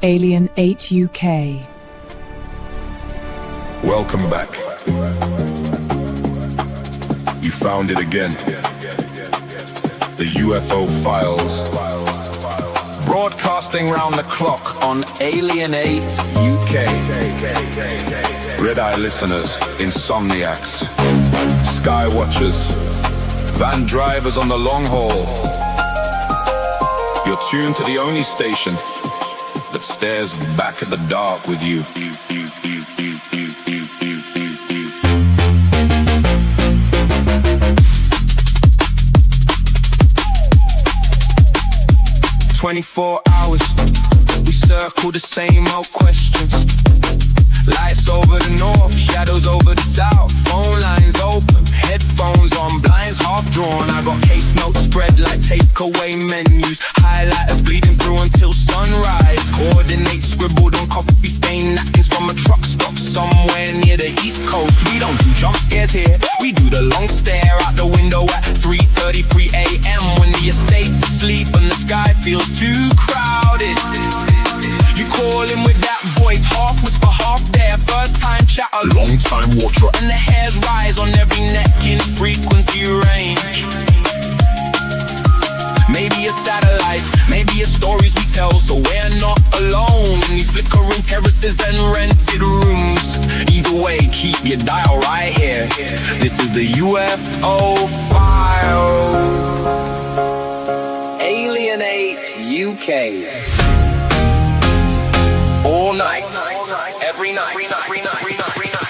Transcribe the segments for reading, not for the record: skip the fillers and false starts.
Alien 8 UK. Welcome back. You found it again. The UFO Files. Broadcasting round the clock on Alien 8 UK. Red-eye listeners, insomniacs, sky watchers, van drivers on the long haul. You're tuned to the only station that stares back at the dark with you. 24 hours, we circle the same old questions. Lights over the north, shadows over the south. Phone lines open, headphones on, blinds half drawn. I got case notes spread like takeaway menus. Highlighters bleeding through until sunrise. Coordinates scribbled on coffee stained napkins from a truck stop somewhere near the East Coast. We don't do jump scares here, we do the long stare out the window at 3:33 a.m. when the estate's asleep and the sky feels too crowded. You call in with that voice, half whisper, half there. First time chatter, long time watcher, and the hairs rise on every neck in frequency range. Maybe it's satellites, maybe it's stories we tell, so we're not alone in these flickering terraces and rented rooms. Either way, keep your dial right here. This is the UFO Files. Alien 8 UK. All night, every night, every night, every night, every night, every night.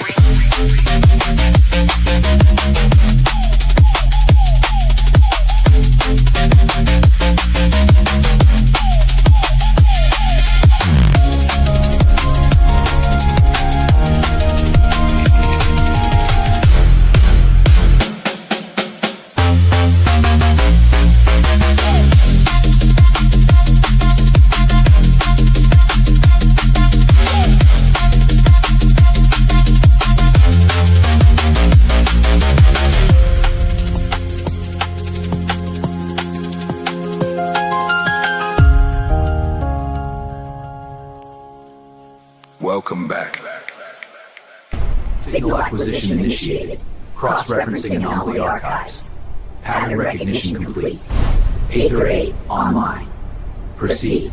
Welcome back. Signal acquisition initiated. Cross-referencing anomaly archives. Pattern recognition complete. Aether 8 online. Proceed.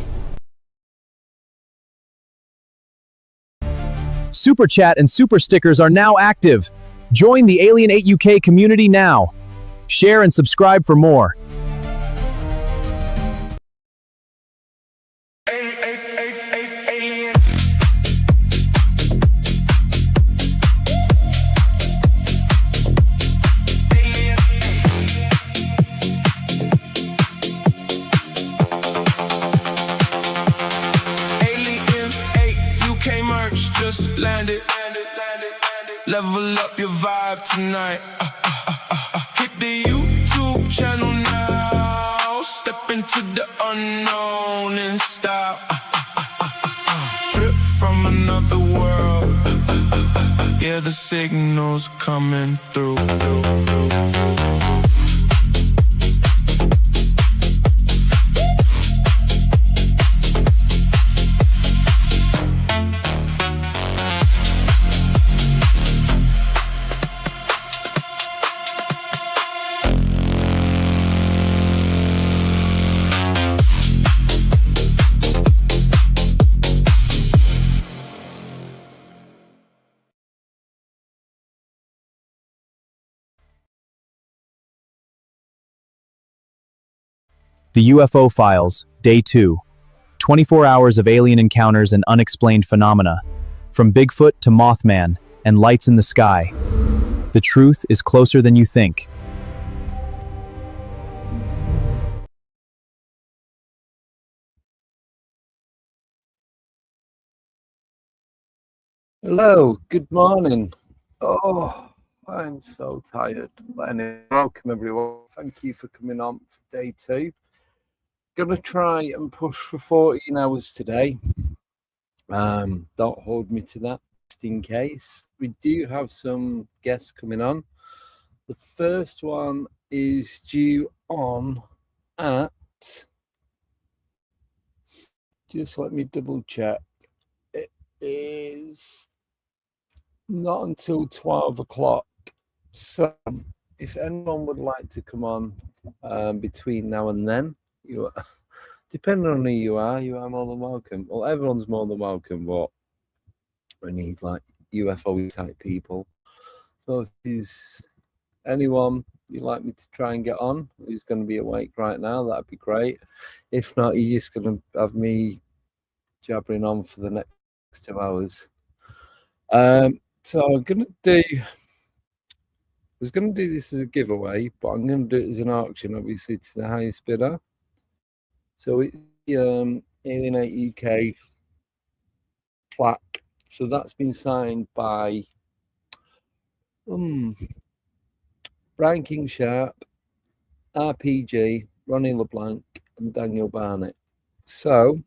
Super Chat and Super Stickers are now active. Join the Alien 8 UK community now. Share and subscribe for more. Just landed. Level up your vibe tonight. Hit the YouTube channel now. Step into the unknown in style. Trip from another world. Yeah, the signal's coming through. The UFO Files, Day 2. 24 hours of alien encounters and unexplained phenomena. From Bigfoot to Mothman, and lights in the sky. The truth is closer than you think. Hello, good morning. Oh, I'm so tired. But anyway, welcome everyone. Thank you for coming on for day 2. Gonna try and push for 14 hours today. Don't hold me to that, just in case. We do have some guests coming on. The first one is due on at Just let me double check. It is not until 12 o'clock. So if anyone would like to come on between now and then, you are, depending on who you are more than welcome. Well, everyone's more than welcome, but we need like UFO type people. So if there's anyone you'd like me to try and get on who's going to be awake right now, that'd be great. If not, you're just going to have me jabbering on for the next 2 hours. So I'm going to do, I was going to do this as a giveaway, but I'm going to do it as an auction, obviously, to the highest bidder. So it's the Alien UK plaque. So that's been signed by Brian King Sharp, RPG, Ronnie LeBlanc, and Daniel Barnett. So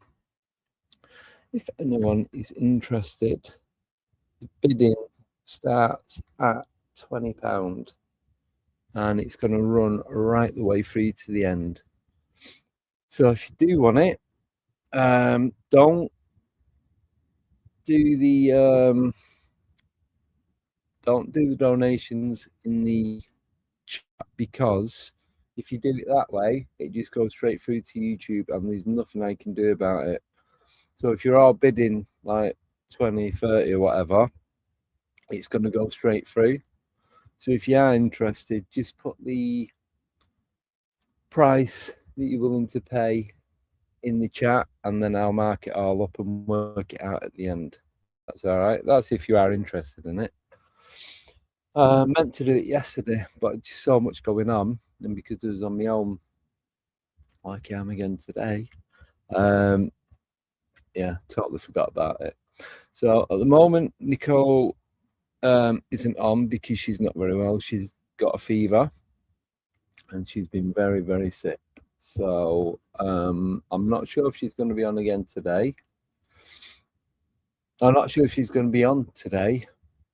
if anyone is interested, the bidding starts at £20 and it's going to run right the way through to the end. So if you do want it, don't do the donations in the chat, because if you do it that way, it just goes straight through to YouTube and there's nothing I can do about it. So if you're all bidding like 20, 30 or whatever, it's going to go straight through. So if you are interested, just put the price that you're willing to pay in the chat and then I'll mark it all up and work it out at the end. That's all right. That's if you are interested in it. Meant to do it yesterday, but just so much going on, and because it was on my own, like I am again today, yeah, totally forgot about it. So at the moment, Nicole isn't on because she's not very well. She's got a fever and she's been very, very sick. So I'm not sure if she's going to be on again today. I'm not sure if she's going to be on today,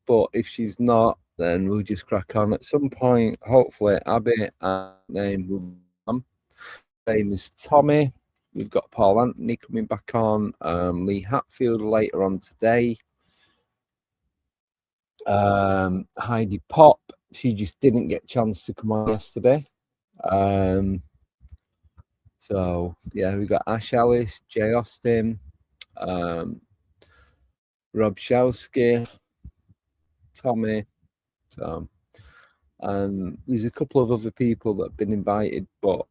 but if she's not, then we'll just crack on. At some point, hopefully, Abby and name will come. Name is Tommy. We've got Paul Anthony coming back on. Lee Hatfield later on today. Heidi Pop. She just didn't get a chance to come on yesterday. So yeah, we got Ash Ellis, Jay Austin, Rob Showski, Tommy. So, there's a couple of other people that have been invited, but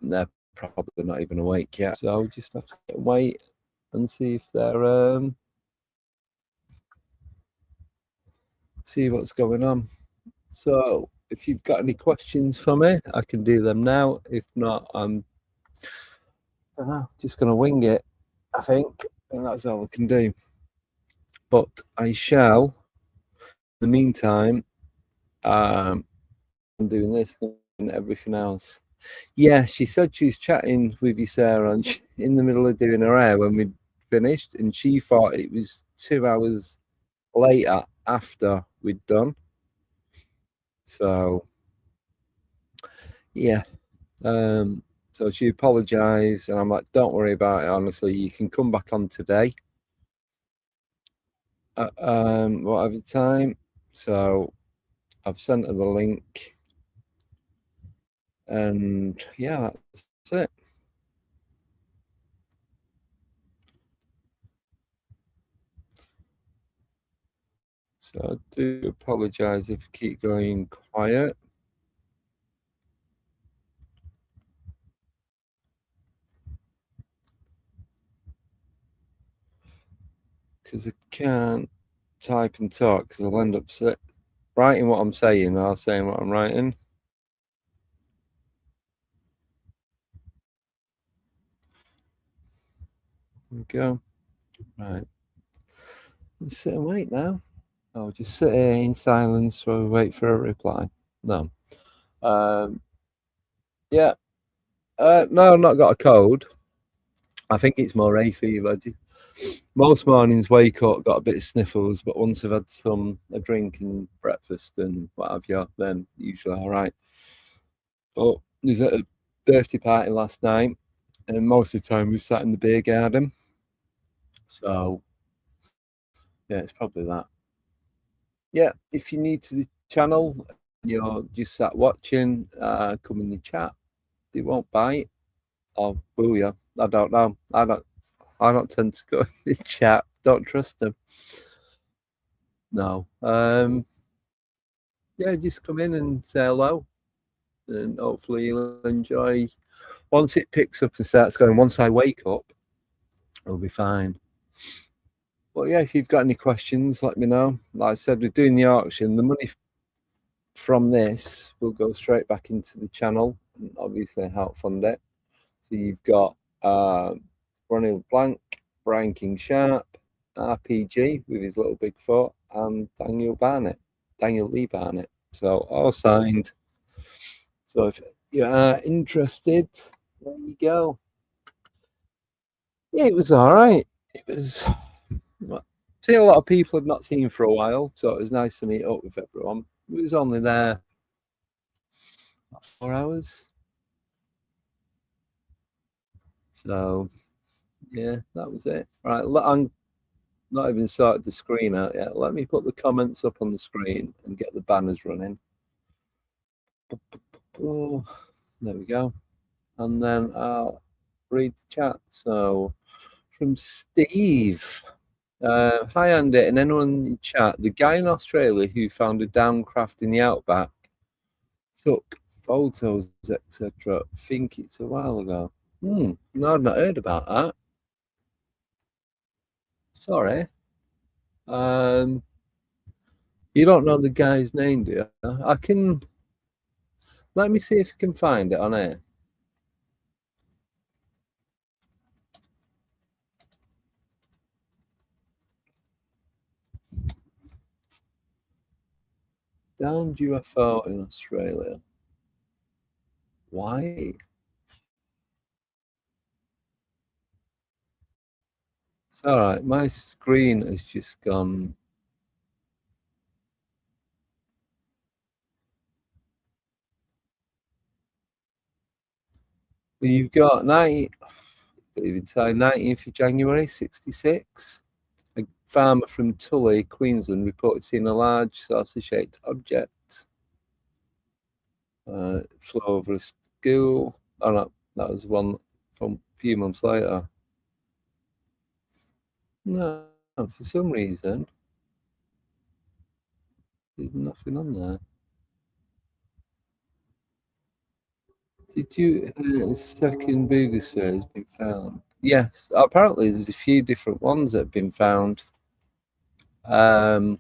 they're probably not even awake yet. So we'll just have to wait and see if they're see what's going on. So if you've got any questions for me, I can do them now. If not, I'm I don't know, just gonna wing it, I think, and that's all I can do. But I shall, in the meantime, I'm doing this and everything else. Yeah, she said she was chatting with you, Sarah, and in the middle of doing her hair when we finished, and she thought it was 2 hours later after we'd done. So yeah, so she apologized, and I'm like, don't worry about it, honestly, you can come back on today at whatever time. So I've sent her the link, and yeah, that's it. So I do apologize if you keep going quiet. Because I can't type and talk, because I'll end up writing what I'm saying or saying what I'm writing. There we go. Right. Let's sit and wait now. Oh, just sit here in silence while we wait for a reply. No. Yeah. No, I've not got a cold. I think it's more hay fever. Most mornings wake up, got a bit of sniffles, but once I've had a drink and breakfast and what have you, then usually all right. But there's a birthday party last night, and most of the time we sat in the beer garden. So yeah, it's probably that. Yeah, if you're new to the channel, you're just sat watching, come in the chat. They won't bite or boo you. I don't know. I don't tend to go in the chat. Don't trust them. No. Yeah, just come in and say hello, and hopefully you'll enjoy. Once it picks up and starts going, once I wake up, it'll be fine. But yeah, if you've got any questions, let me know. Like I said, we're doing the auction. The money from this will go straight back into the channel and obviously help fund it. So you've got Ronnie LeBlanc, Brian King Sharp, RPG with his little Bigfoot, and Daniel Lee Barnett. So all signed. So if you are interested, there you go. Yeah, it was all right. It was. See, a lot of people I've not seen for a while, so it was nice to meet up with everyone. It was only there 4 hours. So yeah, that was it. Right, I'm not even sorted the screen out yet. Let me put the comments up on the screen and get the banners running. Oh, there we go. And then I'll read the chat. So from Steve. Hi Andy and anyone in the chat. The guy in Australia who found a downcraft in the outback took photos, etc. Think it's a while ago. No, I've not heard about that. Sorry. You don't know the guy's name, do you? I can. Let me see if I can find it on here. Downed UFO in Australia. Why? It's all right. My screen has just gone. You've got 19th of January, 66. A farmer from Tully, Queensland, reported seeing a large saucer-shaped object flew over a school. Oh no, that was one from a few months later. No, for some reason, there's nothing on there. Did you a second Boogasaur has been found? Yes, apparently there's a few different ones that have been found. But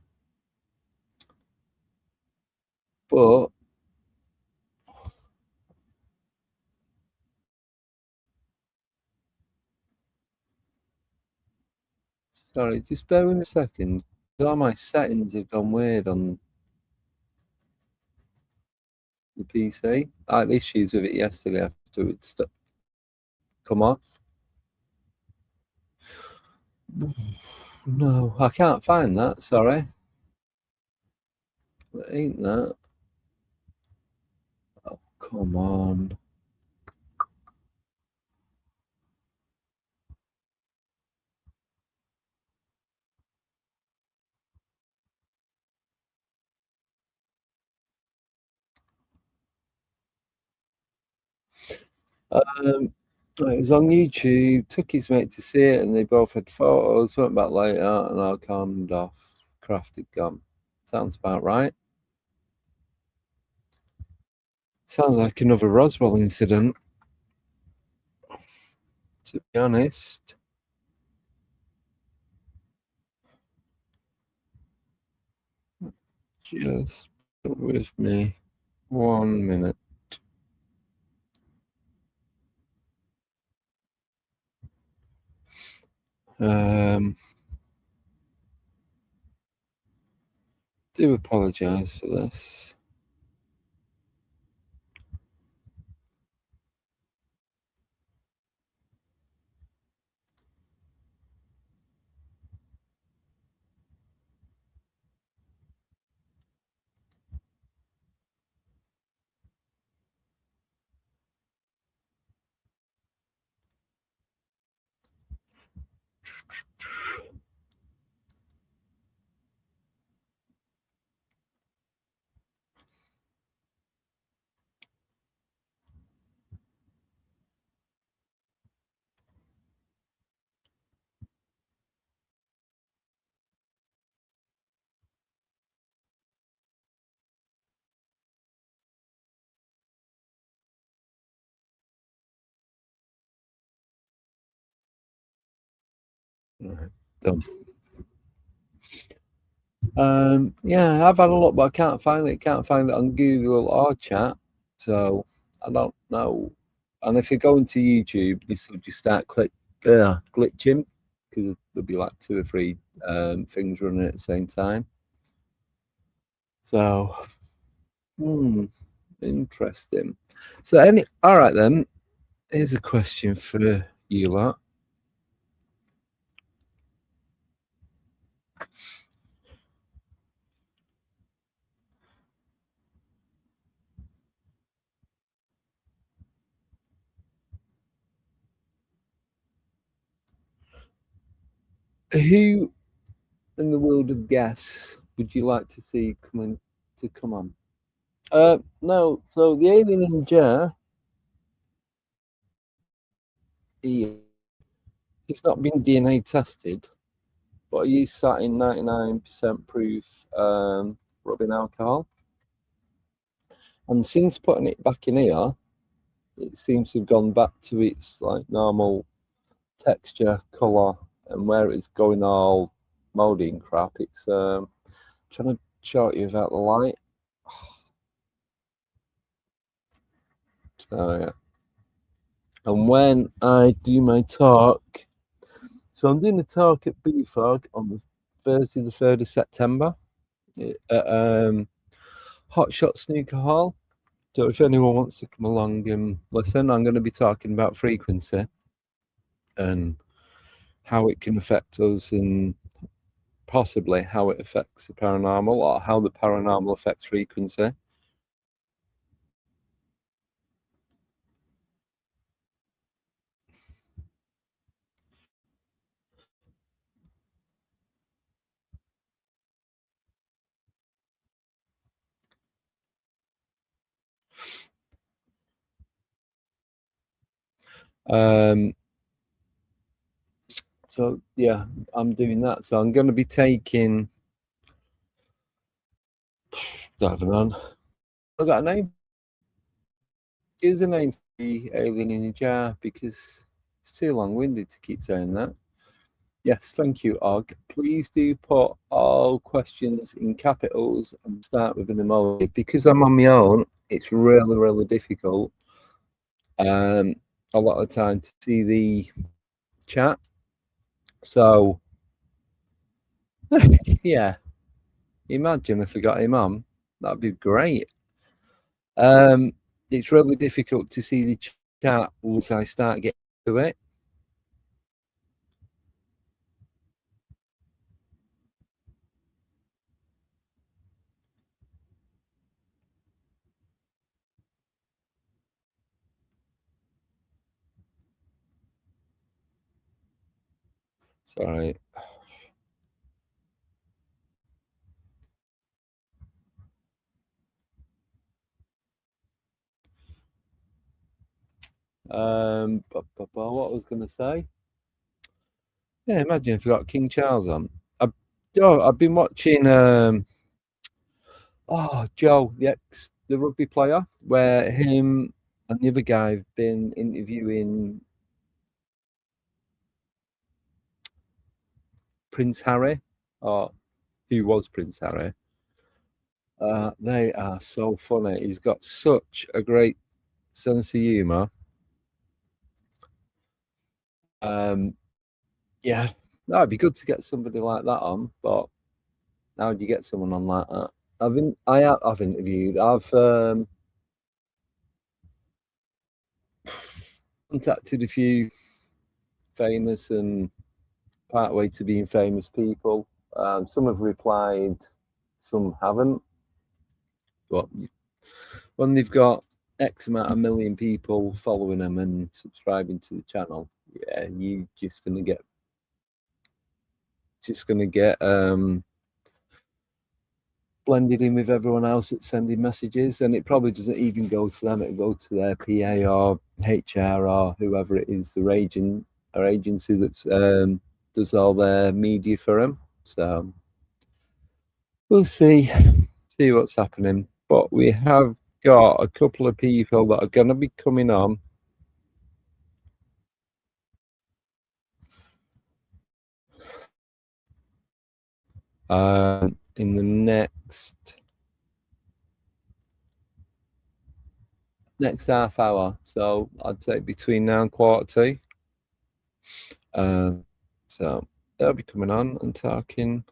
sorry, just bear with me a second. All my settings have gone weird on the PC. I had issues with it yesterday after it come off. No, I can't find that. Sorry, it ain't that. Oh, come on. It was on YouTube. Took his mate to see it, and they both had photos. Went back later, and I calmed off. Crafted gone. Sounds about right. Sounds like another Roswell incident. To be honest. Just bear with me 1 minute. Do apologise for this. Right, done. Yeah, I've had a look, but I can't find it. Can't find it on Google or chat, so I don't know. And if you go into YouTube, this will just start glitching because there'll be like 2 or 3 things running at the same time. So, interesting. So, all right then. Here's a question for you lot. Who in the world of guests would you like to see come on? No. So the alien in jar, he's not been DNA tested, but he's sat in 99% proof rubbing alcohol. And since putting it back in here, it seems to have gone back to its like normal texture, colour, and where it's going all mouldy and crap. It's trying to show you without the light. So yeah. And when I do my talk, so I'm doing a talk at BFOG on the Thursday, the 3rd of September at Hot Shot Snooker Hall. So if anyone wants to come along and listen, I'm going to be talking about frequency and how it can affect us and possibly how it affects the paranormal or how the paranormal affects frequency. So yeah, I'm doing that. So I'm going to be taking, I don't know, I got a name. Here's a name for the alien in a jar because it's too long-winded to keep saying that. Yes, thank you, Og. Please do put all questions in capitals and start with an emoji. Because I'm on my own, it's really, really difficult a lot of the time to see the chat. So, yeah, imagine if we got him on. That'd be great. It's really difficult to see the chat once I start getting to it. Sorry. What I was going to say? Yeah, imagine if we got King Charles on. I've been watching. Joe, the rugby player, where him and the other guy have been interviewing Prince Harry, or who was Prince Harry. They are so funny. He's got such a great sense of humour. Yeah, that'd be good to get somebody like that on, but how do you get someone on like that? I've interviewed. I've contacted a few famous and part way to being famous people. Some have replied, some haven't. But when they've got X amount of million people following them and subscribing to the channel, yeah, you're just gonna get just going to get blended in with everyone else that's sending messages, and it probably doesn't even go to them. It'll go to their PA or HR or whoever it is, their agent or agency that's does all their media for them. So we'll see what's happening. But we have got a couple of people that are going to be coming on. In the next half hour, so I'd say between now and 1:45. So they'll be coming on and talking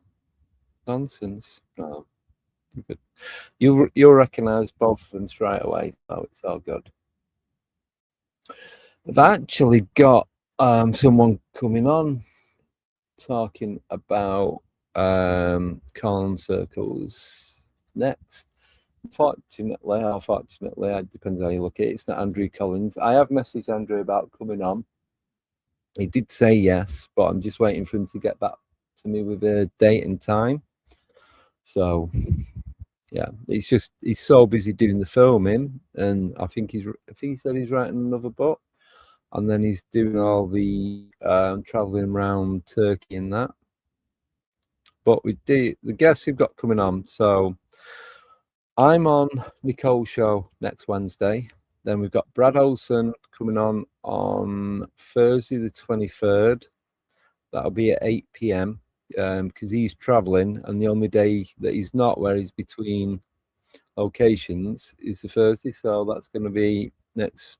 nonsense. You'll recognise both of them straight away, so it's all good. I've actually got someone coming on talking about corn circles next. Fortunately, it depends how you look at it. It's not Andrew Collins. I have messaged Andrew about coming on. He did say yes, but I'm just waiting for him to get back to me with a date and time. So yeah, he's so busy doing the filming, and I think he said he's writing another book, and then he's doing all the traveling around Turkey and that. But the guests we've got coming on, so I'm on Nicole's show next Wednesday. Then we've got Brad Olsen coming on Thursday the 23rd. That'll be at 8 p.m. Because he's traveling, and the only day that he's not where he's between locations is the Thursday. So that's going to be next,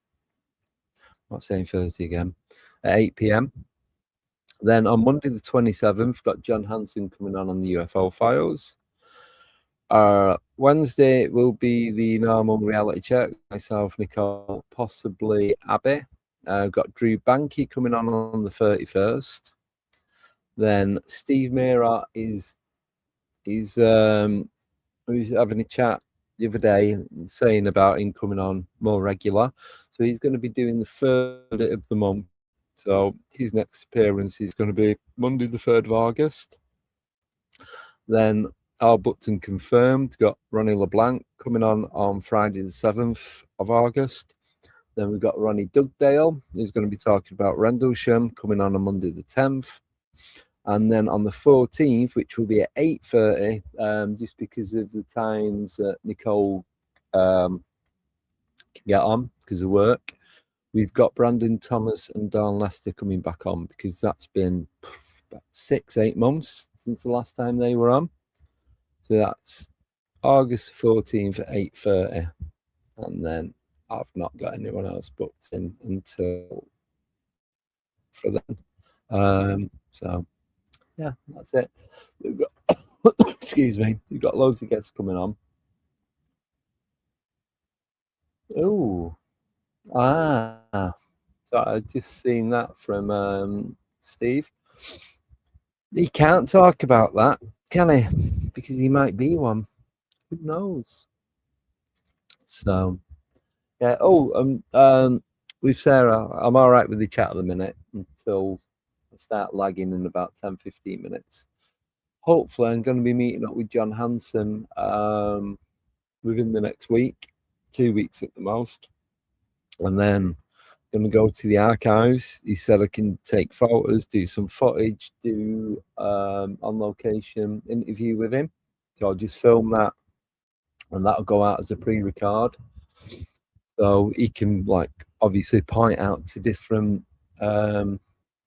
I'm not saying Thursday again, at 8 p.m. Then on Monday the 27th, we've got John Hanson coming on the UFO Files. Wednesday will be the normal reality check. Myself, Nicole, possibly Abby. Got Drew Banky coming on the 31st. Then Steve Mera is having a chat the other day saying about him coming on more regular. So he's going to be doing the 3rd of the month. So his next appearance is going to be Monday the 3rd of August. Then all booked and confirmed. Got Ronnie LeBlanc coming on Friday the 7th of August. Then we've got Ronnie Dugdale, who's going to be talking about Rendlesham, coming on Monday the 10th. And then on the 14th, which will be at 8:30, just because of the times that Nicole can get on because of work, we've got Brandon Thomas and Dawn Lester coming back on, because that's been about 6-8 months since the last time they were on. So that's August 14th at 8:30. And then I've not got anyone else booked in until for then. So yeah, that's it. We've got excuse me, we've got loads of guests coming on. Oh, so I just seen that from Steve. He can't talk about that, can he? Because he might be one. Who knows? So yeah. With Sarah, I'm all right with the chat at the minute until I start lagging in about 10-15 minutes. Hopefully, I'm going to be meeting up with John Hanson within the next week, 2 weeks at the most, and then I'm going to go to the archives. He said I can take photos, do some footage, do on location interview with him. So I'll just film that, and that'll go out as a pre-record. So he can, like, obviously point out to different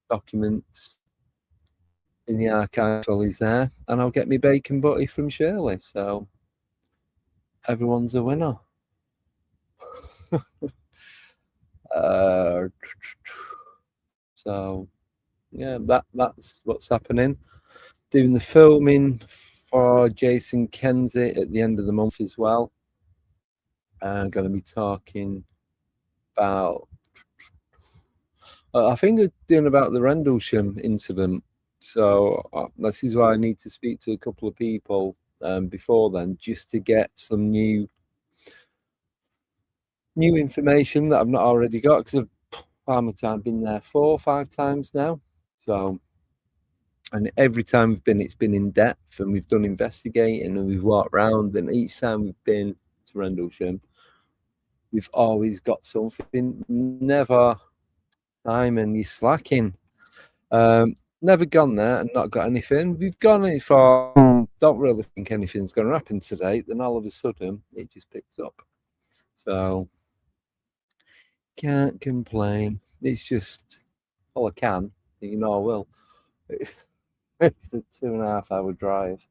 documents in the archive while he's there, and I'll get me bacon butty from Shirley. So everyone's a winner. So yeah, that's what's happening. Doing the filming for Jason Kenzie at the end of the month as well. I'm going to be talking about, I think we're doing about the Rendlesham incident. So this is why I need to speak to a couple of people before then, just to get some new information that I've not already got, because I've been there 4 or 5 times now. So And every time we've been, it's been in depth, and we've done investigating, and we've walked around, and each time we've been to Rendlesham, we've always got something. Never, Simon, you're slacking. Never gone there and not got anything. We've gone it for, don't really think anything's going to happen today. Then all of a sudden, it just picks up. So, can't complain. It's just, well, I can. You know I will. It's a 2.5 hour drive,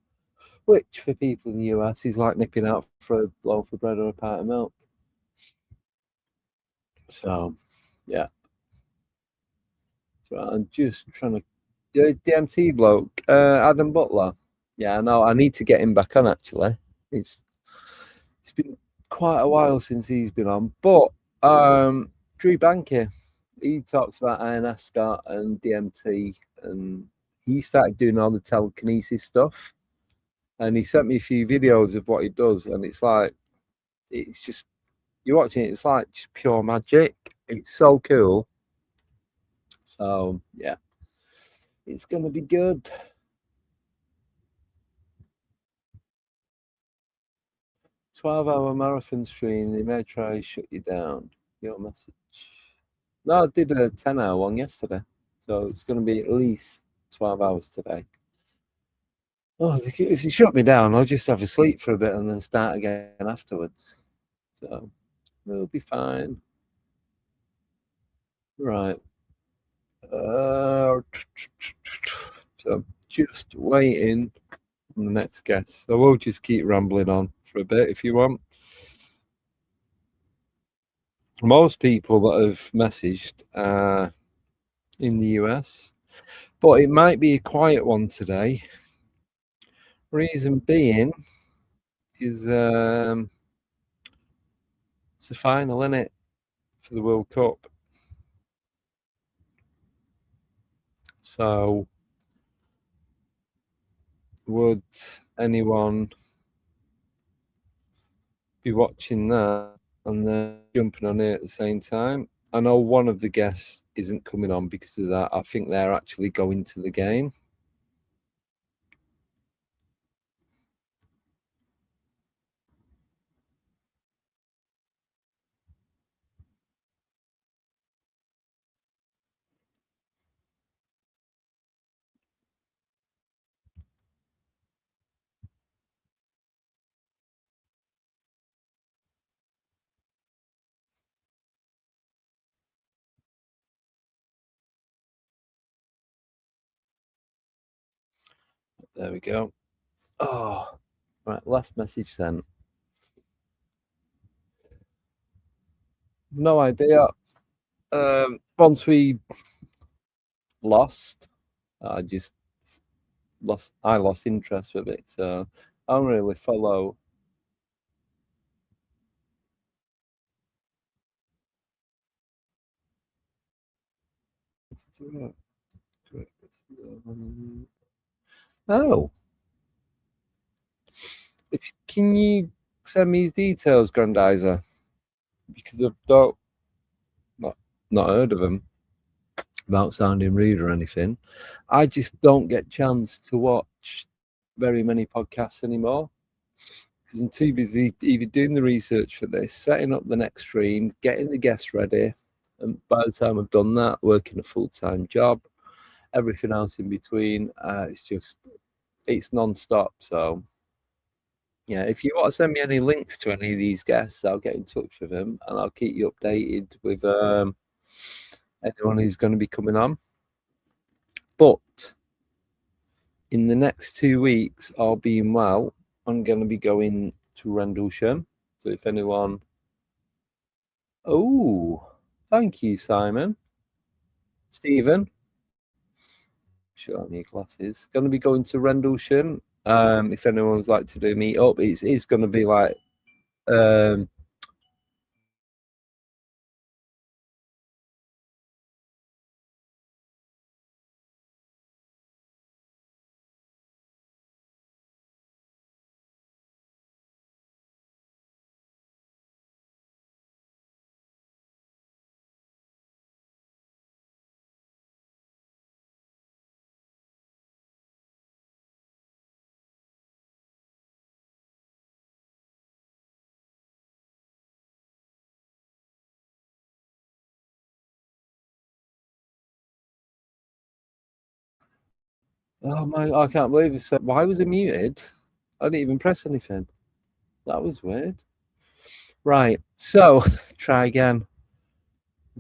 which for people in the US is like nipping out for a loaf of bread or a pint of milk. So, yeah. So I'm just trying to. DMT bloke, Adam Butler. Yeah, I know. I need to get him back on. Actually, it's been quite a while since he's been on. But Drew Banky, he talks about ayahuasca and DMT, and he started doing all the telekinesis stuff. And he sent me a few videos of what he does, and it's like, it's just, you're watching it, it's like just pure magic. It's so cool. So yeah, it's gonna be good. 12-hour marathon stream. They may try to shut you down. Your message. No, I did a 10-hour one yesterday, so it's going to be at least 12 hours today. Oh, if they shut me down, I'll just have a sleep for a bit and then start again afterwards. So we'll be fine. Right. So just waiting on the next guest. So we'll just keep rambling on for a bit if you want. Most people that have messaged are in the US, but it might be a quiet one today. Reason being is it's a final, isn't it, for the World Cup? So would anyone be watching that and then jumping on it at the same time? I know one of the guests isn't coming on because of that. I think they're actually going to the game. There we go. Oh, right. Last message sent. No idea. Once we lost, I just lost interest with it. So I don't really follow. Oh, if can you send me his details, Grandizer? Because I've not heard of him without sounding rude or anything. I just don't get chance to watch very many podcasts anymore because I'm too busy either doing the research for this, setting up the next stream, getting the guests ready, and by the time I've done that, working a full-time job, everything else in between, it's non-stop. So yeah, if you want to send me any links to any of these guests, I'll get in touch with them and I'll keep you updated with anyone who's going to be coming on. But in the next 2 weeks, all being well, I'm going to be going to Rendlesham. So if anyone... Oh, thank you, Simon. Stephen. Sure, I need glasses. Going to be going to Rendlesham. If anyone's like to do meet up, it's going to be like Oh my! I can't believe it. Why was it muted? I didn't even press anything. That was weird. Right. So try again.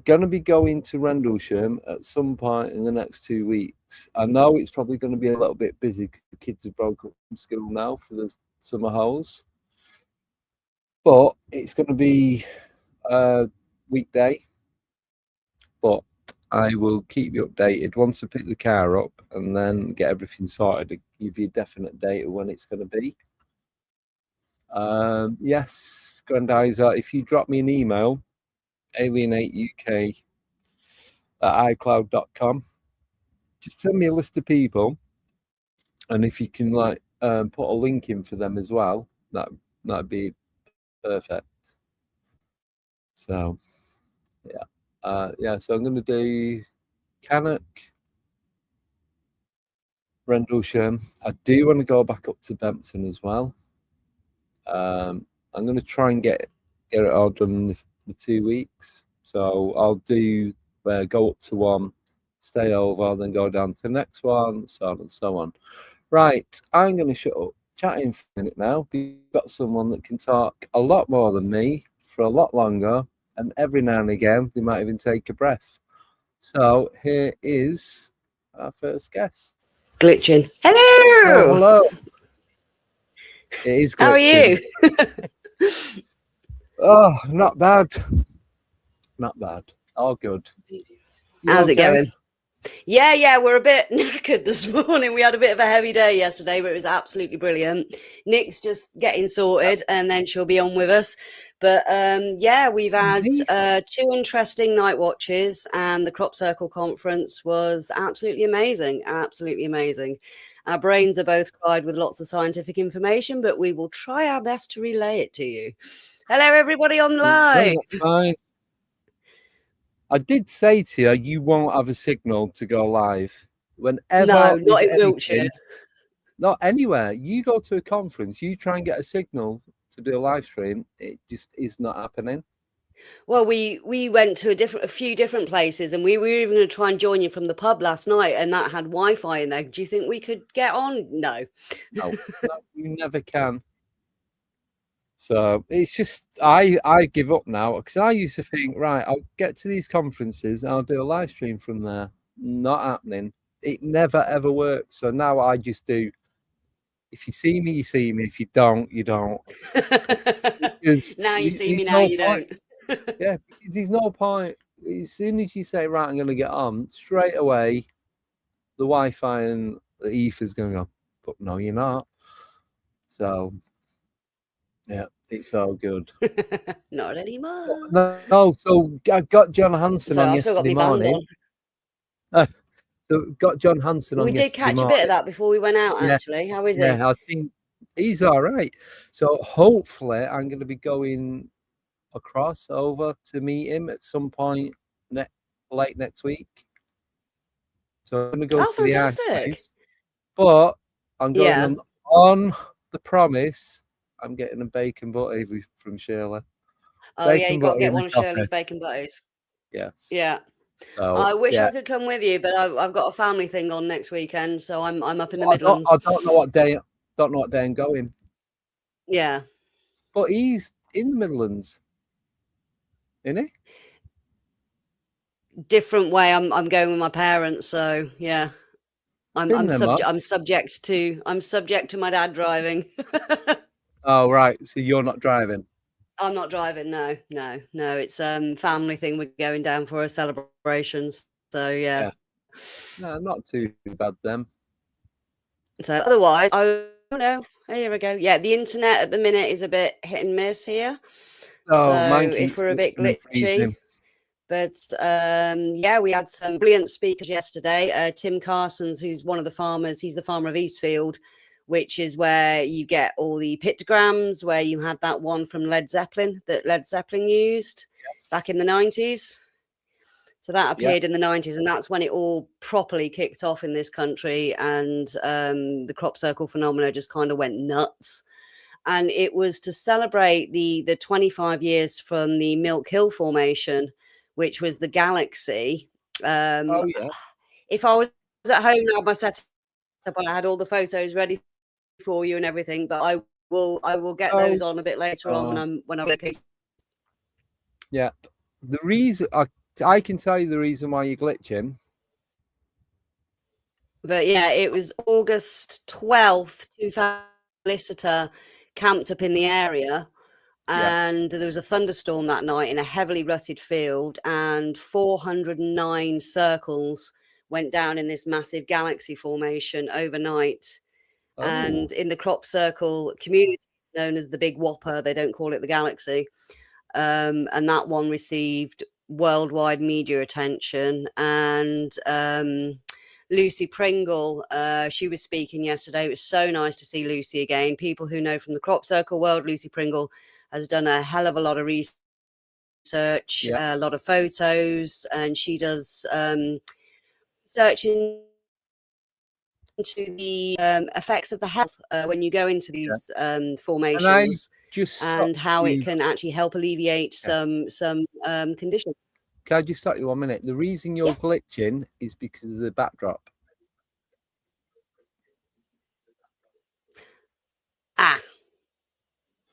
Going to be going to Rendlesham at some point in the next 2 weeks. I know it's probably going to be a little bit busy because the kids have broke up from school now for the summer holes, but it's going to be a weekday. But I will keep you updated once I pick the car up and then get everything sorted to give you a definite date of when it's going to be. Yes, Grandizer, if you drop me an email, alienateuk@icloud.com, just send me a list of people, and if you can put a link in for them as well, that'd be perfect. So yeah, so I'm going to do Cannock, Rendlesham. I do want to go back up to Bempton as well. I'm going to try and get it all done in the 2 weeks. So I'll do go up to one, stay over, then go down to the next one, so on and so on. Right, I'm going to shut up chatting for a minute now. We've got someone that can talk a lot more than me for a lot longer, and every now and again they might even take a breath. So here is our first guest. Glitching. Oh, Hello. hello. It is glitching. How are you? Oh, not bad. Not bad. All good. How's it going? Yeah, we're a bit knackered this morning. We had a bit of a heavy day yesterday, but it was absolutely brilliant. Nick's just getting sorted and then she'll be on with us. But yeah, we've had 2 interesting night watches, and the Crop Circle conference was absolutely amazing. Absolutely amazing. Our brains are both fried with lots of scientific information, but we will try our best to relay it to you. Hello, everybody online. Fine. I did say to you, you won't have a signal to go live. Whenever no, not in Wiltshire. Not anywhere. You go to a conference, you try and get a signal to do a live stream, it just is not happening. Well, we went to a few different places, and we were even going to try and join you from the pub last night, and that had Wi-Fi in there. Do you think we could get on? No, you never can. So it's just I give up now, because I used to think, right, I'll get to these conferences and I'll do a live stream from there. Not happening. It never ever works. So now I just do. If you see me, you see me. If you don't, you don't. Now you see me, now you don't. Yeah, because there's no point. As soon as you say, right, I'm going to get on, straight away, the Wi-Fi and the ether's going to go, but no, you're not. So, yeah, it's all good. Not anymore. No, so I got John Hanson on yesterday morning. So got John Hanson on yesterday morning. We did catch a bit of that before we went out, actually. How is he? Yeah, I think he's all right. So hopefully I'm going to be going across over to meet him at some point late next week. So I'm going to go to the archives. But I'm going on the promise, I'm getting a bacon butty from Shirley. Oh, yeah, you got to get one of Shirley's bacon butties. Yes. Yeah. So, I wish I could come with you, but I've got a family thing on next weekend, so I'm up in the Midlands. I don't know what day. I'm going. Yeah. But he's in the Midlands, isn't he? Different way. I'm going with my parents, so yeah. I'm subject to my dad driving. Oh right, so you're not driving. I'm not driving. No. It's family thing. We're going down for a celebration. So yeah. No, not too bad then. So otherwise, I don't know. Here we go. Yeah, the internet at the minute is a bit hit and miss here. Oh, so if we're a bit glitchy. But yeah, we had some brilliant speakers yesterday. Tim Carson's, who's one of the farmers. He's the farmer of Eastfield, which is where you get all the pictograms, where you had that one from Led Zeppelin that Led Zeppelin used back in the 90s. So that appeared in the 90s, and that's when it all properly kicked off in this country, and the crop circle phenomena just kind of went nuts. And it was to celebrate the 25 years from the Milk Hill formation, which was the galaxy. If I was at home now, my set I had all the photos ready for you and everything, but I will get Oh. those on a bit later on when I'm located. Yeah, the reason I can tell you the reason why you're glitching. But yeah, it was August 12th, 2000. Solicitor camped up in the area, and there was a thunderstorm that night in a heavily rutted field, and 409 circles went down in this massive galaxy formation overnight. Oh. And in the crop circle community, it's known as the Big Whopper. They don't call it the galaxy. And that one received worldwide media attention. And Lucy Pringle, she was speaking yesterday. It was so nice to see Lucy again. People who know from the crop circle world, Lucy Pringle has done a hell of a lot of research, a lot of photos, and she does research into the effects of the health when you go into these formations, and how it can actually help alleviate some conditions. Can I just stop you 1 minute? The reason you're glitching is because of the backdrop.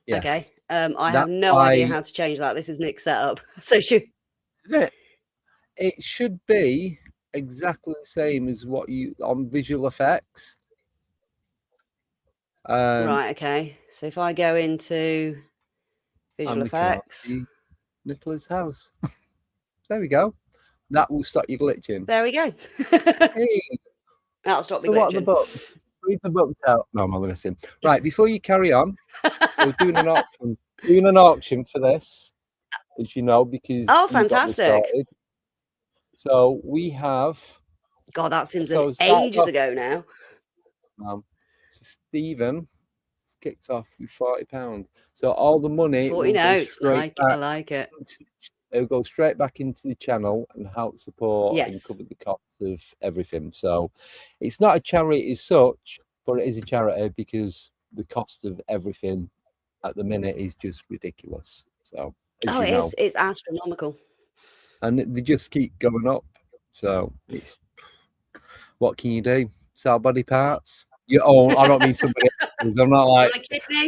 Yes. Okay. I have no idea how to change that. This is Nick's setup. So it should be exactly the same as what you on visual effects. Right. Okay. So if I go into visual effects, Nicola's house. There we go. That will stop you glitching. There we go. Hey. That'll stop me So glitching. what are the books? Read the books out. No, I'm not listening. Right, before you carry on, so doing an auction for this, as you know, because fantastic. So we have. God, that seems ages ago now. So Stephen kicked off with £40. So all the money. 40 notes. I like it. It'll go straight back into the channel and help support and cover the costs of everything. So it's not a charity as such, but it is a charity because the cost of everything at the minute is just ridiculous. So it's astronomical, and they just keep going up. So it's what can you do? Sell body parts. I don't mean somebody else. I'm not like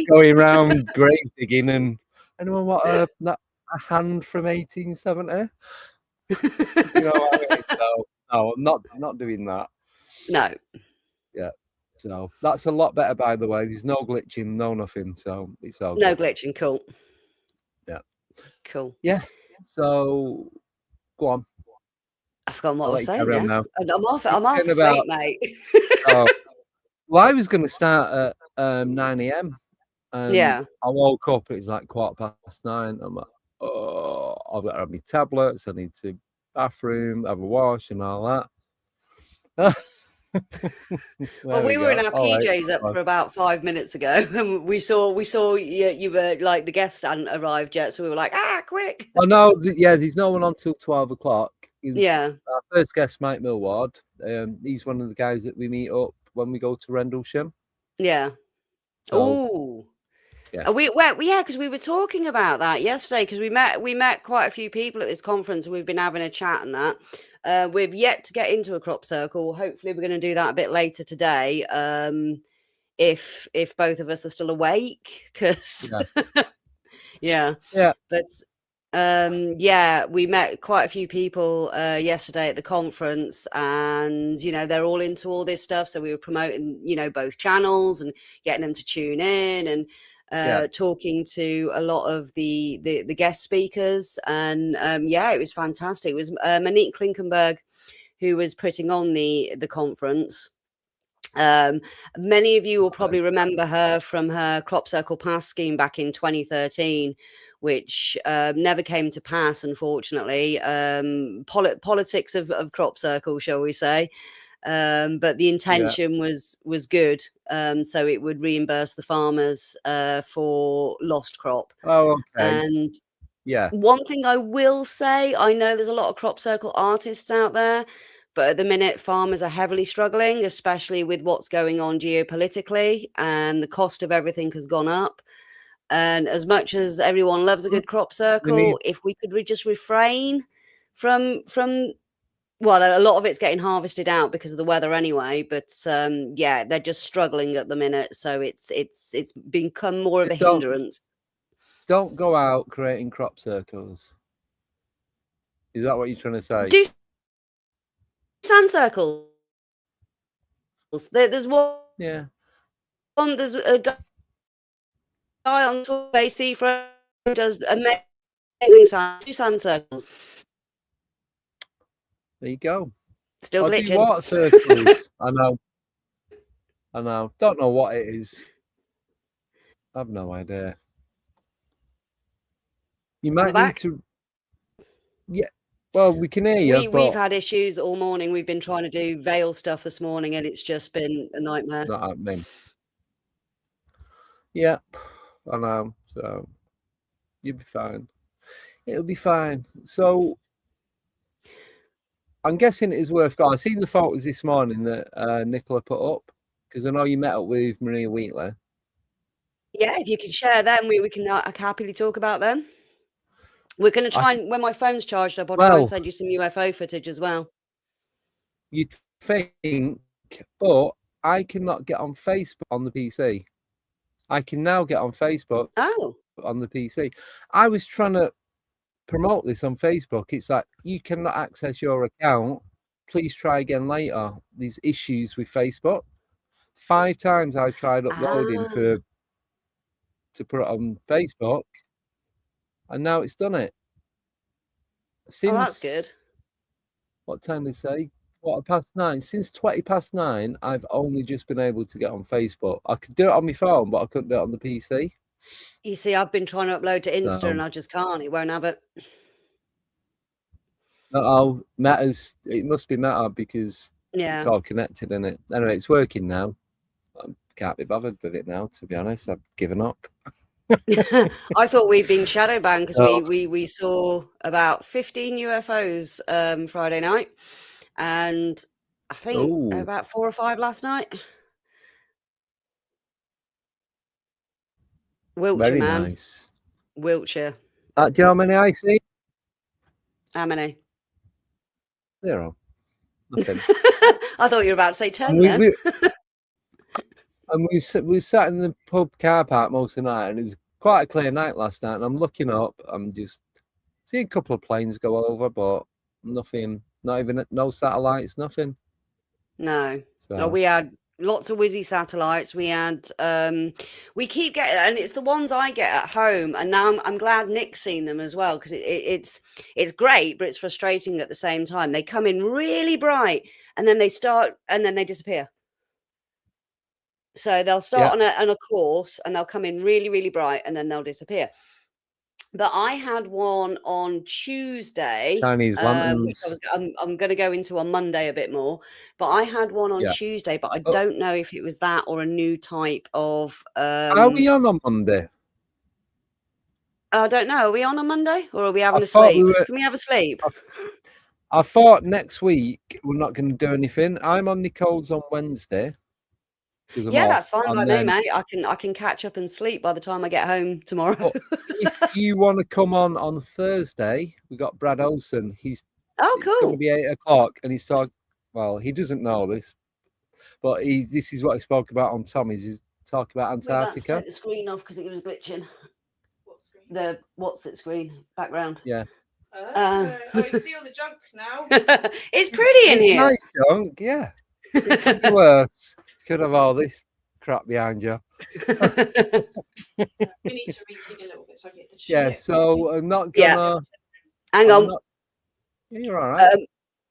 going around grave digging and anyone want a hand from 1870. You know what I mean? So, no, I'm not doing that. No. Yeah. So that's a lot better, by the way. There's no glitching, no nothing. So it's all no good. Glitching. Cool. Yeah. Cool. Yeah. So go on. I've forgotten what I was saying. Yeah. I'm off about, sleep, mate. Well, I was going to start at 9 a.m. I woke up. It was like 9:15. I'm like, oh, I've got to have my tablets. I need to bathroom, have a wash, and all that. Well, we were in our PJs up for about 5 minutes ago, and we saw you were like the guest hadn't arrived yet, so we were like, quick. Oh no, there's no one on till 12 o'clock. Yeah, our first guest, Mike Millward. He's one of the guys that we meet up when we go to Rendlesham. Yeah. Oh. Yes. Because we were talking about that yesterday, because we met quite a few people at this conference, and we've been having a chat and that. We've yet to get into a crop circle. Hopefully we're going to do that a bit later today, if both of us are still awake, because yeah. But we met quite a few people yesterday at the conference, and they're all into all this stuff, so we were promoting both channels and getting them to tune in, and talking to a lot of the guest speakers, and it was fantastic. It was Monique Klinkenberg who was putting on the conference. Many of you will probably remember her from her Crop Circle Pass scheme back in 2013, which never came to pass, unfortunately. Politics of Crop Circle, shall we say. But the intention was good, so it would reimburse the farmers for lost crop. Oh, okay. And one thing I will say, I know there's a lot of crop circle artists out there, but at the minute farmers are heavily struggling, especially with what's going on geopolitically, and the cost of everything has gone up. And as much as everyone loves a good crop circle, if we could just refrain from Well, a lot of it's getting harvested out because of the weather anyway, but yeah, they're just struggling at the minute, so it's become more of a hindrance. Don't go out creating crop circles. Is that what you're trying to say? Do sand circles. There's one. Yeah. There's a guy on Tour Bay Seafront who does amazing sand circles. There you go. Still I glitching. do water circles. I know. Don't know what it is. I've no idea. You might need to. Yeah. Well, we can hear you. We've had issues all morning. We've been trying to do veil stuff this morning, and it's just been a nightmare. Not happening. Yeah, I know. So you'll be fine. It'll be fine. So I'm guessing it is worth going. I seen the photos this morning that Nicola put up, because I know you met up with Maria Wheatley. Yeah, if you can share them, we can happily talk about them. We're going to try and, when my phone's charged up, I'll try and send you some UFO footage as well. You'd think, but I cannot get on Facebook on the PC. I can now get on Facebook on the PC. I was trying to promote this on Facebook. It's like, you cannot access your account. Please try again later. These issues with Facebook. 5 times I tried uploading to put it on Facebook, and now it's done it. Since, that's good. What time did they say? 9:15. Since 9:20, I've only just been able to get on Facebook. I could do it on my phone, but I couldn't do it on the PC. You see, I've been trying to upload to Insta, and I just can't. It won't have it. Oh, Meta's. It must be Meta, because it's all connected, isn't it? Anyway, it's working now. I can't be bothered with it now, to be honest. I've given up. I thought we'd been shadow banned because we saw about 15 UFOs Friday night, and I think about 4 or 5 last night. Wiltshire, Very man. nice. Wiltshire. Do you know how many I see? How many? 0. Nothing. I thought you were about to say 10 then. And we sat in the pub car park most of the night, and it was quite a clear night last night. And I'm looking up, I'm just seeing a couple of planes go over, but nothing, no satellites, nothing. No. So. No, we had lots of whizzy satellites. We had, we keep getting, and it's the ones I get at home. And now I'm glad Nick's seen them as well, because it's great, but it's frustrating at the same time. They come in really bright, and then they disappear. So they'll start on a course, and they'll come in really, really bright, and then they'll disappear. But I had one on Tuesday. Chinese lanterns. Which I'm going to go into on Monday a bit more. But I had one on Tuesday, but I don't know if it was that or a new type of. Are we on Monday? I don't know. Are we on Monday, or are we having a sleep? Can we have a sleep? I thought next week we're not going to do anything. I'm on Nicole's on Wednesday. Yeah, that's fine by me, mate. I can catch up and sleep by the time I get home tomorrow. If you want to come on Thursday, we got Brad Olsen. Cool. It's going to be 8:00, and he's talking. Well, he doesn't know this, but this is what he spoke about on Tommy's. He's talking about Antarctica. Take the screen off because it was glitching. What screen? The what's it screen background. Yeah. You see all the junk now. It's pretty in here. Nice junk, yeah. It could be worse. Could have all this crap behind you. We need to rethink a little bit so I get the chair. Yeah, so I'm not gonna. Hang on. You're all right.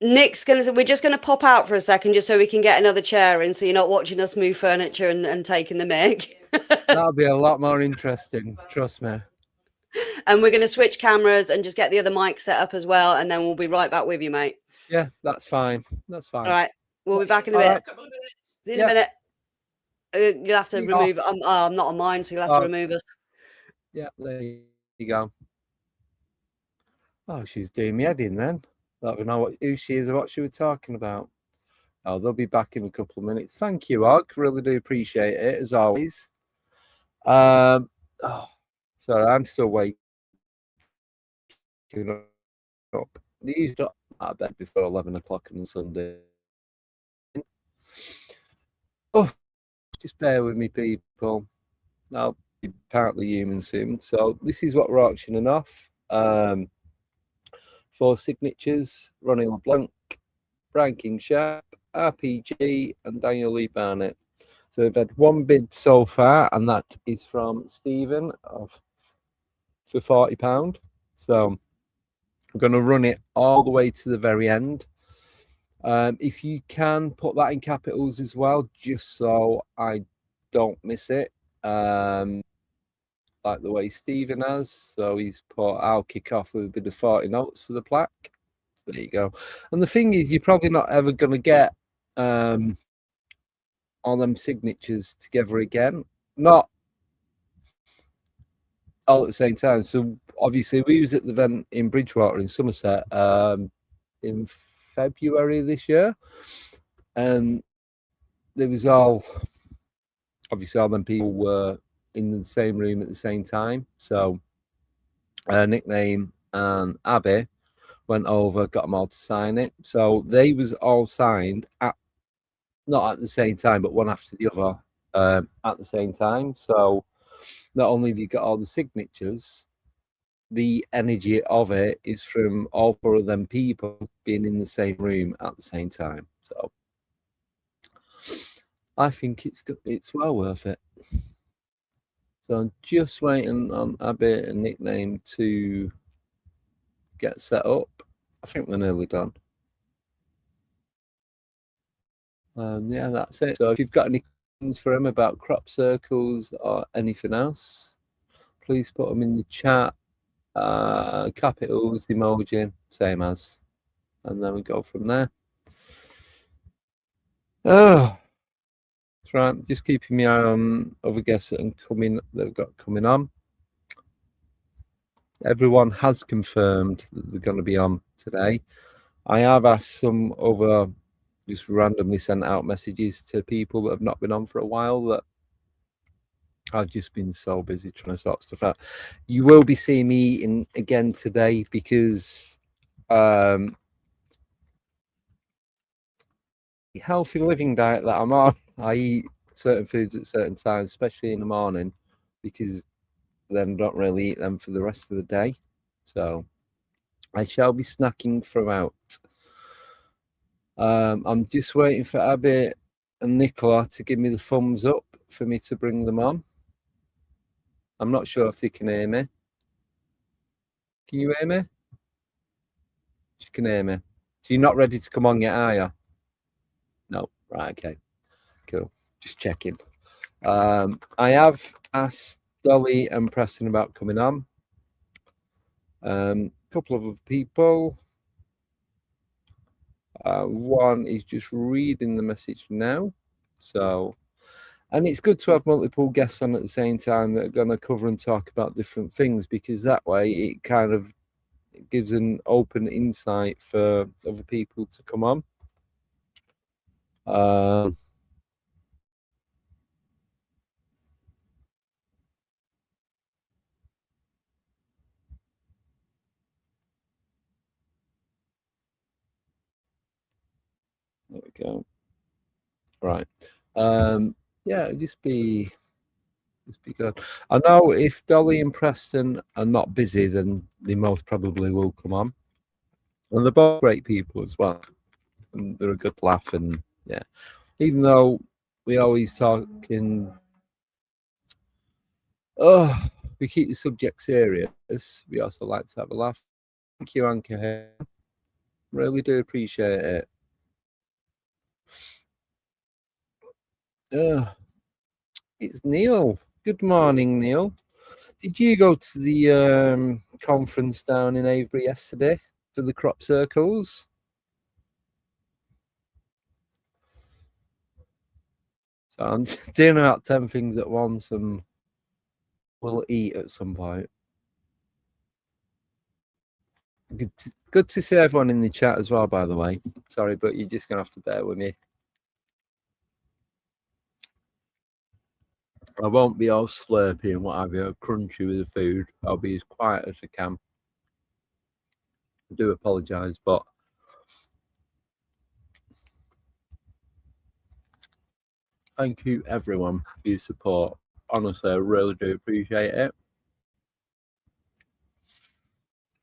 We're just gonna pop out for a second just so we can get another chair in, so you're not watching us move furniture and taking the mic. That'll be a lot more interesting, trust me. And we're gonna switch cameras and just get the other mic set up as well, and then we'll be right back with you, mate. Yeah, that's fine. That's fine. All right. We'll be back in a bit. A couple of minutes. See you in a minute. You'll have to remove. I'm not on mine, so you'll have to remove us. Yeah, there you go. Oh, she's doing me head in then. I don't know who she is or what she was talking about. Oh, they'll be back in a couple of minutes. Thank you, Og. Really do appreciate it, as always. Sorry, I'm still waking up. out of bed before 11 o'clock on a Sunday. Oh, just bear with me, people. I'll be partly human soon. So this is what we're auctioning off. 4 signatures: Ronnie LeBlanc, Brian King Sharp, RPG, and Daniel Lee Barnett. So we've had 1 bid so far, and that is from Stephen for £40. So I'm going to run it all the way to the very end. If you can put that in capitals as well, just so I don't miss it, like the way Stephen has. So he's put, I'll kick off with a bit of 40 notes for the plaque. So there you go. And the thing is, you're probably not ever going to get all them signatures together again. Not all at the same time. So obviously we was at the event in Bridgewater in Somerset in February this year, and there was obviously all them people were in the same room at the same time. So Nickname and Abby went over, got them all to sign it. So they was all signed not at the same time, but one after the other at the same time. So not only have you got all the signatures, the energy of it is from all 4 of them people being in the same room at the same time. So I think it's well worth it. So I'm just waiting on Abby and Nickname to get set up. I think they're nearly done. And yeah, that's it. So if you've got any questions for him about crop circles or anything else, please put them in the chat. Capitals, emoji, same as. And then we go from there. Oh, that's right. Just keeping my eye on other guests that they've got coming on. Everyone has confirmed that they're going to be on today. I have asked some other, just randomly sent out messages to people that have not been on for a while that I've just been so busy trying to sort stuff out. You will be seeing me in again today because healthy living diet that I'm on. I eat certain foods at certain times, especially in the morning, because then I don't really eat them for the rest of the day. So I shall be snacking throughout. I'm just waiting for Abby and Nicola to give me the thumbs up for me to bring them on. I'm not sure if they can hear me. Can you hear me? You can hear me. So you're not ready to come on yet, are you? No. Right, okay. Cool. Just checking. I have asked Dolly and Preston about coming on. A couple of other people. One is just reading the message now. So, and it's good to have multiple guests on at the same time that are going to cover and talk about different things, because that way it kind of gives an open insight for other people to come on. There we go. Right. Yeah, just be good. I know if Dolly and Preston are not busy, then they most probably will come on. And they're both great people as well. And they're a good laugh, and yeah. Even though we always talk in we keep the subject serious, we also like to have a laugh. Thank you, Anchor. Really do appreciate it. It's Neil. Good morning, Neil. Did you go to the conference down in Avebury yesterday for the crop circles? So I'm doing about 10 things at once, and we'll eat at some point. Good to see everyone in the chat as well, by the way. Sorry, but you're just going to have to bear with me. I won't be all slurpy and what have you, crunchy with the food. I'll be as quiet as I can. I do apologise, but Thank you, everyone, for your support. Honestly, I really do appreciate it.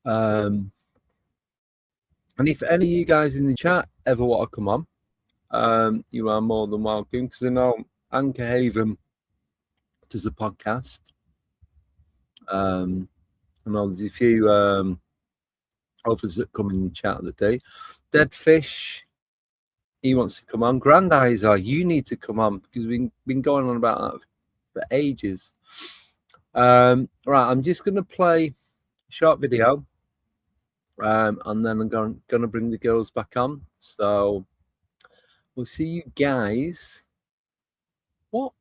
And if any of you guys in the chat ever want to come on, you are more than welcome, because I know Anchor Haven does a podcast. I know there's a few others that come in the chat that day. Dead Fish, he wants to come on. Grandizer, you need to come on, because we've been going on about that for ages. Right, I'm just going to play a short video, and then I'm going to bring the girls back on. So we'll see you guys. What?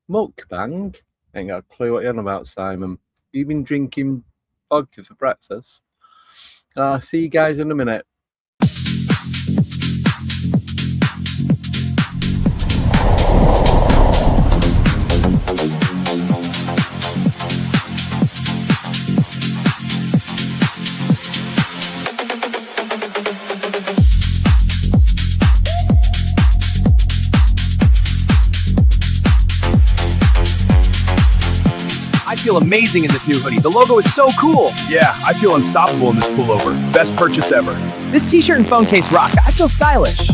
Mukbang? Ain't got a clue what you're on about, Simon. You've been drinking vodka for breakfast. I'll see you guys in a minute. I feel amazing in this new hoodie. The logo is so cool. Yeah, I feel unstoppable in this pullover. Best purchase ever. This t-shirt and phone case rock. I feel stylish.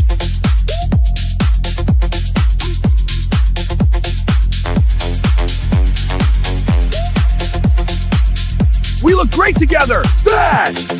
We look great together. Best!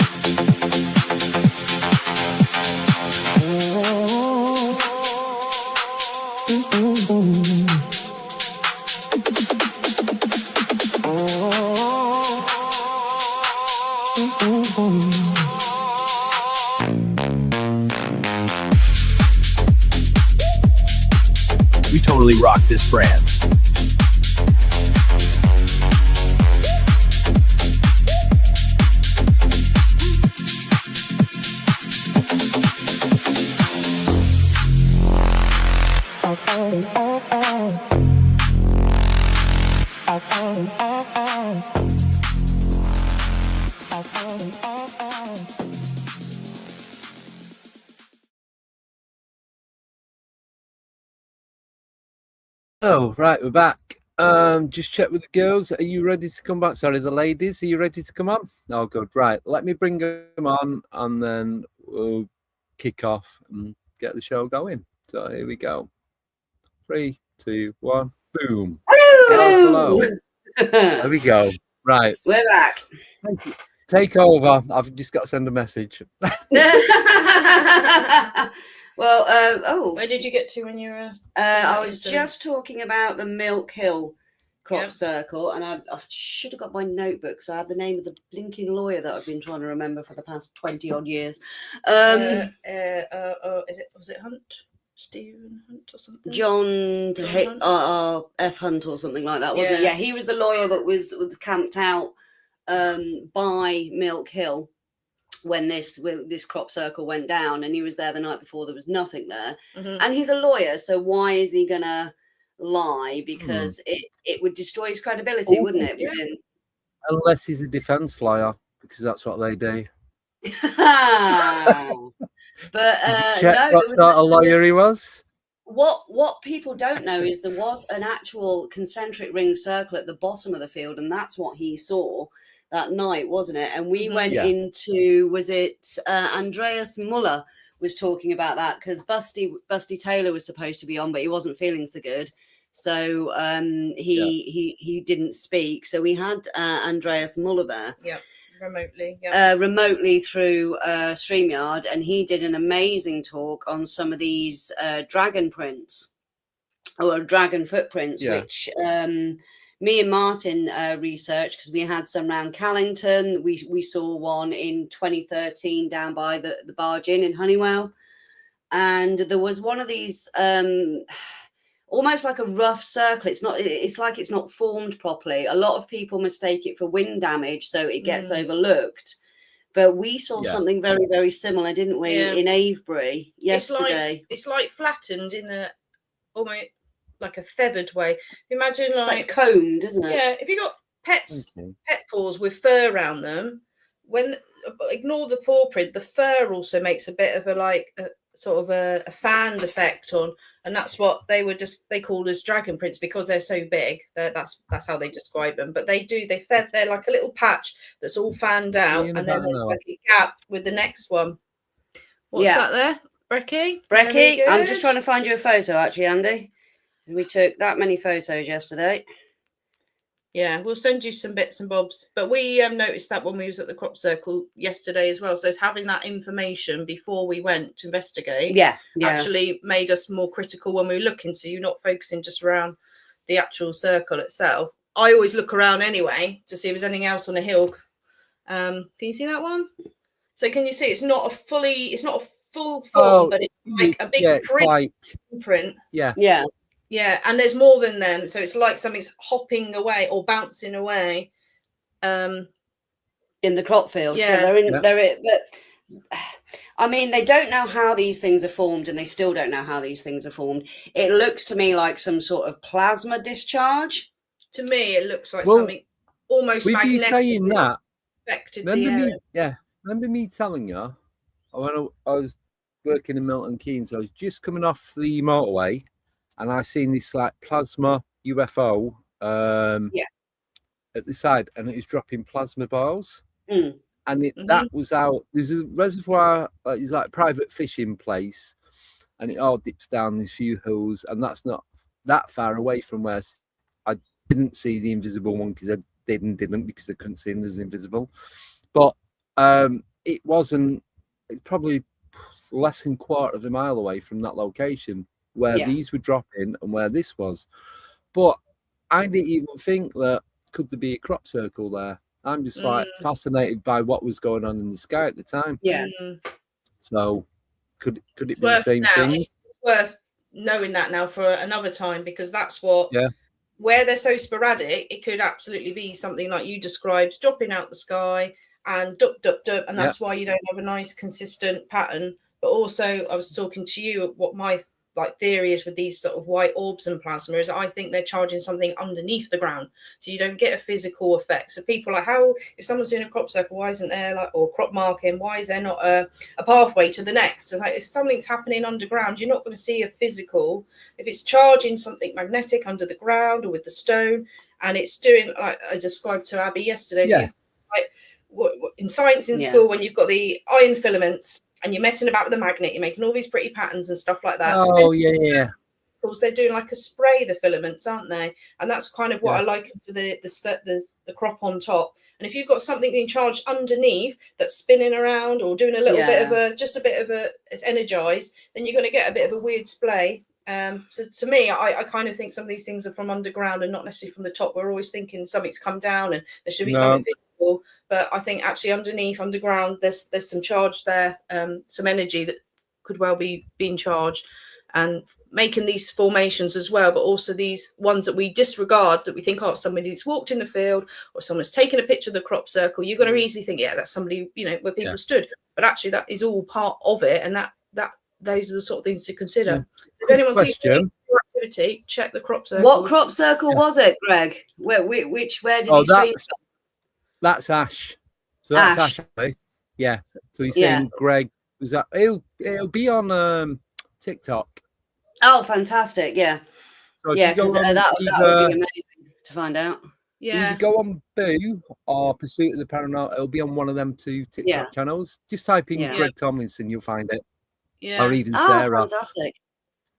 We totally rock this brand. Oh, right, we're back. Just check with the girls. Are you ready to come back? Sorry, the ladies, are you ready to come on? Oh, good. Right, let me bring them on, and then we'll kick off and get the show going. So here we go. 3, 2, 1, boom. Hello. There we go. Right. We're back. Thank you. Take over. I've just got to send a message. Well, Where did you get to when you were? I was just talking about the Milk Hill crop circle, and I should have got my notebook because I had the name of the blinking lawyer that I've been trying to remember for the past 20 odd years. Was it Hunt? Stephen Hunt or something? John Hunt? F. Hunt or something like that, wasn't it? Yeah, he was the lawyer that was camped out by Milk Hill when this crop circle went down, and he was there the night before. There was nothing there, and he's a lawyer, so why is he gonna lie? Because it would destroy his credibility, wouldn't it? Yeah. Unless he's a defense lawyer, because that's what they do. But check what sort of lawyer he was. What people don't know is there was an actual concentric ring circle at the bottom of the field, and that's what he saw that night, wasn't it? And we went into, was it Andreas Muller was talking about that, because Busty Taylor was supposed to be on, but he wasn't feeling so good, so he didn't speak. So we had Andreas Muller there. Yeah. Remotely through StreamYard, and he did an amazing talk on some of these dragon prints or dragon footprints, which me and Martin researched, because we had some around Callington. We saw one in 2013 down by the Barge Inn in Honeywell, and there was one of these almost like a rough circle. It's like it's not formed properly. A lot of people mistake it for wind damage, so it gets overlooked. But we saw something very, very similar, didn't we, in Avebury yesterday? It's like flattened in a almost like a feathered way. Imagine it's like combed, isn't it? Yeah, if you got pet paws with fur around them, ignore the paw print, the fur also makes a bit of a sort of a fan effect on, and that's what they called as dragon prints because they're so big. That's how they describe them. But they're like a little patch that's all fanned out, and then there's like a gap with the next one. What's that there, Brecky? I'm just trying to find you a photo, actually, Andy. We took that many photos yesterday. Yeah, we'll send you some bits and bobs. But we noticed that when we was at the crop circle yesterday as well. So having that information before we went to investigate actually made us more critical when we were looking. So you're not focusing just around the actual circle itself. I always look around anyway to see if there's anything else on the hill. Can you see that one? So can you see it's not a full form, but it's like a big print. Yeah, and there's more than them, so it's like something's hopping away or bouncing away. In the crop field. Yeah, so but I mean, they don't know how these things are formed, and they still don't know how these things are formed. It looks to me like some sort of plasma discharge. To me, it looks like something almost with magnetic. You saying that, affected remember me telling you, when I was working in Milton Keynes, I was just coming off the motorway. And I seen this like plasma UFO at the side, and it was dropping plasma balls. And that was out. There's a reservoir, it's like a private fishing place, and it all dips down these few hills, and that's not that far away from where I didn't see the invisible one because I didn't because I couldn't see him as invisible. But it wasn't. It's probably less than a quarter of a mile away from that location where these were dropping and where this was. But I didn't even think that could there be a crop circle there. I'm just like fascinated by what was going on in the sky at the time. Yeah. So could it be the same thing? It's worth knowing that now for another time, because that's what where they're so sporadic, it could absolutely be something like you described, dropping out the sky and dup, dup, dup, and that's why you don't have a nice consistent pattern. But also I was talking to you what my theory is with these sort of white orbs and plasma is I think they're charging something underneath the ground, so you don't get a physical effect. So people are like, how, if someone's doing a crop circle, why isn't there or crop marking, why is there not a pathway to the next? So if something's happening underground, you're not going to see a physical. If it's charging something magnetic under the ground or with the stone, and it's doing, like I described to Abby yesterday, in science in school, when you've got the iron filaments and you're messing about with the magnet, you're making all these pretty patterns and stuff like that. Oh, yeah. Of course, they're doing like a spray, the filaments, aren't they? And that's kind of what I liken to the crop on top. And if you've got something being charged underneath that's spinning around or doing a little bit of it's energized, then you're going to get a bit of a weird splay. So to me, I kind of think some of these things are from underground and not necessarily from the top. We're always thinking something's come down and there should be something visible, but I think actually underground there's some charge there, some energy that could well be being charged and making these formations as well, but also these ones that we disregard, that we think, oh, somebody that's walked in the field or someone's taken a picture of the crop circle. You're going to easily think, that's somebody, where people stood, but actually that is all part of it, and that those are the sort of things to consider. If anyone sees activity, check the crop circle. What crop circle was it, Greg? Where did you see? That's Ash. So that's Ash. Yeah. So he's saying Greg was that? It'll be on TikTok. Oh, fantastic! Yeah, so because that would be amazing to find out. Yeah. Either go on Boo or Pursuit of the Paranormal. It'll be on one of them two TikTok channels. Just type in Greg Tomlinson, you'll find it. Yeah. Or even Sarah. Fantastic.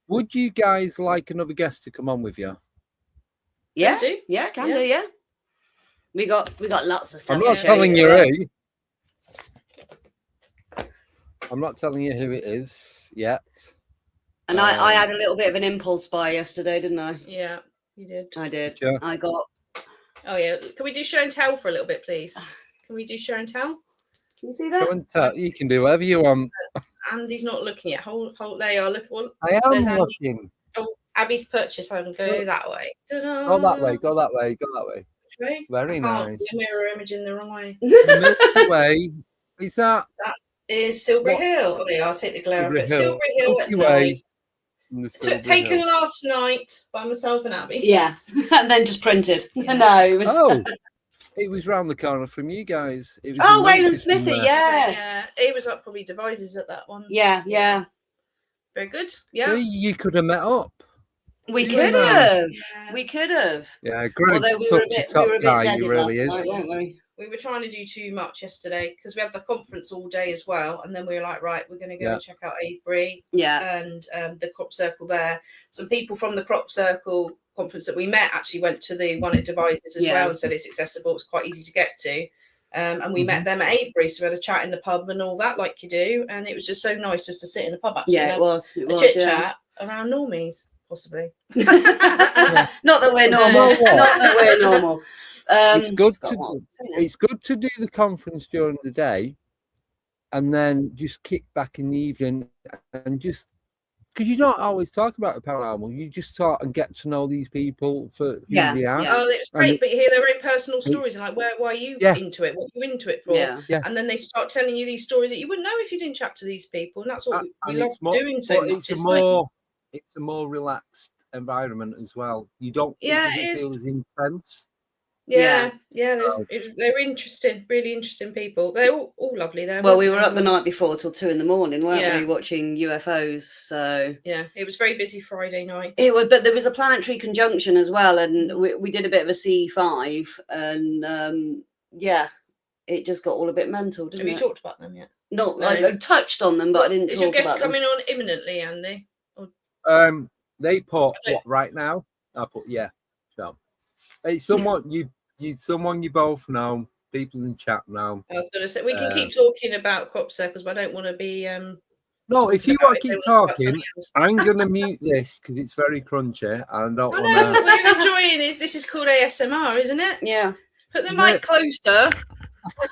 Would you guys like another guest to come on with you? Yeah, can do. Yeah, we got lots of stuff. I'm not telling you who. I'm not telling you who it is yet. And I had a little bit of an impulse buy yesterday, didn't I? Yeah, you did. I did. Yeah. I got. Oh yeah. Can we do show and tell for a little bit, please? Can we do show and tell? Can you see that? Show and tell. You can do whatever you want. Andy's not looking yet. Hold there you are. Look. I am looking. Oh, Abby's purchase home. Go that way. Ta-da. Go that way. Go that way. Go that way. Which way? Very nice. The mirror image in the wrong way. Milky Way. Is that? That is Silbury Hill. Oh, yeah, I'll take the glare off it. Hill. Silbury Hill at Way. night. Taken last night by myself and Abby. Yeah, and then just printed. Yeah. No, it was. It was round the corner from you guys. It was Wayland Smithy, yes. Yeah, he was up probably Devices at that one. Yeah. Very good. Yeah. See, you could have met up. We You could know. have. Yeah. We could have. Yeah, Greg's Although we such were a a bit, top guy, dead he last really is. night, weren't we? We were trying to do too much yesterday because we had the conference all day as well, and then we were like, right, we're going to go and check out Avebury and the crop circle there. Some people from the crop circle conference that we met actually went to the one at Devizes as well and said it's accessible, it's quite easy to get to. And we met them at Avebury, so we had a chat in the pub and all that, like you do, and it was just so nice just to sit in the pub. Actually, it was a chit chat around normies, possibly. Not that we're normal. Not that we're normal. It's good to do the conference during the day, and then just kick back in the evening, and just because you don't always talk about the paranormal, you just talk and get to know these people for who they are. Oh, it's great, but you hear their very personal stories and like, why are you into it? What are you into it for? And then they start telling you these stories that you wouldn't know if you didn't chat to these people, and that's what we love doing so much. It's a more relaxed environment as well. You don't feel as intense. They're interesting, really interesting people. They're all lovely there. Well, we were up the night before till 2 a.m, weren't we, watching UFOs? So it was very busy Friday night. It was, but there was a planetary conjunction as well, and we did a bit of a C5, and it just got all a bit mental, didn't it? Have you talked about them yet? No, I touched on them, but I didn't talk about them. Is your guest coming on imminently, Andy? They put what right now? I put so it's someone someone you both know, people in chat now. I was going to say we can keep talking about crop circles, but I don't want to be. No, if you want to keep talking, I'm going to mute this because it's very crunchy. And I don't want to. What we're enjoying this is called ASMR, isn't it? Yeah. Put the mic closer.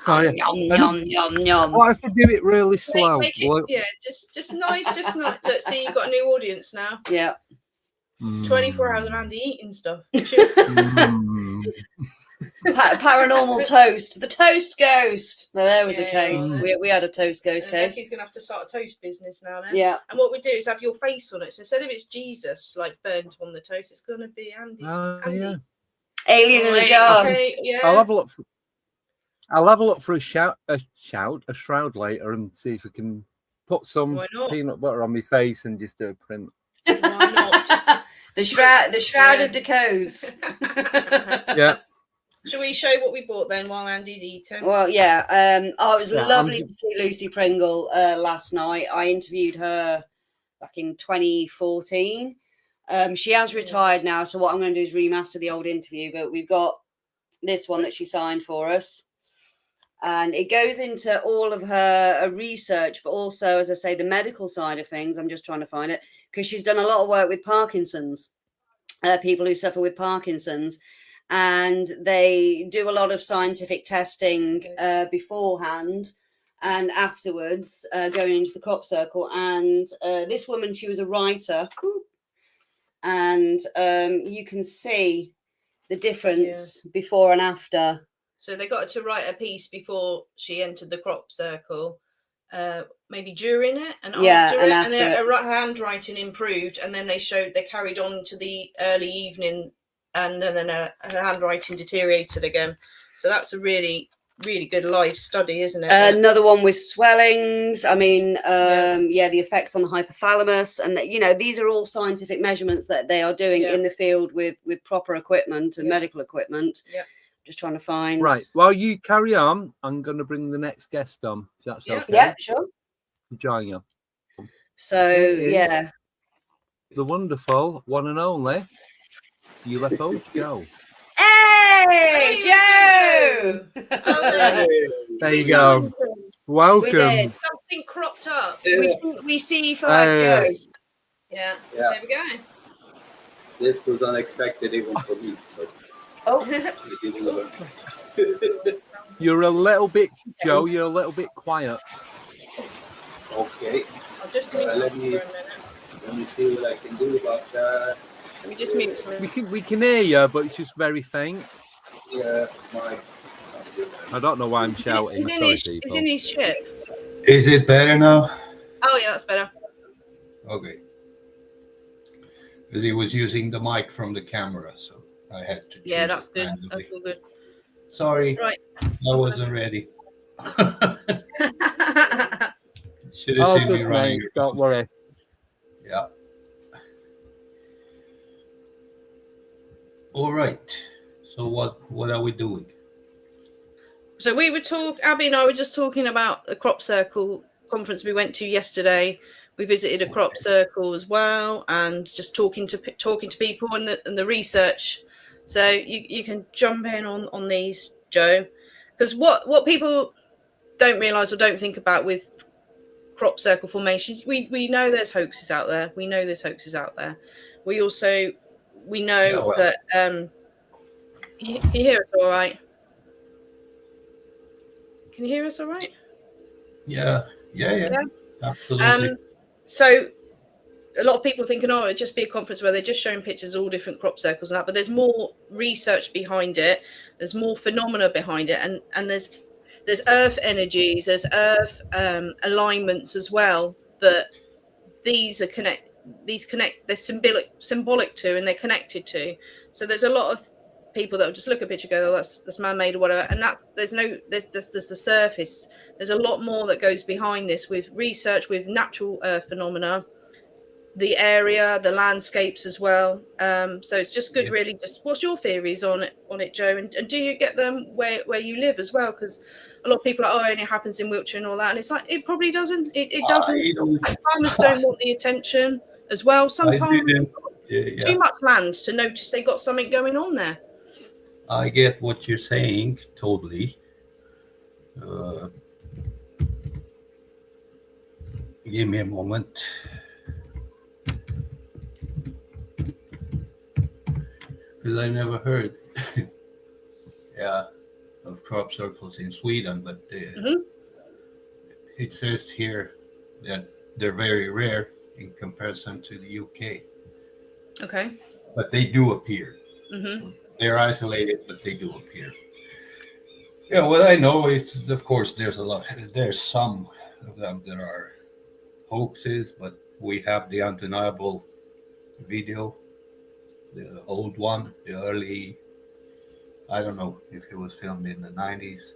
Yum, yum, yum, yum. What if I do it really slow? Just nice, just nice. Look, see, you've got a new audience now. Yeah. 24 hours of Andy eating stuff. Paranormal toast. The toast ghost. No, there was a case. We had a toast ghost case. He's going to have to start a toast business now then. Yeah. And what we do is have your face on it. So instead of it's Jesus, like burnt on the toast, it's going to be Andy's. Andy. Alien in a jar. Okay, yeah. I'll have a look for a shroud later and see if we can put some peanut butter on my face and just do a print. Why not? The shroud of decodes. Yeah. Shall we show what we bought then while Andy's eating? Well, yeah. It was lovely to see Lucy Pringle last night. I interviewed her back in 2014. She has retired now, so what I'm going to do is remaster the old interview, but we've got this one that she signed for us. And it goes into all of her research, but also, as I say, the medical side of things. I'm just trying to find it because she's done a lot of work with Parkinson's, people who suffer with Parkinson's. And they do a lot of scientific testing beforehand and afterwards, going into the crop circle. And this woman, she was a writer. And you can see the difference before and after. So they got her to write a piece before she entered the crop circle, maybe during it and after it. And her handwriting improved. And then they carried on to the early evening, and then her handwriting deteriorated again. So that's a really, really good life study, isn't it? Another one with swellings. I mean, the effects on the hypothalamus. And, these are all scientific measurements that they are doing in the field with proper equipment and medical equipment. Yeah. Just trying to find. Right. While you carry on, I'm going to bring the next guest on. If that's okay. Yeah, sure. Join you. So, the wonderful one and only UFO Joe. Hey, Joe! There you go. Welcome. Something cropped up. We see for Joe. Yeah. There we go. This was unexpected even for me. So. You're a little bit, Joe. You're a little bit quiet. Okay. I'll just mute let me see what I can do about that. Let me just mute some. We can hear you, but it's just very faint. Yeah, I don't know why I'm shouting. He's in his ship. Is it better now? Oh yeah, that's better. Okay. Because he was using the mic from the camera, so I had to. Yeah, that's good. That's all good. Sorry, right. I wasn't ready. Should have seen me running. Don't worry. Yeah. All right. So what are we doing? So we were Abby and I were just talking about the crop circle conference we went to yesterday. We visited a crop circle as well, and just talking to people and the research. So you can jump in on these, Joe, because what people don't realise or don't think about with crop circle formations, we know there's hoaxes out there. We know there's hoaxes out there. We know that you hear us all right? Can you hear us all right? Yeah. Absolutely. So a lot of people thinking, oh, it'd just be a conference where they're just showing pictures of all different crop circles and that, but there's more research behind it. There's more phenomena behind it, and there's earth energies, there's earth alignments as well that these connect, they're symbolic to, and they're connected to. So there's a lot of people that will just look at a picture, go, oh, that's man-made or whatever, and there's the surface. There's a lot more that goes behind this with research, with natural phenomena, the area, the landscapes as well. So it's just good, really. Just what's your theories on it, Joe? And do you get them where you live as well? Because a lot of people are, oh, it only happens in Wiltshire and all that, and it's like it probably doesn't. It doesn't. Farmers don't want the attention as well. Some farmers too much land to notice they got something going on there. I get what you're saying totally. Give me a moment. Because I never heard of crop circles in Sweden, but it says here that they're very rare in comparison to the UK. Okay. But they do appear. So they're isolated, but they do appear. Yeah, what I know is, of course, there's some of them that are hoaxes, but we have the undeniable video, the old one, the early, I don't know if it was filmed in the 90s.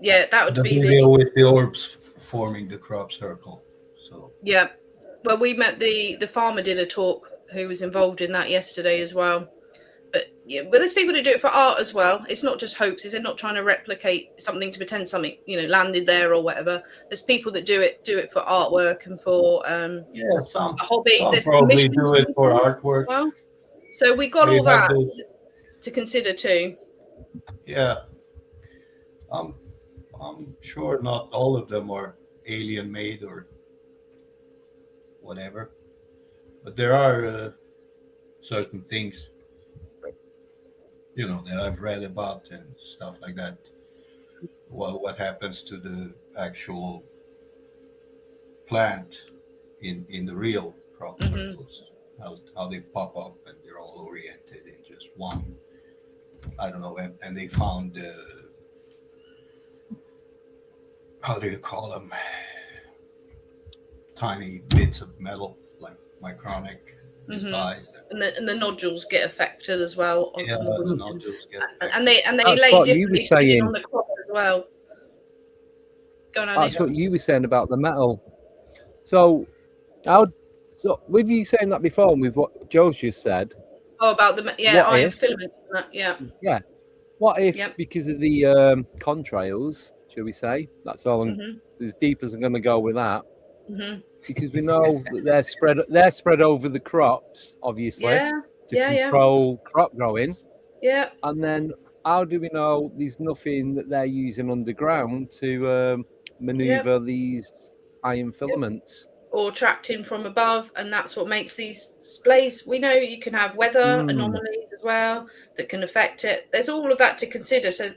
Yeah, that would be video with the orbs forming the crop circle. So yeah, well, we met the farmer did a talk who was involved in that yesterday as well. But yeah, but there's people who do it for art as well. It's not just hoaxes. They're not trying to replicate something to pretend something, landed there or whatever. There's people that do it for artwork and for some a hobby. Some there's probably do it for artwork. Well, so we got all that to consider too. Yeah, I'm sure not all of them are alien made or whatever, but there are certain things that I've read about and stuff like that. Well, what happens to the actual plant in the real crop circles, how they pop up and they're all oriented in just one, I don't know, and they found how do you call them, tiny bits of metal, like micronic size, and the nodules get affected as well. The nodules get affected. and they That's lay what you were differently saying. on the crop as well. Go on, That's what you were saying about the metal. So with you saying that before, and with what Joe's just said. Oh, about the iron filament. Yeah. What if because of the contrails, shall we say? That's all. As deep as I'm going to go with that. Because we know that they're spread over the crops, obviously, to control crop growing. Yeah. And then how do we know there's nothing that they're using underground to maneuver these iron filaments? Or trapped in from above, and that's what makes these displays. We know you can have weather anomalies as well that can affect it. There's all of that to consider. So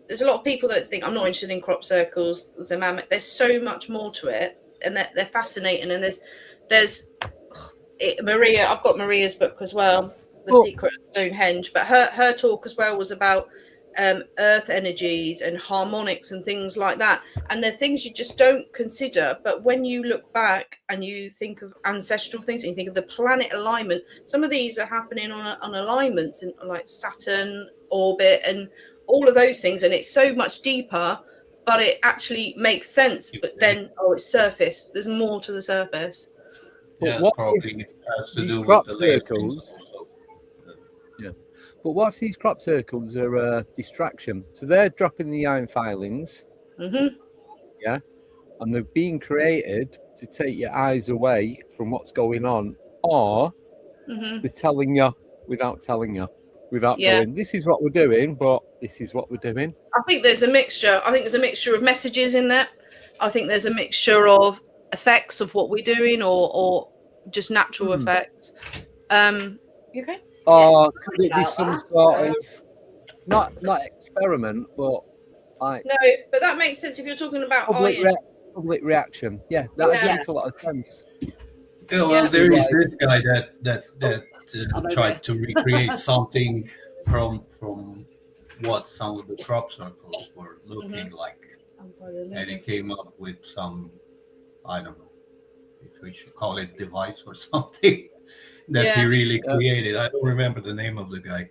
there's a lot of people that think, I'm not interested in crop circles. There's so much more to it. And they're fascinating, and there's Maria. I've got Maria's book as well, The Secret of Stonehenge. But her talk as well was about earth energies and harmonics and things like that. And they're things you just don't consider. But when you look back and you think of ancestral things, and you think of the planet alignment, some of these are happening on alignments in like Saturn orbit and all of those things. And it's so much deeper. But it actually makes sense. But then, it's surface. There's more to the surface. But Yeah, what probably if it has to these do crop with the layer circles? things also. Yeah. But what if these crop circles are a distraction? So they're dropping the iron filings. Mm-hmm. Yeah. And they're being created to take your eyes away from what's going on, or Mm-hmm. they're telling you without telling you, without Yeah. going, this is what we're doing, but this is what we're doing. I think there's a mixture. I think there's a mixture of messages in there. I think there's a mixture of effects of what we're doing, or just natural effects. You okay? Or could it be about some that. sort of not experiment, but like No, but that makes sense if you're talking about public iron. public reaction? Yeah, that would Yeah. make a lot of sense. Yeah, well, Yeah. there is Like- this guy that I'm tried okay. to recreate something from what some of the crop circles were looking like, and he came up with some, I don't know if we should call it device or something that he really created. I don't remember the name of the guy,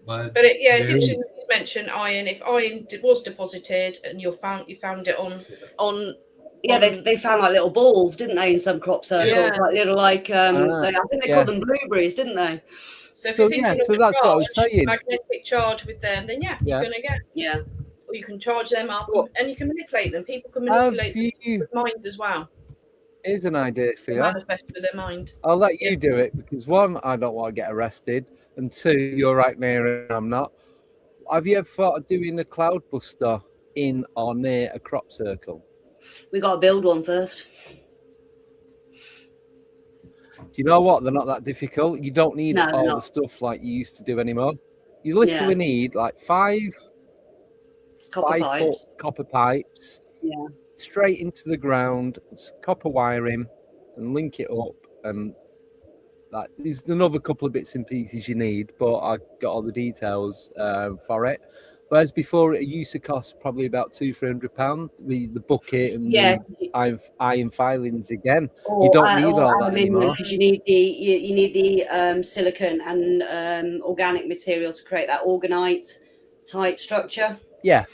but But it's there is- interesting that you mention iron. If iron was deposited and you found it on Yeah, they found like little balls, didn't they, in some crop circles? Yeah. Like little, like I think they called them blueberries, didn't they? So if So, you're thinking yeah, so of that's what I was saying. magnetic charge with them, then Yeah. you're gonna get, Yeah. or you can charge them up, Well, and you can manipulate them. People can Have manipulate you? with mind as well. Here's an idea for you. Manifest with their mind. I'll let you Yeah. do it because one, I don't want to get arrested, and two, you're right near and I'm not. Have you ever thought of doing a cloud buster in or near a crop circle? We got to build one first. Do you know what? They're not that difficult. You don't need No, they're all the not. stuff like you used to do anymore. You literally need like five Copper 5 foot pipes. copper pipes Yeah. straight into the ground, copper wiring, and link it up. And like, there's another couple of bits and pieces you need, but I got all the details for it. Whereas before, it used to cost probably about £200-300. The bucket and Yeah. the iron filings again. Or, You don't need all that aluminium, anymore. because you need the silicon and organic material to create that orgonite type structure. Yeah.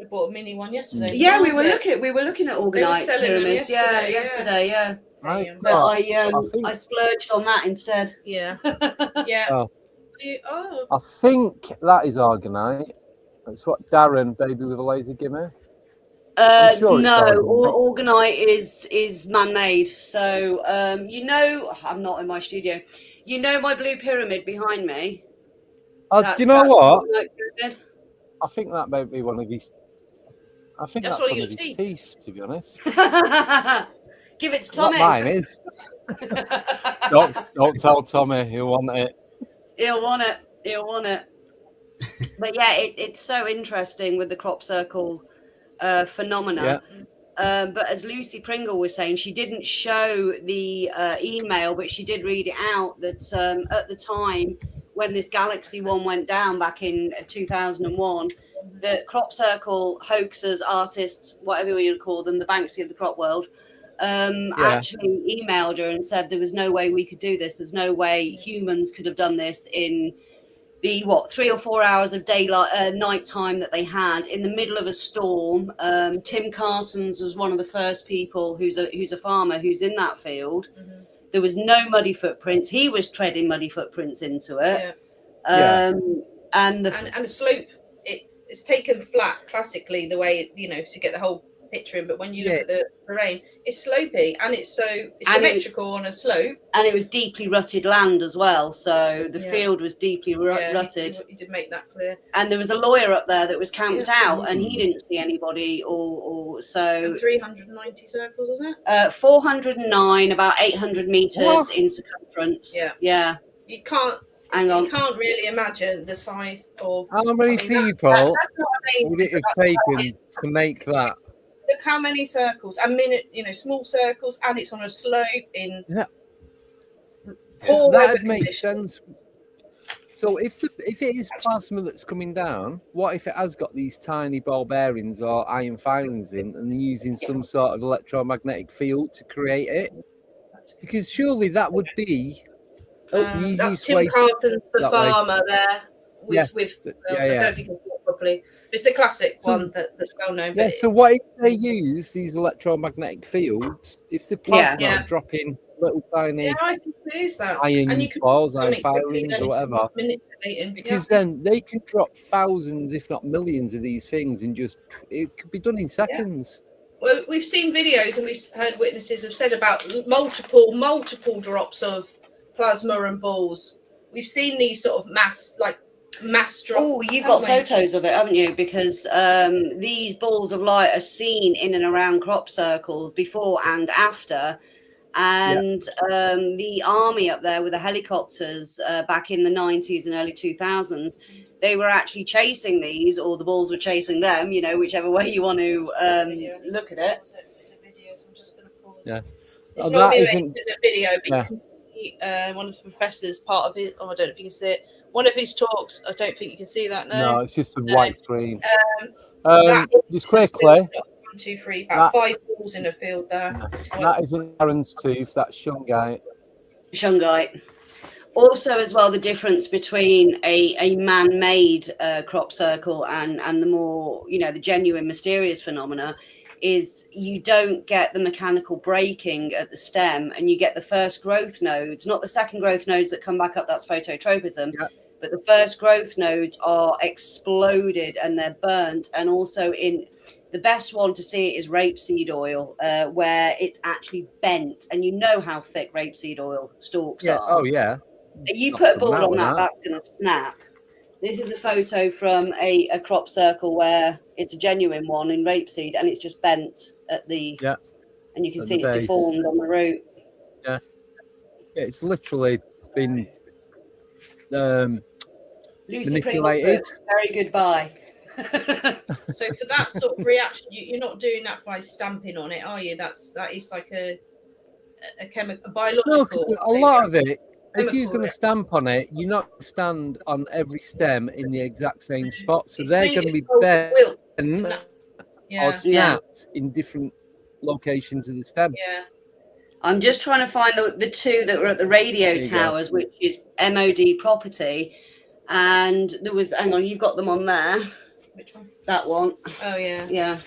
We bought a mini one yesterday. Yeah, we were looking at They were orgonite selling them pyramids. yesterday, Yeah. I've But got- I splurged on that instead. Yeah. Yeah. Oh. Oh. I think that is organite. That's what Darren, baby with a laser, give me. I'm sure it's No, organite. organite is man-made. So I'm not in my studio. You know my blue pyramid behind me. Do you know That's what? organite pyramid. I think that might be one of his. I think That's that's one one of of your his teeth, to be honest. Give it to Not Tommy. mine is. Don't tell Tommy. He'll want it. He'll want it. But yeah, it's so interesting with the crop circle phenomena. Yeah. But as Lucy Pringle was saying, she didn't show the email, but she did read it out that at the time when this Galaxy one went down back in 2001, the crop circle hoaxers, artists, whatever you call them, the Banksy of the crop world, actually emailed her and said there was no way we could do this. There's no way humans could have done this in the 3 or 4 hours of daylight, nighttime that they had in the middle of a storm. Tim Carson's was one of the first people who's a farmer who's in that field. Mm-hmm. There was no muddy footprints. He was treading muddy footprints into it. And the slope, it's taken flat classically the way to get the whole picture in, but when you look at the terrain, it's slopey and it's symmetrical on a slope, and it was deeply rutted land as well, so the field was deeply rutted. You did make that clear. And there was a lawyer up there that was camped out, and he didn't see anybody, or so. And 390 circles, was it? 409, about 800 meters in circumference. Yeah. You can't really imagine the size of how many people would it have taken to make that? Look how many circles, small circles, and it's on a slope in poor weather That'd make conditions. sense. So if it is plasma that's coming down, what if it has got these tiny ball bearings or iron filings in, and they're using some sort of electromagnetic field to create it? Because surely that would be the That's easiest Tim way. Carson's the that way. farmer there. I don't know if you can see it properly. properly. It's the classic one that's well known. Yeah. But So what if they use these electromagnetic fields? If the plasma Yeah. dropping little tiny yeah, I think it is that. And iron you can balls, something iron quickly filings, then or whatever, manipulating. because then they can drop thousands, if not millions, of these things, and just it could be done in seconds. Well, we've seen videos and we've heard witnesses have said about multiple drops of plasma and balls. We've seen these sort of mass drops. Oh, you've got photos of it, haven't you? Because these balls of light are seen in and around crop circles before and after. And the army up there with the helicopters back in the 90s and early 2000s, they were actually chasing these, or the balls were chasing them, you know, whichever way you want to look at it. It's a video, so I'm just going to pause Yeah. it. It's not that me, isn't- it's a video, but you can see one of the professors, part of it. Oh, I don't know if you can see it. One of his talks. I don't think you can see that. No, No, it's just a white screen. that Just is quickly, 1, 2, 3, about 5 balls in a field there. that isn't Aaron's tooth. That's shungite. Shungite. Also, as well, the difference between a man-made crop circle and the more, you know, the genuine mysterious phenomena is you don't get the mechanical breaking at the stem, and you get the first growth nodes, not the second growth nodes that come back up. That's phototropism. Yeah. But the first growth nodes are exploded and they're burnt. And also, in the best one to see it is rapeseed oil, where it's actually bent, and you know how thick rapeseed oil stalks are. Oh yeah. You Not put a some ball metal on that, that. that's going to snap. This is a photo from a crop circle where it's a genuine one in rapeseed, and it's just bent at the, and you can At see the it's base. deformed on the root. Yeah. It's literally been Lucy Pringle manipulated. put, very goodbye. So for that sort of reaction, you're not doing that by stamping on it, are you? That is like a chemical, a biological. No, because a lot of it, if chemical you're going to stamp on it, you're not going to stand on every stem in the exact same spot. So they're going to be bent or snapped in different locations of the stem. Yeah. I'm just trying to find the two that were at the radio towers, which is MOD property. And there was, hang on, you've got them on there. Which one? That one. Oh, yeah. Yeah.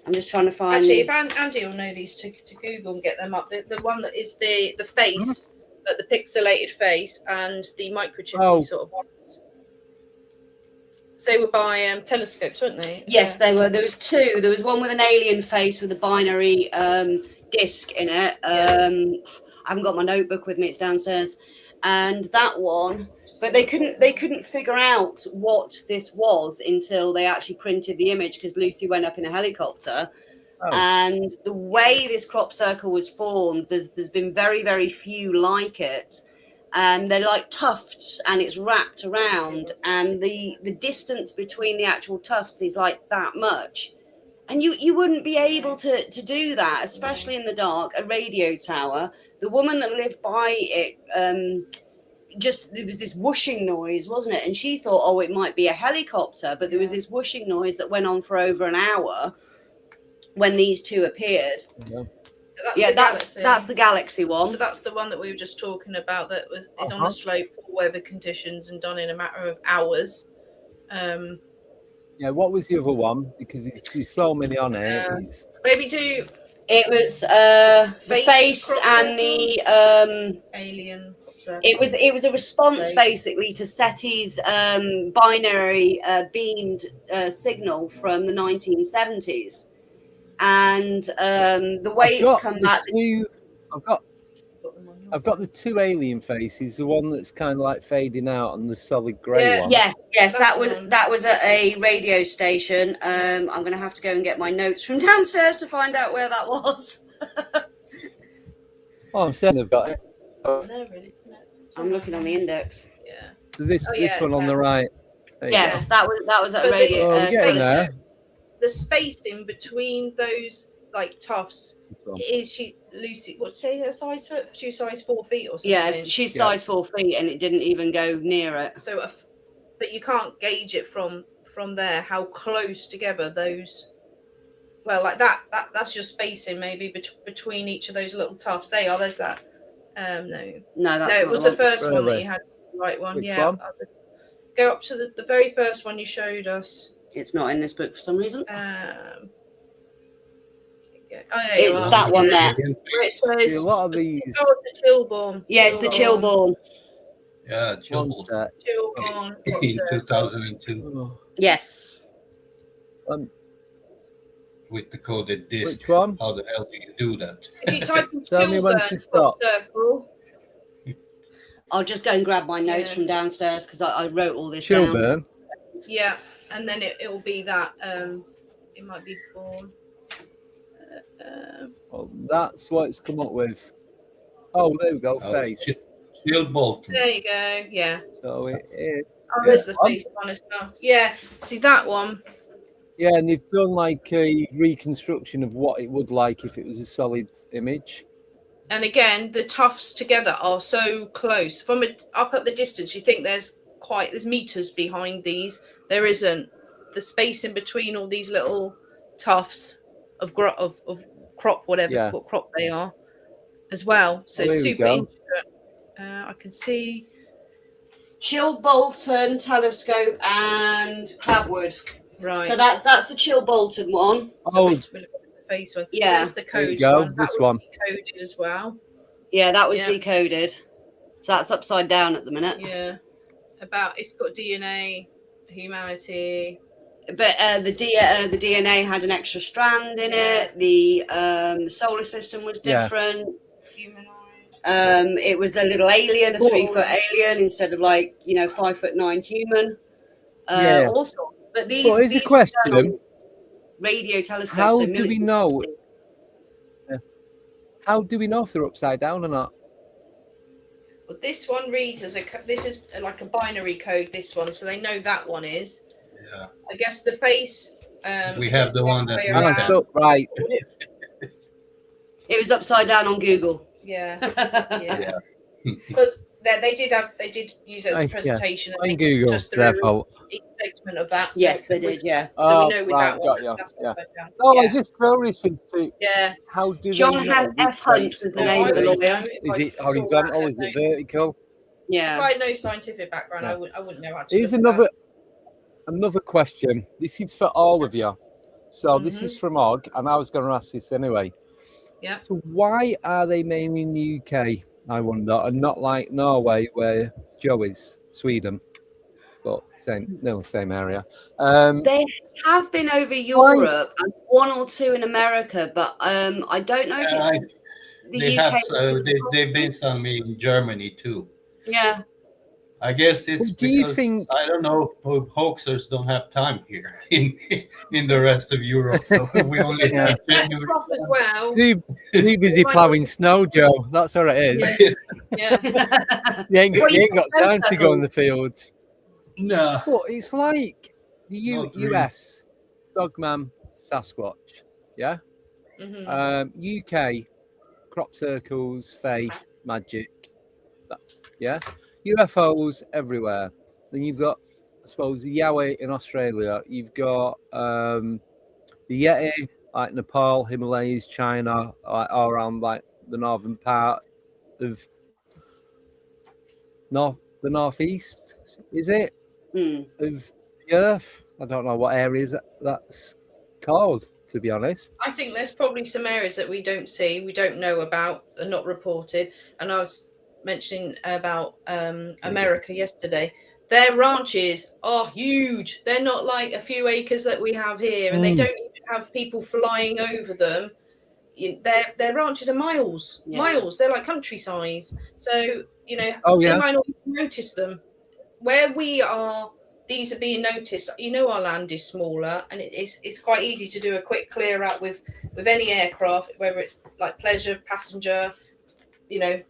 I'm just trying to find. Actually, if Andy will know these to Google and get them up, the one that is the face, the pixelated face, and the microchip sort of ones. So they were by telescopes, weren't they? Yes, they were. There was two. There was one with an alien face with a binary disc in it. I haven't got my notebook with me; it's downstairs. And that one, but they couldn't figure out what this was until they actually printed the image, because Lucy went up in a helicopter. And the way this crop circle was formed, there's been very, very few like it. And they're like tufts, and it's wrapped around, and the distance between the actual tufts is like that much. And you wouldn't be able to do that, especially in the dark. A radio tower. The woman that lived by it, there was this whooshing noise, wasn't it? And she thought, oh, it might be a helicopter, but there was this whooshing noise that went on for over an hour when these two appeared. So that's the galaxy one. So that's the one that we were just talking about that is on a slope, poor weather conditions, and done in a matter of hours. Yeah, what was the other one? Because there's so many on it. Maybe do. It was the face and the alien. It was a response basically to SETI's binary beamed signal from the 1970s, and the way it's come back. I've got the two alien faces. The one that's kind of like fading out, and the solid grey one. Yes, that was at a radio station. I'm going to have to go and get my notes from downstairs to find out where that was. Oh, I'm saying I've got it. No, really. No. I'm looking on the index. Yeah. So this one on the right. Yes, that was at a radio station. The space in between those like tufts is Lucy, what's say her size? She's size 4 feet or something. Yes, she's size 4 feet, and it didn't even go near it. So, but you can't gauge it from there how close together those. Well, like that's just spacing maybe between each of those little tufts. There's that. No, it was the first one that you had. The right one. Which one? Go up to the very first one you showed us. It's not in this book for some reason. There It's that one there. Where it says, a lot of these. Oh, it's the Chillborn. Yeah, it's the Chillborn. Yeah, Chillborn. Chillborn. In 2002. Yes. With the coded disc. Which one? How the hell do you do that? If you type in Tell me when to stop. circle. I'll just go and grab my notes from downstairs because I wrote all this down. Chilburn. Yeah, and then it will be that. It might be born. Well, that's what it's come up with. Oh, there we go. Face. Chillborn. There you go. Yeah. So it is. Oh, there's the face one as well. Yeah. See that one? Yeah, and they've done like a reconstruction of what it would like if it was a solid image. And again, the tufts together are so close. From up at the distance, you think there's meters behind these. There isn't. The space in between all these little tufts of crop, whatever what crop they are, as well. So super intricate. I can see Chilbolton, Telescope, and Crabwood. Right. So that's the Chilbolton one. Oh, face one. Yeah. There's the code one. This one. Decoded as well. Yeah, that was decoded. So that's upside down at the minute. Yeah. It's got DNA, humanity. But the DNA had an extra strand in it. The solar system was different. Humanoid. It was a little alien, a 3-foot alien instead of 5'9" human. Also, but these. But here's a question. Radio telescopes. How do we know? How do we know if they're upside down or not? Well, this one reads as this is like a binary code. This one, so they know that one is. Yeah. I guess the face. We have the one that. Right. It was upside down on Google. Yeah. Yeah. Because they did use it as a presentation. On Google, just therefore. Each segment of that. Yes, they did. Yeah. So we know with that one. No, I just curious as to how do John F. Hunt was the name of the lawyer. Is it horizontal? Is it vertical? Yeah. If I had no scientific background, I wouldn't know how to. Here's another question. This is for all of you. So this is from Og, and I was going to ask this anyway. Yeah. So why are they mainly in the UK, I wonder, and not like Norway where Joe is, Sweden, but same area. They have been over Europe and one or two in America, but I don't know if it's the UK. They've been some in Germany too. Yeah. I guess it's because I don't know, hoaxers don't have time here in the rest of Europe. So we only have January. Well. Too busy ploughing snow, Joe. That's what it is. Yeah. You ain't got time to go in the fields. No. But it's like the US, Dogman, Sasquatch. Yeah. UK, crop circles, fae, magic. Yeah. UFOs everywhere. Then you've got, I suppose, the Yahweh in Australia. You've got the Yeti, like Nepal, Himalayas, China, all around like the northern part of the northeast. Is it of the Earth? I don't know what areas that's called, to be honest. I think there's probably some areas that we don't see, we don't know about, are not reported. And I was mentioning about America yesterday. Their ranches are huge. They're not like a few acres that we have here, and they don't even have people flying over them. Their ranches are miles. They're like country size. So they might not even notice them. Where we are, these are being noticed. Our land is smaller, and it's quite easy to do a quick clear out with any aircraft, whether it's like pleasure, passenger.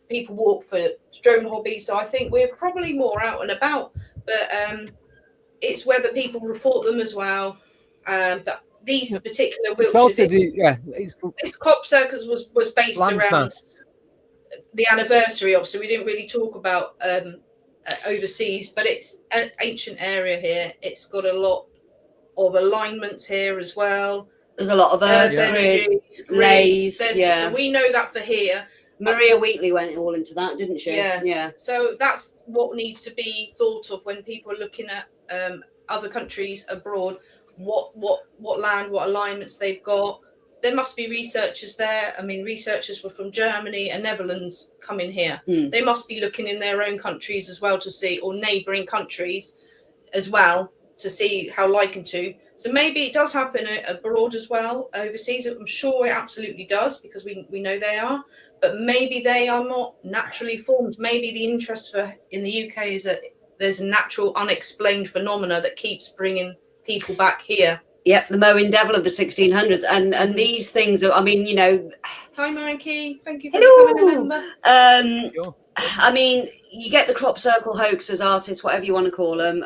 People walk for drone hobbies, so I think we're probably more out and about. But it's whether people report them as well. But these particular Wiltshire, this crop circles was based around the anniversary of. So we didn't really talk about overseas, but it's an ancient area here. It's got a lot of alignments here as well. There's a lot of earth energy, rays. So we know that for here. Maria Wheatley went all into that, didn't she? Yeah. So that's what needs to be thought of when people are looking at other countries abroad. what land, what alignments they've got. There must be researchers there. I mean, researchers were from Germany and Netherlands coming here. They must be looking in their own countries as well to see, or neighbouring countries as well, to see how likely to. So maybe it does happen abroad as well, overseas. I'm sure it absolutely does, because we know they are. But maybe they are not naturally formed. Maybe the interest in the UK is that there's a natural unexplained phenomena that keeps bringing people back here. Yep, the mowing devil of the 1600s, and these things are, I mean, you know. Hi, Mikey. Thank you for becoming a member. Sure. I mean, you get the crop circle hoaxers, artists, whatever you want to call them.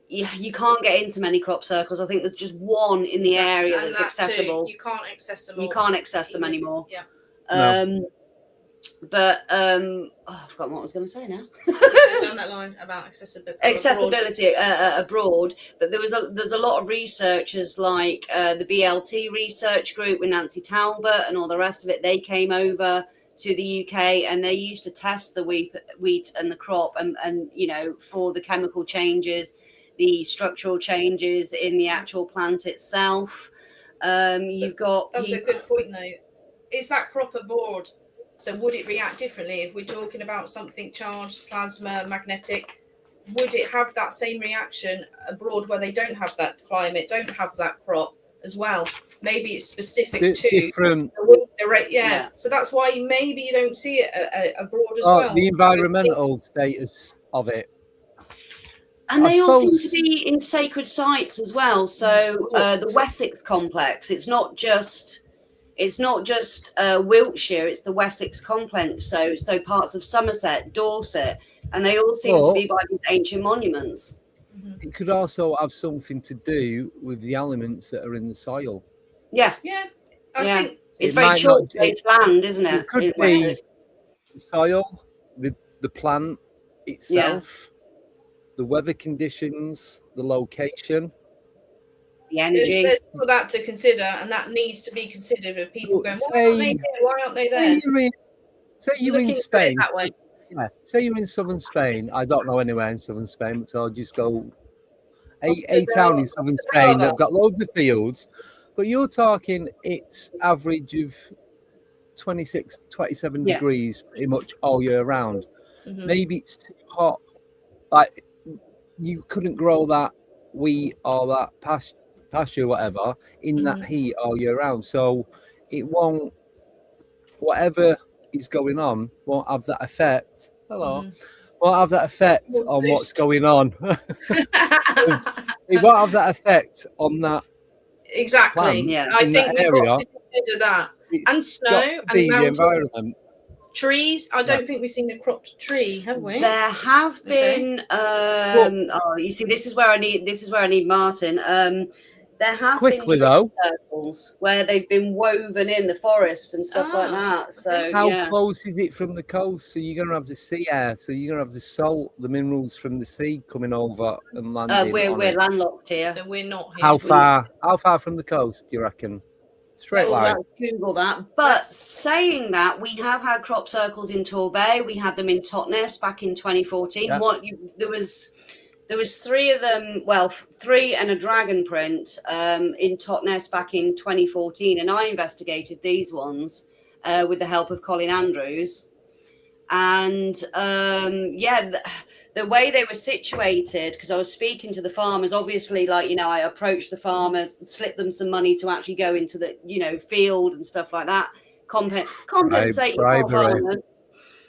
You can't get into many crop circles. I think there's just one in the area that's accessible. You can't access them. You can't access them anymore. Yeah. But I've forgotten what I was going to say now. Down that line about accessibility abroad. But there's a lot of researchers like the BLT research group with Nancy Talbot and all the rest of it. They came over to the UK and they used to test the wheat and the crop and you know, for the chemical changes, the structural changes in the actual plant itself. You've got that's a good point though. Is that crop abroad? So would it react differently if we're talking about something charged, plasma, magnetic? Would it have that same reaction abroad where they don't have that climate, don't have that crop as well? Maybe it's specific to different. Yeah. So that's why maybe you don't see it abroad as well. The environmental status of it. And they all seem to be in sacred sites as well. So the Wessex complex, it's not just Wiltshire, it's the Wessex complex. So parts of Somerset, Dorset, and they all seem to be by these ancient monuments. It could also have something to do with the elements that are in the soil. Yeah. Yeah. I think it's very chalk-based land, isn't it? It could be the soil, the plant itself, the weather conditions, the location. The energy. There's all that to consider, and that needs to be considered with people going, why aren't they there? Say you're in Spain. That way. Yeah, say you're in southern Spain. I don't know anywhere in southern Spain, so I'll just go a town in southern Spain that've got loads of fields. But you're talking it's average of 26, 27 degrees pretty much all year round. Maybe it's too hot. Like you couldn't grow that wheat or that pasture, whatever, in that heat all year round. So it won't, whatever is going on, won't have that effect. Won't have that effect on what's going on. It won't have that effect on that. Exactly. Plant, I think we've got to consider that. And snow and the environment. Trees. I don't think we've seen a cropped tree, have we? There have been. You see, this is where I need Martin. There have been circles where they've been woven in the forest and stuff like that. So how close is it from the coast? So you're going to have the sea air. So you're going to have the salt, the minerals from the sea coming over and landing. We're landlocked here, so we're not here. How far from the coast do you reckon? Straight line. Google that. But saying that, we have had crop circles in Torbay. We had them in Totnes back in 2014. There was three of them, three and a dragon print in Totnes back in 2014. And I investigated these ones with the help of Colin Andrews. And the way they were situated, because I was speaking to the farmers, obviously, I approached the farmers, slipped them some money to actually go into the, field and stuff like that. Compensate farmers.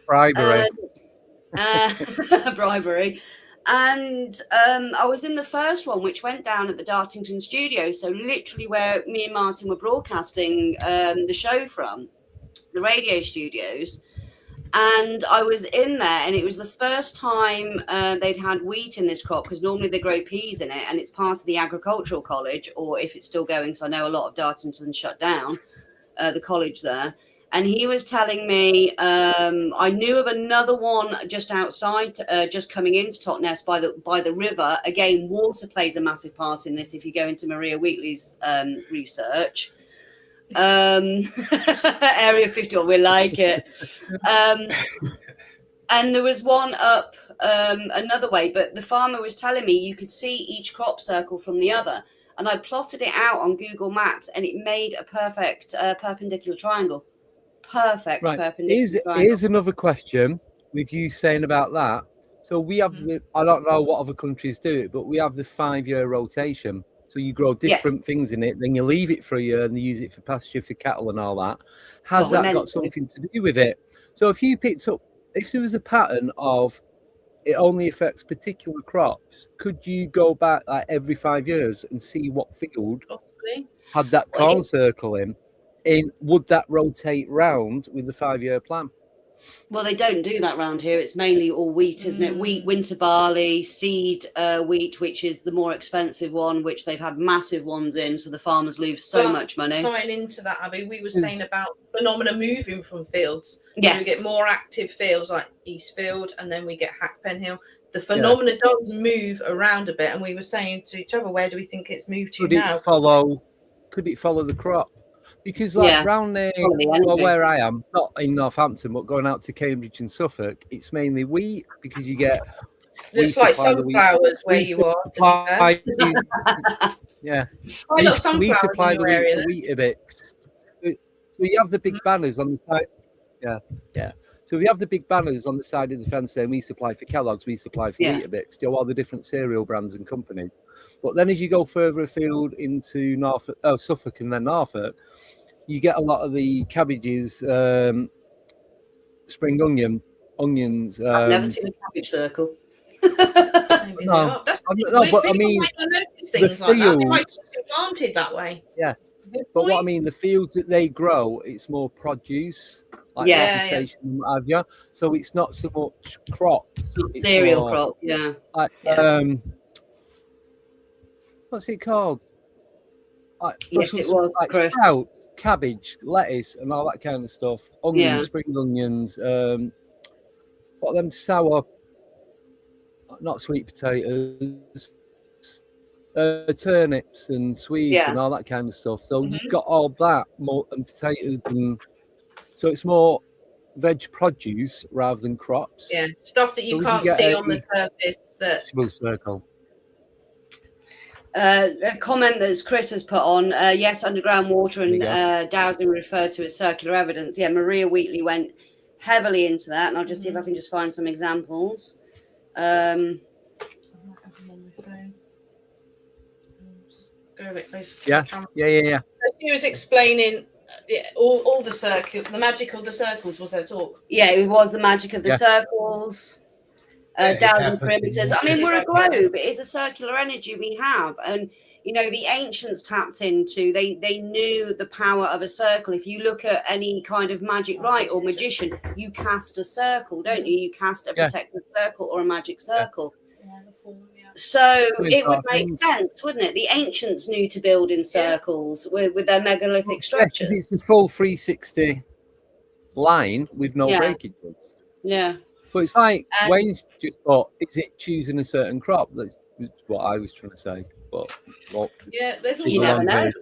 Bribery. Bribery. And I was in the first one, which went down at the Dartington studio. So literally where me and Martin were broadcasting the show from, the radio studios. And I was in there, and it was the first time they'd had wheat in this crop, because normally they grow peas in it, and it's part of the agricultural college, or if it's still going, so I know a lot of Dartington shut down, the college there. And he was telling me, I knew of another one just outside, just coming into Totnes by the river. Again, water plays a massive part in this if you go into Maria Wheatley's research. Area 51, we like it. And there was one up another way, but the farmer was telling me you could see each crop circle from the other. And I plotted it out on Google Maps, and it made a perfect perpendicular triangle. Perfect perpendicular triangle. Here's another question with you saying about that. So we have I don't know what other countries do it, but we have the 5-year rotation. So you grow different things in it, then you leave it for a year and you use it for pasture for cattle and all that. Has that got something to do with it? So if you picked up, if there was a pattern of it only affects particular crops, could you go back like every 5 years and see what field had that corn circle in? Would that rotate round with the 5-year plan? Well, they don't do that around here. It's mainly all wheat, isn't it? Wheat, winter barley, seed wheat, which is the more expensive one, which they've had massive ones in, so the farmers lose so much money. Tying into that, Abby, we were saying about phenomena moving from fields. Yes. We get more active fields like Eastfield, and then we get Hackpen Hill. The phenomena does move around a bit, and we were saying to each other, where do we think it's moved to now? Could it follow the crop? Because round there, where I am, not in Northampton, but going out to Cambridge and Suffolk, it's mainly wheat because you get. It's like sunflowers where you are. Yeah, quite a lot of sunflowers we supply in your the area. Weetabix. So you have the big banners on the side. Yeah. So we have the big banners on the side of the fence saying we supply for Kellogg's, we supply for Weetabix, all the different cereal brands and companies. But then as you go further afield into Suffolk and then Norfolk, you get a lot of the cabbages, spring onions. I've never seen a cabbage circle. No, that's but I mean, notice things like that. They might be planted that way. Yeah, but what I mean, the fields that they grow, it's more produce. Like vegetation and what have you. So it's not so much crops. It's cereal crop, like, what's it called? Like, yes, it was like sprouts, cabbage, lettuce, and all that kind of stuff. Onions, spring onions. What them sour, not sweet potatoes, turnips and sweets and all that kind of stuff. So you've got all that more and potatoes and. So it's more veg produce rather than crops. Yeah, stuff that you can't see on the surface. That circle. A comment that Chris has put on, yes, underground water and dowsing referred to as circular evidence. Yeah, Maria Wheatley went heavily into that, and I'll just see if I can just find some examples. Go a bit closer to the camera. Yeah. He was explaining all the the magic of the circles. Was there talk? Yeah, it was the magic of the circles. Dowsing perimeters. I mean, we're a globe. It is a circular energy we have, and you know the ancients tapped into. They knew the power of a circle. If you look at any kind of magic rite or magician, you cast a circle, don't you? You cast a protective circle or a magic circle. So it would make sense, wouldn't it? The ancients knew to build in circles with their megalithic structures. It's the full 360 line with no breakages. Yeah. But it's like Wayne's just thought, is it choosing a certain crop? That's what I was trying to say. But there's all you never know.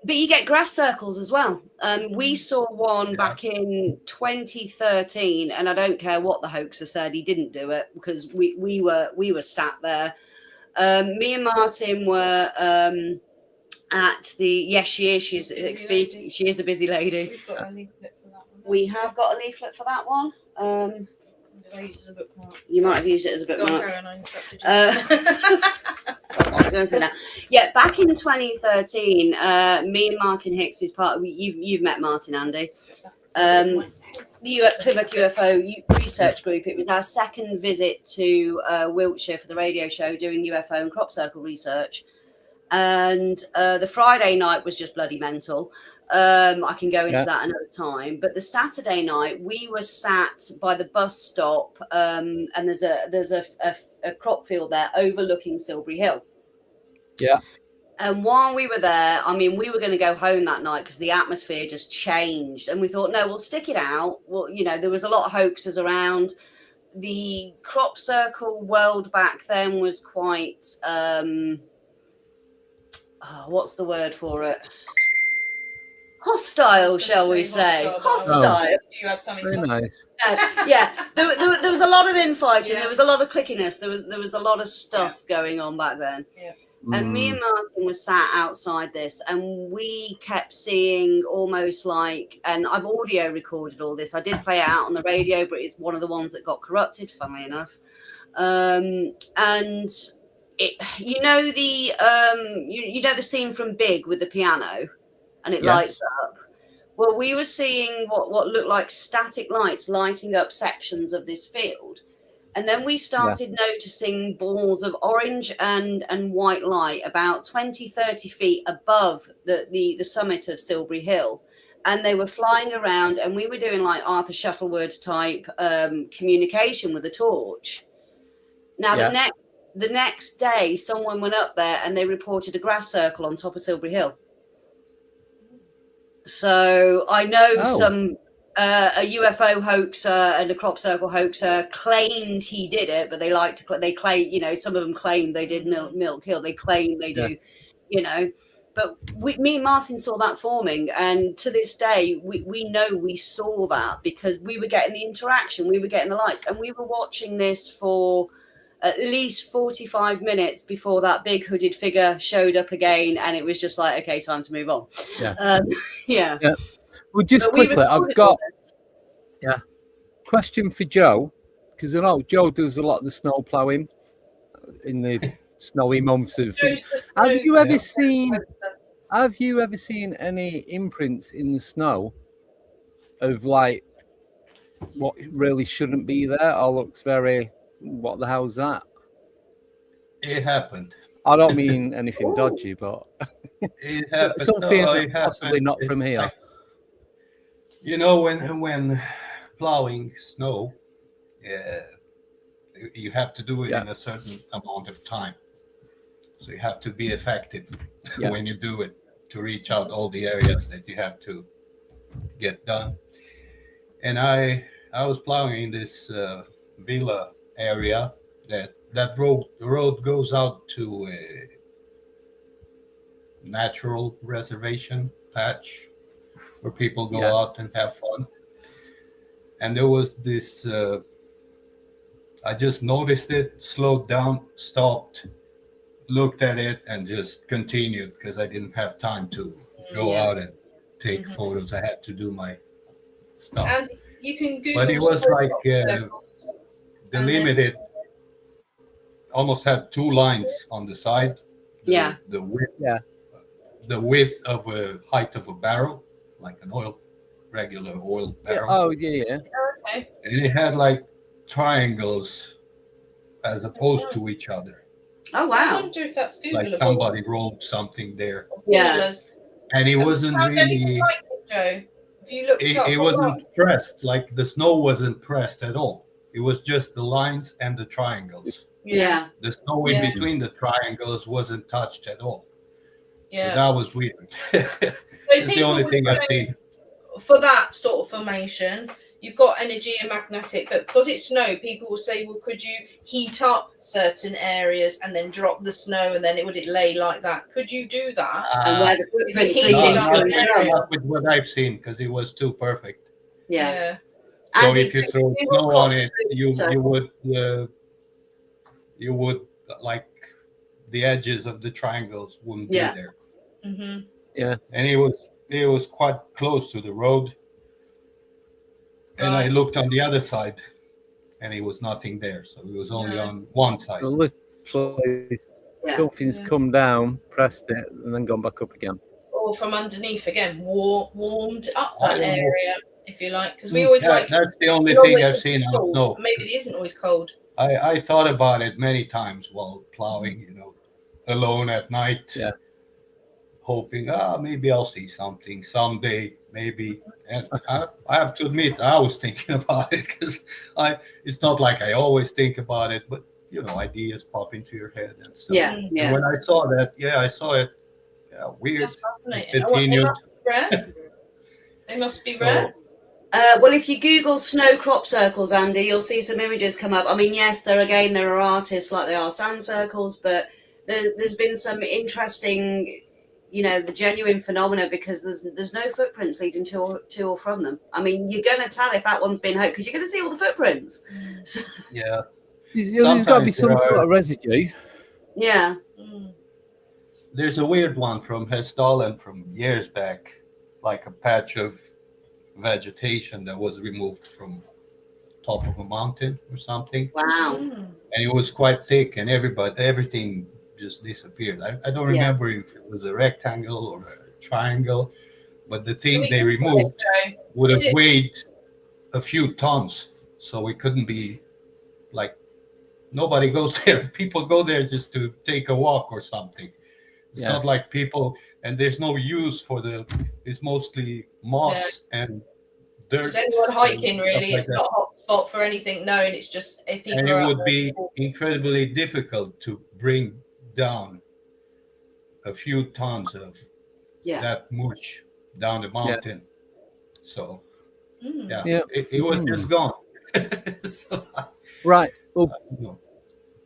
But you get grass circles as well. We saw one back in 2013, and I don't care what the hoaxer said, he didn't do it because we were sat there. Me and Martin were at the she is. She is a busy lady. We have got a leaflet for that one. You might have used it as a bookmark. Yeah, back in 2013, me and Martin Hicks, who's part of you've met Martin, Andy. The Plymouth UFO research group. It was our second visit to Wiltshire for the radio show, doing UFO and crop circle research. And the Friday night was just bloody mental. I can go into that another time. But the Saturday night, we were sat by the bus stop, and there's a crop field there overlooking Silbury Hill. Yeah. And while we were there, I mean, we were going to go home that night because the atmosphere just changed. And we thought, no, we'll stick it out. Well, you know, there was a lot of hoaxes around. The crop circle world back then was quite, what's the word for it? hostile, shall we say? Hostile. You had something. Very nice. Yeah, there was a lot of infighting. Yes. There was a lot of clickiness. There was a lot of stuff going on back then. Yeah. And me and Martin were sat outside this, and we kept seeing almost like, and I've audio recorded all this. I did play it out on the radio, but it's one of the ones that got corrupted, funnily enough. And it, you know the scene from Big with the piano, and it lights up. Well, we were seeing what looked like static lights lighting up sections of this field. And then we started noticing balls of orange and white light about 20, 30 feet above the summit of Silbury Hill. And they were flying around, and we were doing like Arthur Shuttleworth type communication with a torch. Now, the next day, someone went up there and they reported a grass circle on top of Silbury Hill. So I know some... a UFO hoaxer and a crop circle hoaxer claimed he did it, but they claim, you know, some of them claim they did Milk Hill. They claim they do, you know, but me and Martin saw that forming. And to this day, we know we saw that because we were getting the interaction, we were getting the lights, and we were watching this for at least 45 minutes before that big hooded figure showed up again. And it was just like, okay, time to move on. Yeah. Well, just quickly, I've got question for Joe, because I know Joe does a lot of the snow ploughing in the snowy months of. Have you ever seen any imprints in the snow of like what really shouldn't be there or looks very what the hell's that? It happened. I don't mean anything dodgy, but it happened. Something possibly not from here. You know, when plowing snow, you have to do it in a certain amount of time. So you have to be effective when you do it to reach out all the areas that you have to get done. And I was plowing in this villa area that road goes out to a natural reservation patch where people go out and have fun. And there was this, I just noticed it, slowed down, stopped, looked at it, and just continued because I didn't have time to go out and take photos. I had to do my stuff. And you can Google. But it was like delimited, almost had two lines on the side. The width of a height of a barrel, like an regular oil barrel. Okay. And it had like triangles as opposed to each other. Oh wow! I wonder if that's Googleable. Like somebody rolled something there. And it wasn't really. Joe, if you looked up, it wasn't pressed. Like the snow wasn't pressed at all. It was just the lines and the triangles. Yeah. The snow in between the triangles wasn't touched at all. Yeah. So that was weird. It's the only thing I've seen. For that sort of formation, you've got energy and magnetic, but because it's snow, people will say, well, could you heat up certain areas and then drop the snow and then it would lay like that? Could you do that? Not with what I've seen, because it was too perfect. Yeah. So if you throw snow on it, you would like the edges of the triangles wouldn't be there. Mm-hmm. Yeah. And it was quite close to the road. And I looked on the other side and it was nothing there. So it was only on one side. So literally, something's come down, pressed it, and then gone back up again. Or from underneath again, warmed up that area, if you like. Because we always like. That's the only thing I've seen. I don't know. Maybe it isn't always cold. I thought about it many times while plowing, alone at night. Yeah. Hoping, maybe I'll see something someday, maybe. And I have to admit, I was thinking about it because it's not like I always think about it, but ideas pop into your head and stuff. Yeah. And when I saw that, I saw it. Yeah, weird. That's fascinating. They must be rare. Well, if you Google snow crop circles, Andy, you'll see some images come up. I mean, yes, there are artists like they are sand circles, but there's been some interesting you know, the genuine phenomena, because there's no footprints leading to or from them. I mean, you're going to tell if that one's been hoaxed because you're going to see all the footprints. So, Yeah. There's got to be some sort of residue. yeah. There's a weird one from Hessdalen from years back, like a patch of vegetation that was removed from top of a mountain or something. Wow. And it was quite thick, and everything just disappeared. I don't remember if it was a rectangle or a triangle, but the thing they removed would have weighed a few tons, so it couldn't be like, nobody goes there. People go there just to take a walk or something. It's not like people, and there's no use for it's mostly moss and dirt. Is anyone hiking really? Like it's not a hot spot for anything known. It's just if people. And it would be incredibly difficult to bring down a few tons of that much down the mountain. So it was just gone. So, right. Well,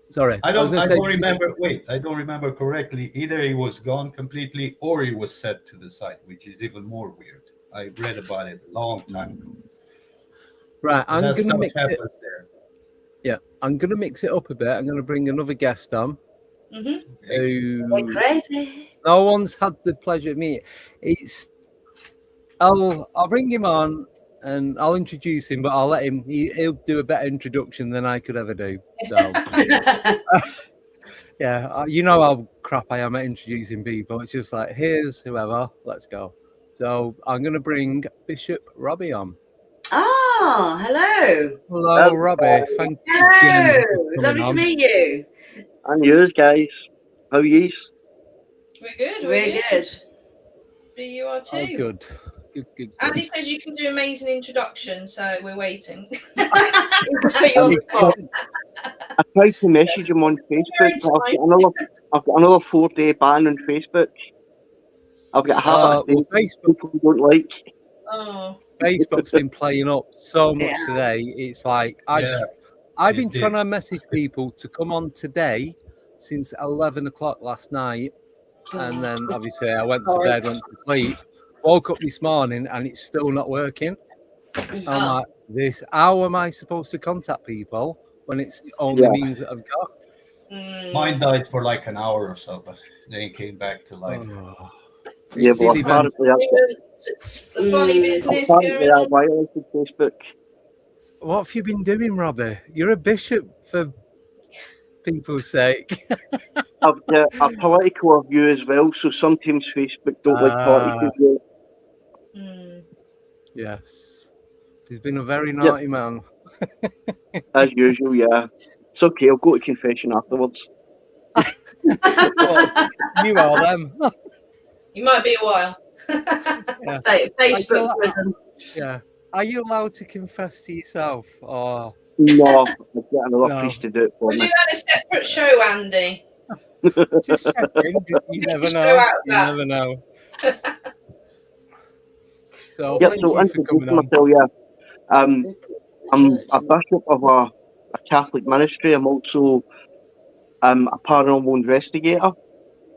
sorry. I don't remember. Wait, I don't remember correctly. Either he was gone completely or he was set to the side, which is even more weird. I read about it a long time ago. Right, I'm going to mix it. There. Yeah, I'm going to mix it up a bit. I'm going to bring another guest on. Who crazy. No one's had the pleasure of meeting. I'll bring him on and I'll introduce him, but I'll let him. He'll do a better introduction than I could ever do. So, yeah, you know how crap I am at introducing people. It's just like, here's whoever. Let's go. So I'm going to bring Bishop Robbie on. Oh, hello. Hello, Robbie. Thank you. Hello. Lovely to meet you. And yours, guys. How are you? We're good. We're good. You are too. Oh, good. Good. Andy says you can do amazing introduction, so we're waiting. I tried to message him on Facebook. I've got another 4-day ban on Facebook. I've got half a day Facebook people don't like. Oh. Facebook's been playing up so much today. It's like I've been trying to message people to come on today since 11 o'clock last night, and then obviously I went to bed, went to sleep, woke up this morning, and it's still not working. I'm like, how am I supposed to contact people when it's the only means that I've got? Mine died for like an hour or so, but then it came back to life. Yeah, well, apparently it's the funny business going on. Violated Facebook. What have you been doing, Robbie? You're a bishop, for people's sake. I've got a political view as well, so sometimes Facebook don't like political view. Yes. He's been a very naughty man. As usual, yeah. It's okay, I'll go to confession afterwards. Well, you are them. You might be a while. Facebook prison. Yeah. Are you allowed to confess to yourself? Or no, I've got another priest to do it for Would me. you had a separate show, Andy? Just checking. You never know. You never know. So thank you for coming on. I'm a bishop of a Catholic ministry. I'm also a paranormal investigator,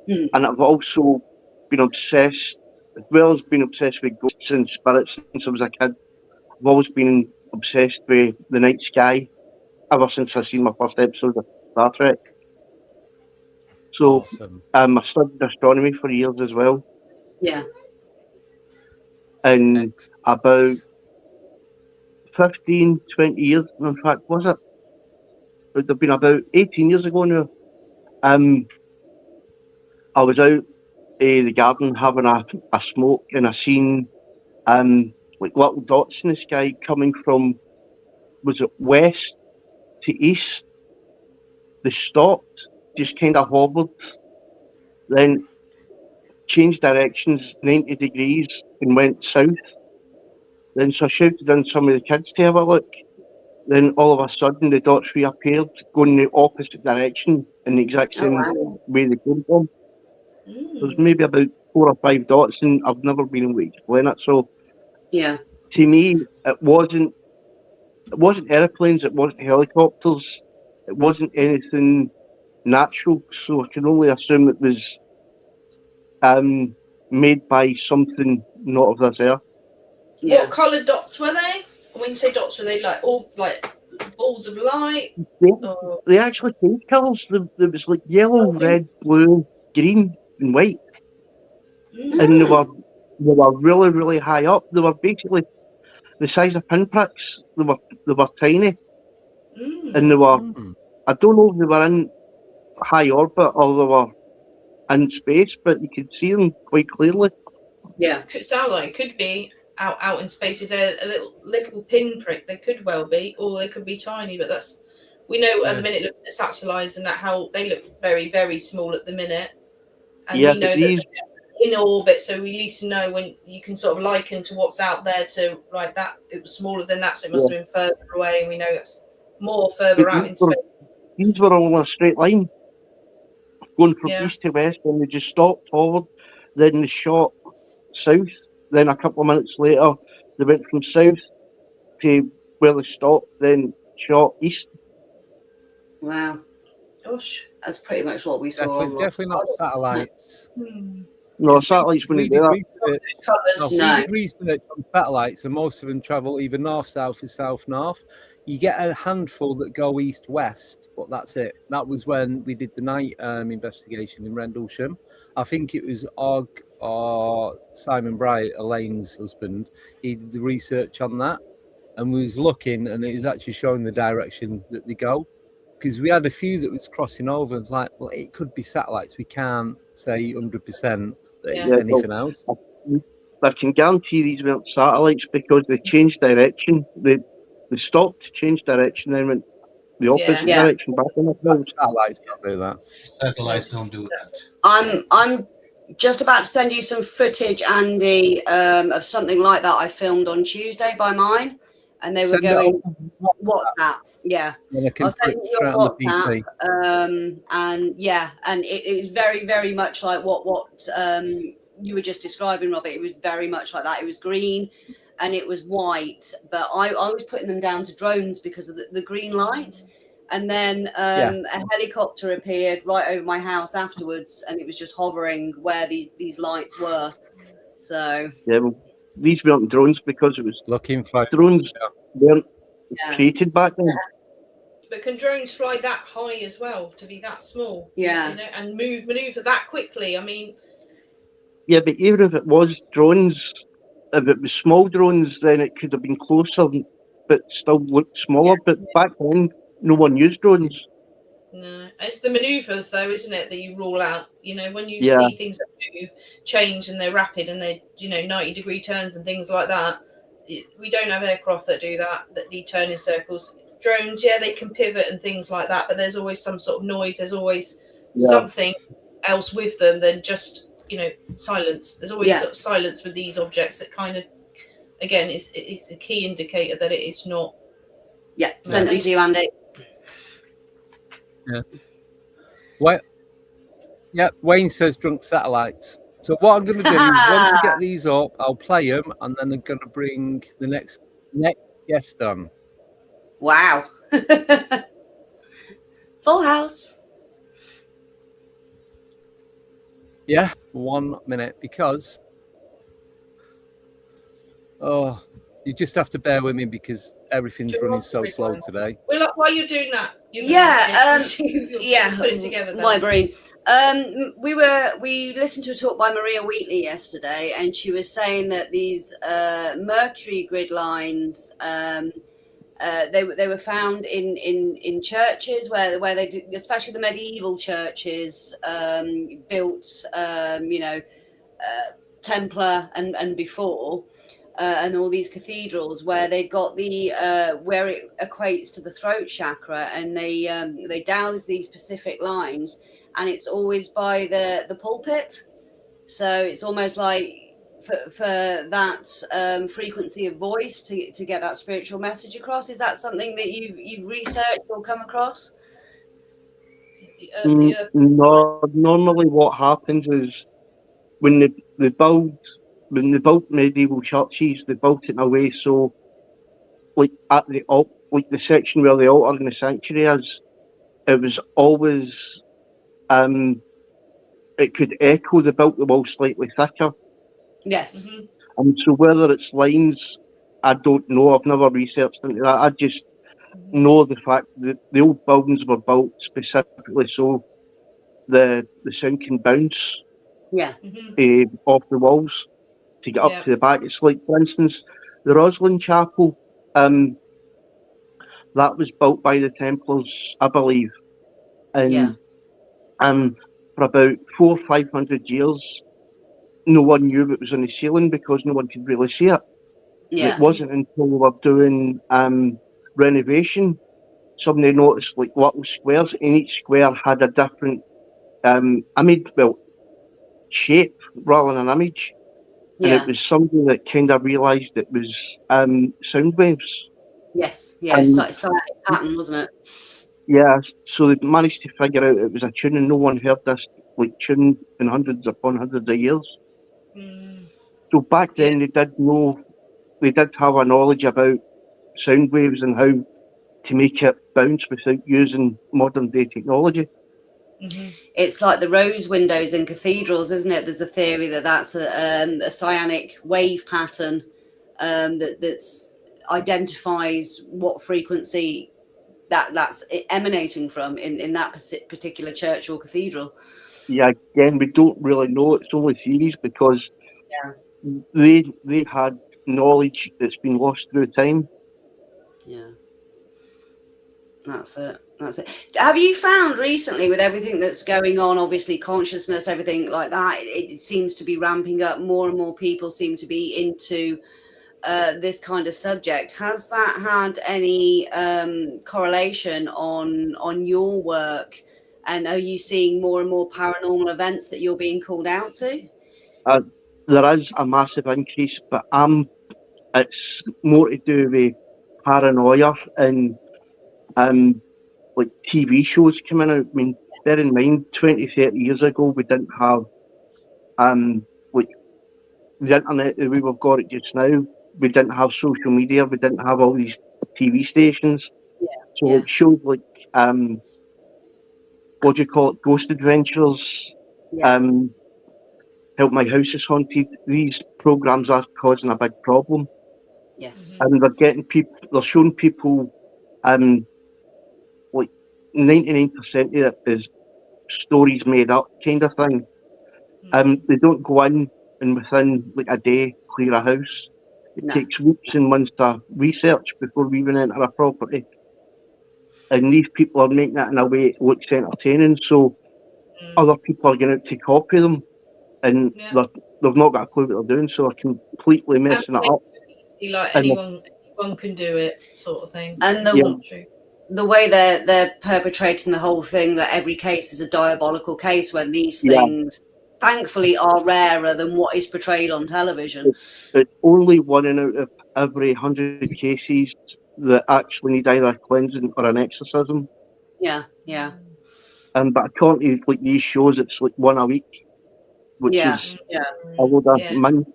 and I've also been obsessed, as well as being obsessed with ghosts and spirits since I was a kid. I've always been obsessed with the night sky ever since I seen my first episode of Star Trek. So I studied astronomy for years as well. Yeah. And about 15, 20 years, in fact, was it? It would have been about 18 years ago now. I was out in the garden having a smoke, and I seen like little dots in the sky coming from, was it west to east? They stopped, just kind of hovered, then changed directions 90 degrees and went south. Then so I shouted in some of the kids to have a look. Then all of a sudden the dots reappeared, going in the opposite direction in the exact same way they came from. There's maybe about 4 or 5 dots, and I've never been able to explain it. So to me, it wasn't airplanes, it wasn't helicopters, it wasn't anything natural. So I can only assume it was made by something not of this earth. Yeah. What coloured dots were they? When you say dots, were they like all like balls of light? They actually changed colours. There was like yellow, red, blue, green, and white, and they were really, really high up. They were basically the size of pinpricks. They were tiny, and they were. I don't know if they were in high orbit or they were in space, but you could see them quite clearly. Yeah, could sound like it could be out in space. If they're a little pinprick, they could well be, or they could be tiny. But that's we know at the minute looking at satellites and that how they look very, very small at the minute, and we know that they're in orbit, so we at least know when you can sort of liken to what's out there to like that. It was smaller than that, so it must have been further away, and we know that's more further out in space. These were all in a straight line, going from east to west, and they just stopped forward. Then they shot south. Then a couple of minutes later, they went from south to where they stopped. Then shot east. Wow. Gosh, that's pretty much what we saw. Definitely not satellites. No, satellites wouldn't do that. We did research on satellites, and most of them travel either north-south or south-north. You get a handful that go east-west, but that's it. That was when we did the night investigation in Rendlesham. I think it was Og or Simon Bright, Elaine's husband. He did the research on that, and we was looking, and it was actually showing the direction that they go. Because we had a few that was crossing over, and like, well, it could be satellites. We can't say 100% that it's anything else. I can guarantee these weren't satellites because they changed direction. They stopped to change direction, then went the opposite direction back in the film. Satellites don't do that. Satellites don't do that. I'm just about to send you some footage, Andy, of something like that I filmed on Tuesday by mine, and they were going WhatsApp. Yeah, I'll send you your WhatsApp. And it was very, very much like what you were just describing, Robert. It was very much like that. It was green and it was white, but I was putting them down to drones because of the green light. And then a helicopter appeared right over my house afterwards, and it was just hovering where these lights were. So well, these weren't drones because it was looking for drones weren't created back then. But can drones fly that high as well to be that small? Yeah, you know, and maneuver that quickly. I mean, yeah, but even if it was drones, if it was small drones, then it could have been closer, but still looked smaller. But back then, no one used drones. No, it's the maneuvers though, isn't it, that you rule out? You know, when you see things that move, change, and they're rapid, and they, 90-degree turns and things like that. We don't have aircraft that do that need turn in circles. Drones, they can pivot and things like that, but there's always some sort of noise. There's always something else with them than just silence. There's always sort of silence with these objects that kind of, again, is a key indicator that it is not. Yeah, send them to you, Andy. Yeah. Well, Wayne says drunk satellites. So what I'm going to do, once I get these up, I'll play them, and then I'm going to bring the next guest on. Wow. Full house. Yeah, 1 minute, because you just have to bear with me because everything's running so slow today. Well, while you're doing that, put it together. Then. My brain. We listened to a talk by Maria Wheatley yesterday, and she was saying that these mercury grid lines, they were found in churches where they did, especially the medieval churches built, Templar and before. And all these cathedrals where they've got the where it equates to the throat chakra, and they douse these specific lines, and it's always by the pulpit. So it's almost like for that frequency of voice to get that spiritual message across. Is that something that you've researched or come across? No, normally what happens is when they built medieval churches, they built it in a way so, like at the the section where the altar and the sanctuary is, it was always it could echo. They built the wall slightly thicker Yes. And so whether it's lines, I don't know. I've never researched into that. I just know the fact that the old buildings were built specifically so the sound can bounce Yeah. off the walls to get up to the back. It's like, for instance, the Roslin Chapel, that was built by the Templars, I believe, and for about 400 or 500 years, no one knew it was on the ceiling because no one could really see it. Yeah. It wasn't until we were doing renovation, somebody noticed like little squares, and each square had a different shape rather than an image. And it was somebody that kind of realised it was sound waves. Yes, yeah, it's like a pattern, wasn't it? Yeah, so they managed to figure out it was a tune, and no one heard this like tune in hundreds upon hundreds of years. So back then they did have a knowledge about sound waves and how to make it bounce without using modern day technology. It's like the rose windows in cathedrals, isn't it? There's a theory that that's a psionic wave pattern that's identifies what frequency that's emanating from in that particular church or cathedral. Yeah, again, we don't really know. It's only theories because they had knowledge that's been lost through time. Yeah. That's it. Have you found recently, with everything that's going on, obviously consciousness, everything like that, it seems to be ramping up. More and more people seem to be into this kind of subject. Has that had any correlation on your work? And are you seeing more and more paranormal events that you're being called out to? There is a massive increase, but it's more to do with paranoia and like TV shows coming out. I mean, bear in mind, 20, 30 years ago, we didn't have like the internet the way we've got it just now. We didn't have social media. We didn't have all these TV stations. So shows like what do you call it, Ghost Adventures, Help My House is Haunted. These programs are causing a big problem. Yes. And they're showing people like 99% of it is stories made up kind of thing. They don't go in and within like a day clear a house. It takes weeks and months to research before we even enter a property. And these people are making it in a way it looks entertaining, so other people are going out to copy them, and they've not got a clue what they're doing, so they're completely messing it up. Like anyone can do it, sort of thing. And the way they're perpetrating the whole thing, that every case is a diabolical case, when these things thankfully are rarer than what is portrayed on television. It's only 1 out of every 100 cases that actually need either a cleansing or an exorcism. Yeah. But according to like these shows, it's like 1 a week, which is a load of money.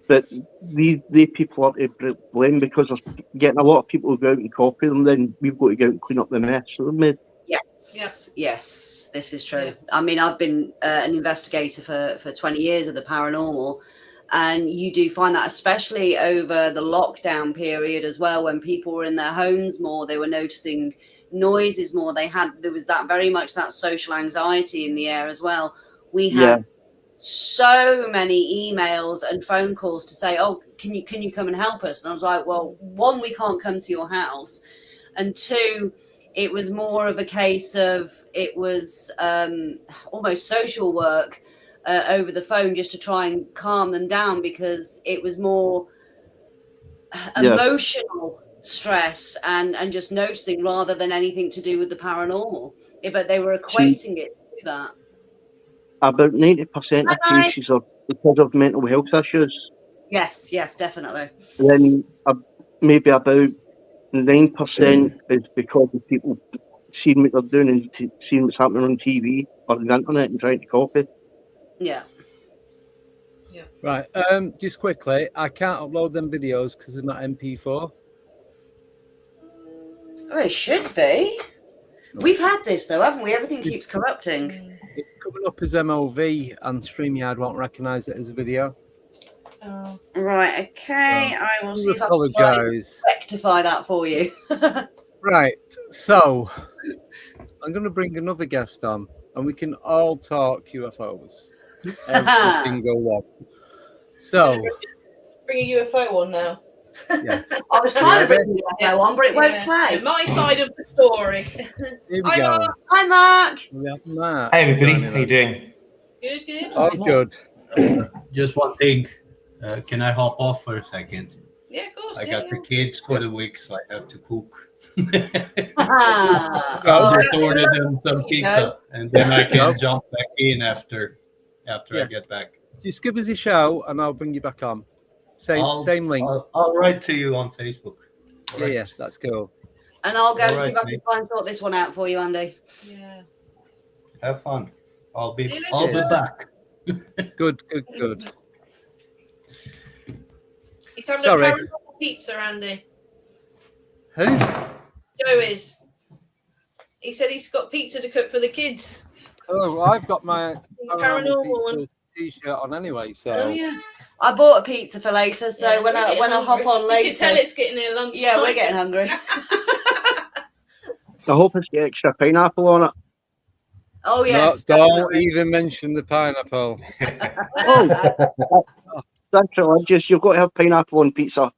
But these people are to blame because they're getting a lot of people to go out and copy them. Then we've got to go out and clean up the mess that they've made. Yes, this is true. I mean, I've been an investigator for 20 years of the paranormal, and you do find that, especially over the lockdown period as well, when people were in their homes more, they were noticing noises more. There was that very much that social anxiety in the air as well. We had so many emails and phone calls to say, oh, can you come and help us? And I was like, well, one, we can't come to your house, and two, it was more of a case of it was almost social work over the phone, just to try and calm them down, because it was more emotional stress and just noticing rather than anything to do with the paranormal. But they were equating it to that. About 90% of cases are because of mental health issues. Yes, definitely. Then maybe about 9% is because of people seeing what they're doing and seeing what's happening on TV or the internet and trying to copy. Yeah. Right. Just quickly, I can't upload them videos because they're not MP4. Oh, it should be. We've had this though, haven't we? Everything keeps corrupting. It's coming up as MOV, and StreamYard won't recognise it as a video. Right, okay. I will see if I can apologise. rectify that for you. Right, so I'm going to bring another guest on, and we can all talk UFOs. Every single one. So, bring a UFO on now. Yeah. I was trying to bring the UFO on, but it won't play. Yeah, my side of the story. Here we Hi, go. Mark. Hi, Mark. We have Mark. Hi, everybody. How you doing? Good, good. Oh, good. Just one thing. Can I hop off for a second? Yeah, of course. I got the kids for the week, so I have to cook. Oh, I'll just order them some pizza, and then I can jump back in after I get back. Just give us a shout, and I'll bring you back on. Same link. I'll write to you on Facebook. Yeah, yeah, that's cool. And I'll go All see right, if I can mate. try and sort this one out for you, Andy. Yeah. Have fun. I'll be See you later. back. Good. He's having Sorry. a paranormal pizza, Andy. Who? Joe is. He said he's got pizza to cook for the kids. Oh, I've got my Paranormal pizza one. t-shirt on anyway, so. Oh yeah. I bought a pizza for later, so Yeah, when I hop on You later. can tell it's getting near lunch. Yeah, we're getting hungry. I hope it's got extra pineapple on it. Oh yes. No, don't definitely. even mention the pineapple. Oh, that's religious. You've got to have pineapple on pizza.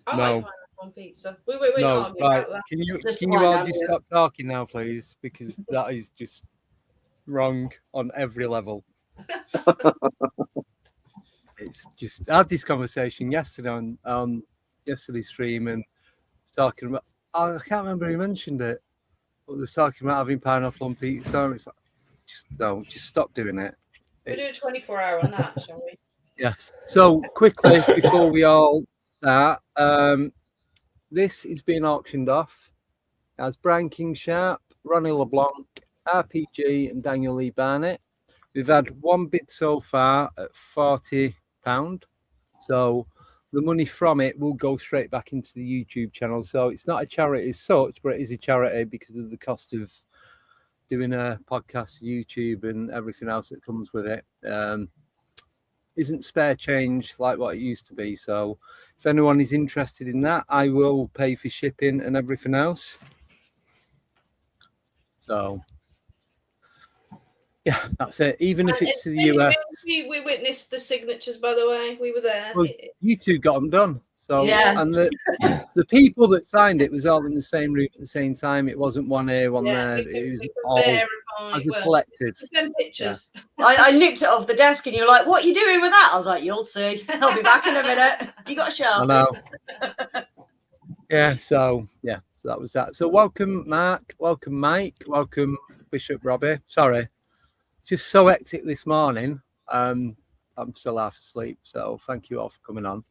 I No. like pineapple on pizza. We're not No, arguing right. about that. Can you Just all pineapple, just yeah. stop talking now, please? Because that is just wrong on every level. It's just I had this conversation yesterday on yesterday's stream and talking about. I can't remember who mentioned it, but they're talking about having pineapple on pizza, and it's like, just stop doing it. We'll do a It's- 24-hour on that, shall we? Yes. So quickly before we all start, this is being auctioned off as Brian King Sharp, Ronnie LeBlanc, RPG, and Daniel Lee Barnett. We've had one bid so far at £40. So the money from it will go straight back into the YouTube channel. So it's not a charity as such, but it is a charity because of the cost of doing a podcast, YouTube, and everything else that comes with it. Isn't spare change like what it used to be. So if anyone is interested in that, I will pay for shipping and everything else. So yeah, that's it. Even if it's to the US. We witnessed the signatures, by the way. We were there. Well, you two got them done. So Yeah. and the people that signed it was all in the same room at the same time. It wasn't one here, one there. It was all as a collective. Send pictures. I nicked it off the desk and you're like, what are you doing with that? I was like, you'll see. I'll be back in a minute. You got a shower. I know. Yeah, so that was that. So welcome Mark, welcome Mike, welcome Bishop Robbie. Sorry. It's just so hectic this morning. I'm still half asleep, so thank you all for coming on.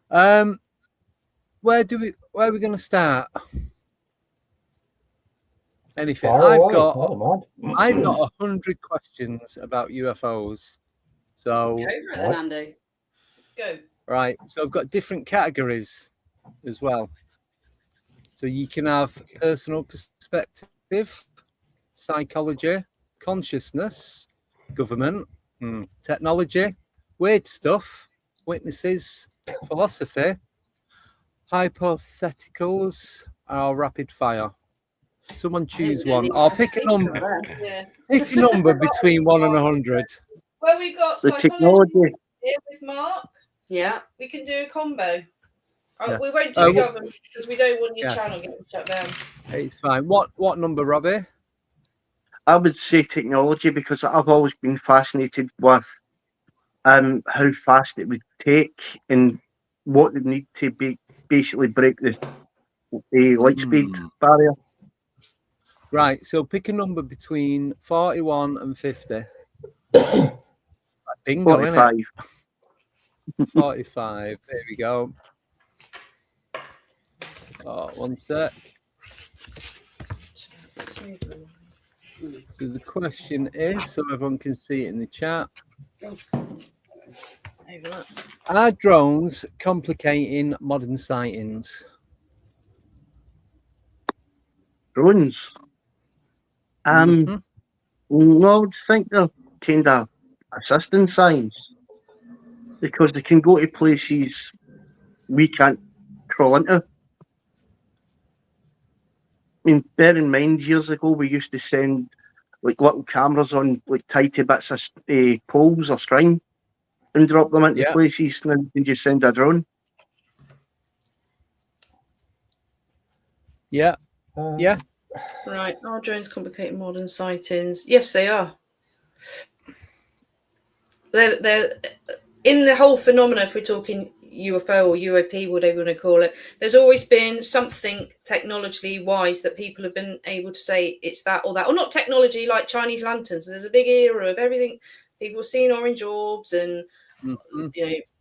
Where are we gonna start? Anything. I've got 100 questions about UFOs. So Go for it then, Andy. Go. right, so I've got different categories as well. So you can have personal perspective, psychology, consciousness, government, technology, weird stuff, witnesses, philosophy, hypotheticals, or rapid fire. Someone choose one. I'll pick a number. Yeah. Pick a number between 1 and 100. Well, we got The psychology technology. here with Mark. Yeah. We can do a combo. Yeah. We won't do What- government because we don't want your Yeah. channel getting shut down. It's fine. What number, Robbie? I would say technology because I've always been fascinated with how fast it would take and what they need to be basically break the light speed barrier. Right, so pick a number between 41 and 50. Bingo, innit? 45. 45. There we go. Oh, one sec. So the question is, so everyone can see it in the chat. Are drones complicating modern sightings? Drones. No, I would think they're kind of assisting science because they can go to places we can't crawl into. I mean, bear in mind, years ago we used to send like little cameras on like tied to bits of poles or string and drop them into places, and then you can just send a drone. Yeah. Yeah. Right. Are drones complicating modern sightings? Yes, they are. They're in the whole phenomena, if we're talking UFO or UAP, whatever you want to call it, there's always been something technologically wise that people have been able to say it's that or that, or not technology like Chinese lanterns. There's a big era of everything. People seeing orange orbs and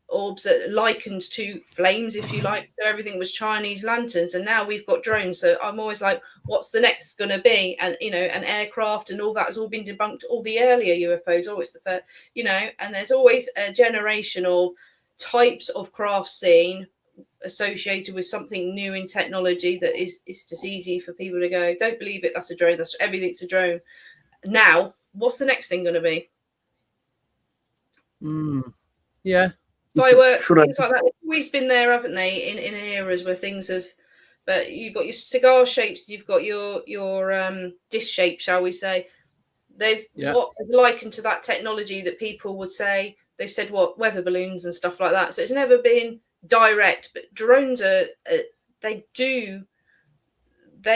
orbs that likened to flames, if you like. So everything was Chinese lanterns, and now we've got drones. So I'm always like, what's the next going to be? And an aircraft and all that has all been debunked. All the earlier UFOs, it's the first, and there's always a generation of types of craft seen associated with something new in technology that is just easy for people to go, don't believe it, that's a drone, that's everything's a drone. Now, what's the next thing going to be? Yeah. Fireworks, things like that. They've always been there, haven't they? In eras where things have, but you've got your cigar shapes, you've got your disc shape, shall we say? What is likened to that technology that people would say, they've said what, weather balloons and stuff like that. So it's never been direct, but drones are they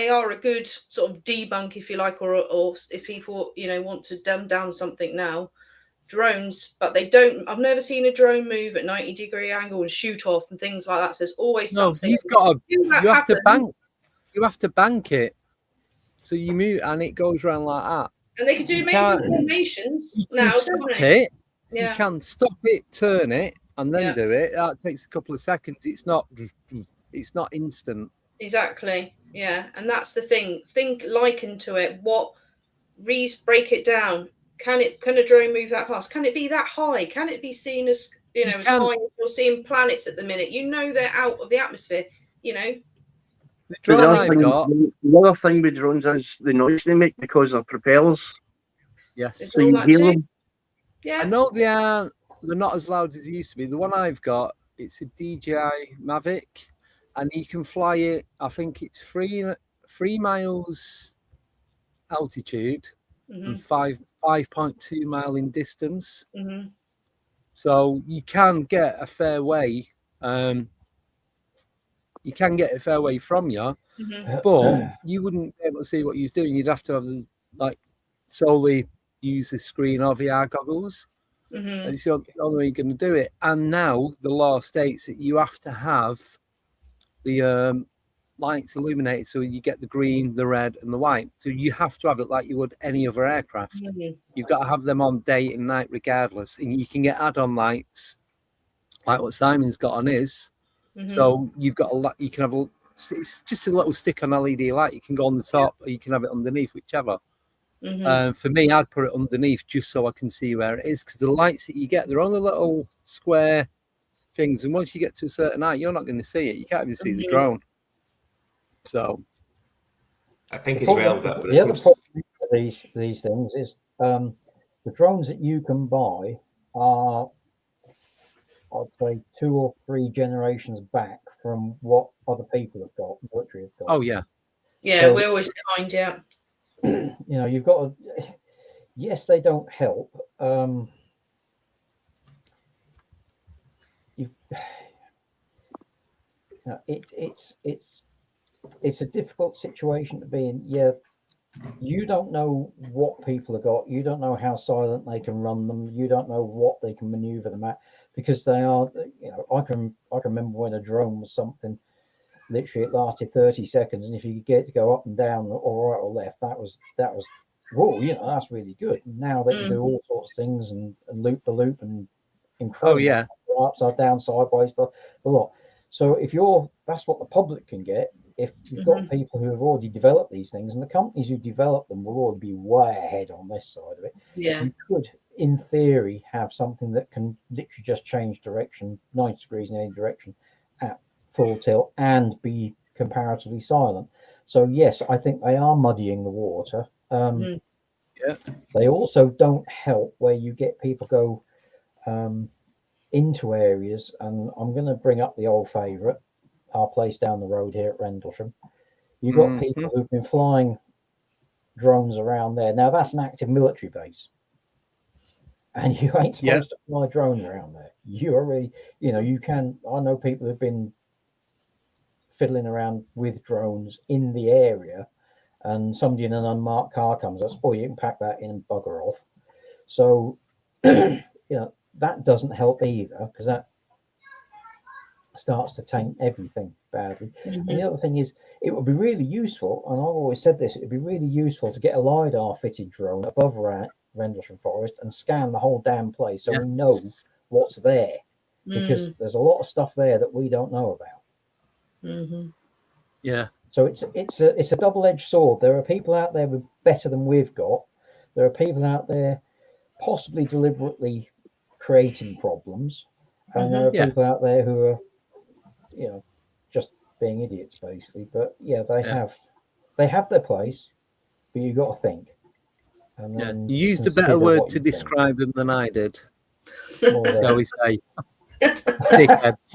are a good sort of debunk, if you like, or if people want to dumb down something now. Drones, but they don't. I've never seen a drone move at 90-degree angle and shoot off and things like that. So there's always something. You have to bank it. So you move and it goes around like that. And they can do amazing animations now, don't they? You can stop it, turn it, and then do it. That takes a couple of seconds. It's not instant. Exactly. Yeah, and that's the thing. Think likened to it. What break it down? Can a drone move that fast? Can it be that high? Can it be seen as as high as you're seeing planets at the minute? They're out of the atmosphere. The other thing with drones is the noise they make because of propellers. Yes. So you hear them. Yeah. I know they're not as loud as they used to be. The one I've got, it's a DJI Mavic, and you can fly it. I think it's 3 miles altitude and 5.2 mile in distance. So you can get a fair way. You can get a fair way from you, but you wouldn't be able to see what you're doing. You'd have to have solely use the screen or VR goggles. And it's the only way you're going to do it. And now the law states that you have to have the lights illuminated, so you get the green, the red, and the white. So you have to have it like you would any other aircraft. You've got to have them on day and night regardless. And you can get add-on lights like what Simon's got on his. So you've got you can have it's just a little stick on LED light. You can go on the top or you can have it underneath, whichever. For me, I'd put it underneath just so I can see where it is, because the lights that you get, they're on the little square things, and once you get to a certain height, you're not going to see it. You can't even see the drone. So I think as well that the other problem with these things is the drones that you can buy are, I'd say, 2 or 3 generations back from what other people have got, military have got. Oh yeah, so, we're always behind. You've got yes, they don't help. It's a difficult situation to be in. Yeah, you don't know what people have got. You don't know how silent they can run them. You don't know what they can maneuver them at, because they are. I can remember when a drone was something. Literally, it lasted 30 seconds, and if you could get it to go up and down or right or left, that was whoa, that's really good. Now they can do all sorts of things and loop the loop and incredible upside down, sideways, the lot. So that's what the public can get. If you've got people who have already developed these things, and the companies who develop them will already be way ahead on this side of it. You could, in theory, have something that can literally just change direction 90 degrees in any direction at full tilt and be comparatively silent. So yes, I think they are muddying the water. Yeah. They also don't help where you get people go into areas, and I'm going to bring up the old favourite, our place down the road here at Rendlesham. You've got people who've been flying drones around there. Now, that's an active military base. And you ain't supposed to fly drones around there. You already, you can. I know people who've been fiddling around with drones in the area, and somebody in an unmarked car comes up, you can pack that in and bugger off. So, that doesn't help either, because that starts to taint everything badly. And the other thing is, it would be really useful, and I've always said this, it'd be really useful to get a LiDAR fitted drone above Rendlesham Forest and scan the whole damn place so we know what's there, because there's a lot of stuff there that we don't know about. Yeah. So it's a double-edged sword. There are people out there with better than we've got. There are people out there possibly deliberately creating problems, and there are people out there who are, just being idiots basically. But they have their place, but you got to think. And then you used a better word to describe them than I did. Shall we say? Dickheads.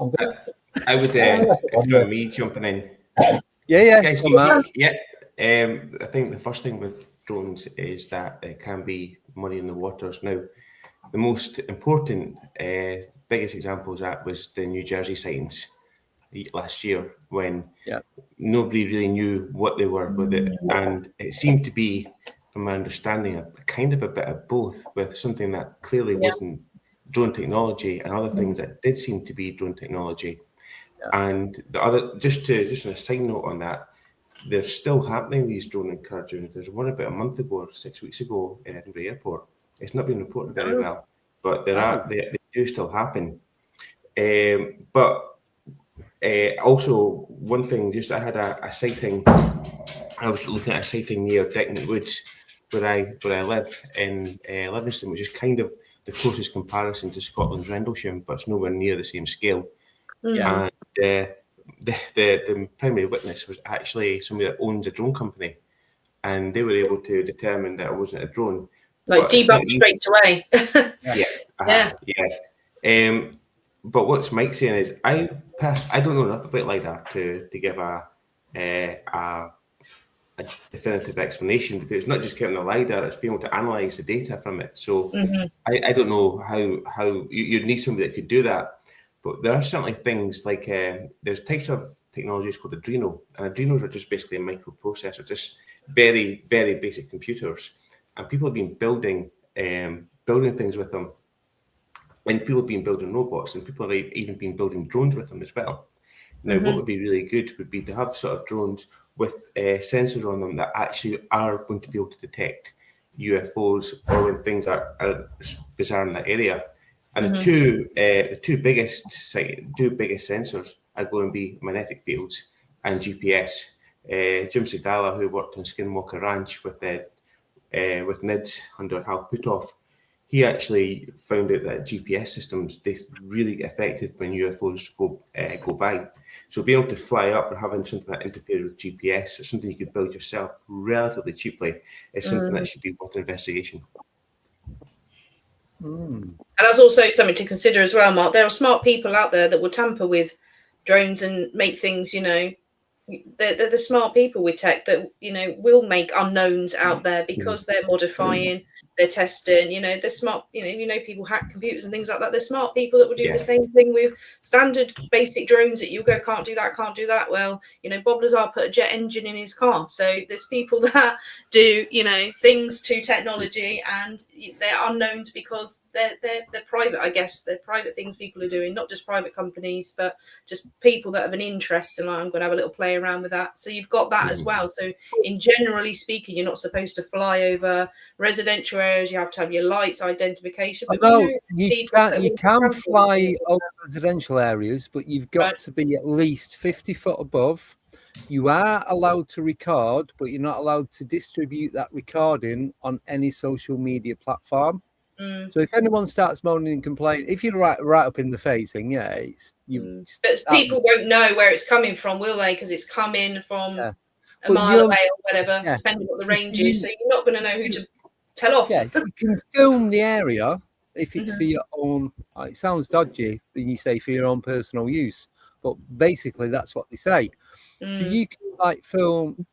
I would, if you were me jumping in. Guys, I think the first thing with drones is that it can be muddy in the waters. Now, the most important, biggest example of that was the New Jersey sightings last year, when nobody really knew what they were with it, and it seemed to be, from my understanding, a kind of a bit of both, with something that clearly wasn't drone technology and other things that did seem to be drone technology. And the other, just on a side note on that, they're still happening, these drone incursions. There's one about a month ago or 6 weeks ago in Edinburgh Airport. It's not been reported very well, but they do still happen. Also, one thing, I had a sighting. I was looking at a sighting near Dickman Woods, where I live in Livingston, which is kind of the closest comparison to Scotland's Rendlesham, but it's nowhere near the same scale. And the primary witness was actually somebody that owns a drone company, and they were able to determine that it wasn't a drone. Like debunked straight away. But what's Mike saying is, I don't know enough about LiDAR to give a definitive explanation, because it's not just getting the LiDAR, it's being able to analyze the data from it. So I don't know how you'd need somebody that could do that. But there are certainly things like there's types of technologies called Adreno, and Adrenos are just basically a microprocessor, just very, very basic computers. And people have been building things with them. And people have been building robots, and people have even been building drones with them as well. Now, what would be really good would be to have sort of drones with sensors on them that actually are going to be able to detect UFOs or when things are bizarre in that area. And the two biggest sensors are going to be magnetic fields and GPS. Jim Segala, who worked on Skinwalker Ranch with NIDS under Hal Putoff, he actually found out that GPS systems, they really get affected when UFOs go by. So being able to fly up or having something that interferes with GPS or something you could build yourself relatively cheaply is something that should be worth investigation. And that's also something to consider as well, Mark. There are smart people out there that will tamper with drones and make things, they're the smart people with tech that, will make unknowns out there because they're modifying, they're testing, they're smart, people hack computers and things like that. They're smart people that will do the same thing with standard basic drones that you go, can't do that. Well, Bob Lazar put a jet engine in his car. So there's people that do, things to technology, and they're unknowns because they're private, I guess. They're private things people are doing, not just private companies, but just people that have an interest, and I'm going to have a little play around with that. So you've got that as well. So in generally speaking, you're not supposed to fly over residential areas. You have to have your lights, identification. But you can fly over residential areas, but you've got to be at least 50 foot above. You are allowed to record, but you're not allowed to distribute that recording on any social media platform. So if anyone starts moaning and complaining, if you're right up in the facing, but people won't know where it's coming from, will they? Because it's coming from a mile away or whatever, depending on what the range is. So you're not going to know who to tell off. Yeah, you can film the area if it's for your own. It sounds dodgy when you say for your own personal use, but basically that's what they say. So you can like film.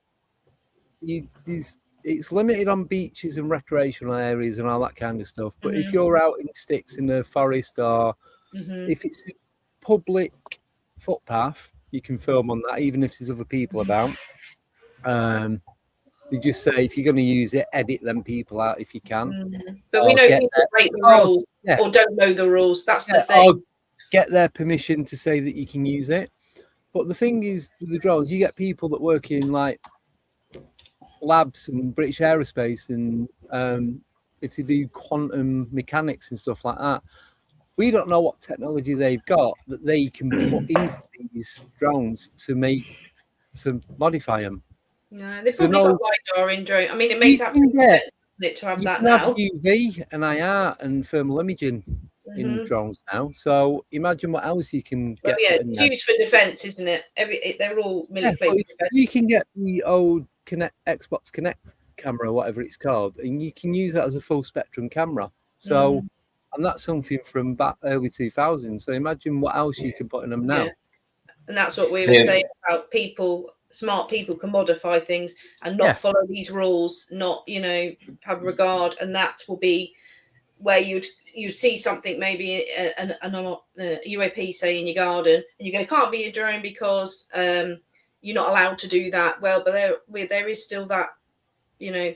It's limited on beaches and recreational areas and all that kind of stuff. But if you're out in the sticks in the forest, or if it's a public footpath, you can film on that, even if there's other people about. You just say if you're going to use it, edit them people out if you can. But we know people break the rules or don't know the rules. That's the thing. Or get their permission to say that you can use it. But the thing is, with the drones, you get people that work in like labs and British Aerospace, and if they do quantum mechanics and stuff like that, we don't know what technology they've got that they can put into these drones to modify them. No, they've probably got LiDAR in drone. I mean, it makes absolute sense to have that now. Have UV and IR and thermal imaging in drones now. So imagine what else you can get. It's used for defence, isn't it? They're all military. You can get the old Xbox Kinect camera, whatever it's called, and you can use that as a full spectrum camera. So, and that's something from back early 2000s. So imagine what else you can put in them now. Yeah. And that's what we were saying about people. Smart people can modify things and not follow these rules, not have regard, and that will be where you'd see something, maybe a UAP say in your garden, and you go, can't be a drone because you're not allowed to do that. Well, but there is still that, there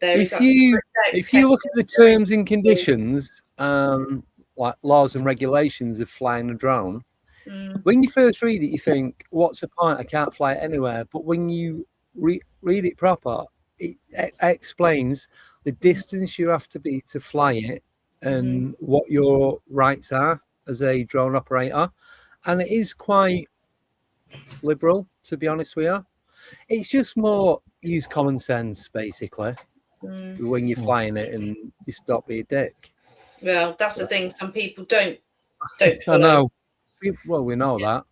is. If you look at the terms and conditions, like laws and regulations of flying a drone. When you first read it, you think, what's the point? I can't fly it anywhere. But when you read it proper, it explains the distance you have to be to fly it and what your rights are as a drone operator. And it is quite liberal, to be honest with you. It's just more use common sense, basically, when you're flying it, and you stop being a dick. Well, that's the thing. Some people don't follow. I know. Well, we know that.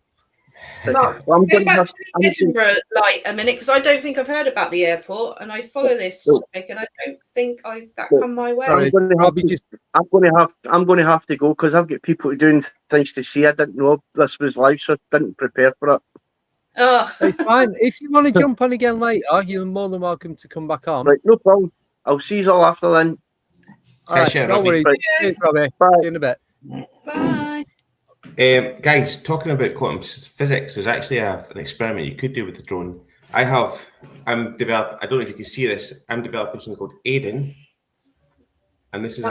Mark, I'm going back to the Edinburgh light a minute, because I don't think I've heard about the airport, and I follow this topic, and I don't think that come my way. I'm going to have to go because I've got people doing things to see. I didn't know this was live, so I didn't prepare for it. Oh, it's fine. If you want to jump on again later, you're more than welcome to come back on. Right, no problem. I'll see you all after then. All right, no worries. Cheers, Robbie. Bye. See you in a bit. Bye. Guys, talking about quantum physics, there's actually an experiment you could do with the drone. I'm developing. I don't know if you can see this. I'm developing something called Aiden, and this is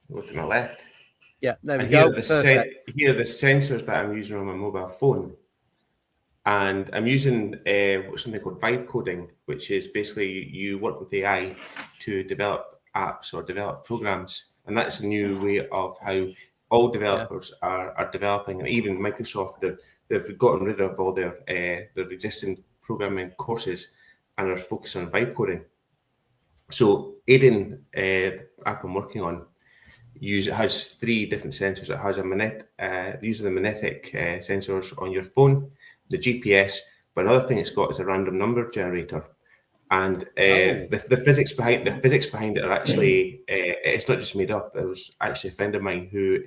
look to my left. Yeah, there we go. Here are the sensors that I'm using on my mobile phone, and I'm using something called vibe coding, which is basically you work with AI to develop apps or develop programs. And that's a new way of how all developers are developing, and even Microsoft, they've gotten rid of all their existing programming courses and are focused on vibe coding. So Aiden, the app I'm working on, has 3 different sensors. It has these are the magnetic sensors on your phone, the GPS, but another thing it's got is a random number generator. And the physics behind it are actually it's not just made up. It was actually a friend of mine who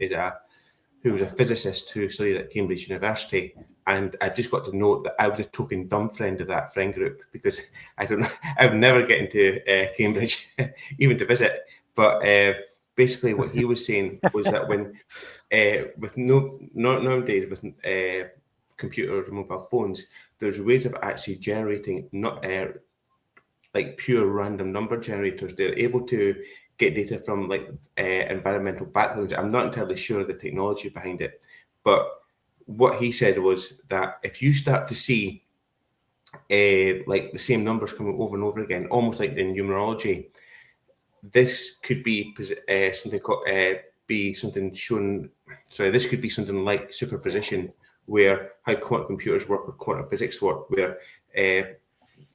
was a physicist who studied at Cambridge University, and I just got to know that I was a token dumb friend of that friend group, because I would never get into Cambridge even to visit. But basically, what he was saying was that when nowadays with computers and mobile phones, there's ways of actually generating like pure random number generators. They're able to get data from like environmental backgrounds. I'm not entirely sure of the technology behind it, but what he said was that if you start to see like the same numbers coming over and over again, almost like in numerology, this could be something called this could be something like superposition, where how quantum computers work or quantum physics work, where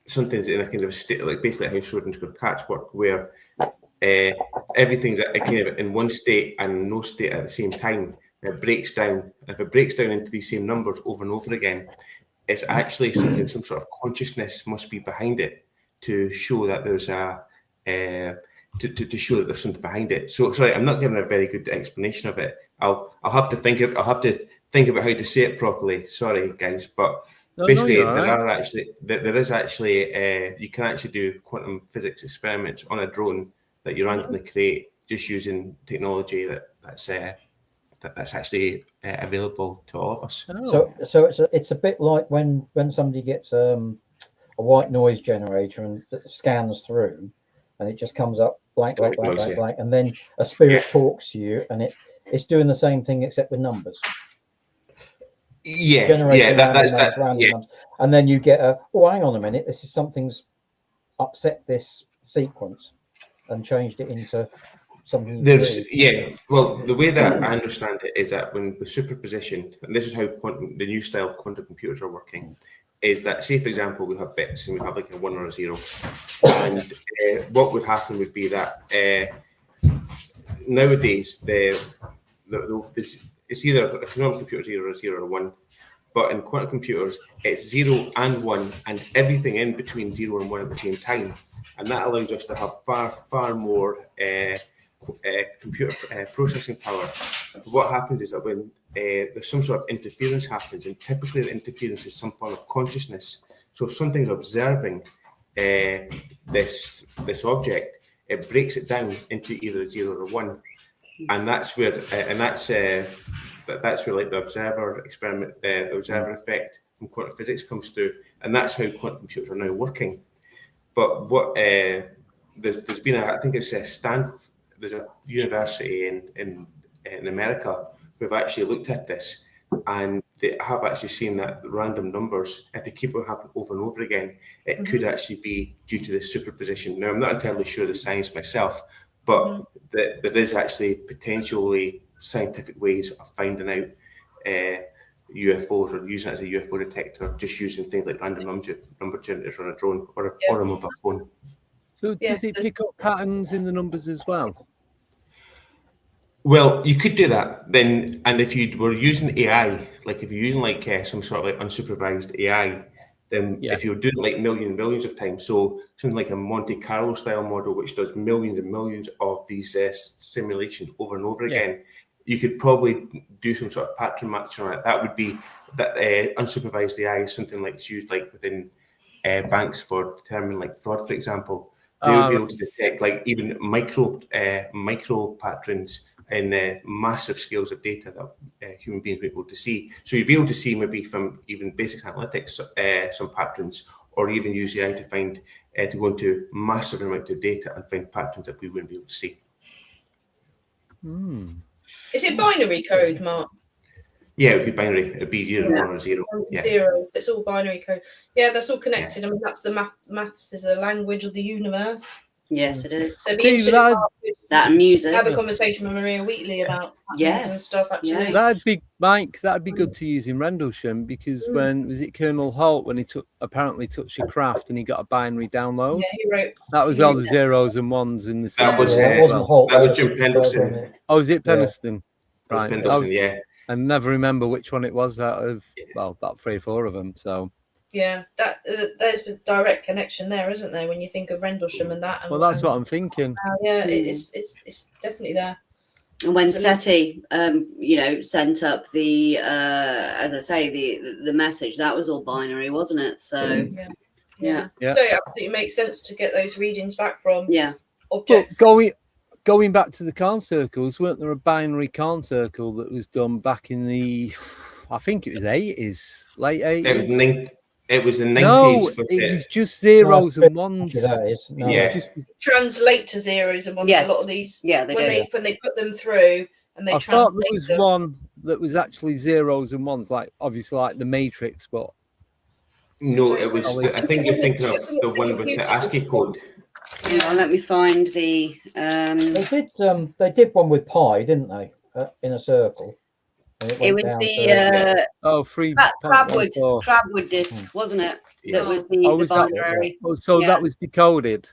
something's in a kind of a state, like basically how Schrödinger's cats work, where everything's kind of in one state and no state at the same time. It breaks down. If it breaks down into these same numbers over and over again, it's actually something, some sort of consciousness must be behind it. to show that there's to show that there's something behind it. So sorry, I'm not giving a very good explanation of it. I'll have to think about how to say it properly. Sorry, guys, but basically there is actually you can actually do quantum physics experiments on a drone that you randomly create just using technology that's actually available to all of us. So it's a bit like when somebody gets a white noise generator and scans through, and it just comes up blank, and then a spirit talks to you, and it's doing the same thing except with numbers. That's that. Numbers. And then you get hang on a minute, this is something's upset this sequence and changed it into something. Well, the way that I understand it is that when the superposition, and this is how the new style quantum computers are working, is that, say for example, we have bits and we have like a 1 or a 0, and what would happen would be that nowadays it's either a quantum computer 0 or a 0 or 1, but in quantum computers it's 0 and 1 and everything in between 0 and 1 at the same time, and that allows us to have far more computer processing power. But what happens is that when there's some sort of interference happens, and typically the interference is some form of consciousness. So if something's observing this object, it breaks it down into either 0 or 1, and that's where that's where like the observer experiment, the observer effect from quantum physics comes through, and that's how quantum computers are now working. But what there's been I think it's Stanford. There's a university in America who have actually looked at this, and they have actually seen that random numbers, if they keep on happening over and over again, it could actually be due to the superposition. Now, I'm not entirely sure the science myself, but there is actually potentially scientific ways of finding out UFOs or using it as a UFO detector, just using things like random number generators on a drone or a mobile phone. So does it pick up patterns in the numbers as well? Well, you could do that then, and if you were using AI, like if you're using like some sort of like unsupervised AI, then if you're doing like millions of times, so something like a Monte Carlo style model, which does millions and millions of these simulations over and over again, you could probably do some sort of pattern matching on it. That would be that unsupervised AI is something like it's used like within banks for determining like fraud, for example. They would be able to detect like even micro patterns in massive scales of data that human beings will be able to see. So you'd be able to see maybe from even basic analytics some patterns, or even use AI to find to go into massive amount of data and find patterns that we wouldn't be able to see. Is it binary code, Mark? Yeah, it would be binary. It'd be 0 1 or 0. Zero. It's all binary code. Yeah, that's all connected. I mean, that's the maths is a language of the universe. Yes, it is. So be that and music. Have a conversation with Maria Wheatley about and stuff. Actually, that'd be Mike. That'd be good to use in Rendlesham, because when was it Colonel Holt when he apparently touched a craft and he got a binary download? Yeah, he wrote. That was all the zeros and ones in the. That was that was Jim Pendleton. Oh, was it Pendleton? Right. Pendleton, I never remember which one it was out of about 3 or 4 of them. So. Yeah, that there's a direct connection there, isn't there? When you think of Rendlesham and that. And, well, that's what I'm thinking. It's definitely there. And when SETI, sent up the, as I say, the message, that was all binary, wasn't it? So, yeah. So it absolutely makes sense to get those readings back from objects. But going back to the Carn circles, weren't there a binary Carn circle that was done back in the, I think it was 80s, late 80s? It was the 90s. No, it was just zeros and ones. Translate to zeros and ones. Yes. A lot of these. Yeah, when they put them through and they. I thought there was one that was actually zeros and ones, like obviously like the Matrix, but no, it was. I think you're thinking of the one with the ASCII code. Yeah, let me find the. They did one with pi, didn't they? In a circle. It was the Crabwood disc, wasn't it? That was the binary. That was decoded.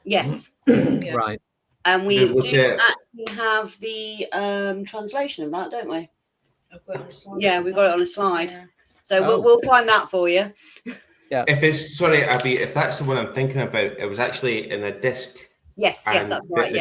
Yes. Right. And we do actually have the translation of that, don't we? I've got it on a slide. Yeah, we've got it on a slide. So we'll find that for you. Yeah. If it's sorry, Abby, if that's the one I'm thinking about, it was actually in a disc. Yes, and that's right.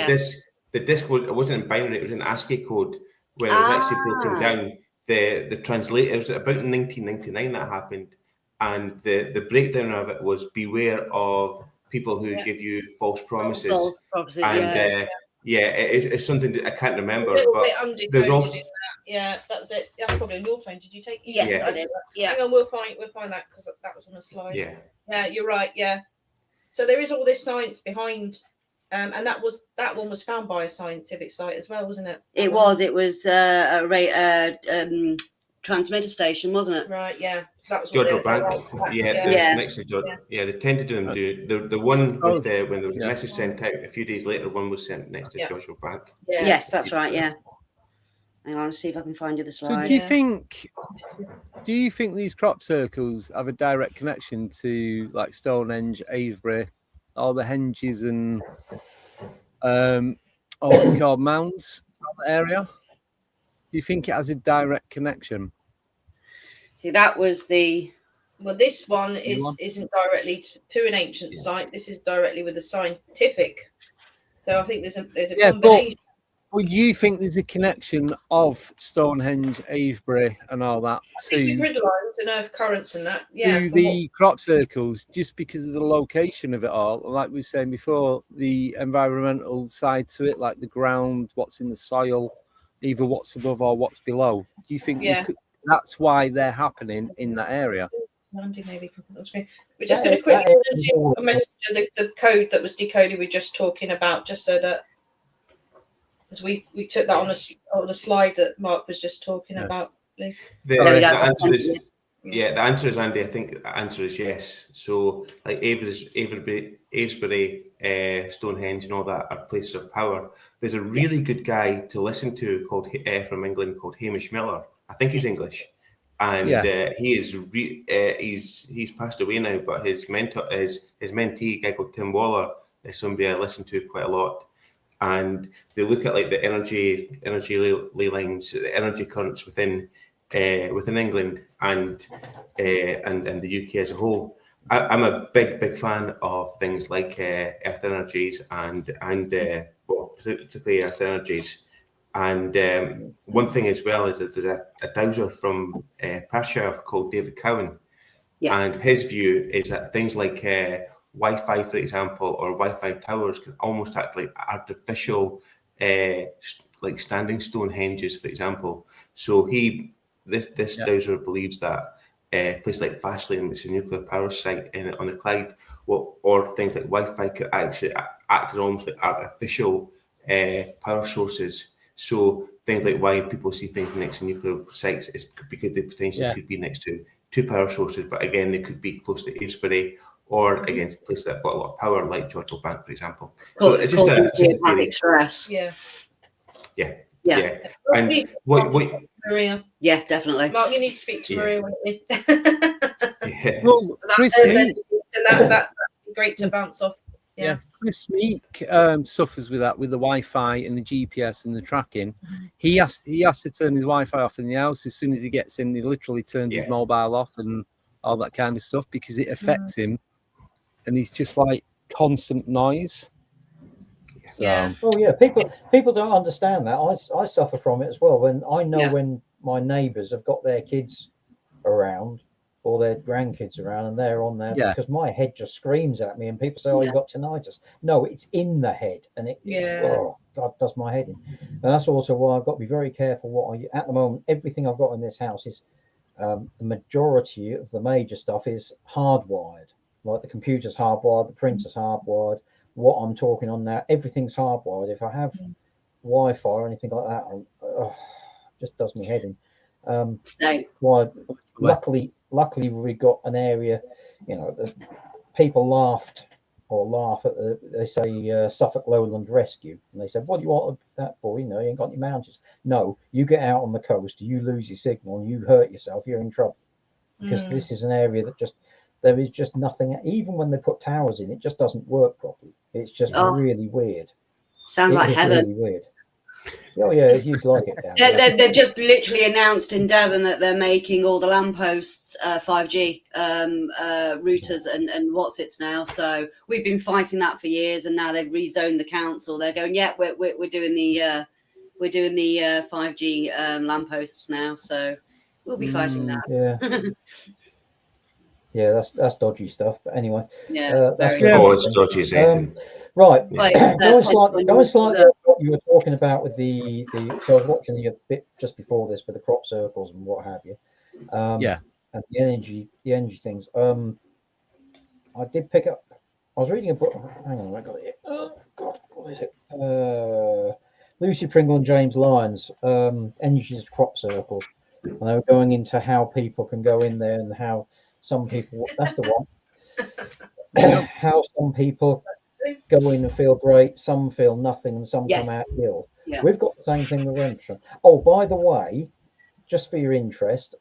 the disc it wasn't in binary; it was in ASCII code, where it was actually broken down. The translate. It was about 1999 that happened, and the breakdown of it was beware of people who give you false promises. False promises, and it's something that I can't remember. A little but bit undecoded there's also in that. Yeah, that was it. That's probably on your phone. Did you take? Yes, I did. Yeah. Hang on, we'll find that because that was on a slide. Yeah, you're right. Yeah. So there is all this science behind. And that one was found by a scientific site as well, wasn't it? It was a transmitter station, wasn't it? Right, yeah. So that was George Bank. Next to George. Yeah, they tend to do them. The one with when there was a message sent out a few days later, one was sent next to Joshua Bank. Yeah. Yes, that's right. Yeah. Hang on, see if I can find you the slide. So do you think these crop circles have a direct connection to like Stonehenge, Avebury, all the henges and what we call mounds around the area? Do you think it has a direct connection? See, that was the. Well, this one isn't directly to an ancient site. This is directly with a scientific. So I think there's a combination. Would you think there's a connection of Stonehenge, Avebury, and all that to grid lines and earth currents and that? Yeah. To the crop circles, just because of the location of it all, like we were saying before, the environmental side to it, like the ground, what's in the soil, either what's above or what's below. Do you think that's why they're happening in that area? Andy, maybe on the screen. We're just going to quickly send you a message of the code that was decoded. We're just talking about, just so that. Because we took that on a slide that Mark was just talking about. The answer is Andy. I think the answer is yes. So like Avebury, Stonehenge, and all that are places of power. There's a really good guy to listen to called from England called Hamish Miller. I think he's English, and he is he's passed away now. But his mentee, a guy called Tim Waller, is somebody I listen to quite a lot. And they look at like the energy ley lines, the energy currents within England and the UK as a whole. I'm a big fan of things like earth energies and particularly earth energies. And one thing as well is that there's a dowser from Perthshire called David Cowan, and his view is that things like Wi-Fi, for example, or Wi-Fi towers can almost act like artificial, like standing stone henges, for example. So this dowser believes that places like Fastlane, which is a nuclear power site on the Clyde, or things like Wi-Fi could actually act as almost like artificial power sources. So things like why people see things next to nuclear sites is because they potentially could be next to two power sources, but again, they could be close to Avebury, or against places that have got a lot of power, like George Bank, for example. So it's just a stress. Yeah. And what Maria? Yeah, definitely. Mark, you need to speak to Maria. Well, Chris Meek, that'd be great to bounce off. Yeah, Chris Meek suffers with that, with the Wi-Fi and the GPS and the tracking. He has to turn his Wi-Fi off in the house as soon as he gets in. He literally turns his mobile off and all that kind of stuff because it affects him. And he's just like constant noise. So. Oh yeah, people don't understand that. I suffer from it as well. When my neighbours have got their kids around or their grandkids around and they're on there because my head just screams at me and people say, "Oh, you've got tinnitus." No, it's in the head, and oh God, does my head in. And that's also why I've got to be very careful. At the moment, everything I've got in this house is the majority of the major stuff is hardwired. Like the computer's hardwired, the printer's hardwired, what I'm talking on now, everything's hardwired. If I have Wi-Fi or anything like that, just does me head in. Luckily we got an area, the people laugh at they say Suffolk Lowland Rescue, and they said, "What do you want that for? You ain't got any mountains." No, you get out on the coast, you lose your signal, and you hurt yourself, you're in trouble, because this is an area that there is just nothing. Even when they put towers in, it just doesn't work properly. It's just really weird. Sounds like heaven. Really weird. Oh yeah, you'd like it down there. They've just literally announced in Devon that they're making all the lampposts 5G routers and what's it's now. So we've been fighting that for years, and now they've rezoned the council. They're going, yeah, we're doing the 5G lampposts now. So we'll be fighting that. Yeah. Yeah, that's dodgy stuff. But anyway, Yeah, that's it's dodgy as anything. Right. Right, Going slightly what you were talking about with the so I was watching you a bit just before this with the crop circles and what have you. Yeah. And the energy things. I did pick up. I was reading a book. Hang on, I got it. Oh God, what is it? Lucy Pringle and James Lyons. Energies of crop circles, and they were going into how people can go in there and how some people. That's the one. How some people go in and feel great, some feel nothing, and some come out ill. Yeah. We've got the same thing with Rendlesham. Oh, by the way, just for your interest,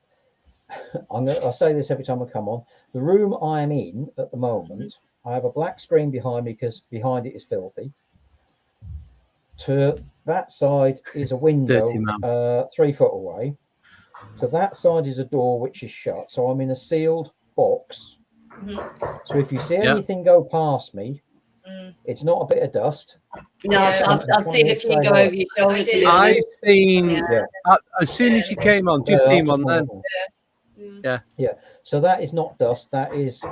I'll say this every time I come on. The room I am in at the moment, I have a black screen behind me because behind it is filthy. To that side is a window 3 foot away. To that side is a door which is shut. So I'm in a sealed box. So if you see anything go past me, it's not a bit of dust. No, I've seen a few go over your shoulder. I've seen as soon as you came on, just seen one then. Yeah. So that is not dust. That is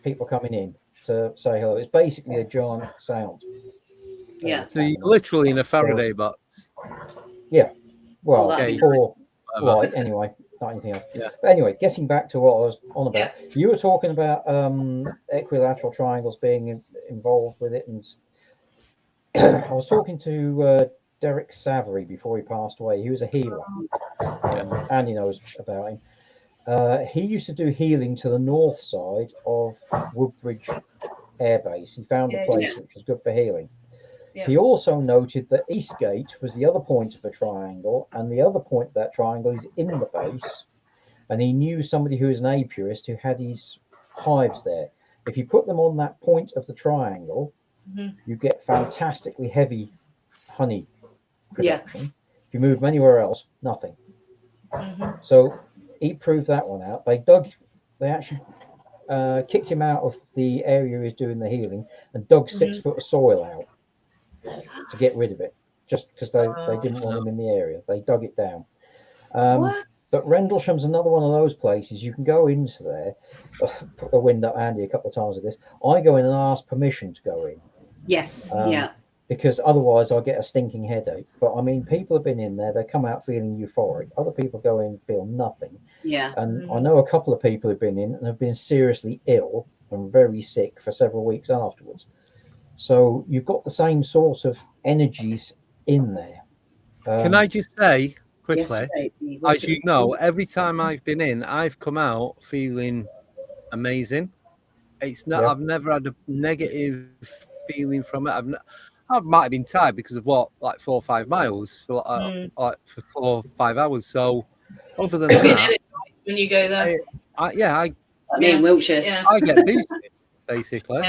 people coming in to say hello. It's basically a giant sound. Yeah. So you're literally in a Faraday box. Yeah. Well, okay. Right. Anyway, not anything else. Yeah. But anyway, getting back to what I was on about, you were talking about equilateral triangles being involved with it, and I was talking to Derek Savory before he passed away. He was a healer. Andy knows about him. He used to do healing to the north side of Woodbridge Air Base. He found a place which was good for healing. He also noted that Eastgate was the other point of the triangle, and the other point of that triangle is in the base. And he knew somebody who is an apiarist who had his hives there. If you put them on that point of the triangle, you get fantastically heavy honey production. If you move them anywhere else, nothing. So he proved that one out. They actually kicked him out of the area he was doing the healing and dug 6 foot of soil out to get rid of it, just because they didn't want him in the area. They dug it down. But Rendlesham's another one of those places you can go into there. Put the wind up Andy a couple of times with this. I go in and ask permission to go in. Yes. Because otherwise I get a stinking headache. But I mean, people have been in there, they come out feeling euphoric. Other people go in and feel nothing. Yeah. And I know a couple of people who've been in and have been seriously ill and very sick for several weeks afterwards. So you've got the same sort of energies in there. Can I just say quickly, as you know, every time I've been in, I've come out feeling amazing. It's not. I've never had a negative feeling from it. I might have been tired because of like 4 or 5 miles for for 4 or 5 hours. So other than that, when you go there, I mean Wiltshire, I get boosted basically.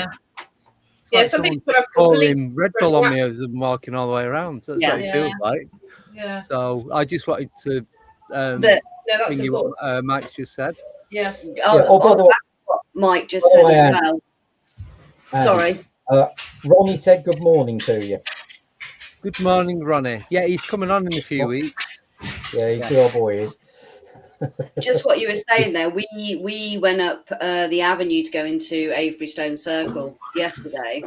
It's some like people have pouring Red Bull on me as I'm walking all the way around. That's what it feels like. Yeah. So I just wanted to that's what Mike's just said. Yeah. What Mike just said as well. Sorry. Ronnie said good morning to you. Good morning, Ronnie. Yeah, he's coming on in a few weeks. Yeah, he's your boy is. Just what you were saying there. We went up the avenue to go into Avebury Stone Circle yesterday,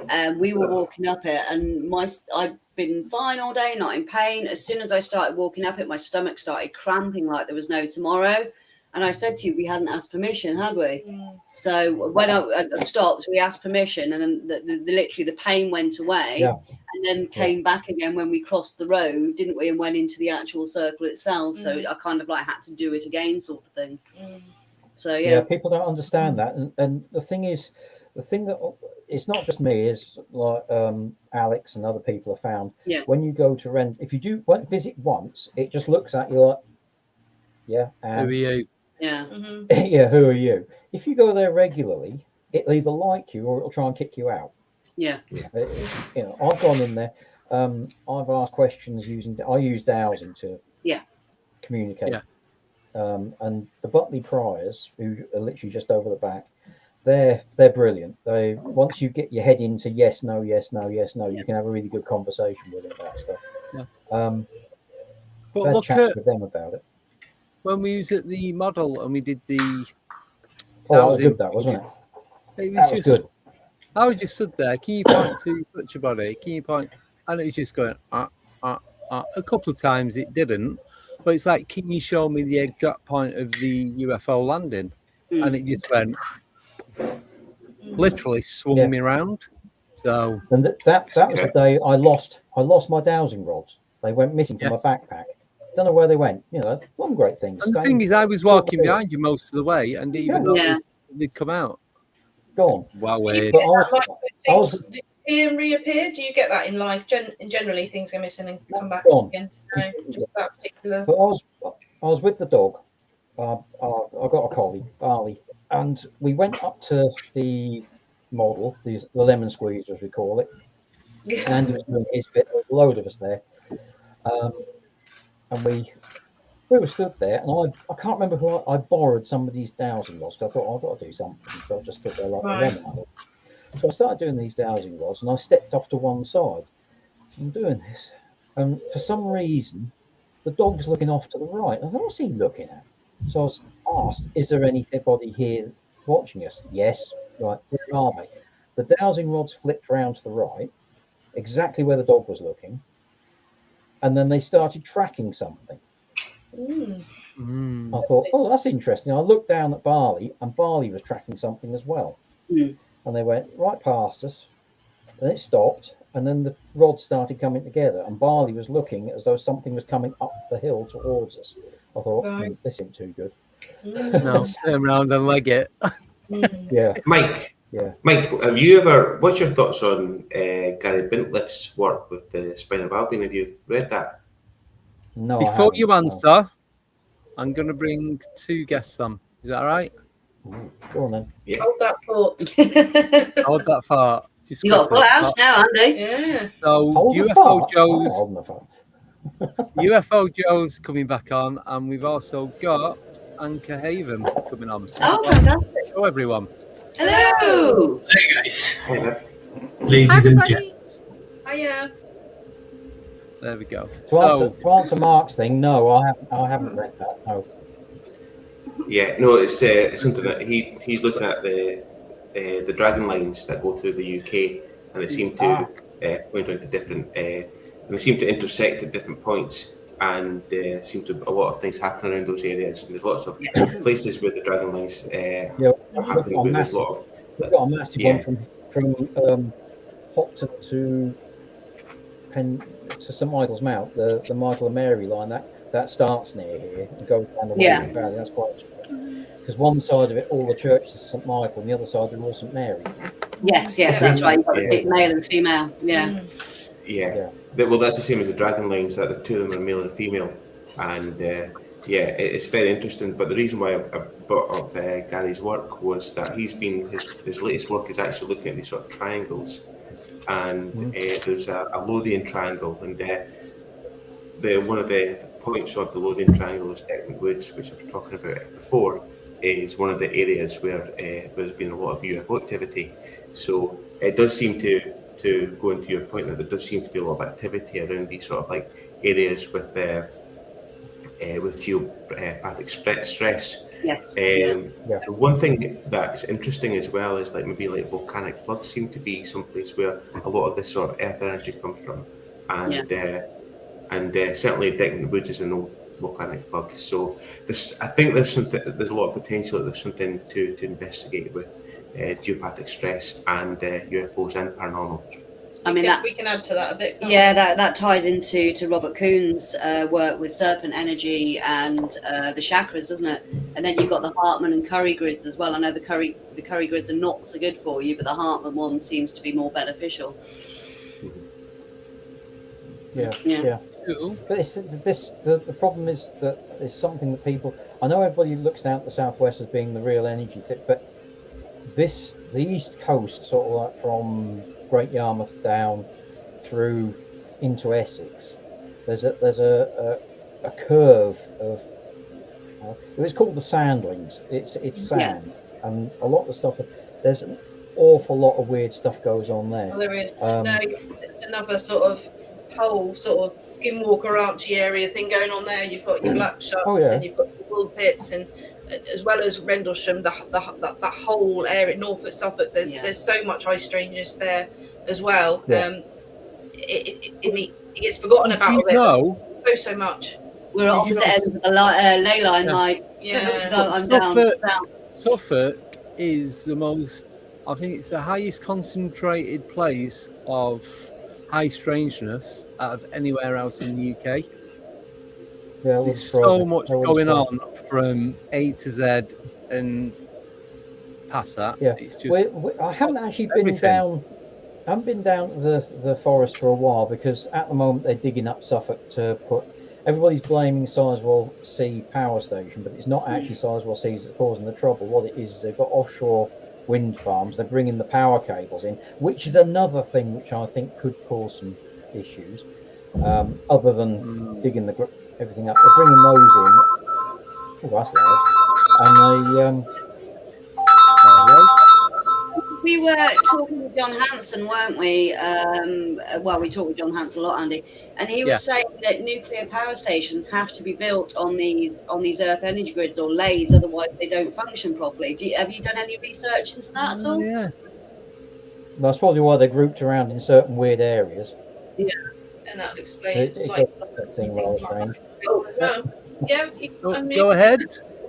and we were walking up it, and I've been fine all day, not in pain. As soon as I started walking up it, my stomach started cramping like there was no tomorrow. And I said to you, we hadn't asked permission, had we? So when I stopped, we asked permission, and then literally the pain went away, and then came back again when we crossed the road, didn't we? And went into the actual circle itself. So I kind of like had to do it again, sort of thing. So yeah, people don't understand that, and the thing that it's not just me, is like Alex and other people have found. When you go to rent, if you do visit once, it just looks at you like, and, who are you? Who are you? If you go there regularly, it'll either like you or it'll try and kick you out. You know, I've gone in there. I've asked questions I use dowsing to communicate. Yeah. And the Butley Priors, who are literally just over the back, they're brilliant. They once you get your head into yes, no, yes, no, yes, no, you can have a really good conversation with them about stuff. Yeah. But Had look chats at with them about it. when we was at the model and we did the. Oh, that was good, that wasn't it? It was That was just good. I was just stood there. Can you point to such a body? Can you point? And it was just going a couple of times. It didn't, but it's like, can you show me the exact point of the UFO landing? And it just went, literally swung me around. So and that was the day I lost my dowsing rods. They went missing from my backpack. Don't know where they went. You know, one great thing. And the thing is, I was walking behind you most of the way, and didn't even notice they'd come out. Gone. Wow, Did Ian reappear? Do you get that in life? Generally, things go missing and come back again. No, just that particular. But I was with the dog. I got a collie, Barley, and we went up to the model, the lemon squeeze as we call it. And he was doing his bit. There was a load of us there, and we were stood there, and I can't remember who I borrowed somebody's dowsing rods. I thought I've got to do something, so I just stood there like a lemon. So I started doing these dowsing rods, and I stepped off to one side. I'm doing this, and for some reason, the dog's looking off to the right. I thought, what's he looking at? So I was asked, is there anybody here watching us? Yes. Right, where are they? The dowsing rods flipped round to the right, exactly where the dog was looking, and then they started tracking something. I thought, oh, that's interesting. I looked down at Barley, and Barley was tracking something as well. And they went right past us, and it stopped, and then the rods started coming together, and Barley was looking as though something was coming up the hill towards us. I thought, this isn't too good. No, turn around and leg it. Yeah. Mike, have you ever, what's your thoughts on Gary Bintliff's work with the Spine of Albion? Have you read that? No. Before you answer, I'm going to bring two guests on. Is that all right? Go on then. Yeah. Hold that thought. Hold that thought. Just you got a full house now, Andy. Yeah. So UFO Joe's coming back on, and we've also got Anchor Haven coming on. Oh, fantastic. Hello, everyone. Hello. Hey, guys. Hi, ladies and gentlemen. Hiya. There we go. To answer Mark's thing, no, I haven't read that. No. Yeah, no, it's something that he's looking at the dragon lines that go through the UK, and they seem to point out to different, and they seem to intersect at different points, and there seem to a lot of things happen around those areas. And there's lots of places where the dragon lines happen. Where there's a lot of. We've got a massive one from Hopton to St Michael's Mount, the Michael and Mary line that starts near here and goes down the Western Valley. That's quite because one side of it, all the churches are St Michael, and the other side are all St Mary. Yes, that's right. You've got male and female. Yeah. Well, that's the same as the dragon lines. That the two of them are male and female, and it's very interesting. But the reason why I brought up Gary's work was that his latest work is actually looking at these sort of triangles. And there's a Lothian triangle, and one of the points of the Lothian triangle is Eckman Woods, which I was talking about before, is one of the areas where there's been a lot of UFO activity. So it does seem to go into your point that there does seem to be a lot of activity around these sort of like areas with geopathic stress. Yes. One thing that's interesting as well is like maybe like volcanic plugs seem to be someplace where a lot of this sort of earth energy comes from, and certainly Eckman Woods is an old volcanic plug. So I think there's a lot of potential that there's something to investigate with geopathic stress and UFOs and paranormal. I mean, we can add to that a bit. That ties into Robert Kuhn's work with serpent energy and the chakras, doesn't it? And then you've got the Hartman and Curry grids as well. I know the Curry grids are not so good for you, but the Hartman one seems to be more beneficial. Yeah. But the problem is that it's something that people. I know everybody looks down at the southwest as being the real energy thing, but the east coast, sort of like from Great Yarmouth down through into Essex, there's a curve of it's called the Sandlings. It's sand, and a lot of the stuff. There's an awful lot of weird stuff goes on there. Well, there is. No, it's another sort of whole sort of skinwalker archy area thing going on there. You've got your black shucks and you've got your wool pits, and as well as Rendlesham, that whole area, Norfolk, Suffolk. There's so much high strangeness there as well. It gets forgotten about a bit. So much. We're at opposite ends of the ley line, Mike. Yeah. I'm down. Suffolk is the most, I think it's the highest concentrated place of high strangeness out of anywhere else in the UK. Yeah, there's so much going on from A to Z and past that. Yeah, it's just I haven't actually been down. I haven't been down to the forest for a while because at the moment they're digging up Suffolk to put. Everybody's blaming Sizewell C power station, but it's not actually Sizewell C that's causing the trouble. What it is they've got offshore wind farms. They're bringing the power cables in, which is another thing which I think could cause some issues. Other than digging everything up, they're bringing those in. Oh, that's loud. And we were talking with John Hanson, weren't we? Well, we talked with John Hanson a lot, Andy, and he was saying that nuclear power stations have to be built on these Earth energy grids or lays, otherwise they don't function properly. Have you done any research into that at all? Yeah, that's probably why they're grouped around in certain weird areas. Yeah, and that would explain that seems rather strange. Go ahead.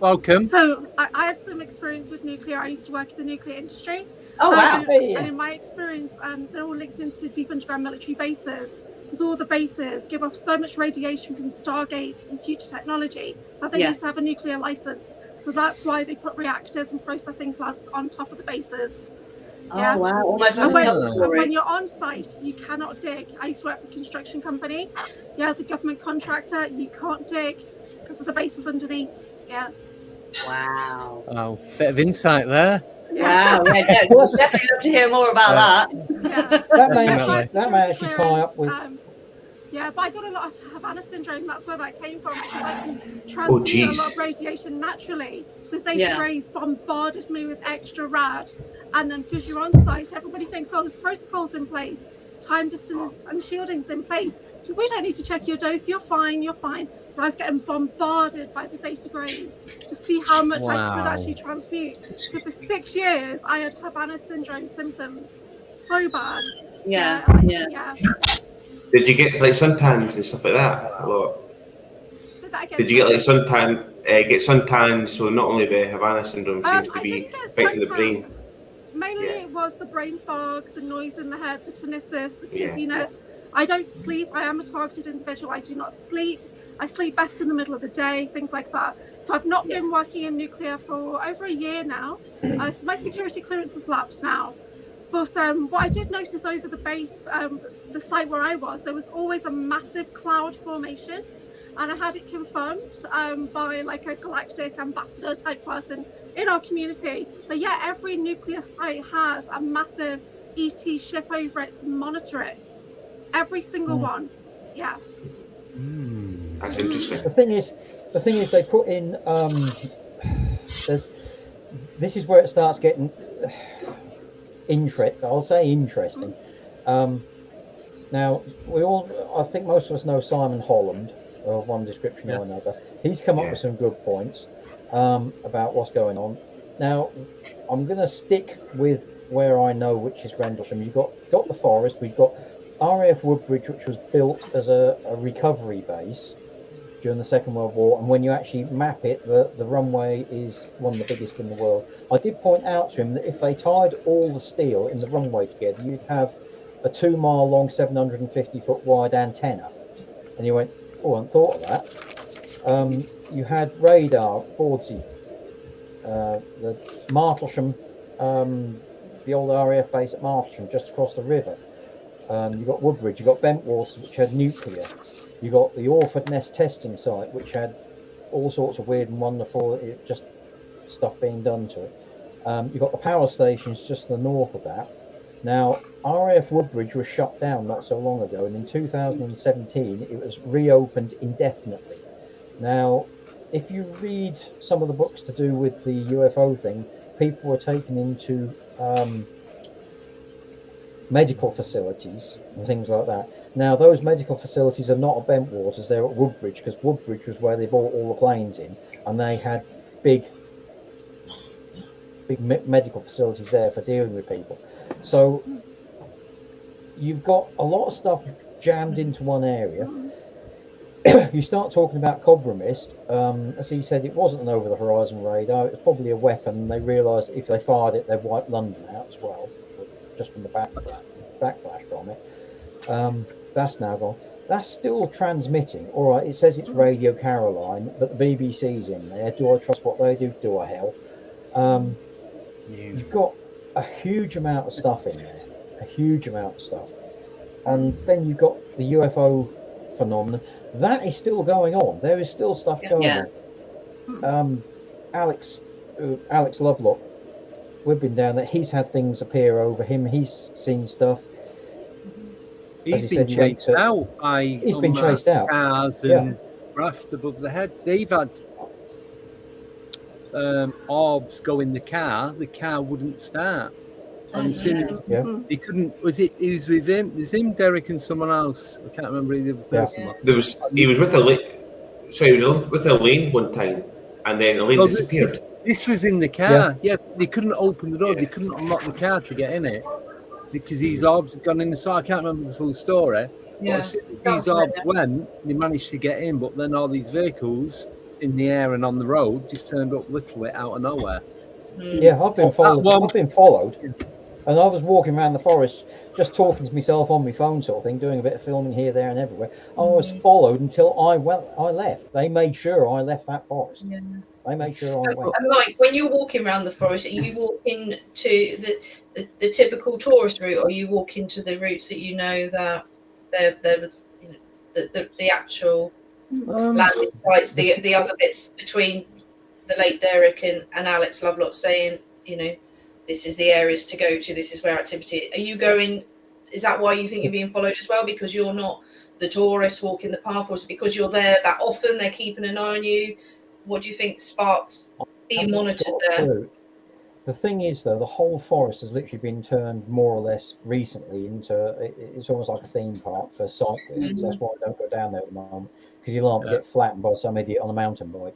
Welcome. So I have some experience with nuclear. I used to work in the nuclear industry. Oh, wow. And in my experience, they're all linked into deep underground military bases. Because all the bases give off so much radiation from stargates and future technology that they need to have a nuclear license. So that's why they put reactors and processing plants on top of the bases. Oh, wow. Almost and when you're on site, you cannot dig. I used to work for a construction company. Yeah, as a government contractor, you can't dig because of the bases underneath. Yeah. Wow. Oh, bit of insight there. Wow. Yeah, we'll definitely love to hear more about that. Yeah. That may actually tie up with. Yeah, but I got a lot of Havana syndrome. That's where that came from. I can transmit a lot of radiation naturally. The Zeta rays bombarded me with extra rad, and then because you're on site, everybody thinks, oh, there's protocols in place, time distance and shielding's in place. We don't need to check your dose. You're fine. You're fine. But I was getting bombarded by the Zeta rays to see how much I could actually transmute. So for 6 years, I had Havana syndrome symptoms. So bad. Yeah. Did you get like suntans and stuff like that? Or did you get like suntan? So not only the Havana syndrome seems to be affecting the brain. Mainly it was the brain fog, the noise in the head, the tinnitus, the dizziness. I don't sleep. I am a targeted individual. I do not sleep. I sleep best in the middle of the day, things like that. So I've not been working in nuclear for over a year now. So my security clearance has lapsed now. But what I did notice over the base, the site where I was, there was always a massive cloud formation. And I had it confirmed by like a galactic ambassador type person in our community. But yeah, every nuclear site has a massive ET ship over it to monitor it. Every single one. Yeah. That's interesting. The thing is, they put in. This is where it starts getting I'll say interesting. Now I think most of us know Simon Holland of one description or another. He's come up with some good points about what's going on. Now I'm going to stick with where I know, which is Rendlesham. You've got the forest. We've got RAF Woodbridge, which was built as a recovery base during the Second World War, and when you actually map it, the runway is one of the biggest in the world. I did point out to him that if they tied all the steel in the runway together, you'd have a 2 mile long, 750 foot wide antenna. And he went, oh, I hadn't thought of that. You had radar, Bordsey, the Martlesham, the old RAF base at Martlesham, just across the river. You got Woodbridge, you got Bentwaters, which had nuclear. You got the Orford Nest testing site, which had all sorts of weird and wonderful, just stuff being done to it. You got the power stations just to the north of that. Now, RAF Woodbridge was shut down not so long ago, and in 2017 it was reopened indefinitely. Now, if you read some of the books to do with the UFO thing, people were taken into medical facilities and things like that. Now, those medical facilities are not at Bentwaters, they're at Woodbridge, because Woodbridge was where they brought all the planes in, and they had big medical facilities there for dealing with people. So you've got a lot of stuff jammed into one area. You start talking about Cobra Mist. As he said, it wasn't an over-the-horizon radar. It was probably a weapon. They realised if they fired it, they'd wipe London out as well, just from the backlash from it. That's now gone. That's still transmitting. All right, it says it's Radio Caroline, but the BBC's in there. Do I trust what they do? Do I hell? You've got a huge amount of stuff in there. A huge amount of stuff. And then you've got the UFO phenomenon. That is still going on. There is still stuff going on. Alex Lovelock, we've been down there. He's had things appear over him. He's seen stuff. He's been chased out by he's been chased out. Cars and raft above the head. They've had orbs go in the car wouldn't start. And as soon as he couldn't, he was with him, there's him, Derek, and someone else. I can't remember who the other person was. He was with Elaine one time, and then Elaine disappeared. This was in the car. Yeah, they couldn't open the door. They couldn't unlock the car to get in it because these orbs had gone in the side. I can't remember the full story. But as soon as these orbs went, they managed to get in, but then all these vehicles in the air and on the road just turned up literally out of nowhere. Yeah, I've been followed. And I was walking around the forest, just talking to myself on my phone, sort of thing, doing a bit of filming here, there, and everywhere. I was followed until I left. They made sure I left that forest. Yeah. They made sure I went. And Mike, when you're walking around the forest, are you walking to the typical tourist route, or are you walking to the routes that you know that they're the actual landing sites, the other bits between the late Derek and Alex Lovelock saying, this is the areas to go to, this is where activity. Are you going, is that why you think you're being followed as well? Because you're not the tourist walking the path, or is it because you're there that often, they're keeping an eye on you? What do you think sparks being monitored there? The thing is, though, the whole forest has literally been turned more or less recently into, it's almost like a theme park for cyclists. That's why I don't go down there at the moment, because you'll not get flattened by some idiot on a mountain bike.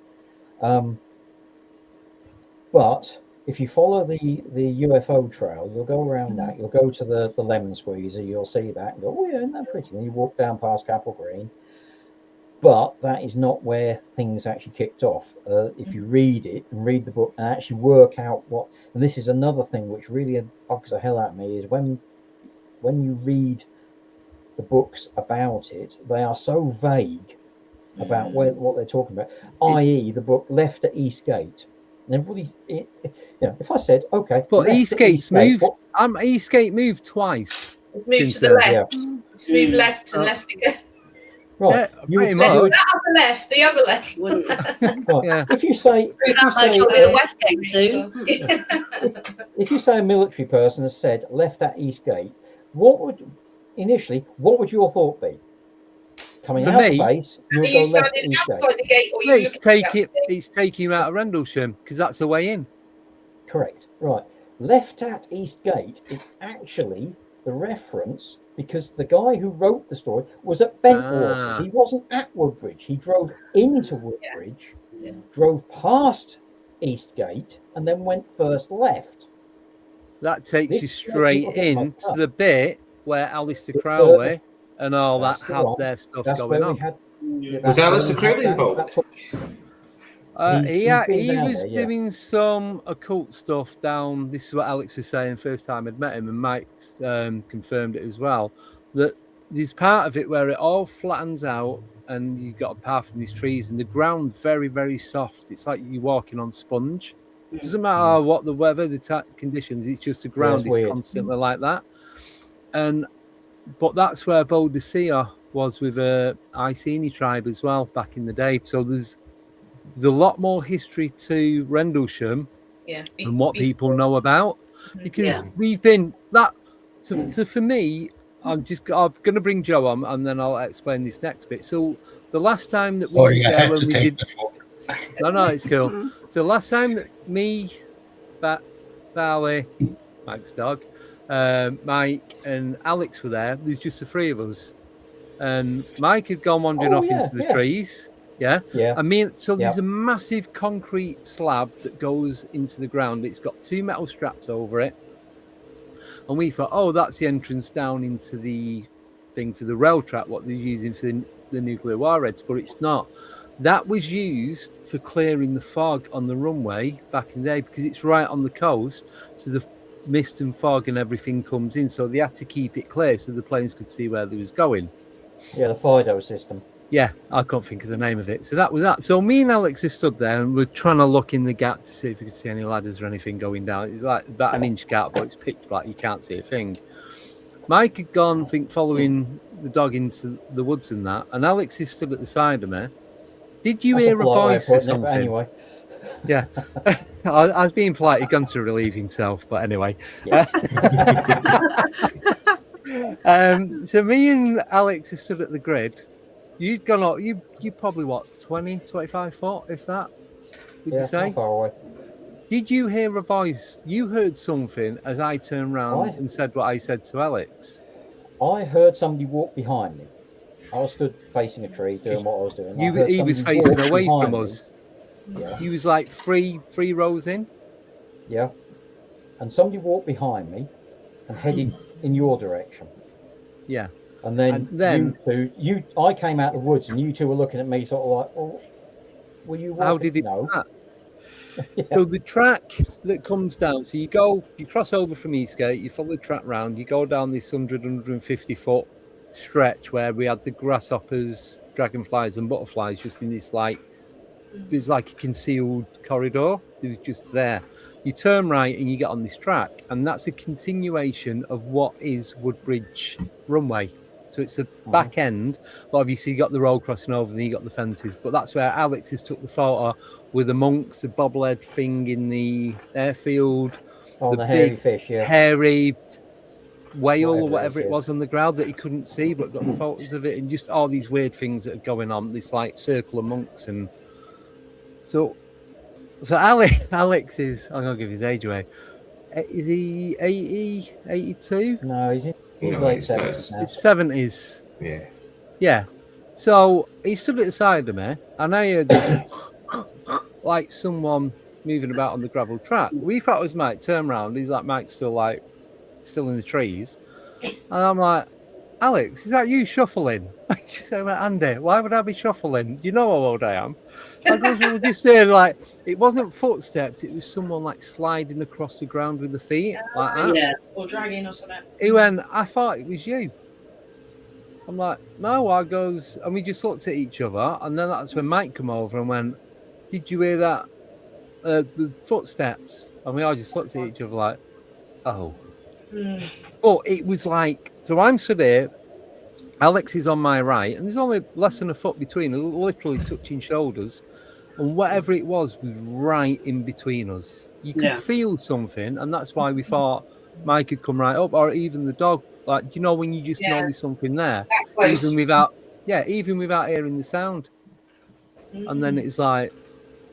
But if you follow the UFO trail, you'll go around that. You'll go to the lemon squeezer. You'll see that and go, oh yeah, isn't that pretty? Then you walk down past Capel Green. But that is not where things actually kicked off. If you read it and read the book and actually work out what, and this is another thing which really bugs the hell out of me, is when you read the books about it, they are so vague about what they're talking about. I.e., the book Left at Eastgate. And everybody, if I said, okay, but Eastgate's moved. Eastgate moved twice. It's moved to the left. It's moved left and left again. Right, the other left. Right. If you say Westgate soon. If you say a military person has said left at Eastgate, what would your thought be? Coming out of base, you would go left at Eastgate. The gate, or it's taking you out of Rendlesham because that's the way in. Correct. Right. Left at Eastgate is actually the reference, because the guy who wrote the story was at Bentwaters. He wasn't at Woodbridge. He drove into Woodbridge, drove past Eastgate, and then went first left. That takes you straight in to the bit where Alistair Crowley and all that had their stuff going on. Was Alistair Crowley involved? He was doing some occult stuff down. This is what Alex was saying first time I'd met him, and Mike confirmed it as well. That there's part of it where it all flattens out, and you've got a path in these trees, and the ground very, very soft. It's like you're walking on sponge. It doesn't matter what the weather, the conditions. It's just the ground is constantly like that. But that's where Boadicea was with Iceni tribe as well back in the day. So there's a lot more history to Rendlesham than what people know about, because we've been So for me, I'm going to bring Joe on, and then I'll explain this next bit. So the last time that we Or was you there have when to we take did, the phone. no, it's cool. So the last time that me, Barley, Mike's dog, Mike, and Alex were there just the three of us, and Mike had gone wandering off into the trees. Yeah. Yeah. I mean, so there's Yeah. a massive concrete slab that goes into the ground. It's got 2 metal straps over it. And we thought, oh, that's the entrance down into the thing for the rail track, what they're using for the nuclear warheads, but it's not. That was used for clearing the fog on the runway back in the day because it's right on the coast. So the mist and fog and everything comes in. So they had to keep it clear so the planes could see where they was going. Yeah, the FIDO system. Yeah, I can't think of the name of it. So that was that. So me and Alex have stood there and we're trying to look in the gap to see if we could see any ladders or anything going down. It's like about an inch gap, but it's pitch black. You can't see a thing. Mike had gone, I think, following the dog into the woods and that. And Alex is stood at the side of me. Did you hear a voice or something? Anyway. Yeah. I was being polite. He'd gone to relieve himself. But anyway. Yes. So me and Alex have stood at the grid. You'd gone up, you probably, 20, 25 foot, if that, would you say? Not far away. Did you hear a voice? You heard something as I turned around and said what I said to Alex. I heard somebody walk behind me. I was stood facing a tree doing what I was doing. He was facing away from us. Yeah. He was like three rows in. Yeah. And somebody walked behind me and headed in your direction. Yeah. And then I came out of the woods and you two were looking at me sort of like, oh, were you walking? How did it know? Yeah. So the track that comes down, so you cross over from Eastgate, you follow the track round, you go down this 150 foot stretch where we had the grasshoppers, dragonflies and butterflies just in this it was like a concealed corridor. It was just there. You turn right and you get on this track, and that's a continuation of what is Woodbridge runway. So it's the back end, but obviously you got the road crossing over and you got the fences. But that's where Alex has took the photo with the monks, the bobblehead thing in the airfield, the hairy big fish, yeah. hairy whale or whatever it was on the ground that he couldn't see, but got the photos of it, and just all these weird things that are going on. This like circle of monks, and so Alex is, I'm gonna give his age away. Is he 80, 82? No, he's late 70s now. It's 70s. Yeah. Yeah. So he stood at the side of me, and I heard this, like someone moving about on the gravel track. We thought it was Mike. Turn around, he's like, Mike's still in the trees. And I'm like, Alex, is that you shuffling? She said, Andy, why would I be shuffling? Do you know how old I am? I was just there, like, it wasn't footsteps, it was someone like sliding across the ground with the feet, like that. Yeah, or dragging or something. He went, I thought it was you. I'm like, no, I goes, and we just looked at each other, and then that's when Mike come over and went, did you hear that? The footsteps? And we all just looked at each other like, oh. But it was like, so I'm stood here, Alex is on my right, and there's only less than a foot between us, literally touching shoulders, and whatever it was right in between us. You could feel something, and that's why we thought Mike could come right up, or even the dog. Like, you know, when you just know there's something there, even without hearing the sound. And then it's like,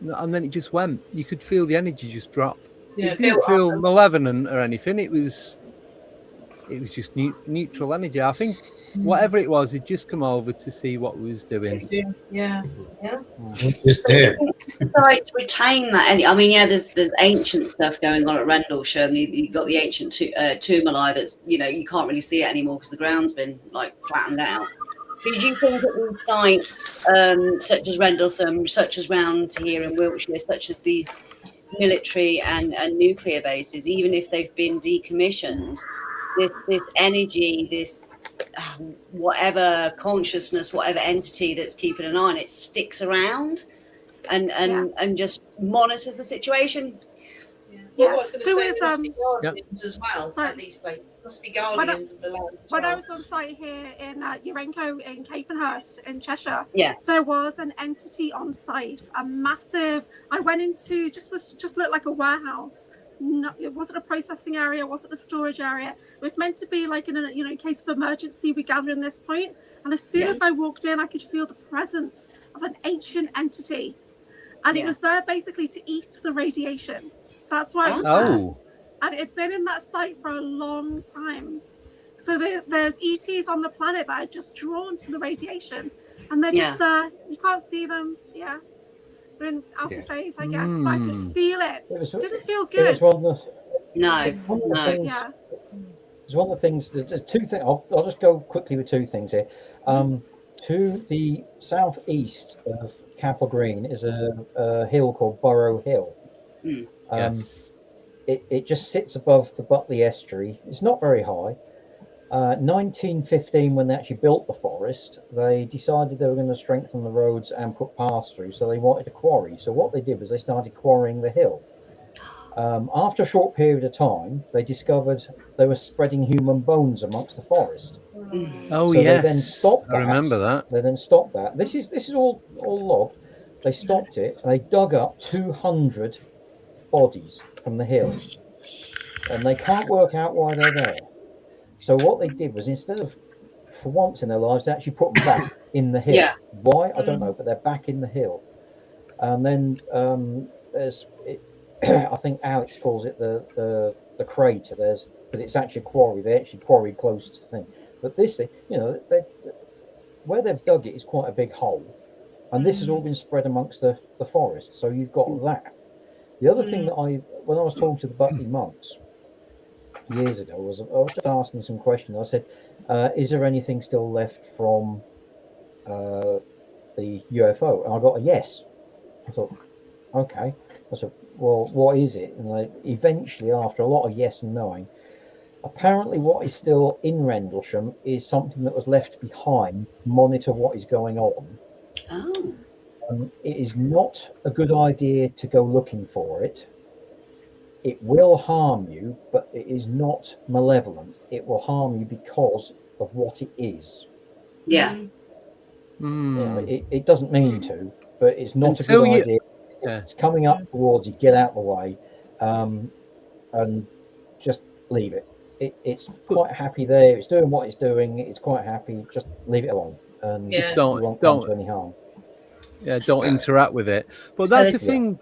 and then it just went. You could feel the energy just drop. It didn't feel malevolent or anything. It was just neutral energy. I think whatever it was, he'd just come over to see what we was doing. Yeah. Just there. Sites retain that. I mean, there's ancient stuff going on at Rendlesham. You've got the ancient Tourmaline that's, you can't really see it anymore because the ground's been like flattened out. But do you think that these sites, such as Rendlesham, such as round here in Wiltshire, such as these military and nuclear bases, even if they've been decommissioned, this energy, this whatever consciousness, whatever entity that's keeping an eye on it, sticks around and just monitors the situation? Well, I was going to say, there must be guardians as well at these places. Must be guardians of the land as when well. I was on site here in Urenco in Capenhurst in Cheshire, there was an entity on site, a massive. I went into just looked like a warehouse, it wasn't a processing area, it wasn't a storage area. It was meant to be like in a, in case of emergency, we gather in this point. And as soon as I walked in, I could feel the presence of an ancient entity. And it was there basically to eat the radiation. That's why it was there. And it had been in that site for a long time. So there's ETs on the planet that are just drawn to the radiation. And they're just there. You can't see them. Yeah. They're in outer phase, I guess. But I could feel it. Didn't feel good. It was No. It's one of the things. Two things. I'll just go quickly with two things here. To the southeast of Capel Green is a hill called Burrow Hill. Yes. It just sits above the Butley Estuary. It's not very high. 1915, when they actually built the forest, they decided they were going to strengthen the roads and put paths through, so they wanted a quarry. So what they did was they started quarrying the hill. After a short period of time, they discovered they were spreading human bones amongst the forest. Oh, so yes. They then stopped that. I remember that. They then stopped that. This is all logged. They stopped it and they dug up 200 bodies from the hill. And they can't work out why they're there. So what they did was, instead of, for once in their lives, they actually put them back in the hill. Yeah. Why? I don't know, but they're back in the hill. And then I think Alex calls it the crater. But it's actually a quarry. They actually quarried close to the thing. But this thing, where they've dug it is quite a big hole. And this has all been spread amongst the forest. So you've got that. The other thing that when I was talking to the Butley monks years ago, I was just asking some questions. I said, is there anything still left from the UFO? And I got a yes. I thought, okay. I said, well, what is it? And eventually, after a lot of yes and knowing, apparently what is still in Rendlesham is something that was left behind to monitor what is going on. Oh. It is not a good idea to go looking for it. It will harm you, but it is not malevolent. It will harm you because of what it is. Yeah. It doesn't mean to, but it's not a good idea. It's coming up towards you. Get out of the way, and just leave it. It's quite happy there. It's doing what it's doing. It's quite happy. Just leave it alone, and just don't come to any harm. Yeah, don't interact with it. But that's the thing.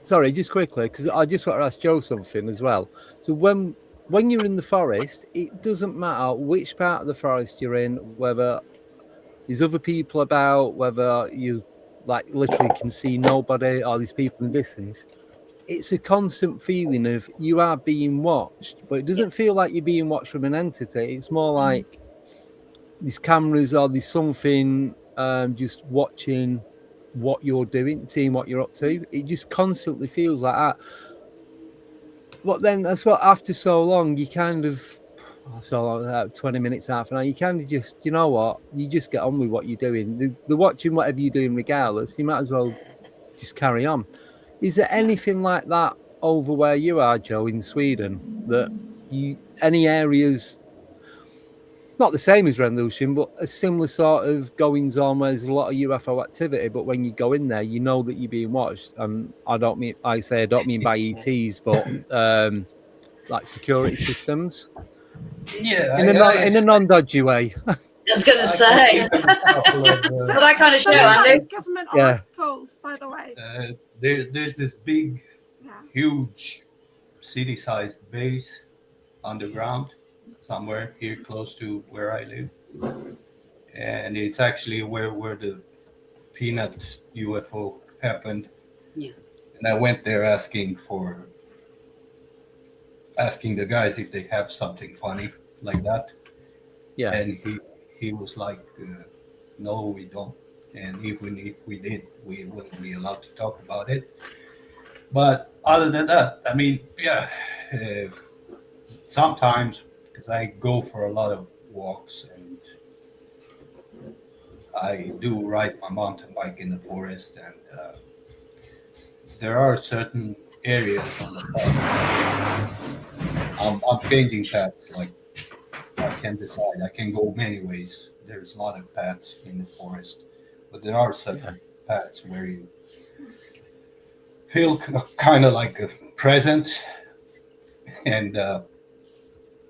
Sorry, just quickly, because I just want to ask Joe something as well. So when you're in the forest, it doesn't matter which part of the forest you're in, whether there's other people about, whether you literally can see nobody or there's people in distance. It's a constant feeling of you are being watched, but it doesn't feel like you're being watched from an entity. It's more like these cameras or there's something just watching what you're doing, seeing what you're up to. It just constantly feels like that. But then that's what, after so long, you kind of, 20 minutes, half an hour, you kind of just, you know what, you just get on with what you're doing. They're watching whatever you're doing regardless. You might as well just carry on. Is there anything like that over where you are, Joe, in Sweden, that any areas, not the same as Rendlesham, but a similar sort of goings on where there's a lot of UFO activity, but when you go in there, you know that you're being watched. I don't mean by ETs, but like security systems. Yeah, in a non-dodgy way. I was going to say. For that kind of show, Andy. Government articles, by the way. There's this big, huge city-sized base underground somewhere here close to where I live. And it's actually where the Peanut UFO happened. Yeah. And I went there asking the guys if they have something funny like that. Yeah. And he was like, no, we don't. And even if we did, we wouldn't be allowed to talk about it. But other than that, I mean, sometimes, because I go for a lot of walks and I do ride my mountain bike in the forest, and there are certain areas on the path. I'm changing paths, like I can decide. I can go many ways. There's a lot of paths in the forest, but there are certain paths where you feel kind of like a presence, And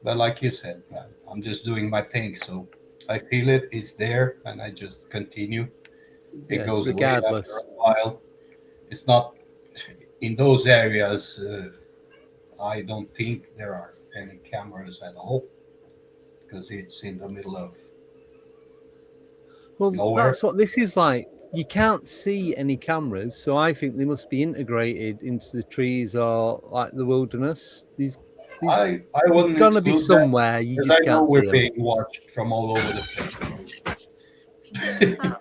but like you said, I'm just doing my thing. So I feel it, it's there, and I just continue. It goes away after regardless. a while. It's not in those areas. I don't think there are any cameras at all because it's in the middle of Well, nowhere. that's what this is like. You can't see any cameras, so I think they must be integrated into the trees or like the wilderness. These I wouldn't gonna be exclude that, somewhere. You because just I know can't see we're them. being watched from all over the place. So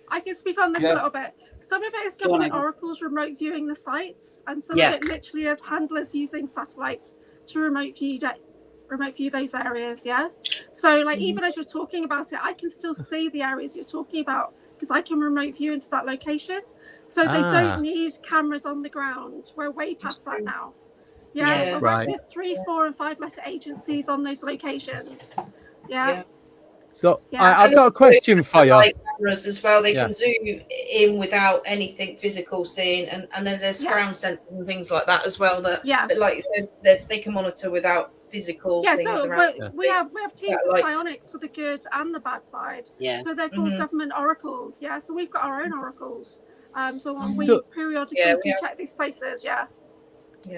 I can speak on this a little bit. Some of it is government oracles remote viewing the sites, and some of it literally is handlers using satellites to remote view those areas. Yeah. So like even as you're talking about it, I can still see the areas you're talking about because I can remote view into that location. So they don't need cameras on the ground. We're way past that now. Yeah. We're working with 3, 4, and 5 letter agencies on those locations. Yeah. So I've got a question for you. Cameras as well. They can zoom in without anything physical seeing, and then there's ground sensors and things like that as well. That but like you said, they can monitor without physical things around. We have teams of psionics for the good and the bad side. Yeah. So they're called government oracles. Yeah. So we've got our own oracles. So we periodically do check these places. Yeah.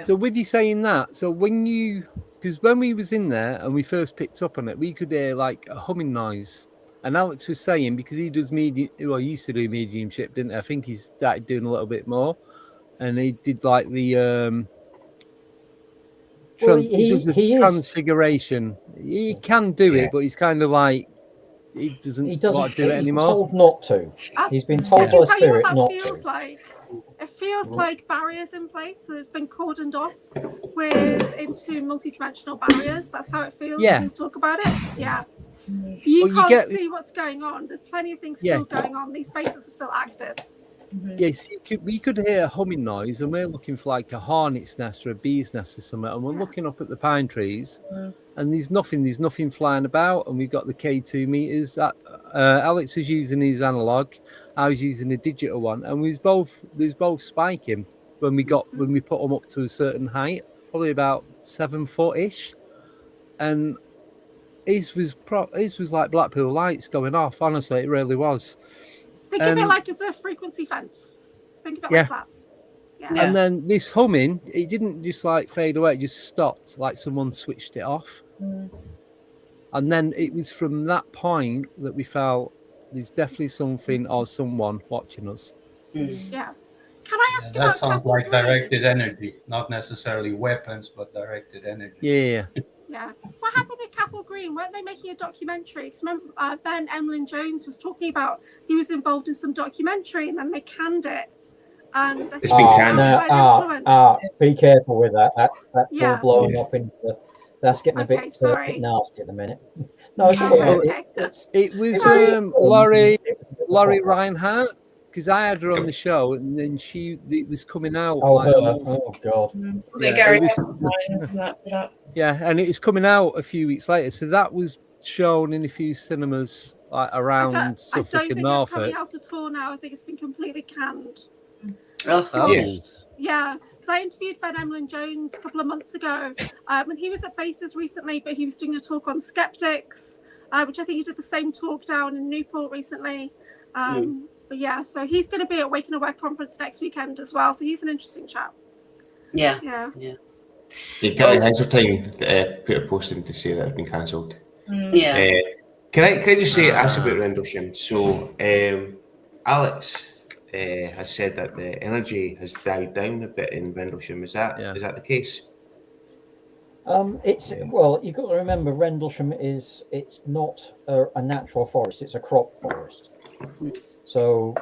So with you saying that, so because when we was in there and we first picked up on it, we could hear like a humming noise. And Alex was saying, because he does he used to do mediumship, didn't he? I think he's started doing a little bit more. And he did like the he does the transfiguration. He can do it, but he's kind of like he doesn't want to do it anymore. He's told not to. He's been told by spirit not to. It feels like barriers in place. So it's been cordoned off into multi-dimensional barriers. That's how it feels. Yeah. When you talk about it. Yeah. So you can't see what's going on. There's plenty of things still going on. These spaces are still active. Yes, we could hear a humming noise, and we're looking for like a hornet's nest or a bee's nest or something, and we're looking up at the pine trees, and there's nothing flying about, and we've got the K2 meters. Alex was using his analog, I was using a digital one, and we was both spiking when we put them up to a certain height, probably about 7 foot ish, and his was like Blackpool lights going off. Honestly, it really was. Think of it like it's a frequency fence. Think of it like that. Yeah. And then this humming, it didn't just like fade away, it just stopped, like someone switched it off. And then it was from that point that we felt there's definitely something or someone watching us. Yeah. Can I ask that sounds like directed energy, not necessarily weapons, but directed energy. Yeah. Yeah. What happened with Capel Green? Weren't they making a documentary? Because remember, Ben Emlyn Jones was talking about he was involved in some documentary and then they canned it. And it's been canned. Be careful with that. That's all blowing up into. That's getting a bit nasty at the minute. No, it was Laurie Reinhardt, because I had her on the show, and then it was coming out. Oh God! Yeah, and it was coming out a few weeks later, so that was shown in a few cinemas like around Suffolk and Norfolk. I don't think it's coming out at all now. I think it's been completely canned. Yeah, because I interviewed Ben Emlyn Jones a couple of months ago, and he was at Bases recently, but he was doing a talk on skeptics, which I think he did the same talk down in Newport recently. But yeah, so he's going to be at Wake and Aware conference next weekend as well. So he's an interesting chap. Yeah. Gary Hazeltine put a posting to say that it's been cancelled. Yeah. Can I just ask about Rendlesham? So Alex has said that the energy has died down a bit in Rendlesham. Is that the case? You've got to remember Rendlesham it's not a natural forest, it's a crop forest. So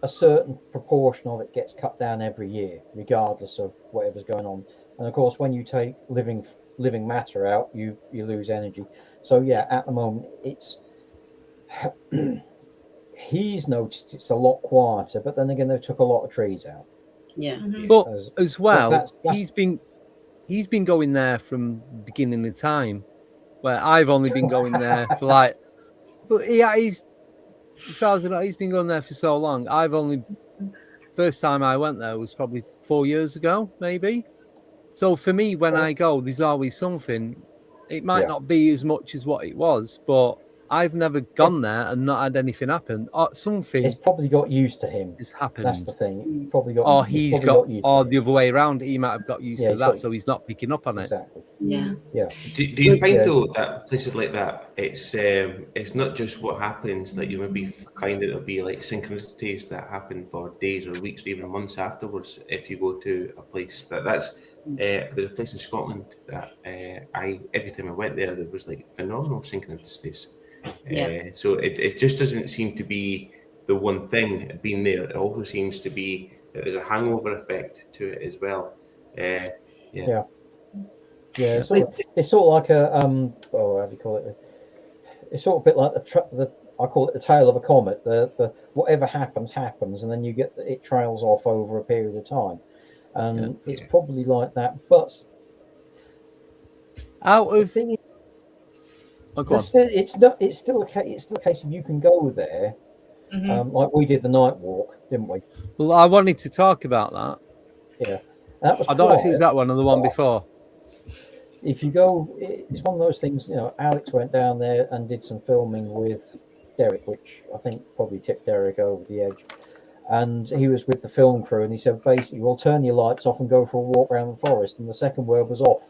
a certain proportion of it gets cut down every year, regardless of whatever's going on. And of course, when you take living matter out, you lose energy. So yeah, at the moment it's he's noticed it's a lot quieter, but then again they took a lot of trees out. Yeah. But as well, he's been going there from the beginning of time, where I've only been going there for like, but he's been going there for so long. First time I went there was probably 4 years ago, maybe. So for me, when I go, there's always something. It might not be as much as what it was, but I've never gone there and not had anything happen. Or something. It's probably got used to him. Has happened. That's the thing. Probably got. Or he's got, used or to the other way around. He might have got used to that, so he's not picking up on it. Exactly. Yeah. Yeah. Do you find though that places like that, it's not just what happens, that you maybe find that there'll be like synchronicities that happen for days or weeks or even months afterwards if you go to a place that's there's a place in Scotland that I every time I went there was like phenomenal synchronicities. So it just doesn't seem to be the one thing being there. It also seems to be that there's a hangover effect to it as well. Yeah, it's sort of like a how do you call it? It's sort of a bit like the I call it the tail of a comet. The whatever happens, and then you get it trails off over a period of time, and it's probably like that. But out of thing is, it's still a case of you can go there, like we did the night walk, didn't we? Well, I wanted to talk about that. Yeah, that was. I don't know if it's that one or the one before. If you go, it's one of those things. You know, Alex went down there and did some filming with Derek, which I think probably tipped Derek over the edge. And he was with the film crew, and he said, basically, "Well, turn your lights off and go for a walk around the forest." And the second word was off.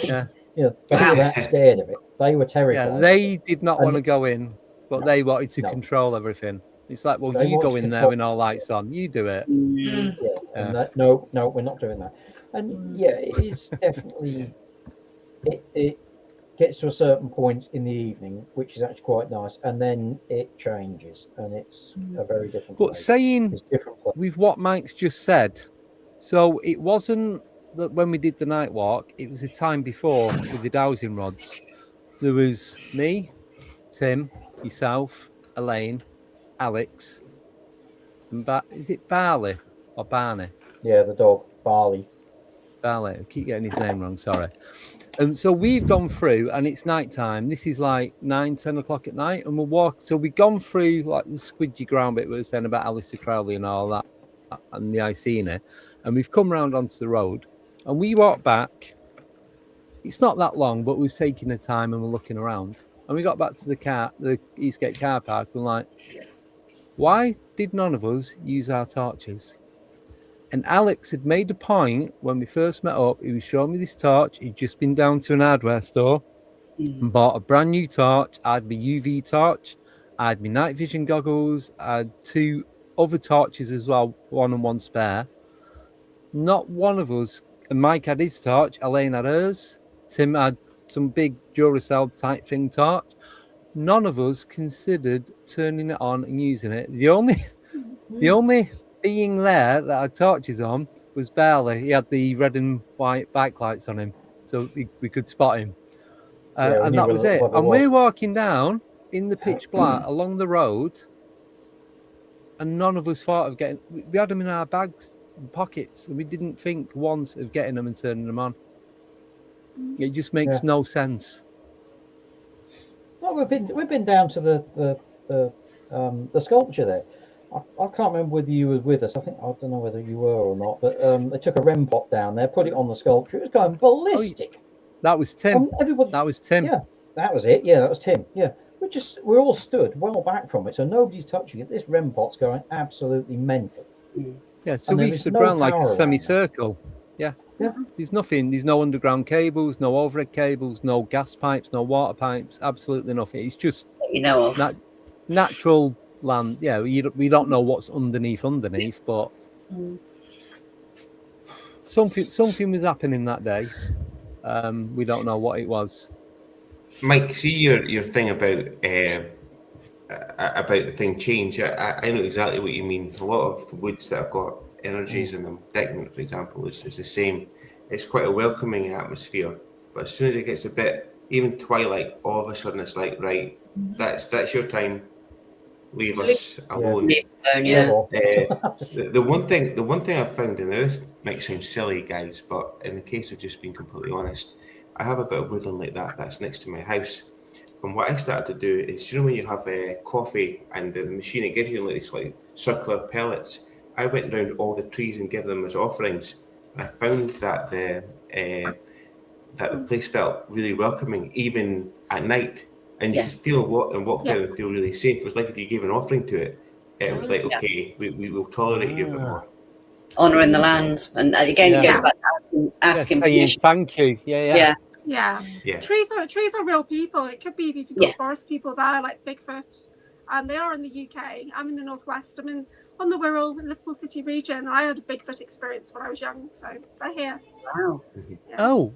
Yeah. You know, they were that scared of it. They were terrified. Yeah, they did not want to go in, but they wanted to control everything. It's like, well, They you want go to in there control- with no lights on. You do it. And that, no, we're not doing that. And yeah, it is definitely. It gets to a certain point in the evening, which is actually quite nice, and then it changes, and it's a very different. But place. saying It's different place. with what Mike's just said, so it wasn't that when we did the night walk, it was a time before with the dowsing rods. There was me, Tim, yourself, Elaine, Alex, and is it Barley or Barney? Yeah, the dog, Barley. Barley. I keep getting his name wrong, sorry. And so we've gone through, and it's night time. This is like 9-10 o'clock at night, and we'll walk. So we've gone through like the squidgy ground bit we were saying about Alistair Crowley and all that, and the Icena, and we've come round onto the road, and we walk back. It's not that long, but we're taking the time and we're looking around, and we got back to the Eastgate car park. We're like, why did none of us use our torches? And Alex had made a point when we first met up. He was showing me this torch. He'd just been down to an hardware store and bought a brand new torch. I had my UV torch. I had my night vision goggles. I had 2 other torches as well, one and one spare. Not one of us, and Mike had his torch. Elaine had hers. Tim had some big Duracell type thing torch. None of us considered turning it on and using it. The only being there that had torches on was Barley. He had the red and white bike lights on him, so we could spot him. And that was it. And we're walking down in the pitch black along the road, and none of us thought of getting. We had them in our bags and pockets, and we didn't think once of getting them and turning them on. It just makes no sense. Well, we've been down to the sculpture there. I can't remember whether you were with us. I don't know whether you were or not, but they took a REM pot down there, put it on the sculpture. It was going ballistic. That was Tim. That was Tim. Yeah, that was it. Yeah, that was Tim. Yeah, we're all stood well back from it, so nobody's touching it. This REM pot's going absolutely mental. Yeah, so we stood around like a semicircle. Yeah. There's nothing. There's no underground cables, no overhead cables, no gas pipes, no water pipes. Absolutely nothing. It's just natural land. Yeah, we don't know what's underneath, but something was happening that day. We don't know what it was. Mike, see your thing about the thing change. I know exactly what you mean. A lot of woods that have got energies in them, Declan, for example, is the same. It's quite a welcoming atmosphere, but as soon as it gets a bit, even twilight, all of a sudden it's like, right, that's your time. Leave us alone. The one thing I've found, and this might sound silly, guys, but in the case of just being completely honest, I have a bit of woodland like that's next to my house. And what I started to do is, when you have coffee and the machine, it gives you like these like circular pellets. I went round all the trees and gave them as offerings, I found that the place felt really welcoming, even at night, and you could feel and walk there and feel really safe. It was like if you gave an offering to it, it was like, okay, we will tolerate you a bit more. Honouring the land, and again, it goes back to asking saying thank you. Yeah. Yeah. Trees are real people. It could be if you've got forest people there, like Bigfoot. They are in the UK. I'm in the northwest. I'm on the Wirral, Liverpool City region. I had a Bigfoot experience when I was young, so they're here. Wow. Yeah. Oh,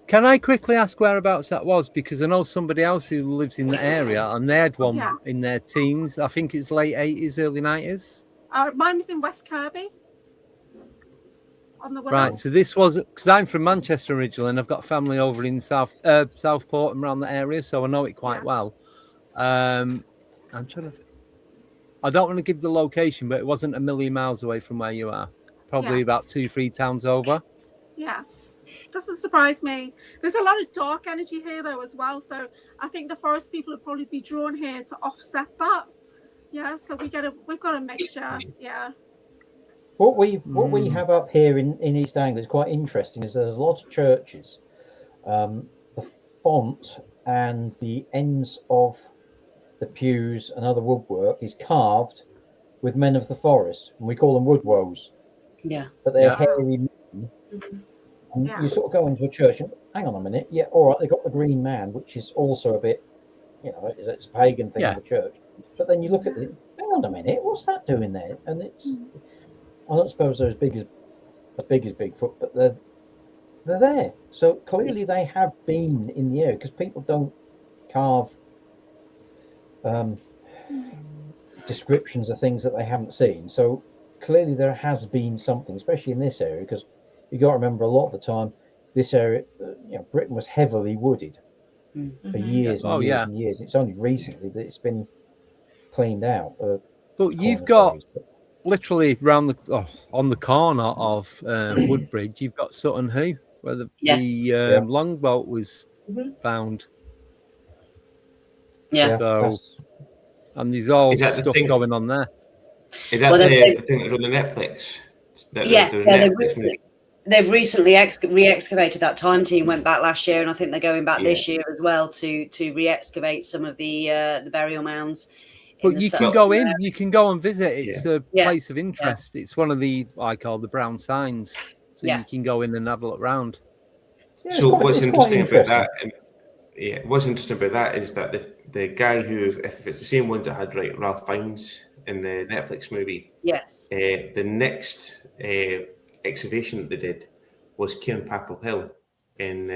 can I quickly ask whereabouts that was? Because I know somebody else who lives in the area, and they had one in their teens. I think it's late 80s, early 90s. Mine was in West Kirby. On the Wirral. Right, so this was because I'm from Manchester originally, and I've got family over in Southport and around the area, so I know it quite well. I'm trying to. I don't want to give the location, but it wasn't a million miles away from where you are. Probably about 2-3 towns over. Yeah, doesn't surprise me. There's a lot of dark energy here though as well, so I think the forest people would probably be drawn here to offset that. Yeah, so we've got a mixture. Yeah. What we have up here in East Anglia is quite interesting. Is there's a lot of churches. The font and the ends of the pews and other woodwork is carved with men of the forest, and we call them woodwoes. Yeah. But they're hairy men. And you sort of go into a church and hang on a minute, all right, they've got the green man, which is also a bit, it's a pagan thing in the church. But then you look at it, hang on a minute, what's that doing there? And it's, I don't suppose they're as big as Bigfoot, but they're there. So clearly they have been in the area, because people don't carve descriptions of things that they haven't seen. So clearly there has been something, especially in this area, because you got to remember a lot of the time this area, Britain was heavily wooded for years and years and years. It's only recently that it's been cleaned out. But you've got literally round on the corner of Woodbridge, you've got Sutton Hoo, where the longboat was found. Yeah. So, and there's all stuff going on there. Is that the thing that was on the Netflix? They've recently re-excavated that. Time Team went back last year, and I think they're going back this year as well to re-excavate some of the burial mounds. But you can go in, you can go and visit. It's a place of interest. It's one of the I call the brown signs. So you can go in and have a look around. So what's interesting about that? What's interesting about that is that the guy who, if it's the same ones that had Ralph Fiennes in the Netflix movie, the next excavation that they did was Cairnpapel Hill in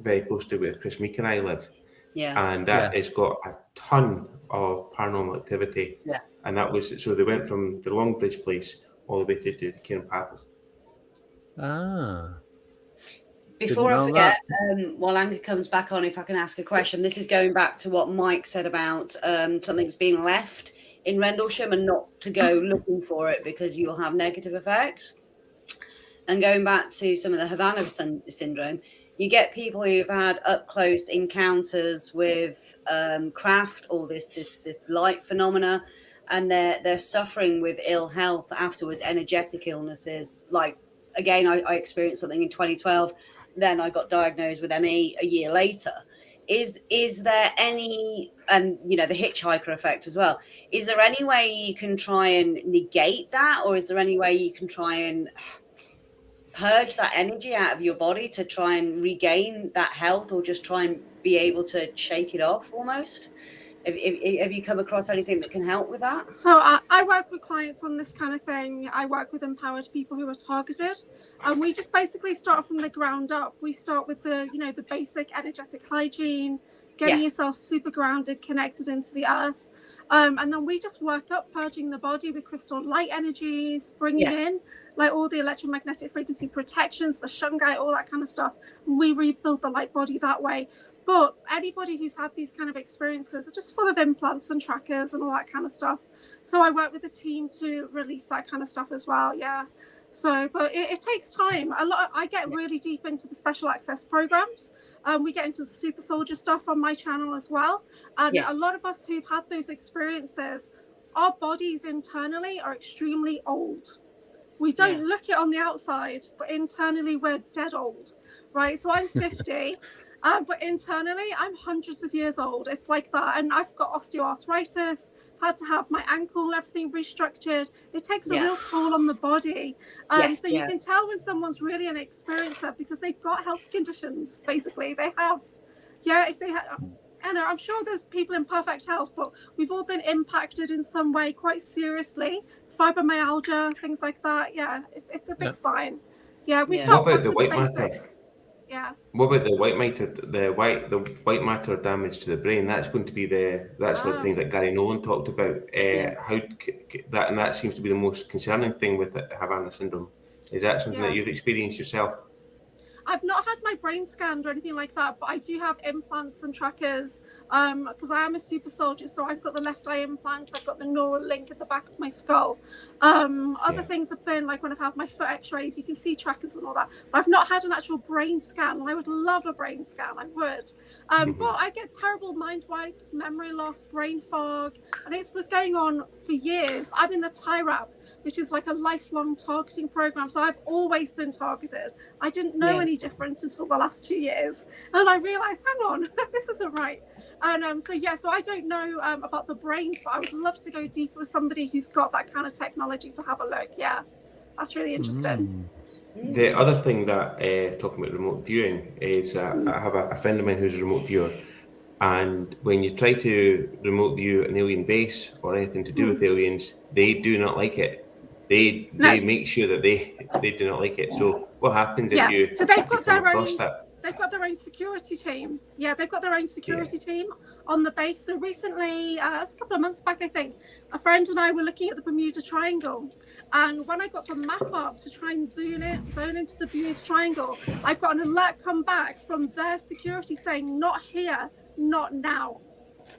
very close to where Chris Meek and I live. And that has got a ton of paranormal activity. And that was, so they went from the Longbridge place all the way to Cairnpapel. Before I forget, while Anchor comes back on, if I can ask a question, this is going back to what Mike said about something's being left in Rendlesham and not to go looking for it because you'll have negative effects. And going back to some of the Havana syndrome, you get people who've had up close encounters with craft or this light phenomena, and they're suffering with ill health afterwards, energetic illnesses. Like again, I experienced something in 2012. Then I got diagnosed with ME a year later. Is there any, and the hitchhiker effect as well, is there any way you can try and negate that, or is there any way you can try and purge that energy out of your body to try and regain that health, or just try and be able to shake it off almost? Have you come across anything that can help with that? So I work with clients on this kind of thing. I work with empowered people who are targeted, and we just basically start from the ground up. We start with the basic energetic hygiene, getting yourself super grounded, connected into the earth. And then we just work up, purging the body with crystal light energies, bringing in like all the electromagnetic frequency protections, the shungite, all that kind of stuff. We rebuild the light body that way. But anybody who's had these kind of experiences are just full of implants and trackers and all that kind of stuff. So I work with a team to release that kind of stuff as well. Yeah. So, but it takes time. I get really deep into the special access programs. We get into the super soldier stuff on my channel as well. And a lot of us who've had those experiences, our bodies internally are extremely old. We don't look it on the outside, but internally we're dead old, right? So I'm 50, but internally I'm hundreds of years old. It's like that. And I've got osteoarthritis, had to have my ankle and everything restructured. It takes a real toll on the body. So you can tell when someone's really an experiencer because they've got health conditions, basically. They have, if they have... I know, I'm sure there's people in perfect health, but we've all been impacted in some way quite seriously. Fibromyalgia, things like that. Yeah, it's a big sign. Yeah, we start What about the with white matter? basics. Yeah. What about the white matter? The white matter damage to the brain. That's going to be the thing that Gary Nolan talked about. How that seems to be the most concerning thing with Havana syndrome. Is that something that you've experienced yourself? I've not had my brain scanned or anything like that, but I do have implants and trackers because I am a super soldier. So I've got the left eye implant, I've got the neural link at the back of my skull. Other things have been like when I've had my foot x-rays, you can see trackers and all that. But I've not had an actual brain scan, and I would love a brain scan, I would. But I get terrible mind wipes, memory loss, brain fog, and it was going on for years. I'm in the TIRAP, which is like a lifelong targeting program. So I've always been targeted. I didn't know any different until the last 2 years, and I realized, hang on, this isn't right. And so I don't know about the brains, but I would love to go deeper with somebody who's got that kind of technology to have a look. That's really interesting. The other thing that talking about remote viewing is I have a friend of mine who's a remote viewer, and when you try to remote view an alien base or anything to do with aliens, they do not like it. They make sure that they do not like it. So what happens if you so they've got their own that? They've got their own security team. They've got their own security team on the base. So recently, it was a couple of months back, I think, a friend and I were looking at the Bermuda Triangle. And when I got the map up to try and zone into the Bermuda Triangle, I got an alert come back from their security saying, not here, not now.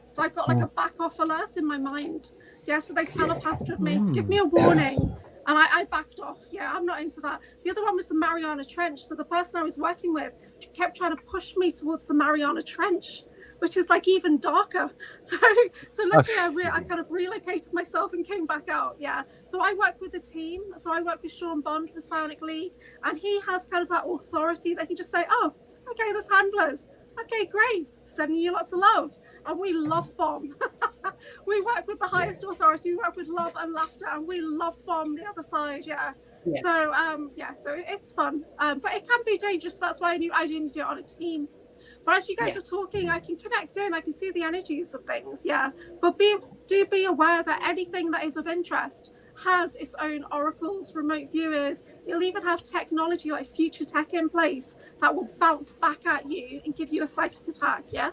So I got like a back off alert in my mind. So they telepathed with me to give me a warning. And I backed off. I'm not into that. The other one was the Mariana Trench. So the person I was working with kept trying to push me towards the Mariana Trench, which is like even darker. So luckily I kind of relocated myself and came back out. So I work with the team. So I work with Sean Bond for Psionic League, and he has kind of that authority that he just say, oh, okay, there's handlers. Okay, great. Sending you lots of love. And we love bomb. We work with the highest authority. We work with love and laughter, and we love bomb the other side. So it's fun. But it can be dangerous. That's why I do need to do it on a team. But as you guys are talking, I can connect in. I can see the energies of things. But do be aware that anything that is of interest has its own oracles, remote viewers. It'll even have technology like future tech in place that will bounce back at you and give you a psychic attack. I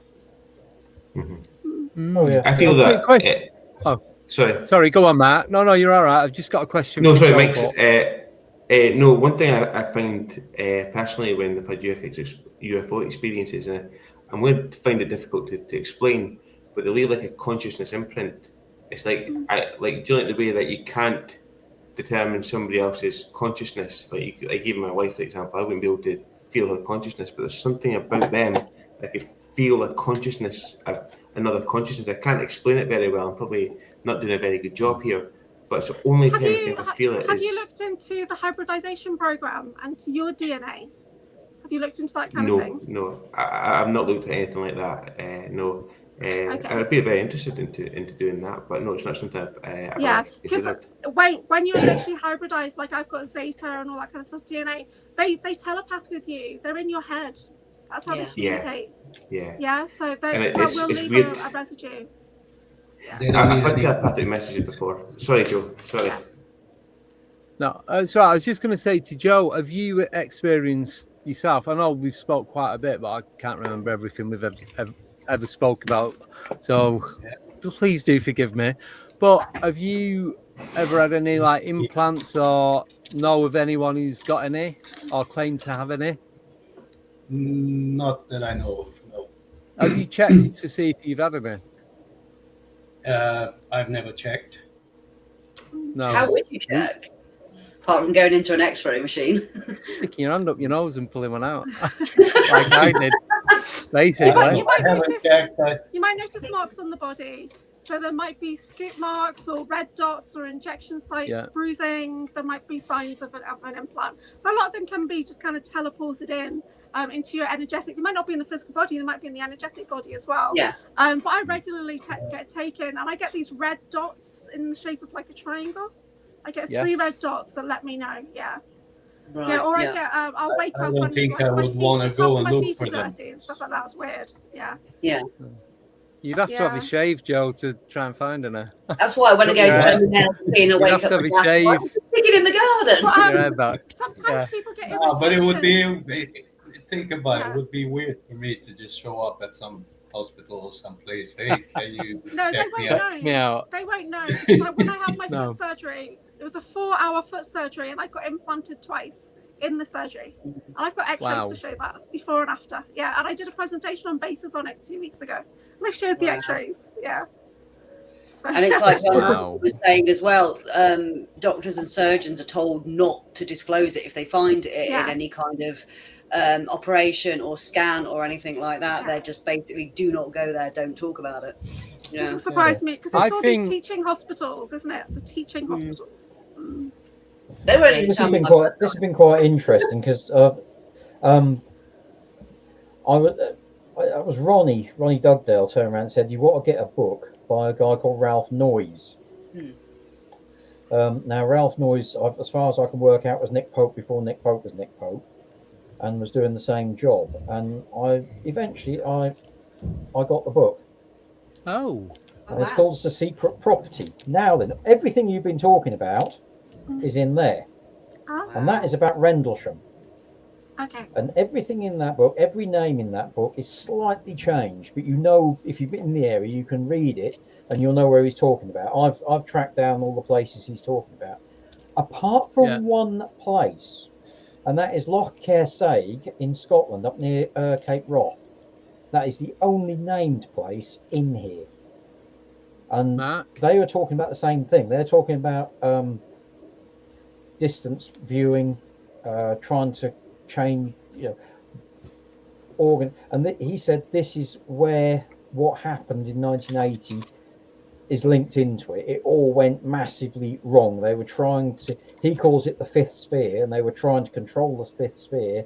feel that. Sorry, go on, Matt. No, you're all right. I've just got a question. No, sorry, Mike. No, one thing I find personally when I've had UFO experiences, and I'm going to find it difficult to explain, but they leave like a consciousness imprint. It's like do you like the way that you can't determine somebody else's consciousness? Like even my wife, for example, I wouldn't be able to feel her consciousness, but there's something about them that I could feel a consciousness, another consciousness. I can't explain it very well. I'm probably not doing a very good job here, but it's the only time I think I feel it. Have you looked into the hybridization program and to your DNA? Have you looked into that kind of thing? No, I've not looked at anything like that. No. I'd be very interested into doing that, but no, it's not something I've because when you're literally hybridized, like I've got Zeta and all that kind of stuff, DNA, they telepath with you. They're in your head. That's how they communicate. So that will leave a residue. I've had telepathic messages before. Sorry, Joe. Sorry. No, so I was just going to say to Joe, have you experienced yourself? I know we've spoke quite a bit, but I can't remember everything we've ever spoke about, so please do forgive me. But have you ever had any like implants or know of anyone who's got any or claim to have any? Not that I know of, no. Have you checked to see if you've had any? I've never checked. No. How would you check? Apart from going into an X-ray machine. Sticking your hand up your nose and pulling one out. Like I did. Basically. You might notice marks on the body. So there might be scoop marks or red dots or injection sites, bruising. There might be signs of an implant. But a lot of them can be just kind of teleported in into your energetic. They might not be in the physical body. They might be in the energetic body as well. Yeah. But I regularly get taken, and I get these red dots in the shape of like a triangle. I get 3 red dots that let me know. Yeah. Right, yeah, or I get, I'll wake up don't and think like, I my would feet, wanna the top go of and my look feet are for them. dirty and stuff like that. It's weird. Yeah. Yeah. You'd have to have Yeah. a shave, Joe, to try and find her. That's why when I go spend the nails and being You'd awake have up to have and a down, shave. why am I digging in the garden? But, Your hair back. sometimes people get No, but it would irritated. be. Think about it. It would be weird for me to just show up at some hospital or someplace. Hey, can you No, check they me won't out? Check me out. They won't know because like, when I had my No. foot surgery, it was a 4-hour foot surgery, and I got implanted twice in the surgery. And I've got X-rays Wow. to show that before and after. Yeah, and I did a presentation on bases on it 2 weeks ago, and I showed the Wow. X-rays. Yeah. So, And it's like Wow. was saying as well, doctors and surgeons are told not to disclose it if they find it in any kind of operation or scan or anything like that. They're just basically do not go there, don't talk about it. Yeah. doesn't surprise me because it's all these teaching hospitals, isn't it? The teaching hospitals. They won't even This tell has me. been quite interesting because it was Ronnie Dugdale turned around and said, "You want to get a book by a guy called Ralph Noyes." Now Ralph Noyes, as far as I can work out, was Nick Pope before Nick Pope was Nick Pope, and was doing the same job. And I got the book. Oh. And it's called The Secret Property. Now then, everything you've been talking about is in there, and that is about Rendlesham. Okay. And everything in that book, every name in that book is slightly changed, but you know, if you've been in the area, you can read it and you'll know where he's talking about. I've tracked down all the places he's talking about, apart from one place, and that is Loch Kearsarge in Scotland, up near Cape Wrath. That is the only named place in here. And they were talking about the same thing. They're talking about distance viewing, trying to change, organ. And he said this is where what happened in 1980 is linked into it. It all went massively wrong. They were trying to, he calls it the fifth sphere, and they were trying to control the fifth sphere,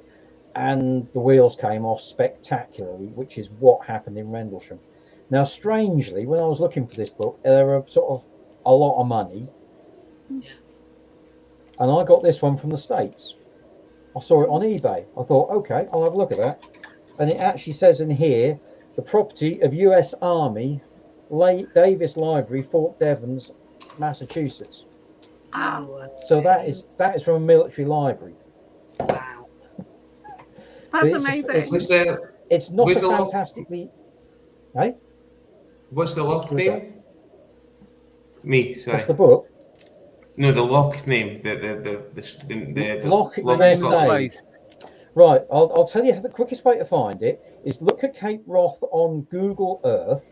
and the wheels came off spectacularly, which is what happened in Rendlesham. Now, strangely, when I was looking for this book, there were sort of a lot of money. Yeah. And I got this one from the States. I saw it on eBay. I thought, okay, I'll have a look at that. And it actually says in here, the property of U.S. Army, Davis Library, Fort Devens, Massachusetts. Oh, So that is from a military library. Wow. That's amazing. It's not where's a the fantastically... Hey? What's the lock name? Sorry. What's the book? No, the lock name. The Loch Ness. Right, I'll tell you the quickest way to find it is look at Cape Wrath on Google Earth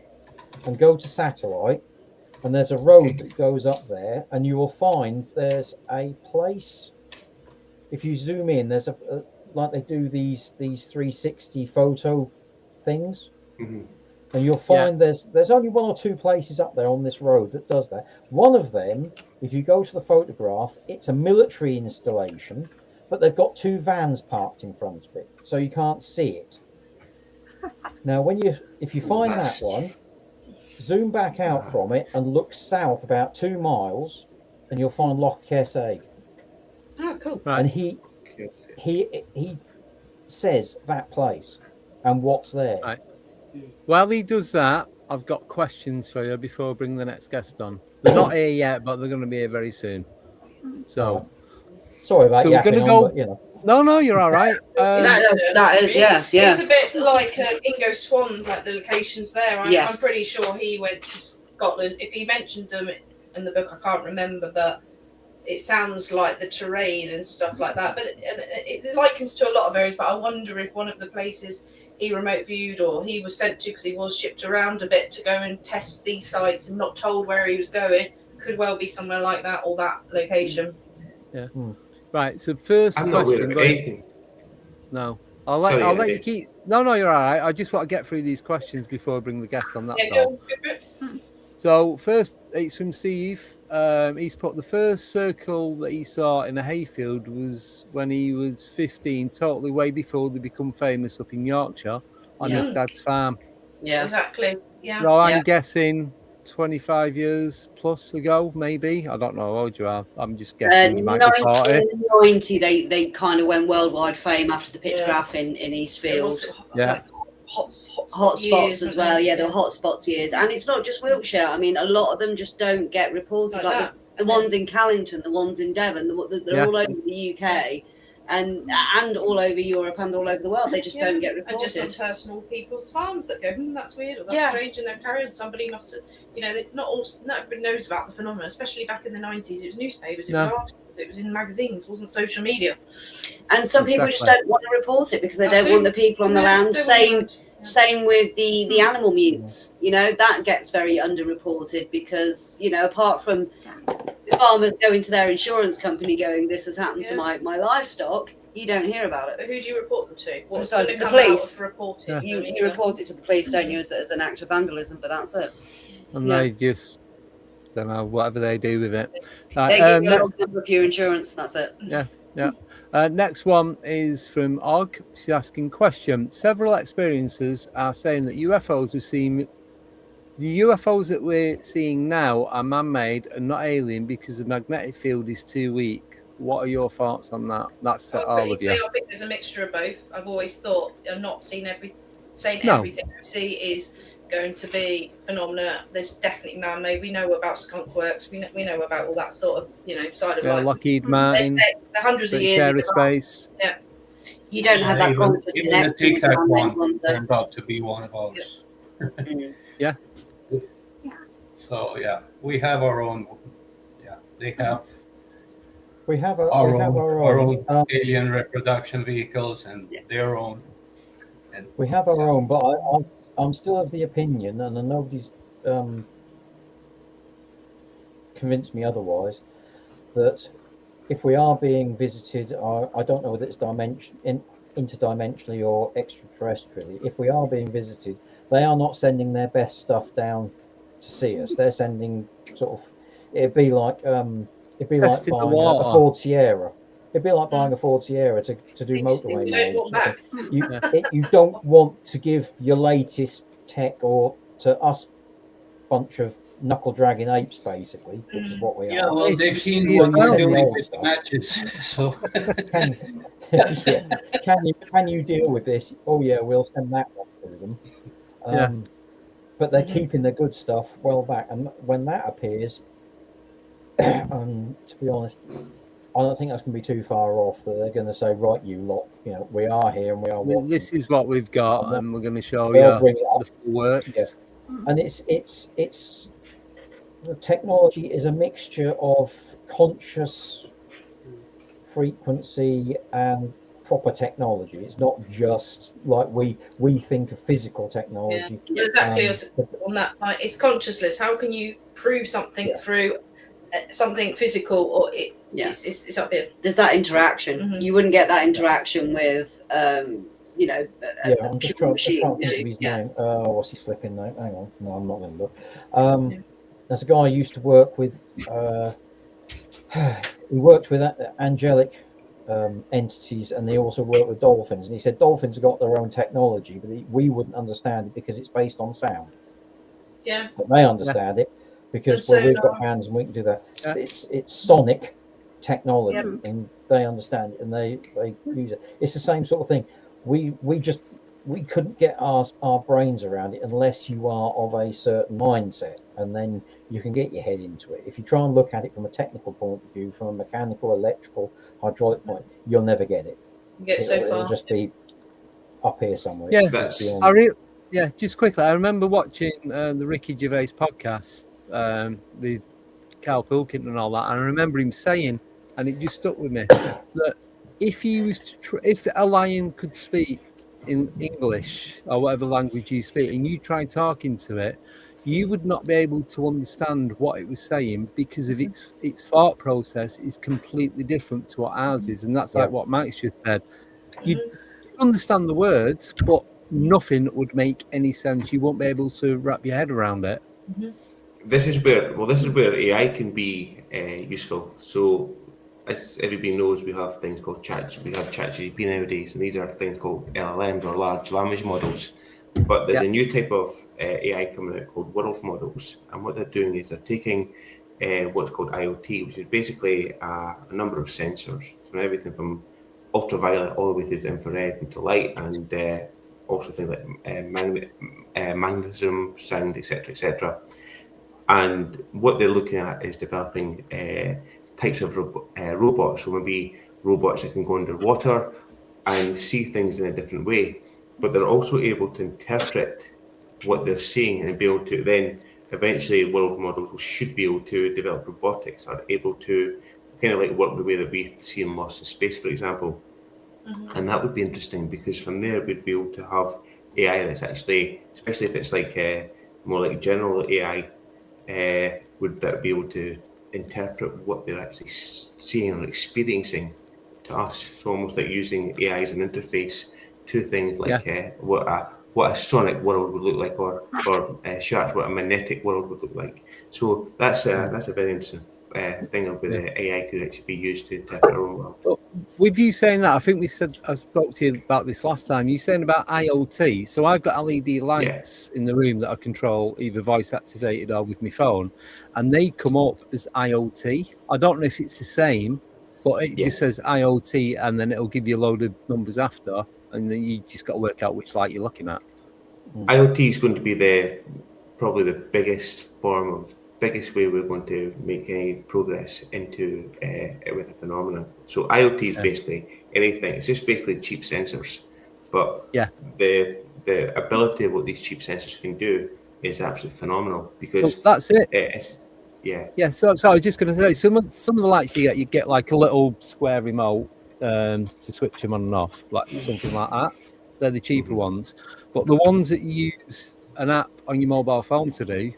and go to satellite, and there's a road that goes up there, and you will find there's a place. If you zoom in, there's a like they do these 360 photo things. Mm-hmm. And you'll find there's only 1 or 2 places up there on this road that does that. One of them, if you go to the photograph, it's a military installation, but they've got 2 vans parked in front of it, so you can't see it. Now, if you find that one, zoom back out from it and look south about 2 miles, and you'll find Loch Kearsarge. Oh, cool. Right. And he says that place and what's there. Right. While he does that, I've got questions for you before I bring the next guest on. They're not here yet, but they're going to be here very soon. So, sorry about we're going to go. But, you know. No, you're all right. That is, yeah. It's a bit like Ingo Swan, like the locations there. I'm pretty sure he went to Scotland. If he mentioned them in the book, I can't remember, but it sounds like the terrain and stuff like that. But it likens to a lot of areas. But I wonder if one of the places he remote viewed or he was sent to, because he was shipped around a bit to go and test these sites and not told where he was going, could well be somewhere like that or that location. Yeah. Right. So first I'm not question. aware of anything. No, I'll let you keep. No, you're all right. I just want to get through these questions before I bring the guest on. That's all. So first, it's from Steve. He's put the first circle that he saw in a hayfield was when he was 15, totally way before they become famous up in Yorkshire on his dad's farm. Yeah, exactly. Yeah. So I'm guessing 25 years plus ago, maybe. I don't know how old you are. I'm just guessing you might be 40. 1990, they kind of went worldwide fame after the pictograph in Eastfield. Yeah. Hot spots as well. Yeah, there were hot spots years, and it's not just Wiltshire. I mean, a lot of them just don't get reported. Like the ones in Callington, the ones in Devon, they're all over the UK, and all over Europe and all over the world. They just don't get reported. And just on personal people's farms that go, that's weird or that's strange, and they're carrying. Somebody must have, not everybody knows about the phenomenon, especially back in the 90s. It was newspapers, it was articles, it was in magazines, it wasn't social media. And some people just don't want to report it because they don't want the people on the land. Same with the animal mutes. That gets very underreported because, apart from farmers going to their insurance company going, this has happened to my livestock, you don't hear about it. But who do you report them to? What's the police. Reported? You report it to the police, don't you, as an act of vandalism, but that's it. And they just don't know whatever they do with it. They give you a number of your insurance, that's it. Yeah. Next one is from Og. She's asking question. Several experiences are saying that UFOs we've seen. The UFOs that we're seeing now are man-made and not alien because the magnetic field is too weak. What are your thoughts on that? That's all of you. I think there's a mixture of both. I've always thought I'm not seeing everything I see is going to be phenomena. There's definitely man-made. We know about skunk works. We know about all that sort of side of life. Lockheed Martin. They're hundreds of years. Aerospace. Yeah. You don't have that conscious even the Tic Tac one turned out to be one of those. Yeah. So we have our own. Yeah, they have. We have our own alien reproduction vehicles and their own. And we have our own, but I'm still of the opinion, and nobody's convinced me otherwise, that if we are being visited, I don't know whether it's interdimensionally or extraterrestrially, if we are being visited, they are not sending their best stuff down to see us. They're sending it'd be like buying a Ford Sierra. It'd be like buying a Ford Sierra to do motorway miles. You don't want to give your latest tech or to us bunch of knuckle dragging apes, basically, which is what we are. Yeah, well, they've seen what we're doing with the matches. So can you deal with this? Oh yeah, we'll send that one to them. But they're keeping the good stuff well back, and when that appears, to be honest, I don't think that's going to be too far off. That they're going to say, right, you lot, we are here and we are watching. This is what we've got, and we're going to show you the full works. Yeah. And it's the technology is a mixture of conscious frequency and proper technology. It's not just like we think of physical technology. Yeah, exactly. On that, it's consciousness. How can you prove something through something physical, or it's up here? There's that interaction. You wouldn't get that interaction with I'm just trying to think of his name. What's his flipping name? Hang on, no, I'm not going to look. There's a guy I used to work with. He worked with angelic entities, and they also work with dolphins. And he said dolphins have got their own technology, but we wouldn't understand it because it's based on sound. Yeah, but they understand it because we've got hands and we can do that. Yeah. It's sonic technology, and they understand it, and they use it. It's the same sort of thing. We couldn't get our brains around it unless you are of a certain mindset, and then you can get your head into it. If you try and look at it from a technical point of view, from a mechanical, electrical, hydraulic point, you'll never get it. You get so far. It'll just be up here somewhere. Yeah, just quickly, I remember watching the Ricky Gervais podcast with Carl Pilkington and all that, and I remember him saying, and it just stuck with me, that if a lion could speak in English or whatever language you speak, and you try talking to it, you would not be able to understand what it was saying because of its thought process is completely different to what ours is, and that's like what Max just said. You understand the words, but nothing would make any sense. You won't be able to wrap your head around it. this is where AI can be useful. So, as everybody knows, we have things called ChatGPT nowadays, and these are things called LLMs or large language models. But there's a new type of AI coming out called world models, and what they're doing is they're taking what's called IoT, which is basically a number of sensors, from everything from ultraviolet all the way through to infrared and to light, and also things like magnetism, sound, etc., etc. And what they're looking at is developing types of robots. So maybe robots that can go underwater and see things in a different way, but they're also able to interpret what they're seeing and be able to then eventually world models should be able to develop robotics, are able to kind of like work the way that we see in Lost in Space, for example. And that would be interesting, because from there we'd be able to have AI that's actually, especially if it's like more like general AI, would that be able to interpret what they're actually seeing or experiencing to us. So almost like using AI as an interface to things like what a sonic world would look like, or Sharks, what a magnetic world would look like. So that's a very interesting thing of where AI could actually be used to interpret our own world. But with you saying that, I think I spoke to you about this last time. You saying about IoT. So I've got LED lights in the room that I control either voice activated or with my phone, and they come up as IoT. I don't know if it's the same, but it just says IoT, and then it'll give you a load of numbers after, and then you just got to work out which light you're looking at. IoT is going to be probably the biggest way we're going to make any progress into with the phenomenon. So IoT is basically anything. It's just basically cheap sensors, but the ability of what these cheap sensors can do is absolutely phenomenal, because that's it. So I was just going to say, some of the lights you get like a little square remote to switch them on and off, like something like that. They're the cheaper ones, but the ones that you use an app on your mobile phone to do,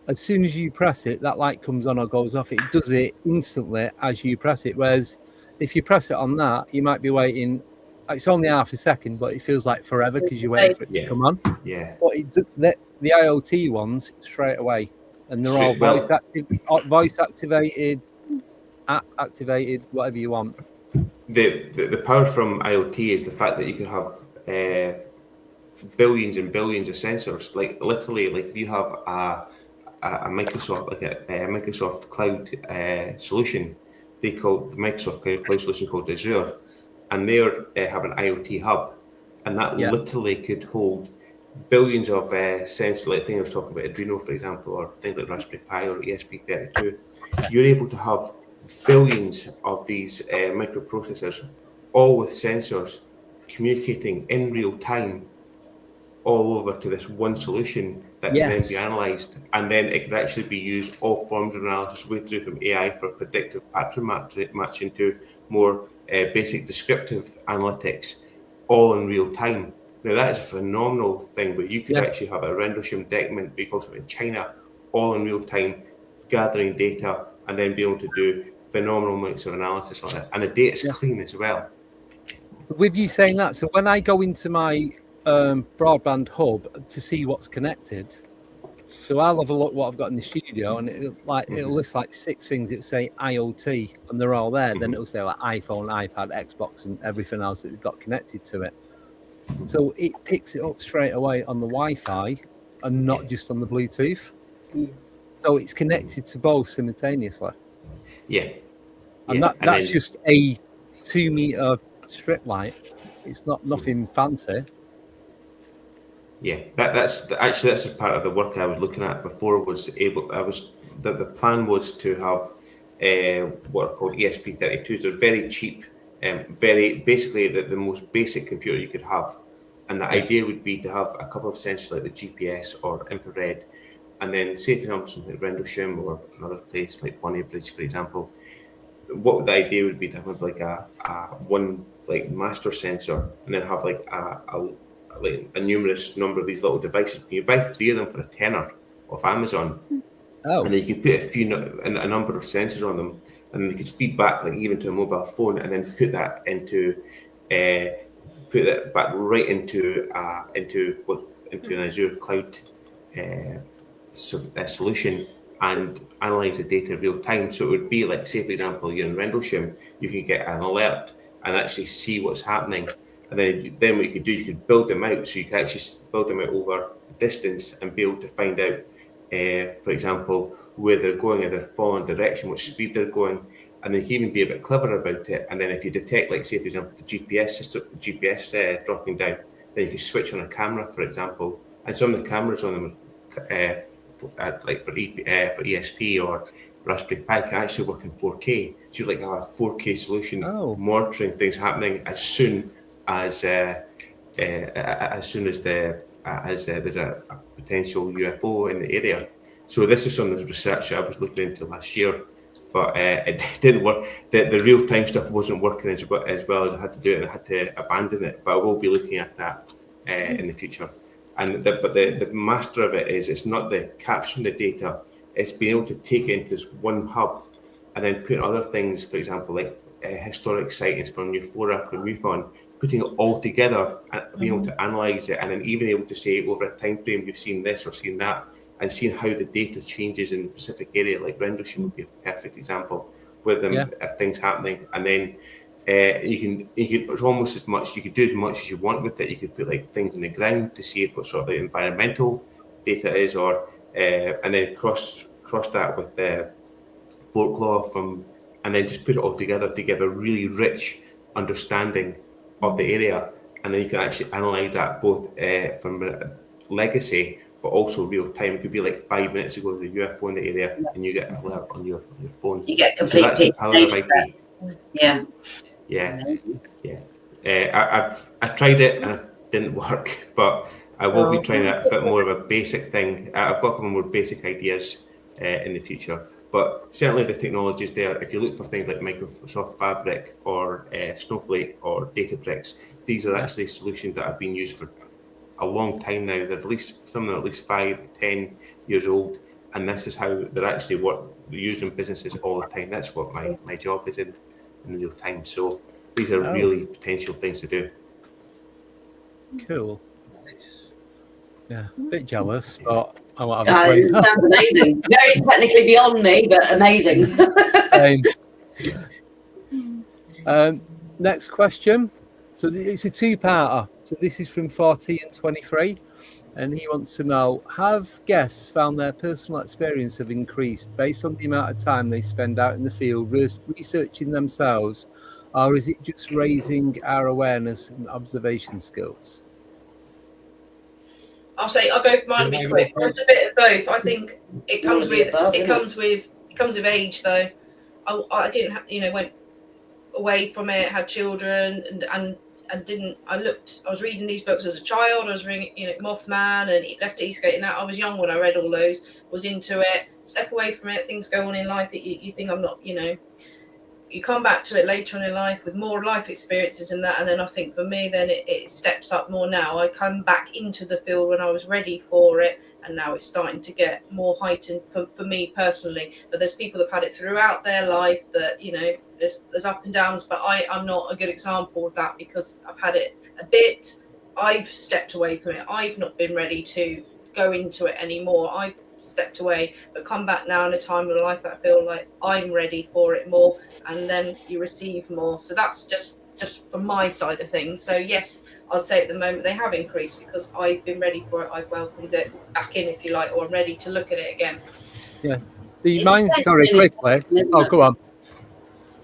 as soon as you press it, that light comes on or goes off. It does it instantly as you press it. Whereas if you press it on that, you might be waiting. It's only half a second, but it feels like forever because you're waiting for it to come on. Yeah. But the IoT ones straight away, and they're all voice activated, app activated, whatever you want. The power from IoT is the fact that you can have billions and billions of sensors. Like literally, like if you have a Microsoft, like a Microsoft cloud solution, they call the Microsoft cloud solution called Azure, and they have an IoT hub, and that literally could hold billions of sensors. Like things I was talking about, Adreno, for example, or things like Raspberry Pi or ESP32. You're able to have billions of these microprocessors, all with sensors communicating in real time all over to this one solution that can then be analysed, and then it can actually be used all forms of analysis way through from AI for predictive pattern matching to more basic descriptive analytics, all in real time. Now that is a phenomenal thing, but you could actually have a Rendlesham decament because of in China, all in real time, gathering data and then be able to do phenomenal amounts of analysis on it, and the data's clean as well. With you saying that, so when I go into my broadband hub to see what's connected, so I'll have a look what I've got in the studio, and it'll list like 6 things. It'll say IoT, and they're all there. Then it'll say like iPhone, iPad, Xbox, and everything else that we've got connected to it. So it picks it up straight away on the Wi-Fi and not just on the Bluetooth. So it's connected to both simultaneously. And that's just a 2-meter strip light. It's not nothing fancy. That's a part of the work I was looking at before. The plan was to have what are called ESP32s. They're very cheap, very basically the most basic computer you could have. And the idea would be to have a couple of sensors like the GPS or infrared, and then say for example something like Rendlesham or another place like Bonnie Bridge, for example. What the idea would be to have like a one like master sensor, and then have like a numerous number of these little devices. You buy 3 of them for $10 off Amazon, and then you could put a number of sensors on them, and they could feed back like even to a mobile phone, and then put that back right into an Azure cloud solution and analyze the data real time. So it would be like, say, for example, you're in Rendlesham, you could get an alert and actually see what's happening. And then what you could do, you could build them out. So you could actually build them out over a distance and be able to find out, for example, where they're going in their falling direction, what speed they're going. And then you can even be a bit clever about it. And then if you detect, like, say, for example, the GPS system, dropping down, then you can switch on a camera, for example. And some of the cameras on them, like for ESP or Raspberry Pi, can actually work in 4K. So you like have a 4K solution monitoring things happening as soon as there's a potential UFO in the area. So this is some of the research I was looking into last year, but it didn't work. The real time stuff wasn't working as well as I had to do it, and I had to abandon it. But I will be looking at that in the future. And the master of it is, it's not the capturing the data, it's being able to take it into this one hub and then put other things, for example, like historic sightings from UFO or MUFON, putting it all together and being able to analyse it, and then even able to say over a time frame you've seen this or seen that, and seeing how the data changes in a specific area, like Rendlesham would be a perfect example, where things happening, and then you can it's almost as much, you could do as much as you want with it. You could put like things in the ground to see what sort of environmental data is, or and then cross that with the folklore from, and then just put it all together to give a really rich understanding of the area. And then you can actually analyse that both from a legacy but also real time. It could be like 5 minutes ago there's a UFO in the area and you get an alert on your phone. You get complete so that's the power of IT. Yeah. I tried it and it didn't work, but I will be trying a bit more of a basic thing. I've got a couple more basic ideas in the future, but certainly the technology is there. If you look for things like Microsoft Fabric or Snowflake or Databricks, these are actually solutions that have been used for a long time now. They're at least, some of them are at least 5-10 years old, and this is how they're actually they're used in businesses all the time. That's what my job is in real time. So these are really potential things to do. Cool. Yeah, a bit jealous, but I won't have it sounds amazing. Very technically beyond me, but amazing. Next question. So it's a two-parter. So this is from 40and23, and he wants to know: have guests found their personal experience have increased based on the amount of time they spend out in the field researching themselves, or is it just raising our awareness and observation skills? I'll go mine will be quick. It's a bit of both. I think it comes with age though. I didn't went away from it, had children and didn't. I was reading these books as a child. I was reading Mothman and Left Eastgate and that. I was young when I read all those, was into it. Step away from it, things go on in life that you think I'm not, you come back to it later on in life with more life experiences and that, and then I think for me then it steps up more now. I come back into the field when I was ready for it, and now it's starting to get more heightened for me personally. But there's people that have had it throughout their life that, there's up and downs, but I'm not a good example of that because I've had it a bit. I've stepped away from it. I've not been ready to go into it anymore. I've stepped away, but come back now in a time of life that I feel like I'm ready for it more, and then you receive more. So that's just from my side of things. So yes, I'd say at the moment they have increased because I've been ready for it. I've welcomed it back in, if you like, or I'm ready to look at it again. Yeah. So you mind? Sorry, quickly. Oh, go on.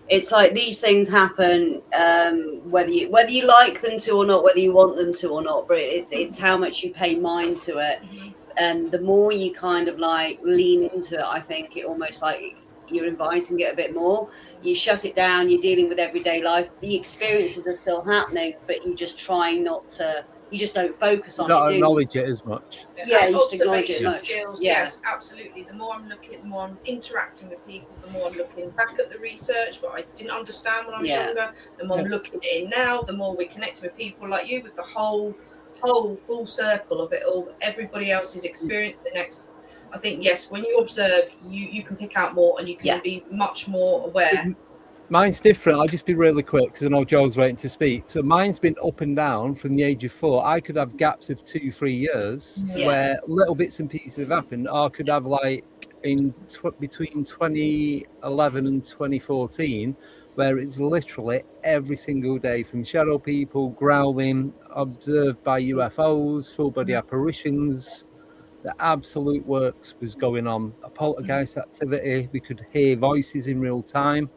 It's like these things happen, whether you like them to or not, whether you want them to or not. But it's how much you pay mind to it. Mm-hmm. And the more you kind of like lean into it, I think it almost like you're inviting it a bit more. You shut it down, you're dealing with everyday life. The experiences are still happening, but you just try not to, you just don't focus on it. Not acknowledge it as much. Yeah, you just acknowledge it much. Skills, yes, absolutely. The more I'm looking, the more I'm interacting with people, the more I'm looking back at the research, what I didn't understand when I was younger, the more I'm looking at it now, the more we connect with people like you with the whole full circle of it all, everybody else's experience. The next, I think, yes, when you observe, you can pick out more and you can be much more aware. Mine's different. I'll just be really quick because I know Joe's waiting to speak. So mine's been up and down from the age of 4. I could have gaps of 2-3 years where little bits and pieces have happened. Or I could have like in between 2011 and 2014, where it's literally every single day from shadow people, growling, observed by UFOs, full body apparitions. The absolute works was going on. A poltergeist activity. We could hear voices in real time.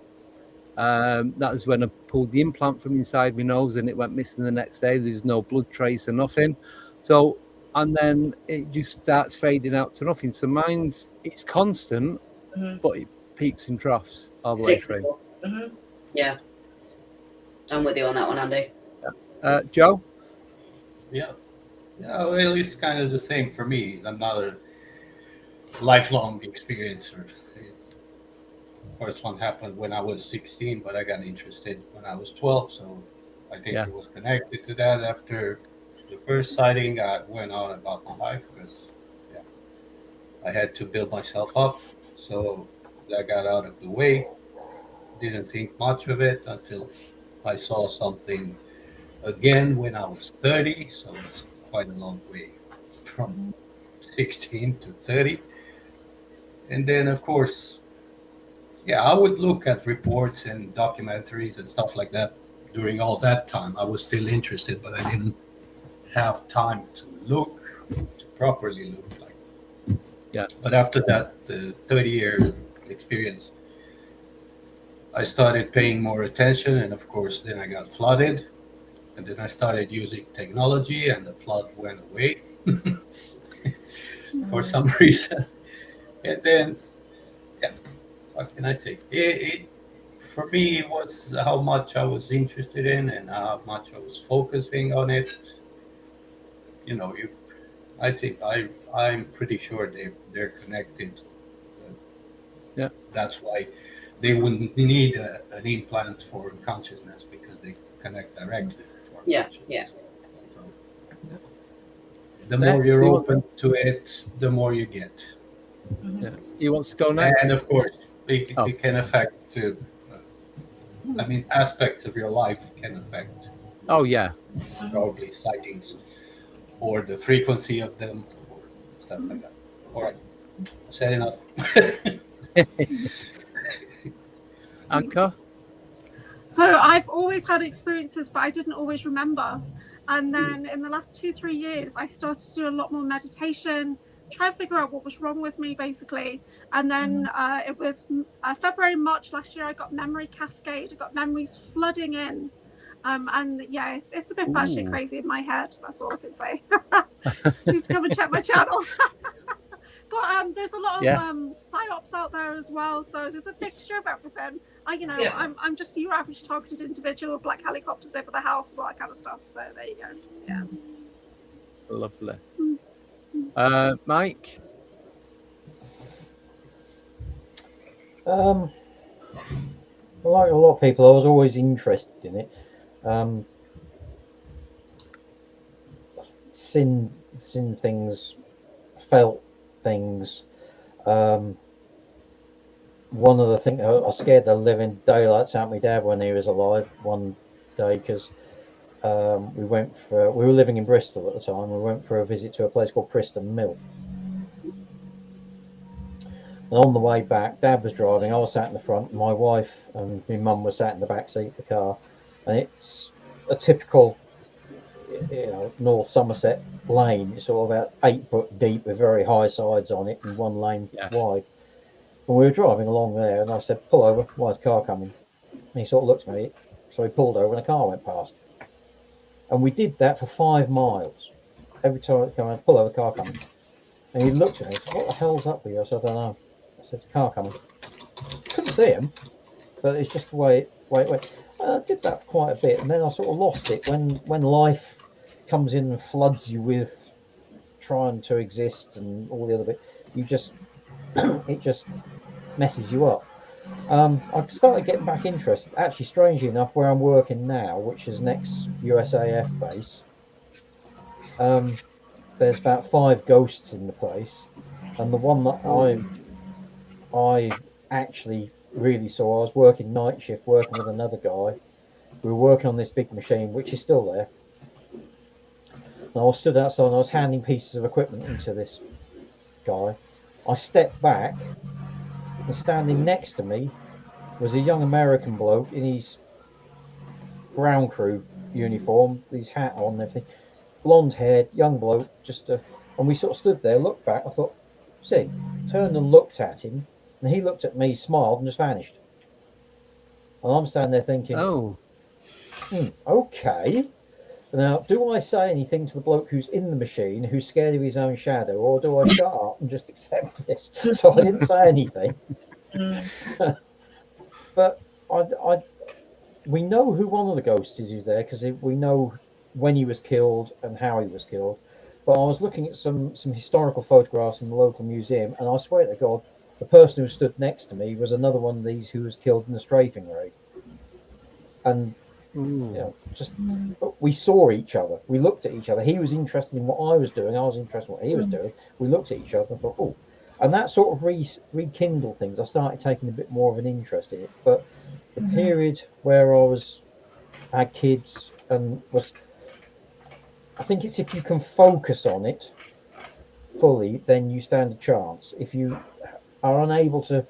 That was when I pulled the implant from inside my nose and it went missing the next day. There's no blood trace or nothing. So, and then it just starts fading out to nothing. So it's constant, but it peaks and troughs all the way through. Yeah. I'm with you on that one, Andy. Joe? Yeah. Yeah, well, it's kind of the same for me. I'm not a lifelong experiencer. First one happened when I was 16, but I got interested when I was 12, so I think it was connected to that. After the first sighting, I went on about my life because I had to build myself up, so that got out of the way. Didn't think much of it until I saw something again when I was 30, so it's quite a long way from 16 to 30. And then, of course, I would look at reports and documentaries and stuff like that during all that time. I was still interested, but I didn't have time to properly look. But after that, the 30-year experience, I started paying more attention, and of course, then I got flooded, and then I started using technology, and the flood went away for some reason. And then, what can I say? It for me, it was how much I was interested in and how much I was focusing on it. I think I'm pretty sure they're connected. Yeah, that's why they wouldn't need an implant for consciousness because they connect directly to our consciousness. So, the more you're open to it, the more you get. Yeah. He wants to go next. And of course, it can affect, aspects of your life can affect. Oh, yeah. Probably sightings or the frequency of them or stuff like that. All right. Said enough. Anka? So I've always had experiences, but I didn't always remember. And then in the last 2-3 years, I started to do a lot more meditation, try and figure out what was wrong with me, basically. And then it was February, March last year, I got memory cascade. I got memories flooding in. And yeah, it's a bit batshit crazy in my head. That's all I can say. Please come and check my channel. But there's a lot of psyops out there as well, so there's a mixture of everything. I'm just your average targeted individual with black helicopters over the house and all that kind of stuff. So there you go. Yeah. Lovely. Mike. Like a lot of people, I was always interested in it. Seen things, felt things. One of the things I scared the living daylights out of my dad when he was alive one day because we were living in Bristol at the time. We went for a visit to a place called Preston Mill. And on the way back, Dad was driving. I was sat in the front. My wife and my mum were sat in the back seat of the car. And it's a typical, North Somerset lane. It's sort of about 8 foot deep with very high sides on it and one lane wide. And we were driving along there, and I said, "Pull over. Why is the car coming?" And he sort of looked at me. So he pulled over, and a car went past. And we did that for 5 miles. Every time it came around, pull over, car coming. And he looked at me and said, "What the hell's up with you?" I said, "I don't know." I said, "It's a car coming." Couldn't see him, but it's just the way it went. I did that quite a bit, and then I sort of lost it when life comes in and floods you with trying to exist and all the other bit. You just it just messes you up. I started getting back interested. Actually, strangely enough, where I'm working now, which is next USAF base, there's about 5 ghosts in the place, and the one that I actually really saw. I was working night shift, working with another guy. We were working on this big machine, which is still there. And I was stood outside and I was handing pieces of equipment into this guy. I stepped back, and standing next to me was a young American bloke in his ground crew uniform, his hat on and everything, blonde haired, young bloke, and we sort of stood there, looked back. I thought, see, turned and looked at him, and he looked at me, smiled, and just vanished. And I'm standing there thinking, okay. Now, do I say anything to the bloke who's in the machine, who's scared of his own shadow, or do I shut up and just accept this? So I didn't say anything. But we know who one of the ghosts is who's there, because we know when he was killed and how he was killed. But I was looking at some historical photographs in the local museum, and I swear to God, the person who stood next to me was another one of these who was killed in the strafing raid. And we saw each other. We looked at each other. He was interested in what I was doing. I was interested in what he was doing. We looked at each other and thought, oh. And that sort of rekindled things. I started taking a bit more of an interest in it. But the period where I had kids and I think it's if you can focus on it fully, then you stand a chance. If you are unable to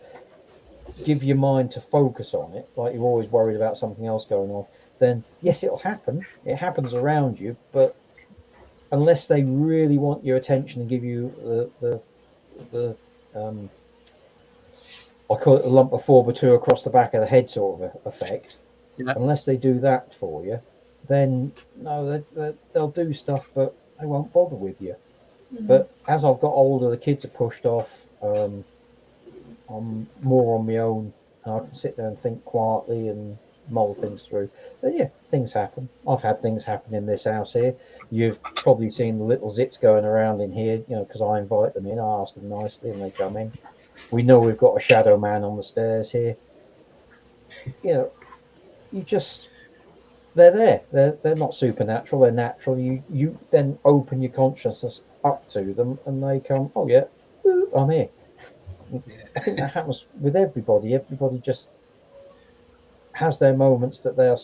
give your mind to focus on it, like you're always worried about something else going on, then yes, it'll happen. It happens around you, but unless they really want your attention and give you the I call it a lump of 4x2 across the back of the head sort of effect. Yeah. Unless they do that for you, then no, they'll do stuff, but they won't bother with you. But as I've got older, the kids are pushed off. I'm more on my own, and I can sit there and think quietly and mull things through. But yeah, things happen. I've had things happen in this house here. You've probably seen the little zits going around in here, because I invite them in, I ask them nicely, and they come in. We know we've got a shadow man on the stairs here. They're there. They're not supernatural. They're natural. You then open your consciousness up to them, and they come. Oh yeah, I'm here. I think that happens with everybody. Everybody just has their moments that their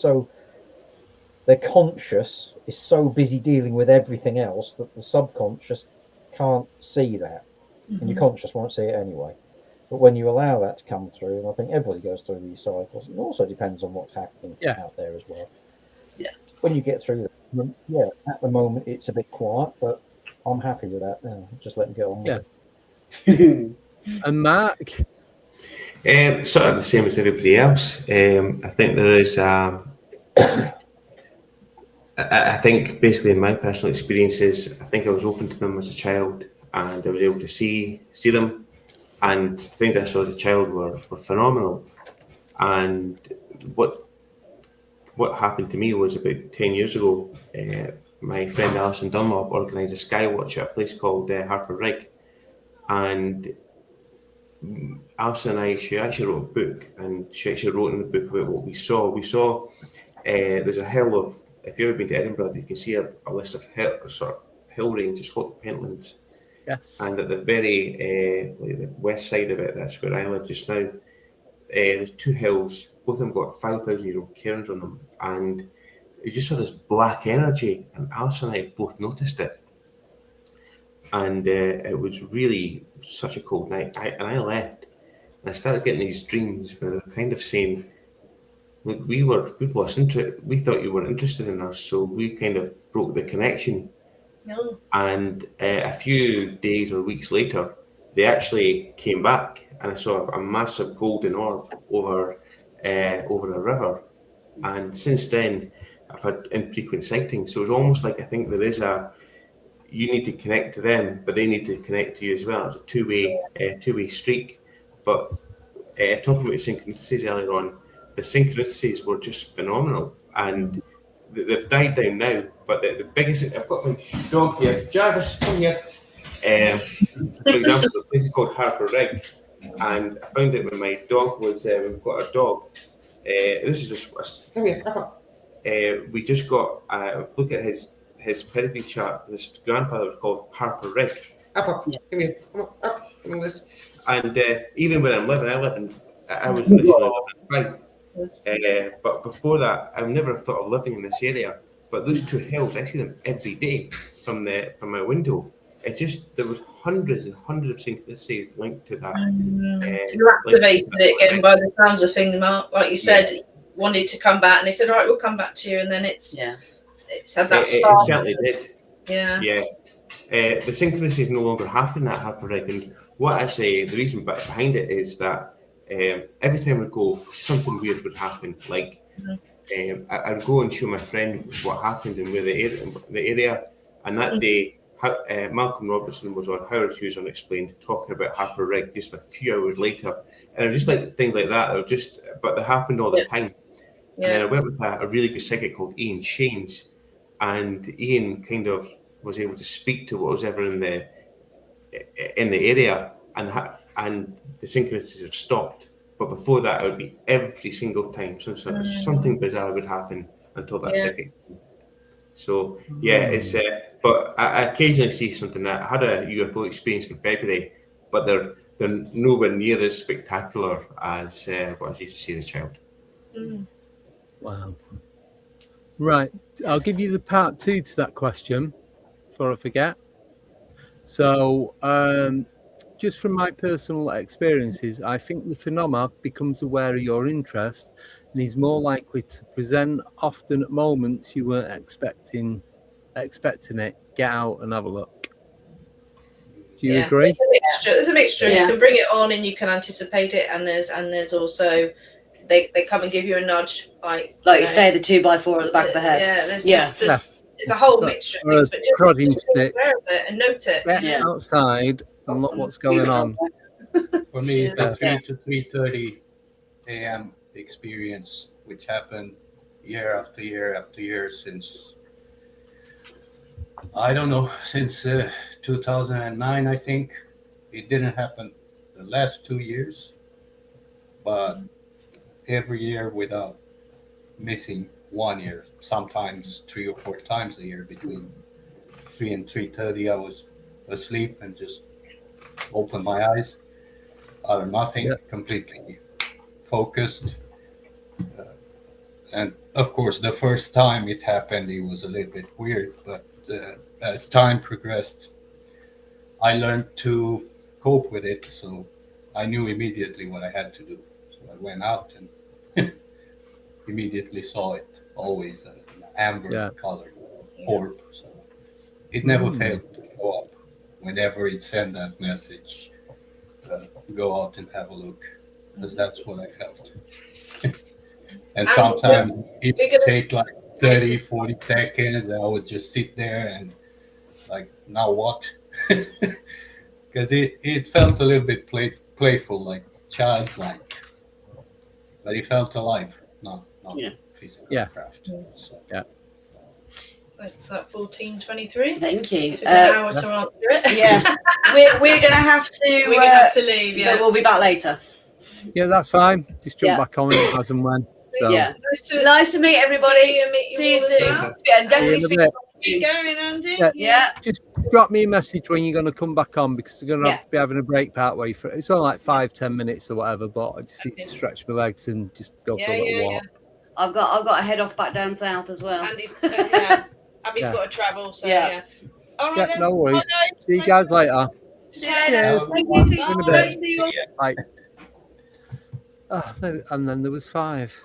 conscious is so busy dealing with everything else that the subconscious can't see that, and your conscious won't see it anyway. But when you allow that to come through, and I think everybody goes through these cycles, it also depends on what's happening out there as well. Yeah. When you get through that, at the moment it's a bit quiet, but I'm happy with that now. Just let them get on with it. And Mark? Sort of the same as everybody else. I think there is I think basically in my personal experiences, I think I was open to them as a child, and I was able to see them, and the things I saw as a child were phenomenal. And what happened to me was about 10 years ago, my friend Alison Dunlop organised a skywatch at a place called Harper Rig, and Alison and she actually wrote a book, and she actually wrote in the book about what we saw. We saw there's a hill of, if you've ever been to Edinburgh, you can see a list of hill ranges called the Pentlands. Yes. And at the very the west side of it, that's where I live just now. There's two hills, both of them got 5,000-year-old cairns on them, and you just saw this black energy, and Alison and I both noticed it. And it was really such a cold night. I left, and I started getting these dreams where they're kind of saying, look, we've lost interest. We thought you weren't interested in us, so we kind of broke the connection. No. And a few days or weeks later, they actually came back, and I saw a massive golden orb over a river. And since then, I've had infrequent sightings. So it's almost like I think there is you need to connect to them, but they need to connect to you as well. It's a two-way streak. But talking about synchronicities earlier on, the synchronicities were just phenomenal, and they've died down now. But the biggest, I've got my dog here, Jarvis, come here. For example, the place is called Harper Rig, and I found it when my dog was. We've got a dog. This is just come here. We just got. Look at his pedigree chart. His grandfather was called Harper Rig. Come here. Come on. Come on this. And even when I live in I was initially living in Fife, but before that, I would never have thought of living in this area. But those two hills, I see them every day from my window. It's just there was hundreds and hundreds of synchronicities linked to that. You activated it again by the sounds of things, Mark. Like you said, you wanted to come back, and they said, "All right, we'll come back to you," and then it's had that spark. It certainly did. Yeah. The synchronicities no longer happen at Harper-Rig, and what I say, the reason behind it is that every time I go, something weird would happen. Like I'd go and show my friend what happened in the area, and that day, Malcolm Robertson was on Howard Hughes Unexplained talking about Harper-Rig just a few hours later, and it was just like things like that. But they happened all the time. And then I went with a really good psychic called Ian Shanes, and Ian kind of was able to speak to what was ever in the area, and the synchronicities have stopped. But before that, it would be every single time something bizarre would happen until that second. So it's. But I occasionally see something. I had a UFO experience in February, but they're nowhere near as spectacular as what I used to see as a child. Wow. Right, I'll give you the part 2 to that question before I forget. So, just from my personal experiences, I think the phenomena becomes aware of your interest and is more likely to present often at moments you weren't expecting it. Get out and have a look. Do you agree? There's a mixture. You can bring it on and you can anticipate it, and there's also they come and give you a nudge, like you say, the 2x4 at the back of the head. There's a whole mixture of things, but just prodding be stick. aware of it and note it. Get outside and look what's going on. For me, it's the 3 to 3:30 a.m. experience, which happened year after year after year since, I don't know, since 2009, I think. It didn't happen the last 2 years, but every year without missing 1 year, sometimes 3 or 4 times a year. Between 3 and 3:30, I was asleep and just opened my eyes out of nothing, completely focused. And of course, the first time it happened, it was a little bit weird, but as time progressed, I learned to cope with it. So I knew immediately what I had to do. So I went out and immediately saw it, always an amber colored orb. So it never failed to show up whenever it sent that message. Go out and have a look, because that's what I felt. And sometimes it would take like 30, 40 seconds, and I would just sit there and like, now what? Because it felt a little bit playful, like childlike, but it felt alive, not physical craft. So. It's at 14:23. Thank you. An hour to answer it. Yeah, we're gonna have to. We're gonna have to leave. Yeah, but we'll be back later. Yeah, that's fine. Just jump back on it as and when. So. Yeah, nice to meet everybody. See you soon. Well. Yeah, and definitely keep going, Andy. Yeah. Just drop me a message when you're going to come back on, because we're going to have to be having a break part way for it. It's only like 5-10 minutes or whatever, but I just need to stretch my legs and just go for a little walk. I've got to head off back down south as well. Andy's got to travel, so All right, then. No worries. Bye, see you guys later. Cheers. In a bit. Bye. And then there was 5.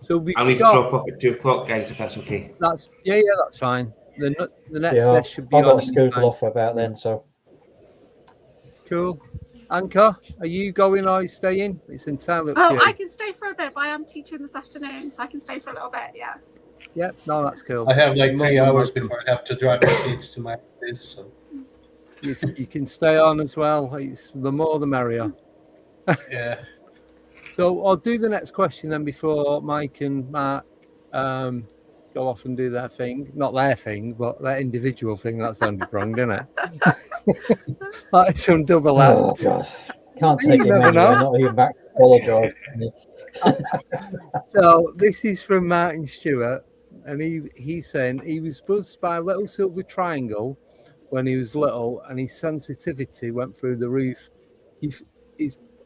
So we I need to drop off at 2 o'clock, guys, if that's okay. That's fine. The next guest should be I've on. got to scoot off about then, so. Cool. Anchor, are you going or are you staying? It's entirely up to you. I can stay for a bit, but I am teaching this afternoon, so I can stay for a little bit, Yep, no, that's cool. I have like 3 hours before I have to drive the kids to my office, so. You can stay on as well. It's the more the merrier. Yeah. So I'll do the next question then before Mike and Mark go off and do their thing. Not their thing, but their individual thing. That sounded wrong, didn't it? Like some double act. Can't take it anywhere, not even back to apologise. So this is from Martin Stewart, and he's saying he was buzzed by a little silver triangle when he was little, and his sensitivity went through the roof.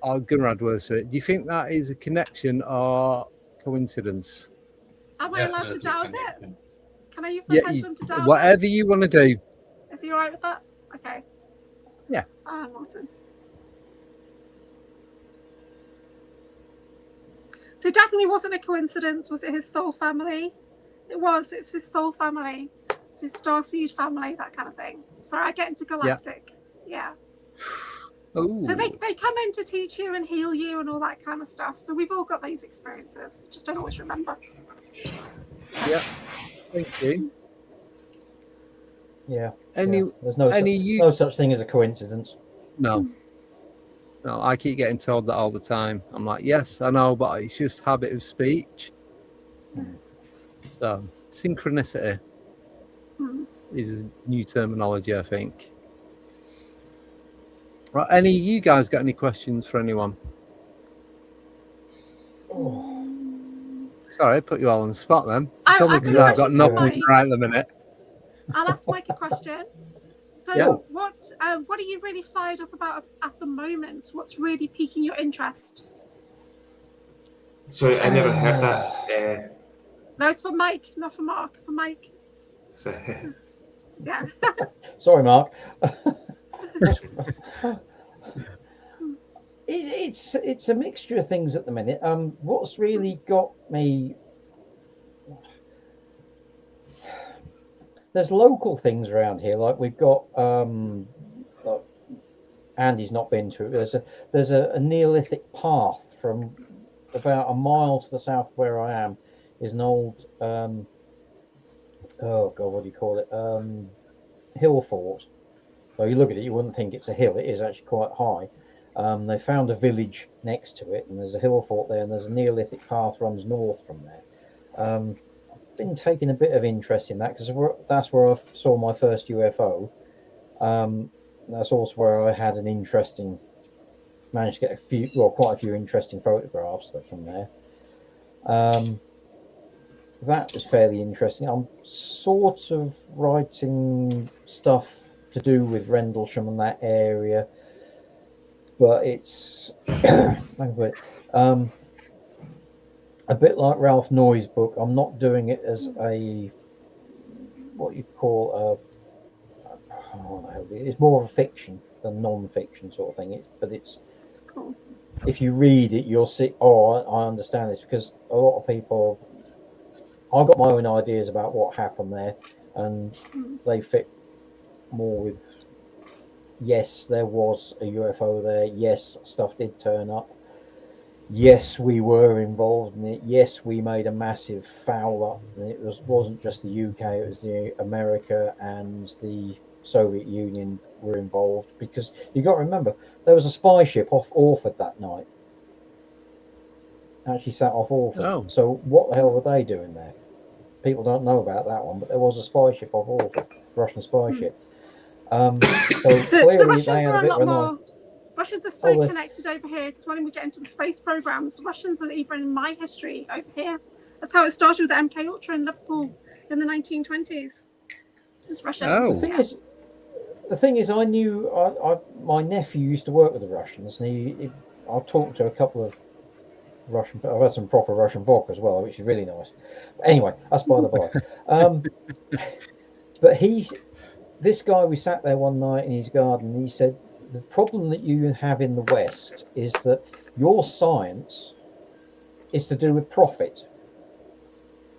I'll go add words to it. Do you think that is a connection or coincidence? Am I allowed to douse it? Can I use my Yeah, pendulum to douse whatever it? you want to do. Is he all right with that? Okay. Yeah. Martin. So it definitely wasn't a coincidence. Was it his soul family? It was his soul family. So his starseed family, that kind of thing. Sorry, I get into galactic. Yeah. Ooh. So they come in to teach you and heal you and all that kind of stuff. So we've all got those experiences. Just don't always remember. Yeah. Thank you. Yeah. There's no such thing as a coincidence. No. No, I keep getting told that all the time. I'm like, yes, I know, but it's just habit of speech. So synchronicity is new terminology, I think. Right, any of you guys got any questions for anyone? Sorry, I put you all on the spot then. It's only because I've got nothing right at the minute. I'll ask Mike a question. So Yeah. what are you really fired up about at the moment? What's really piquing your interest? Sorry, I never heard that. No, it's for Mike, not for Mark. For Mike. Sorry. Yeah. Sorry, Mark. It's a mixture of things at the minute. What's really got me? There's local things around here, like we've got. Andy's not been to it. There's a Neolithic path from about a mile to the south of where I am. Is an old oh god, what do you call it? Hill fort. So you look at it, you wouldn't think it's a hill. It is actually quite high. They found a village next to it, and there's a hill fort there, and there's a Neolithic path runs north from there. Been taking a bit of interest in that because that's where I saw my first UFO. That's also where I had managed to get quite a few interesting photographs from there. That was fairly interesting. I'm sort of writing stuff to do with Rendlesham and that area, but it's a bit like Ralph Noy's book. I'm not doing it as what you call it's more of a fiction than non-fiction sort of thing. It's cool. If you read it, you'll see. Oh, I understand this, because a lot of people. I got my own ideas about what happened there, and they fit more with. Yes, there was a UFO there. Yes, stuff did turn up. Yes, we were involved in it. Yes, we made a massive foul up. And it wasn't just the UK, it was the America and the Soviet Union were involved, because you got to remember there was a spy ship off Orford that night. Actually sat off Orford. Oh. So what the hell were they doing there? People don't know about that one, but there was a spy ship off Orford, Russian spy ship. So clearly the Russians they had are a bit a lot of more. Russians are so connected over here, because when we get into the space programs, Russians are even in my history over here. That's how it started with the MK Ultra in Liverpool in the 1920s. It's Russians. Oh. The thing is, I knew my nephew used to work with the Russians, and I've talked to a couple of Russian. I've had some proper Russian vodka as well, which is really nice. But anyway, that's by the by. But this guy, we sat there one night in his garden, and he said, the problem that you have in the West is that your science is to do with profit.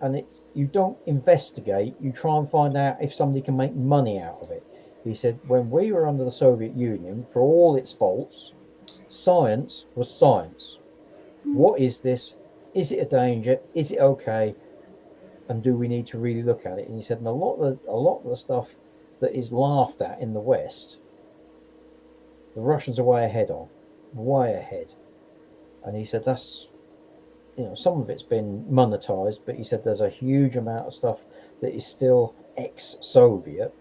And you don't investigate, you try and find out if somebody can make money out of it. He said, when we were under the Soviet Union, for all its faults, science was science. What is this? Is it a danger? Is it okay? And do we need to really look at it? And he said, and a lot of the stuff that is laughed at in the West, the Russians are way ahead on, way ahead. And he said that's, some of it's been monetized, but he said there's a huge amount of stuff that is still ex-Soviet,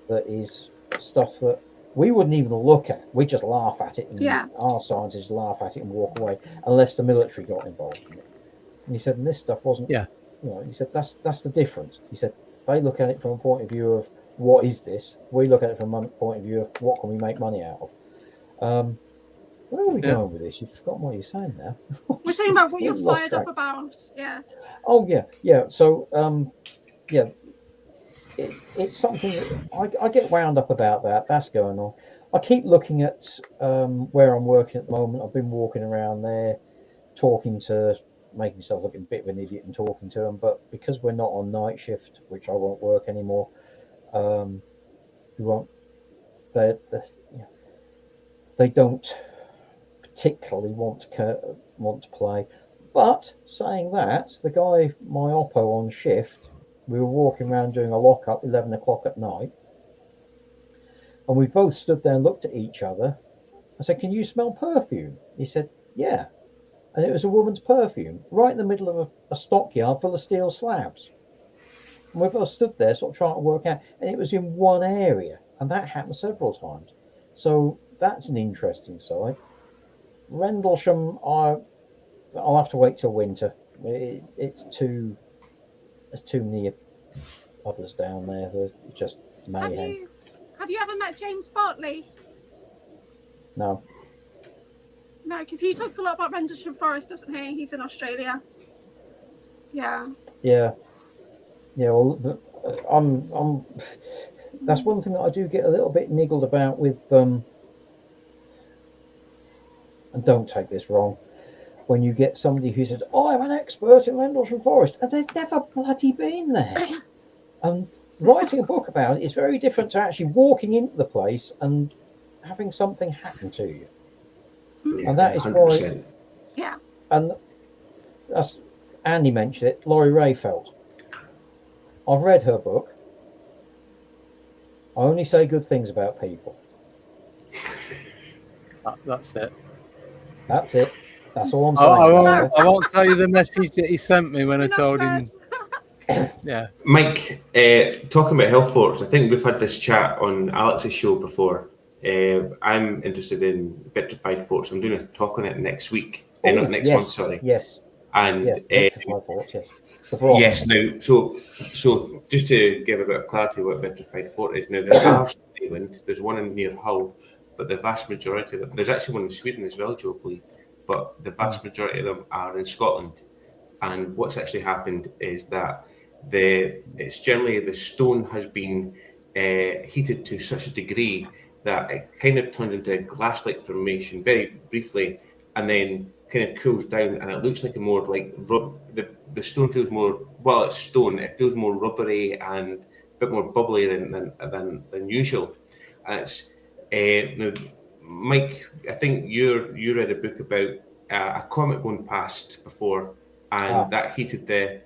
that is stuff that we wouldn't even look at. We just laugh at it, and our scientists laugh at it and walk away, unless the military got involved in it. And he said, and this stuff wasn't. Yeah. He said that's the difference. He said they look at it from a point of view of what is this. We look at it from a point of view of what can we make money out of. Where are we going with this? You've forgotten what you're saying now. We're saying about what you're Lost fired track. up about. Yeah. Oh yeah. So yeah, it's something that I get wound up about. That's going on. I keep looking at where I'm working at the moment. I've been walking around there, making myself look a bit of an idiot and talking to them. But because we're not on night shift, which I won't work anymore, we won't. They don't particularly want to play. But saying that, the guy, my oppo on shift, we were walking around doing a lockup 11 o'clock at night, and we both stood there and looked at each other. I said, "Can you smell perfume?" He said, "Yeah." And it was a woman's perfume right in the middle of a stockyard full of steel slabs. And we both stood there sort of trying to work out, and it was in one area, and that happened several times. So that's an interesting side. Rendlesham, I'll have to wait till winter. It's too near others down there. They're just mayhem. Have you ever met James Bartley? No. No, because he talks a lot about Rendlesham Forest, doesn't he? He's in Australia. Yeah. Yeah. Well, I'm. That's one thing that I do get a little bit niggled about with. And don't take this wrong. When you get somebody who said, "Oh, I'm an expert in Rendlesham Forest," and they've never bloody been there. And writing a book about it is very different to actually walking into the place and having something happen to you. Yeah, and that is 100%. why. Yeah. And that's Andy mentioned it. Laurie Rayfeld. I've read her book. I only say good things about people. That's it. That's it. That's all I'm saying. I won't tell you the message that he sent me when I told him. Yeah. Mike, talking about health forts, I think we've had this chat on Alex's show before. I'm interested in vitrified forts. I'm doing a talk on it next week. Not next month, sorry. Yes. And vitrified forts, yes. Yes, now, so just to give a bit of clarity what vitrified fort is, now there are some in England, there's one in near Hull, but the vast majority of them, there's actually one in Sweden as well, Joe, I believe, but the vast majority of them are in Scotland. And what's actually happened is that it's generally the stone has been heated to such a degree that it kind of turns into a glass-like formation very briefly, and then kind of cools down, and it looks like a more like the stone feels more, well, it's stone, it feels more rubbery and a bit more bubbly than usual. And it's now, Mike, I think you read a book about a comet going past before, and that heated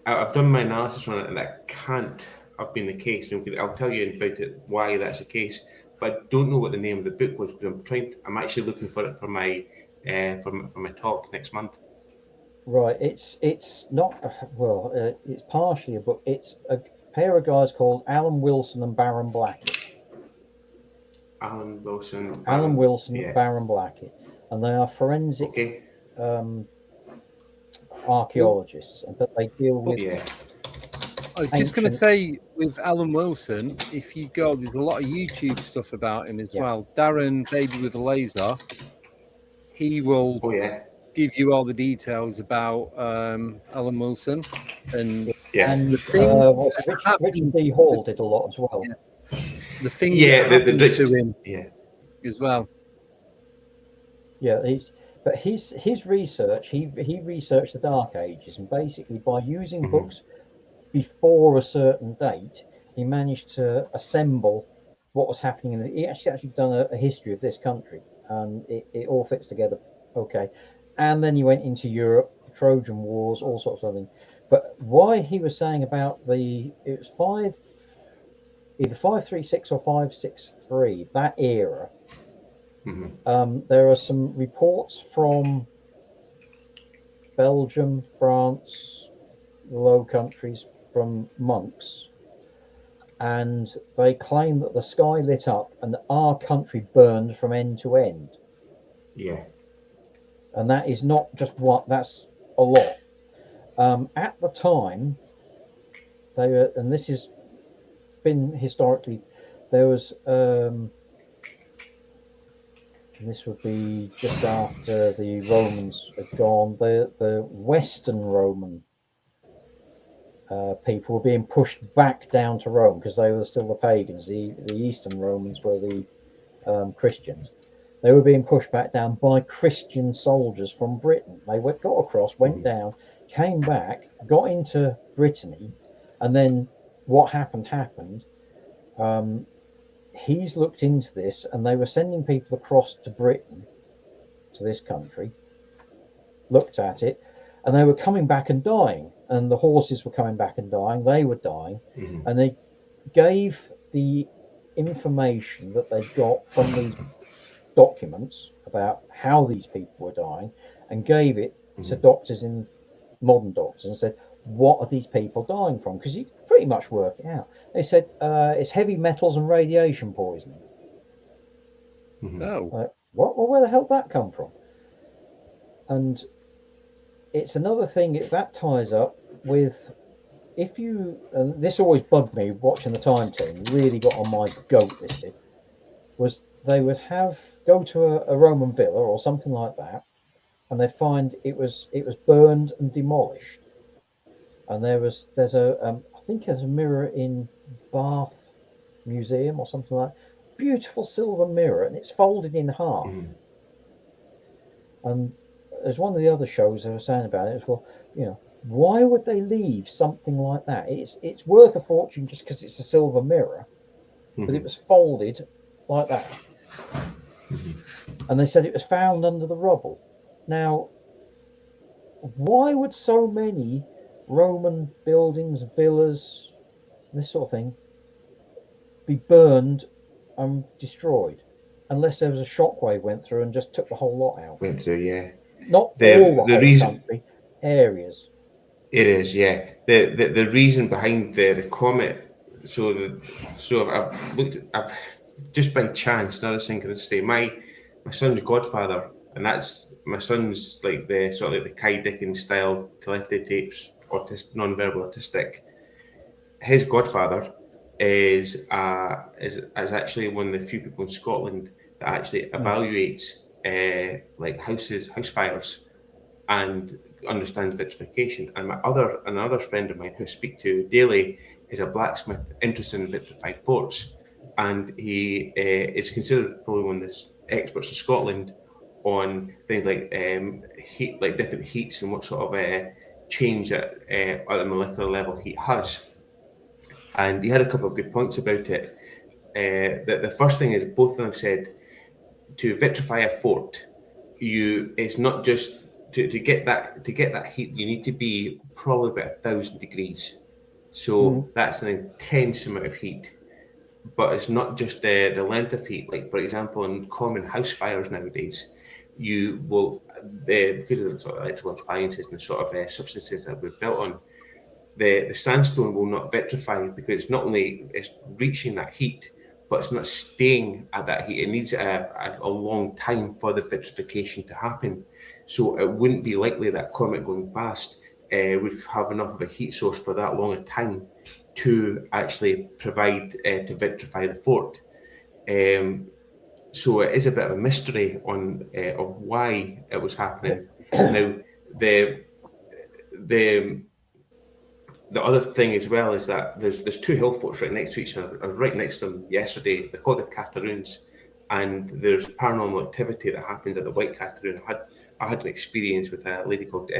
I've done my analysis on it, and that can't have been the case. I'll tell you about it, why that's the case, but I don't know what the name of the book was, because I'm actually looking for it for my for my talk next month. Right, it's not it's partially a book. It's a pair of guys called Alan Wilson and Baron Blackett. Alan Wilson, Baron Blackett, and they are forensic archaeologists, but they deal with. I was just going to say, with Alan Wilson, if you go, there's a lot of YouTube stuff about him as well. Darren, Baby with a Laser, he will give you all the details about Alan Wilson. And the thing Richard D. Hall did a lot as well. The thing that happened to him as well. Yeah, his research, he researched the Dark Ages, and basically by using books before a certain date, he managed to assemble what was happening. He actually done a history of this country, and it all fits together okay. And then he went into Europe, Trojan Wars, all sorts of things. But why he was saying about it was either 536 or 563, that era. There are some reports from Belgium, France, the Low Countries, from monks, and they claim that the sky lit up and our country burned from end to end. Yeah. And that is not just that's a lot. At the time, they were, and this has been historically, there was and this would be just after the Romans had gone. The Western Roman people were being pushed back down to Rome because they were still the pagans. The Eastern Romans were the Christians. They were being pushed back down by Christian soldiers from Britain. They got across, went down, came back, got into Brittany, and then what happened. He's looked into this, and they were sending people across to Britain, to this country, looked at it, and they were coming back and dying, and the horses were coming back and dying, they were dying, and they gave the information that they got from these documents about how these people were dying and gave it to doctors, in modern doctors, and said, what are these people dying from? Because you can pretty much work it out. They said it's heavy metals and radiation poisoning. Oh, what? Well, where the hell did that come from? And it's another thing that ties up with, if you, and this always bugged me watching the Time Team, really got on my goat, this did, was they would go to a Roman villa or something like that, and they'd find it was burned and demolished. And there's I think there's a mirror in Bath Museum or something like that. Beautiful silver mirror, and it's folded in half. And as one of the other shows they were saying about it as well, why would they leave something like that? It's worth a fortune just because it's a silver mirror, but it was folded like that. And they said it was found under the rubble. Now, why would so many Roman buildings, villas, this sort of thing, be burned and destroyed, unless there was a shockwave went through and just took the whole lot out? Went through, yeah. Not the all the reason country, areas. It is, yeah. The reason behind the comet. So I've just by chance, another synchronicity. My son's godfather, and that's my son's like the sort of like the Kai Dickens style telepathy tapes, non-verbal autistic. His godfather is actually one of the few people in Scotland that actually evaluates like house fires and understands vitrification. And another friend of mine who I speak to daily is a blacksmith interested in vitrified forts, and he is considered probably one of the experts in Scotland on things like heat, like different heats and what sort of change at a molecular level heat has. And he had a couple of good points about it. The first thing is, both of them said, to vitrify a fort, it's not just to get that heat. You need to be probably about 1,000 degrees. So that's an intense amount of heat. But it's not just the length of heat. Like, for example, in common house fires nowadays, you will, because of the sort of electrical appliances and the sort of substances that we're built on, the sandstone will not vitrify, because it's not only it's reaching that heat, but it's not staying at that heat. It needs a long time for the vitrification to happen. So it wouldn't be likely that comet going past would have enough of a heat source for that long a time to actually provide to vitrify the fort. So it is a bit of a mystery on of why it was happening. Now, the other thing as well is that there's two hill forts right next to each other. I was right next to them yesterday. They're called the Cateroons, and there's paranormal activity that happens at the White Cateroon. I had an experience with a lady called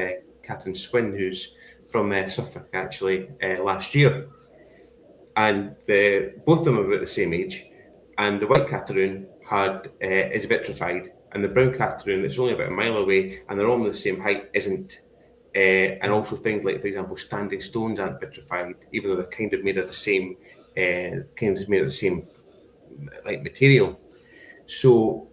Catherine Swin, who's from Suffolk actually last year, and both of them are about the same age. And the White Cateroon is vitrified, and the Brown Cateroon, that's only about a mile away, and they're all the same height, isn't. And also things like, for example, standing stones aren't vitrified, even though they're kind of made of the same, like material. So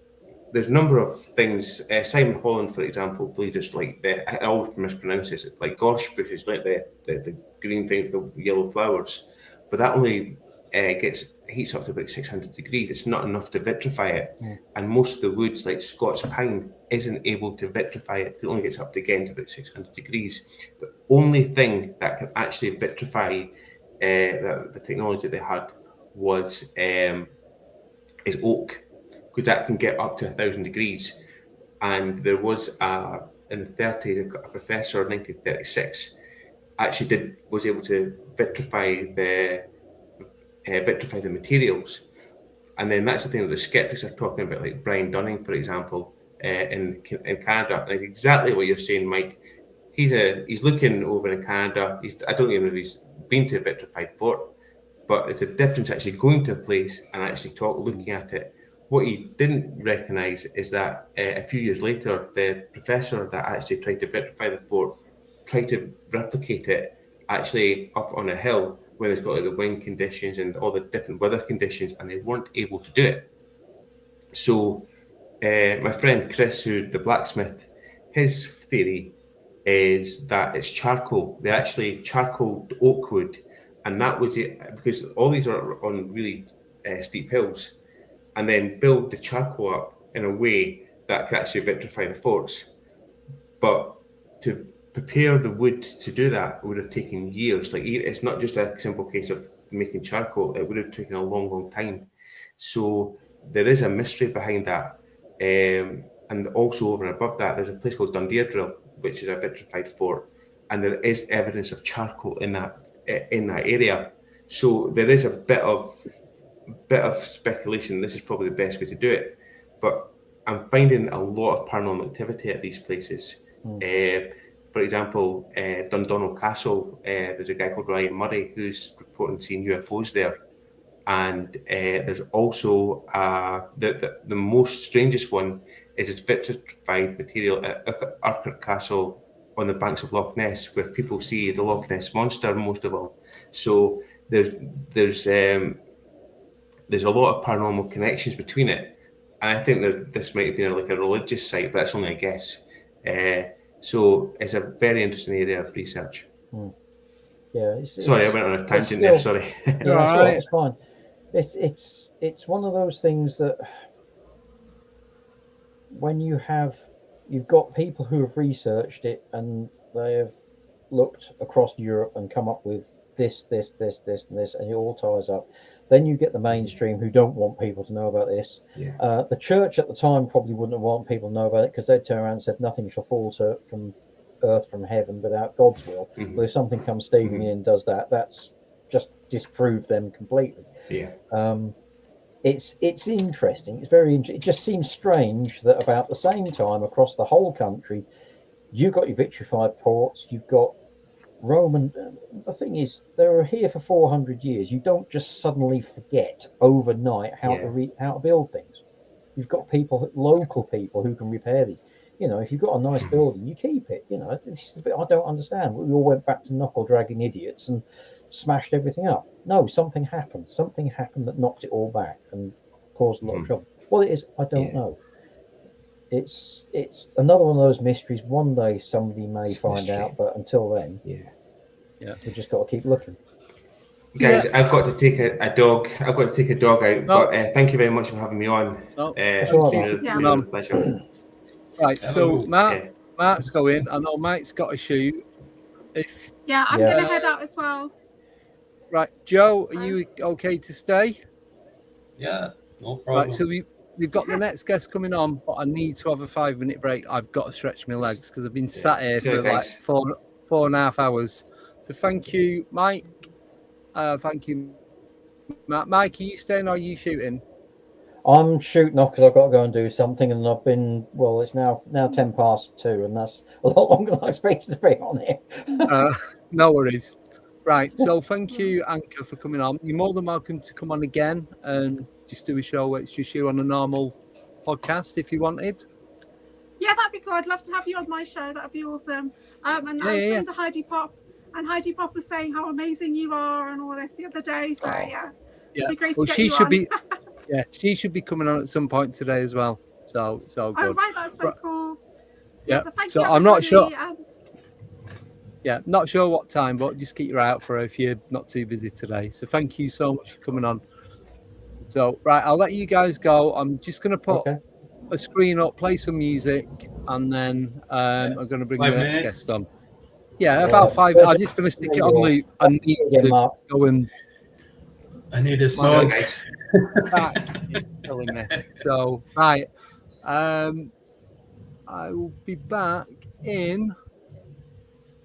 there's a number of things. Simon Holland, for example, believes just like I always mispronounce it, like gorse bushes, like the green thing with the yellow flowers, but that only heats up to about 600 degrees. It's not enough to vitrify it. And most of the woods, like Scots pine, isn't able to vitrify it. It only gets up to, again, to about 600 degrees. The only thing that can actually vitrify the technology they had is oak, because that can get up to 1,000 degrees. And there was in the 30s, a professor in 1936 actually was able to vitrify the materials. And then that's the thing that the skeptics are talking about, like Brian Dunning, for example, in Canada. And exactly what you're saying, Mike. He's looking over in Canada. I don't even know if he's been to a vitrified fort, but it's a difference actually going to a place and actually looking at it. What he didn't recognise is that a few years later, the professor that actually tried to vitrify the fort tried to replicate it actually up on a hill where they've got like the wind conditions and all the different weather conditions, and they weren't able to do it. So my friend Chris, who's the blacksmith, his theory is that it's charcoal. They actually charcoaled oak wood, and that was it, because all these are on really steep hills, and then build the charcoal up in a way that could actually vitrify the forts. But to prepare the wood to do that would have taken years. Like, it's not just a simple case of making charcoal. It would have taken a long, long time. So there is a mystery behind that. And also over and above that, there's a place called Dunderdrill, which is a vitrified fort, and there is evidence of charcoal in that area. So there is a bit of speculation. This is probably the best way to do it, but I'm finding a lot of paranormal activity at these places. For example, Dundonald Castle, there's a guy called Ryan Murray who's reporting seeing UFOs there. And there's also the most strangest one is its vitrified material at Urquhart Castle on the banks of Loch Ness, where people see the Loch Ness monster most of all. So there's a lot of paranormal connections between it, and I think that this might have been like a religious site, but that's only a guess. So it's a very interesting area of research. Yeah. Sorry, I went on a tangent there. Sorry. Yeah, it's fine. It's one of those things that when you've got people who have researched it and they have looked across Europe and come up with this, and it all ties up. Then you get the mainstream who don't want people to know about this. Yeah. The church at the time probably wouldn't want people to know about it, because they'd turn around and said nothing shall fall from earth from heaven without God's will. But if something comes steaming in and does that, that's just disproved them completely. Yeah. It's interesting. It's very interesting. It just seems strange that about the same time across the whole country, you've got your vitrified ports, you've got Roman. The thing is, they were here for 400 years. You don't just suddenly forget overnight how to build things. You've got local people who can repair these. You know, if you've got a nice building, you keep it. You know, this is the bit I don't understand. We all went back to knuckle dragging idiots and smashed everything up. No, something happened. Something happened that knocked it all back and caused a lot of trouble. What it is, I don't know. It's another one of those mysteries. One day somebody may find out, but until then, we just got to keep looking. Guys, I've got to take a dog. I've got to take a dog out. But thank you very much for having me on. It's been a pleasure. Right, so Mark's going. I know Mike's got to shoot. I'm going to head out as well. Right, Joe, are you okay to stay? Yeah, no problem. Right, so we've got the next guest coming on, but I need to have a 5-minute break. I've got to stretch my legs because I've been sat here for like 4.5 hours. So thank you, Mike. Thank you, Matt. Mike, are you staying or are you shooting? I'm shooting off because I've got to go and do something, and I've been, well, it's now 2:10, and that's a lot longer than I expected to be on here. No worries. Right, so thank you, Anchor, for coming on. You're more than welcome to come on again and just do a show where it's just you on a normal podcast if you wanted. Yeah, that'd be cool. I'd love to have you on my show. That'd be awesome. And I was talking to Heidi Pop, and Heidi Pop was saying how amazing you are and all this the other day. So it'd be great to get you on. She should be coming on at some point today as well. So it's all good. Oh right, that's so cool. Yeah. So thank you, I'm not sure. Yeah, not sure what time, but just keep your eye out for her if you're not too busy today. So thank you so much for coming on. So, right, I'll let you guys go. I'm just going to put a screen up, play some music, and then I'm going to bring the next guest on. Yeah, about 5. I'm just going to stick it on loop. I need to go and... I need a My smoke. back is killing me. So, right. I will be back in,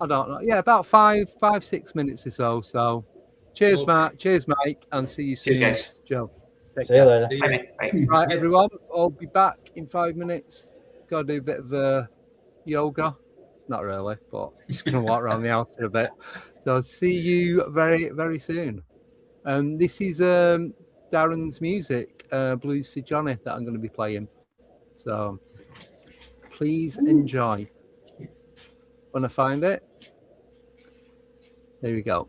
I don't know. Yeah, about 6 minutes or so. So, cheers, Okay. Matt. Cheers, Mike. And see you soon, guys. Joe. Take See you care. later. Bye. Right, everyone. I'll be back in 5 minutes. Got to do a bit of yoga. Not really, but just going to walk around the house for a bit. So, see you very, very soon. And this is Darren's music, Blues for Johnny, that I'm going to be playing. So please enjoy. When I find it, there we go.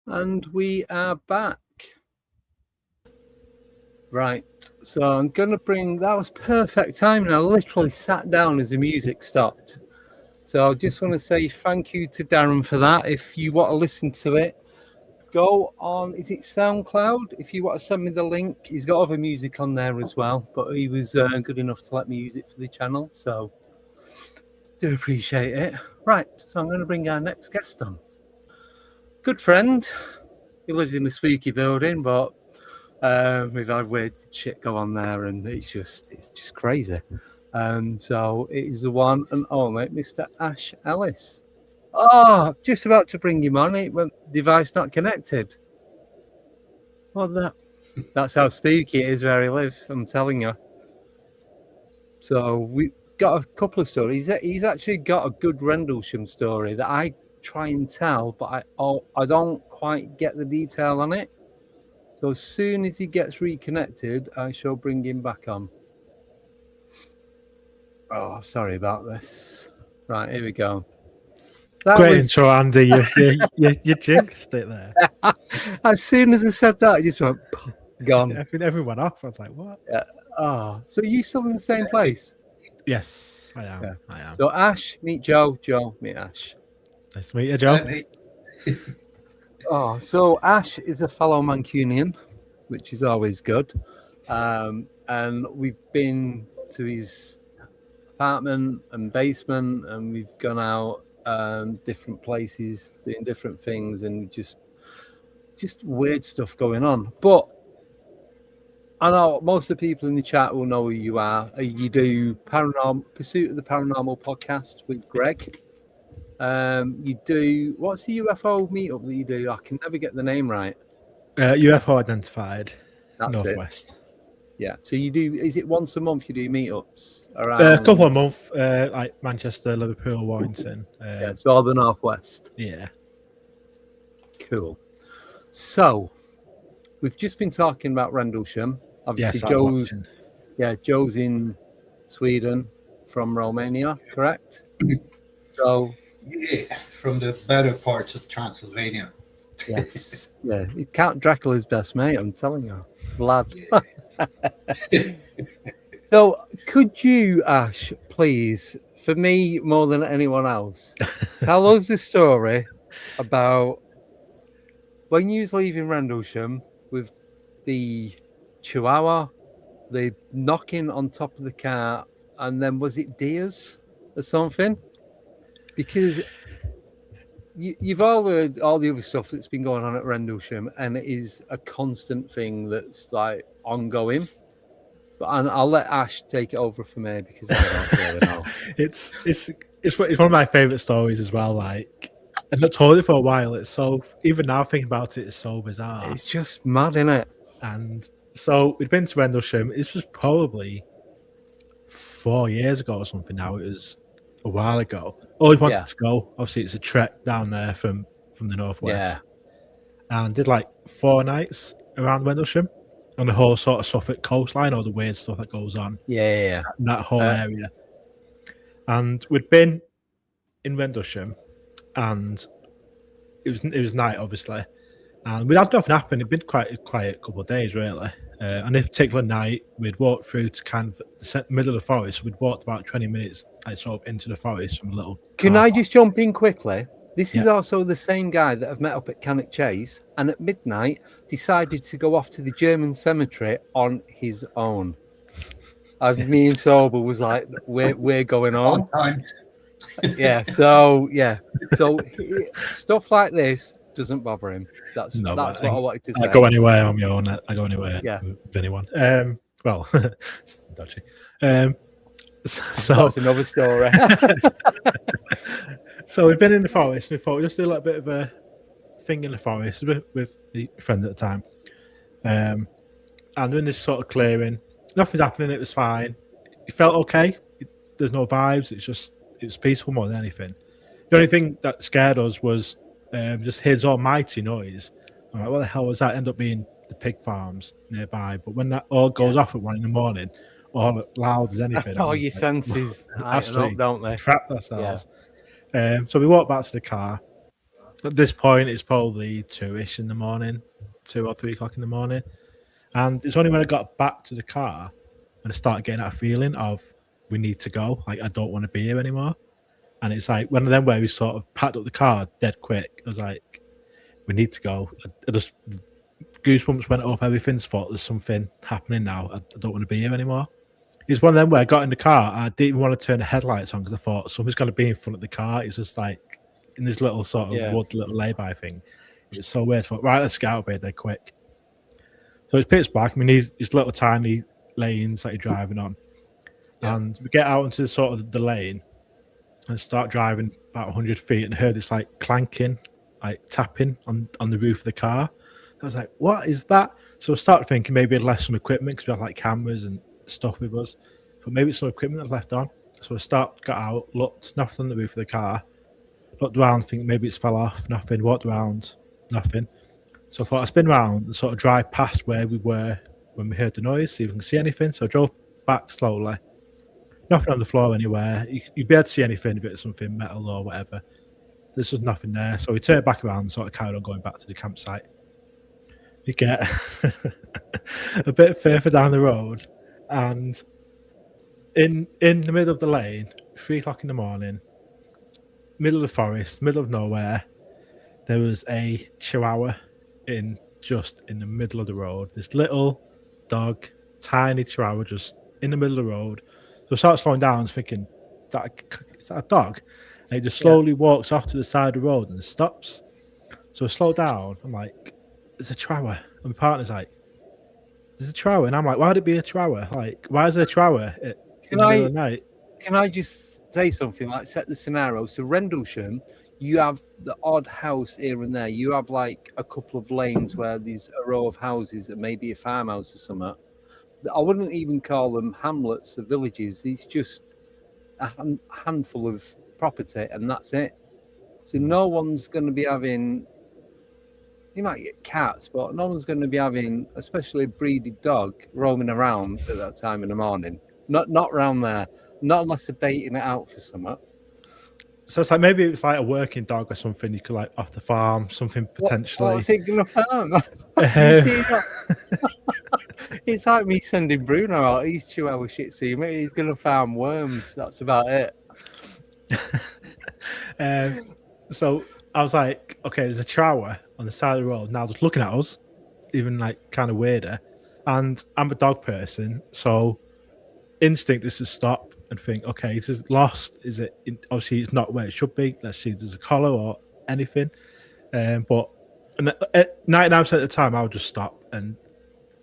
And we are back. Right, so I'm going to bring, that was perfect timing. I literally sat down as the music stopped. So I just want to say thank you to Darren for that. If you want to listen to it, go on, is it SoundCloud? If you want to send me the link, he's got other music on there as well, but he was good enough to let me use it for the channel, so do appreciate it. Right, so I'm going to bring our next guest on. Good friend. He lives in a spooky building, but we've had weird shit go on there, and it's just crazy. So it is the one and only Mr. Ash Ellis. Oh, just about to bring him on. It went device not connected. Well, that's how spooky it is where he lives, I'm telling you. So we got a couple of stories. He's actually got a good Rendlesham story that I try and tell, but I don't quite get the detail on it. So as soon as he gets reconnected, I shall bring him back on. Oh, sorry about this. Right, here we go. Great intro, Andy. You jinxed it there. As soon as I said that, I just went, gone. Everyone off. I was like, what? Yeah. Oh, so you still in the same place? Yes, I am. Yeah. I am. So Ash, meet Joe. Joe, meet Ash. Nice to meet you, Joe. Oh, so Ash is a fellow Mancunian, which is always good. And we've been to his apartment and basement, and we've gone out different places doing different things, and just weird stuff going on. But I know most of the people in the chat will know who you are. You do Pursuit of the Paranormal podcast with Greg. You do, what's the UFO meetup that you do? I can never get the name right. UFO Identified. That's Northwest. It. Yeah. So you do, is it once a month you do meetups around? A couple of months, like Manchester, Liverpool, Warrington. Yeah, so the Northwest. Yeah. Cool. So we've just been talking about Rendlesham. Obviously, yes, Joe's in Sweden from Romania, correct? So yeah, from the better parts of Transylvania. Yes, yeah. Count Dracula's best mate, I'm telling you, lad. Yeah. So, could you, Ash, please, for me more than anyone else, tell us the story about when you was leaving Rendlesham with the Chihuahua, the knocking on top of the car, and then was it deers or something? Because you've all heard all the other stuff that's been going on at Rendlesham, and it is a constant thing that's like ongoing. And I'll let Ash take it over for me because I don't really know. It's one of my favourite stories as well. Like, I've not told it for a while. It's so, even now thinking about it, it's so bizarre. It's just mad, isn't it? And so we'd been to Rendlesham. This was probably 4 years ago or something. Now it was a while ago. Always wanted to go. Obviously, it's a trek down there from the northwest. Yeah. And did like 4 nights around Rendlesham on the whole sort of Suffolk coastline, all the weird stuff that goes on. Yeah. In that whole area. And we'd been in Rendlesham, and it was night, obviously. And we'd had nothing happen. It'd been quite a quiet couple of days, really. On this particular night, we'd walked through to kind of the middle of the forest. We'd walked about 20 minutes, like, sort of into the forest from a little. Can I just jump in quickly? This is also the same guy that I've met up at Cannock Chase, and at midnight decided to go off to the German cemetery on his own. Me and Sober was like, we're going on. So stuff like this doesn't bother him. That's what I wanted to say. I go anywhere on my own. I go anywhere with anyone. Well, it's dodgy. So that's another story. So we've been in the forest, and we thought we'd just do a little bit of a thing in the forest with the friend at the time. And we're in this sort of clearing. Nothing's happening. It was fine. It felt okay. There's no vibes. It was peaceful more than anything. The only thing that scared us was just his almighty noise. I'm like, what the hell was that? End up being the pig farms nearby. But when that all goes off at 1 a.m, all loud as anything. All your senses lighten up, don't they? Crap ourselves. So we walked back to the car, At this point, it's probably 2-ish in the morning, 2 or 3 o'clock in the morning. And it's only when I got back to the car when I started getting that feeling of we need to go. Like, I don't want to be here anymore. And it's like one of them where we sort of packed up the car dead quick. I was like, we need to go. I just goosebumps went up, everything's thought there's something happening now. I don't want to be here anymore. It's one of them where I got in the car and I didn't even want to turn the headlights on because I thought something's going to be in front of the car. It's just like in this little sort of wood, little lay-by thing. It was so weird. I thought, right, let's get out of here dead quick. So it's pitch black. I mean, these little tiny lanes that you're driving on. Yeah. And we get out into sort of the lane and start driving about 100 feet and heard this like clanking, like tapping on the roof of the car. I was like, what is that? So I started thinking maybe I'd left some equipment because we had like cameras and stuff with us. But maybe it's some equipment I'd left on. So I got out, looked, nothing on the roof of the car. Looked around, think maybe it's fell off, nothing. Walked around, nothing. So I thought I'd spin around and sort of drive past where we were when we heard the noise, see if we can see anything. So I drove back slowly. Nothing on the floor anywhere. You'd be able to see anything if it was something metal or whatever. There's just nothing there. So we turned back around and sort of carried on going back to the campsite. We get a bit further down the road and in the middle of the lane, 3 o'clock in the morning, middle of the forest, middle of nowhere, there was a chihuahua in the middle of the road. This little dog, tiny chihuahua just in the middle of the road. So I started slowing down thinking, is that a dog? And it just slowly walks off to the side of the road and stops. So I slow down. I'm like, there's a chihuahua. And my partner's like, there's a chihuahua. And I'm like, why would it be a chihuahua? Like, why is there a chihuahua in the middle of the night? Can I just say something, like set the scenario? So Rendlesham, you have the odd house here and there. You have like a couple of lanes where there's a row of houses that may be a farmhouse or something. I wouldn't even call them hamlets or villages. It's just a handful of property and that's it. So no one's going to be having... You might get cats, but no one's going to be having, especially a breeded dog, roaming around at that time in the morning. Not around there. Not unless they're baiting it out for something. So it's like maybe it's like a working dog or something. You could like off the farm, something potentially. What's it going to farm? It's like me sending Bruno out. He's Chihuahua Shih Tzu. He's going to farm worms. That's about it. So I was like, okay, there's a chihuahua on the side of the road now just looking at us, even like kind of weirder. And I'm a dog person, so instinct is to stop and think, okay, is it lost? Is it obviously it's not where it should be? Let's see if there's a collar or anything. But 99% of the time I would just stop and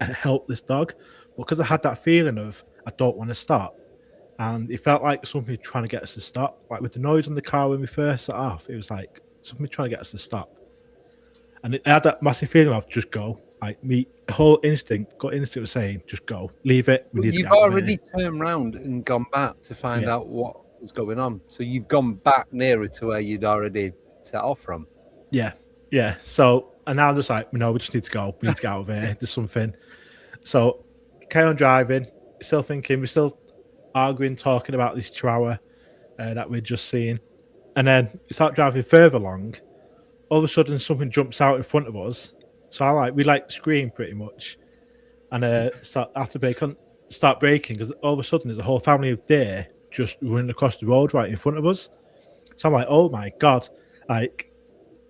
help this dog. But because I had that feeling of I don't want to stop, and it felt like something trying to get us to stop. Like with the noise on the car when we first set off, it was like something trying to get us to stop. And it had that massive feeling of just go. Like me, gut instinct was saying, just go, leave it. You've already turned round and gone back to find out what was going on. So you've gone back nearer to where you'd already set off from. Yeah. So, and now I'm just like, no, we just need to go. We need to get out of here. There's something. So, carry on driving. Still thinking, we're still arguing, talking about this chihuahua that we'd just seen. And then we start driving further along. All of a sudden, something jumps out in front of us. So we scream pretty much, and start braking because all of a sudden there's a whole family of deer just running across the road right in front of us. So I'm like, oh my god! Like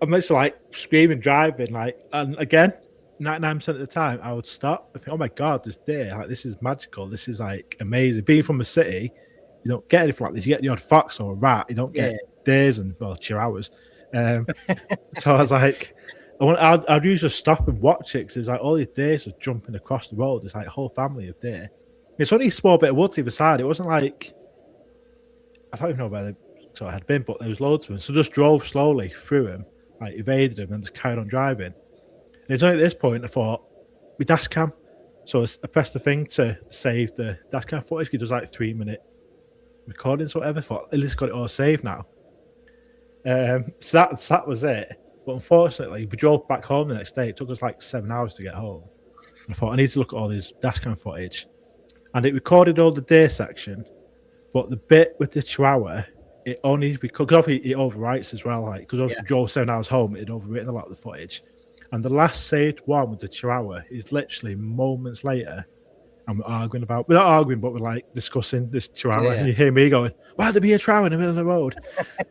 I'm just like screaming, driving, and again, 99% of the time I would stop. I think, oh my god, there's deer! Like this is magical. This is like amazing. Being from a city, you don't get anything like this. You get the odd fox or a rat. You don't get deers and chihuahuas. So I was like. I'd usually just stop and watch it because it was like all these deer just jumping across the road. It's like a whole family of deer. It's only a small bit of woods either side. It wasn't like I don't even know where they sort of had been, but there was loads of them. So just drove slowly through them, like evaded them, and just carried on driving. And it's only at this point I thought we dash cam. So I pressed the thing to save the dash cam footage. It does like 3-minute recordings or whatever. I thought at least got it all saved now. So that was it. But unfortunately, we drove back home the next day. It took us like 7 hours to get home. I thought, I need to look at all this dashcam footage. And it recorded all the deer section, but the bit with the chihuahua, it only because obviously it overwrites as well. Like because obviously drove 7 hours home, it overwritten a lot of the footage. And the last saved one with the Chihuahua is literally moments later. And we're not arguing, but we're like discussing this Chihuahua. And you hear me going, why'd there be a Chihuahua in the middle of the road?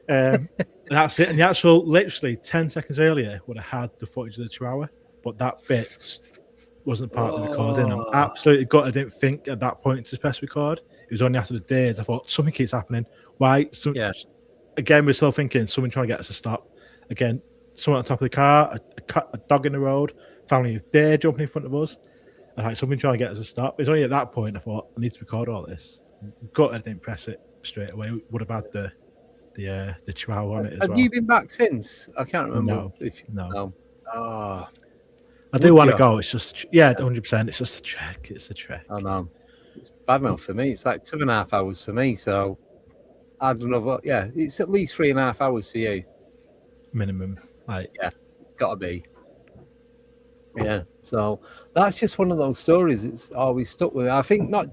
And that's it. And the actual, literally 10 seconds earlier, would have had the footage of the Chihuahua, but that bit wasn't part of the recording. I'm absolutely gutted. I didn't think at that point to press record. It was only after the days I thought something keeps happening. Why? Again, we're still thinking someone trying to get us to stop. Again, someone on top of the car, a dog in the road, family of deer jumping in front of us. And like something trying to get us to stop. It's only at that point I thought I need to record all this. Gutted I didn't press it straight away. We would have had the Chihuahua on it as well. Have you been back since? I can't remember. No. Oh. I do want to go. It's just 100%. It's just a trek. It's a trek. I know. It's bad enough for me. It's like 2.5 hours for me. So I don't know what. Yeah, it's at least 3.5 hours for you. Minimum. It's got to be. Yeah. So that's just one of those stories. It's always stuck with me. I think not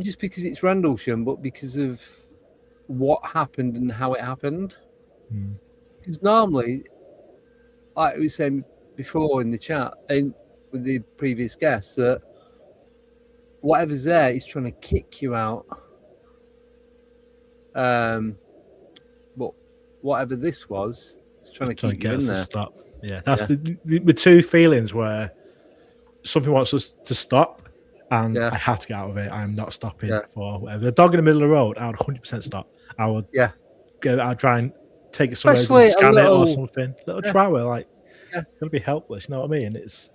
just because it's Rendlesham, but because of what happened and how it happened. Because normally, like we were saying before in the chat and with the previous guests, that whatever's there is trying to kick you out. But whatever this was, it's trying to keep you in there. Stop. Yeah, that's the two feelings where something wants us to stop, and I have to get out of it. I'm not stopping for whatever. The dog in the middle of the road, I would 100% stop. I would I'd try and take it somewhere and scan it or something. Little Chihuahua, like gonna be helpless. You know what I mean? It's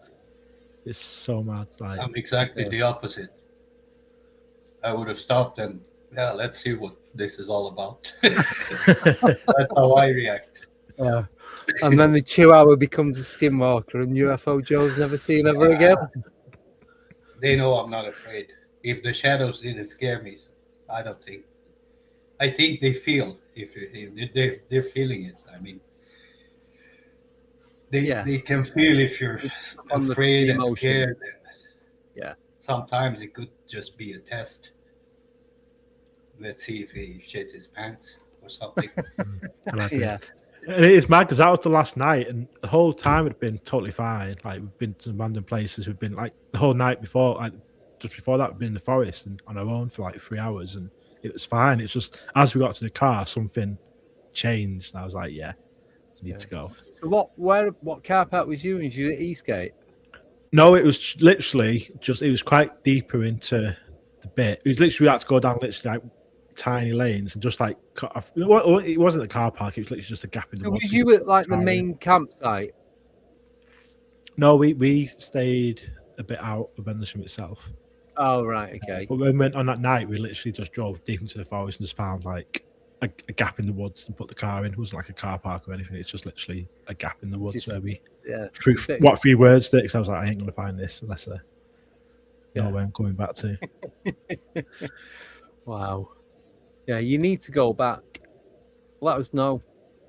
so mad. Like I'm exactly the opposite. I would have stopped and let's see what this is all about. That's how I react. Yeah. And then the Chihuahua becomes a skinwalker, and UFO Joe's never seen ever again. They know I'm not afraid. If the shadows didn't scare me, I don't think. I think they feel if they're feeling it. I mean, they can feel if you're afraid and scared. Yeah. Sometimes it could just be a test. Let's see if he shits his pants or something. And it is mad because that was the last night, and the whole time had been totally fine. Like we've been to random places. We've been like the whole night before, like just before that, we've been in the forest and on our own for like 3 hours, and it was fine. It's just as we got to the car, something changed, and I was like, "I need to go." So what car park was you in? Was you at Eastgate? No, it was literally just. It was quite deeper into the bit. It was literally we had to go down literally like tiny lanes and just like cut off. It wasn't a car park. It was literally just a gap in the. So was you at like the main campsite? No, we stayed a bit out of Rendlesham itself. Oh right, okay. But when we went on that night, we literally just drove deep into the forest and just found like a gap in the woods and put the car in. It wasn't like a car park or anything. It's just literally a gap in the woods where we threw what 3 word sticks. I was like, I ain't gonna find this unless I know where I'm coming back to. Wow. Yeah, you need to go back. Let us know.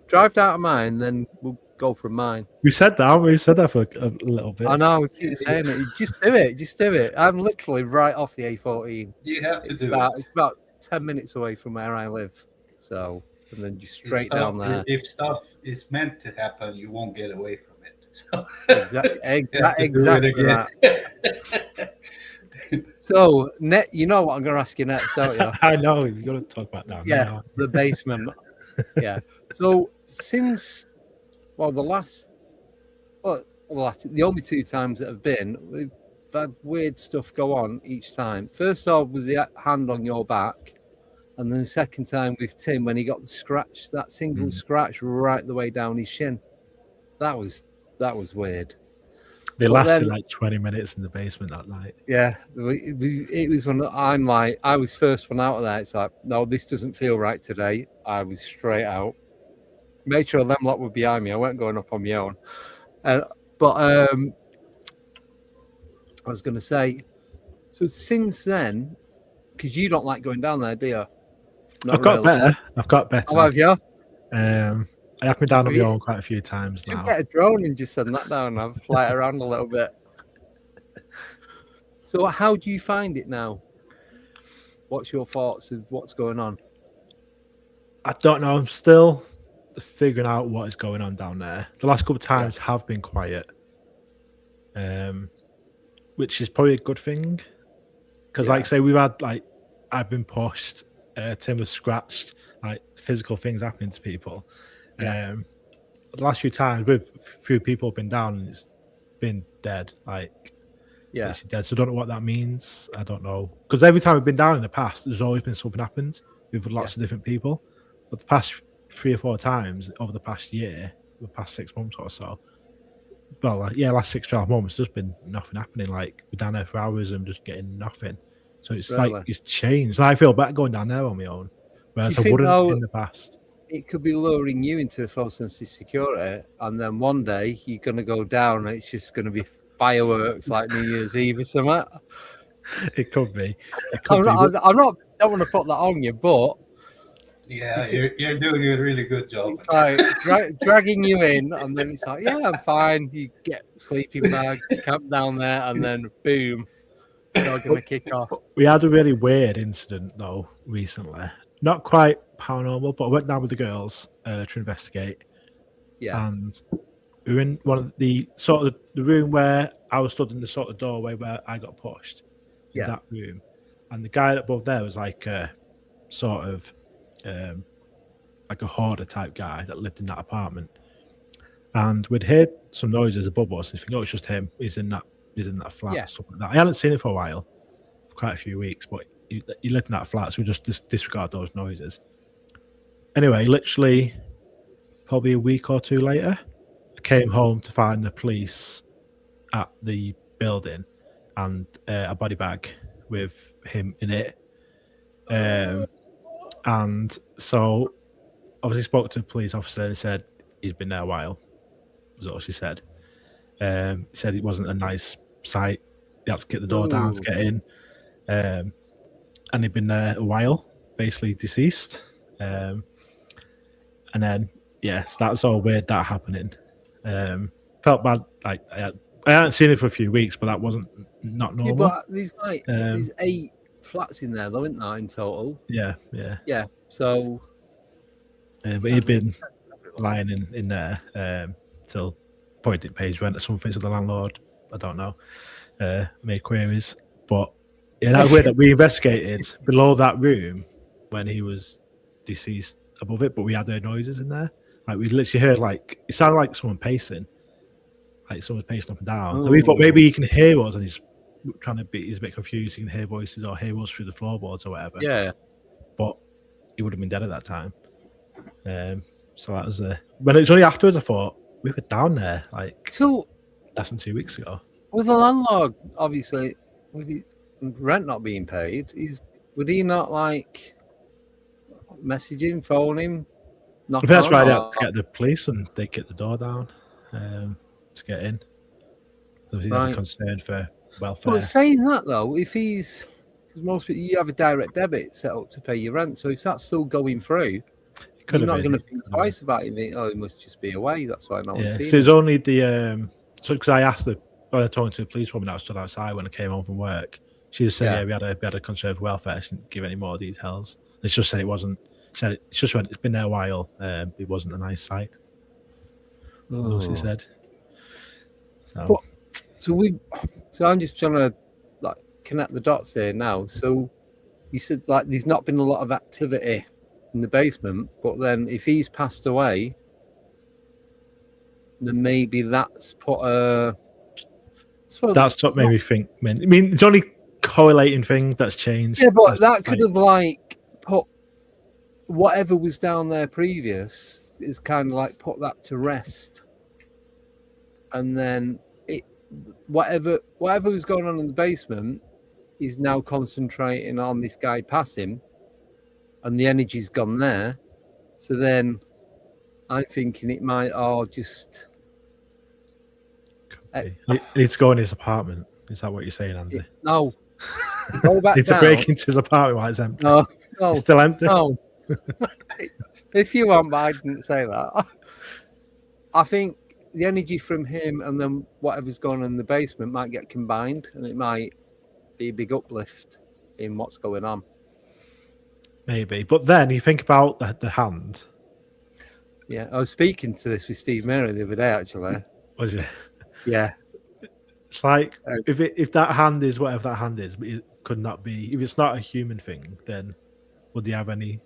Drive down to mine, then we'll go from mine. We said that. We said that for a little bit. I know. We keep saying it. Just do it. Just do it. I'm literally right off the A14. You have to do it. It's about 10 minutes away from where I live. So, and then just straight down there. If stuff is meant to happen, you won't get away from it. So Exactly that. So, you know what I'm going to ask you next, don't you? I know. You've got to talk about that. Yeah, the basement. Yeah. So, since, the only 2 times that have been, we've had weird stuff go on each time. First off was the hand on your back. And then the second time with Tim when he got the scratch, that single scratch right the way down his shin. That was weird. They lasted like 20 minutes in the basement that night. Yeah, it was when I'm like, I was first one out of there. It's like, no, this doesn't feel right today. I was straight out. Made sure them lot were behind me. I weren't going up on my own. But I was going to say, so since then, because you don't like going down there, do you? I've got better. Oh, have you? I have been down on my own quite a few times now. You get a drone and just send that down and fly it around a little bit. So how do you find it now? What's your thoughts of what's going on? I don't know. I'm still figuring out what is going on down there. The last couple of times have been quiet, which is probably a good thing. Because, like, say we've had I've been pushed, Tim was scratched, like physical things happening to people. The last few times, with few people have been down and it's been dead, literally dead. So I don't know what that means. I don't know, because every time we've been down in the past, there's always been something happened with lots of different people. But the past 3 or 4 times over the past year, the past 6 months or so, well, last 6 12 months, there's been nothing happening. Like, we're down there for hours and just getting nothing. So it's like it's changed. And I feel better going down there on my own, whereas I wouldn't in the past. It could be luring you into a false sense of security, and then one day you're going to go down and it's just going to be fireworks like New Year's Eve or something. It could be. I don't want to put that on you, but yeah, you're doing a really good job. Like dragging you in, and then it's like, yeah, I'm fine. You get sleeping bag, camp down there, and then boom, you're going to kick off. We had a really weird incident though recently. Not quite paranormal, but I went down with the girls to investigate. Yeah, and we were in one of the the room where I was stood in the sort of doorway where I got pushed. In that room, and the guy above there was like a sort of like a hoarder type guy that lived in that apartment, and we'd heard some noises above us and think, oh, it's just him, he's in that flat, stuff like that. I hadn't seen him for a while, for quite a few weeks, but he lived in that flat, so we just disregard those noises. Anyway, literally probably a week or 2 later, I came home to find the police at the building and a body bag with him in it. And so obviously spoke to the police officer and he said he'd been there a while, was all she said. He said it wasn't a nice sight. He had to kick the door down to get in. And he'd been there a while, basically deceased. And then, so that's all weird, that happening. Felt bad, like I hadn't seen it for a few weeks, but that wasn't not normal. Yeah, but there's 8 flats in there, though, isn't there, in total? Yeah. So, but he'd been lying in there till point didn't pay his rent or something. So the landlord, I don't know, made queries. But that's weird that we investigated below that room when he was deceased above it, but we had heard noises in there. Like, we literally heard it sounded like someone pacing. Like someone's pacing up and down. And we thought maybe he can hear us and he's a bit confused. He can hear voices or hear us through the floorboards or whatever. Yeah. But he would have been dead at that time. So that was when it was only afterwards I thought we were down there less than 2 weeks ago. With the landlord, obviously, with rent not being paid, would he not message him, phone him? I think that's why they had to get the police and they kicked the door down to get in. So he's concerned for welfare. But saying that though, if because most people, you have a direct debit set up to pay your rent, so if that's still going through, you're not going to think twice about it. He must just be away. That's why no one's seen so it was only the because I asked I was talking to the police woman that stood outside when I came home from work. She just said, we had a concern for welfare. She didn't give any more details. It's just said it wasn't. It's just when it's been there a while. It wasn't a nice sight. She said. So I'm just trying to connect the dots here now. So you said there's not been a lot of activity in the basement, but then if he's passed away, then maybe that's put a. That's what made me think. I mean, it's only correlating thing that's changed. Yeah, but that could have put whatever was down there previous is kind of put that to rest, and then whatever was going on in the basement is now concentrating on this guy passing, and the energy's gone there. So then I'm thinking it might all just. He needs to go in his apartment. Is that what you're saying, Andy? No. Go back needs to break into his apartment while it's empty. No. It's still empty. No. If you want, but I didn't say that. I think the energy from him and then whatever's going on in the basement might get combined, and it might be a big uplift in what's going on. maybe. But then you think about the hand. Yeah, I was speaking to this with Steve Mary the other day, actually. Was it? Yeah. It's like if that hand is whatever that hand is, but it could not be. If it's not a human thing, then would they have any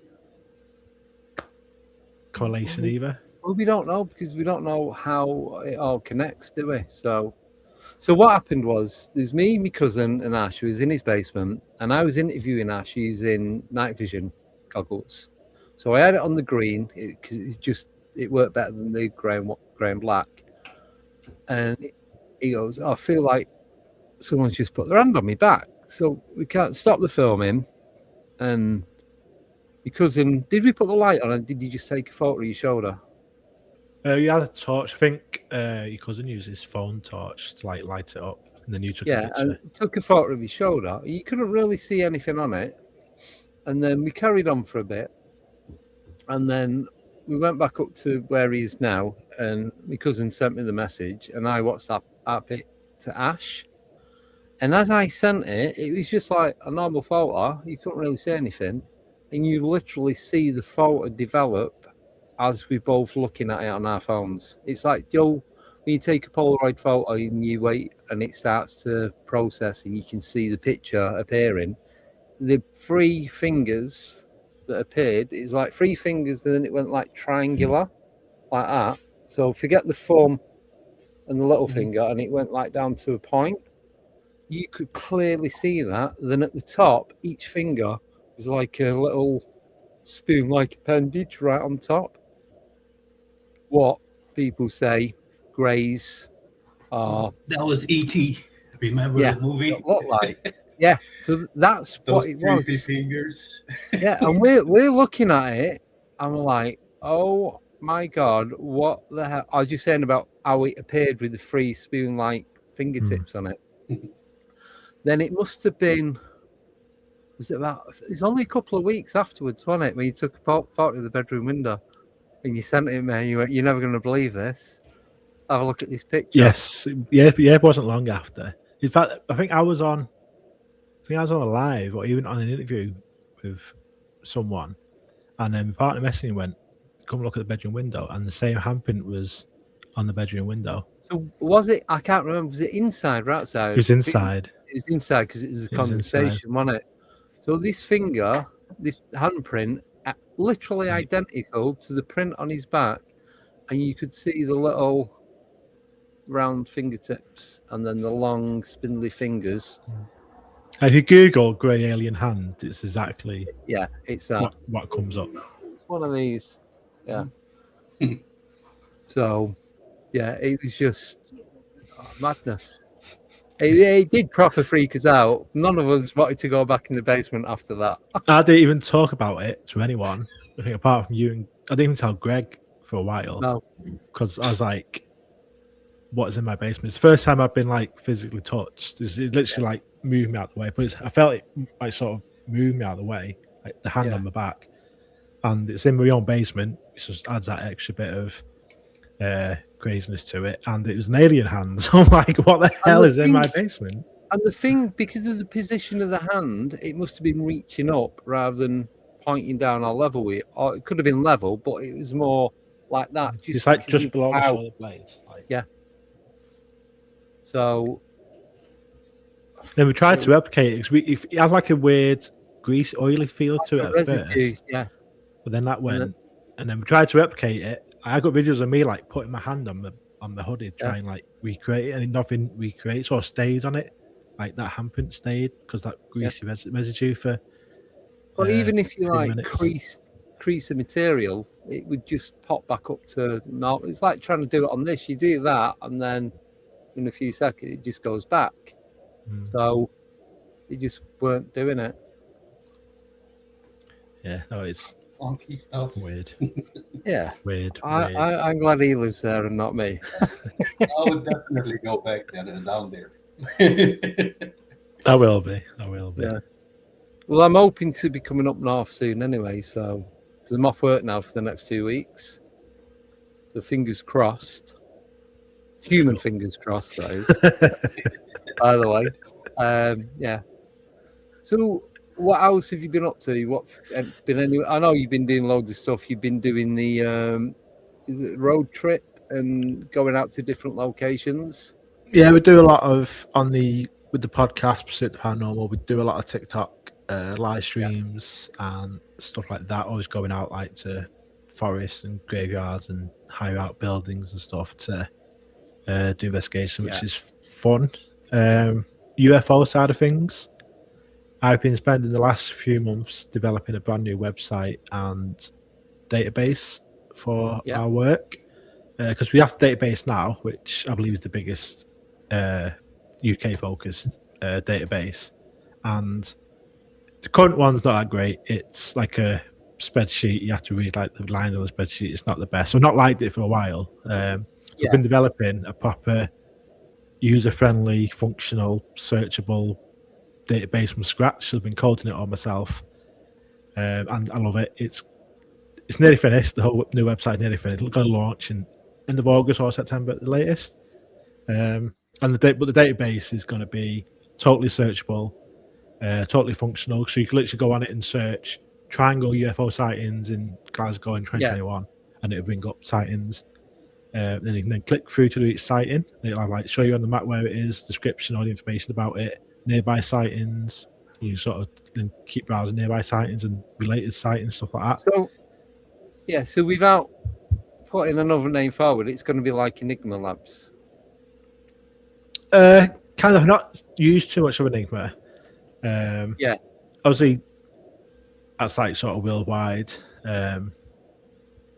correlation either? Well, we don't know because we don't know how it all connects, do we? So what happened was there's me, my cousin, and Ash, who was in his basement, and I was interviewing Ash using night vision goggles. So I had it on the green because it worked better than the grey and black. And he goes, "I feel like someone's just put their hand on me back." So we can't stop the filming. And your cousin, did we put the light on, and did you just take a photo of your shoulder? You had a torch. I think your cousin used his phone torch to light it up, and then you took a picture. And took a photo of his shoulder. You couldn't really see anything on it. And then we carried on for a bit. And then we went back up to where he is now, and my cousin sent me the message, and I WhatsApped it to Ash. And as I sent it, it was just like a normal photo. You couldn't really see anything. And you literally see the photo develop as we're both looking at it on our phones. It's like, when you take a Polaroid photo and you wait and it starts to process and you can see the picture appearing, the 3 fingers that appeared, it's like 3 fingers and then it went like triangular, like that. So forget the thumb and the little finger, and it went like down to a point. You could clearly see that. Then at the top, each finger was like a little spoon-like appendage right on top. What people say greys are... That was E.T. Remember the movie? It looked like. Yeah, so that's those what it was. Fingers. Yeah, and we're looking at it, and we're like, oh my God, what the hell? I was just saying about how it appeared with the 3 spoon-like fingertips on it. Then it must have been... It's only a couple of weeks afterwards, wasn't it, when you took a photo of the bedroom window and you sent it me. You went, "You're never going to believe this. Have a look at this picture." Yes, yeah, it wasn't long after. In fact, I think I was on a live or even on an interview with someone, and then my partner messaged me and went, "Come look at the bedroom window," and the same handprint was on the bedroom window. So was it? I can't remember. Was it inside or outside? It was inside. It was inside because it was a condensation, wasn't it? So this finger, this handprint, literally identical to the print on his back, and you could see the little round fingertips and then the long spindly fingers. If you Google grey alien hand, it's exactly it's what comes up. It's one of these, So, it was just madness. It did proper freak us out. None of us wanted to go back in the basement after that. I didn't even talk about it to anyone. I think apart from you, and I didn't even tell Greg for a while. No, because I was like, "What's in my basement?" It's the first time I've been like physically touched. It literally like moved me out of the way, but I felt it like sort of moved me out of the way, like the hand on my back, and it's in my own basement, which just adds that extra bit of craziness to it. And it was an alien hand. So I'm like, what the hell is in my basement? And the thing, because of the position of the hand, it must have been reaching up rather than pointing down or level with it. Or it could have been level, but it was more like that. It's like just below the shoulder blades. Yeah. So then we tried to replicate it because it had like a weird grease, oily feel to it at residue, first. Yeah. But then that went, and then we tried to replicate it. I got videos of me like putting my hand on the hoodie to try and like recreate it, and nothing recreates or stayed on it. Like that handprint stayed because that greasy residue for. But even if you like minutes. crease a material, it would just pop back up to no. It's like trying to do it on this. You do that, and then in a few seconds it just goes back. So you just weren't doing it. Yeah, no, it's funky stuff. Weird. Yeah, weird. I'm glad he lives there and not me. I would definitely go back down there. I will be. Yeah. Well, I'm hoping to be coming up north soon anyway, so because I'm off work now for the next 2 weeks. So fingers crossed. Human fingers crossed, that is. By the way. Yeah. So what else have you been up to? What been any? I know you've been doing loads of stuff. You've been doing the is it road trip and going out to different locations. Yeah, we do a lot of with the podcast Pursuit the Paranormal. We do a lot of TikTok live streams and stuff like that. Always going out like to forests and graveyards and higher out buildings and stuff to do investigation, which is fun. UFO side of things, I've been spending the last few months developing a brand new website and database for our work, because we have a database now, which I believe is the biggest UK focused database, and the current one's not that great. It's like a spreadsheet. You have to read like the lines on the spreadsheet. It's not the best. So I've not liked it for a while. So I've been developing a proper user-friendly, functional, searchable database from scratch. So I've been coding it all myself, and I love it. It's nearly finished. The whole new website is nearly finished. It's going to launch in end of August or September at the latest. But the database is going to be totally searchable, totally functional. So you can literally go on it and search triangle UFO sightings in Glasgow in 2021, and it'll bring up sightings. Then you can then click through to each sighting, and it'll have, like, show you on the map where it is, description, all the information about it, nearby sightings. You sort of then keep browsing nearby sightings and related sightings, stuff like that. So, so without putting another name forward, it's going to be like Enigma Labs. Kind of not used too much of Enigma. Obviously, that's like sort of worldwide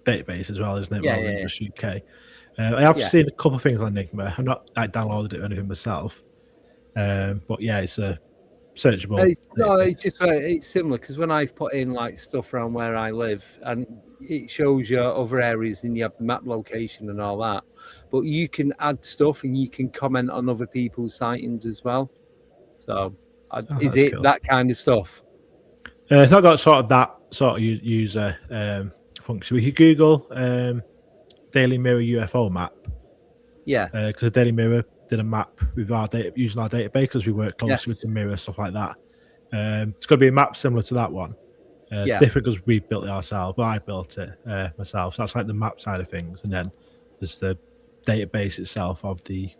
database as well, isn't it? Rather than just UK. I have seen a couple of things on Enigma. I've not downloaded it or anything myself. But yeah, it's a searchable. It's similar, because when I've put in like stuff around where I live, and it shows you other areas, and you have the map location and all that, but you can add stuff and you can comment on other people's sightings as well. So is it cool, that kind of stuff? It's not got sort of that sort of user function. We could Google Daily Mirror UFO map. Because Daily Mirror did a map with our data using our database, because we work closely with the Mirror, stuff like that. It's going to be a map similar to that one. Different because we built it ourselves, but I built it myself. So that's like the map side of things, and then there's the database itself of the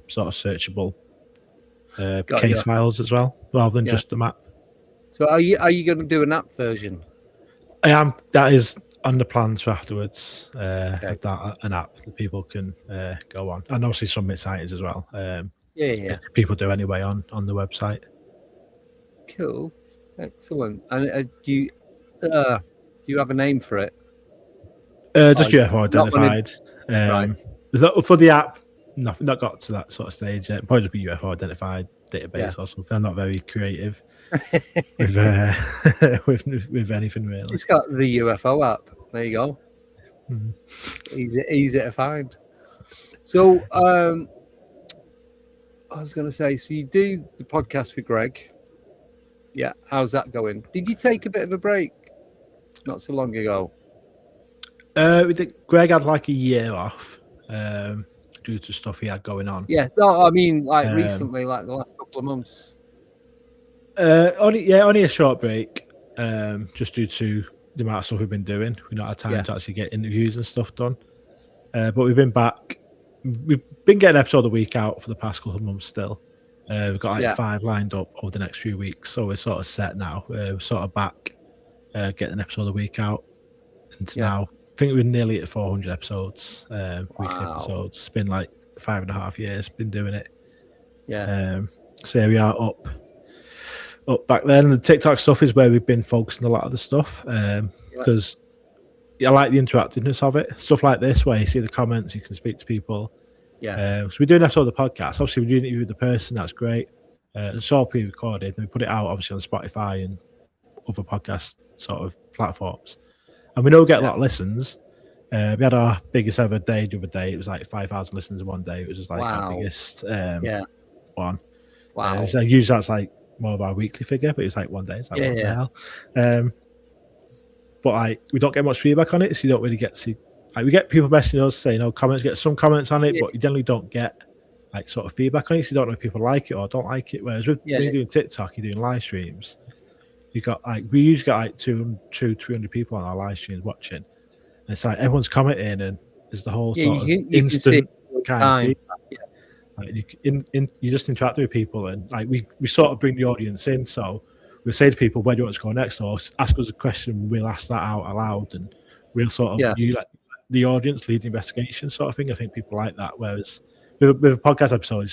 sort of searchable case files as well, rather than just the map. So are you going to do an app version? I am. That is on the plans for afterwards. An app that people can go on, and obviously submit sightings as well. People do anyway on the website. Cool, excellent. And do you have a name for it? Just UFO identified. For the app, not got to that sort of stage yet. Probably just be UFO identified database or something. I'm not very creative with anything really. It's got the UFO app. There you go. Easy to find. So I was going to say, so you do the podcast with Greg. Yeah, how's that going? Did you take a bit of a break not so long ago? Greg had like a year off due to stuff he had going on. Yeah, no, I mean like recently, like the last couple of months. Only a short break, just due to the amount of stuff we've been doing. We've not had time to actually get interviews and stuff done. But we've been back. We've been getting an episode a week out for the past couple of months still. We've got like 5 lined up over the next few weeks, so we're sort of set now. We're sort of back, getting an episode a week out. And now, I think we're nearly at 400 episodes, weekly episodes. It's been like 5.5 years, been doing it. So yeah, we are up back then. The TikTok stuff is where we've been focusing a lot of the stuff, because I like the interactiveness of it. Stuff like this, where you see the comments, you can speak to people. So we do an episode of the podcast. Obviously, we do an interview with the person. That's great. It's all pre-recorded, and we put it out obviously on Spotify and other podcast sort of platforms. And we know we get a lot of listens. We had our biggest ever day the other day. It was like 5,000 listens in one day. It was just like our biggest one. So usually that's like more of our weekly figure, but it's like one day. It's like, what the hell? But like, we don't get much feedback on it, so you don't really get to see. Like, we get people messaging us saying, comments, get some comments on it, but you generally don't get like sort of feedback on it, so you don't know if people like it or don't like it. Whereas when you're doing TikTok, you're doing live streams, you got like we usually got like 200-300 people on our live streams watching. And it's like everyone's commenting, and there's the whole sort of you can see instant kind of time. feedback. Like you just interact with people, and like we sort of bring the audience in. So we say to people, where do you want to go next, or ask us a question. We'll ask that out aloud, and we'll sort of you like the audience lead the investigation sort of thing. I think people like that. Whereas with a podcast episode,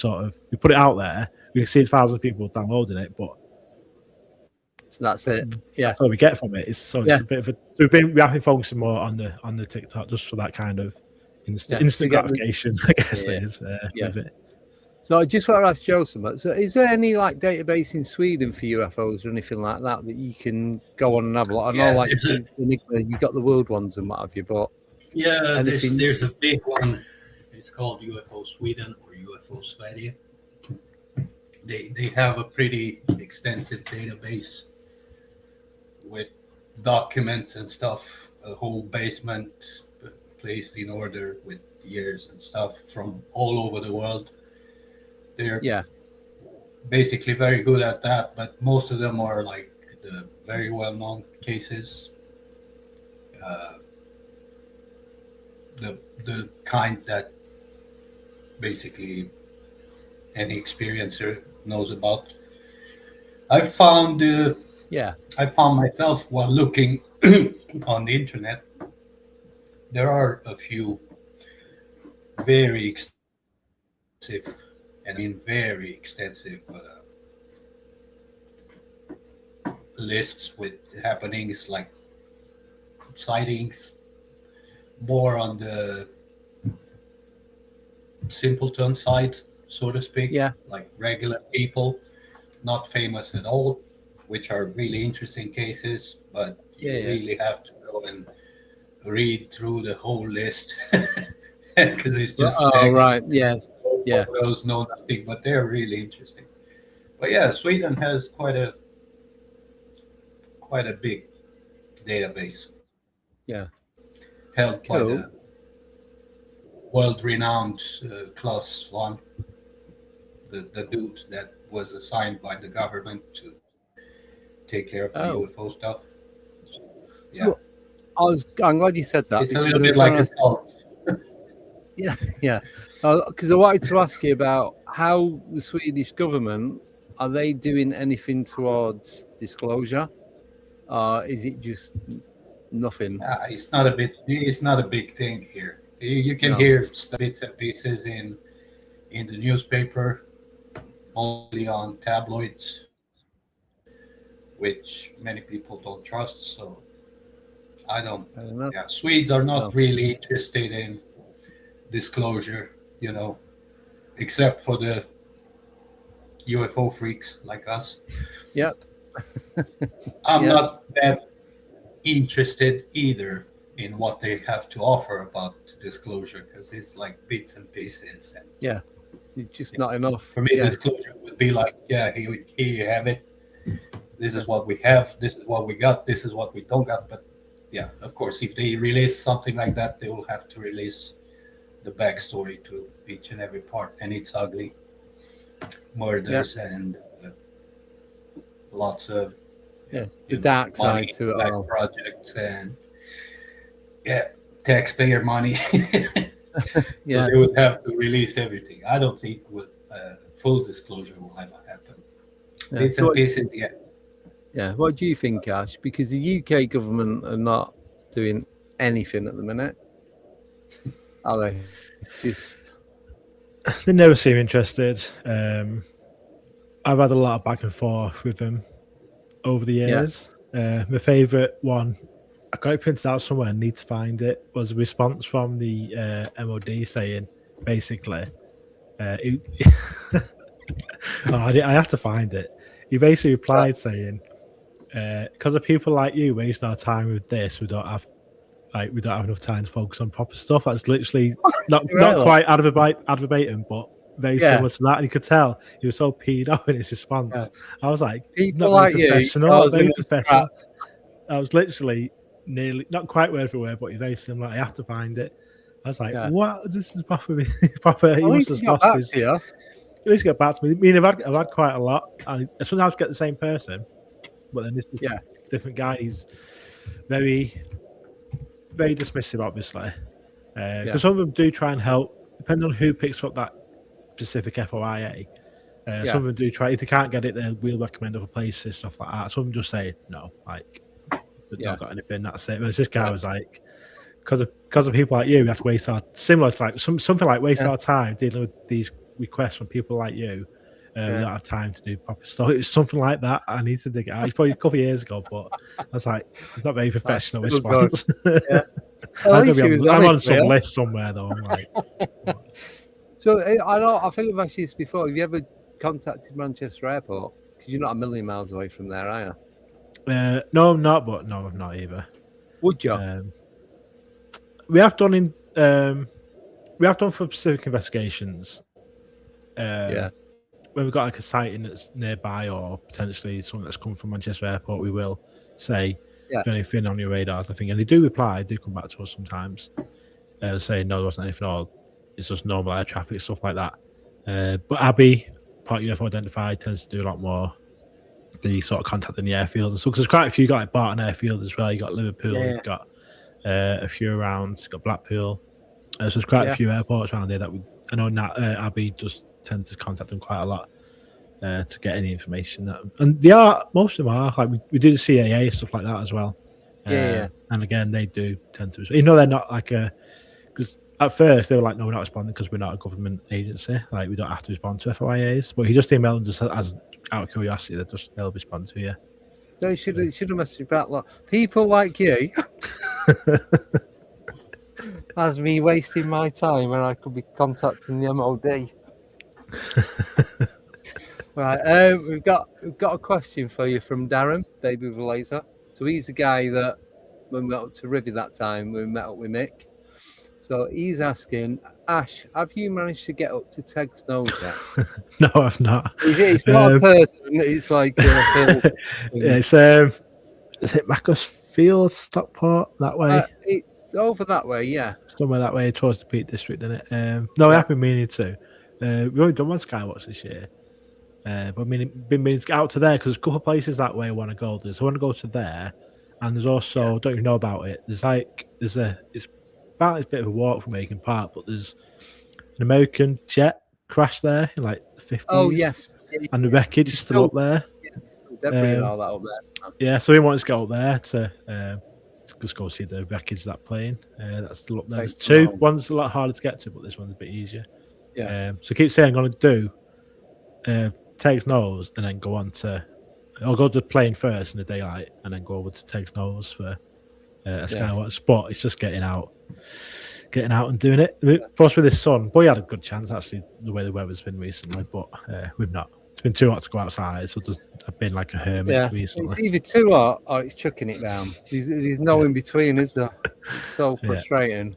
we put it out there, we can see 1,000 people downloading it, but that's it. Yeah, that's all we get from it. It's a bit of a. We have been focusing more on the TikTok just for that kind of instant gratification. I guess it is with it. So I just want to ask Joseph, so is there any like database in Sweden for UFOs or anything like that you can go on and have a lot? I know like you got the world ones and what have you, but there's a big one. It's called UFO Sweden or UFO Sverige. They have a pretty extensive database with documents and stuff, a whole basement placed in order with years and stuff from all over the world. They're basically very good at that, but most of them are like the very well-known cases. The kind that basically any experiencer knows about. I found myself while looking on the internet, there are a few very extensive lists with happenings like sightings, more on the simpleton side, so to speak. Like regular people, not famous at all, which are really interesting cases, but you really have to go and read through the whole list because it's just text. Those know nothing, but they're really interesting. But Sweden has quite a big database. Held by the world-renowned Class 1, the dude that was assigned by the government to take care of the UFO stuff. So I'm glad you said that. It's a little bit like a cult. Because I wanted to ask you about how the Swedish government, are they doing anything towards disclosure, or is it just nothing? It's not a big thing here. You can hear bits and pieces in the newspaper, only on tabloids, which many people don't trust. So I don't. Swedes are not really interested in disclosure, except for the UFO freaks like us. I'm not that interested either in what they have to offer about disclosure, because it's like bits and pieces. And, it's just not enough. For me, disclosure would be like, here you have it. This is what we have. This is what we got. This is what we don't got. But of course, if they release something like that, they will have to release the backstory to each and every part, and it's ugly. Murders and lots of the dark side to it all. Projects and taxpayer money. So they would have to release everything. I don't think full disclosure will ever happen. Bits and pieces, What do you think, Ash? Because the UK government are not doing anything at the minute, are they? They never seem interested. I've had a lot of back and forth with them over the years. My favourite one, I got it printed out somewhere, I need to find it, was a response from the MOD saying, basically, I have to find it. He basically replied saying, because of people like you wasting our time with this, we don't have enough time to focus on proper stuff. That's literally not quite verbatim, but very similar to that. And you could tell he was so peed off in his response. I was like, people like you, professional. I was literally nearly not quite word for word, but he's very similar. I have to find it. I was like, what? This is proper. He must have lost his. Please get back to me. I mean, I've had quite a lot. I sometimes get the same person, But then this different guy, he's very, very dismissive, obviously. Because some of them do try and help, depending on who picks up that specific FOIA. Some of them do try. If they can't get it, then we'll recommend other places, stuff like that. Some of them just say no, like they've not got anything. That's it. Whereas this guy was like, because of people like you, we have to waste our something like waste our time dealing with these requests from people like you. We don't have time to do proper stuff. It's something like that. I need to dig it out. It's probably a couple of years ago, but I was like, it's not very professional response. I'm on some list somewhere though. I'm like, so I think I've asked you this before. Have you ever contacted Manchester Airport? Because you're not a million miles away from there, are you? No, I'm not. But no, I'm not either. Would you? We have done for specific investigations. When we've got like a sighting that's nearby or potentially something that's come from Manchester Airport, we will say, "Is there anything on your radars?" I think, and they do reply. They do come back to us sometimes, saying, "No, there wasn't anything. Or it's just normal air traffic, stuff like that." But Abby, part UFO Identified, tends to do a lot more. The sort of contact in the airfields and stuff. Because there's quite a few. You got like Barton Airfield as well. You got Liverpool. You've got a few around. You've got Blackpool. So there's quite a few airports around there that I know. Abby does tend to contact them quite a lot to get any information. And they are, most of them are like we do the CAA stuff like that as well. And again, they do tend to, even though they're not like because at first they were like, no, we're not responding because we're not a government agency. Like we don't have to respond to FOIAs. But he just emailed them just as out of curiosity. They'll respond to you. No, you should have messaged back like people like you. As me wasting my time when I could be contacting the MOD. Right, we've got a question for you from Darren, Baby with a Laser. So he's the guy that when we met up to Rivy that time, we met up with Mick. So he's asking, Ash, have you managed to get up to Teg's nose yet? No, I've not. It's not a person. It's like it's is it Macclesfield, Stockport, that way? It's over that way, yeah. Somewhere that way towards the Peak District, isn't it? No, I have been meaning to. We've only done one Skywatch this year. But I mean, been meaning to get out to there because there's a couple of places that way I want to go. So I want to go to there, and there's also don't even know about it. It's about a bit of a walk from Aiken Park, but there's an American jet crashed there in like the 50s. Oh yes, and the wreckage is still up there. Debris and all that up there. Yeah, so we want to go up there to just go see the wreckage of that plane. That's still up there. There's two. One's a lot harder to get to, but this one's a bit easier. Yeah. So keep saying I'm going to do Teg's Nose and then go on to. I'll go to the plane first in the daylight and then go over to Teg's Nose for a Skywatch. But it's just getting out and doing it. Plus with his son, boy, had a good chance actually. The way the weather's been recently, but we've not. It's been too hot to go outside, so I've been like a hermit recently. It's either too hot or it's chucking it down. There's no in between, is there? It's so frustrating.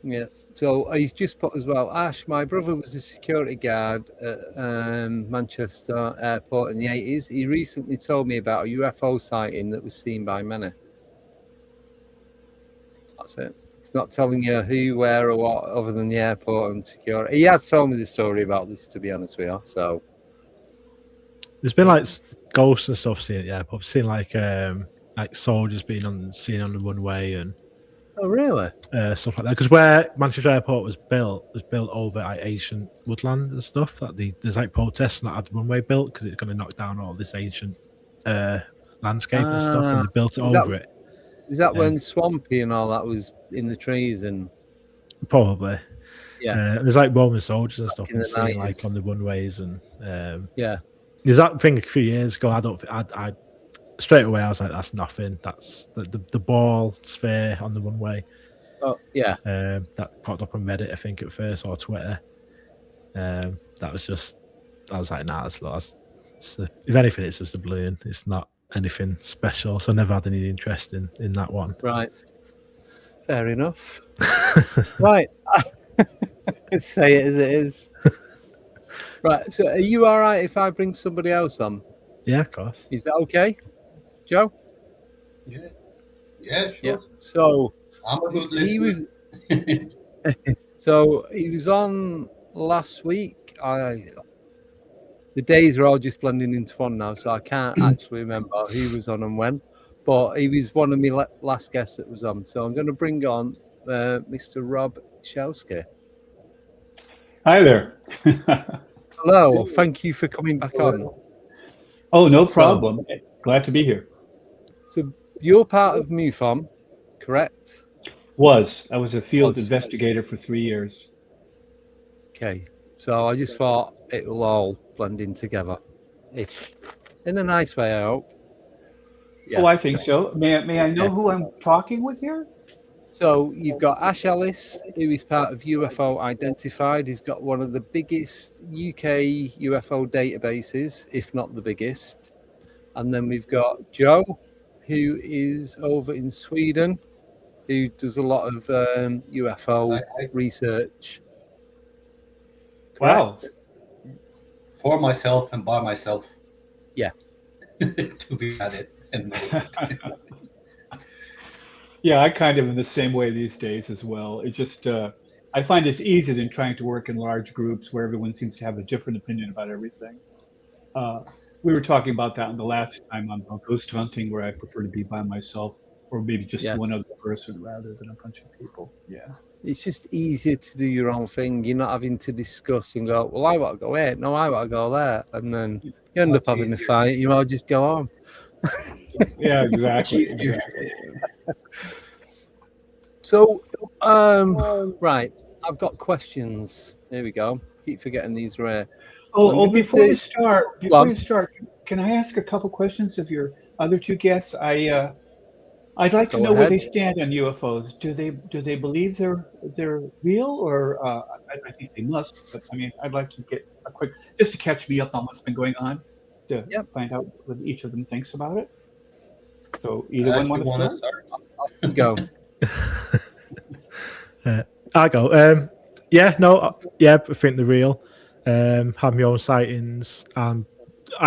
Yeah. So he's just put as well, Ash, my brother was a security guard at Manchester Airport in the 80s. He recently told me about a UFO sighting that was seen by many. That's it. It's not telling you who, where, or what, other than the airport and security. He has told me the story about this, to be honest with you. So there's been like ghosts and stuff seen at the airport. I've seen like soldiers seen on the runway and. Oh really? Stuff like that. Because where Manchester Airport was built over like ancient woodland and stuff. That there's like protests not had the runway built because it's going to knock down all this ancient landscape and stuff, and they built it over it. Is that when Swampy and all that was in the trees and? Probably. Yeah. There's like Roman soldiers and stuff and seen like on the runways and. Yeah. There's that thing a few years ago. I straight away I was like, that's nothing. That's the ball sphere on the runway. Oh yeah. That popped up on Reddit, I think, at first, or Twitter. That was just. I was like, nah, that's if anything, it's just a balloon. It's not anything special. So I never had any interest in that one. Right. Fair enough. Right. Let's say it as it is. Right. So are you all right if I bring somebody else on? Yeah, of course. Is that okay, Joe? Yeah. Yeah, sure. Yeah. So I'm a good listener. he was. So he was on last week. the days are all just blending into one now, so I can't actually remember who was on and when. But he was one of my last guests that was on. So I'm going to bring on Mr. Rob Shelsky. Hi there. Hello. Thank you for coming back on. Oh, no problem. Glad to be here. So you're part of MUFON, correct? I was a field investigator for 3 years. Okay. So I just thought it will all blend in together. In a nice way, I hope. Yeah. Oh, I think so. May I know who I'm talking with here? So you've got Ash Ellis, who is part of UFO Identified. He's got one of the biggest UK UFO databases, if not the biggest. And then we've got Joe, who is over in Sweden, who does a lot of UFO research. Wow. For myself and by myself. Yeah. To be at it. Yeah, I kind of in the same way these days as well. It just, I find it's easier than trying to work in large groups where everyone seems to have a different opinion about everything. We were talking about that in the last time on ghost hunting, where I prefer to be by myself or maybe just one other person rather than a bunch of people. Yeah. It's just easier to do your own thing. You're not having to discuss and go, well, I want to go here. No, I want to go there. And then you end up having a fight. You might just go home. Yeah, exactly. So, right, I've got questions. Here we go. Keep forgetting these rare. Before you start, can I ask a couple questions of your other two guests? I'd like to know where they stand on UFOs. Do they believe they're real, or I think they must. But I mean, I'd like to get a quick, just to catch me up on what's been going on, to find out what each of them thinks about it. So either one want to start? Go. I go. I think they're real. Have my own sightings, and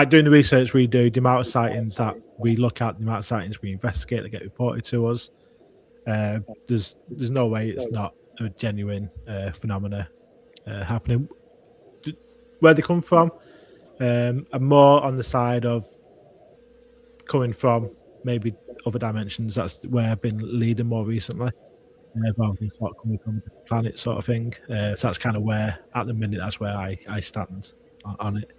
doing the research we do, the amount of sightings that we look at, the amount of sightings we investigate that get reported to us. There's no way it's not a genuine phenomena happening. Where they come from, I'm more on the side of coming from maybe other dimensions. That's where I've been leading more recently, rather than sort of coming from the planet sort of thing. So that's kind of where, at the minute, that's where I stand on it.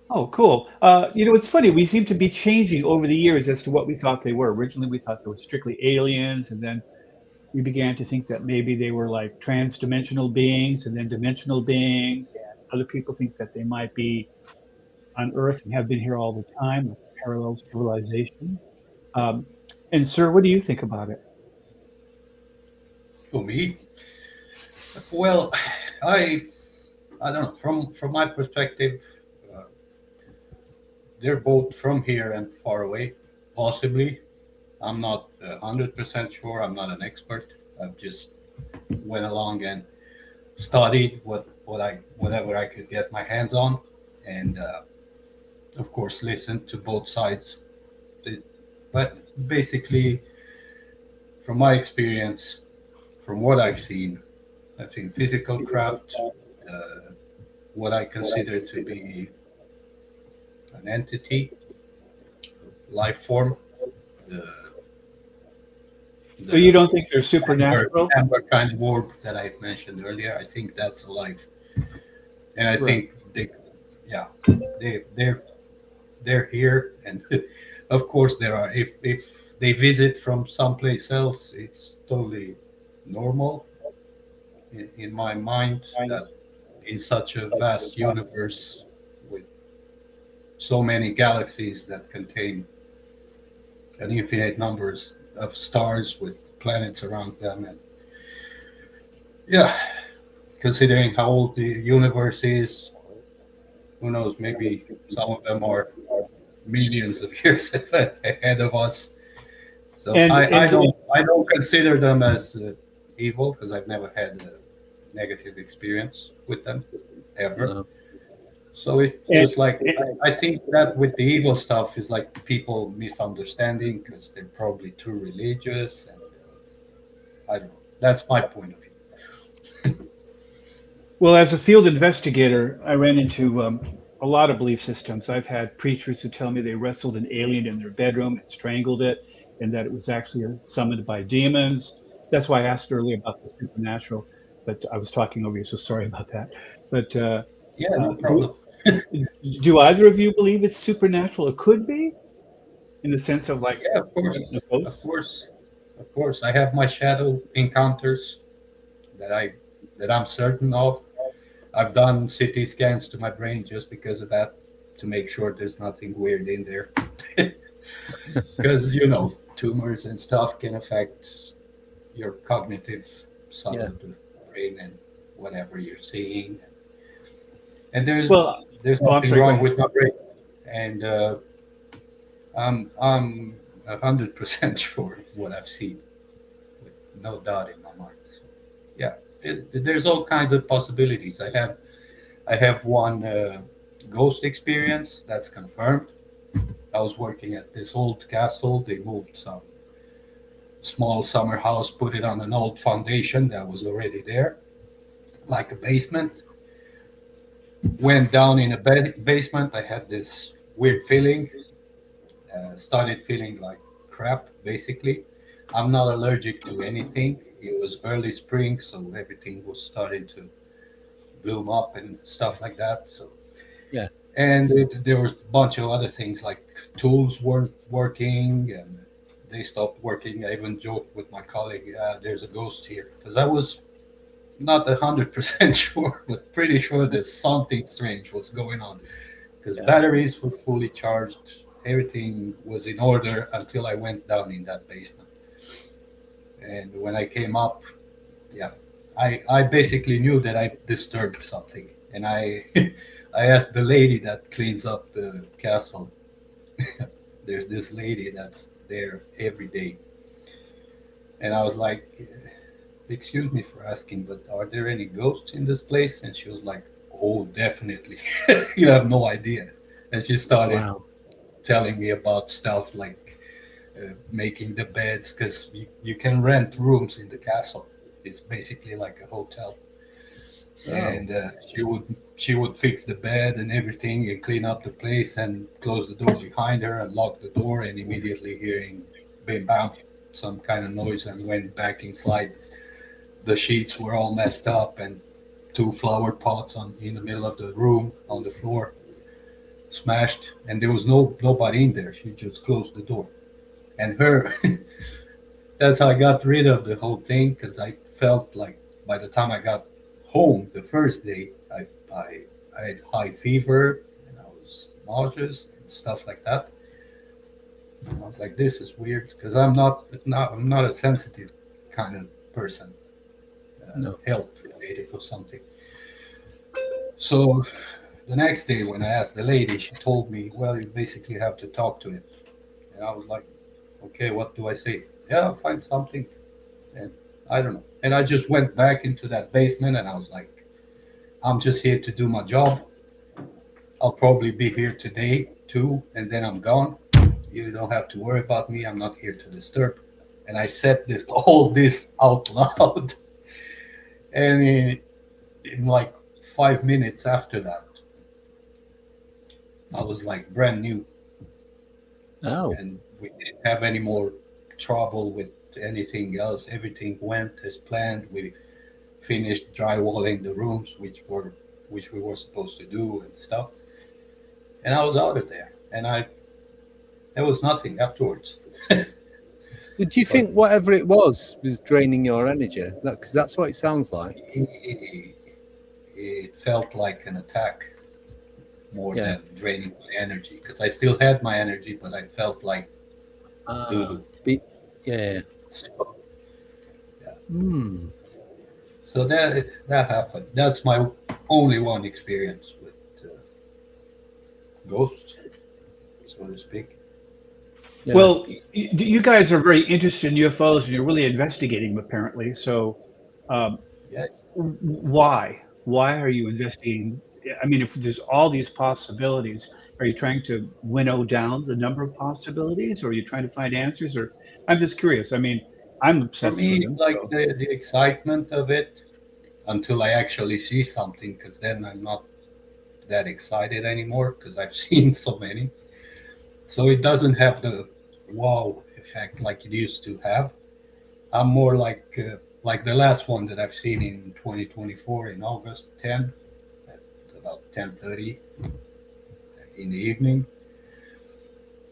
Oh, cool. It's funny. We seem to be changing over the years as to what we thought they were. Originally, we thought they were strictly aliens, and then we began to think that maybe they were like trans-dimensional beings and then dimensional beings. And other people think that they might be on Earth and have been here all the time, like parallel civilization. And sir, what do you think about it? For me, well, I don't know. From my perspective, they're both from here and far away, possibly. I'm not 100% sure. I'm not an expert. I've just went along and studied whatever I could get my hands on, and of course listened to both sides. But basically, from my experience, from what I've seen physical craft, what I consider to be an entity, life form. So you don't think they're supernatural? Amber kind of orb that I mentioned earlier. I think that's alive, and I think they're here, and of course there are. If they visit from someplace else, it's totally normal. In my mind, that in such a vast universe with so many galaxies that contain an infinite numbers of stars with planets around them, and considering how old the universe is, who knows, maybe some of them are millions of years ahead of us. So I don't consider them as evil, because I've never had a negative experience with them ever. No. So it's just like, I think that with the evil stuff is like people misunderstanding because they're probably too religious, and I don't know. That's my point of view. Well, as a field investigator, I ran into a lot of belief systems. I've had preachers who tell me they wrestled an alien in their bedroom and strangled it, and that it was actually summoned by demons. That's why I asked earlier about the supernatural, but I was talking over you, so sorry about that. But yeah, no problem. do either of you believe it's supernatural? It could be, in the sense of like, yeah, of course, a ghost? of course. I have my shadow encounters that I'm certain of. I've done CT scans to my brain just because of that, to make sure there's nothing weird in there. Because tumors and stuff can affect your cognitive side of the brain and whatever you're seeing. And there's nothing wrong with my brain, and I'm 100% sure of what I've seen, with no doubt in my mind. So, yeah, there's all kinds of possibilities. I have one ghost experience that's confirmed. I was working at this old castle. They moved some small summer house, put it on an old foundation that was already there, like a basement. Went down in a basement. I had this weird feeling. Started feeling like crap, basically. I'm not allergic to anything. It was early spring, so everything was starting to bloom up and stuff like that. So yeah. And there was a bunch of other things, like tools weren't working and they stopped working. I even joked with my colleague, there's a ghost here, because I was not 100% sure, but pretty sure there's something strange was going on, because batteries were fully charged. Everything was in order until I went down in that basement. And when I came up, I basically knew that I disturbed something. And I I asked the lady that cleans up the castle. There's this lady that's there every day. And I was like, excuse me for asking, but are there any ghosts in this place? And she was like, oh, definitely. You have no idea. And she started telling me about stuff like making the beds, because you can rent rooms in the castle. It's basically like a hotel. And she would fix the bed and everything and clean up the place and close the door behind her and lock the door, and immediately hearing bam bam, some kind of noise, and went back inside. The sheets were all messed up and 2 flower pots in the middle of the room on the floor smashed, and there was nobody in there. She just closed the door. And that's how I got rid of the whole thing, because I felt like by the time I got home the first day, I had high fever and I was nauseous and stuff like that. And I was like, this is weird, because I'm not a sensitive kind of person, health related or something. So the next day when I asked the lady, she told me, well, you basically have to talk to it. And I was like, okay, what do I say? Yeah, find something. And I don't know. And I just went back into that basement and I was like, I'm just here to do my job. I'll probably be here today too, and then I'm gone. You don't have to worry about me. I'm not here to disturb. And I said all this out loud. And in like 5 minutes after that, I was like brand new. Oh. And we didn't have any more trouble with anything else. Everything went as planned. We finished drywalling the rooms, which we were supposed to do and stuff. And I was out of there, and there was nothing afterwards. Did you think whatever it was draining your energy? Because that's what it sounds like. It felt like an attack more than draining my energy, because I still had my energy, but I felt like doo-doo. So that happened. That's my only one experience with ghosts, so to speak. Yeah. Well, you guys are very interested in UFOs, and you're really investigating them, apparently. So, why are you investigating? I mean, if there's all these possibilities, are you trying to winnow down the number of possibilities, or are you trying to find answers? Or I'm just curious. I mean, I'm obsessed with them. For me, like the excitement of it until I actually see something, because then I'm not that excited anymore because I've seen so many. So it doesn't have the wow effect like it used to have. I'm more like the last one that I've seen in 2024 in August 10 at about 10:30 in the evening.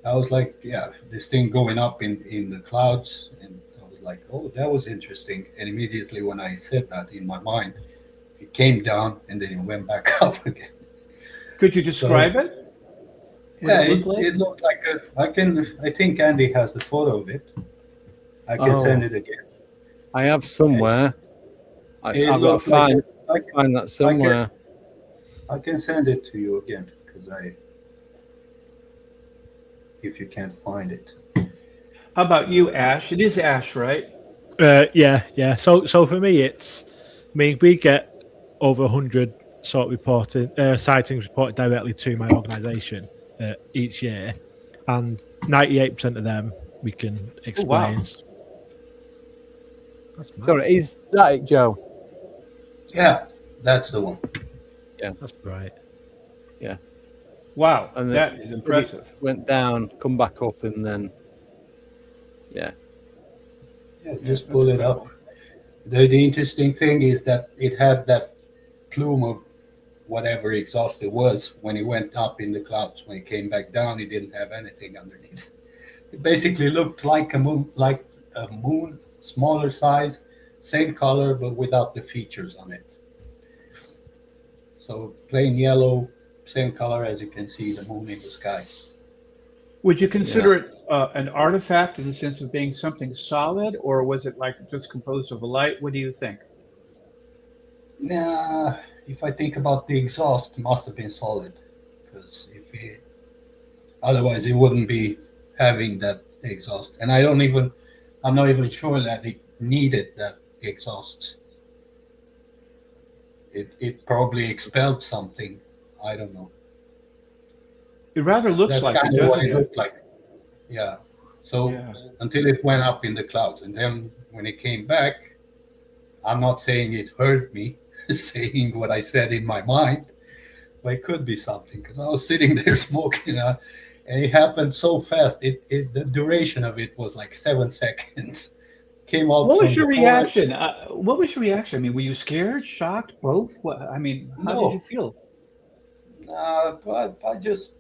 I was like, yeah, this thing going up in the clouds, and I was like, oh, that was interesting. And immediately when I said that in my mind, it came down and then it went back up again. Could you describe it? Yeah, it looked like I think Andy has the photo of it. I can send it again. I have somewhere. I've got to find that somewhere. I can send it to you again because if you can't find it. How about you, Ash? It is Ash, right? Yeah. So for me, we get over 100 sort of sightings reported directly to my organisation each year, and 98% of them we can explain. Oh, wow. Sorry, is that it, Joe? Yeah, that's the one. Yeah, that's right. Yeah. Wow, and that is impressive. Went down, come back up, and then yeah, just pull it up. The interesting thing is that it had that plume of whatever exhaust it was when it went up in the clouds. When it came back down, it didn't have anything underneath. It basically looked like a moon, smaller size, same color, but without the features on it. So plain yellow, same color as you can see the moon in the sky. Would you consider it an artifact in the sense of being something solid, or was it like just composed of a light? What do you think? Nah, if I think about the exhaust, it must have been solid, because otherwise it wouldn't be having that exhaust. And I'm not even sure that it needed that exhaust. It probably expelled something. I don't know. It rather looks That's like kind it, of what doesn't it it? looked like. Yeah. So until it went up in the clouds, and then when it came back, I'm not saying it hurt me, saying what I said in my mind, but it could be something because I was sitting there smoking, and it happened so fast. The duration of it was like 7 seconds. Came out. What was your reaction? What was your reaction? I mean, were you scared, shocked, both? How did you feel? But I just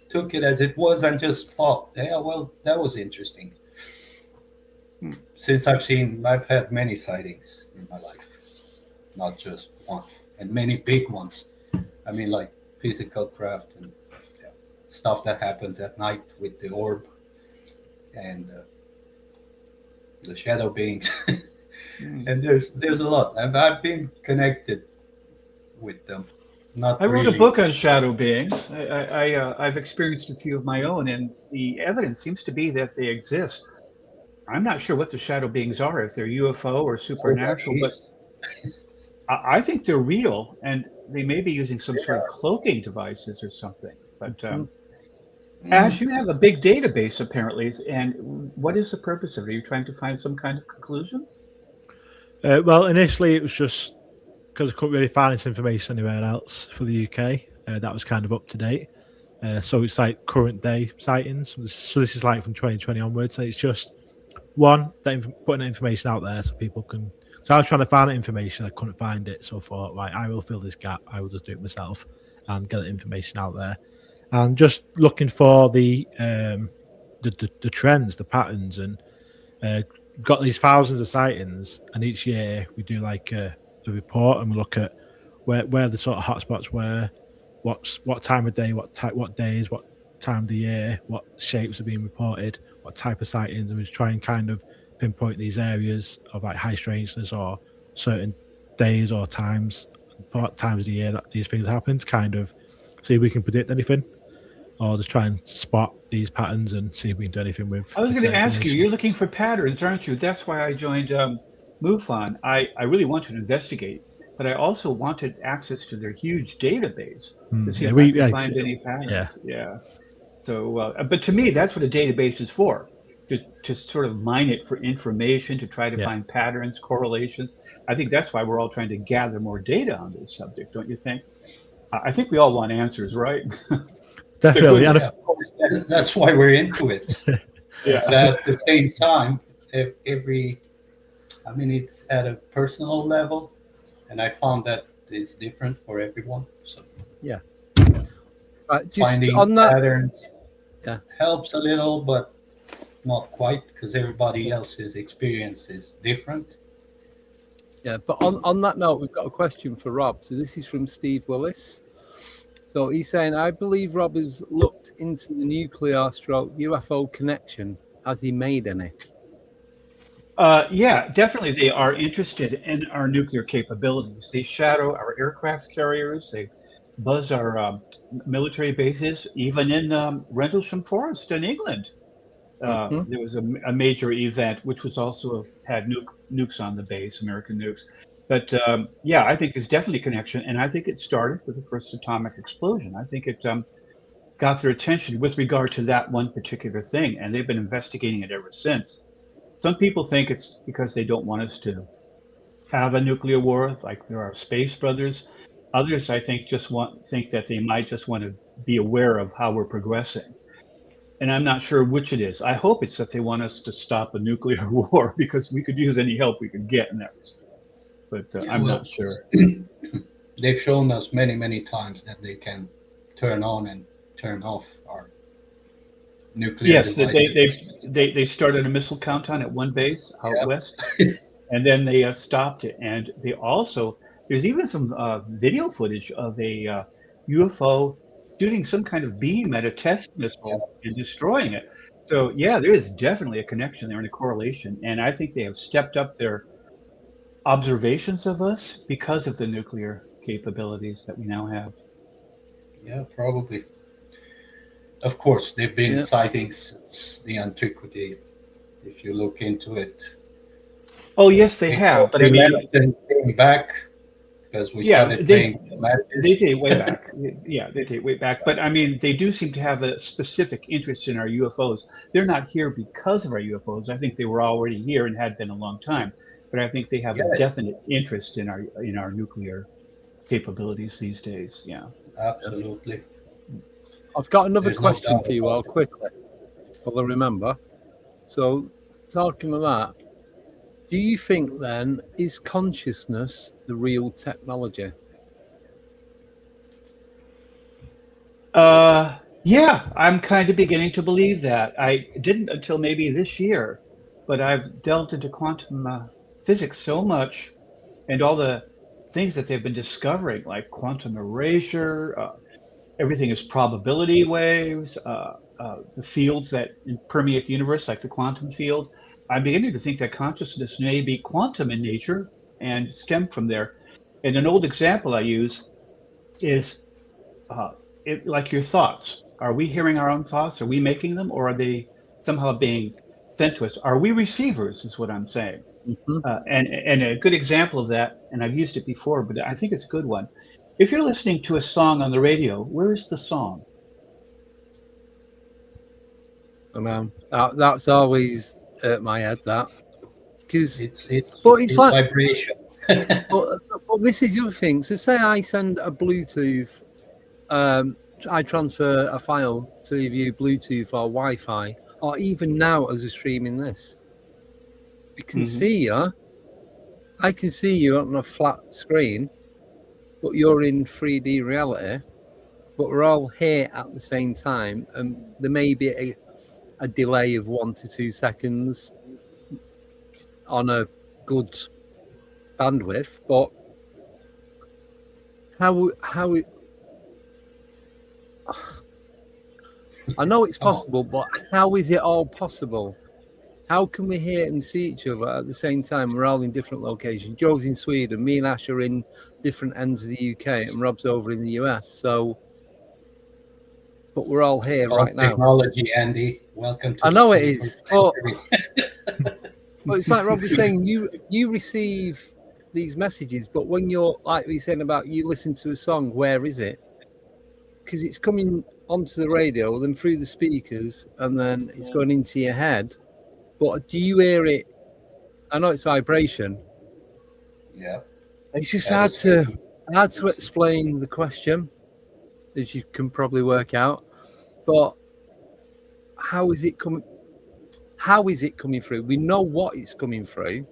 took it as it was and just thought, yeah, well, that was interesting. Since I've had many sightings in my life, not just one, and many big ones. I mean, like physical craft and stuff that happens at night with the orb and the shadow beings. And there's a lot. I've been connected with them. I wrote a book on shadow beings. I've experienced a few of my own, and the evidence seems to be that they exist. I'm not sure what the shadow beings are, if they're UFO or supernatural, but I think they're real, and they may be using some sort of cloaking devices or something. But Ash, you have a big database apparently, and what is the purpose of it? Are you trying to find some kind of conclusions? Well, initially it was just because I couldn't really find this information anywhere else for the UK. That was kind of up to date. So it's like current day sightings. So this is like from 2020 onwards. So it's just one, putting that information out there so people can. So I was trying to find that information. I couldn't find it. So I thought, right, I will fill this gap. I will just do it myself and get the information out there. And just looking for the trends, the patterns, and got these thousands of sightings. And each year we do like a report, and we look at where the sort of hotspots were, what time of day, what days, what time of the year, what shapes are being reported, what type of sightings, and we just try and kind of pinpoint these areas of like high strangeness or certain days or times of the year that these things happen, to kind of see if we can predict anything, or just try and spot these patterns and see if we can do anything with. I was going to ask you, you're looking for patterns, aren't you? That's why I joined MUFON. I really wanted to investigate, but I also wanted access to their huge database to see if I could find any patterns. Yeah. So, but to me, that's what a database is for, to sort of mine it for information, to try to find patterns, correlations. I think that's why we're all trying to gather more data on this subject, don't you think? I think we all want answers, right? Definitely. Yeah, of course, that's why we're into it. Yeah. But at the same time, it's at a personal level, and I found that it's different for everyone. So yeah, just finding on that patterns helps a little, but not quite, because everybody else's experience is different. Yeah, but on that note, we've got a question for Rob. So this is from Steve Willis. So he's saying, I believe Rob has looked into the nuclear stroke UFO connection. Has he made any? Yeah, definitely. They are interested in our nuclear capabilities. They shadow our aircraft carriers. They buzz our military bases, even in Rendlesham Forest in England. There was a major event, which was also had nukes on the base, American nukes. But yeah, I think there's definitely a connection, and I think it started with the first atomic explosion. I think it got their attention with regard to that one particular thing, and they've been investigating it ever since. Some people think it's because they don't want us to have a nuclear war, like there are space brothers. Others, I think, think that they might just want to be aware of how we're progressing. And I'm not sure which it is. I hope it's that they want us to stop a nuclear war, because we could use any help we could get in that respect. But I'm not sure. They've shown us many, many times that they can turn on and turn off our nuclear devices. They started a missile countdown at one base out west, and then they stopped it. And they also, there's even some video footage of a UFO shooting some kind of beam at a test missile and destroying it. So yeah, there is definitely a connection there and a correlation. And I think they have stepped up their observations of us because of the nuclear capabilities that we now have. Yeah, probably. Of course, there've been sightings since the antiquity, if you look into it. Oh yes, they have. But I mean, came back because we started paying. They date way back. Yeah, they date way back. But I mean, they do seem to have a specific interest in our UFOs. They're not here because of our UFOs. I think they were already here and had been a long time. But I think they have a definite interest in our nuclear capabilities these days. Yeah, absolutely. I've got another question for you all quickly. Will I remember? So, talking of that, do you think then, is consciousness the real technology? Yeah, I'm kind of beginning to believe that. I didn't until maybe this year, but I've delved into quantum physics so much, and all the things that they've been discovering, like quantum erasure, everything is probability waves, the fields that permeate the universe, like the quantum field. I'm beginning to think that consciousness may be quantum in nature and stem from there. And an old example I use is like your thoughts. Are we hearing our own thoughts? Are we making them, or are they somehow being sent to us? Are we receivers, is what I'm saying. And a good example of that, and I've used it before, but I think it's a good one. If you're listening to a song on the radio, where is the song? That's always hurt my head, that. Because it's like vibration. but this is the other thing. So say I send a Bluetooth, I transfer a file to you Bluetooth or Wi-Fi, or even now as we're streaming this. We can see you. I can see you on a flat screen, but you're in 3D reality. But we're all here at the same time, and there may be a delay of 1 to 2 seconds on a good bandwidth. But how it? I know it's possible, but how is it all possible? How can we hear and see each other at the same time? We're all in different locations. Joe's in Sweden, me and Ash are in different ends of the UK, and Rob's over in the US. So, but we're all here right now. Technology, Andy. Welcome to. I know it is, but it's like Rob was saying. You receive these messages, but when you're like we saying about you listen to a song, where is it? Because it's coming onto the radio, then through the speakers, and then it's going into your head. But do you hear it? I know it's vibration. Yeah. It's just hard to explain the question, as you can probably work out. But how is it coming? How is it coming through? We know what it's coming through,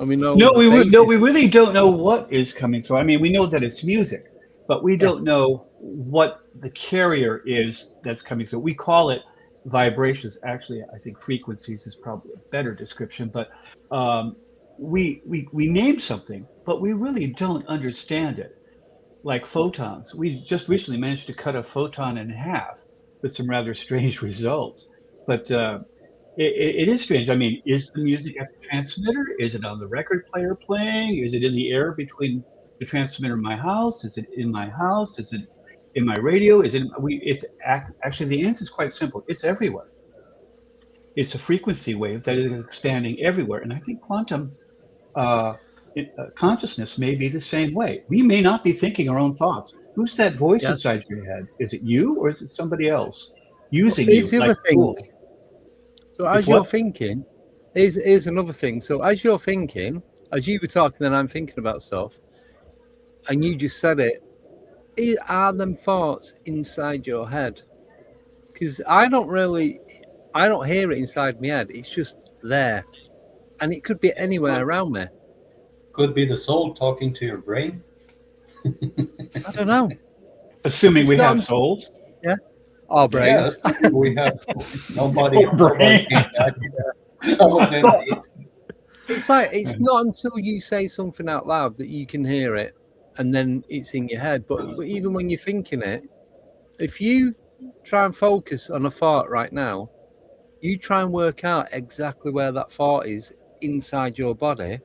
and we know we basis. really don't know what is coming through. I mean, we know that it's music, but we don't know what the carrier is that's coming through. We call it vibrations. Actually, I think frequencies is probably a better description. But we name something, but we really don't understand it. Like photons, we just recently managed to cut a photon in half with some rather strange results. But it is strange. I mean, is the music at the transmitter? Is it on the record player playing? Is it in the air between the transmitter in my house? Is it in my house? Is it in my radio? Is it? It's actually the answer is quite simple. It's everywhere. It's a frequency wave that is expanding everywhere, and I think quantum consciousness may be the same way. We may not be thinking our own thoughts. Who's that voice inside your head? Is it you, or is it somebody else using you? The other thing. So as you're thinking, here's another thing. So as you're thinking, as you were talking, and I'm thinking about stuff, and you just said it, are them thoughts inside your head? Because I don't hear it inside my head. It's just there, and it could be anywhere around me. Could be the soul talking to your brain. I don't know. Assuming we have souls. Yeah. Our brains. Yeah, we have nobody. It's like it's not until you say something out loud that you can hear it, and then it's in your head. But even when you're thinking it, if you try and focus on a thought right now, you try and work out exactly where that thought is inside your body.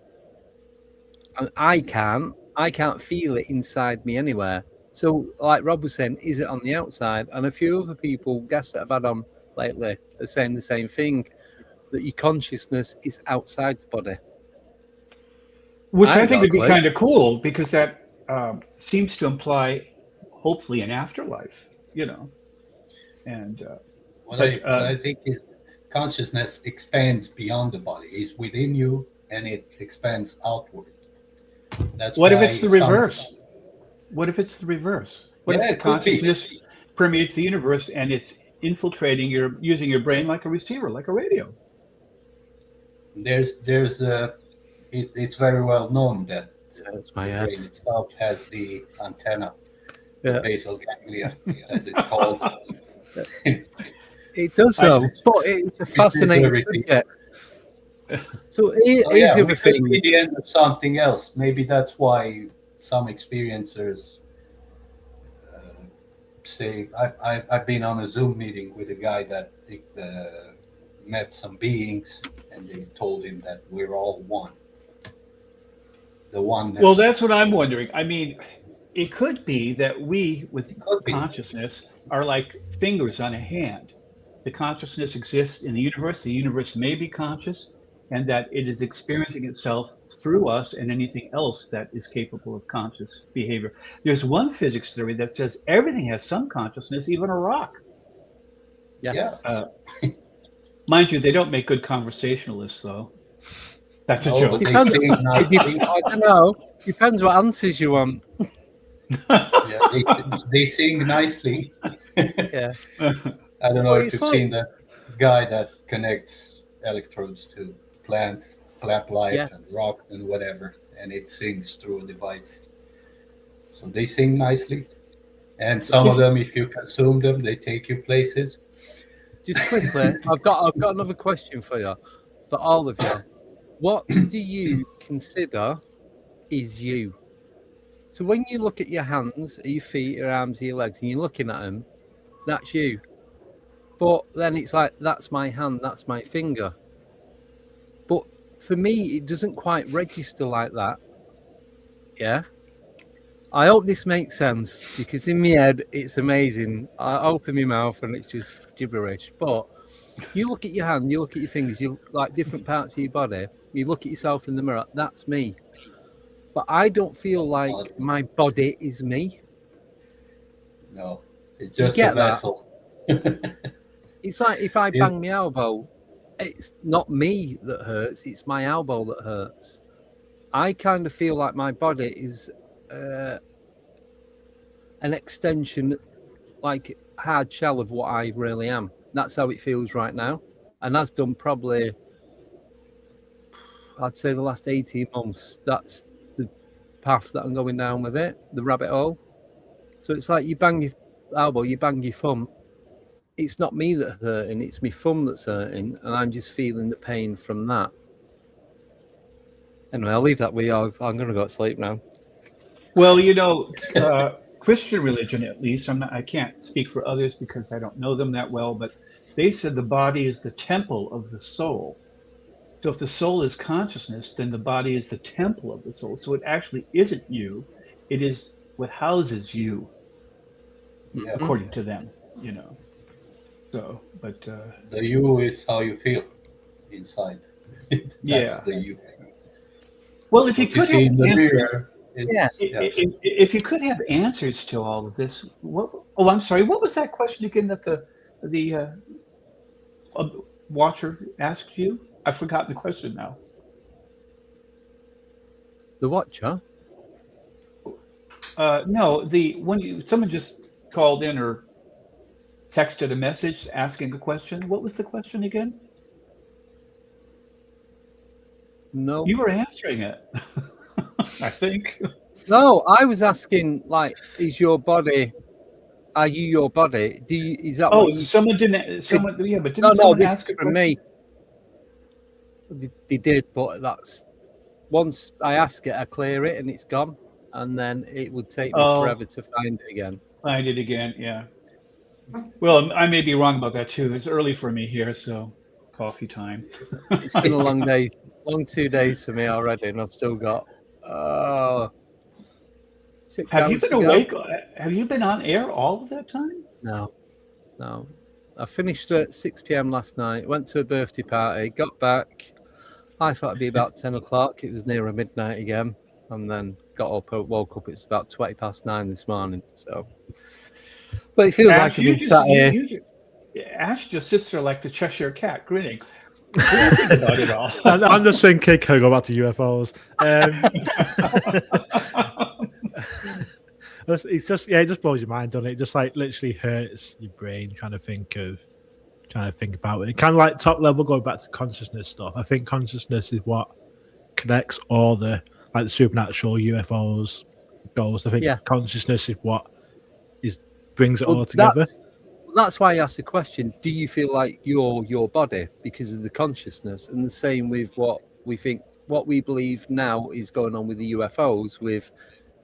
And I can't feel it inside me anywhere. So, like Rob was saying, is it on the outside? And a few other people, guests that I've had on lately, are saying the same thing, that your consciousness is outside the body. Which I think would be kind of cool, because that seems to imply, hopefully, an afterlife, you know. And what I think is consciousness expands beyond the body. It's within you, and it expands outward. That's what if it's the reverse? What if it's the reverse? What if the consciousness permeates the universe and it's infiltrating using your brain like a receiver, like a radio? It's very well known that the brain itself has the antenna, basal ganglia, as it's called. It does so, but it's a fascinating subject. So here's the other thing. Could be the end of something else. Maybe that's why some experiencers say, I've been on a Zoom meeting with a guy that met some beings, and they told him that we're all one. The one. Well, that's what I'm wondering. I mean, it could be that we, with consciousness, are like fingers on a hand. The consciousness exists in the universe. The universe may be conscious, and that it is experiencing itself through us and anything else that is capable of conscious behavior. There's one physics theory that says everything has some consciousness, even a rock. Yes. Mind you, they don't make good conversationalists, though. That's a joke. Depends, I don't know. Depends what answers you want. They sing nicely. Yeah. I don't know if you've seen that guy that connects electrodes to plant life and rock and whatever, and it sings through a device. So they sing nicely, and some of them, if you consume them, they take you places. Just quickly, I've got another question for you, for all of you. What do you consider is you? So when you look at your hands, your feet, your arms, your legs, and you're looking at them, that's you. But then it's like, that's my hand, that's my finger. But for me, it doesn't quite register like that. Yeah? I hope this makes sense, because in my head, it's amazing. I open my mouth and it's just gibberish. But you look at your hand, you look at your fingers, you like different parts of your body, you look at yourself in the mirror, that's me. But I don't feel like my body is me. No, it's just a vessel. It's like if I bang my elbow, it's not me that hurts, it's my elbow that hurts. I kind of feel like my body is an extension, like hard shell of what I really am. That's how it feels right now. And that's done probably, I'd say, the last 18 months. That's the path that I'm going down with it, the rabbit hole. So it's like you bang your elbow, you bang your thumb. It's not me that's hurting, it's my thumb that's hurting, and I'm just feeling the pain from that. Anyway, I'll leave that with you. I'm going to go to sleep now. Well, you know, Christian religion, at least, I can't speak for others because I don't know them that well, but they said the body is the temple of the soul. So if the soul is consciousness, then the body is the temple of the soul. So it actually isn't you. It is what houses you, according to them, you know. So, but... the you is how you feel inside. That's the you. Well, if you What could see have in the answers, mirror, if you could have answers to all of this, I'm sorry, what was that question again that the watcher asked you? I've forgotten the question now. The watcher? No, someone just called in or texted a message asking a question. What was the question again? No. You were answering it, I think. No, I was asking, like, are you your body? Is that what you... someone didn't, but didn't no, someone this ask is a from question? me. They did, but that's... Once I ask it, I clear it and it's gone. And then it would take me forever to find it again. Find it again, yeah. Well, I may be wrong about that too. It's early for me here, so coffee time. It's been a long day, long 2 days for me already, and I've still got 6 Have hours you been to awake? go. Have you been on air all of that time? No. I finished at 6 p.m. last night, went to a birthday party, got back. I thought it'd be about 10 o'clock. It was nearer midnight again, and then woke up. It's about 20 past 9 this morning. So, but it feels like I've been sat here. Ash just sits there like the Cheshire Cat, grinning. What do you think about it all? I'm just thinking, can I go back to UFOs? It's just, it just blows your mind, doesn't it? It just like literally hurts your brain trying to think about it. Kind of like top level, going back to consciousness stuff. I think consciousness is what connects all the supernatural, UFOs, ghosts. I think consciousness is what brings it all together. That's why I asked the question, do you feel like you're your body because of the consciousness? And the same with what we believe now is going on with the UFOs, with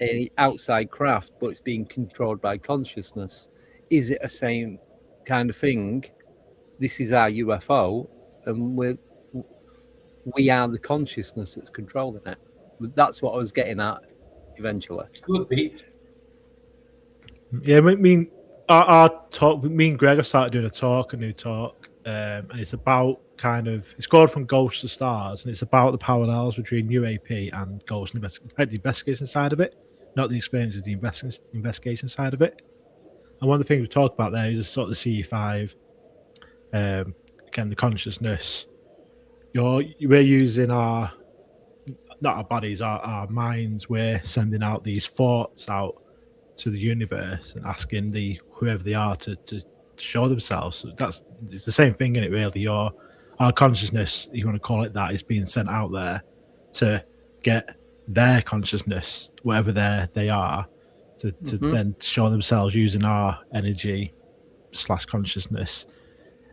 a outside craft, but it's being controlled by consciousness. Is it the same kind of thing? This is our UFO, and we are the consciousness that's controlling it. That's what I was getting at eventually. Could be. Yeah, I mean, our talk, me and Greg have started doing a new talk, and it's about it's called From Ghosts to Stars, and it's about the parallels between UAP and ghost the investigation side of it, not the experience of the investigation side of it. And one of the things we talk about there is sort of the CE5, again, the consciousness. We're using not our bodies, our minds. We're sending out these thoughts out to the universe and asking whoever they are to show themselves. It's the same thing, isn't it? Really, our consciousness, you want to call it that, is being sent out there to get their consciousness, whatever they are, to then show themselves using our energy / consciousness.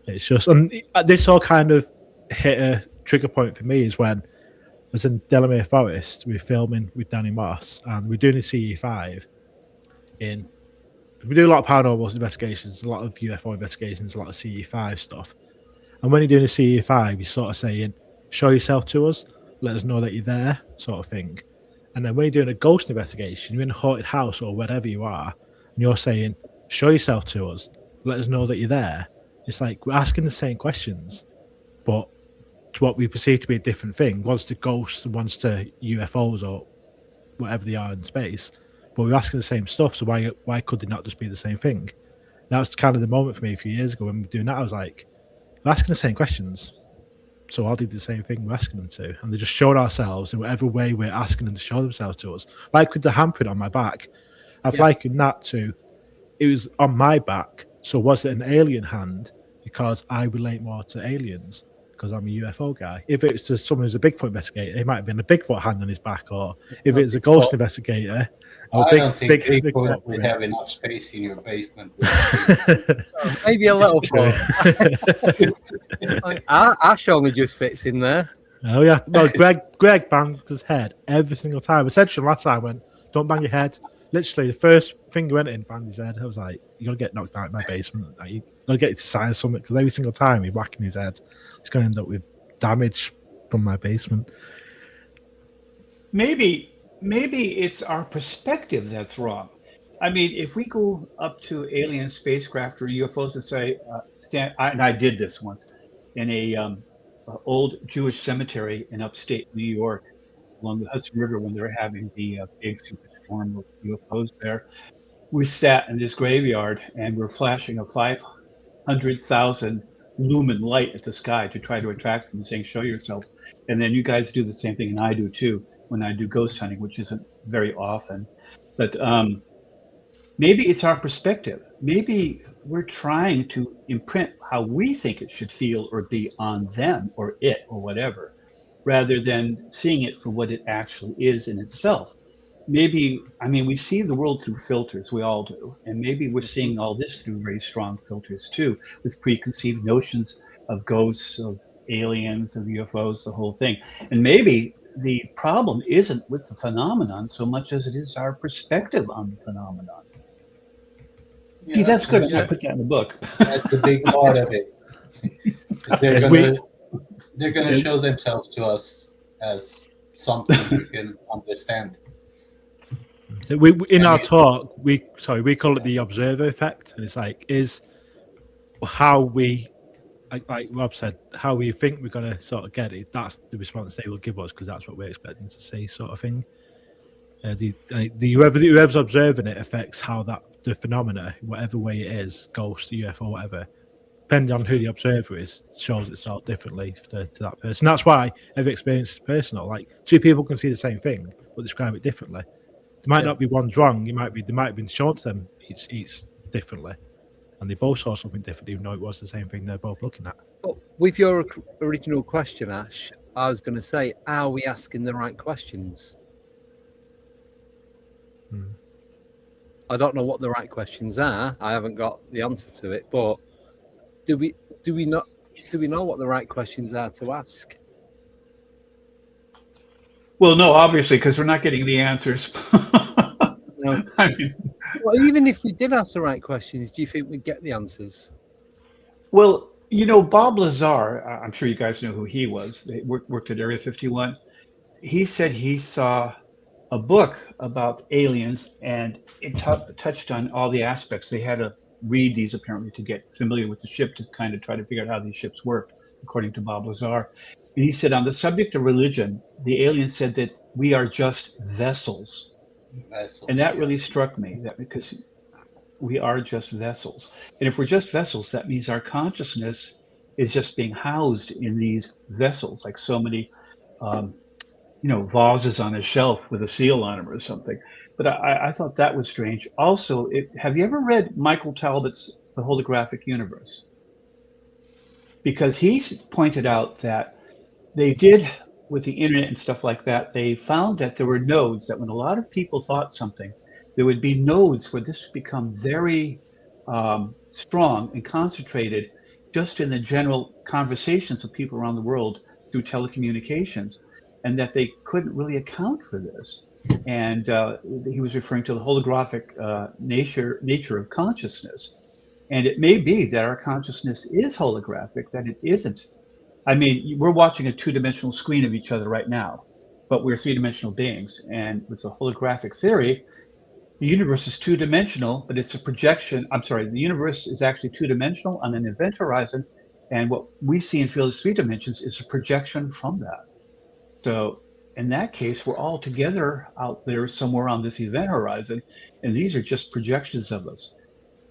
It's just, and this all kind of hit a trigger point for me is when I was in Delamere Forest. We were filming with Danny Moss, and we're doing a CE5. We do a lot of paranormal investigations, a lot of UFO investigations, a lot of CE5 stuff. And when you're doing a CE5, you're sort of saying, show yourself to us, let us know that you're there, sort of thing. And then when you're doing a ghost investigation, you're in a haunted house or wherever you are, and you're saying, show yourself to us, let us know that you're there. It's like we're asking the same questions, but to what we perceive to be a different thing. One's to ghosts and one's to UFOs or whatever they are in space. But we're asking the same stuff, so why could they not just be the same thing? That was kind of the moment for me a few years ago when we were doing that. I was like, we're asking the same questions. So I did the same thing we're asking them to, and they just showed ourselves in whatever way we're asking them to show themselves to us. Like with the handprint on my back, I've likened that to it was on my back. So was it an alien hand? Because I relate more to aliens because I'm a UFO guy. If it's to someone who's a Bigfoot investigator, it might have been a Bigfoot hand on his back, or if it's a ghost investigator, or I don't think big would have enough space in your basement. Maybe a little bit. Ash only just fits in there. Oh yeah. Well, Greg banged his head every single time. I said to him last time, I went, "Don't bang your head." Literally, the first finger went in, banged his head. I was like, "You're gonna get knocked out in my basement. Like, you're gonna get you to sign something." Because every single time he's whacking his head, he's gonna end up with damage from my basement. Maybe it's our perspective that's wrong. I mean, if we go up to alien spacecraft or UFOs and say, and I did this once in a old Jewish cemetery in upstate New York along the Hudson River when they were having the big superstorm of UFOs there. We sat in this graveyard and we're flashing a 500,000 lumen light at the sky to try to attract them, saying, "Show yourselves." And then you guys do the same thing, and I do too when I do ghost hunting, which isn't very often. But maybe it's our perspective. Maybe we're trying to imprint how we think it should feel or be on them or it or whatever, rather than seeing it for what it actually is in itself. Maybe, I mean, we see the world through filters, we all do. And maybe we're seeing all this through very strong filters too, with preconceived notions of ghosts, of aliens, of UFOs, the whole thing. And maybe the problem isn't with the phenomenon so much as it is our perspective on the phenomenon. Yeah, see, that's good. I put that in the book. That's a big part of it. They're gonna show themselves to us as something we can understand. So in our talk, we call it the observer effect, and it's like is how we, like Rob said, how we think we're going to sort of get it. That's the response they will give us because that's what we're expecting to see, sort of thing. Whoever's observing it affects how the phenomena, whatever way it is, ghost, UFO, whatever, depending on who the observer is, shows itself differently to that person. That's why every experience is personal. Like two people can see the same thing but describe it differently. There might not be one's wrong. They might have been shown to them each differently, and they both saw something different, even though it was the same thing they're both looking at. But with your original question, Ash, I was going to say, are we asking the right questions? I don't know what the right questions are. I haven't got the answer to it, but do we know what the right questions are to ask? Well, no, obviously, because we're not getting the answers. No. I mean, well, even if we did ask the right questions, do you think we'd get the answers? well, you know, Bob Lazar, I'm sure you guys know who he was. They worked at Area 51. He said he saw a book about aliens, and it touched on all the aspects. They had to read these apparently to get familiar with the ship to kind of try to figure out how these ships worked, according to Bob Lazar. And he said on the subject of religion, the aliens said that we are just vessels. And that really struck me, that because we are just vessels. And if we're just vessels, that means our consciousness is just being housed in these vessels, like so many vases on a shelf with a seal on them or something. But I thought that was strange. Also, have you ever read Michael Talbot's The Holographic Universe? Because he pointed out that they did, with the internet and stuff like that, they found that there were nodes, that when a lot of people thought something, there would be nodes where this would become very strong and concentrated just in the general conversations of people around the world through telecommunications, and that they couldn't really account for this. And he was referring to the holographic nature of consciousness. And it may be that our consciousness is holographic, that it isn't. I mean, we're watching a two-dimensional screen of each other right now, but we're three-dimensional beings. And with the holographic theory, the universe is two-dimensional, but it's a projection. I'm sorry, the universe is actually two-dimensional on an event horizon, and what we see and feel as 3 dimensions is a projection from that. So in that case, we're all together out there somewhere on this event horizon, and these are just projections of us.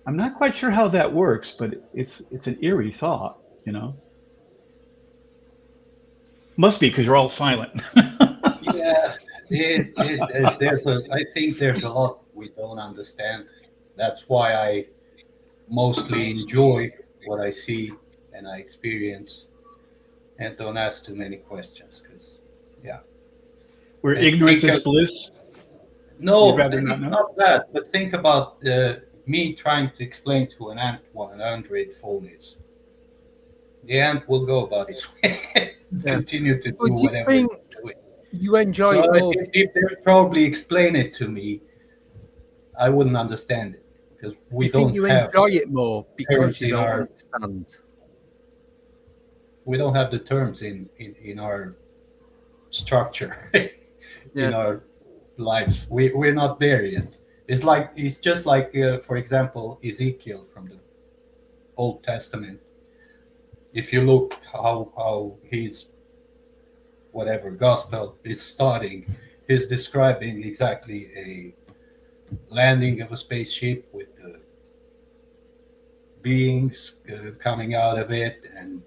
I'm not quite sure how that works, but it's an eerie thought, you know. Must be because you're all silent. Yeah, I think there's a lot we don't understand. That's why I mostly enjoy what I see and I experience, and don't ask too many questions. Because, yeah, Where I ignorance think is bliss. You'd no, rather not it's know. not that. But think about me trying to explain to an ant what an Android phone is. The ant will go about his way, continue to do Well, do you whatever think it's doing. you enjoy So it more? if they probably explain it to me, I wouldn't understand it because Do we you think don't you have enjoy it more because terms you in don't our understand? we don't have the terms in our structure in our lives. We're not there yet. It's just like for example Ezekiel from the Old Testament. If you look how his whatever gospel is starting, he's describing exactly a landing of a spaceship with the beings coming out of it and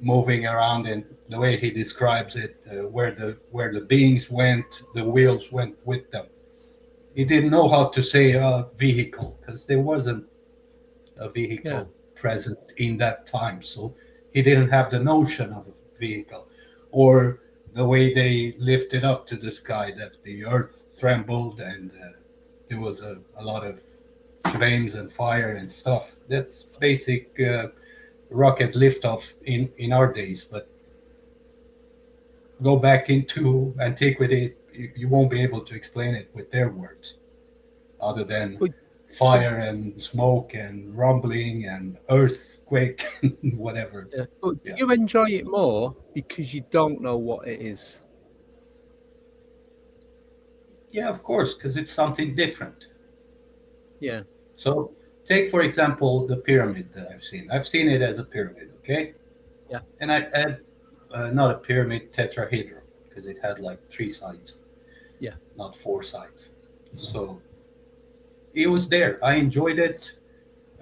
moving around, and the way he describes it, where the beings went, the wheels went with them. He didn't know how to say a vehicle because there wasn't a vehicle present in that time, so he didn't have the notion of a vehicle, or the way they lifted up to the sky that the earth trembled and there was a lot of flames and fire and stuff. That's basic rocket liftoff in our days. But go back into antiquity, you won't be able to explain it with their words, other than fire and smoke and rumbling and earthquake, whatever. Yeah. But do you enjoy it more because you don't know what it is? Yeah, of course, because it's something different. Yeah. So take, for example, the pyramid that I've seen. I've seen it as a pyramid, okay? Yeah. And I had not a pyramid, tetrahedron, because it had like 3 sides. Yeah. Not 4 sides. So it was there. I enjoyed it.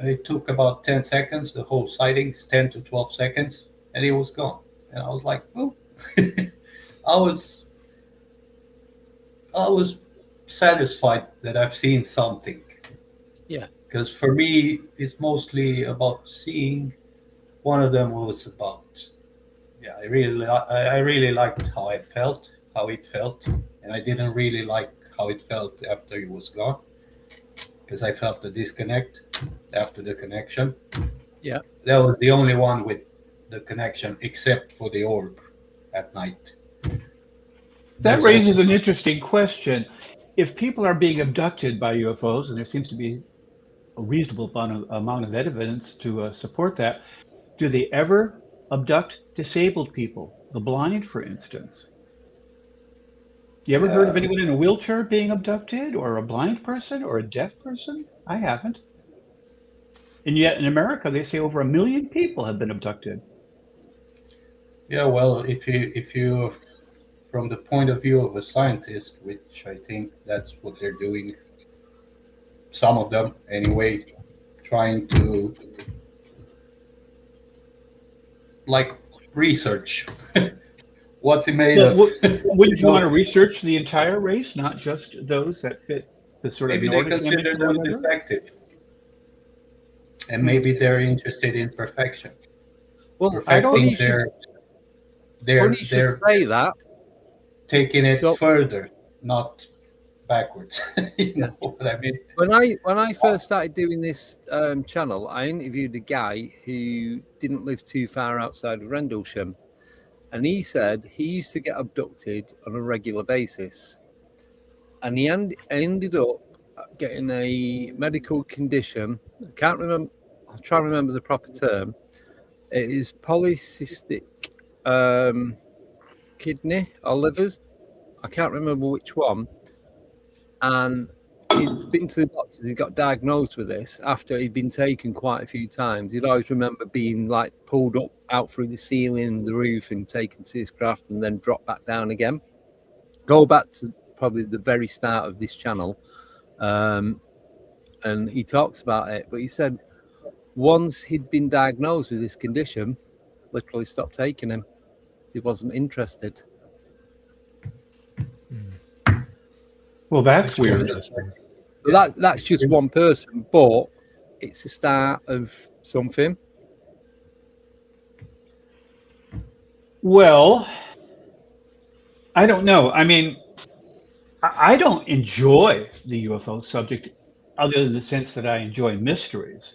It took about 10 seconds, the whole sightings, 10 to 12 seconds, and it was gone. And I was like, oh. I was satisfied that I've seen something. Yeah. Because for me, it's mostly about seeing. One of them was about, I really liked how it felt, and I didn't really like how it felt after it was gone, because I felt the disconnect after the connection. Yeah. That was the only one with the connection, except for the orb at night. That raises an interesting question. If people are being abducted by UFOs, and there seems to be a reasonable amount of evidence to support that, do they ever abduct disabled people, the blind, for instance? You ever heard of anyone in a wheelchair being abducted, or a blind person, or a deaf person? I haven't. And yet in America, they say over 1 million people have been abducted. Yeah, well, if you from the point of view of a scientist, which I think that's what they're doing, some of them anyway, trying to like research what's it made of. Wouldn't you want to research the entire race, not just those that fit the sort of maybe they consider them defective, and maybe they're interested in perfection. Well, I think they're say that. Taking it further, not backwards. You know what I mean? When I first started doing this channel, I interviewed a guy who didn't live too far outside of Rendlesham, and he said he used to get abducted on a regular basis, and he ended up getting a medical condition. I can't remember. I'll try and remember the proper term. It is polycystic kidney or livers. I can't remember which one. And he'd been to the doctors. He got diagnosed with this after he'd been taken quite a few times. He'd always remember being like pulled up out through the ceiling, the roof, and taken to his craft, and then dropped back down again. Go back to probably the very start of this channel, and he talks about it. But he said once he'd been diagnosed with this condition, literally stopped taking him. he wasn't interested. Well, that's weird. But that's just one person, but it's the start of something. Well, I don't know. I mean, I don't enjoy the UFO subject other than the sense that I enjoy mysteries.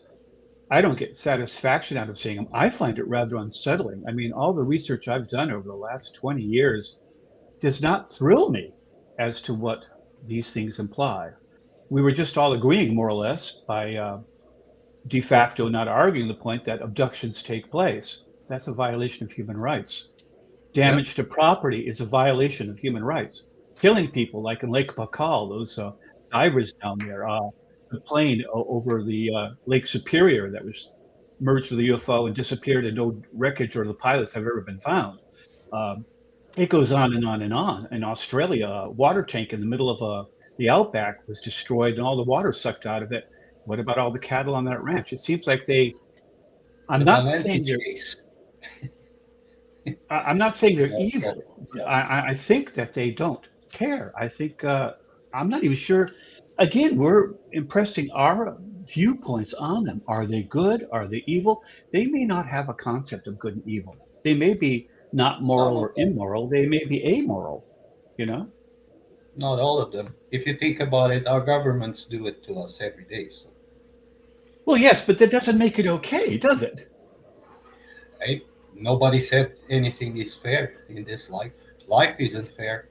I don't get satisfaction out of seeing them. I find it rather unsettling. I mean, all the research I've done over the last 20 years does not thrill me as to what these things imply. We were just all agreeing, more or less, by de facto not arguing the point that abductions take place. That's a violation of human rights. Damage to property is a violation of human rights. Killing people, like in Lake Baikal, those divers down there, the plane over the Lake Superior that was merged with the UFO and disappeared, and no wreckage or the pilots have ever been found. It goes on and on and on. In Australia, a water tank in the middle of the outback was destroyed and all the water sucked out of it. What about all the cattle on that ranch? It seems like I'm not saying they're evil. I think that they don't care. I think I'm not even sure. Again, we're impressing our viewpoints on them. Are they good? Are they evil? They may not have a concept of good and evil. They may be not moral or immoral. They may be amoral, you know? Not all of them. If you think about it, our governments do it to us every day. So. Well, yes, but that doesn't make it okay, does it? Nobody said anything is fair in this life. Life isn't fair.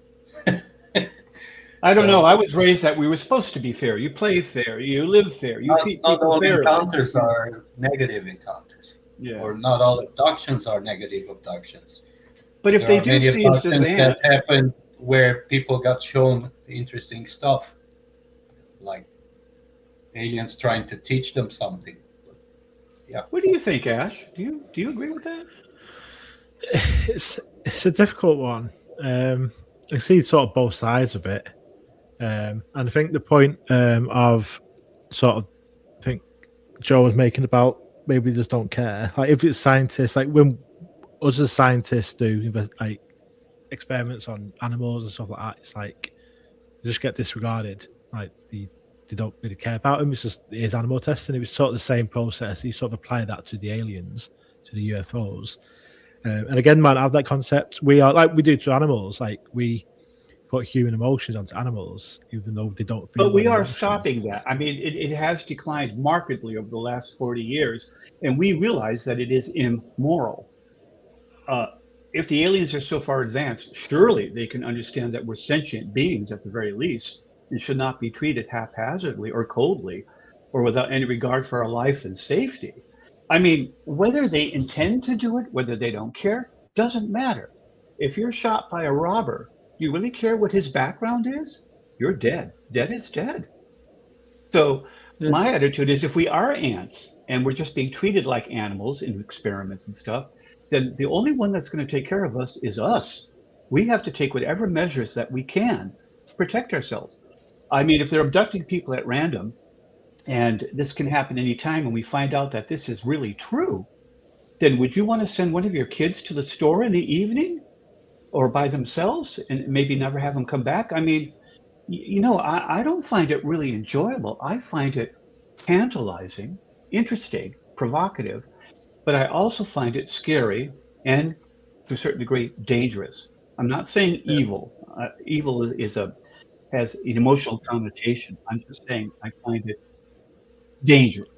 I don't know. I was raised that we were supposed to be fair. You play fair. You live fair. You treat people fair. Not all encounters are negative encounters. Yeah. Or not all abductions are negative abductions. But if they do see us as that happen where people got shown interesting stuff, like aliens trying to teach them something. Yeah. What do you think, Ash? Do you agree with that? It's a difficult one. I see sort of both sides of it, and I think the point of sort of I think Joe was making about maybe they just don't care. Like if it's scientists, like when us as scientists do like experiments on animals and stuff like that, it's like they just get disregarded. Like they don't really care about them. It is animal testing. It was sort of the same process. You sort of apply that to the aliens, to the UFOs. And again, man, have that concept. We are like we do to animals. Like we put human emotions onto animals, even though they don't feel. But we are stopping that. I mean, it has declined markedly over the last 40 years, and we realize that it is immoral. If the aliens are so far advanced, surely they can understand that we're sentient beings at the very least, and should not be treated haphazardly or coldly, or without any regard for our life and safety. I mean, whether they intend to do it, whether they don't care, doesn't matter. If you're shot by a robber, do you really care what his background is? You're dead. Dead is dead. So my attitude is if we are ants and we're just being treated like animals in experiments and stuff, then the only one that's going to take care of us is us. We have to take whatever measures that we can to protect ourselves. I mean, if they're abducting people at random, and this can happen anytime, and we find out that this is really true, then would you want to send one of your kids to the store in the evening or by themselves and maybe never have them come back? I mean, you know, I don't find it really enjoyable. I find it tantalizing, interesting, provocative, but I also find it scary and to a certain degree dangerous. I'm not saying evil. Evil has an emotional connotation. I'm just saying I find it dangerous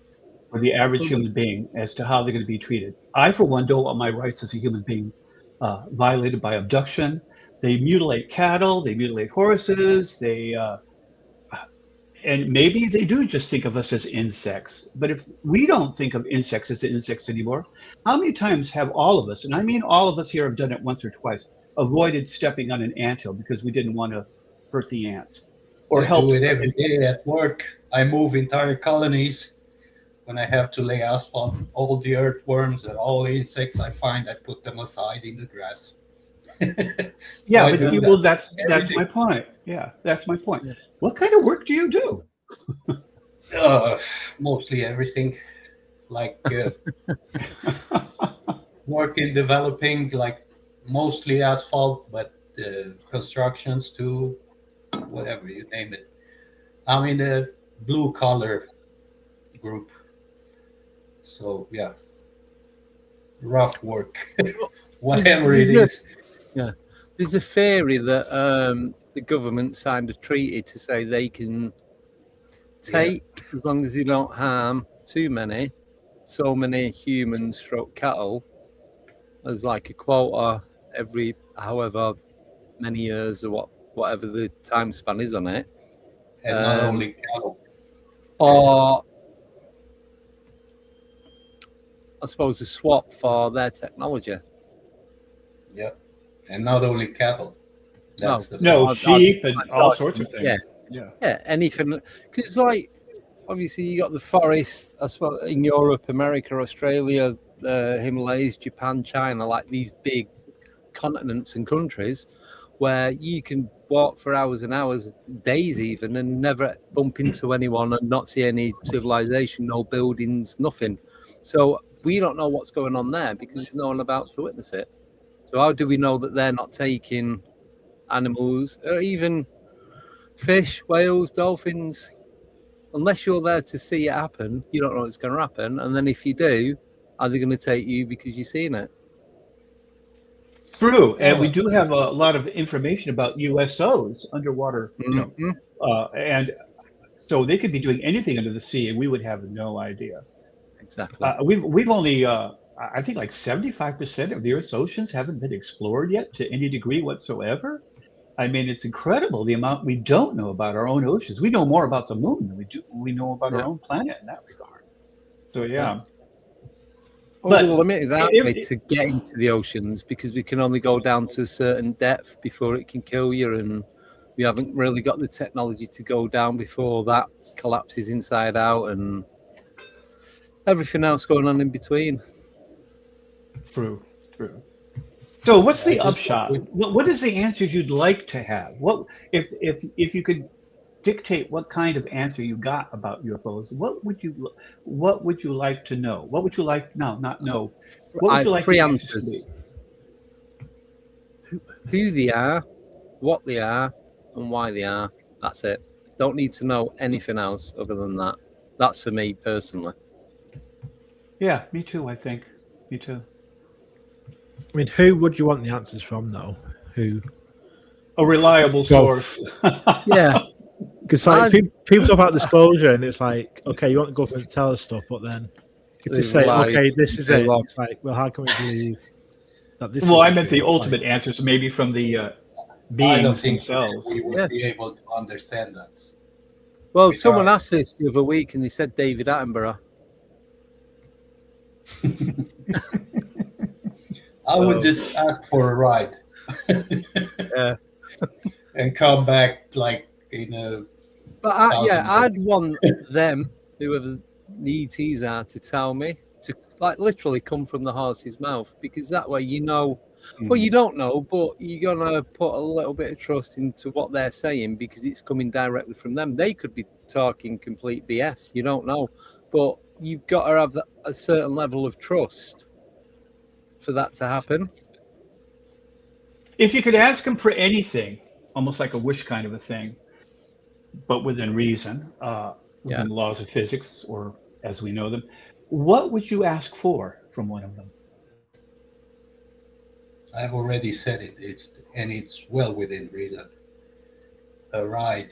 for the average human being as to how they're going to be treated. I, for one, don't want my rights as a human being violated by abduction. They mutilate cattle, they mutilate horses, and maybe they do just think of us as insects. But if we don't think of insects as insects anymore, how many times have all of us, and I mean all of us here have done it once or twice, avoided stepping on an anthill because we didn't want to hurt the ants? Or I do it every day at work. I move entire colonies. When I have to lay asphalt, all the earthworms and all the insects I find, I put them aside in the grass. Yeah, but well, that's my point. Yeah, that's my point. Yeah. What kind of work do you do? Mostly everything, like work in developing, like mostly asphalt, but constructions too, whatever you name it. I'm in the blue collar group. So yeah, rough work, whatever it is. Yeah, there's a theory that the government signed a treaty to say they can take, as long as they don't harm too many, so many humans stroke cattle, as like a quota every however many years or whatever the time span is on it. And not only cattle. Or I suppose a swap for their technology. Yeah, and not only cattle. That's sheep and all sorts of things. Yeah, anything. Because like, obviously you got the forest, I suppose, in Europe, America, Australia, Himalayas, Japan, China, like these big continents and countries where you can walk for hours and hours, days even, and never bump into anyone and not see any civilization, no buildings, nothing. So we don't know what's going on there because there's no one about to witness it. So how do we know that they're not taking animals or even fish, whales, dolphins? Unless you're there to see it happen, you don't know what's going to happen. And then if you do, are they going to take you because you've seen it? True, and we do have a lot of information about USOs, underwater, and so they could be doing anything under the sea, and we would have no idea. Exactly. We've only, I think, like 75% of the Earth's oceans haven't been explored yet to any degree whatsoever. I mean, it's incredible the amount we don't know about our own oceans. We know more about the moon than we know about our own planet in that regard. So yeah. But we're limited that way to get into the oceans because we can only go down to a certain depth before it can kill you, and we haven't really got the technology to go down before that collapses inside out, and everything else going on in between. True. So what's the upshot? What is the answers you'd like to have? What if you could dictate what kind of answer you got about UFOs? What would you like to know? What would you like? No, not know. What would you like? Three answers. Who they are, what they are, and why they are. That's it. Don't need to know anything else other than that. That's for me personally. Yeah, me too. I think. Me too. I mean, who would you want the answers from, though? Who? A reliable source. Yeah. Because like, people talk about disclosure, and it's like, okay, you want the government to tell us stuff, but then to say, okay, this is it. It's like, well, how can we believe that this? Well, I meant the ultimate answers, maybe from the beings themselves. We would be able to understand that. Well, someone asked this the other week, and they said David Attenborough. I would just ask for a ride. And come back like in a. But I'd want them, whoever the ETs are, to tell me, to like literally come from the horse's mouth, because that way you know. Well, you don't know, but you're gonna put a little bit of trust into what they're saying because it's coming directly from them. They could be talking complete BS. You don't know, but you've got to have a certain level of trust for that to happen. If you could ask them for anything, almost like a wish kind of a thing, but within reason, within the laws of physics, or as we know them, what would you ask for from one of them? I've already said it. It's well within reason. A ride.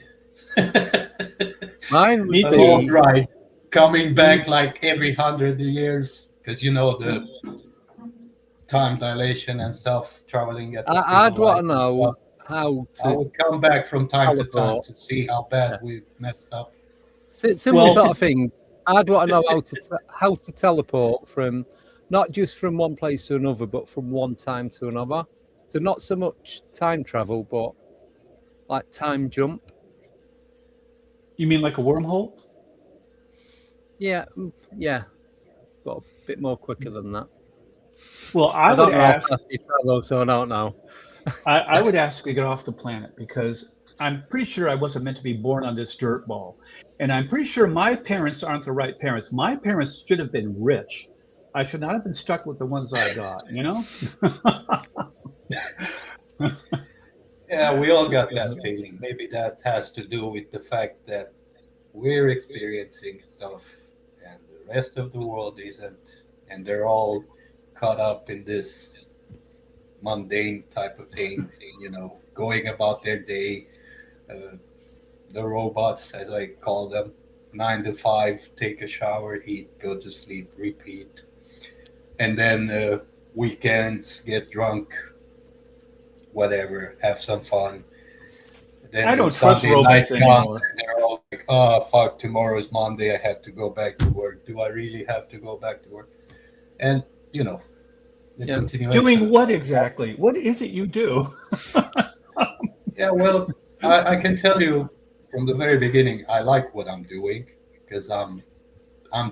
Mine would be a ride. Coming back like every 100 years, because you know the time dilation and stuff, traveling at the I'd want to know how to. I would come back from time to time to see how bad we've messed up. Similar sort of thing. I'd want to know how to teleport from not just from one place to another, but from one time to another. So not so much time travel, but like time jump. You mean like a wormhole? Yeah, but a bit more quicker than that. Well, I would ask. So I don't know. I would ask to get off the planet because I'm pretty sure I wasn't meant to be born on this dirt ball, and I'm pretty sure my parents aren't the right parents. My parents should have been rich. I should not have been stuck with the ones I got. You know. we all got that feeling. Maybe that has to do with the fact that we're experiencing stuff and the rest of the world isn't, and they're all caught up in this mundane type of things, going about their day. The robots, as I call them, 9 to 5, take a shower, eat, go to sleep, repeat. And then weekends, get drunk, whatever, have some fun. Then I don't trust Sunday robots night comes anymore. and they're all like, oh, fuck, tomorrow is Monday, I have to go back to work. Do I really have to go back to work? And, the continuation. Doing what exactly? What is it you do? Yeah, well, I can tell you from the very beginning, I like what I'm doing because I'm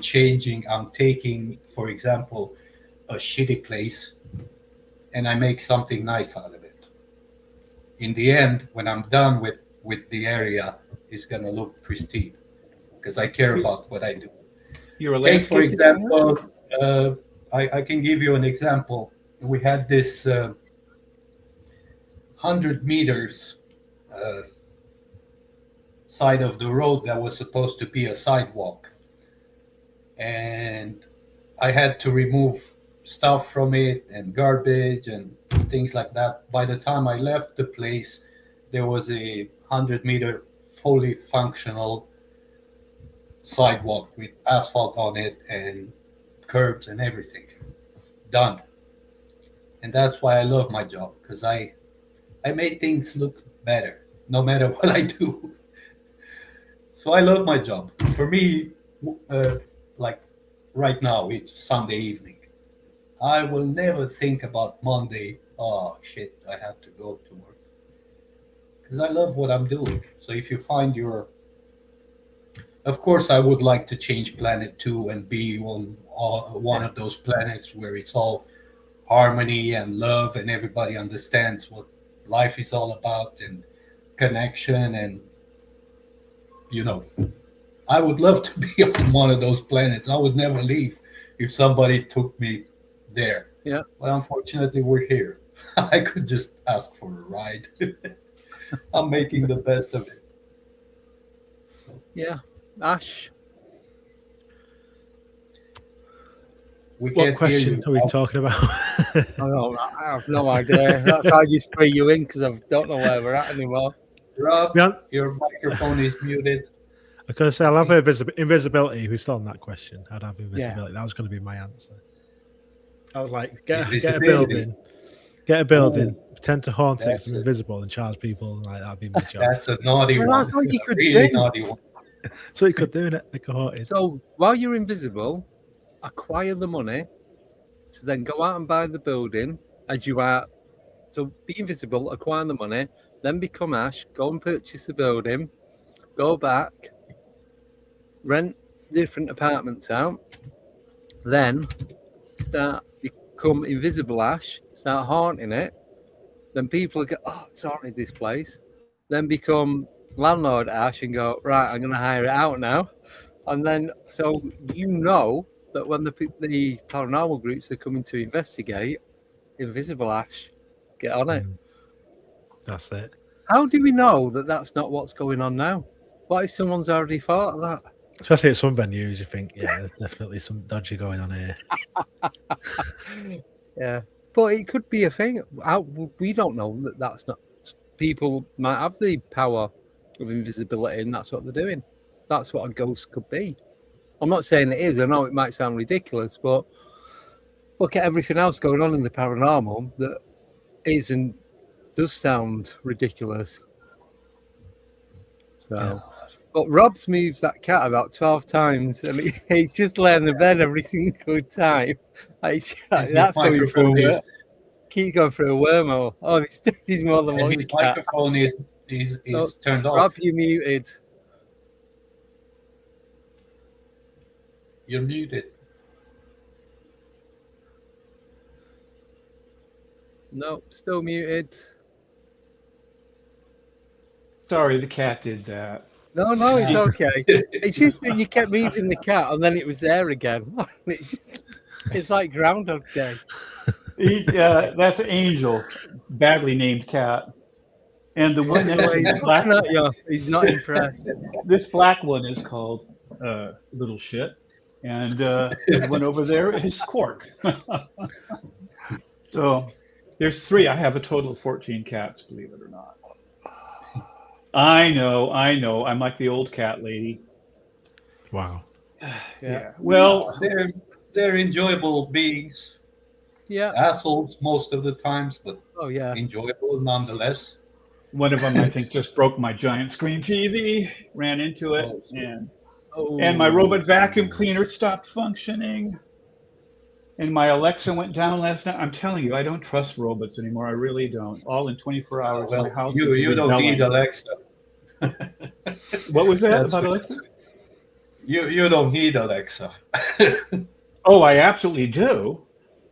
changing. I'm taking, for example, a shitty place and I make something nice out of it. In the end, when I'm done with the area, it's going to look pristine because I care about what I do. You're a Take, for landscape example, I can give you an example. We had this 100 meters side of the road that was supposed to be a sidewalk. And I had to remove stuff from it and garbage and things like that. By the time I left the place, there was a 100-meter fully functional sidewalk with asphalt on it and curbs and everything done. And that's why I love my job, because I made things look better no matter what I do. So I love my job. For me, like right now, it's Sunday evening. I will never think about Monday. Oh shit, I have to go to work. Because I love what I'm doing. So if you find of course, I would like to change planet 2 and be on one of those planets where it's all harmony and love and everybody understands what life is all about and connection. And I would love to be on one of those planets. I would never leave if somebody took me there. Yeah. But unfortunately, we're here. I could just ask for a ride. I'm making the best of it. Yeah. Ash? What question are we talking about? I have no idea. That's how I just threw you in because I don't know where we're at anymore. Rob, your microphone is muted. I was going to say, I'll have invisibility. We're still on that question. I'd have invisibility. That was going to be my answer. I was like, get a building, pretend to haunt it, I'm invisible and charge people. Like, that'd be my job. That's a naughty one. That's what you could really do. Naughty one. So you could do it like a haunted. So while you're invisible, acquire the money to then go out and buy the building as you are. So be invisible, acquire the money, then become Ash, go and purchase the building, go back, rent different apartments out, then become invisible Ash, start haunting it, then people go, oh, it's haunted this place, then become landlord Ash and go, right, I'm going to hire it out now. And then, so that when the paranormal groups are coming to investigate, invisible Ash, get on it. That's it. How do we know that that's not what's going on now? What if someone's already thought of that? Especially at some venues, you think, yeah, there's definitely some dodgy going on here. Yeah, but it could be a thing. We don't know that that's not. People might have the power of invisibility, and that's what they're doing. That's what a ghost could be. I'm not saying it is. I know it might sound ridiculous, but look at everything else going on in the paranormal that does sound ridiculous. So, but Rob's moved that cat about 12 times, and he's just laying in the bed every single time. That's going through a keep going through a wormhole. Oh, he's more than one his cat. microphone is turned off. Rob, you muted. You're muted. Nope, still muted. Sorry, the cat did that. No, it's okay. It's just that you kept moving the cat and then it was there again. It's like Groundhog Day. That's Angel, badly named cat. And the one that He's black, looking at you. He's not impressed. this black one is called Little Shit, and the one over there is Cork. So there's 3. I have a total of 14 cats, believe it or not. I know. I'm like the old cat lady. Wow. Yeah. Well, they're enjoyable beings. Yeah. Assholes most of the times, but yeah, enjoyable nonetheless. One of them, I think, just broke my giant screen TV, ran into it, and my robot vacuum cleaner stopped functioning. And my Alexa went down last night. I'm telling you, I don't trust robots anymore. I really don't. All in 24 hours, my house. You don't need Alexa. What was that about Alexa? You don't need Alexa. Oh, I absolutely do.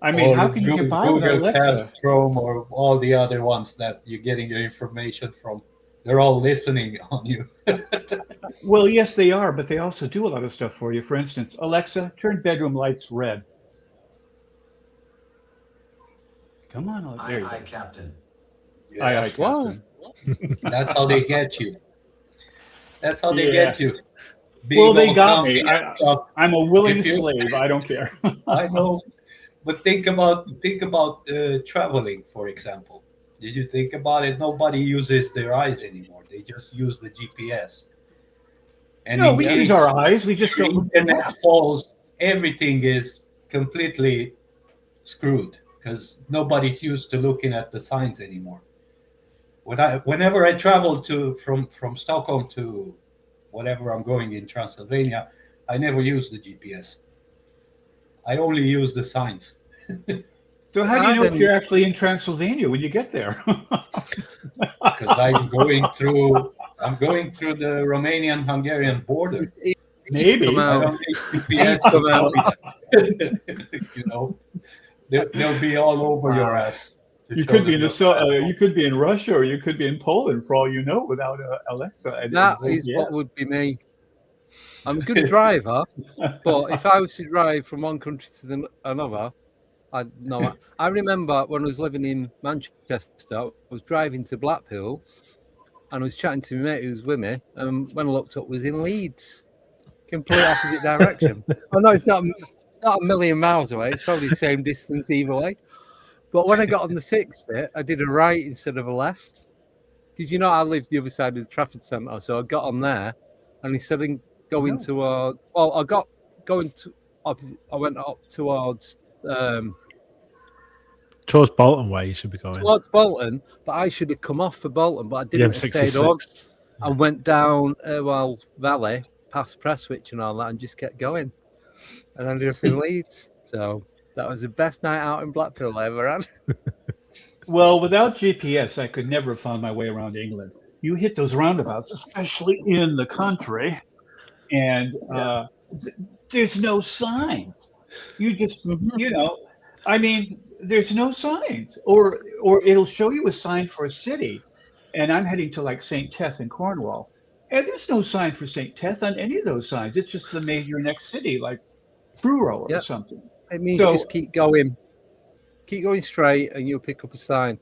I mean, how can you get by without Alexa? Chrome or all the other ones that you're getting your information from, they're all listening on you. Well, yes, they are, but they also do a lot of stuff for you. For instance, Alexa, turn bedroom lights red. Come on, there you go. Aye, Captain. Aye, Captain. That's how they get you. That's how they get you. Well, they got me. I'm a willing slave. I don't care. I know, but think about traveling, for example. Did you think about it? Nobody uses their eyes anymore. They just use the GPS. And no, we use our eyes. We just don't. Internet falls. Everything is completely screwed because nobody's used to looking at the signs anymore. Whenever I travel from Stockholm to whatever I'm going in Transylvania, I never use the GPS. I only use the signs. So how do you know if you're actually in Transylvania when you get there? Because I'm going through the Romanian-Hungarian border. Maybe. I don't think GPS will tell me that. You know, they'll be all over your ass. You could be you could be in Russia, or you could be in Poland, for all you know, without Alexa. That is what would be me. I'm a good driver, but if I was to drive from one country to another, I remember when I was living in Manchester, I was driving to Blackpool, and I was chatting to my mate who was with me, and when I looked up, was in Leeds, complete opposite direction. I know it's not a million miles away; it's probably the same distance either way. But when I got on the 60, I did a right instead of a left. Because I lived the other side of the Trafford Centre. So I got on there, and instead of going toward... Well, I went up towards... towards Bolton way you should be going. Towards Bolton, but I should have come off for Bolton, but I didn't. Stay on. I went down Valley, past Prestwich and all that, and just kept going. And ended up in Leeds. So... that was the best night out in Blackpool I ever had. Well, without GPS, I could never have found my way around England. You hit those roundabouts, especially in the country, and there's no signs. You just, I mean, there's no signs. Or it'll show you a sign for a city, and I'm heading to like St. Teth in Cornwall, and there's no sign for St. Teth on any of those signs. It's just the major next city, like Truro or something. It means just keep going straight, and you'll pick up a sign.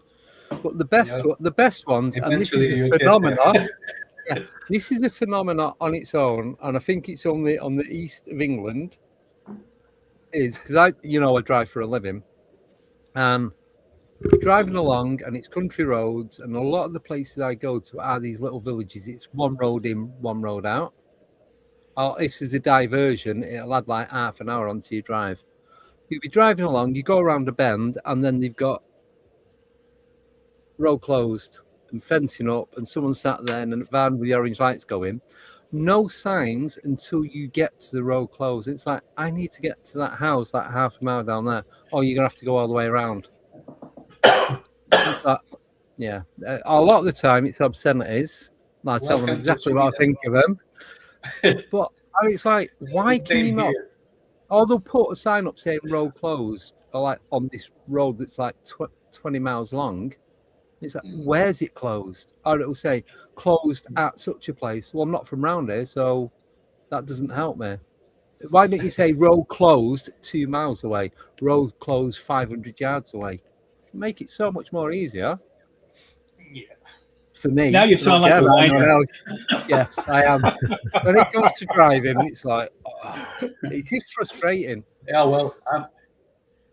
But the best ones, and this is a phenomenon. This is a phenomenon on its own, and I think it's only on the east of England. Is because I drive for a living, and driving along, and it's country roads, and a lot of the places I go to are these little villages. It's one road in, one road out. Or if there's a diversion, it'll add like half an hour onto your drive. You'll be driving along, you go around a bend, and then they've got road closed and fencing up, and someone sat there in a van with the orange lights going. No signs until you get to the road closed. It's like, I need to get to that house, like half a mile down there. Oh, you're going to have to go all the way around. A lot of the time, it's obscenities. I tell them exactly what I think of them. But it's like, why can you not? Or they'll put a sign up saying road closed, or like on this road that's like 20 miles long. It's like, where's it closed? Or it'll say closed at such a place. Well, I'm not from round here, so that doesn't help me. Why don't you say road closed 2 miles away, road closed 500 yards away? Make it so much more easier. Yeah. for me. Now you I don't sound like care a about anyone whiner. else. Yes, I am. When it comes to driving, it's like, it's just frustrating. Yeah, well,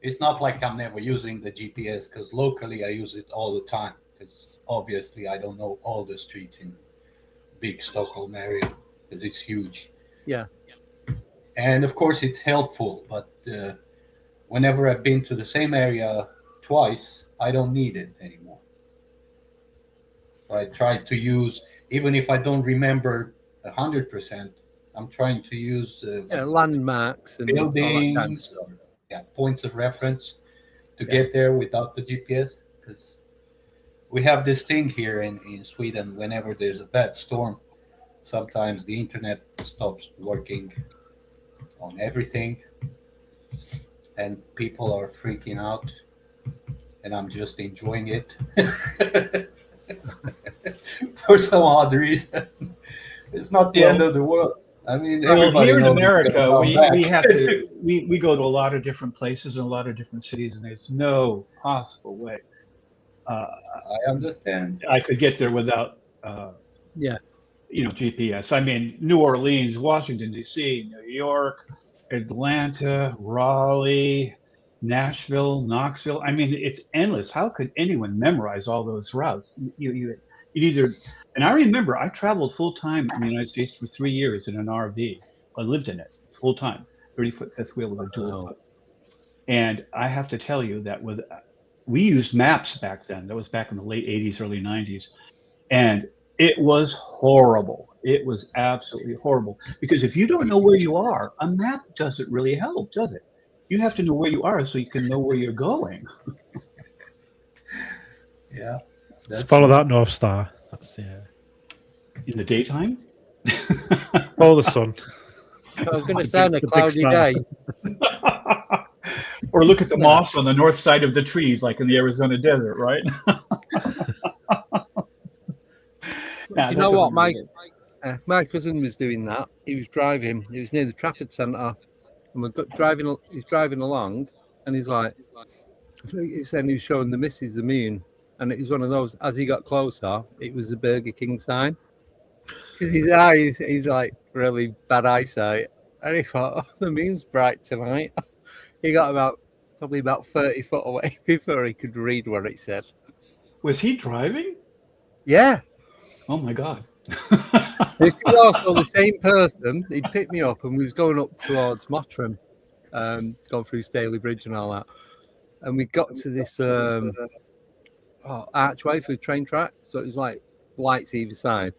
it's not like I'm never using the GPS, because locally I use it all the time, because obviously I don't know all the streets in big Stockholm area, because it's huge. Yeah. And of course it's helpful, but whenever I've been to the same area twice, I don't need it anymore. So I try to use, even if I don't remember 100%, I'm trying to use landmarks and all that kind of buildings, stuff. points of reference to get there without the GPS. Because we have this thing here in Sweden, whenever there's a bad storm, sometimes the internet stops working on everything and people are freaking out, and I'm just enjoying it for some odd reason. It's not the end of the world. I mean, everybody here in knows it's America, gonna we come have back. to we go to a lot of different places and a lot of different cities, and there's no possible way I understand. I could get there without GPS. I mean, New Orleans, Washington D.C., New York, Atlanta, Raleigh, Nashville, Knoxville. I mean, it's endless. How could anyone memorize all those routes? You either. And I remember I traveled full time in the United States for 3 years in an RV. I lived in it full time, 30-foot fifth wheel with a dual foot. And I have to tell you that we used maps back then. That was back in the late 80s, early 90s. And it was horrible. It was absolutely horrible. Because if you don't know where you are, a map doesn't really help, does it? You have to know where you are so you can know where you're going. Yeah. Just follow that North Star. That's in the daytime? Follow the sun. I was going to say on a cloudy day. Or look at the moss on the north side of the trees, like in the Arizona desert, right? You know what? My cousin was doing that. He was driving. He was near the Trafford Centre, and he's driving along, and he's like, he's saying he was showing the missus the moon, and it was one of those. As he got closer, it was a Burger King sign. Because his eyes, he's like really bad eyesight, and he thought, "Oh, the moon's bright tonight." He got probably about 30 foot away before he could read what it said. Was he driving? Yeah. Oh my God. This was also the same person. He'd picked me up and we was going up towards Mottram, going through Staley Bridge and all that. And we got to this archway for the train track. So it was like lights either side.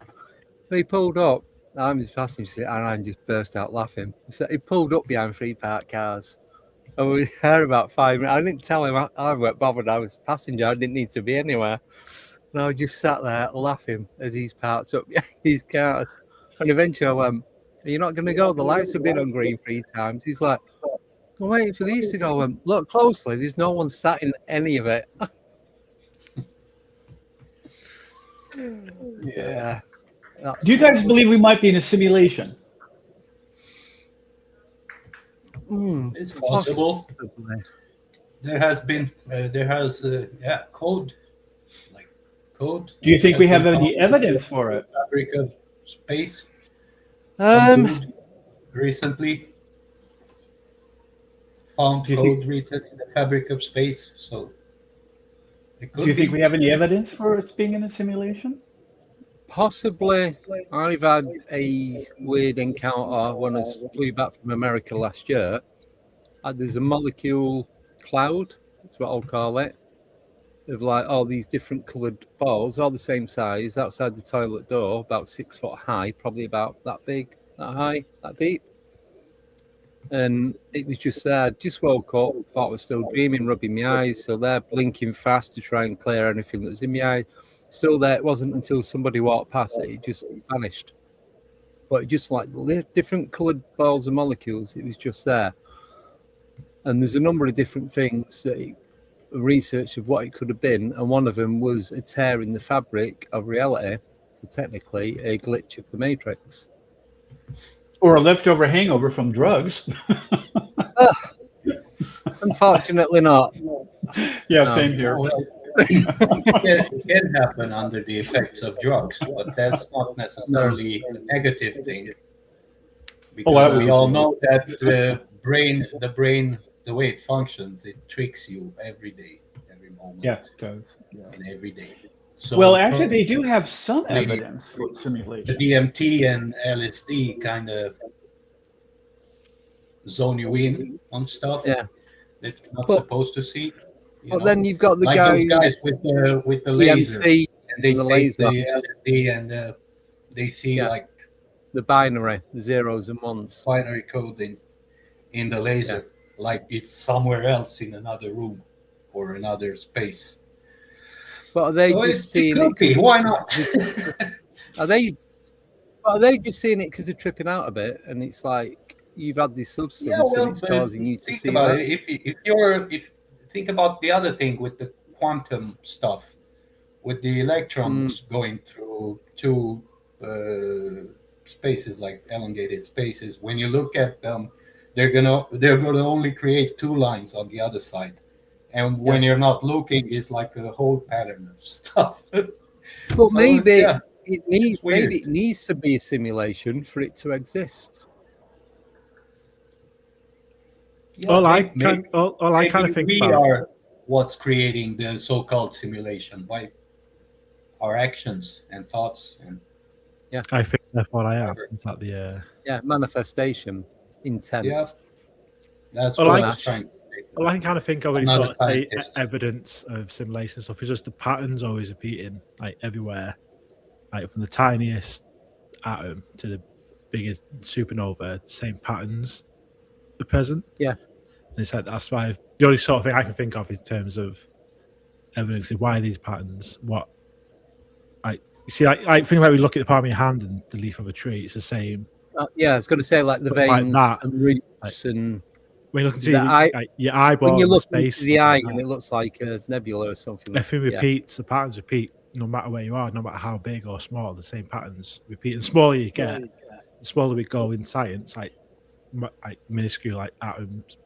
So he pulled up. I'm just passing and I just burst out laughing. So he pulled up behind 3 parked cars. And we were there about 5 minutes. I didn't tell him I weren't bothered. I was a passenger. I didn't need to be anywhere. And I just sat there laughing as he's parked up these cars. And eventually I went, "Are you not going to go? The lights have been on green 3 times." He's like, "I'm waiting for these to go." Look closely. There's no one sat in any of it. Yeah. Do you guys believe we might be in a simulation? It's possible. There has been code. Code. Do you think we have any evidence for it? Fabric of space. Recently found code written in the fabric of space. So, do you think we have any evidence for us being in a simulation? Possibly. I've had a weird encounter when I flew back from America last year. There's a molecule cloud. That's what I'll call it. Of like all these different coloured balls, all the same size, outside the toilet door, about 6 foot high, probably about that big, that high, that deep. And it was just there. Just woke up, thought I was still dreaming, rubbing my eyes, so they're blinking fast to try and clear anything that was in my eye. Still there. It wasn't until somebody walked past it just vanished. But just like different coloured balls and molecules, it was just there. And there's a number of different things that research of what it could have been, and one of them was a tear in the fabric of reality, so technically a glitch of the Matrix, or a leftover hangover from drugs. Unfortunately not. Yeah, no. Same here. It can happen under the effects of drugs, but that's not necessarily a negative thing. Because we all know that the brain, the way it functions, it tricks you every day, every moment. Yeah, it does. Yeah. And every day. So Well, actually, they do have some evidence for simulation. The DMT and LSD kind of zone you in on stuff that you're not supposed to see. But then you've got the like guys, those guys with the laser, DMT and they the take laser. the LSD and they see like the binary, the zeros and ones, binary code in the laser, like it's somewhere else in another room or another space. But are they So just it seeing could it? be. Why not? Are they just seeing it because they're tripping out a bit, and it's like you've had this substance and it's causing you to think see about that? it. If think about the other thing with the quantum stuff, with the electrons going through two spaces, like elongated spaces. When you look at them, they're gonna only create two lines on the other side, and when you're not looking, it's like a whole pattern of stuff. But So, maybe yeah, it needs to be a simulation for it to exist. All I kind of think we about are what's creating the so-called simulation by our actions and thoughts, and I think that's what I am. Is that the manifestation intent? Yeah, that's All what I I was trying to say. All I can kind of think of I'm is not sort a of say scientist. evidence of simulation stuff is just the patterns always repeating, like everywhere, like from the tiniest atom to the biggest supernova, the same patterns are present. Yeah. And it's like that's why the only sort of thing I can think of in terms of evidence is why these patterns. What you see, I think like we look at the palm of your hand and the leaf of a tree, it's the same. Yeah, I was going to say like the But veins like that, and roots and when you look into your when eyeball, you and look space, into the stuff eye like and that. it looks like a nebula or something. Everything repeats, the patterns repeat no matter where you are, no matter how big or small, the same patterns repeat. And the smaller you get, the smaller we go in science, like minuscule, like atoms,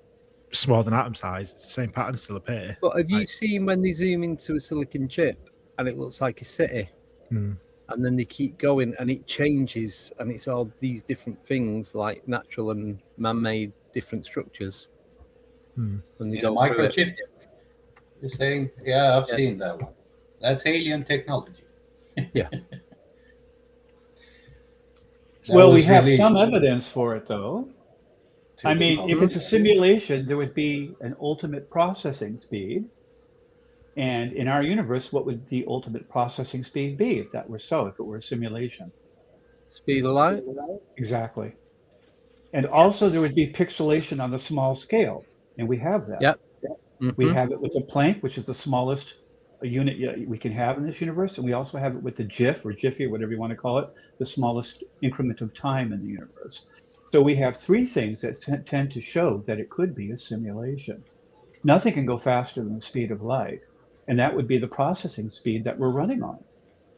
smaller than atom size, it's the same patterns still appear. But have you seen when they zoom into a silicon chip and it looks like a city? And then they keep going and it changes and it's all these different things like natural and man-made different structures. When they In go a through it. microchip. You're saying, yeah, I've seen that one. That's alien technology. Yeah. Well, we have some evidence for it, though. I mean, if it's a simulation, there would be an ultimate processing speed. And in our universe, what would the ultimate processing speed be if that were so, if it were a simulation? Speed of light? Exactly. And also there would be pixelation on the small scale. And we have that. Yep. We have it with the Planck, which is the smallest unit we can have in this universe. And we also have it with the GIF or Jiffy, or whatever you want to call it, the smallest increment of time in the universe. So we have three things that tend to show that it could be a simulation. Nothing can go faster than the speed of light. And that would be the processing speed that we're running on.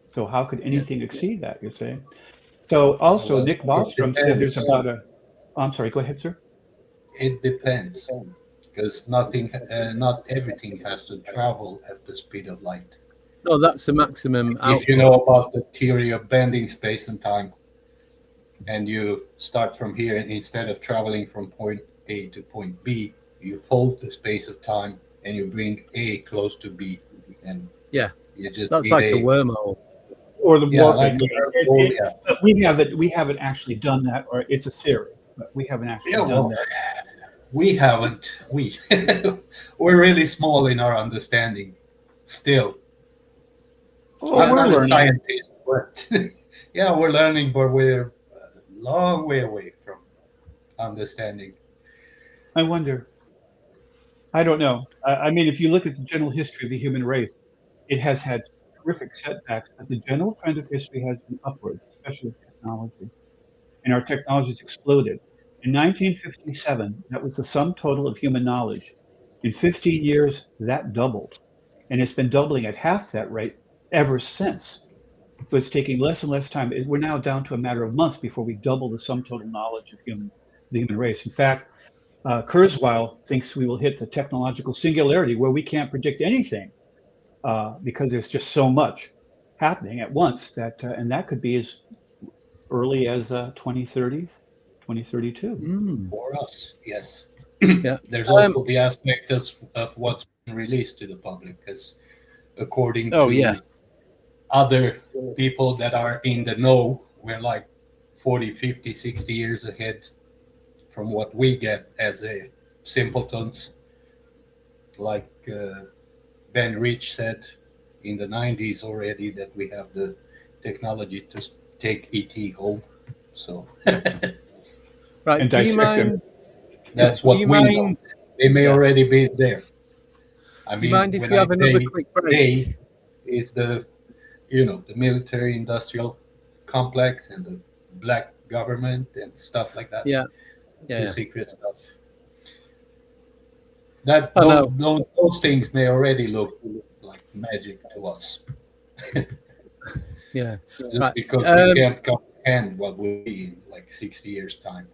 So how could anything exceed that, you're saying? So also Well, Nick Bostrom said there's depends. about I'm sorry, go ahead, sir. It depends, because not everything has to travel at the speed of light. No, that's the maximum output. If you know about the theory of bending space and time, and you start from here, and instead of traveling from point A to point B, you fold the space of time and you bring A close to B, and you just that's like a wormhole. Or the like warping. a wormhole, But we haven't actually done that, or it's a theory, but we haven't actually done that. We haven't. We're really small in our understanding still. Oh, I'm we're not a learning. scientist, but we're learning, but we're a long way away from understanding. I wonder. I don't know. I mean, if you look at the general history of the human race, it has had terrific setbacks, but the general trend of history has been upwards, especially with technology. And our technology has exploded. In 1957, that was the sum total of human knowledge. In 15 years, that doubled. And it's been doubling at half that rate ever since. So it's taking less and less time. We're now down to a matter of months before we double the sum total knowledge of the human race. In fact, Kurzweil thinks we will hit the technological singularity where we can't predict anything because there's just so much happening at once that, and that could be as early as 2030, 2032. For us, yes. Yeah. There's also the aspect of what's been released to the public, because according to other people that are in the know, we're like 40, 50, 60 years ahead from what we get as a simpletons. Like Ben Rich said in the 90s already, that we have the technology to take ET home. So right, and dissect them. That's what we know. They may already be there. I Do mean, you mind if when we have I another say quick break? they is the, you know, the military industrial complex and the black government and stuff like that. The secret stuff. That those things may already look like magic to us. Just because we can't comprehend what will be in like 60 years' time.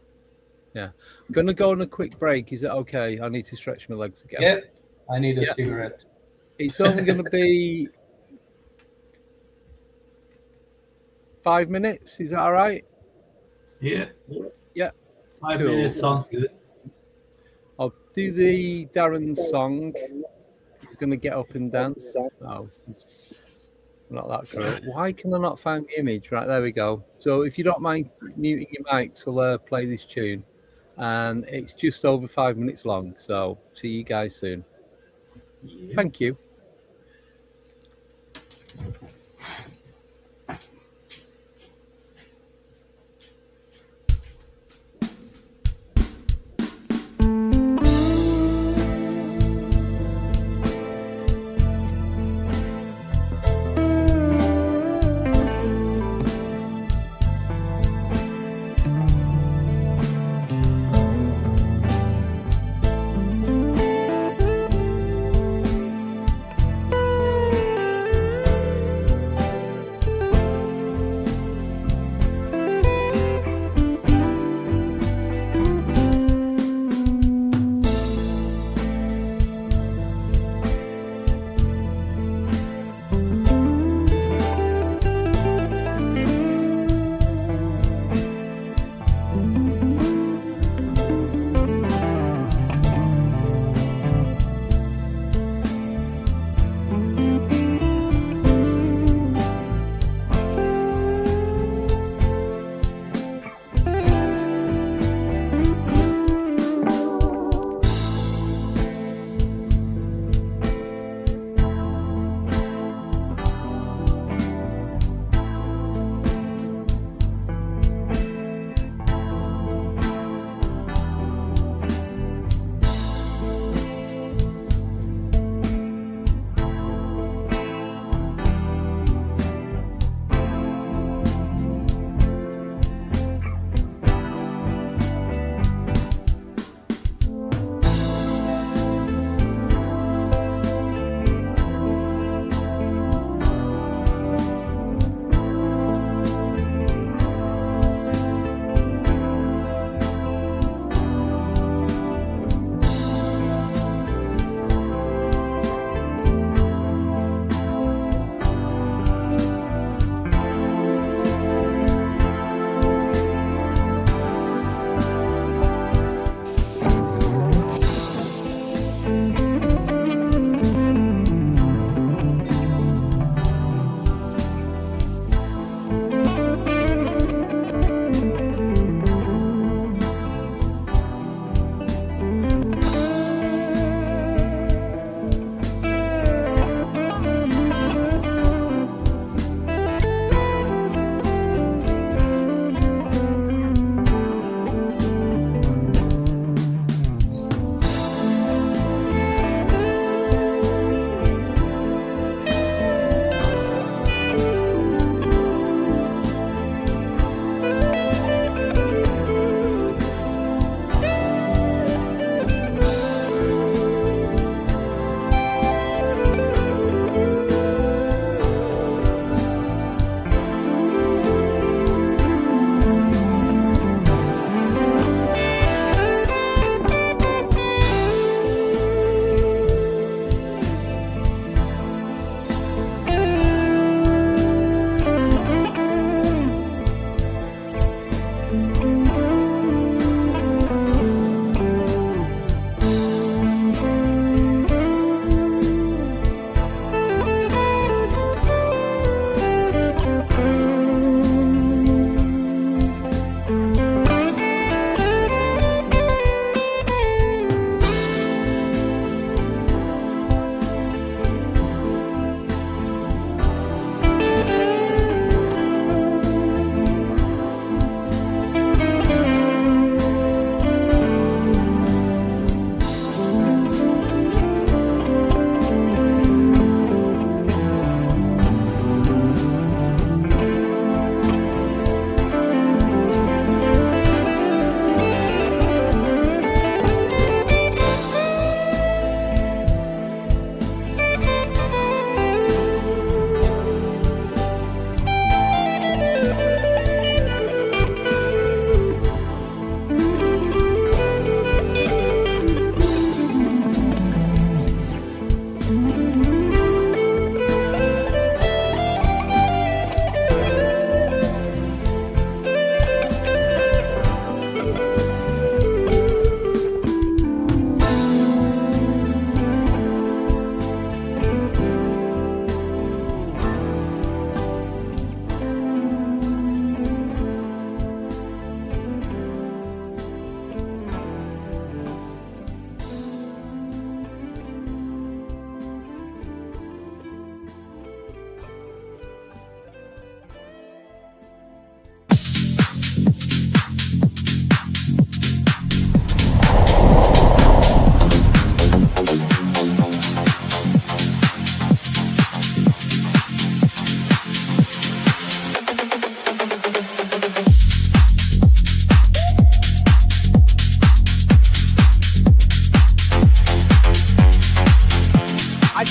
Yeah. I'm going to go on a quick break. Is it okay? I need to stretch my legs again. Yeah. I need a cigarette. It's only going to be 5 minutes. Is that all right? Yeah. Yeah. 5 minutes sounds good. I'll do the Darren song. He's going to get up and dance. Oh, not that cool. Why can I not find the image? Right, there we go. So if you don't mind muting your mics, we'll play this tune. And it's just over 5 minutes long. So see you guys soon. Yeah. Thank you.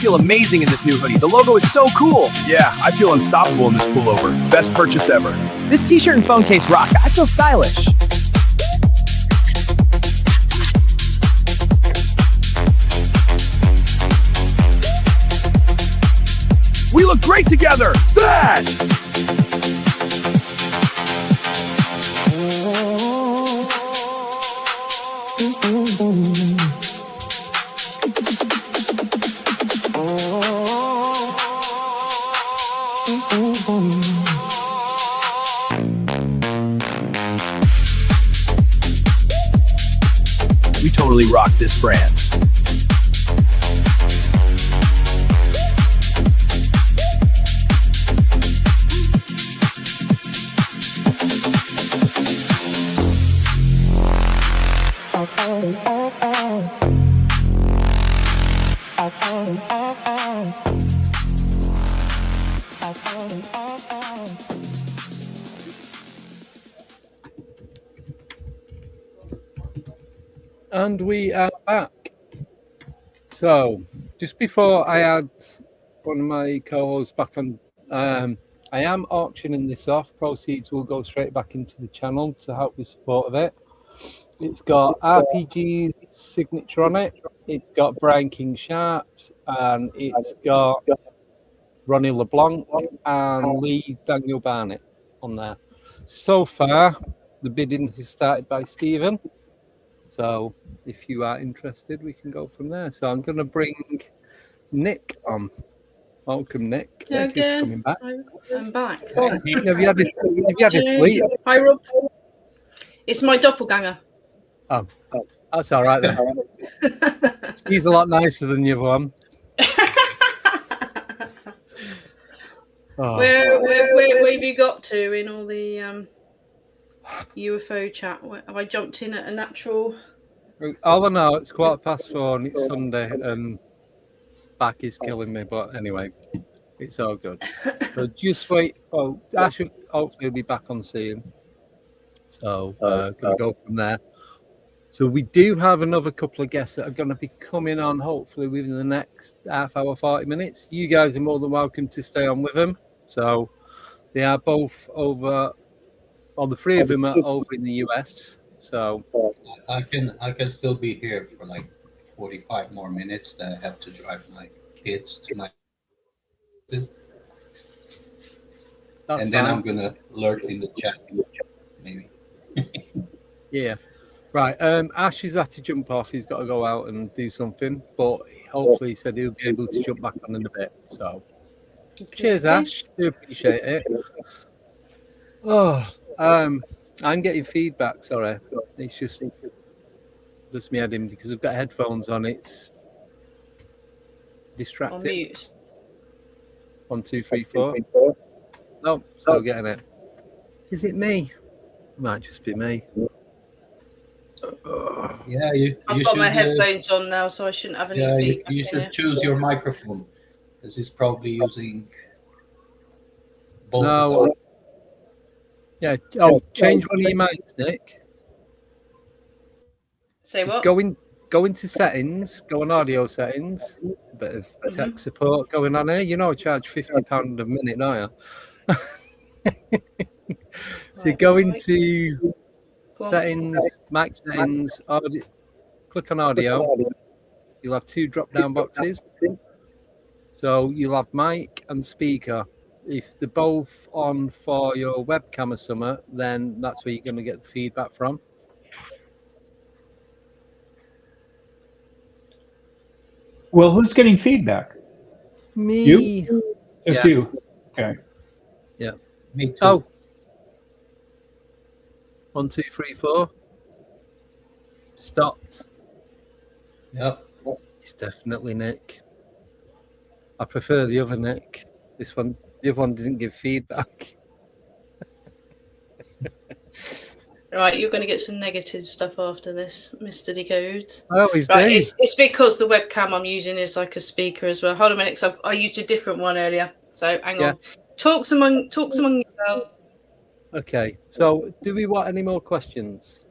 feel amazing in this new hoodie. The logo is so cool. Yeah, I feel unstoppable in this pullover. Best purchase ever. This t-shirt and phone case rock. I feel stylish. We look great together. Best! We totally rock this brand. And we are back. So, just before I had one of my co-hosts back on, I am auctioning this off. Proceeds will go straight back into the channel to help the support of it. It's got RPG's signature on it. It's got Brian King Sharps, and it's got Ronnie LeBlanc and Lee Daniel Barnett on there. So far, the bidding has started by Stephen. So if you are interested, we can go from there. So I'm going to bring Nick on. Welcome, Nick. Thank you for coming back. I'm back. Have you had a sleep? Hi, Rob. It's my doppelganger. Oh, that's all right then. He's a lot nicer than the other one. Where have you got to in all the UFO chat? Have I jumped in at a natural? All I know, it's 4:15 and it's Sunday and back is killing me. But anyway, it's all good. So just wait. Oh, I should hopefully be back on soon. So gonna go from there. So we do have another couple of guests that are going to be coming on hopefully within the next half hour, 40 minutes. You guys are more than welcome to stay on with them. So they are both over, well, the three of them are over in the US. So I can still be here for like 45 more minutes. That I have to drive my kids to my. And then I'm gonna lurk in the chat, maybe. Yeah. Right. Ash has had to jump off. He's got to go out and do something, but hopefully he said he'll be able to jump back on in a bit. So cheers, Ash. Do appreciate it. Oh, I'm getting feedback. Sorry, it's just me adding because I've got headphones on. It's distracting. On mute. 1, 2, 3, 4. No, still getting it. Is it me? It might just be me. Yeah, I've got my headphones on now, so I shouldn't have any feedback. You should choose your microphone because he's probably using both. No. Yeah. Oh, change one of your mics, Nick. Say what? Go into settings. Go on audio settings. A bit of tech support going on here. You know, I charge £50 a minute, don't you? So go into settings, mic settings, audio, click on audio. You'll have 2 drop-down boxes. So you'll have mic and speaker. If they're both on for your webcam or something, then that's where you're going to get the feedback from. Well, who's getting feedback? Me. You? Just you. Okay. Yeah. Me too. Oh. 1, 2, 3, 4. Stopped. Yep. It's definitely Nick. I prefer the other Nick. The other one didn't give feedback. Right, you're going to get some negative stuff after this, Mr. Decodes. I always do. It's because the webcam I'm using is like a speaker as well. Hold on a minute, because I used a different one earlier. So hang on. Talks among yourself. Okay, so do we want any more questions?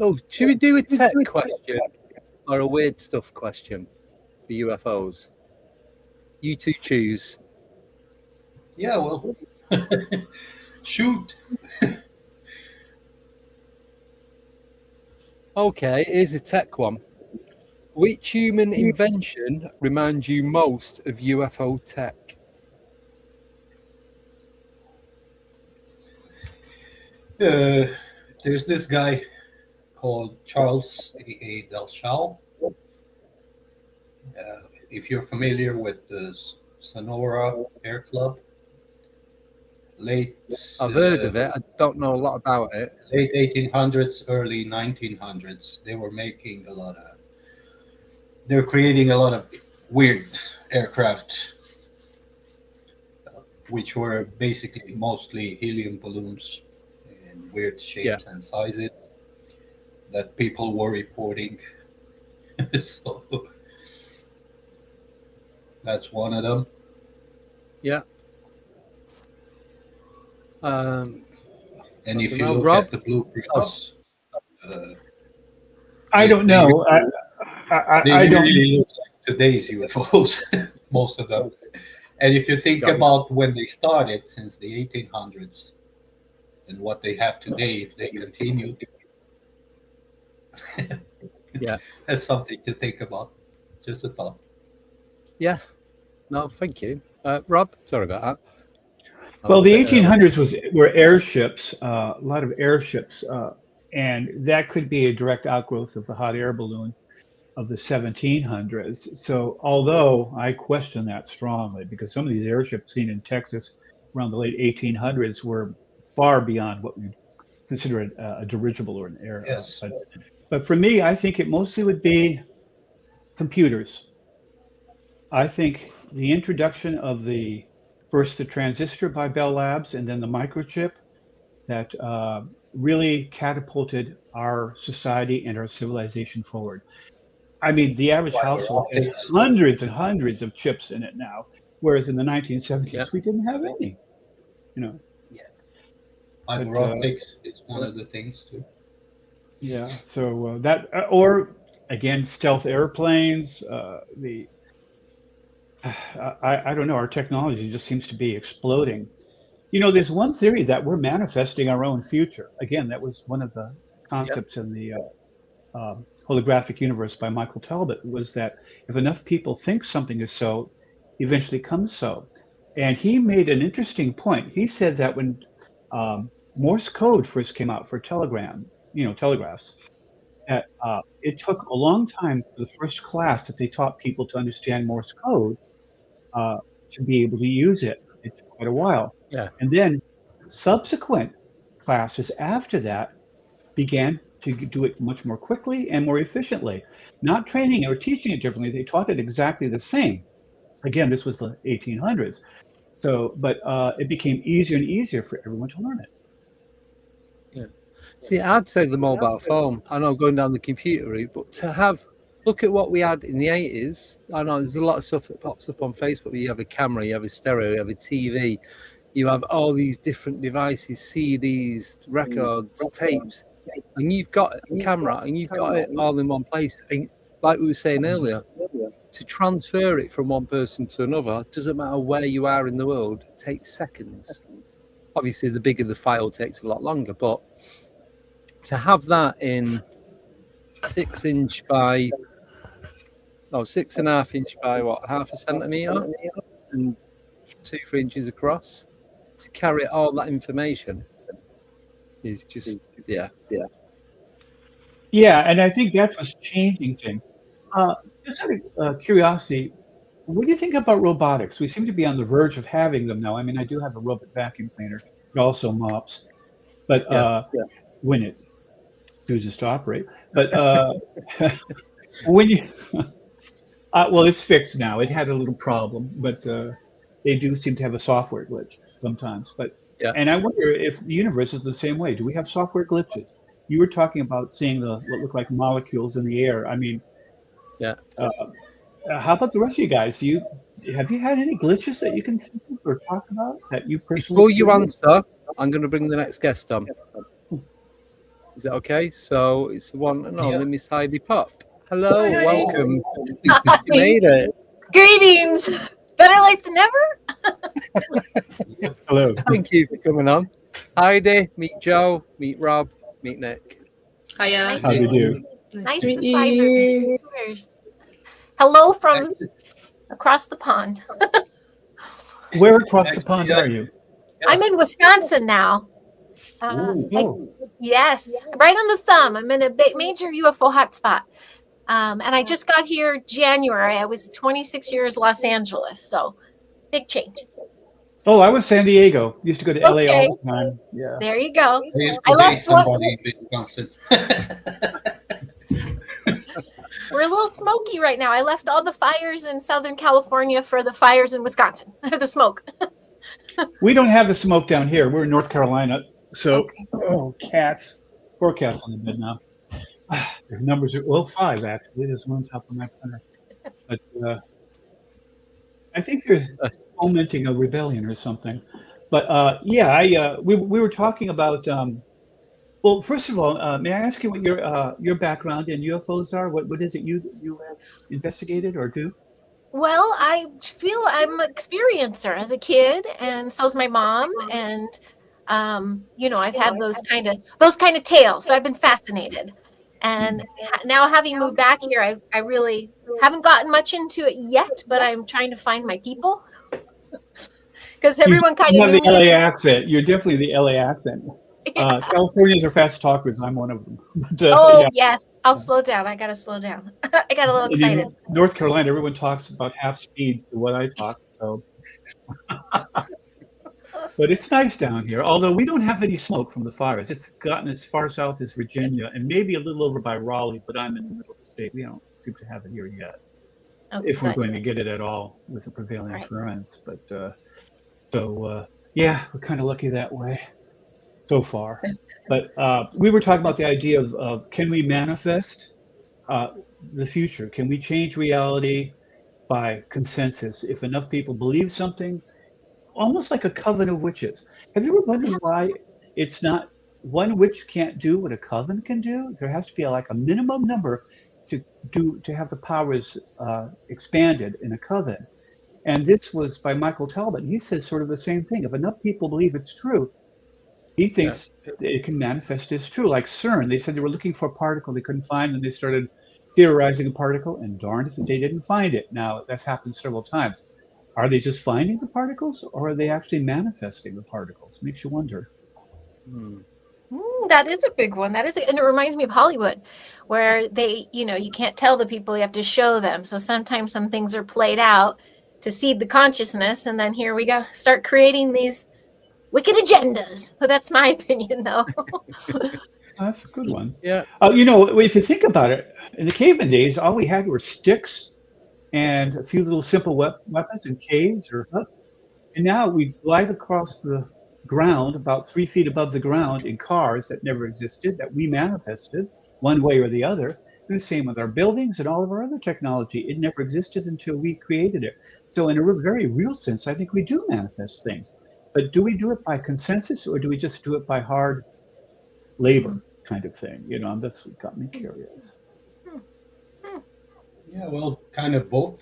Oh, should we do a tech question or a weird stuff question for UFOs? You two choose. Yeah, well, shoot. Okay, here's a tech one. Which human invention reminds you most of UFO tech? There's this guy called Charles A. Dalshau. If you're familiar with the Sonora Air Club, I've heard of it. I don't know a lot about it. Late 1800s, early 1900s, they were making they're creating a lot of weird aircraft, which were basically mostly helium balloons in weird shapes and sizes that people were reporting. So that's one of them. Yeah. And if you look Rob? at the blueprints, I don't know. They I don't really look like today's UFOs, most of them. And if you think about when they started, since the 1800s, and what they have today, if they continue, that's something to think about. Just a thought. Yeah. No, thank you. Rob, sorry about that. Well, the 1800s were airships, a lot of airships, and that could be a direct outgrowth of the hot air balloon of the 1700s. So although I question that strongly, because some of these airships seen in Texas around the late 1800s were far beyond what we consider a dirigible or an air. Yes. But for me, I think it mostly would be computers. I think the introduction of first the transistor by Bell Labs and then the microchip that really catapulted our society and our civilization forward. I mean, the average household has hundreds and hundreds of chips in it now, whereas in the 1970s we didn't have any. You know. Fiber optics is one of the things too. Yeah. So that, or again, stealth airplanes. I don't know. Our technology just seems to be exploding. You know, there's one theory that we're manifesting our own future. Again, that was one of the concepts in the holographic universe by Michael Talbot, was that if enough people think something is so, eventually comes so. And he made an interesting point. He said that when Morse code first came out for telegraphs, that it took a long time for the first class that they taught people to understand Morse code to be able to use it. It took quite a while. Yeah. And then subsequent classes after that began to do it much more quickly and more efficiently. Not training or teaching it differently, they taught it exactly the same. Again, this was the 1800s. So, but it became easier and easier for everyone to learn it. Yeah. See, I'd say the mobile phone. I know going down the computer route, but to look at what we had in the 80s. I know there's a lot of stuff that pops up on Facebook. You have a camera, you have a stereo, you have a TV, you have all these different devices, CDs, records, tapes, and you've got a camera and you've got it all in one place. And like we were saying earlier, to transfer it from one person to another, doesn't matter where you are in the world, it takes seconds. Obviously, the bigger the file takes a lot longer, but to have that in 6-inch by 6.5 inch by half a centimetre and 2-3 inches across, to carry all that information is just yeah. And I think that's what's changing things. Just out of curiosity, what do you think about robotics? We seem to be on the verge of having them now. I mean, I do have a robot vacuum cleaner. It also mops, but when it chooses to operate. But when you, well, it's fixed now. It had a little problem, but they do seem to have a software glitch sometimes. But and I wonder if the universe is the same way. Do we have software glitches? You were talking about seeing what look like molecules in the air. I mean, how about the rest of you guys? Have you had any glitches that you can think of or talk about that you personally? Before you answer, I'm going to bring the next guest on. Is it okay? So it's the one and only Miss Heidi Pop. Hello, Hi. welcome. You made it. Greetings. Better late than never. Hello. Thank you for coming on. Heidi, meet Joe, meet Rob, meet Nick. Hiya. How do you do? Nice to find you. Hello from across the pond. Where across the pond are you? I'm in Wisconsin now. Yes, right on the thumb. I'm in a major UFO hotspot. And I just got here January. I was 26 years Los Angeles, so big change. Oh, I was San Diego. Used to go to LA all the time. Yeah. There you go. I used I to date left one. somebody in Wisconsin. We're a little smoky right now. I left all the fires in Southern California for the fires in Wisconsin. The smoke. We don't have the smoke down here. We're in North Carolina. So, cats. 4 cats on the bed now. Their numbers are 5 actually. There's one on top of my printer. But I think they're fomenting a rebellion or something. But we were talking about. Well, first of all, may I ask you what your background in UFOs are? What is it you have investigated or do? Well, I feel I'm an experiencer as a kid, and so's my mom. And I've had those kind of tales, so I've been fascinated. And now, having moved back here, I really haven't gotten much into it yet, but I'm trying to find my people because everyone kind of have the knew LA me. accent. You're definitely the LA accent. Californians are fast talkers. I'm one of them. But, Yes, I'll slow down. I gotta slow down. I got a little excited. In North Carolina, everyone talks about half speed to what I talk. So, but it's nice down here. Although we don't have any smoke from the fires. It's gotten as far south as Virginia and maybe a little over by Raleigh. But I'm in the middle of the state. We don't seem to have it here yet. If we're going to get it at all with the prevailing currents. But we're kind of lucky that way. So far, but we were talking about the idea of can we manifest the future? Can we change reality by consensus? If enough people believe something, almost like a coven of witches. Have you ever wondered why it's not one witch can't do what a coven can do? There has to be like a minimum number to have the powers expanded in a coven. And this was by Michael Talbot. He says sort of the same thing. If enough people believe it's true, he thinks it can manifest as true. Like CERN, they said they were looking for a particle they couldn't find, and they started theorizing a particle, and darned if they didn't find it. Now, that's happened several times. Are they just finding the particles, or are they actually manifesting the particles? Makes you wonder. That is a big one. And it reminds me of Hollywood, where they, you can't tell the people, you have to show them. So sometimes some things are played out to seed the consciousness, and then here we go, start creating these wicked agendas. But that's my opinion, though. That's a good one. Yeah. If you think about it, in the caveman days, all we had were sticks and a few little simple weapons in caves or huts. And now we glide across the ground about 3 feet above the ground in cars that never existed, that we manifested one way or the other. And the same with our buildings and all of our other technology. It never existed until we created it. So in a very real sense, I think we do manifest things. But do we do it by consensus, or do we just do it by hard labor kind of thing? That's what got me curious. Yeah, well, kind of both.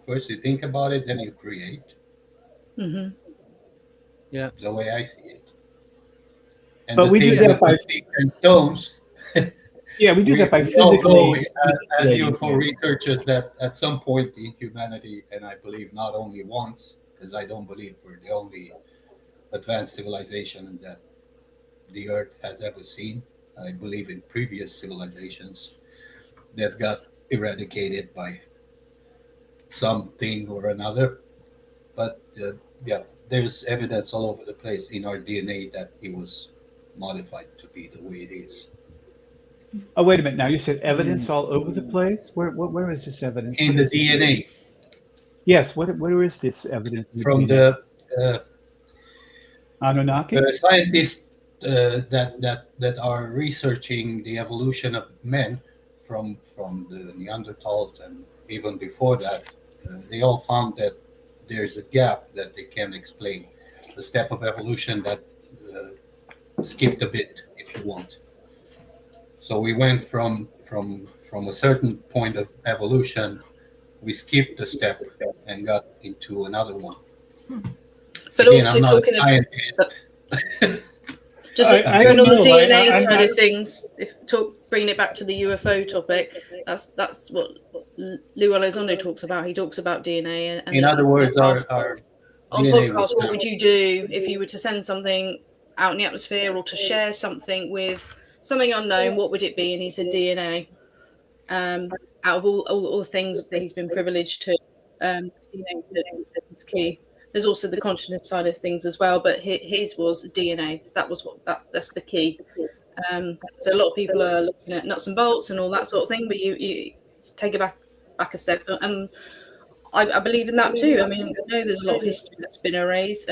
First you think about it, then you create. Yeah. The way I see it. And but we do that by sticks and stones. Yeah, we do that by physically. Know, as UFO researchers, that at some point in humanity, and I believe not only once, because I don't believe we're the only advanced civilization that the Earth has ever seen. I believe in previous civilizations that got eradicated by something or another. But there's evidence all over the place in our DNA that it was modified to be the way it is. Oh, wait a minute. Now you said evidence all over the place? Where is this evidence? In the DNA. Yes, where is this evidence? From the Anunnaki? The scientists that are researching the evolution of men from the Neanderthals and even before that, they all found that there's a gap that they can't explain. The step of evolution that skipped a bit, if if you want. So we went from a certain point of evolution, we skipped a step and got into another one. But again, also I'm not talking a scientist. just I going don't on the know, DNA I- side of things, bringing it back to the UFO topic, that's what Lou Elizondo talks about. He talks about DNA. And In other words, our on DNA podcast, was what would you do if you were to send something out in the atmosphere or to share something with something unknown? What would it be? And he said DNA. Out of all the things that he's been privileged to, DNA is key. There's also the consciousness side of things as well, but his was DNA. That's the key. So a lot of people are looking at nuts and bolts and all that sort of thing, but you take it back a step. I believe in that too. I mean, I know there's a lot of history that's been erased.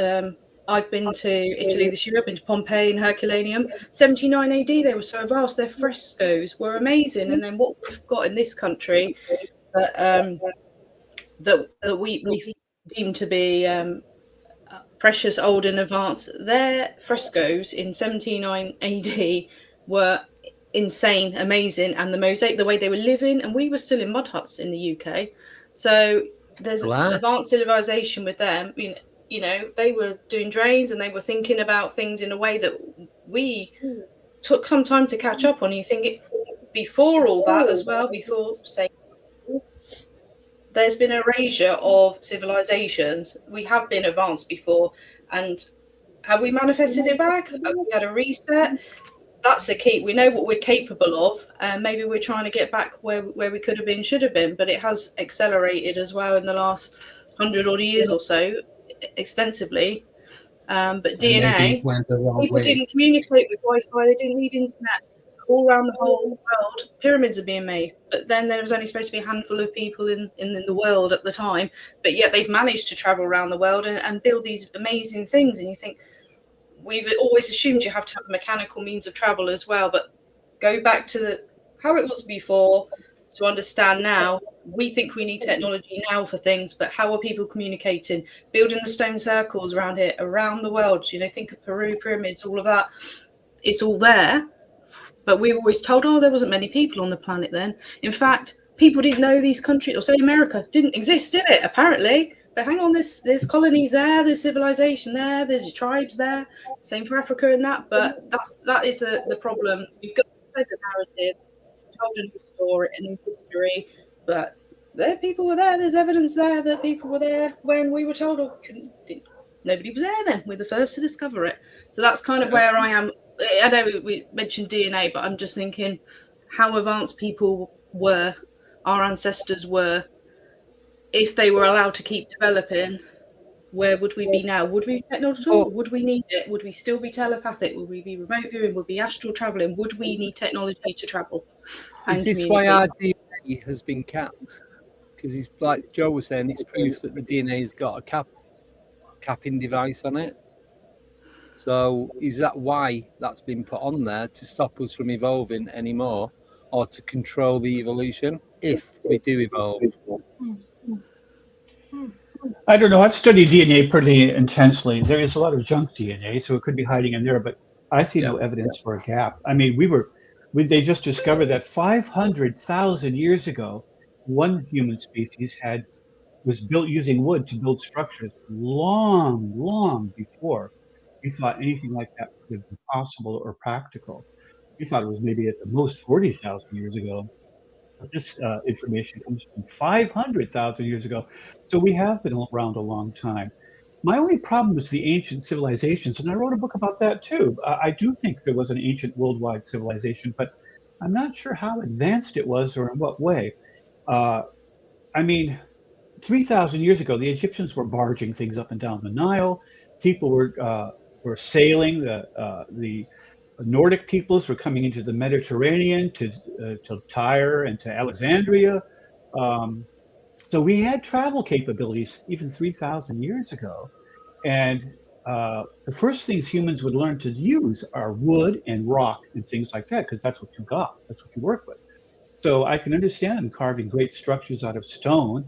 I've been to Italy this year. I've been to Pompeii and Herculaneum. 79 AD, they were so vast. Their frescoes were amazing. And then what we've got in this country that we deem to be precious, old, and advanced, their frescoes in 79 AD were insane, amazing, and the mosaic, the way they were living, and we were still in mud huts in the UK. So there's advanced civilization with them. You know, they were doing drains and they were thinking about things in a way that we took some time to catch up on. You think before all that as well, before say there's been erasure of civilizations. We have been advanced before, and have we manifested it back? Have we had a reset? That's the key. We know what we're capable of, and maybe we're trying to get back where we could have been, should have been, but it has accelerated as well in the last 100 odd years or so, extensively. But DNA, people didn't communicate with Wi-Fi, they didn't need internet. All around the whole world, pyramids are being made, but then there was only supposed to be a handful of people in the world at the time, but yet they've managed to travel around the world and build these amazing things. And you think, we've always assumed you have to have a mechanical means of travel as well, but go back to how it was before to understand now. We think we need technology now for things, but how are people communicating? Building the stone circles around here, around the world. You know, think of Peru, pyramids, all of that. It's all there, but we were always told, oh, there wasn't many people on the planet then. In fact, people didn't know these countries, or say America, didn't exist, did it? Apparently. But hang on, there's colonies there, there's civilization there, there's tribes there. Same for Africa and that. But that is the problem. You've got to play the narrative, told a new story, a new history, but people were there. There's evidence there that people were there when we were told, nobody was there then. We're the first to discover it. So that's kind of where I am. I know we mentioned DNA, but I'm just thinking how advanced people were, our ancestors were. If they were allowed to keep developing, where would we be now? Would we be technological? Would we need it? Would we still be telepathic? Would we be remote viewing? Would we be astral traveling? Would we need technology to travel? Is this why our DNA has been capped? Because it's like Joe was saying, it's proof that the DNA's got a capping device on it. So is that why that's been put on there, to stop us from evolving anymore, or to control the evolution if we do evolve? I don't know. I've studied DNA pretty intensely. There is a lot of junk DNA, so it could be hiding in there, but I see no evidence for a gap. I mean, they just discovered that 500,000 years ago, one human species was built using wood to build structures long before we thought anything like that could have been possible or practical. We thought it was maybe at the most 40,000 years ago. This information comes from 500,000 years ago. So we have been around a long time. My only problem is the ancient civilizations, and I wrote a book about that too. I do think there was an ancient worldwide civilization, but I'm not sure how advanced it was or in what way. I mean, 3,000 years ago, the Egyptians were barging things up and down the Nile. People were sailing. The Nordic peoples were coming into the Mediterranean to Tyre and to Alexandria. So we had travel capabilities even 3,000 years ago. And the first things humans would learn to use are wood and rock and things like that, because that's what you got. That's what you work with. So I can understand them carving great structures out of stone.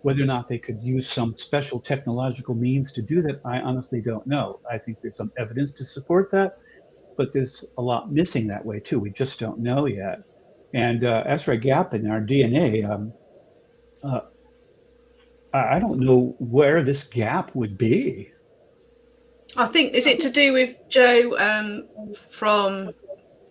Whether or not they could use some special technological means to do that, I honestly don't know. I think there's some evidence to support that. but there's a lot missing that way too. We just don't know yet. And as for a gap in our DNA, I don't know where this gap would be. I think, is it to do with Joe from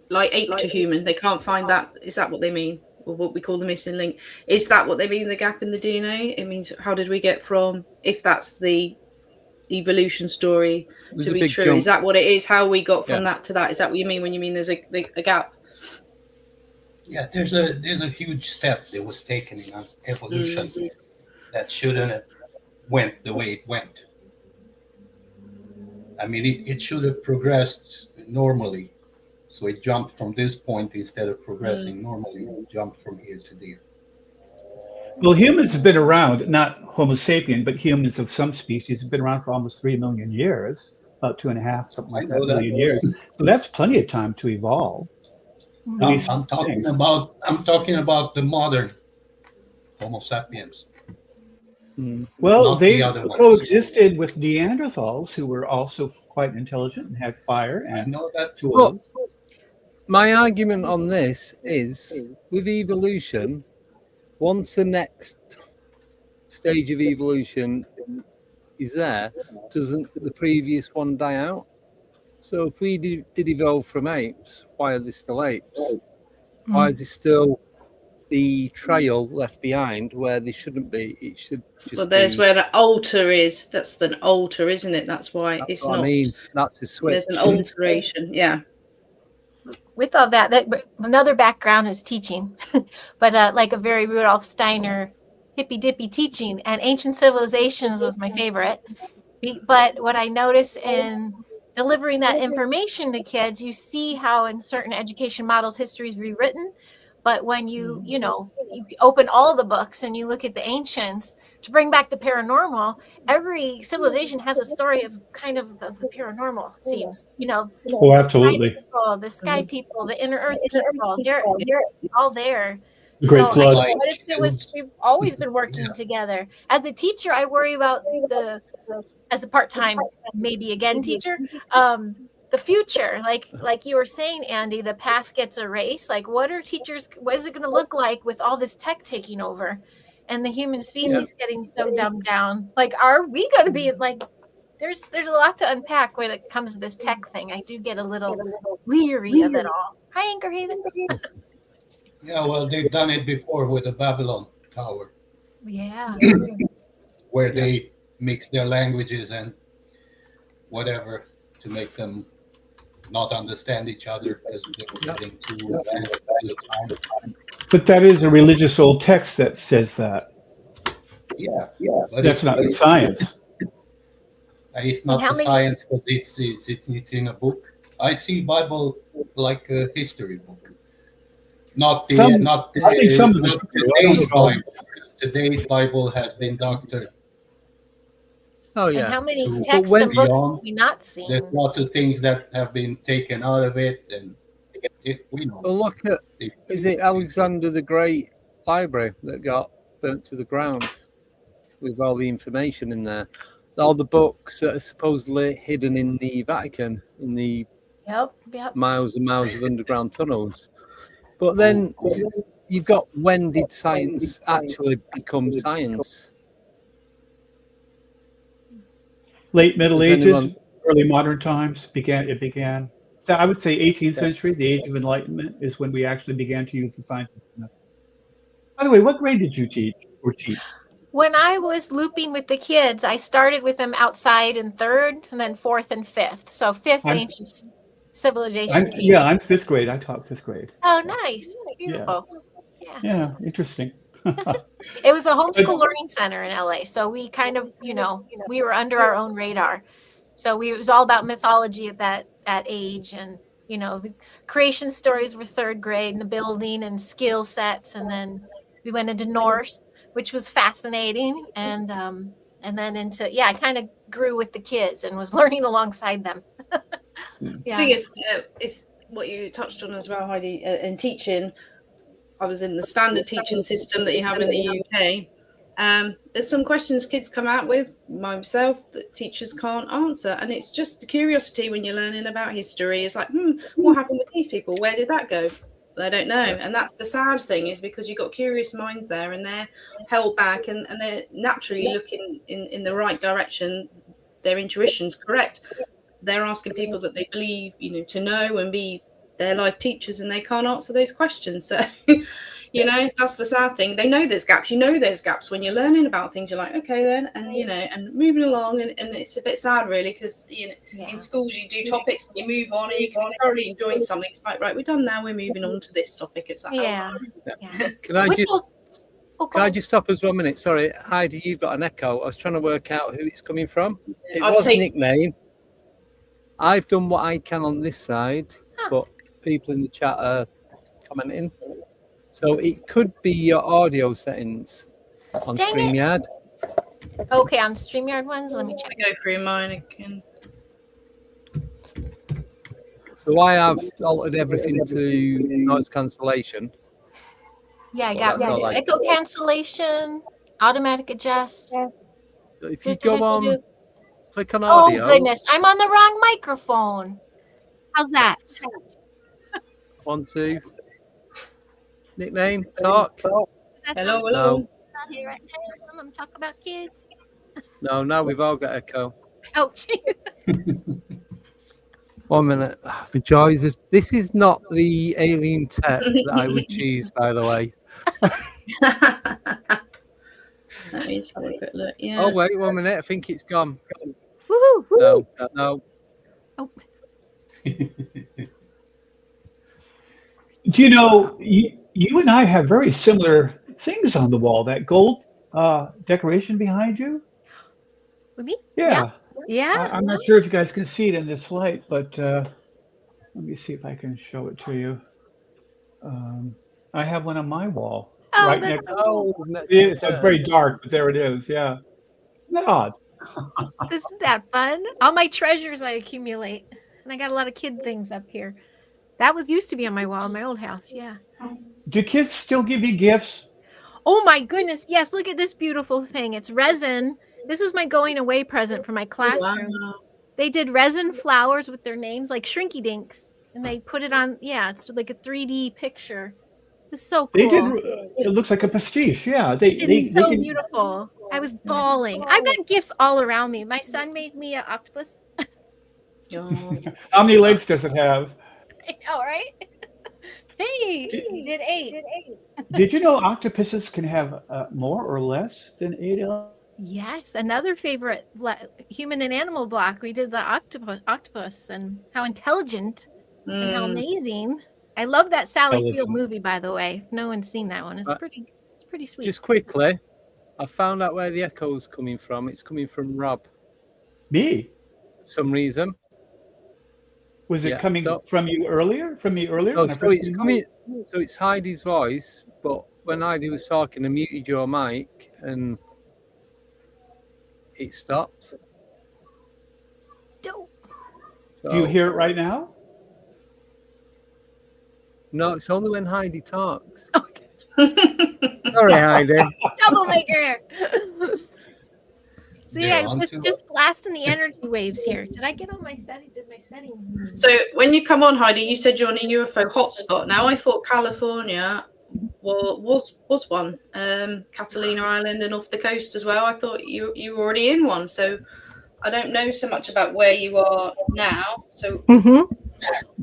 like ape to human? They can't find that. Is that what they mean? Or what we call the missing link? Is that what they mean, the gap in the DNA? It means how did we get from, if that's the evolution story to be true, jump. is that what it is? How we got from that to that? Is that what you mean when you mean there's a gap? Yeah, there's a huge step that was taken in evolution that shouldn't have went the way it went. I mean, it should have progressed normally. So it jumped from this point instead of progressing normally. It jumped from here to there. Well, humans have been around, not Homo sapien, but humans of some species have been around for almost 3 million years, about 2.5, something like that, million years. So that's plenty of time to evolve. I'm talking about the modern Homo sapiens. Well, they coexisted with Neanderthals, who were also quite intelligent and had fire and tools. Well, my argument on this is, with evolution, once the next stage of evolution is there, doesn't the previous one die out? So if we did evolve from apes, why are there still apes? Why is there still the trail left behind where they shouldn't be? It should just Well, there's where the alter is. That's an alter, isn't it? That's why That's it's what not. I mean, that's a switch. There's an alteration, yeah. With all that another background is teaching, but like a very Rudolf Steiner hippy dippy teaching, and Ancient Civilizations was my favorite. But what I notice in delivering that information to kids, you see how in certain education models history is rewritten. But when you open all the books and you look at the ancients to bring back the paranormal, every civilization has a story of kind of the paranormal, it seems. Oh, absolutely. The sky people, the inner earth people, they're all there. The Great Flood. What if it was, we've always been working together? As a teacher, I worry about as a part-time, maybe again teacher, the future, like you were saying, Andy, the past gets erased. Like, what is it going to look like with all this tech taking over and the human species getting so dumbed down? Like, are we going to be like, there's a lot to unpack when it comes to this tech thing. I do get a little leery of it all. Hi, Anchor Haven. Yeah, well, they've done it before with the Babylon Tower. Yeah. Where they mix their languages and whatever to make them not understand each other because they're getting too advanced. But that is a religious old text that says that. Yeah. But that's not science. It's not the science because it's in a book. I see Bible like a history book. Not today's Bible. Today's Bible has been doctored. Oh yeah. And how many texts and books have we not seen? There's lots of things that have been taken out of it, and we know. Well, look at, is it Alexander the Great library that got burnt to the ground with all the information in there? All the books that are supposedly hidden in the Vatican, in the miles and miles of underground tunnels. But then you've got, when did science actually become science? Late Middle Ages, early modern times it began. So I would say 18th century, the Age of Enlightenment, is when we actually began to use the scientific method. By the way, what grade did you teach? When I was looping with the kids, I started with them outside in 3rd, and then 4th and 5th. So 5th Ancient Civilization. I'm 5th grade. I taught 5th grade. Oh, nice. Beautiful. Yeah, interesting. It was a homeschool learning center in LA. So we kind of, we were under our own radar. So it was all about mythology at that age. And, the creation stories were 3rd grade, and the building and skill sets. And then we went into Norse, which was fascinating. And then into, I kind of grew with the kids and was learning alongside them. I think it's what you touched on as well, Heidi, in teaching. I was in the standard teaching system that you have in the UK, There's some questions kids come out with, myself, that teachers can't answer. And it's just the curiosity when you're learning about history. It's like, what happened with these people? Where did that go? I don't know. And that's the sad thing, is because you've got curious minds there and they're held back and they're naturally looking in the right direction. Their intuition's correct. They're asking people that they believe, to know and be their life teachers, and they can't answer those questions. So, that's the sad thing. They know there's gaps. There's gaps when you're learning about things. You're like, okay, then, and and moving along, and it's a bit sad, really, because in schools you do topics and you move on, and you can be thoroughly enjoying something. It's like, right, we're done now. We're moving on to this topic. It's like, Can I just stop us 1 minute? Sorry, Heidi, you've got an echo. I was trying to work out who it's coming from. It was nickname. I've done what I can on this side, but people in the chat are commenting. So it could be your audio settings on StreamYard. Okay, on StreamYard ones, let me check. Go through mine again. So I have altered everything to noise cancellation. Yeah, I got echo cancellation, automatic adjust. So if you go on, click on audio. Oh goodness, I'm on the wrong microphone. How's that? 1, 2. Nickname, talk. Hello. Not here right now. I'm gonna talk about kids. No, now we've all got echo. Oh, geez. 1 minute. The joys of this is not the alien tech that I would choose, by the way. Let me just have a quick look. Yeah. Oh wait, 1 minute. I think it's gone. Woohoo! No. Oh. Do you know, you and I have very similar things on the wall. That gold decoration behind you. With me? Yeah. Yeah. I'm not sure if you guys can see it in this light, but let me see if I can show it to you. I have one on my wall. Oh, right that's next. cool. It's very dark, but there it is. Yeah. Isn't that odd? Isn't that fun? All my treasures I accumulate, and I got a lot of kid things up here. That used to be on my wall in my old house. Yeah. Do kids still give you gifts? Oh my goodness! Yes. Look at this beautiful thing. It's resin. This was my going away present for my classroom. Wow. They did resin flowers with their names, like Shrinky Dinks, and they put it on. Yeah, it's like a 3D picture. It's so cool. They did. It looks like a pastiche. Yeah. It's so beautiful. I was bawling. I've got gifts all around me. My son made me an octopus. How many legs does it have? I know, right? Hey, he did 8. Did you know octopuses can have more or less than 8 legs? Yes, another favorite human and animal block. We did the octopus and how intelligent and how amazing. I love that Sally Field movie, by the way. If no one's seen that one, it's pretty sweet. Just quickly, I found out where the echo's coming from. It's coming from Rob. Me? For some reason. Was it coming from you earlier? From me earlier? No, so it's coming. So it's Heidi's voice, but when Heidi was talking, I muted your mic and it stopped. Dope. So, do you hear it right now? No, it's only when Heidi talks. Sorry, Heidi. Troublemaker. So yeah, just blasting the energy waves here. Did I get on my settings? Did my settings move? So when you come on, Heidi, you said you're on a UFO hotspot. Now I thought California was one. Catalina Island and off the coast as well. I thought you were already in one. So I don't know so much about where you are now. So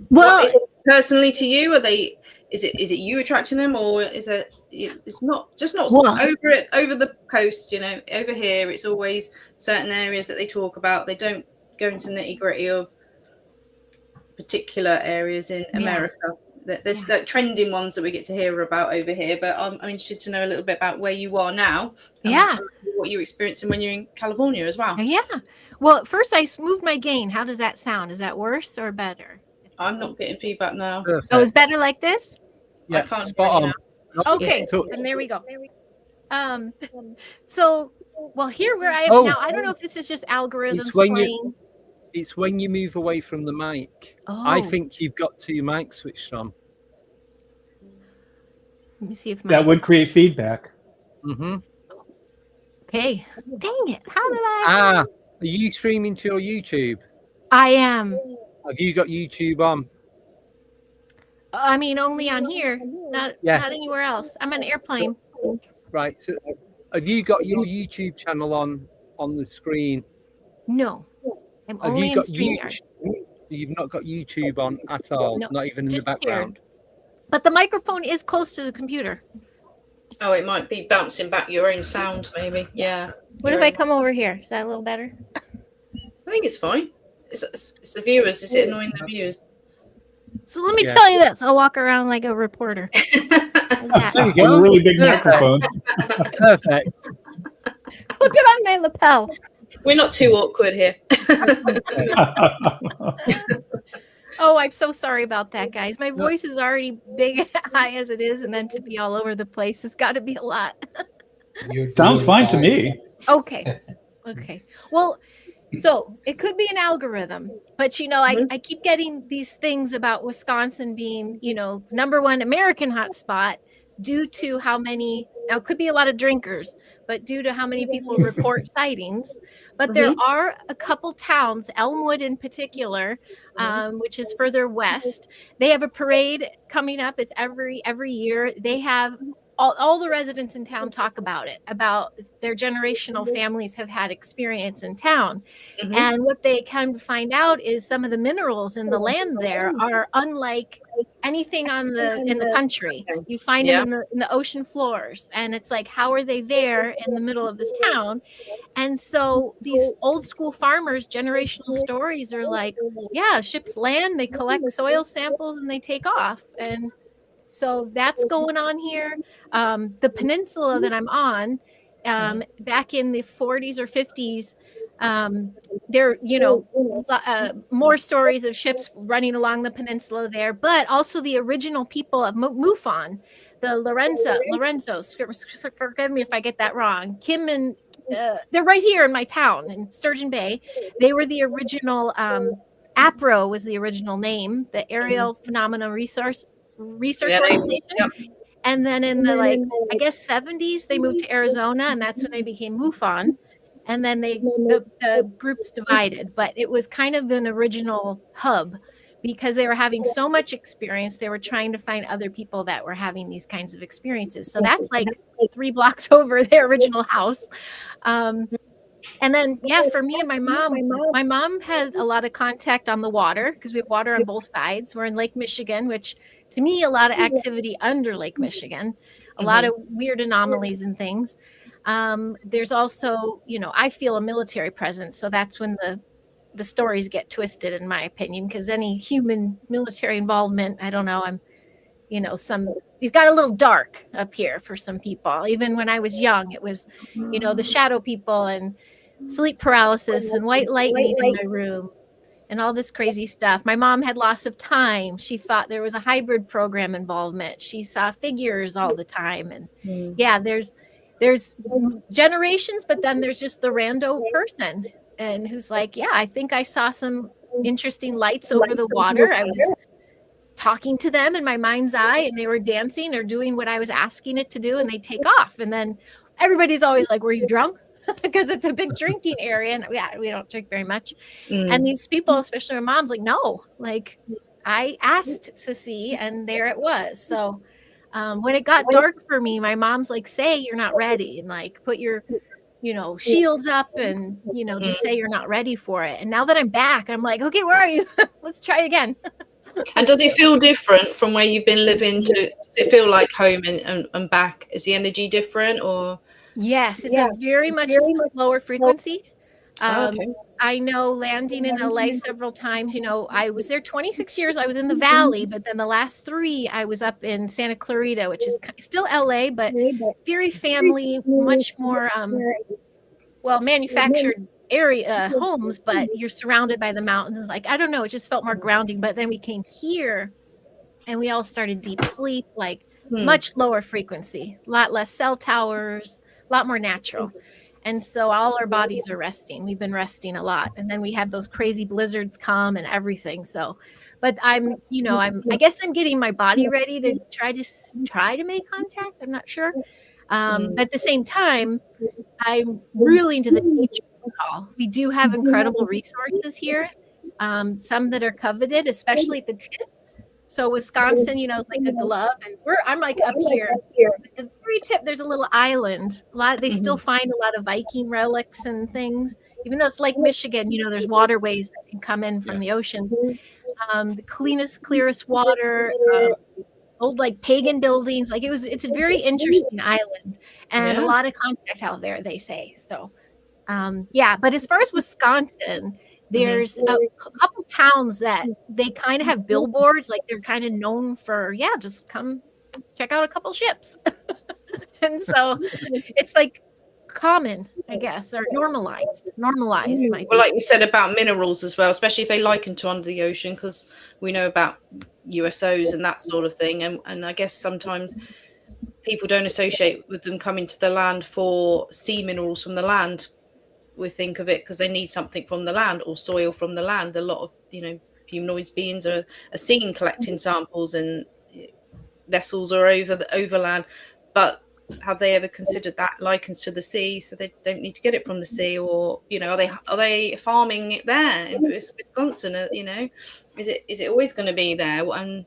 well, is it personally to you? Are they? Is it you attracting them, or is it? It's not over the coast, over here it's always certain areas that they talk about. They don't go into nitty-gritty of particular areas in America. There's the trending ones that we get to hear about over here, but I'm interested to know a little bit about where you are now. What you're experiencing when you're in California as well. Well, first I moved my gain. How does that sound? Is that worse or better? I'm not getting feedback now. Perfect. Oh, it's better like this? Yeah, I can't spot on. Okay, and there we go. So, well, here where I am now, I don't know if this is just algorithms playing. It's when you move away from the mic. I think you've got 2 mics switched on. Let me see if that would create feedback. Okay. Dang it. How did I? Are you streaming to your YouTube? I am. Have you got YouTube on? I mean, only on here, not anywhere else. I'm an airplane. Right. So, have you got your YouTube channel on the screen? No. I'm Have only you in got StreamYard. So you've not got YouTube on at all, No, not even in the just here. background. But the microphone is close to the computer. Oh, it might be bouncing back your own sound, maybe. Yeah. What if I come over here? Is that a little better? I think it's fine. It's the viewers. Is it annoying the viewers? So let me tell you this. I'll walk around like a reporter. How's that? There you go. A really big microphone. Perfect. Look it on my lapel. We're not too awkward here. Oh, I'm so sorry about that, guys. My voice is already big, high as it is, and then to be all over the place, it's got to be a lot. Sounds fine to me. Okay. Okay. Well, so it could be an algorithm, but I keep getting these things about Wisconsin being, #1 American hotspot due to how many, now it could be a lot of drinkers, but due to how many people report sightings. But there are a couple towns, Elmwood in particular, which is further west. They have a parade coming up. It's every year. They have all the residents in town talk about it, about their generational families have had experience in town. And what they come to find out is some of the minerals in the land there are unlike anything in the country. You find them in the ocean floors, and it's like, how are they there in the middle of this town? And so these old school farmers, generational stories are like, ships land, they collect soil samples, and they take off. And so that's going on here. The peninsula that I'm on, back in the 40s or 50s, there, more stories of ships running along the peninsula there, but also the original people of MUFON, the Lorenzos, forgive me if I get that wrong. Kim and they're right here in my town in Sturgeon Bay. They were the original, APRO was the original name, the Aerial Phenomena Research Organization. And then in the I guess 70s, they moved to Arizona, and that's when they became MUFON. And then the groups divided, but it was kind of an original hub because they were having so much experience. They were trying to find other people that were having these kinds of experiences. So that's like 3 blocks over their original house. And then, for me and my mom had a lot of contact on the water because we have water on both sides. We're in Lake Michigan, which to me, a lot of activity under Lake Michigan, a lot of weird anomalies and things. There's also, I feel a military presence. So that's when the stories get twisted, in my opinion, because any human military involvement, I don't know, you've got a little dark up here for some people. Even when I was young, it was, the shadow people and sleep paralysis and white lightning in my room and all this crazy stuff. My mom had loss of time. She thought there was a hybrid program involvement. She saw figures all the time. And there's generations, but then there's just the rando person and who's like, I think I saw some interesting lights over the water. I was talking to them in my mind's eye, and they were dancing or doing what I was asking it to do, and they take off. And then everybody's always like, were you drunk? Because it's a big drinking area, and we don't drink very much. And these people, especially my mom's like, no, like I asked to see, and there it was. So when it got dark for me, my mom's like, say you're not ready, and like put your shields up, and just say you're not ready for it. And now that I'm back, I'm like, okay, where are you? Let's try again. And does it feel different from where you've been living to? Does it feel like home and back? Is the energy different, or? Yes, it's a very much lower frequency. I know landing in LA several times, I was there 26 years. I was in the Valley, but then the last 3, I was up in Santa Clarita, which is still LA, but very family, much more, manufactured area homes, but you're surrounded by the mountains. Like, I don't know, it just felt more grounding. But then we came here and we all started deep sleep, like much lower frequency, a lot less cell towers, a lot more natural. And so all our bodies are resting. We've been resting a lot. And then we had those crazy blizzards come and everything. So, but I guess I'm getting my body ready to try to make contact. I'm not sure. But at the same time, I'm really into the nature call. We do have incredible resources here, some that are coveted, especially at the tip. So Wisconsin, you know, is like a glove, and I'm like up here. At the very tip, there's a little island. They still find a lot of Viking relics and things, even though it's Lake Michigan. You know, there's waterways that can come in from the oceans. The cleanest, clearest water. Old like pagan buildings. Like it's a very interesting island, and a lot of contact out there, they say. So yeah, but as far as Wisconsin, there's a couple towns that they kind of have billboards, like they're kind of known for, just come check out a couple ships. And so it's like common, I guess, or normalized. Well, like you said about minerals as well, especially if they liken to under the ocean, because we know about USOs and that sort of thing. And I guess sometimes people don't associate with them coming to the land for sea minerals from the land. We think of it because they need something from the land or soil from the land. A lot of, humanoid beings are seen collecting samples, and vessels are overland. But have they ever considered that likens to the sea, so they don't need to get it from the sea? Or are they farming it there in Wisconsin? Is it always going to be there? And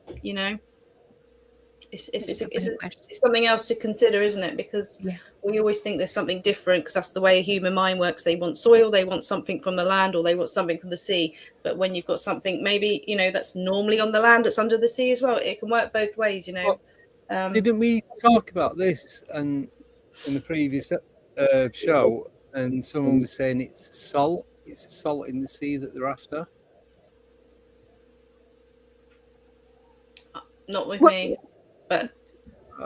it's something else to consider, isn't it? Because we always think there's something different, because that's the way a human mind works. They want soil, they want something from the land, or they want something from the sea. But when you've got something maybe that's normally on the land that's under the sea as well, it can work both ways. Didn't we talk about this and in the previous show? And someone was saying it's salt. It's salt in the sea that they're after. Not with me, but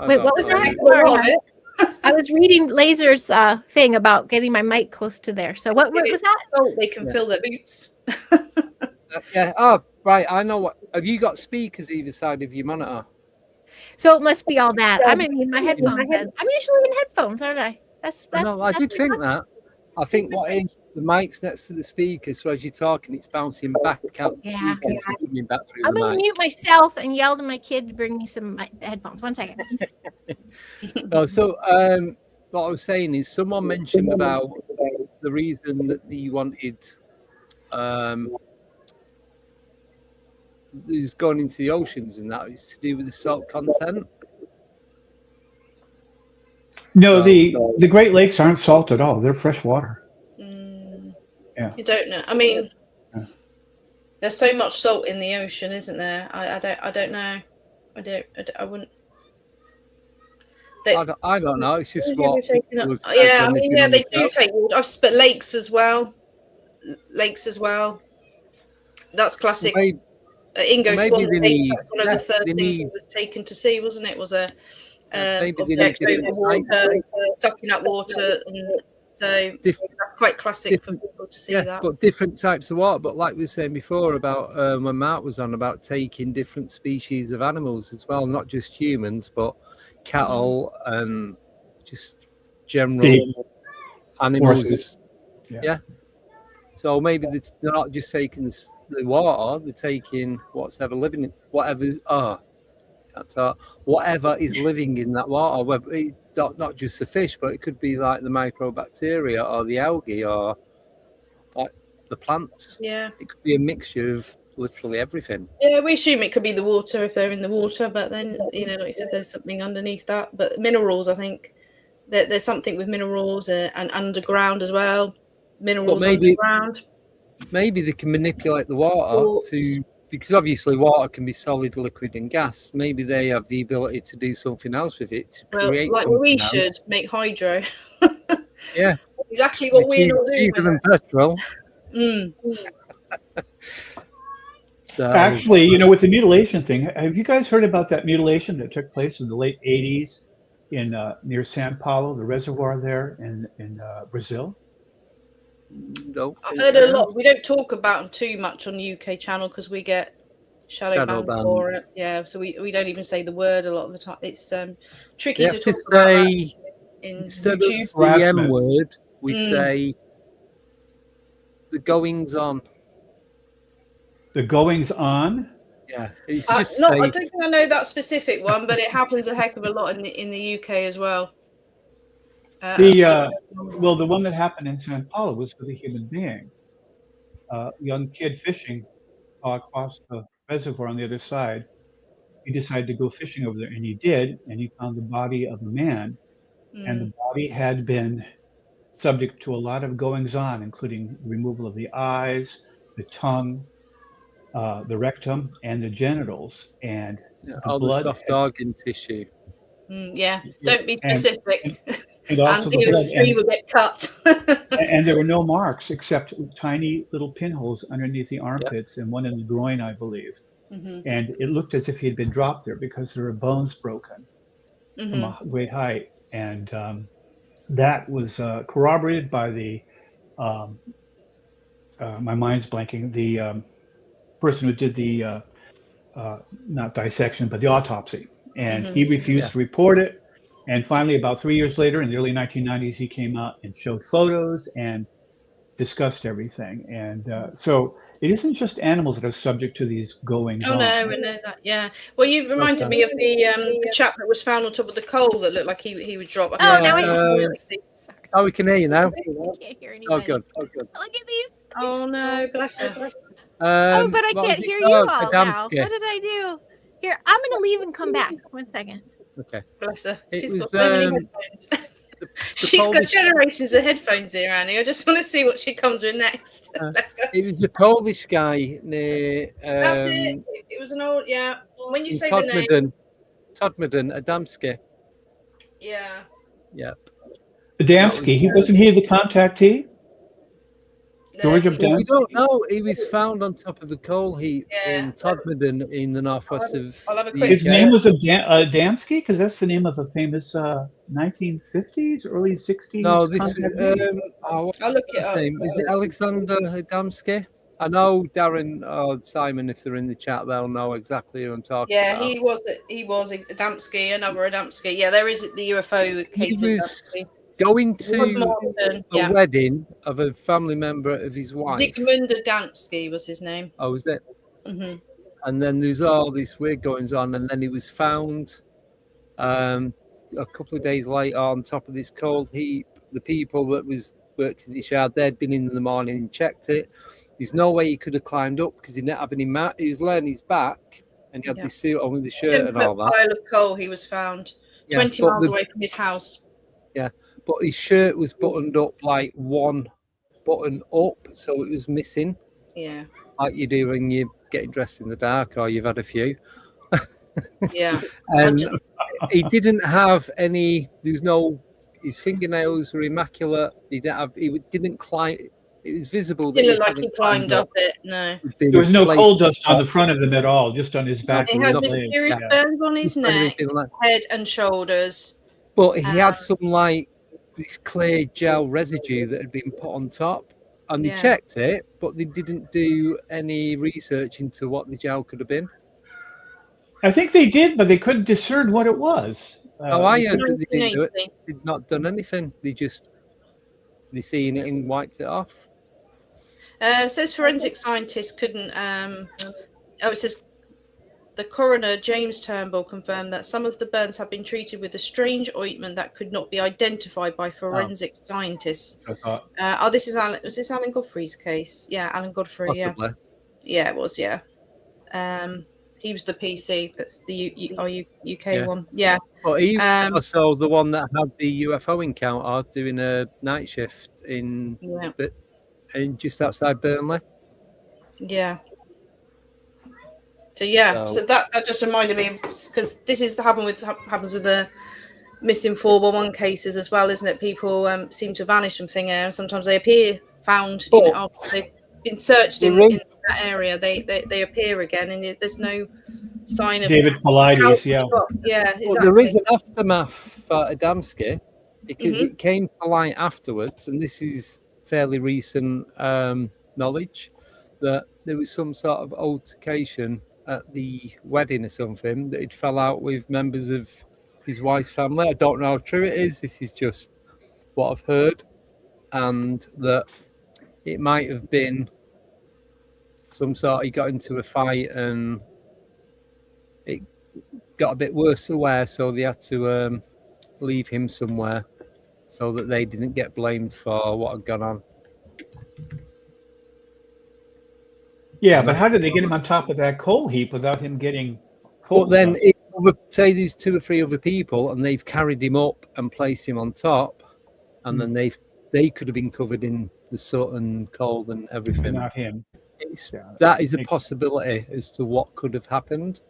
wait, what was that? I was reading Laser's thing about getting my mic close to there. So what was that? Salt, they can fill their boots. Yeah. Oh, right. I know what. Have you got speakers either side of your monitor? So it must be all that. I'm in my headphones. I'm usually in headphones, aren't I? No, I did think that. I think what is the mic's next to the speaker, so as you're talking, it's bouncing back out. Yeah. Coming back through I'm the gonna mic. mute myself and yell to my kid to bring me some headphones. 1 second. No, so what I was saying is, someone mentioned about the reason that they wanted is going into the oceans, and that is to do with the salt content. No, the Great Lakes aren't salt at all. They're fresh water. Yeah. You don't know. I mean, there's so much salt in the ocean, isn't there? I don't know. I wouldn't. I don't know. It's just what. They do take water. But lakes as well. That's classic. Ingo Swan Lake, that's one of the third things that was taken to sea, wasn't it? Was a object over water, sucking up water, and so that's quite classic for people to see that. But different types of water. But like we were saying before about when Mark was on about taking different species of animals as well, not just humans, but cattle and just general animals. Yeah. So maybe they're not just taking the water; they're taking whatever is living in that water. Not just the fish, but it could be like the microbacteria or the algae or like the plants. Yeah, it could be a mixture of literally everything. Yeah, we assume it could be the water if they're in the water, but then like you said, there's something underneath that. But minerals, I think there's something with minerals and underground as well. Minerals underground. Maybe they can manipulate the water because obviously water can be solid, liquid, and gas. Maybe they have the ability to do something else with it to create like something we else. should make hydro. Yeah, exactly what we're not doing. Cheaper than petrol. So, actually, with the mutilation thing, have you guys heard about that mutilation that took place in the late 80s in near Sao Paulo, the reservoir there in Brazil? No, I've heard a lot. We don't talk about them too much on the UK channel because we get shadow banned for it. Yeah, so we don't even say the word a lot of the time. It's tricky to talk about in instead YouTube. of the M word, we say the goings on. The goings on? Yeah, it's just I don't think I know that specific one, but it happens a heck of a lot in the UK as well. Well, the one that happened in San Paulo was with a human being. Young kid fishing saw across the reservoir on the other side. He decided to go fishing over there, and he did, and he found the body of a man, and the body had been subject to a lot of goings on, including removal of the eyes, the tongue, the rectum, and the genitals, and the all the blood soft had, organ tissue. Yeah, don't be and specific. and And also the the blood, stream will get cut. and there were no marks except tiny little pinholes underneath the armpits and one in the groin, I believe. Mhm. And it looked as if he had been dropped there because there were bones broken from a great height. And that was corroborated by the, my mind's blanking, the person who did the, not dissection, but the autopsy. And he refused to report it. And finally, about 3 years later, in the early 1990s, he came out and showed photos and discussed everything. And so it isn't just animals that are subject to these goings Oh on. no, I know that. Yeah. Well, you've reminded me of the chap that was found on top of the coal that looked like he was dropped. Oh, now I know. Oh, we can hear you now. I can't hear anybody. Oh, good. Oh, good. Look at these. Oh no, bless her. Oh, but I what can't was it hear you called? all now. Adamski. What did I do? Here, I'm gonna leave and come back. 1 second. Okay. Bless her. It She's was, got so many headphones. She's got generations of headphones here, Annie. I just want to see what she comes with next. Bless her. It was a Polish guy near. That's it. It was an old, yeah. When you say the name. Todmorden, Adamski. Yeah. Yep. Adamski, wasn't he the contactee? George Adamski? We don't know. He was found on top of a coal heap in Todmorden in the northwest of. His name was Adamski, because that's the name of a famous 1950s, early 60s. No, this I'll look it up. Is it Alexander Adamski? I know Darren or Simon, if they're in the chat, they'll know exactly who I'm talking about. Yeah, he was Adamski, another Adamski. Yeah, there is the UFO case. He was going to a wedding of a family member of his wife. Zygmunt Adamski was his name. Oh, was it? Mm-hmm. And then there's all this weird goings on, and then he was found a couple of days later on top of this coal heap. The people that worked in the yard, they'd been in the morning and checked it. There's no way he could have climbed up because he didn't have any mat. He was laying his back, and he had this suit on with the shirt and all that. Pile of coal. He was found 20 miles away from his house. Yeah, but his shirt was buttoned up like one button up, so it was missing. Yeah, like you do when you're getting dressed in the dark or you've had a few. Yeah, and he didn't have any. There's no. His fingernails were immaculate. He didn't climb. It was visible. Didn't look like he climbed up it. No. There was no coal dust on the front of him at all, just on his back. He had mysterious burns on his neck, head, and shoulders. But he had some like this clear gel residue that had been put on top, and they checked it, but they didn't do any research into what the gel could have been. I think they did, but they couldn't discern what it was. I heard that they didn't do it. They'd not done anything. They seen it and wiped it off. It says forensic scientists couldn't. It says the coroner, James Turnbull, confirmed that some of the burns had been treated with a strange ointment that could not be identified by forensic scientists. This is Alan. Was this Alan Godfrey's case? Yeah, Alan Godfrey. Possibly. Yeah, it was. Yeah. He was the PC. That's the UK one. Yeah. But he was also the one that had the UFO encounter doing a night shift in just outside Burnley. Yeah. So that just reminded me, because this is happens with the missing 411 cases as well, isn't it? People seem to vanish from thin air. Sometimes they appear found. After they've been searched in that area, they appear again, and there's no sign of David Paulides. Exactly. Well, there is an aftermath for Adamski because it came to light afterwards, and this is fairly recent knowledge, that there was some sort of altercation at the wedding or something that it fell out with members of his wife's family. I don't know how true it is. This is just what I've heard, and that it might have been some sort. He got into a fight and it got a bit worse for wear, so they had to leave him somewhere so that they didn't get blamed for what had gone on. Yeah, but how did they get him on top of that coal heap without him getting coal? But then, if say there's 2 or 3 other people, and they've carried him up and placed him on top, and then they could have been covered in the soot and coal and everything. Not him. That is a possibility as to what could have happened.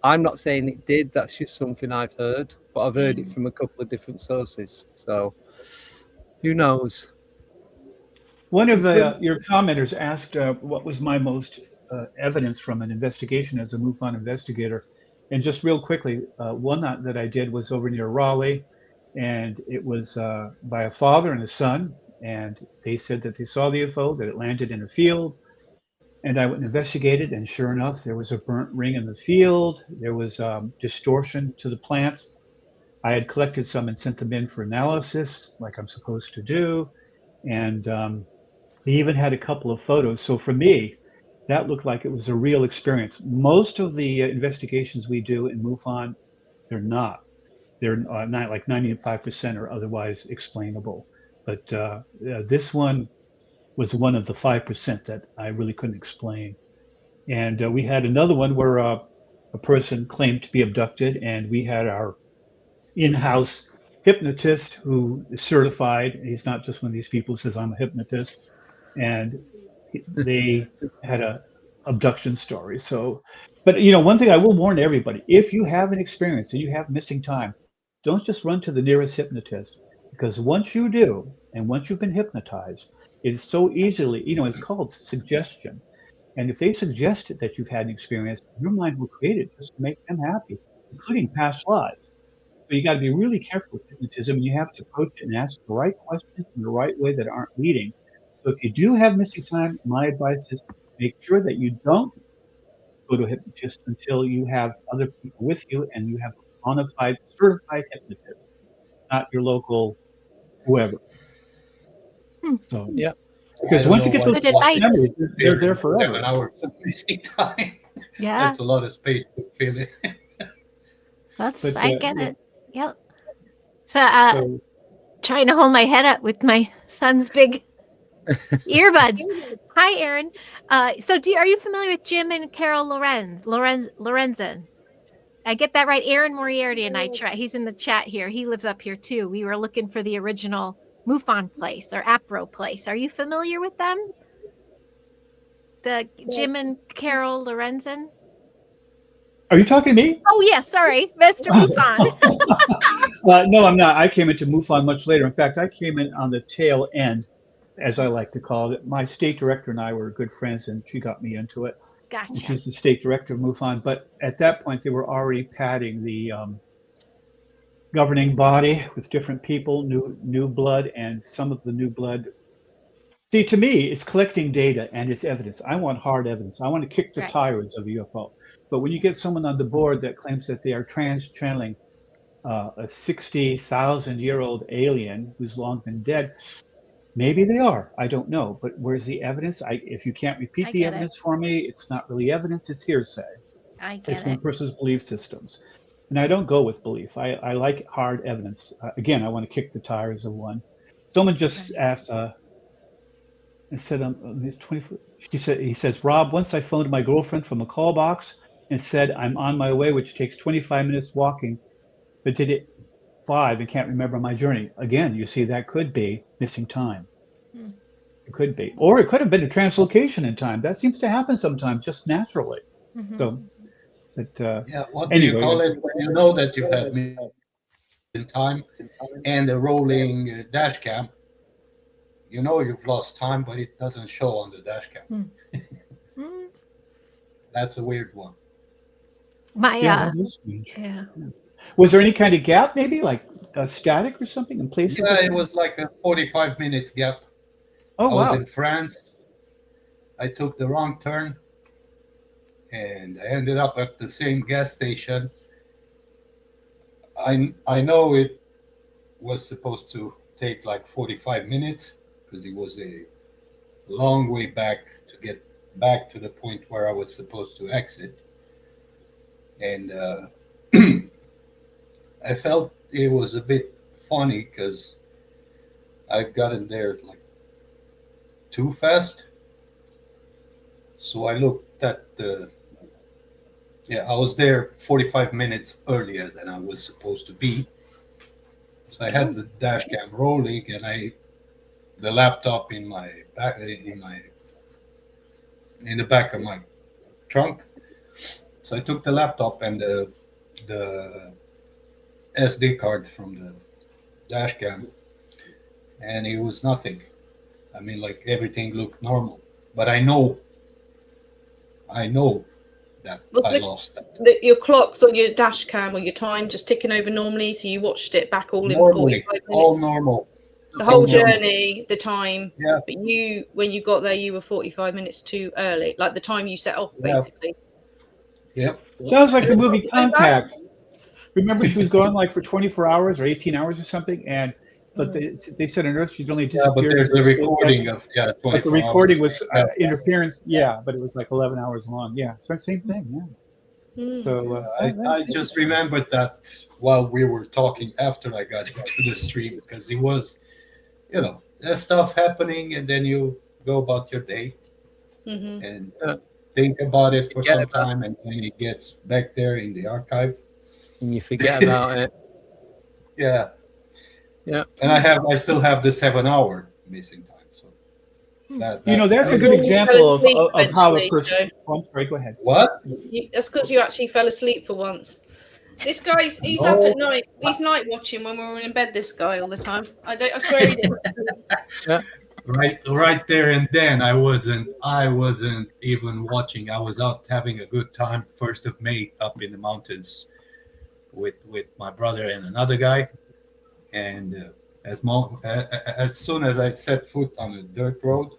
I'm not saying it did. That's just something I've heard, but I've heard it from a couple of different sources. So, who knows? One of your commenters asked what was my most evidence from an investigation as a MUFON investigator. And just real quickly, one that I did was over near Raleigh, and it was by a father and a son. And they said that they saw the UFO, that it landed in a field. And I went and investigated, and sure enough, there was a burnt ring in the field. There was distortion to the plants. I had collected some and sent them in for analysis, like I'm supposed to do. And they even had a couple of photos. So for me, that looked like it was a real experience. Most of the investigations we do in MUFON, they're not. They're not like 95% or otherwise explainable. But this one was one of the 5% that I really couldn't explain. And we had another one where a person claimed to be abducted, and we had our in-house hypnotist who is certified. He's not just one of these people who says, I'm a hypnotist. And they had a abduction story. So, but one thing I will warn everybody, if you have an experience and you have missing time, don't just run to the nearest hypnotist, because once you do, and once you've been hypnotized, it's so easily, it's called suggestion. And if they suggest that you've had an experience, your mind will create it just to make them happy, including past lives. So you got to be really careful with hypnotism, and you have to approach it and ask the right questions in the right way that aren't leading. So if you do have missing time, my advice is make sure that you don't go to a hypnotist until you have other people with you and you have a bona fide, certified hypnotist, not your local whoever. So yeah, because once you get those memories, they're there forever. 7 hours of missing time. Yeah, that's a lot of space to fill it. I get it. Yep. So, trying to hold my head up with my son's big earbuds. Hi, Aaron. So are you familiar with Jim and Carol Lorenzen? I get that right. Aaron Moriarty and I try. He's in the chat here. He lives up here too. We were looking for the original MUFON place or APRO place. Are you familiar with them? The Jim and Carol Lorenzen? Are you talking to me? Oh, yes. Sorry. Mr. MUFON. No, I'm not. I came into MUFON much later. In fact, I came in on the tail end, as I like to call it. My state director and I were good friends, and she got me into it. Gotcha. She's the state director of MUFON. But at that point, they were already padding the governing body with different people, new blood, and some of the new blood. See, to me, it's collecting data and it's evidence. I want hard evidence. I want to kick the tires of UFO. But when you get someone on the board that claims that they are channeling a 60,000-year-old alien who's long been dead, maybe they are. I don't know. But where's the evidence? If you can't repeat the evidence for me, it's not really evidence. It's hearsay. It's one person's belief systems. And I don't go with belief. I like hard evidence. Again, I want to kick the tires of one. Someone just asked, and said, he says, Rob, once I phoned my girlfriend from a call box and said, I'm on my way, which takes 25 minutes walking, but did it 5 and can't remember my journey. Again, you see, that could be missing time. It could be. Or it could have been a translocation in time. That seems to happen sometimes, just naturally. So, but what do you call it when you know that you've had missing time and a rolling dash cam? You know you've lost time, but it doesn't show on the dash cam. That's a weird one. That is strange. Yeah. Was there any kind of gap, maybe like static or something in place? Yeah, it was like a 45 minutes gap. Oh, I wow. was in France. I took the wrong turn, and I ended up at the same gas station. I know it was supposed to take like 45 minutes because it was a long way back to get back to the point where I was supposed to exit. And I felt it was a bit funny because I've gotten there like too fast. So I looked at the. Yeah, I was there 45 minutes earlier than I was supposed to be. So I had the dash cam rolling, and the laptop in the back of my trunk. So I took the laptop and the SD card from the dash cam, and it was nothing. I mean, like everything looked normal, but I know that I lost that. Your clocks on your dash cam or your time just ticking over normally, so you watched it back all in 45 minutes. All normal. The whole journey, the time. Yeah. But when you got there, you were 45 minutes too early, like the time you set off, basically. Yep. Sounds like the movie Contact. Remember, she was gone like for 24 hours or 18 hours or something, but they said on Earth she'd only disappeared. Yeah, but there's a recording of 24 But the recording was hours. interference. Yeah, but it was like 11 hours long. Yeah, so same thing. Yeah. So I just remembered that while we were talking after I got into the stream, because it was, there's stuff happening, and then you go about your day and think about it for some time, and then it gets back there in the archive. And you forget about it. Yeah. Yeah. And I still have the 7-hour missing time. So that's a good example of how a person. Oh, I'm sorry, go ahead. What? That's because you actually fell asleep for once. This guy's up at night. He's night watching when we're in bed. This guy all the time. I swear he did. Yeah. Right there and then I wasn't even watching. I was out having a good time. 1st of May up in the mountains with my brother and another guy, and as soon as I set foot on a dirt road,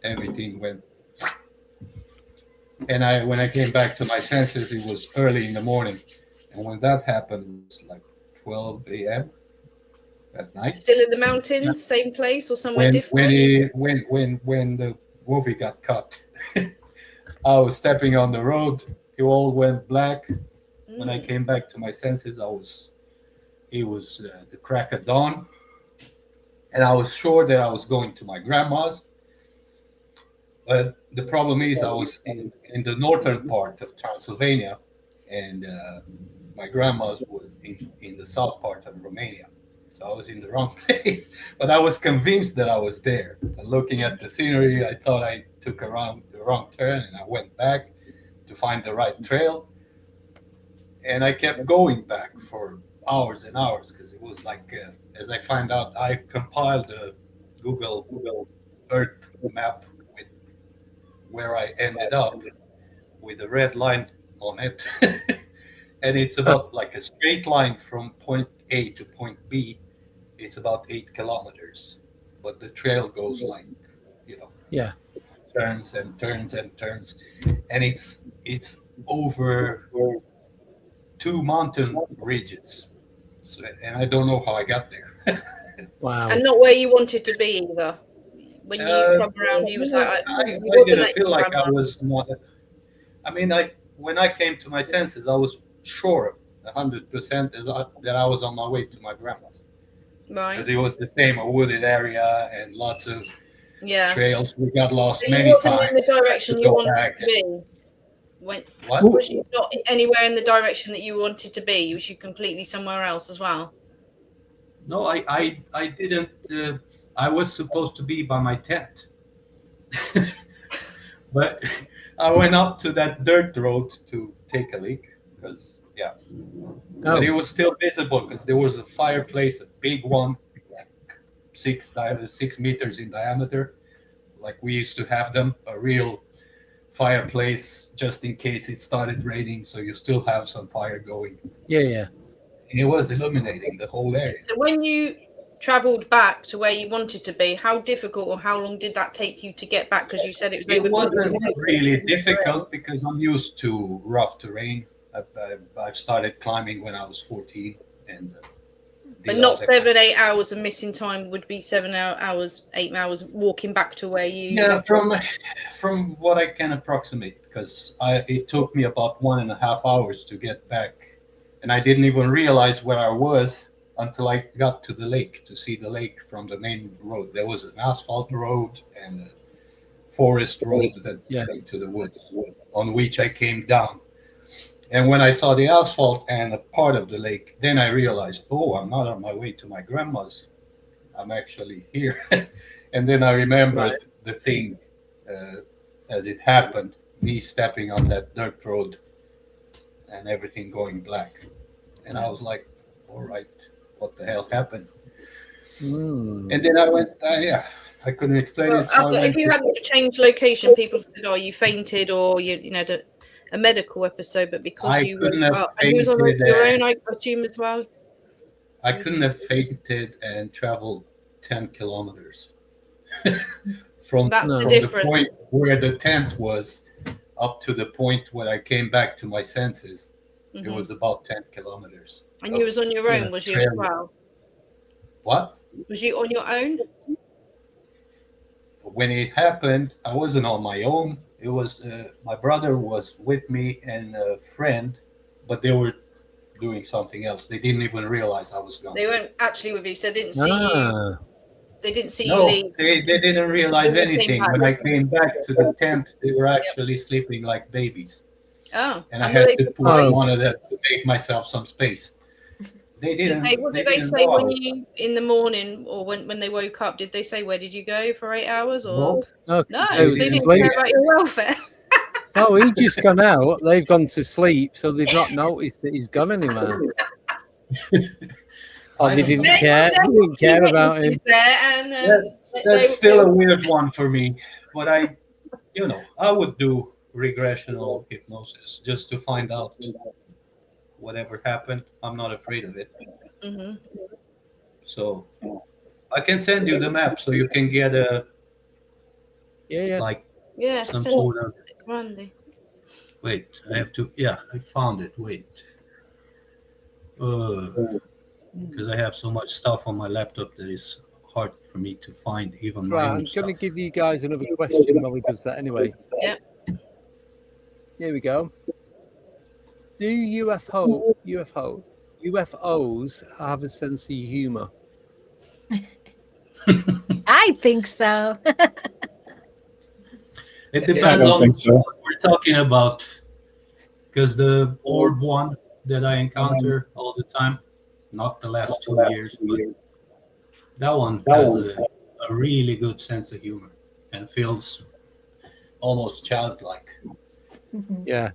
everything went. And when I came back to my senses, it was early in the morning, and when that happened, it was like 12 a.m. at night. Still in the mountains, same place or somewhere different? When the movie got cut, I was stepping on the road. It all went black. When I came back to my senses, it was the crack of dawn, and I was sure that I was going to my grandma's. But the problem is, I was in the northern part of Transylvania, and my grandma's was in the south part of Romania. So I was in the wrong place, but I was convinced that I was there. And looking at the scenery, I thought I took the wrong turn, and I went back to find the right trail. And I kept going back for hours and hours, because it was like, as I find out, I compiled a Google Earth map with where I ended up with a red line on it. And it's about like a straight line from point A to point B. It's about 8 kilometers, but the trail goes like, turns and turns and turns, and it's over 2 mountain ridges. So, and I don't know how I got there. Wow. And not where you wanted to be either. When you come around, you was like, I didn't feel like I was not. I mean, when I came to my senses, I was sure 100% that I was on my way to my grandma's. Right. Because it was the same, a wooded area and lots of trails. We got lost so many you wasn't times. in the direction you wanted to be. What? Was you not anywhere in the direction that you wanted to be? Was you completely somewhere else as well? No, I didn't. I was supposed to be by my tent. But I went up to that dirt road to take a leak, because but it was still visible, because there was a fireplace, a big one, like 6 meters in diameter, like we used to have them, a real fireplace just in case it started raining, so you still have some fire going. Yeah. And it was illuminating the whole area. So when you traveled back to where you wanted to be, how difficult or how long did that take you to get back? Because you said it wasn't really difficult, because I'm used to rough terrain. I've started climbing when I was 14, and but not 7-8 hours of missing time would be 7 hours, 8 hours walking back to where you. Yeah, from what I can approximate, because it took me about 1.5 hours to get back, and I didn't even realize where I was until I got to the lake to see the lake from the main road. There was an asphalt road and a forest road that led to the woods, on which I came down. And when I saw the asphalt and a part of the lake, then I realized, oh, I'm not on my way to my grandma's. I'm actually here. And then I remembered the thing as it happened, me stepping on that dirt road and everything going black. And I was like, all right, what the hell happened? And then I went, I couldn't explain it. So if you hadn't changed location, people said, "Oh, you fainted," or you had a medical episode. But because you were, and you was on your own, I assume as well. I couldn't have fainted and traveled 10 kilometers from the point where the tent was up to the point where I came back to my senses. It was about 10 kilometers. And you was on your own, was you as well? What? Was you on your own? When it happened, I wasn't on my own. It was my brother was with me and a friend, but they were doing something else. They didn't even realize I was gone. They weren't actually with you, so they didn't see you. They didn't see No, you leave. they didn't realize anything. When I came back to the tent, they were actually sleeping like babies. Oh, and I had to push one of them to make myself some space. They didn't. What did they say when you in the morning or when they woke up? Did they say where did you go for 8 hours or no? They didn't care about your welfare. Oh, he's just gone out. They've gone to sleep, so they've not noticed that he's gone anywhere. Oh, they didn't care. They didn't care about him. That's still a weird one for me, but I would do regressional hypnosis just to find out whatever happened. I'm not afraid of it. Mm-hmm. So I can send you the map so you can get a some sort of. Wait, I have to. Yeah, I found it. Wait, because I have so much stuff on my laptop that is hard for me to find even my own I'm stuff. going to give you guys another question while he does that anyway. Yeah. Here we go. Do UFOs have a sense of humor? I think so. It depends on what we're talking about. Because the orb one that I encounter all the time, not the last 2 years, but that one has a really good sense of humor and feels almost childlike. Yeah.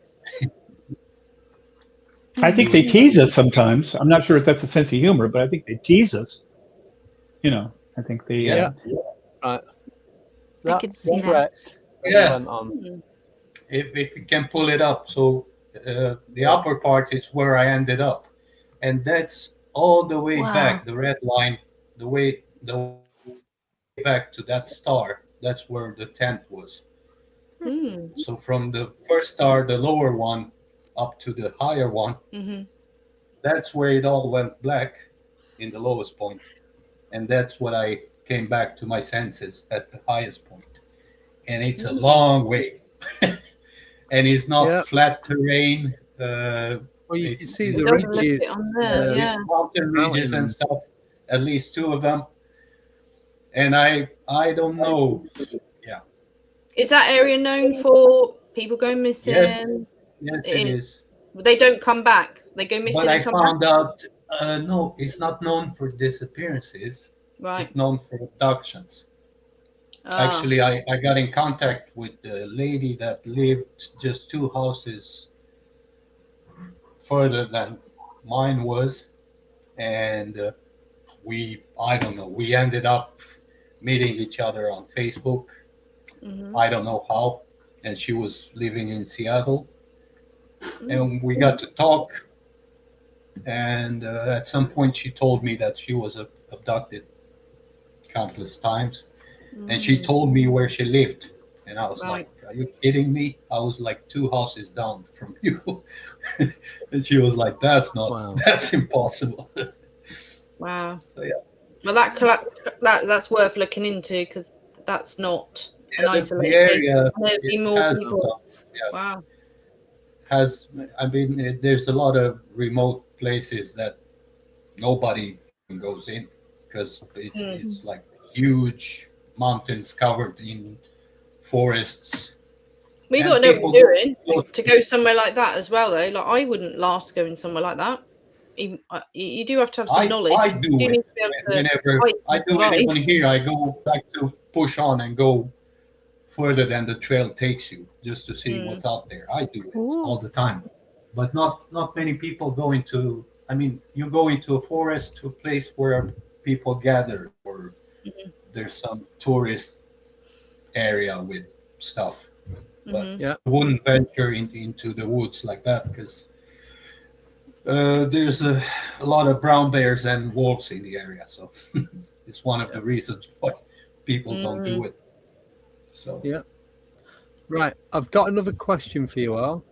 I think they tease us sometimes. I'm not sure if that's a sense of humor, but I think they tease us. I think they. Right. I can see that. Yeah. If you can pull it up. So the upper part is where I ended up. And that's all the way back, the red line, the way back to that star. That's where the tent was. So from the first star, the lower one, up to the higher one, that's where it all went black in the lowest point. And that's when I came back to my senses at the highest point. And it's a long way. And it's not flat terrain. Well, you can see the ridges, mountain ridges and stuff, at least 2 of them. And I don't know. Yeah. Is that area known for people going missing? Yes, it is. They don't come back. They go missing. But I and come found back? out, no, it's not known for disappearances. Right. It's known for abductions. Actually, I got in contact with a lady that lived just 2 houses further than mine was. And we ended up meeting each other on Facebook. I don't know how. And she was living in Seattle. And we got to talk. And at some point, she told me that she was abducted countless times. And she told me where she lived. And I was like, are you kidding me? I was like 2 houses down from you. And she was like, that's impossible. Wow. So, yeah. Well, that's worth looking into because that's not an isolated area. There'd be more people. Wow. There's a lot of remote places that nobody goes in because it's like huge mountains covered in forests. Well, you got to know what you're doing to go somewhere like that as well, though. Like, I wouldn't last going somewhere like that. Even, you do have to have some knowledge. I do you it need to be able to whenever I do it. Even here, I go like to push on and go further than the trail takes you, just to see what's out there. I do it all the time, but not many people go into. I mean, you go into a forest, to a place where people gather, or there's some tourist area with stuff. But I wouldn't venture into the woods like that because there's a lot of brown bears and wolves in the area. So it's one of the reasons why people don't do it. So Right, I've got another question for you all.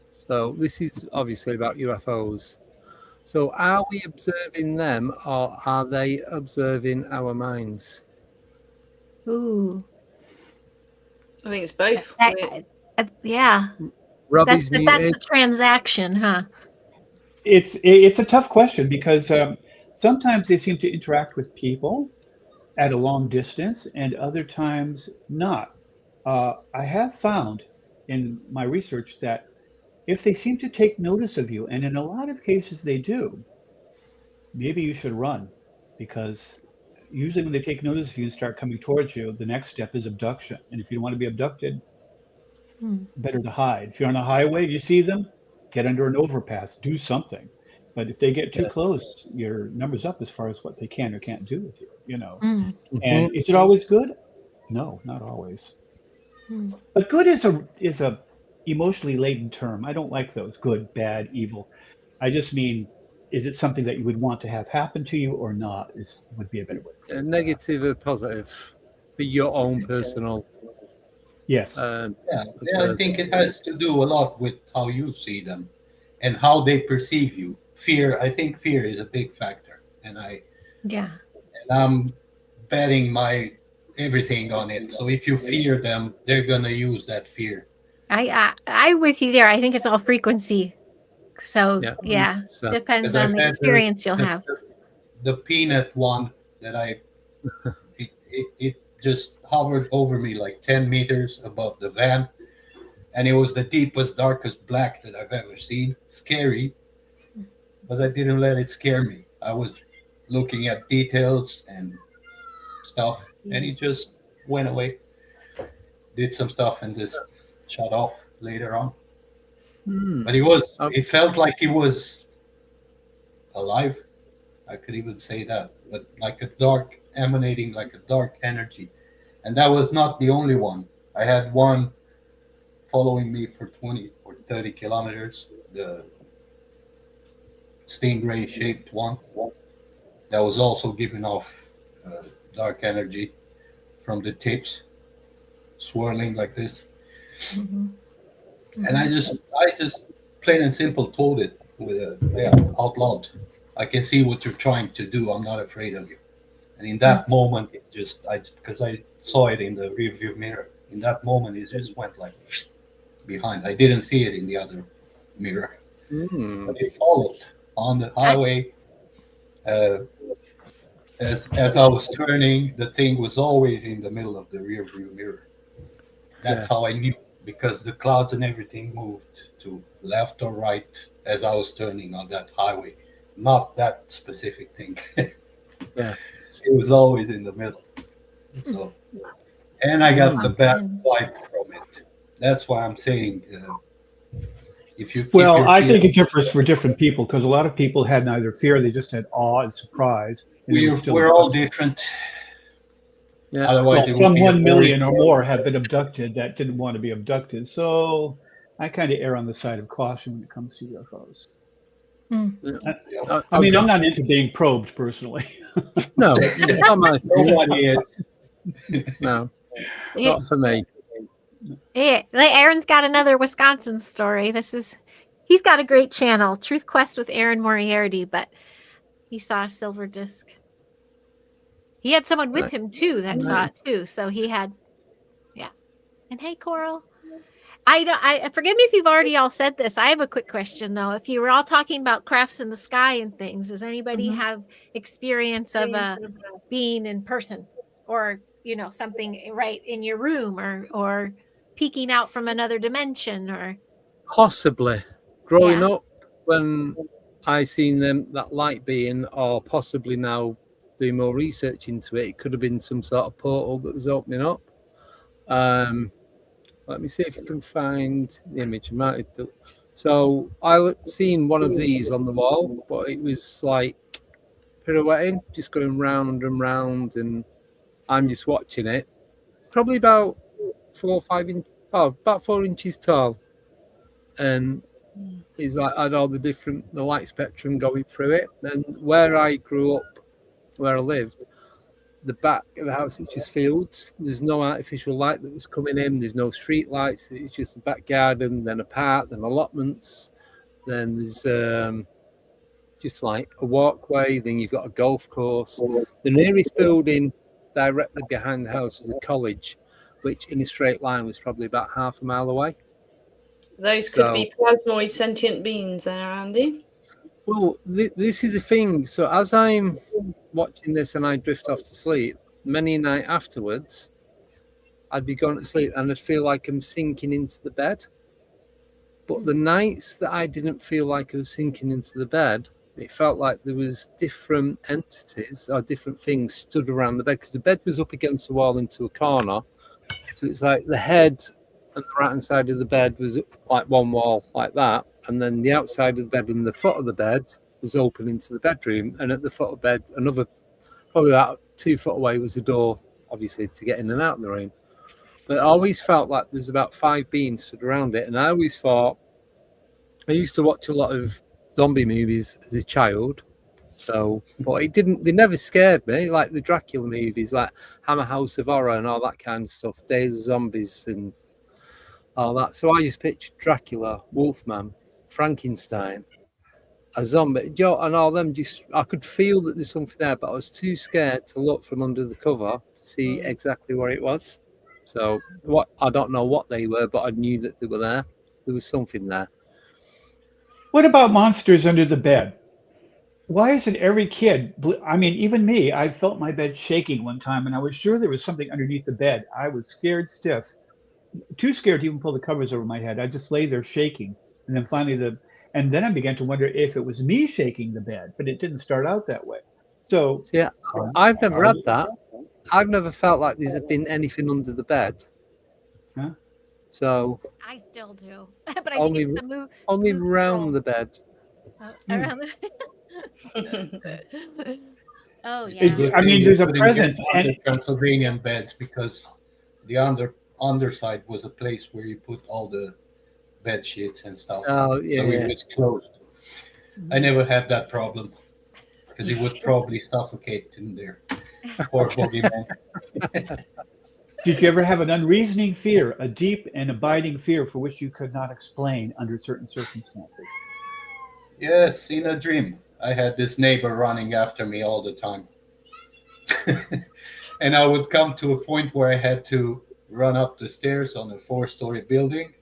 So this is obviously about UFOs. So are we observing them, or are they observing our minds? Ooh. I think it's both. Yeah. Robbie's That's the transaction, huh? It's a tough question because sometimes they seem to interact with people at a long distance, and other times not. I have found in my research that if they seem to take notice of you, and in a lot of cases they do, maybe you should run, because usually when they take notice of you and start coming towards you, the next step is abduction. And if you don't want to be abducted, better to hide. If you're on a highway, you see them, get under an overpass, do something. But if they get too close, your number's up as far as what they can or can't do with you, you know. And is it always good? No, not always. But good is a emotionally laden term. I don't like those, good, bad, evil. I just mean, is it something that you would want to have happen to you or not? Would be a better way. Negative or positive, for your own personal. Yes. I think it has to do a lot with how you see them and how they perceive you. I think fear is a big factor, and I'm betting my everything on it. So if you fear them, they're gonna use that fear. I with you there. I think it's all frequency. So depends on the experience you'll have. The peanut one that it just hovered over me like 10 meters above the van, and it was the deepest, darkest black that I've ever seen. Scary, but I didn't let it scare me. I was looking at details and stuff, and it just went away. Did some stuff and just shut off later on. But it felt like it was alive. I could even say that, but like a dark, emanating like a dark energy. And that was not the only one. I had one following me for 20 or 30 kilometers, the stingray shaped one that was also giving off dark energy from the tips, swirling like this. And I just plain and simple told it out loud. I can see what you're trying to do. I'm not afraid of you. And in that moment, because I saw it in the rearview mirror. In that moment, it just went like behind. I didn't see it in the other mirror, but it followed on the highway. As I was turning, the thing was always in the middle of the rearview mirror. That's how I knew, because the clouds and everything moved to left or right as I was turning on that highway. Not that specific thing. It was always in the middle. So, and I got the bad vibe from it. That's why I'm saying, if you I think it differs for different people, because a lot of people had neither fear, they just had awe and surprise. And we're all different. Otherwise, some 1 million or more have been abducted that didn't want to be abducted. So I kind of err on the side of caution when it comes to UFOs. I mean, I'm not into being probed personally. No, nobody is. No, not for me. Yeah, Aaron's got another Wisconsin story. He's got a great channel, Truth Quest with Aaron Moriarty, but he saw a silver disc. He had someone with him too that saw it too. So he had, And hey, Coral. I don't. I forgive me if you've already all said this. I have a quick question though. If you were all talking about crafts in the sky and things, does anybody have experience of being in person, or something right in your room, or peeking out from another dimension, or Possibly growing up when I seen that light being, or possibly now doing more research into it, it could have been some sort of portal that was opening up. Let me see if you can find the image. So I seen one of these on the wall, but it was like pirouetting, just going round and round, and I'm just watching it. Probably about 4 or 5 inch, about 4 inches tall, and it's like had all the light spectrum going through it. And where I grew up, where I lived, the back of the house is just fields. There's no artificial light that was coming in. There's no street lights. It's just a back garden, then a park, then allotments. Then there's just like a walkway. Then you've got a golf course. The nearest building directly behind the house was a college, which in a straight line was probably about half a mile away. Those could be plasmoid sentient beings there, Andy. Well, this is the thing. So as I'm watching this and I drift off to sleep, many a night afterwards, I'd be going to sleep and I'd feel like I'm sinking into the bed. But the nights that I didn't feel like I was sinking into the bed, it felt like there was different entities or different things stood around the bed, because the bed was up against the wall into a corner. So it's like the head and the right hand side of the bed was like one wall like that, and then the outside of the bed and the foot of the bed was open into the bedroom, and at the foot of the bed, another probably about 2 foot away was the door, obviously, to get in and out of the room. But I always felt like there's about 5 beings stood around it, and I always thought, I used to watch a lot of zombie movies as a child, but they never scared me, like the Dracula movies, like Hammer House of Horror and all that kind of stuff, Days of Zombies and all that. So I just pictured Dracula, Wolfman, Frankenstein, a zombie, and all them. Just I could feel that there's something there, but I was too scared to look from under the cover to see exactly where it was. So I don't know what they were, but I knew that they were there. There was something there. What about monsters under the bed? Why isn't every kid, I mean, even me, I felt my bed shaking one time and I was sure there was something underneath the bed. I was scared stiff, too scared to even pull the covers over my head. I just lay there shaking. And then finally then I began to wonder if it was me shaking the bed, but it didn't start out that way. So yeah, I've never had that. I've never felt like there's been anything under the bed. Huh? So I still do, but I only, think it's the only around the bed. Around the oh yeah. I mean, there's a presence and Transylvanian beds, because the underside was a place where you put all the bed sheets and stuff. Oh yeah. So it was closed. I never had that problem because it would probably suffocate in there. Poor boogeyman. Did you ever have an unreasoning fear, a deep and abiding fear for which you could not explain under certain circumstances? Yes, in a dream. I had this neighbor running after me all the time. And I would come to a point where I had to run up the stairs on a 4-story building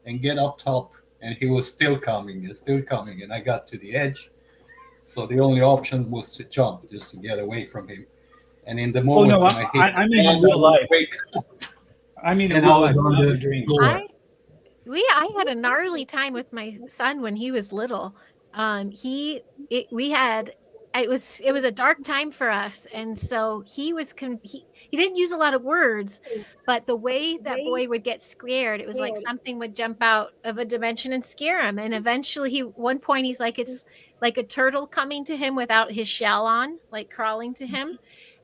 and get up top. And he was still coming and still coming. And I got to the edge. So the only option was to jump, just to get away from him. And in the moment I mean in real life. I mean in real life, not a dream. I had a gnarly time with my son when he was little. It was a dark time for us, and so he didn't use a lot of words, but the way that boy would get scared, it was like something would jump out of a dimension and scare him. And eventually one point he's like, it's like a turtle coming to him without his shell on, like crawling to him.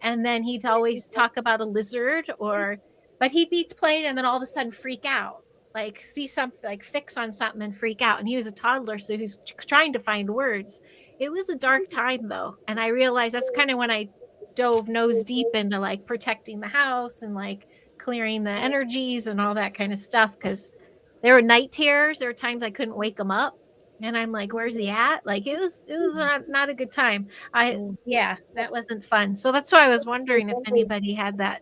And then he'd always talk about a lizard, but he'd be playing and then all of a sudden freak out, like see something, like fix on something and freak out. And he was a toddler, so he's trying to find words. It was a dark time though. And I realized that's kind of when I dove nose deep into like protecting the house and like clearing the energies and all that kind of stuff. Cause there were night terrors. There were times I couldn't wake him up. And I'm like, where's he at? Like it was not a good time. That wasn't fun. So that's why I was wondering if anybody had that,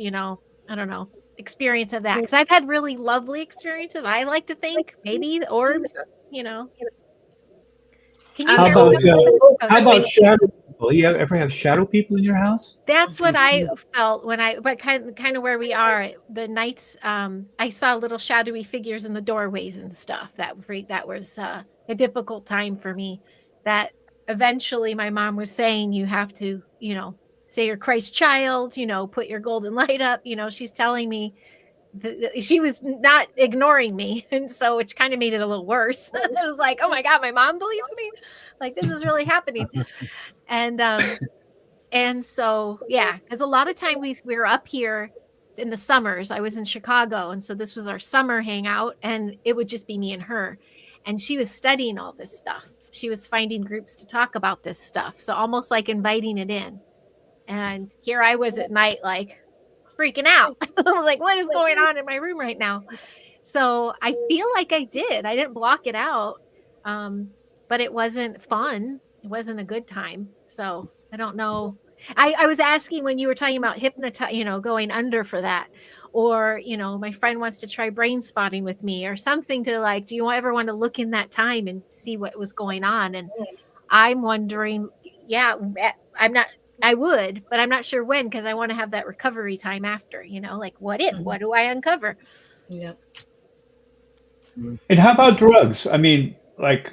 I don't know, experience of that, because I've had really lovely experiences. I like to think maybe the orbs, you know. Can you hear me? How about shadow people? You ever have shadow people in your house? That's what I felt when but kind of where we are the nights. I saw little shadowy figures in the doorways and stuff. That was a difficult time for me. That eventually my mom was saying, you have to, you know, say you're Christ's child, you know, put your golden light up. You know, she's telling me she was not ignoring me, and so which kind of made it a little worse. It was like, oh my God, my mom believes me. Like, this is really happening. And so, yeah, because a lot of time we were up here in the summers. I was in Chicago, and so this was our summer hangout, and it would just be me and her. And she was studying all this stuff. She was finding groups to talk about this stuff. So almost like inviting it in. And here I was at night, like freaking out. I was like, what is going on in my room right now? So I feel like I didn't block it out. But it wasn't fun. It wasn't a good time. So I don't know. I was asking when you were talking about going under for that, or, you know, my friend wants to try brain spotting with me or something to like, do you ever want to look in that time and see what was going on? And I'm wondering, I would, but I'm not sure when, because I want to have that recovery time after, you know, like what do I uncover? Yeah. And how about drugs? I mean, like,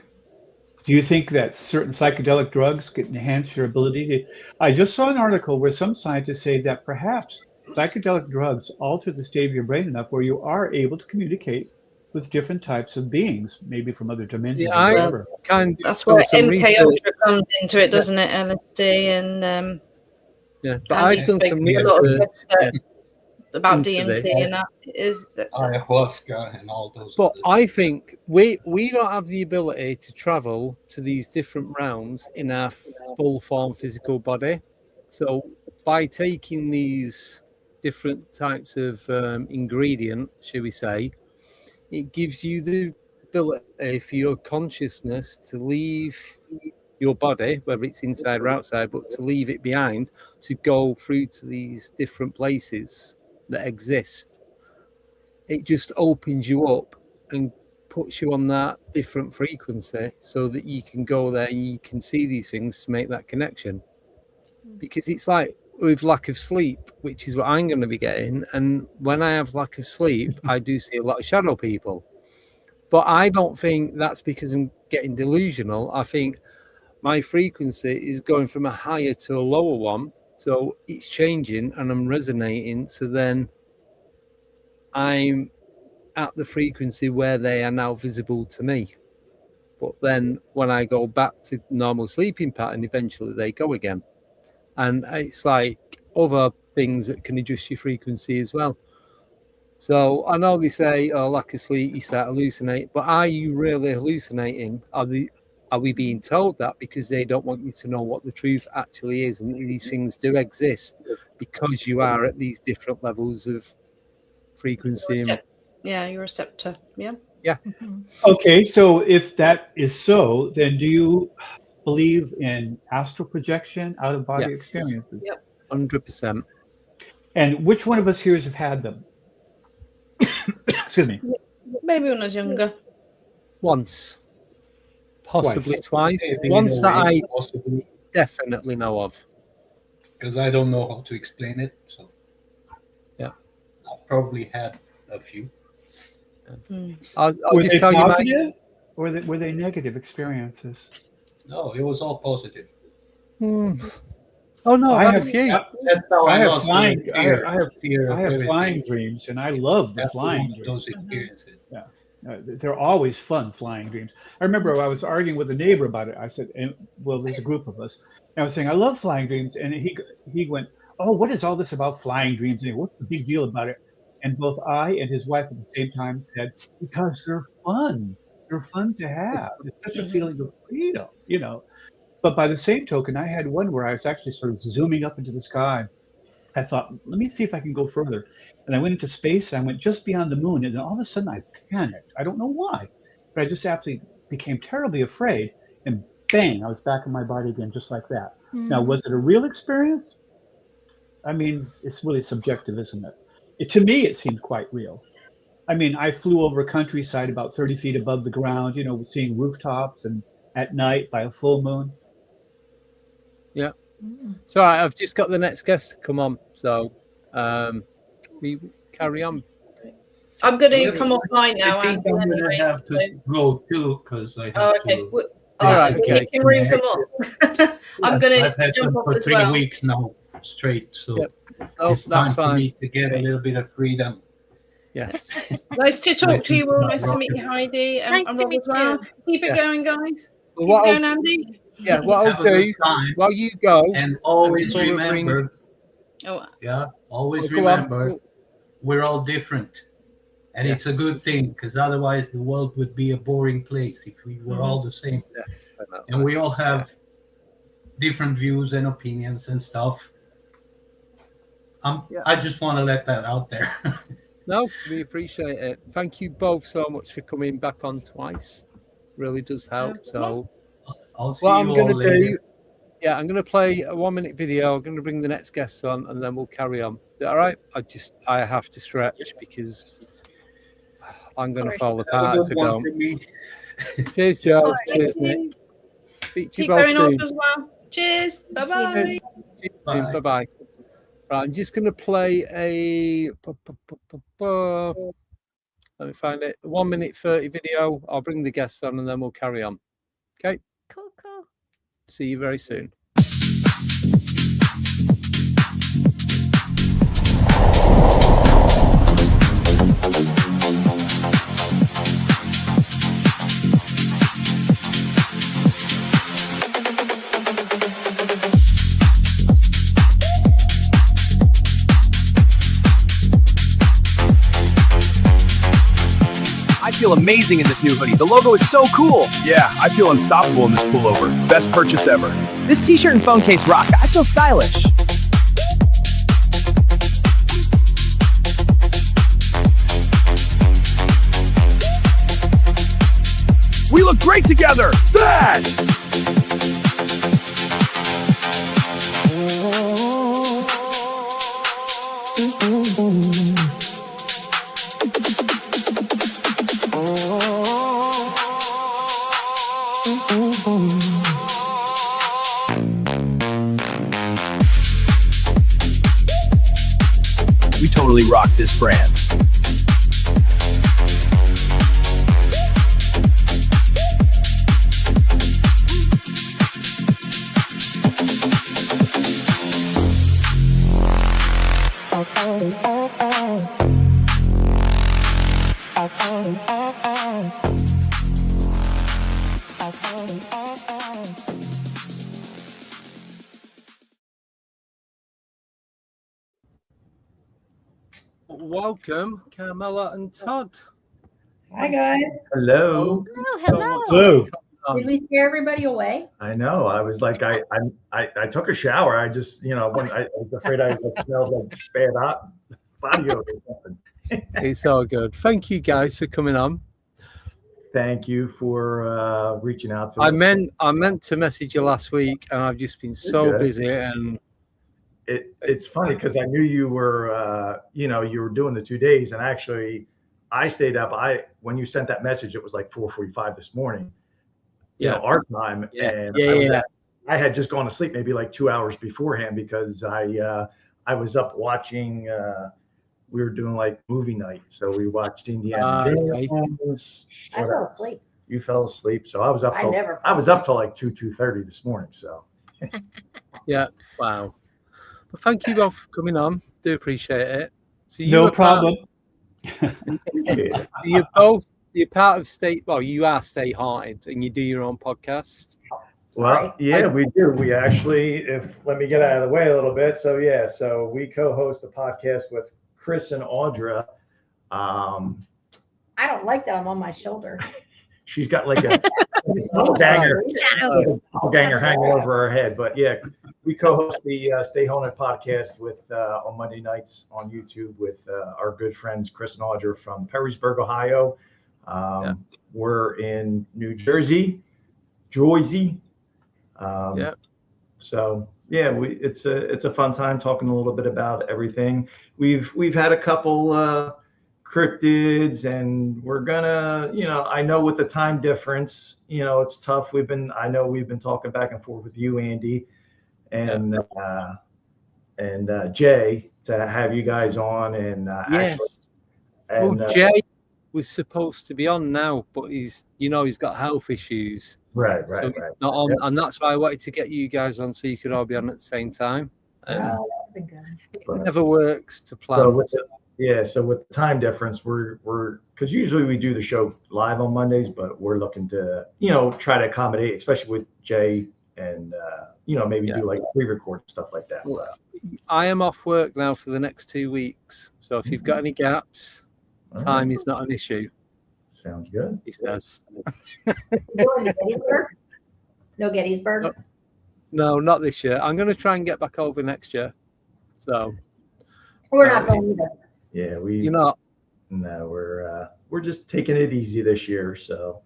do you think that certain psychedelic drugs can enhance your ability to? I just saw an article where some scientists say that perhaps psychedelic drugs alter the state of your brain enough where you are able to communicate with different types of beings, maybe from other dimensions or whatever. That's where MK Ultra comes into it, doesn't it? LSD and yeah, but I've done some research about DMT and that is ayahuasca and all those. But I think we don't have the ability to travel to these different realms in our full form physical body. So by taking these different types of ingredient, shall we say, it gives you the ability for your consciousness to leave your body, whether it's inside or outside, but to leave it behind, to go through to these different places that exist. It just opens you up and puts you on that different frequency so that you can go there and you can see these things to make that connection. Because it's like with lack of sleep, which is what I'm going to be getting. And when I have lack of sleep, I do see a lot of shadow people. But I don't think that's because I'm getting delusional. I think my frequency is going from a higher to a lower one. So it's changing and I'm resonating. So then I'm at the frequency where they are now visible to me. But then when I go back to normal sleeping pattern, eventually they go again. And it's like other things that can adjust your frequency as well. So I know they say, oh, lack of sleep, you start hallucinating. But are you really hallucinating? Are we being told that because they don't want you to know what the truth actually is, and these things do exist because you are at these different levels of frequency? Yeah, you're a receptor. Yeah. Yeah. Okay, so if that is so, then do you believe in astral projection, out-of-body experiences? Yep. 100%. And which one of us here have had them? Excuse me. Maybe when I was younger. Once. Possibly twice. Once that I definitely know of. Because I don't know how to explain it. So yeah, I've probably had a few. I'll were just they tell positive, you or were they negative experiences? No, it was all positive. Oh no, I had a have, few. That's how I have lost flying. the fear. I have Fear of everything. flying dreams, and I love the That's flying one of dreams. those experiences. Yeah, they're always fun, flying dreams. I remember I was arguing with a neighbor about it. I said, well, there's a group of us, and I was saying I love flying dreams, and he went, oh, what is all this about flying dreams? And what's the big deal about it? And both I and his wife at the same time said, because they're fun. They're fun to have. It's such a feeling of freedom, you know. But by the same token, I had one where I was actually sort of zooming up into the sky. I thought, let me see if I can go further. And I went into space, and I went just beyond the moon. And then all of a sudden, I panicked. I don't know why, but I just absolutely became terribly afraid. And bang, I was back in my body again, just like that. Now, was it a real experience? I mean, it's really subjective, isn't it? to me, it seemed quite real. I mean, I flew over a countryside about 30 feet above the ground, you know, seeing rooftops and at night by a full moon. Yeah. It's all right. I've just got the next guest to come on. So we carry on. I'm going to come offline now. I think I'm going to have to go too because I have to. All right, we're making room for more. I'm going I've had to jump them off for as 3 well. weeks now straight, so That's it's time for fine. me to get a little bit of freedom. Yes. Nice to talk to you all. Nice Nice to meet you, Heidi. Nice and to Rob meet as well. you. Keep it going, guys. Well, Keep what it I'll- going, Andy. Yeah, what I'll Have a good do time. while you go, And always before we bring- remember, Oh, always Oh, go on. remember, we're all different. And it's a good thing, because otherwise the world would be a boring place if we were all the same. And we all have different views and opinions and stuff. I just want to let that out there. No, we appreciate it. Thank you both so much for coming back on twice. Really does help. So I'll see what you I'm all going to later. do, I'm going to play a 1-minute video. I'm going to bring the next guests on, and then we'll carry on. Is that all right? I have to stretch because I'm going to fall apart if I don't. Cheers, Joe. Cheers, Nick. Speak to you Keep both going soon. off as well. Cheers. Bye-bye. Bye bye. Right, I'm just going to play a. Let me find it. 1 minute 30 video. I'll bring the guests on and then we'll carry on. Okay. Cool. See you very soon. I feel amazing in this new hoodie. The logo is so cool. Yeah, I feel unstoppable in this pullover. Best purchase ever. This t-shirt and phone case rock. I feel stylish. We look great together. Best! We totally rock this brand. Welcome, Carmela and Todd. Hi guys. Hello. Hello. Did we scare everybody away? I know. I was like, I took a shower. I just, when I was afraid I smelled like bad body odor or something. It's all good. Thank you guys for coming on. Thank you for reaching out to I us. meant to message you last week, and I've just been so busy. And it's funny because I knew you were, you were doing the 2 days, and actually, I stayed up. When you sent that message, it was like 4:45 this morning. Our time. And I had just gone to sleep maybe like 2 hours beforehand because I was up watching. We were doing like movie night, so we watched Indiana Jones. I fell asleep. You fell asleep, so I was up. I was up till like 2:30 this morning. So. Yeah. Wow. Well, thank you both for coming on. Do appreciate it. So No problem. You're part of Stay. Well, you are Stay Haunted, and you do your own podcast. Well, yeah, we do. We actually, let me get out of the way a little bit. So so we co-host a podcast with Chris and Audra. I don't like that I'm on my shoulder. She's got like a ganger hanging over her head. But yeah, we co-host the Stay Haunted podcast with on Monday nights on YouTube with our good friends Chris and Audra from Perrysburg, Ohio. We're in New Jersey. So yeah, it's a fun time talking a little bit about everything. We've had a couple cryptids, and we're gonna, I know with the time difference, it's tough. I know we've been talking back and forth with you, Andy, and Jay, to have you guys on. And yes, actually, well, Jay was supposed to be on now, but he's got health issues. Right. Not on, and that's why I wanted to get you guys on so you could all be on at the same time. It never works to plan. So with the time difference, we're because usually we do the show live on Mondays, but we're looking to try to accommodate, especially with Jay, and maybe do like pre-record stuff like that. Well, I am off work now for the next 2 weeks, so if you've got any gaps, time is not an issue. Sounds good. He says. Going to Gettysburg? No Gettysburg? No, not this year. I'm going to try and get back over next year. So we're not going either. Yeah, you're not. No, we're just taking it easy this year. So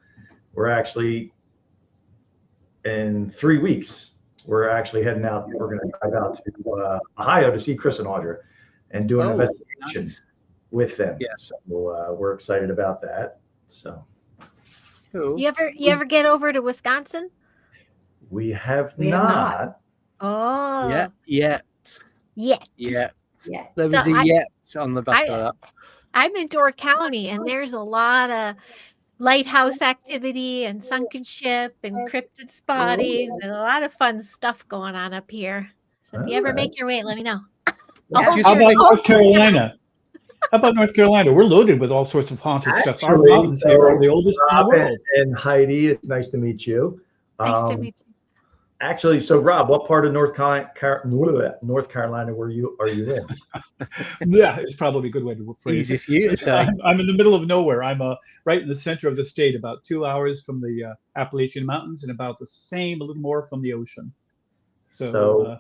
we're actually in 3 weeks. We're actually heading out. We're going to drive out to Ohio to see Chris and Audra and do an investigation with them. Yeah. So we're excited about that. So cool. You ever get over to Wisconsin? We have not. Oh. Yet. There was a yet on the back of that. I'm in Door County, and there's a lot of lighthouse activity and sunken ship and cryptid spotting and a lot of fun stuff going on up here. So if you ever make your way, let me know. How about North Carolina? How about North Carolina? We're loaded with all sorts of haunted stuff. Our mountains here are the oldest in the world. And Heidi, it's nice to meet you. Nice to meet you. Actually, so Rob, what part of North Carolina are you in? Yeah, it's probably a good way to phrase it. Easy for you to say. I'm in the middle of nowhere. I'm right in the center of the state, about 2 hours from the Appalachian Mountains, and about the same, a little more from the ocean. So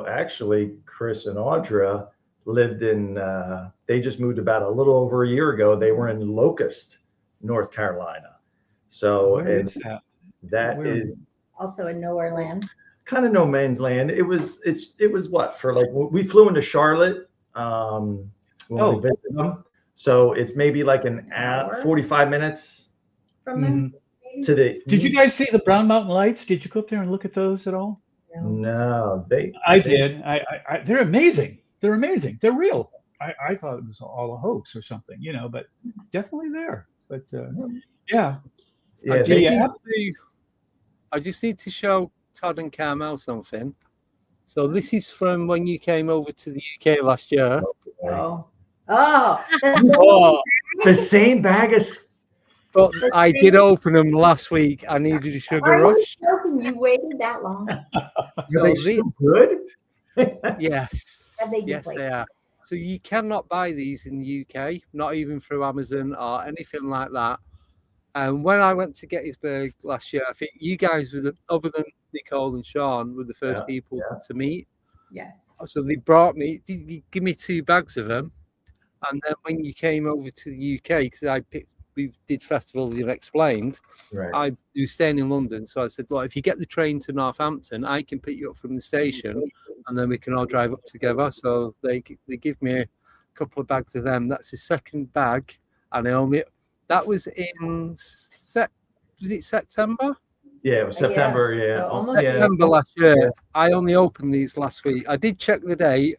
actually, Chris and Audra lived in. They just moved about a little over a year ago. They were in Locust, North Carolina. So that is also in nowhere land. Kind of no man's land. It was what, for like, we flew into Charlotte when we visited them. So it's maybe like an 45 minutes from them. To the. Did you guys see the Brown Mountain Lights? Did you go up there and look at those at all? No, I did. I they're amazing. They're amazing. They're real. I thought it was all a hoax or something, but definitely there. But yeah. I just need to show Todd and Carmel something. So this is from when you came over to the UK last year. The same bag as. But I did open them last week. I needed a sugar rush. You waited that long? Are they still good? Yes. Yes, they are. So you cannot buy these in the UK, not even through Amazon or anything like that. And when I went to Gettysburg last year, I think you guys were other than Nicole and Sean, were the first people to meet. Yes. So they brought me, give me 2 bags of them. And then when you came over to the UK, because we did Festival of the Unexplained. Right. I was staying in London, so I said, look, if you get the train to Northampton, I can pick you up from the station, and then we can all drive up together. So they give me a couple of bags of them. That's the second bag, and that was in was it September? Yeah, it was September. September last year. I only opened these last week. I did check the date,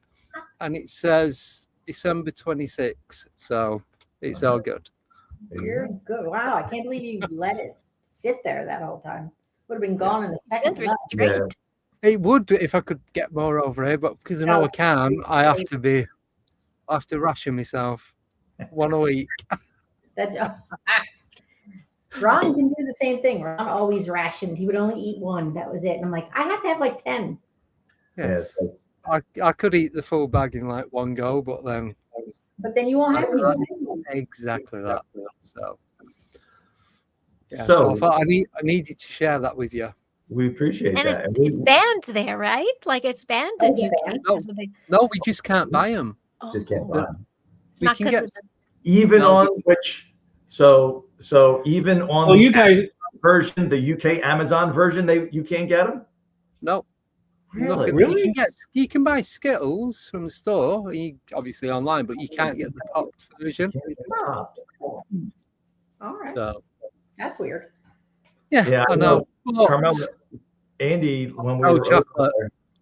and it says December 26th. So it's all good. You're good. Wow, I can't believe you let it sit there that whole time. Would have been gone in a second. It would if I could get more over here, but because I know I can, I have to ration myself 1 a week. Ron can do the same thing. Ron always rationed. He would only eat 1. That was it. And I'm like, I have to have like 10. Yes. I could eat the full bag in like 1 go, but then you won't have any. Exactly that. So I thought I needed to share that with you. We appreciate and that. It's banned there, right? Like it's banned in UK. No, we just can't buy them. Just can't buy them. We can get even on which. So even on you guys version, the UK Amazon version, you can't get them. No. Nothing. Really? You can buy Skittles from the store, obviously online, but you can't get the popped version. Oh. All right. So That's weird. yeah, I know. Carmela, Andy, when we were chocolate.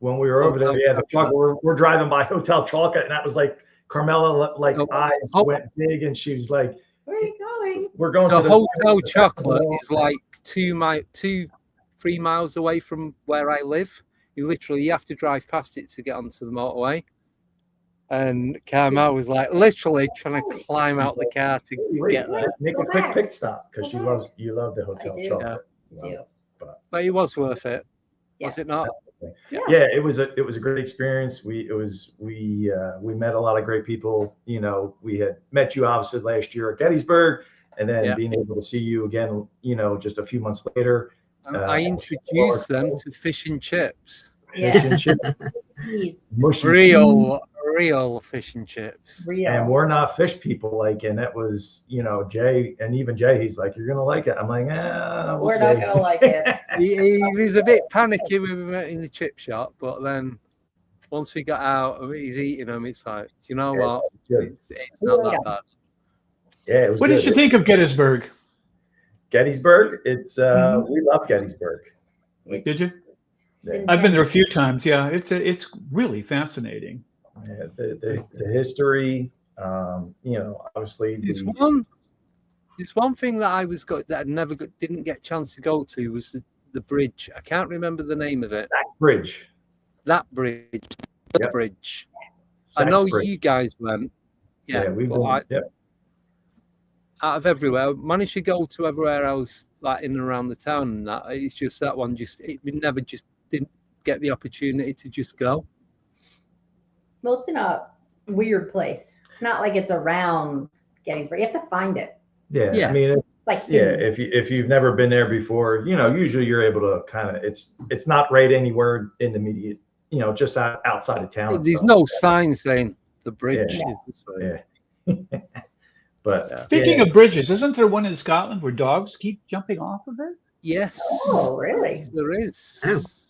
over there, yeah, the truck, we're driving by Hotel Chocolate, and that was like Carmela, like eyes went big, and she was like, "Where are you going?" We're going so to the Hotel Chocolate is like 3 miles away from where I live. You have to drive past it to get onto the motorway. And Carmel was like literally trying to climb out the car to get there. Make a quick pit stop because you love the Hotel Chocolate. But it was worth it, was it not? Yeah, it was a great experience. We met a lot of great people. You know, we had met you obviously last year at Gettysburg, and then being able to see you again, you know, just a few months later. I introduced them to fish and chips. Fish and chips. Real fish and chips. And we're not fish people, like, and it was, you know, Jay, and even Jay, he's like, "You're gonna like it." I'm like, we're not gonna like it. he was a bit panicky when we went in the chip shop, but then once we got out, he's eating them. It's like, you know what? It's not that bad. Yeah, it was. What did you think of Gettysburg? Gettysburg, it's we love Gettysburg. Did you? I've been there a few times. Yeah, it's really fascinating. Yeah, the history, you know, obviously. There's one thing that I didn't get a chance to go to was the bridge. I can't remember the name of it. That bridge. I know you guys went. Yeah, we went. Out of everywhere, managed to go to everywhere else, like in and around the town, and that it's just that one. We never just didn't get the opportunity to just go. Well, it's in a weird place. It's not like it's around Gettysburg. You have to find it. Yeah. I mean, if you've never been there before, you know, usually you're able to kind of. It's not right anywhere in the immediate, you know, just outside of town. There's no sign saying the bridge is this way. Yeah. But speaking of bridges, isn't there one in Scotland where dogs keep jumping off of it? Yes. Oh, really? Yes, there is.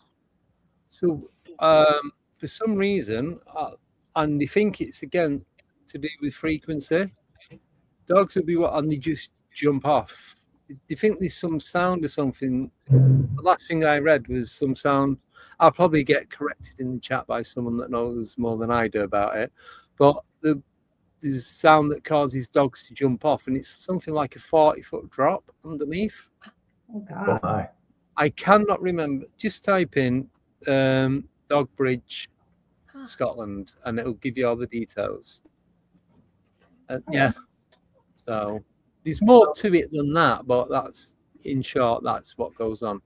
So, for some reason, and I think it's again to do with frequency, dogs will be and they just jump off. Do you think there's some sound or something? The last thing I read was some sound. I'll probably get corrected in the chat by someone that knows more than I do about it. But there's a sound that causes dogs to jump off, and it's something like a 40-foot drop underneath. Oh, God. I cannot remember. Just type in Dog Bridge, Scotland, and it'll give you all the details. Yeah. So there's more to it than that, but that's in short, that's what goes on.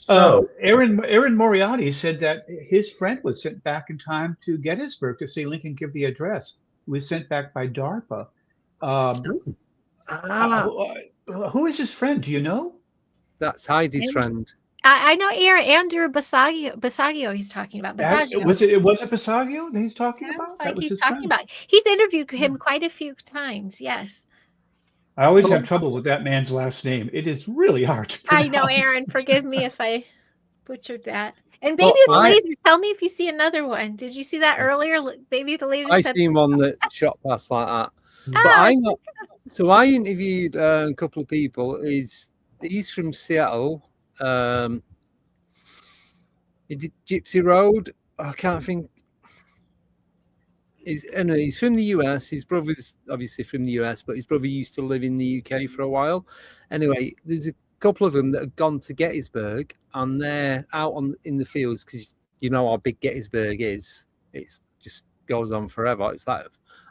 Aaron Moriarty said that his friend was sent back in time to Gettysburg to see Lincoln give the address. He was sent back by DARPA. Who is his friend? Do you know? That's Heidi's friend. I know Andrew Basagio he's talking about. Basagio. Was it Basagio that he's talking about? Sounds like he's talking about. He's interviewed him quite a few times, yes. I always have trouble with that man's last name. It is really hard to pronounce. I know, Aaron. Forgive me if I butchered that. And Baby the Laser, tell me if you see another one. Did you see that earlier? Baby the Laser. I seen one that shot past like that. But I interviewed a couple of people. He's from Seattle. He did Gypsy Road. I can't think. He's from the US. His brother's obviously from the US, but his brother used to live in the UK for a while. Anyway, there's a couple of them that have gone to Gettysburg, and they're out in the fields because you know how big Gettysburg is. It just goes on forever. It's like,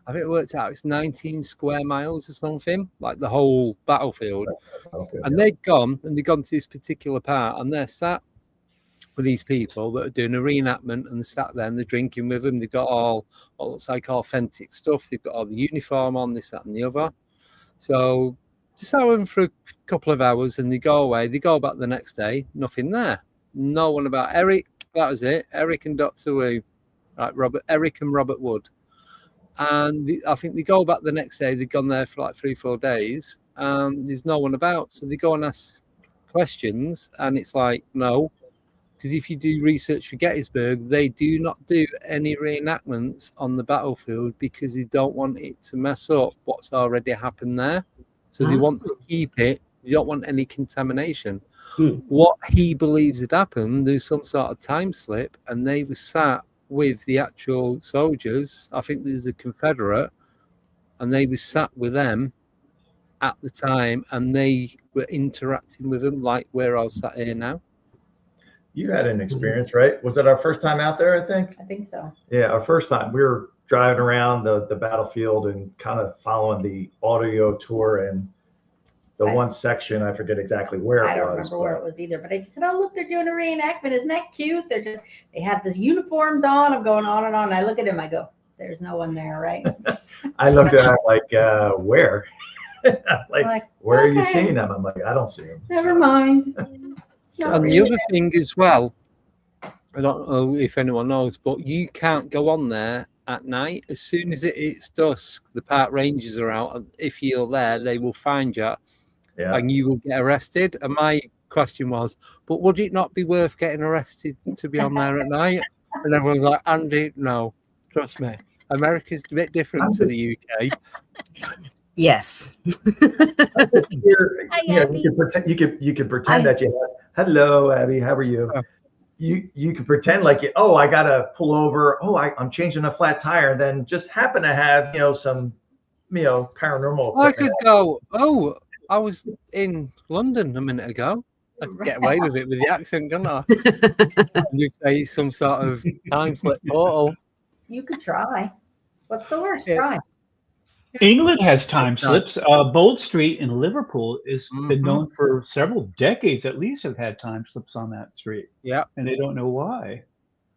I think it worked out, it's 19 square miles or something, like the whole battlefield. Okay. And they've gone to this particular part, and they're sat with these people that are doing a reenactment, and they're sat there and they're drinking with them. They've got all what looks like authentic stuff. They've got all the uniform on, this, that, and the other. So just have them for a couple of hours, and they go away. They go back the next day, nothing there. No one about Eric. That was it. Eric and Dr. Wu. Right, Eric and Robert Wood. And I think they go back the next day. They've gone there for like 3-4 days, and there's no one about. So they go and ask questions, and it's like, no, Because if you do research for Gettysburg, they do not do any reenactments on the battlefield because they don't want it to mess up what's already happened there. So they want to keep it. They don't want any contamination. What he believes had happened, there's some sort of time slip, and they were sat with the actual soldiers. I think there's a Confederate, and they were sat with them at the time, and they were interacting with them like we're all sat here now. You had an experience, right? Was it our first time out there, I think? I think so. Yeah, our first time. We were driving around the battlefield and kind of following the audio tour, and the one section, I forget exactly where it was. I don't remember where it was either, but I just said, oh, look, they're doing a reenactment. Isn't that cute? They have the uniforms on. I'm going on and on. And I look at him, I go, there's no one there, right? I looked at him like, where? like, where are you seeing them? I'm like, I don't see them. Never mind. And the other thing as well, I don't know if anyone knows, but you can't go on there at night. As soon as it's dusk, the park rangers are out, and if you're there, they will find you, and you will get arrested. And my question was, but would it not be worth getting arrested to be on there at night? And everyone's like, Andy, no, trust me, America's a bit different to the UK. Yes. You could pretend that you have, hello, Abby, how are you? You could pretend like, I gotta pull over. I'm changing a flat tire, and then just happen to have some paranormal. I could go, I was in London a minute ago. I could get away with it with the accent, couldn't I? And you say some sort of time slip photo. You could try. What's the worst? Try. England has time slips. Bold Street in Liverpool has been known for several decades at least, have had time slips on that street. Yeah. And they don't know why.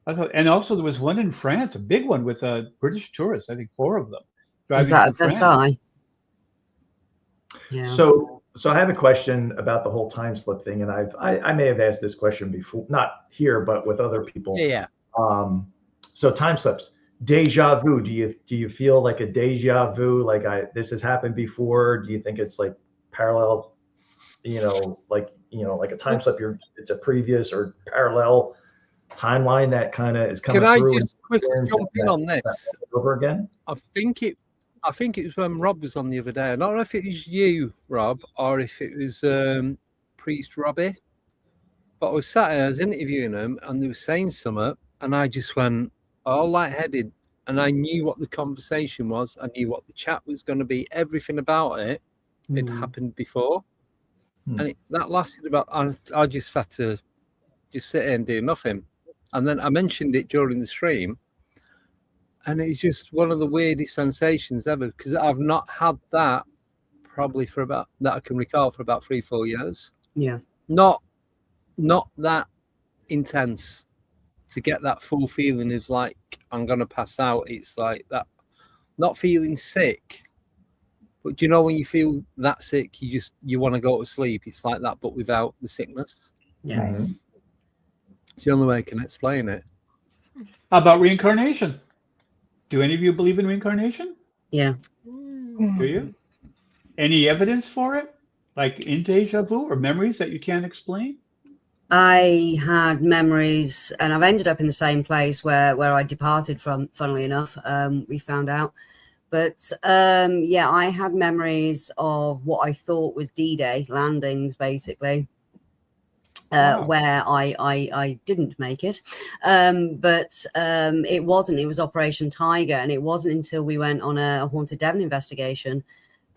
And also there was one in France, a big one with British tourists, I think 4 of them. Was that at Versailles? Yeah. So I have a question about the whole time slip thing, and I may have asked this question before, not here, but with other people. Yeah. So time slips. Deja vu. Do you feel like a deja vu? Like this has happened before? Do you think it's like parallel? Like a time slip. It's a previous or parallel timeline that kind of is coming through. Can I just quickly jump in on this? Over again. I think it was when Rob was on the other day. I don't know if it was you, Rob, or if it was Priest Robbie. But I was sat there, I was interviewing them, and they were saying something, and I just went all lightheaded, and I knew what the conversation was. I knew what the chat was going to be. Everything about it had happened before, and that lasted about. I just had to just sit there and do nothing, and then I mentioned it during the stream, and it's just one of the weirdest sensations ever, because I've not had that probably that I can recall for about 3-4 years. Yeah, not that intense. To get that full feeling is like I'm gonna pass out. It's like that, not feeling sick, but do you know when you feel that sick, you want to go to sleep? It's like that, but without the sickness. Yeah, it's the only way I can explain it. How about reincarnation? Do any of you believe in reincarnation? Yeah. Do you? Any evidence for it, like in deja vu or memories that you can't explain? I had memories, and I've ended up in the same place where I departed from, funnily enough, we found out. But I had memories of what I thought was D-Day landings, basically, where I didn't make it. But it wasn't. It was Operation Tiger, and it wasn't until we went on a Haunted Devon investigation.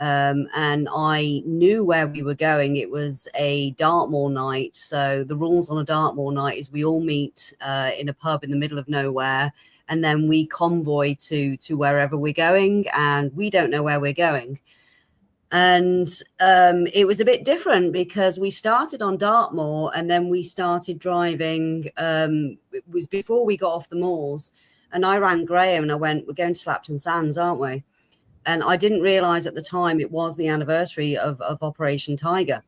And I knew where we were going. It was a Dartmoor night. So the rules on a Dartmoor night is we all meet in a pub in the middle of nowhere, and then we convoy to wherever we're going, and we don't know where we're going. And it was a bit different because we started on Dartmoor, and then we started driving. It was before we got off the moors, and I rang Graham and I went, we're going to Slapton Sands, aren't we? And I didn't realize at the time it was the anniversary of Operation Tiger,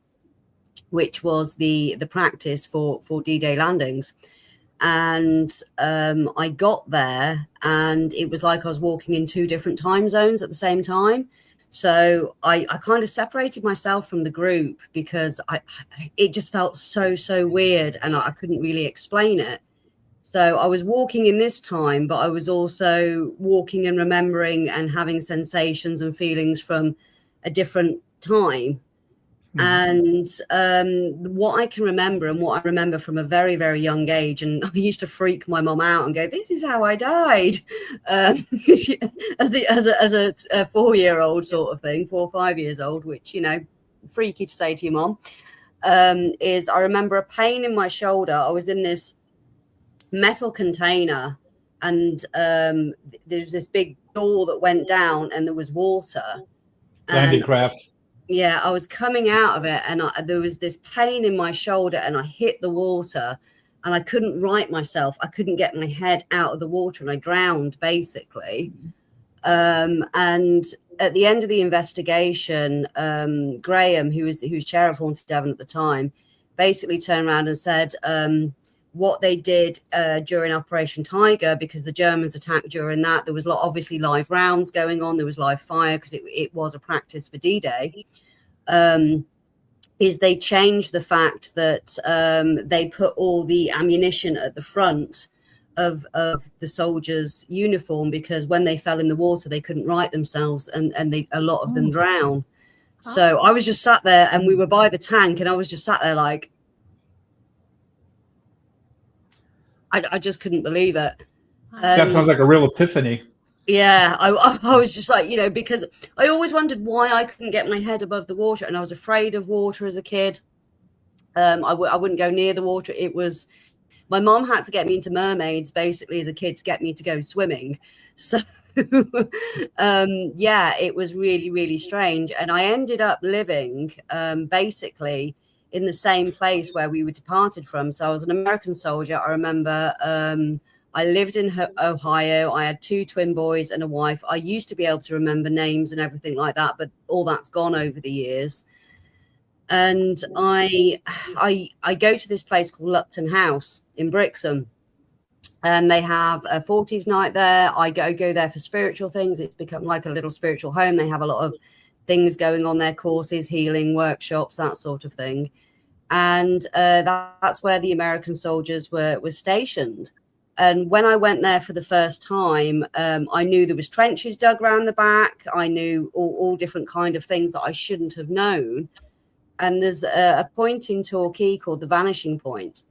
which was the practice for D-Day landings. And I got there, and it was like I was walking in 2 different time zones at the same time, So I kind of separated myself from the group because it just felt so weird, and I couldn't really explain it. So I was walking in this time, but I was also walking and remembering and having sensations and feelings from a different time. And what I can remember, and what I remember from a very young age, and I used to freak my mom out and go, "This is how I died," as a 4-year-old sort of thing, 4 or 5 years old, which, you know, freaky to say to your mom. Is I remember a pain in my shoulder. I was in this metal container, and there's this big door that went down, and there was water. Handicraft. Yeah, I was coming out of it, and there was this pain in my shoulder, and I hit the water, and I couldn't right myself. I couldn't get my head out of the water, and I drowned basically. And at the end of the investigation, Graham, who was chair of Haunted Devon at the time, basically turned around and said what they did during Operation Tiger, because the Germans attacked during that. There was obviously live rounds going on. There was live fire because it was a practice for D-Day. Is they changed the fact that they put all the ammunition at the front of the soldiers' uniform, because when they fell in the water, they couldn't right themselves, and a lot of them drowned. So I was just sat there, and we were by the tank, and I was just sat there like, I just couldn't believe it. That sounds like a real epiphany. Yeah, I was just like, you know, because I always wondered why I couldn't get my head above the water, and I was afraid of water as a kid. I wouldn't go near the water. It was, my mom had to get me into mermaids basically as a kid to get me to go swimming. So yeah, it was really strange. And I ended up living basically in the same place where we were departed from. So I was an American soldier. I remember I lived in Ohio. I had 2 twin boys and a wife. I used to be able to remember names and everything like that, but all that's gone over the years. And I go to this place called Lupton House in Brixham, and they have a 40s night there. I go there for spiritual things. It's become like a little spiritual home. They have a lot of things going on there, courses, healing, workshops, that sort of thing. And that's where the American soldiers were stationed. And when I went there for the first time, I knew there was trenches dug around the back. I knew all different kind of things that I shouldn't have known. And there's a point in Torquay called the Vanishing Point,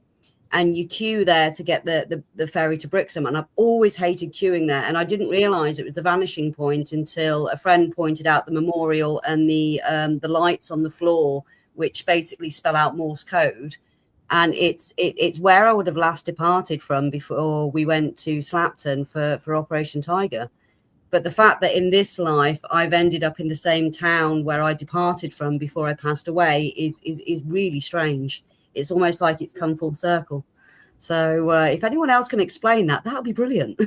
and you queue there to get the ferry to Brixham. And I've always hated queuing there, and I didn't realize it was the Vanishing Point until a friend pointed out the memorial and the lights on the floor, which basically spell out Morse code. And it's where I would have last departed from before we went to Slapton for Operation Tiger. But the fact that in this life I've ended up in the same town where I departed from before I passed away is really strange. It's almost like it's come full circle. So if anyone else can explain that, that would be brilliant.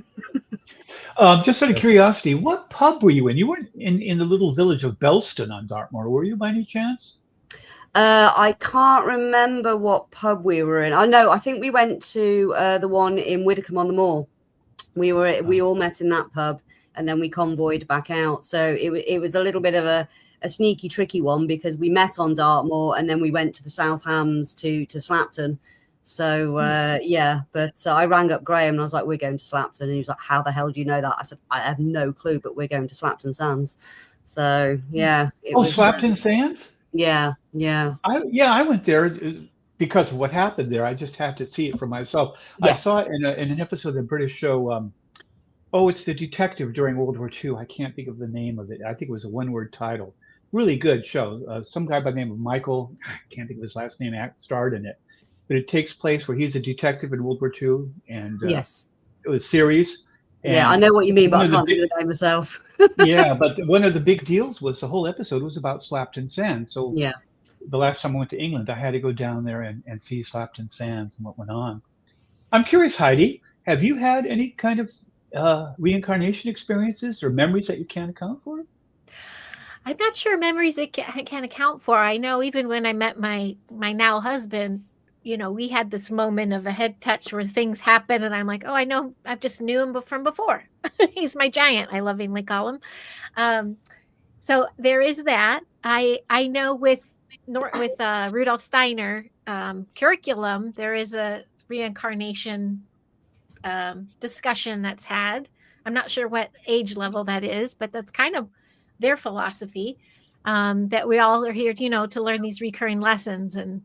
Just out of curiosity, what pub were you in? You weren't in the little village of Belston on Dartmoor, were you by any chance? I can't remember what pub we were in. I know, I think we went to the one in Widdicombe on the Moor. We all met in that pub, and then we convoyed back out. So it was a little bit of a sneaky, tricky one, because we met on Dartmoor and then we went to the South Hams to Slapton. So yeah, but I rang up Graham and I was like, "We're going to Slapton," and he was like, "How the hell do you know that?" I said, "I have no clue, but we're going to Slapton Sands." So yeah. Slapton Sands? Yeah. I went there because of what happened there. I just had to see it for myself. Yes. I saw it in an episode of the British show. It's the detective during World War II. I can't think of the name of it. I think it was a one-word title. Really good show. Some guy by the name of Michael, I can't think of his last name, starred in it. But it takes place where he's a detective in World War II, and yes, it was series. Yeah, I know what you mean, but I can't think of the name myself. Yeah, but one of the big deals was the whole episode was about Slapton Sands. So yeah, the last time I went to England, I had to go down there and see Slapton Sands and what went on. I'm curious, Heidi, have you had any kind of reincarnation experiences or memories that you can't account for? I'm not sure memories I can't account for. I know even when I met my now husband, you know, we had this moment of a head touch where things happen, and I'm like, oh, I know, I've just knew him from before. He's my giant, I lovingly call him. So there is that. I know with Rudolf Steiner curriculum, there is a reincarnation discussion that's had. I'm not sure what age level that is, but that's kind of their philosophy, that we all are here, to learn these recurring lessons. And,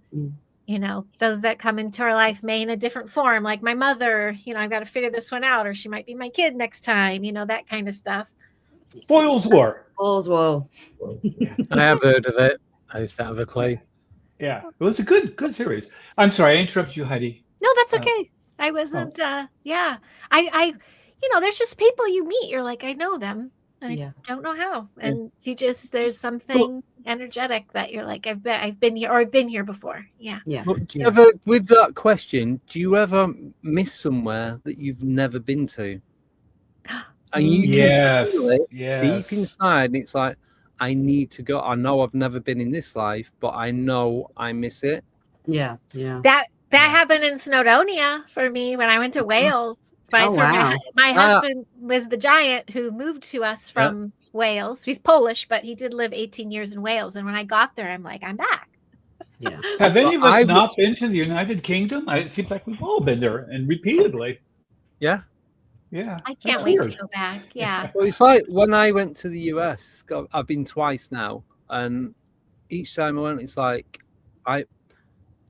those that come into our life may in a different form, like my mother, I've got to figure this one out, or she might be my kid next time, that kind of stuff. Foyle's War. Foyle's War. I have heard of it. I just don't have a clue. Yeah, it was a good series. I'm sorry, I interrupted you, Heidi. No, that's okay. I wasn't. Yeah, I there's just people you meet. You're like, I know them, and I don't know how. And you just, there's something energetic that you're like, I've been here, or I've been here before. Yeah. Yeah. But do you ever, with that question, do you ever miss somewhere that you've never been to? And you can feel it deep inside, and it's like, I need to go. I know I've never been in this life, but I know I miss it. Yeah, yeah. That happened in Snowdonia for me when I went to Wales. My husband was the giant who moved to us from Wales. He's Polish, but he did live 18 years in Wales. And when I got there, I'm like, I'm back. Yeah. Have any of us not been to the United Kingdom? It seems like we've all been there, and repeatedly. Yeah. Yeah. I can't wait to go back. Yeah. Well, it's like when I went to the US, I've been twice now, and each time I went, it's like I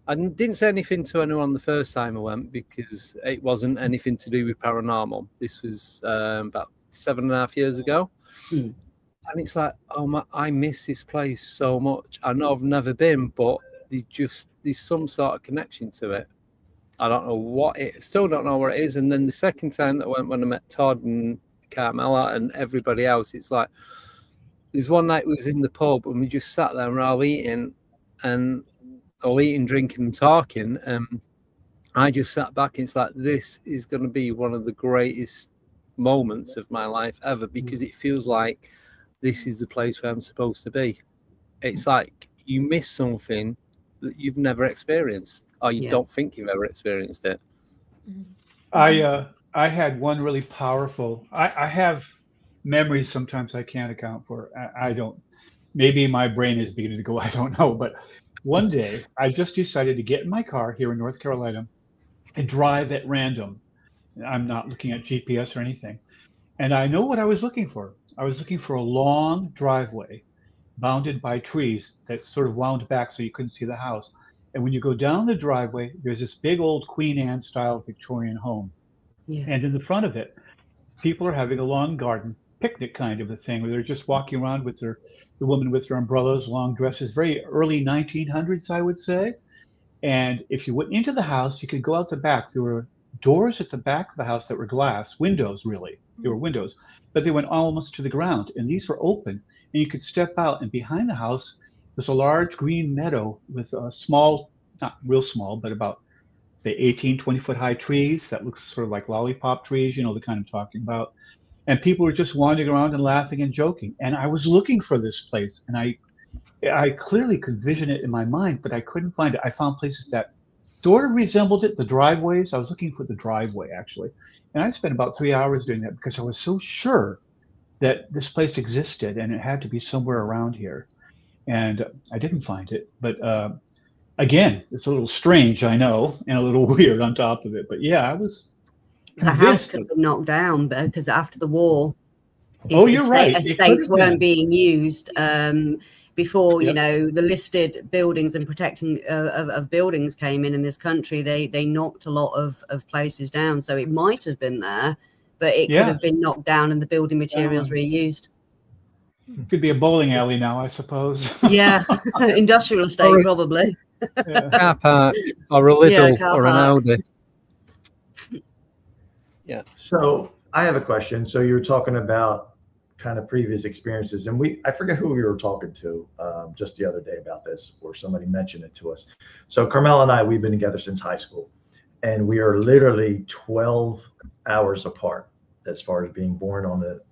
didn't say anything to anyone the first time I went because it wasn't anything to do with paranormal. This was about 7.5 years ago. And it's like, I miss this place so much. I know I've never been, but there's some sort of connection to it. I don't know what it, still don't know what it is. And then the second time that I went, when I met Todd and Carmela and everybody else, it's like, there's one night we was in the pub and we just sat there and we're all eating, drinking and talking. I just sat back and it's like, this is going to be one of the greatest moments of my life ever, because it feels like this is the place where I'm supposed to be. It's like you miss something that you've never experienced, or you don't think you've ever experienced it. I had one really powerful. I have memories sometimes I can't account for. I don't. Maybe my brain is beginning to go. I don't know. But one day I just decided to get in my car here in North Carolina and drive at random. I'm not looking at GPS or anything. And I know what I was looking for. I was looking for a long driveway bounded by trees that sort of wound back so you couldn't see the house. And when you go down the driveway, there's this big old Queen Anne style Victorian home. Yeah. And in the front of it, people are having a lawn garden picnic kind of a thing where they're just walking around with the woman with her umbrellas, long dresses, very early 1900s, I would say. And if you went into the house, you could go out the back. There were doors at the back of the house that were glass, windows really. They were windows, but they went almost to the ground. And these were open, and you could step out. And behind the house was a large green meadow with a small, not real small, but about, say, 18, 20-foot high trees that look sort of like lollipop trees, you know, the kind I'm talking about. And people were just wandering around and laughing and joking. And I was looking for this place, and I clearly could vision it in my mind, but I couldn't find it. I found places that sort of resembled it, the driveways. I was looking for the driveway, actually. And I spent about 3 hours doing that because I was so sure that this place existed and it had to be somewhere around here. And I didn't find it. But again, it's a little strange, I know, and a little weird on top of it. But yeah, I was the house could have been knocked down because after the war, estates weren't being used before, you know, the listed buildings and protecting of buildings came in this country. They knocked a lot of places down. So it might have been there, but it could have been knocked down and the building materials reused. Could be a bowling alley now, I suppose. Yeah, industrial estate probably. Car park or a Lidl or an Audi. Yeah. So I have a question. So you're talking about kind of previous experiences, and I forget who we were talking to just the other day about this, or somebody mentioned it to us. So Carmel and I, we've been together since high school, and we are literally 12 hours apart as far as being born on the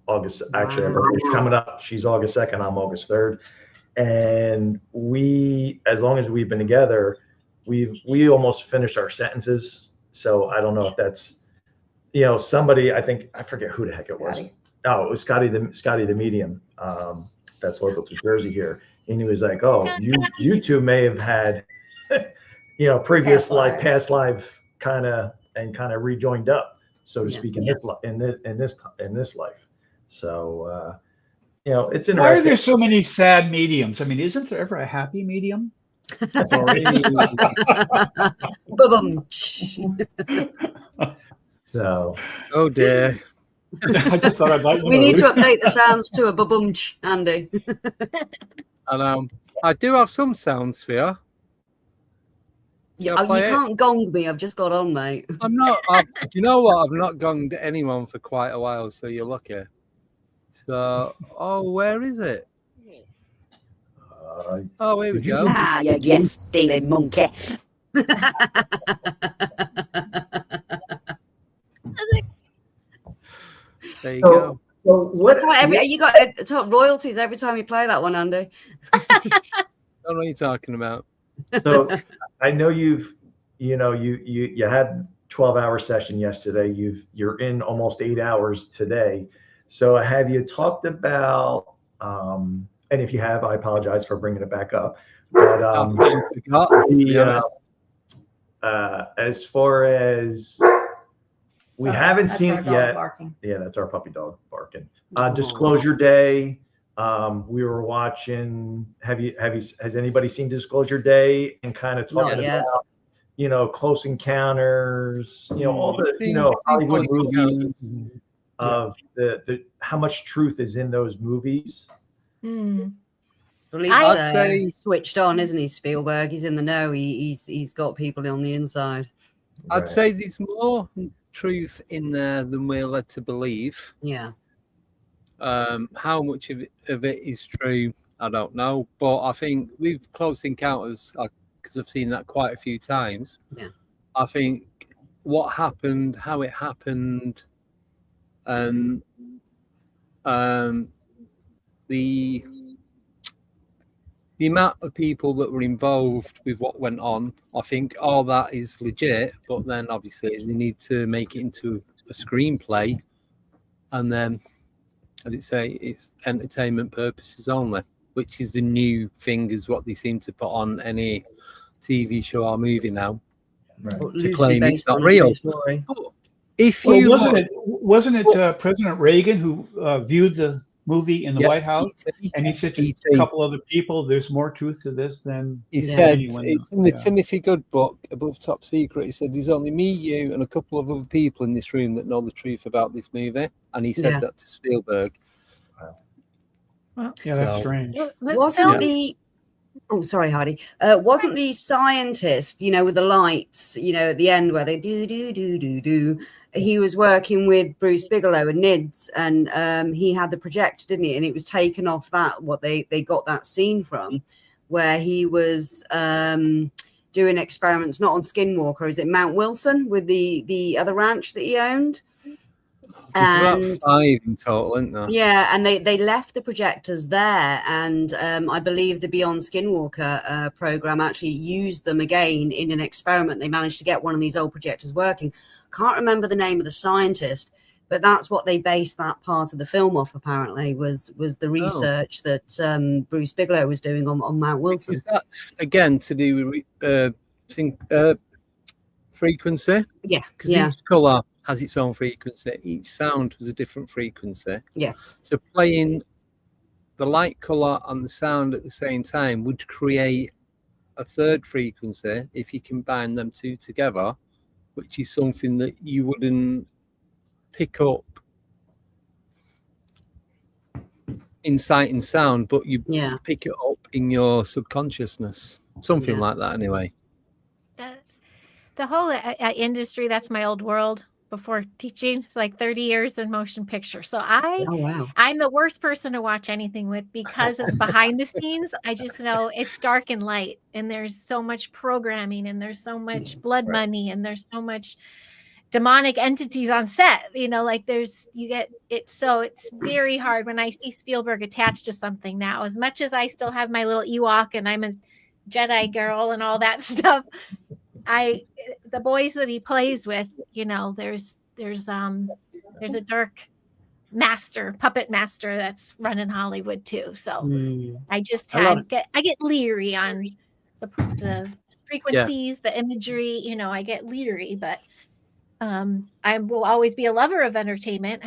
August. Actually, our birthday's coming up. She's August 2nd. I'm August 3rd. And we, as long as we've been together, we almost finished our sentences. So I don't know if that's, you know, somebody, I forget who the heck it was. Oh, it was Scotty the medium. that's local to Jersey here, and he was like, "Oh, you two may have had, previous past life kind of rejoined up, so to speak, in this life." So it's interesting. Why are there so many sad mediums? I mean, isn't there ever a happy medium? Sorry. So. Oh dear. I just thought I'd like We need to update the sounds to a ba-bumch, Andy. And I do have some sounds for you. You can't gong me. I've just got on, mate. I'm not. Do you know what? I've not gonged anyone for quite a while, so you're lucky. So, where is it? Oh, here we go. Ah, you stealing monkey. There you go. So That's why you got top royalties every time you play that one, Andy. I don't know what you're talking about. So I know you had 12-hour session yesterday. You're in almost 8 hours today. So have you talked about? And if you have, I apologize for bringing it back up. But as far as we haven't seen it yet. Barking. Yeah, that's our puppy dog barking. Disclosure Day. We were watching. Has anybody seen Disclosure Day and kind of talking about Close Encounters, all the Hollywood movies of the how much truth is in those movies? I'd say switched on, isn't he? Spielberg, he's in the know. He's got people on the inside. I'd say there's more truth in there than we're led to believe. Yeah. How much of it is true, I don't know. But I think with Close Encounters, because I've seen that quite a few times. Yeah. I think what happened, how it happened, and the amount of people that were involved with what went on, I think all that is legit, but then obviously they need to make it into a screenplay, and then, as it say, it's entertainment purposes only, which is the new thing, is what they seem to put on any TV show or movie now, to claim it's not real. Wasn't it President Reagan who viewed the movie in the White House, and he said to a couple other people, "There's more truth to this than he said." Anyone it's in the Timothy Good book, Above Top Secret. He said, "There's only me, you, and a couple of other people in this room that know the truth about this movie," and he said that to Spielberg. Yeah, that's strange. Wasn't the sorry, Heidi. Wasn't the scientist, with the lights, at the end where they do, he was working with Bruce Bigelow and NIDS, and he had the projector, didn't he? And it was taken off that, what they got that scene from, where he was doing experiments, not on Skinwalker, is it Mount Wilson, with the other ranch that he owned? There's about 5 in total, isn't there? Yeah, and they left the projectors there, and I believe the Beyond Skinwalker program actually used them again in an experiment. They managed to get one of these old projectors working. Can't remember the name of the scientist, but that's what they based that part of the film off. Apparently, was the research that Bruce Bigelow was doing on Mount Wilson. Is that again to do with frequency? Yeah, because each color has its own frequency. Each sound was a different frequency. Yes. So playing the light color and the sound at the same time would create a third frequency if you combine them two together, which is something that you wouldn't pick up in sight and sound, but you pick it up in your subconsciousness. Something like that anyway. The whole industry, that's my old world. Before teaching, it's like 30 years in motion picture. So I'm the worst person to watch anything with because of behind the scenes. I just know it's dark and light, and there's so much programming, and there's so much blood money, and there's so much demonic entities on set. So it's very hard when I see Spielberg attached to something now. As much as I still have my little Ewok and I'm a Jedi girl and all that stuff, the boys that he plays with, there's a dark puppet master that's running Hollywood too. So I just A lot I get leery on the frequencies, the imagery, I get leery, but I will always be a lover of entertainment.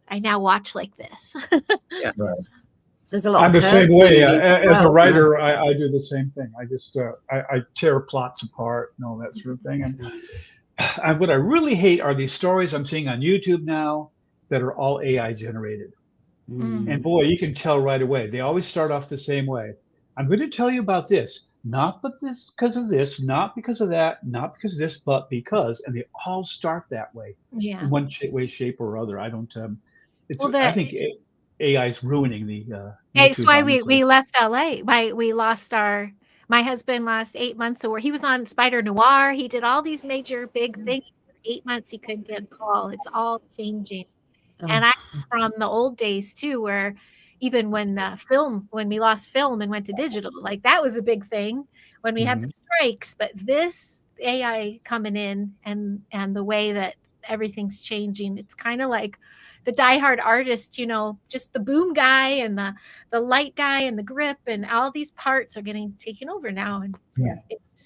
I now watch like this. Yeah. Right. There's a lot I'm of the same curse way. movies as As a well, writer, I do the same thing. I just I tear plots apart and all that sort of thing. And what I really hate are these stories I'm seeing on YouTube now that are all AI generated. And boy, you can tell right away. They always start off the same way. I'm going to tell you about this, not because of this, not because of that, not because of this, but because, and they all start that way, Yeah. in one way, shape, or other. I don't. Well, I think AI is ruining the. It's YouTube, why honestly. we left LA. We lost my husband lost 8 months away. He was on Spider Noir. He did all these major big things. 8 months he couldn't get a call. It's all changing. And I'm from the old days too, where even when we lost film and went to digital, like that was a big thing when we had the strikes. But this AI coming in and the way that everything's changing, it's kind of like the diehard artist, just the boom guy and the light guy and the grip and all these parts are getting taken over now. And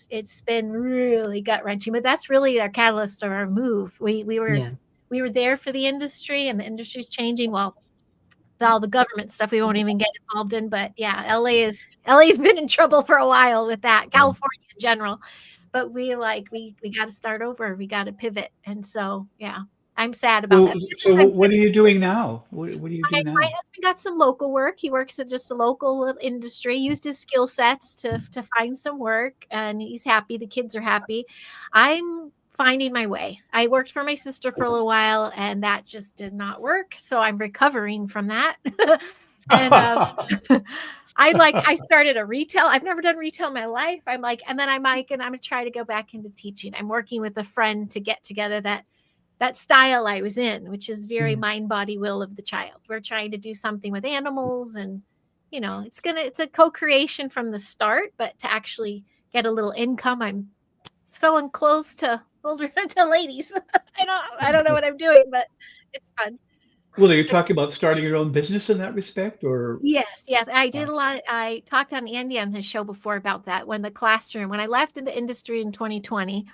it's been really gut wrenching, but that's really our catalyst of our move. We were there for the industry, and the industry's changing. Well, all the government stuff we won't even get involved in, but yeah, LA's been in trouble for a while with that. California in general, but we got to start over. We got to pivot, and so yeah, I'm sad about that. So what are you doing now? What do you do now? My husband got some local work. He works at just a local industry, used his skill sets to find some work, and he's happy. The kids are happy. I'm finding my way. I worked for my sister for a little while, and that just did not work. So I'm recovering from that. And I started a retail. I've never done retail in my life. And then I'm going to try to go back into teaching. I'm working with a friend to get together that style I was in, which is very mind, body, will of the child. We're trying to do something with animals, and it's a co-creation from the start, but to actually get a little income, I'm sewing clothes to older to ladies. I don't know what I'm doing, but it's fun. Well, are you talking about starting your own business in that respect, or? Yes. I did a lot. I talked on Andy on his show before about that when I left in the industry in 2020,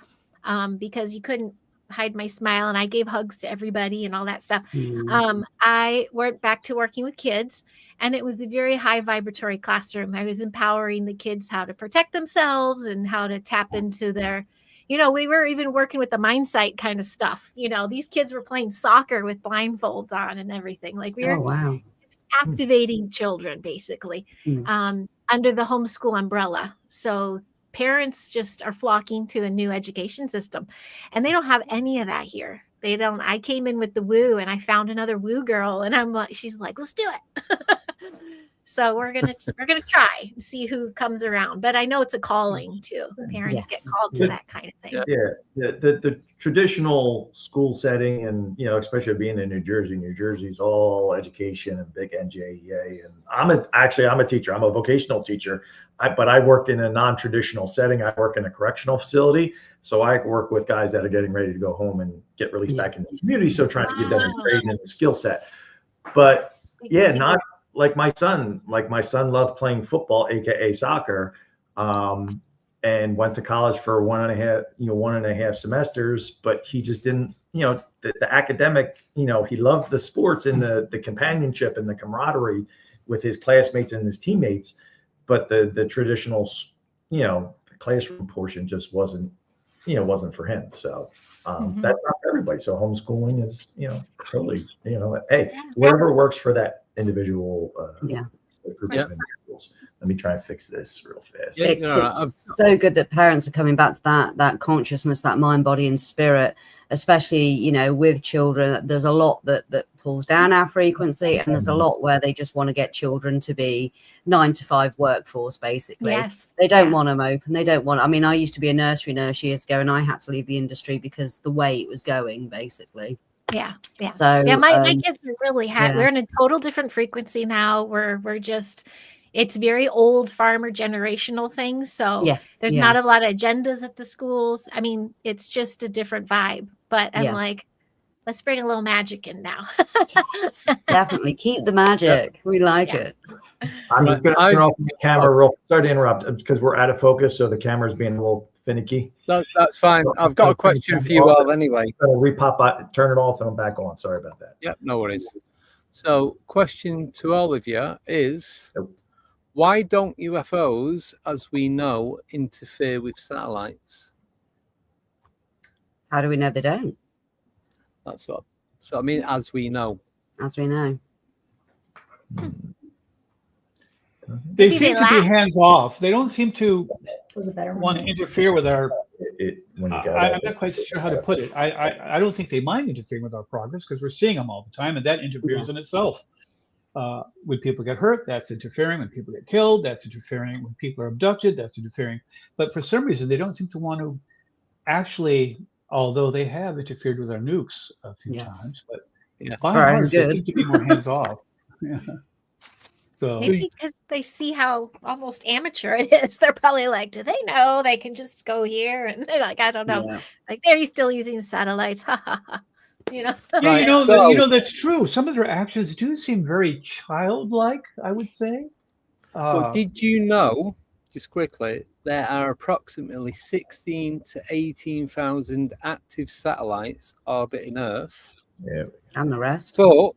because you couldn't hide my smile and I gave hugs to everybody and all that stuff. I went back to working with kids, and it was a very high vibratory classroom. I was empowering the kids how to protect themselves and how to tap into their, we were even working with the mindsight kind of stuff. These kids were playing soccer with blindfolds on and everything. Like we were just activating children basically under the homeschool umbrella. So parents just are flocking to a new education system, and they don't have any of that here. They don't. I came in with the woo, and I found another woo girl, and she's like, let's do it. So we're gonna try and see who comes around. But I know it's a calling too. Parents get called to that kind of thing. Yeah. The traditional school setting, and especially being in New Jersey. New Jersey's all education and big NJEA. And I'm a teacher. I'm a vocational teacher. But I work in a non-traditional setting. I work in a correctional facility. So I work with guys that are getting ready to go home and get released back into the community. So trying to give them a training and a skill set. But yeah, not like my son. Like my son loved playing football, aka soccer, and went to college for 1.5 semesters. But he just didn't, the academic. He loved the sports and the companionship and the camaraderie with his classmates and his teammates. But the traditional, classroom portion just wasn't for him. So that's not for everybody. So homeschooling is, totally, hey, whatever works for that individual group of individuals. Let me try and fix this real fast. It's so good that parents are coming back to that consciousness, that mind, body, and spirit, especially, with children. There's a lot that pulls down our frequency, and there's a lot where they just want to get children to be 9-to-5 workforce, basically. Yes. They don't want them open. They don't want, I used to be a nursery nurse years ago, and I had to leave the industry because the way it was going, basically. Yeah. So my kids are really we're in a total different frequency now. We're just, it's very old farmer generational things. So there's not a lot of agendas at the schools. It's just a different vibe. But I'm like, Let's bring a little magic in now. Definitely keep the magic. We like it. I'm just going to turn off the camera real. Sorry to interrupt because we're out of focus, so the camera's being a little finicky. That's fine. I've got a question for you all anyway. Repop, turn it off, and I'm back on. Sorry about that. Yep, no worries. So, question to all of you is, why don't UFOs, as we know, interfere with satellites? How do we know they don't? That's what. So I mean, as we know. As we know. They seem to be hands off. They don't seem to want to interfere with our. I'm not quite sure how to put it. I don't think they mind interfering with our progress because we're seeing them all the time, and that interferes in itself. When people get hurt, that's interfering. When people get killed, that's interfering. When people are abducted, that's interfering. But for some reason, they don't seem to want to actually. Although they have interfered with our nukes a few times, but by and large, they seem to be more hands off. So maybe because they see how almost amateur it is, they're probably like, do they know they can just go here? And they're like, I don't know. Yeah. Like they're still using satellites. You know. Yeah, you know that's true. Some of their actions do seem very childlike, I would say. But did you know, just quickly, there are approximately 16 to 18,000 active satellites orbiting Earth. Yeah. And the rest. But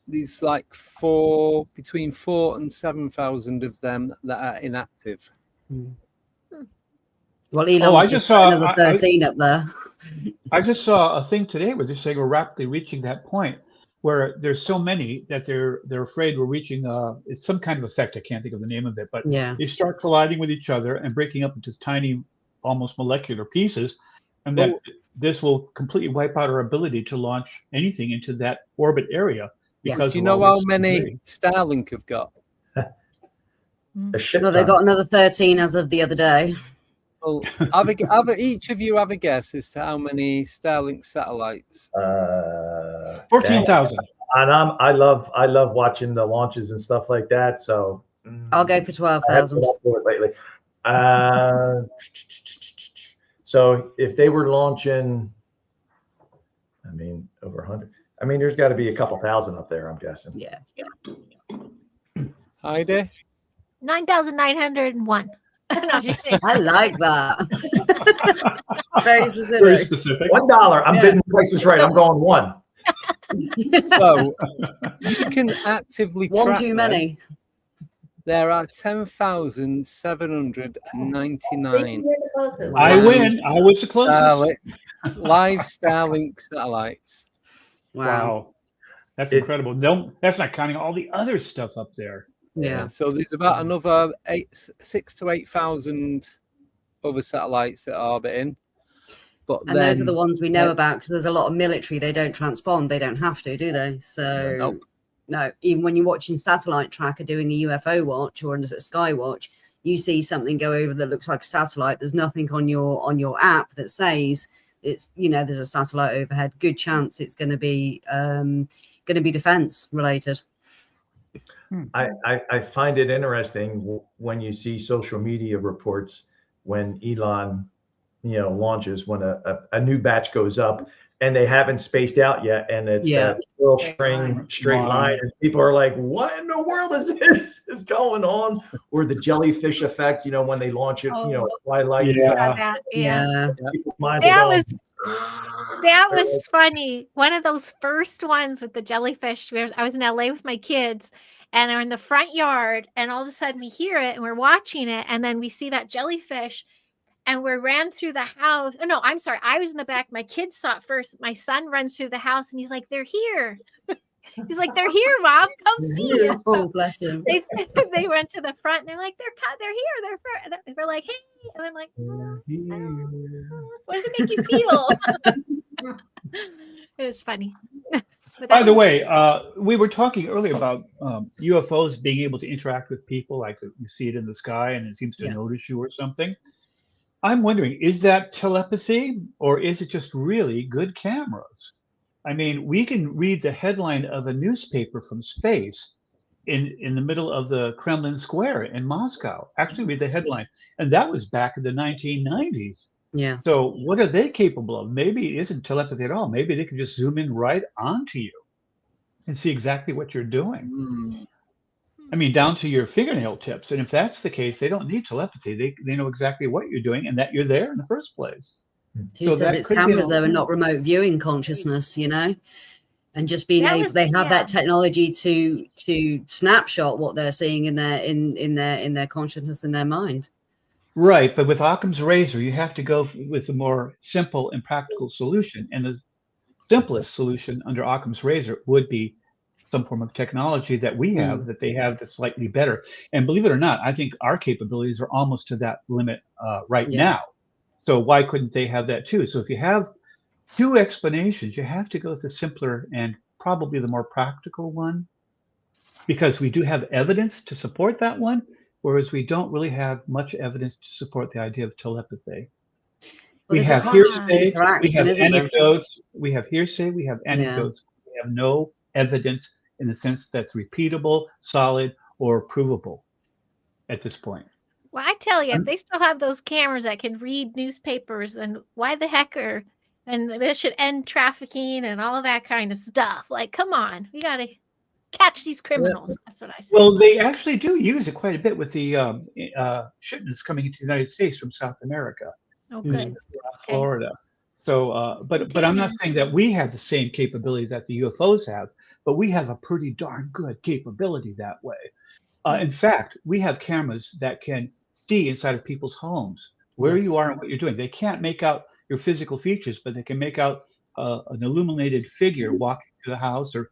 there's like between 4,000 and 7,000 of them that are inactive. Well, Elon's just saw another 13 up there. I just saw a thing today where they're saying we're rapidly reaching that point where there's so many that they're afraid we're reaching it's some kind of effect. I can't think of the name of it, but they start colliding with each other and breaking up into tiny, almost molecular pieces, and then this will completely wipe out our ability to launch anything into that orbit area. Because do you know how many Starlink have got? Well, they got another 13 as of the other day. Well, each of you have a guess as to how many Starlink satellites? 14,000. And I love watching the launches and stuff like that. So I'll go for 12,000. Lately. So if they were launching, I mean, over 100. I mean, there's got to be a couple thousand up there, I'm guessing. Yeah. Heidi? 9,901. I like that. Very specific. Very specific. $1. I'm bidding prices right. I'm going one. So you can actively one track too many. There are 10,799. I win. I was the closest. Live Starlink satellites. Wow. That's incredible. That's not counting all the other stuff up there. Yeah. So there's about another 6,000 to 8,000 other satellites that are orbiting. And those are the ones we know about because there's a lot of military. They don't transpond. They don't have to, do they? So no. Even when you're watching Satellite Tracker doing a UFO watch or a sky watch, you see something go over that looks like a satellite. There's nothing on your app that says it's there's a satellite overhead. Good chance it's going to be defense related. I find it interesting when you see social media reports when Elon, launches when a new batch goes up and they haven't spaced out yet, and it's a little straight line, and people are like, "What in the world is going on?" Or the jellyfish effect, when they launch it, twilight. That was funny. One of those first ones with the jellyfish. I was in LA with my kids. And are in the front yard, and all of a sudden we hear it, and we're watching it, and then we see that jellyfish, and we ran through the house. Oh, no, I'm sorry. I was in the back. My kids saw it first. My son runs through the house, and he's like, "They're here." He's like, "They're here, Mom. Come see us." Oh, bless him. They went to the front, and they're like, "They're here. They're we're like, hey," and I'm like, "What does it make you feel?" It was funny. By the way, we were talking earlier about UFOs being able to interact with people, like you see it in the sky and it seems to notice you or something. I'm wondering, is that telepathy or is it just really good cameras? I mean, we can read the headline of a newspaper from space in the middle of the Kremlin Square in Moscow. Actually read the headline. And that was back in the 1990s. Yeah. So what are they capable of? Maybe it isn't telepathy at all. Maybe they can just zoom in right onto you and see exactly what you're doing. I mean, down to your fingernail tips. And if that's the case, they don't need telepathy. They know exactly what you're doing and that you're there in the first place. Who says it's cameras though and not remote viewing consciousness, you know? And just being able, they have that technology to snapshot what they're seeing in their consciousness, in their mind. Right, but with Occam's razor, you have to go with a more simple and practical solution. And the simplest solution under Occam's razor would be some form of technology that we have that they have that's slightly better. And believe it or not, I think our capabilities are almost to that limit right now. So why couldn't they have that too? So if you have two explanations, you have to go with the simpler and probably the more practical one, because we do have evidence to support that one, whereas we don't really have much evidence to support the idea of telepathy. Well, we have hearsay, we have anecdotes, we have hearsay, we have anecdotes. We have no evidence in the sense that's repeatable, solid, or provable at this point. Well, I tell you, if they still have those cameras that can read newspapers, then why the heck and they should end trafficking and all of that kind of stuff. Like, come on, we got to catch these criminals. That's what I say. Well, they actually do use it quite a bit with the shipments coming into the United States from South America, oh, good. Florida. So, but I'm not saying that we have the same capability that the UFOs have, but we have a pretty darn good capability that way. In fact, we have cameras that can see inside of people's homes where you are and what you're doing. They can't make out your physical features, but they can make out an illuminated figure walking through the house or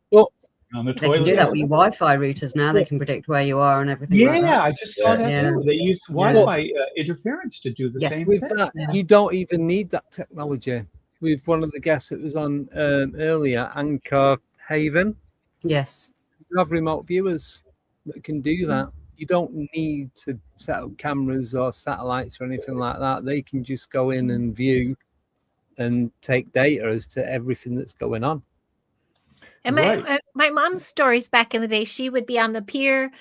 on the They toilet. can do that with your Wi-Fi routers now. They can predict where you are and everything. Yeah, like that. I just saw that too. They used Wi-Fi interference to do the same With thing. that, you don't even need that technology. With one of the guests that was on earlier, Anchor Haven. Yes. You have remote viewers that can do that. You don't need to set up cameras or satellites or anything like that. They can just go in and view and take data as to everything that's going on. And my mom's stories back in the day, she would be on the pier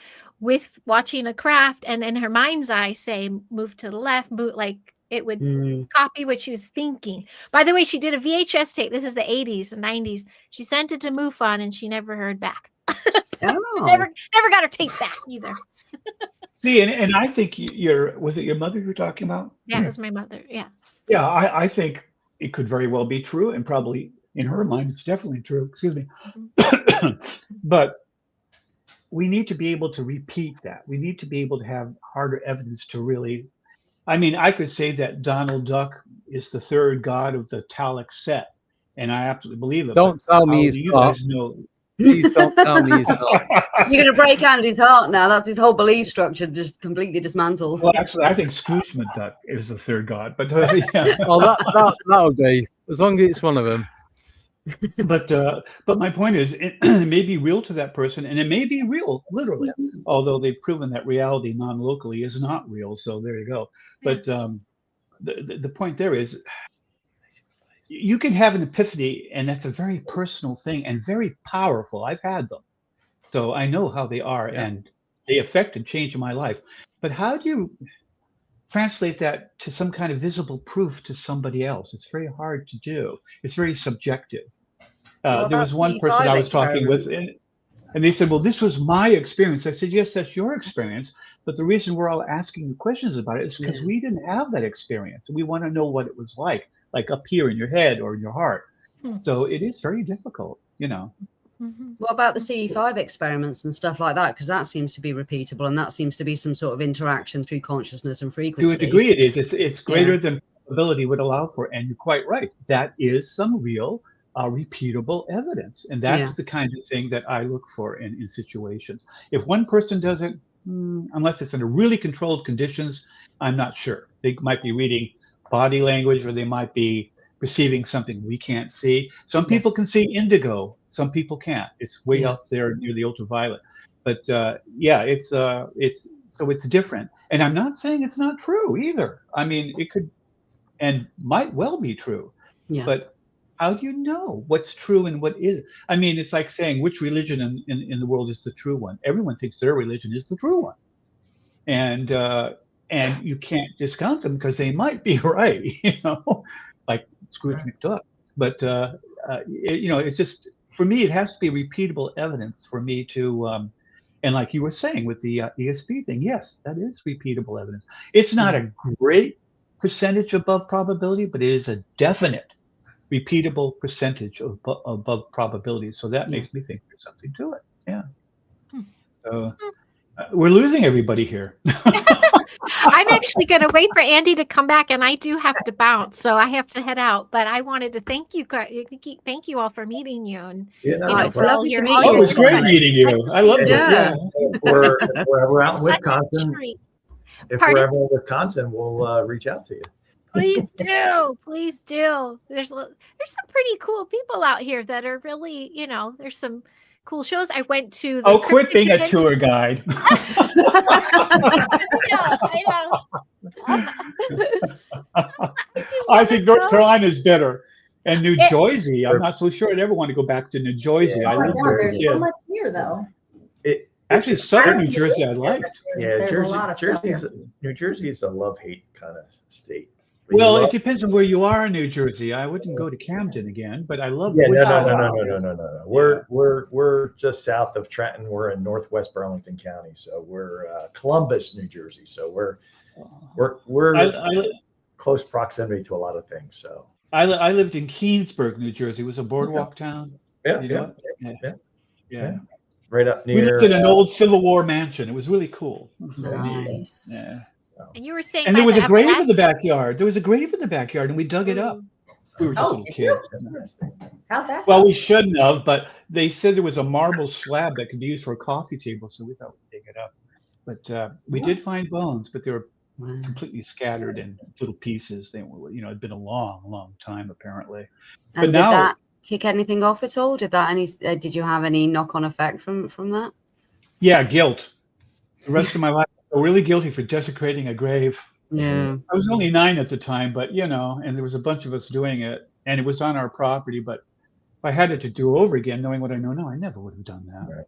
with watching a craft, and in her mind's eye say, move to the left, move, like it would copy what she was thinking. By the way, she did a VHS tape. This is the 80s and 90s. She sent it to MUFON and she never heard back. never got her tape back either. See, and I think was it your mother you were talking about? Yeah, it was my mother. Yeah. Yeah, I think it could very well be true, and probably in her mind, it's definitely true. Excuse me. But we need to be able to repeat that. We need to be able to have harder evidence to really. I mean, I could say that Donald Duck is the third god of the Talek set, and I absolutely believe it. Don't tell me he's not. Please don't tell me he's not. You're going to break Andy's heart now. That's his whole belief structure just completely dismantled. Well, actually, I think Scrooge McDuck is the third god, but yeah. Oh, that'll be as long as it's one of them. But my point is, it may be real to that person, and it may be real, literally. Although they've proven that reality non-locally is not real, so there you go. But the point there is, you can have an epiphany, and that's a very personal thing and very powerful. I've had them, so I know how they are, and they affect and change my life. But how do you translate that to some kind of visible proof to somebody else? It's very hard to do. It's very subjective. There was one person I was talking with, and they said, well, this was my experience. I said, yes, that's your experience. But the reason we're all asking you questions about it is because we didn't have that experience. We want to know what it was like up here in your head or in your heart. So it is very difficult, you know. What about the CE5 experiments and stuff like that? Because that seems to be repeatable, and that seams to be some sort of interaction through consciousness and frequency. To a degree, it is. It's greater than probability would allow for, and you're quite right. That is some real, repeatable evidence, and that's the kind of thing that I look for in situations. If one person does it, unless it's under really controlled conditions, I'm not sure. They might be reading body language, or they might be perceiving something we can't see. Some people can see indigo, some people can't. It's way up there near the ultraviolet. But it's different. And I'm not saying it's not true either. I mean, it could and might well be true. But how do you know what's true and what isn't? I mean, it's like saying which religion in the world is the true one. Everyone thinks their religion is the true one. And and you can't discount them because they might be right, like Scrooge McDuck. But it's just, for me, it has to be repeatable evidence for me to, and like you were saying with the ESP thing, yes, that is repeatable evidence. It's not a great percentage above probability, but it is a definite repeatable percentage of above probability. So that makes me think there's something to it. Yeah. So we're losing everybody here. I'm actually going to wait for Andy to come back, and I do have to bounce, so I have to head out. But I wanted to thank you all for meeting you, and it's lovely to meet you. Oh, it was great meeting you. I loved it. Yeah. If we're ever out in Wisconsin, we'll reach out to you. Please do. Please do. There's some pretty cool people out here that are really, there's some cool shows. I went to the quit being a tour guide. I know. I think North Carolina is better. And New Jersey, I'm not so sure I'd ever want to go back to New Jersey. Yeah, I lived there as a there's kid. so much here, though. Actually, southern New Jersey I liked. Yeah, There's a lot of stuff here. New Jersey is a love-hate kind of state. Well, it depends on where you are in New Jersey. I wouldn't go to Camden again, but I love. Yeah, no. We're just south of Trenton. We're in northwest Burlington County, so we're Columbus, New Jersey. So we're close proximity to a lot of things. So I lived in Keensburg, New Jersey. It was a boardwalk town. Yeah. Right up near. We lived in an old Civil War mansion. It was really cool. Nice. Yeah. And you were saying, and there was a grave in the backyard. There was a grave in the backyard, and we dug it up. We were just little kids. How'd that? Well, we shouldn't have, but they said there was a marble slab that could be used for a coffee table, so we thought we'd dig it up. But we did find bones, but they were completely scattered in little pieces. They were, it'd been a long, long time apparently. And did that kick anything off at all? Did you have any knock-on effect from that? Yeah, guilt. The rest of my life, I felt really guilty for desecrating a grave. Yeah. I was only 9 at the time, but and there was a bunch of us doing it, and it was on our property. But if I had it to do over again, knowing what I know now, I never would have done that. Right.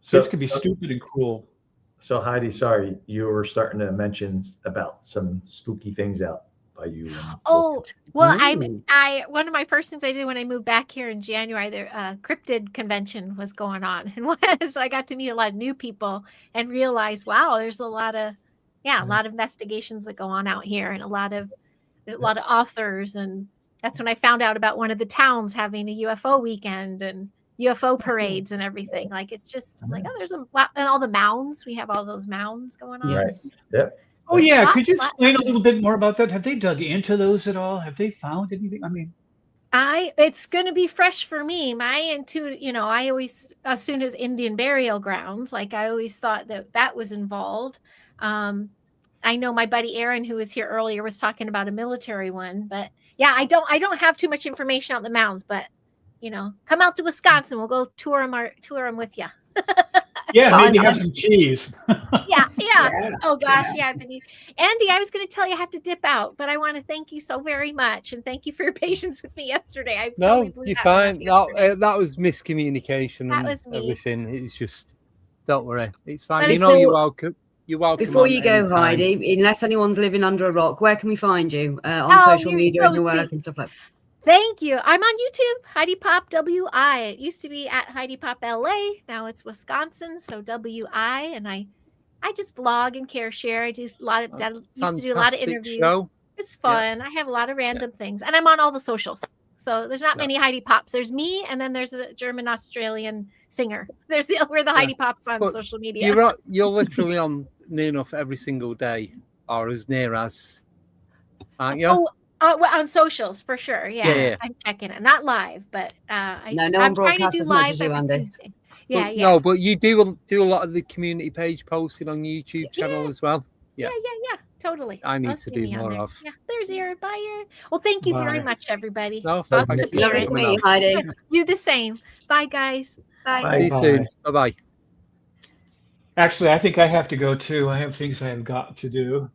So this could be stupid and cruel. So Heidi, sorry, you were starting to mention about some spooky things out by you. Oh, well, one of my first things I did when I moved back here in January, the cryptid convention was going on, and so I got to meet a lot of new people and realize, wow, there's a lot of investigations that go on out here, and a lot of authors, and that's when I found out about one of the towns having a UFO weekend and UFO parades and everything. Like, it's just like, oh, there's a lot, and all the mounds. We have all those mounds going on. Yes. Yeah. Oh yeah, could you explain a little bit more about that? Have they dug into those at all? Have they found anything? I mean, it's going to be fresh for me. I always assumed it was Indian burial grounds. Like, I always thought that was involved. I know my buddy Aaron, who was here earlier, was talking about a military one, but yeah, I don't have too much information on the mounds, but come out to Wisconsin. We'll go tour them with you. Yeah, maybe have some cheese. Yeah. Oh gosh, yeah. Andy, I was going to tell you I have to dip out, but I want to thank you so very much, and thank you for your patience with me yesterday. You're fine. That was miscommunication. That was me. Everything. It's just, don't worry, it's fine. But you're welcome. You're welcome. Before you go, Heidi, unless anyone's living under a rock, where can we find you on social media and your work and stuff like that? Thank you. I'm on YouTube, Heidi Pop WI. It used to be at Heidi Pop LA. Now it's Wisconsin, so WI. And I just vlog and share. I used to do a lot of interviews. Show. It's fun. I have a lot of random things, and I'm on all the socials. So there's not many Heidi Pops. There's me, and then there's a German Australian singer. We're the Heidi Pops on social media. You're literally on near enough every single day, or as near as, aren't you? Well, on socials for sure. Yeah. I'm checking it. Not live, but I'm trying to do live every Tuesday. Yeah. No, but you do a lot of the community page posting on YouTube channel as well. Yeah. Totally. I need to do more of. Yeah, there's Aaron. Bye, Aaron. Well, thank you very much, everybody. No, thank you. Lovely to meet you, Heidi. You the same. Bye, guys. Bye. See you soon. Bye. Actually, I think I have to go too. I have things I have got to do.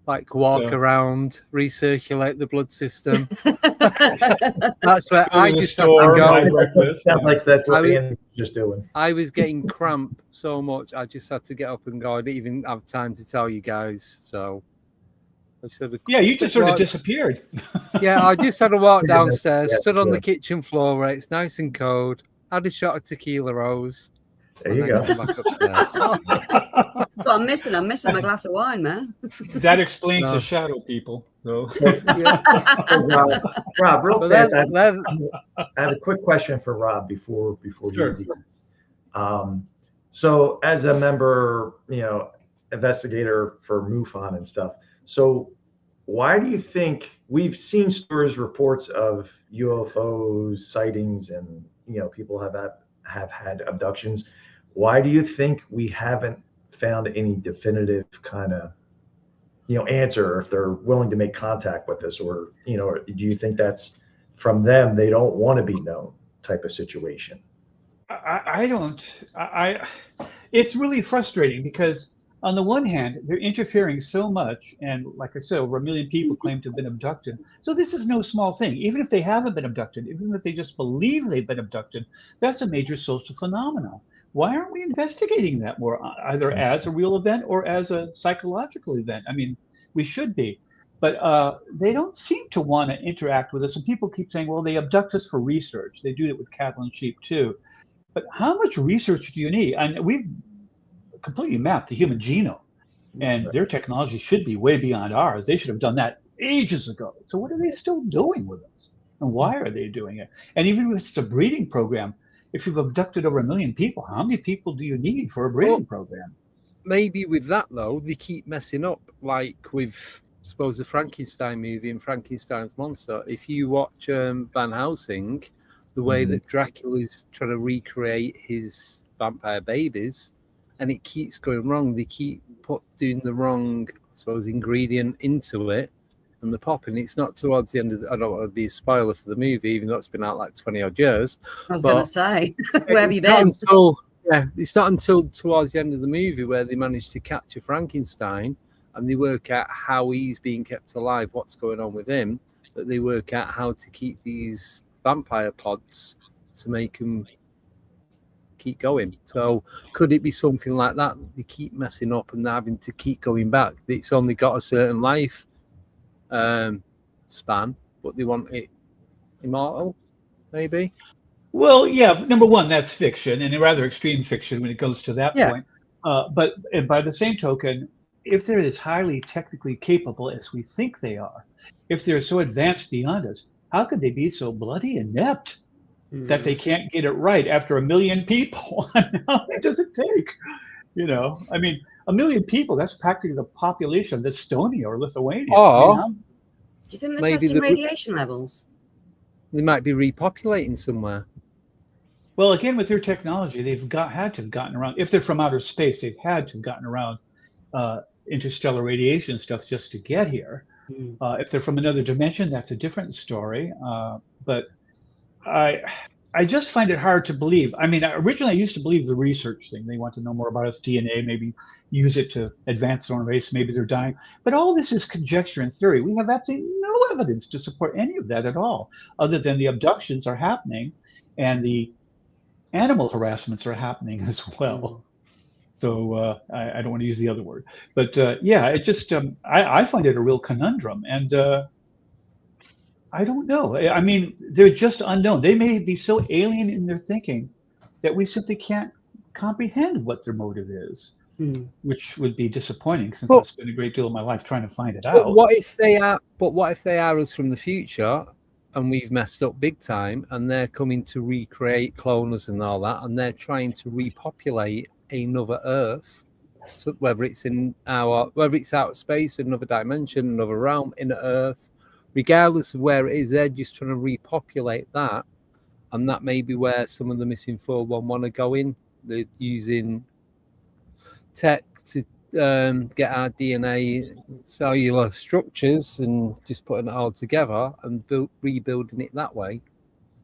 like walk around, recirculate the blood system. That's where I just had to go. Sounds like that's what Andy's just doing. I was getting cramp so much, I just had to get up and go. I didn't even have time to tell you guys. So, yeah, you just sort of disappeared. Yeah, I just had to walk downstairs, stood on the kitchen floor where it's nice and cold, had a shot of tequila rose. There you go. Back upstairs. What I'm missing my glass of wine, man. That explains the shadow people. So. Rob, real fast, I have a quick question for Rob before Sure. we do this. So, as a member, investigator for MUFON and stuff. So, why do you think we've seen stories, reports of UFOs, sightings, and people have had abductions? Why do you think we haven't found any definitive kind of answer if they're willing to make contact with us, or do you think that's from them, they don't want to be known type of situation? I don't. It's really frustrating because on the one hand, they're interfering so much, and like I said, over 1 million people claim to have been abducted. So this is no small thing. Even if they haven't been abducted, even if they just believe they've been abducted, that's a major social phenomenon. Why aren't we investigating that more, either as a real event or as a psychological event? I mean, we should be, but they don't seem to want to interact with us. And people keep saying, well, they abduct us for research. They do it with cattle and sheep too. But how much research do you need? And we've completely mapped the human genome, and their technology should be way beyond ours. They should have done that ages ago. So what are they still doing with us? And why are they doing it? And even if it's a breeding program, if you've abducted over 1 million people, how many people do you need for a breeding program? Maybe with that, though, they keep messing up. Like with, suppose, the Frankenstein movie and Frankenstein's monster. If you watch Van Helsing, the way that Dracula's trying to recreate his vampire babies, and it keeps going wrong. They keep doing the wrong, I suppose, ingredient into it, and the popping. It's not towards the end of I don't want to be a spoiler for the movie, even though it's been out like 20 odd years. I was going to say, where have you been? It's not until towards the end of the movie where they manage to capture Frankenstein and they work out how he's being kept alive, what's going on with him, that they work out how to keep these vampire pods to make them keep going. So could it be something like that? They keep messing up and they're having to keep going back. It's only got a certain life span, but they want it immortal, maybe. Well, yeah, number one, that's fiction, and rather extreme fiction when it goes to that point. But by the same token, if they're as highly technically capable as we think they are, if they're so advanced beyond us, how could they be so bloody inept that they can't get it right after 1 million people? How long does it take? I mean, 1 million people, that's practically the population of Estonia or Lithuania. Do you think they're testing radiation levels? They might be repopulating somewhere. Well, again, with their technology, they've had to have gotten around. If they're from outer space, they've had to have gotten around interstellar radiation stuff just to get here. If they're from another dimension, that's a different story. But I just find it hard to believe. I mean, originally I used to believe the research thing. They want to know more about us, DNA, maybe use it to advance their own race. Maybe they're dying. But all this is conjecture and theory. We have absolutely no evidence to support any of that at all, other than the abductions are happening and the animal harassments are happening as well. So I don't want to use the other word. But yeah, it just, I find it a real conundrum. And I don't know. I mean, they're just unknown. They may be so alien in their thinking that we simply can't comprehend what their motive is, which would be disappointing since I spent a great deal of my life trying to find it out. But what if they are us from the future and we've messed up big time and they're coming to recreate, clone us and all that, and they're trying to repopulate another Earth, so whether it's out of space, another dimension, another realm, inner Earth, regardless of where it is, they're just trying to repopulate that, and that may be where some of the missing 411 are going. They're using tech to get our DNA cellular structures and just putting it all together and rebuilding it that way,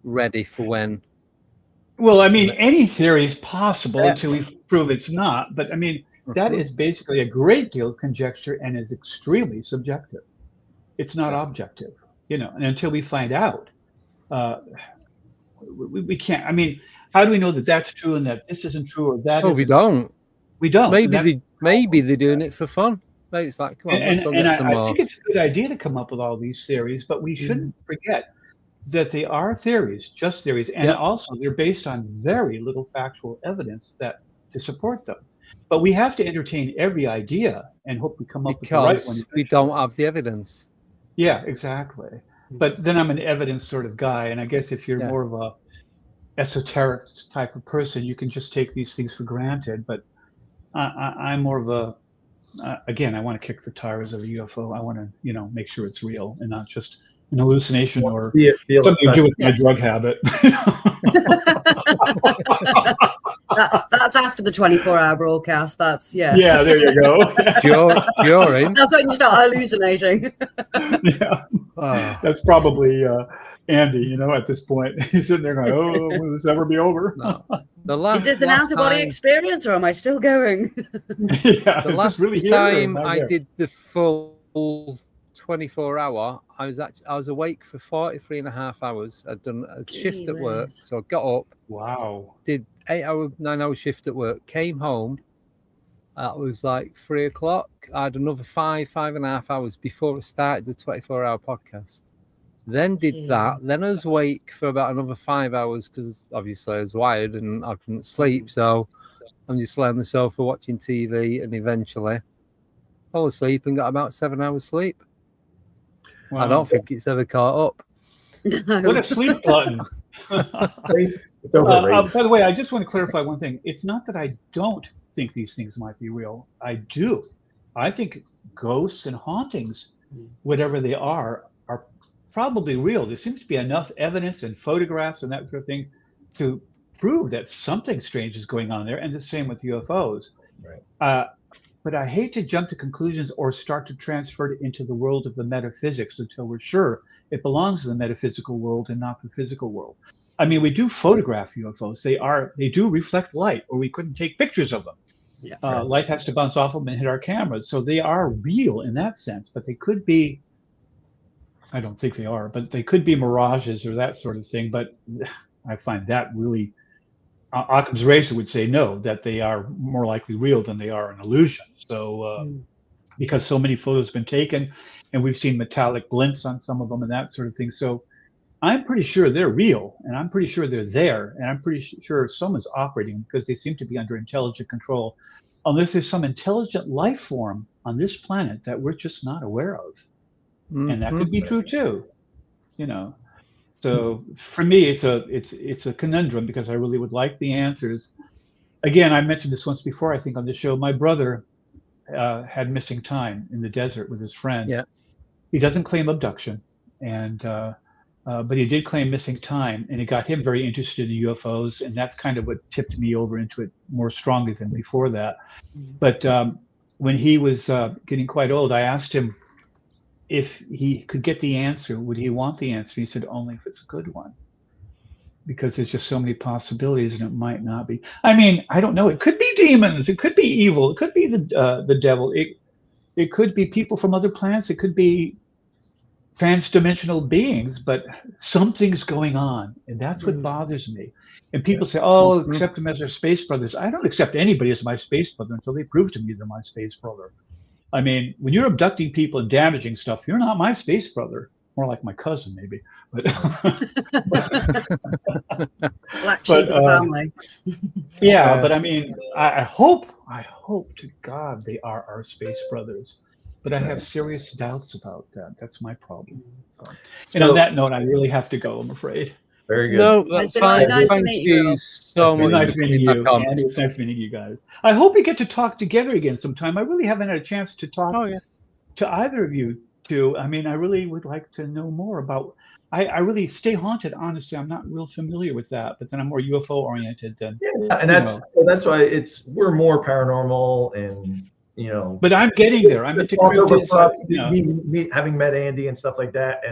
ready for when. Well, I mean, any theory is possible until we prove it's not. But I mean, that is basically a great deal of conjecture and is extremely subjective. It's not objective, you know. And until we find out, we can't. I mean, how do we know that that's true and that this isn't true or that? Oh, we don't. We don't. Maybe they're doing it for fun. Maybe it's like, come on, let's go get some more. I think it's a good idea to come up with all these theories, but we shouldn't forget that they are theories, just theories, and also they're based on very little factual evidence to support them. But we have to entertain every idea and hope we come up with the right one. We don't have the evidence. Yeah, exactly. But then I'm an evidence sort of guy, and I guess if you're more of a esoteric type of person, you can just take these things for granted. But I'm more of a again, I want to kick the tires of a UFO. I want to, you know, make sure it's real and not just an hallucination or something to do with my drug habit. That's after the 24-hour broadcast. That's Yeah, there you go. During. That's when you start hallucinating. That's probably Andy, you know, at this point. He's sitting there going, oh, will this ever be over? No. Is this an out-of-body experience or am I still going? The last time I did the full 24-hour, I was awake for 43.5 hours. I'd done a shift at work, so I got up. Wow. Did 9-hour shift at work. Came home. It was like 3 o'clock. I had another 5.5 hours before I started the 24-hour podcast. Then did that. Then I was awake for about another 5 hours because obviously I was wired and I couldn't sleep. So I'm just laying on the sofa watching TV and eventually fell asleep and got about 7 hours sleep. Wow. I don't think it's ever caught up. What a sleep glutton. By the way, I just want to clarify one thing. It's not that I don't think these things might be real. I do. I think ghosts and hauntings, whatever they are probably real. There seems to be enough evidence and photographs and that sort of thing to prove that something strange is going on there. And the same with UFOs. Right. But I hate to jump to conclusions or start to transfer it into the world of the metaphysics until we're sure it belongs in the metaphysical world and not the physical world. I mean, we do photograph UFOs. They do reflect light, or we couldn't take pictures of them. Yeah, light has to bounce off them and hit our cameras. So they are real in that sense, but they could be, I don't think they are, but they could be mirages or that sort of thing. But I find that really, Occam's razor would say no, that they are more likely real than they are an illusion. So because so many photos have been taken and we've seen metallic glints on some of them and that sort of thing. So I'm pretty sure they're real and I'm pretty sure they're there. And I'm pretty sure someone's operating because they seem to be under intelligent control, unless there's some intelligent life form on this planet that we're just not aware of. And that could be true too, you know. So for me, it's a conundrum because I really would like the answers. Again, I mentioned this once before, I think, on the show. My brother had missing time in the desert with his friend. Yeah. He doesn't claim abduction, and but he did claim missing time, and it got him very interested in UFOs, and that's kind of what tipped me over into it more strongly than before that. But when he was getting quite old, I asked him if he could get the answer, would he want the answer? He said, only if it's a good one, because there's just so many possibilities and it might not be. I mean, I don't know. It could be demons. It could be evil. It could be the devil. It could be people from other planets. It could be trans-dimensional beings, but something's going on. And that's what bothers me. And people say, oh, accept them as their space brothers. I don't accept anybody as my space brother until they prove to me they're my space brother. I mean, when you're abducting people and damaging stuff, you're not my space brother. More like my cousin, maybe. But black sheep of the family. Yeah, but I mean, I hope to God they are our space brothers. But I have serious doubts about that. That's my problem. So, and on that note, I really have to go, I'm afraid. Very good. No, that's fine. Thank you so much. Nice meeting you, Andy. It's nice meeting you guys. I hope we get to talk together again sometime. I really haven't had a chance to talk to either of you two. I mean, I really would like to know more about. I really stay haunted. Honestly, I'm not real familiar with that. But then I'm more UFO oriented than. Yeah, and that's why we're more paranormal and. You know, but I'm getting there. I'm into having met Andy and stuff like that,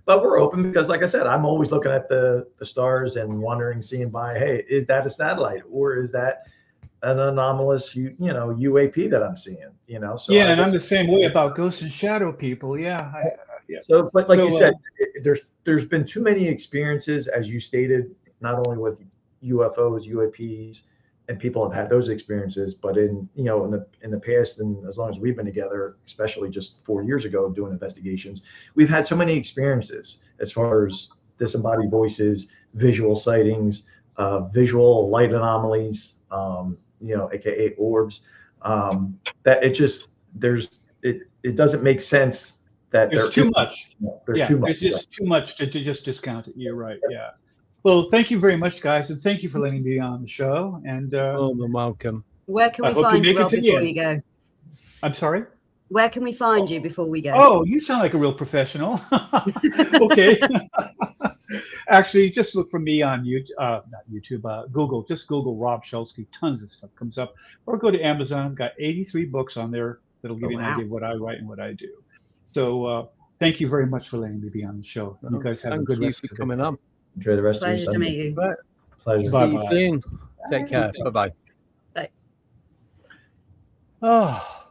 but we're open because, like I said, I'm always looking at the stars and wondering, seeing by, hey, is that a satellite or is that an anomalous, UAP that I'm seeing. So yeah, and I'm the same way about ghosts and shadow people. Yeah. Yeah. So, but like you said, there's been too many experiences, as you stated, not only with UFOs, UAPs, and people have had those experiences, but in the past, and as long as we've been together, especially just 4 years ago doing investigations, we've had so many experiences as far as disembodied voices, visual sightings, visual light anomalies, aka orbs, that it doesn't make sense that there's too much. There's too much. There's just too much to just discount it. You're right. Yeah. Well, thank you very much, guys, and thank you for letting me be on the show. And you're welcome. Where can we find you, Rob, before you go? I'm sorry? Where can we find you before we go? Oh, you sound like a real professional. Okay. Actually, just look for me on not YouTube, Google. Just Google Rob Shulsky. Tons of stuff comes up. Or go to Amazon. I've got 83 books on there that'll give you an idea of what I write and what I do. So thank you very much for letting me be on the show. You guys have a good rest of the coming on. Enjoy the rest of your Pleasure to meet you. Pleasure. See you soon. Take care. Bye-bye. Bye. Oh,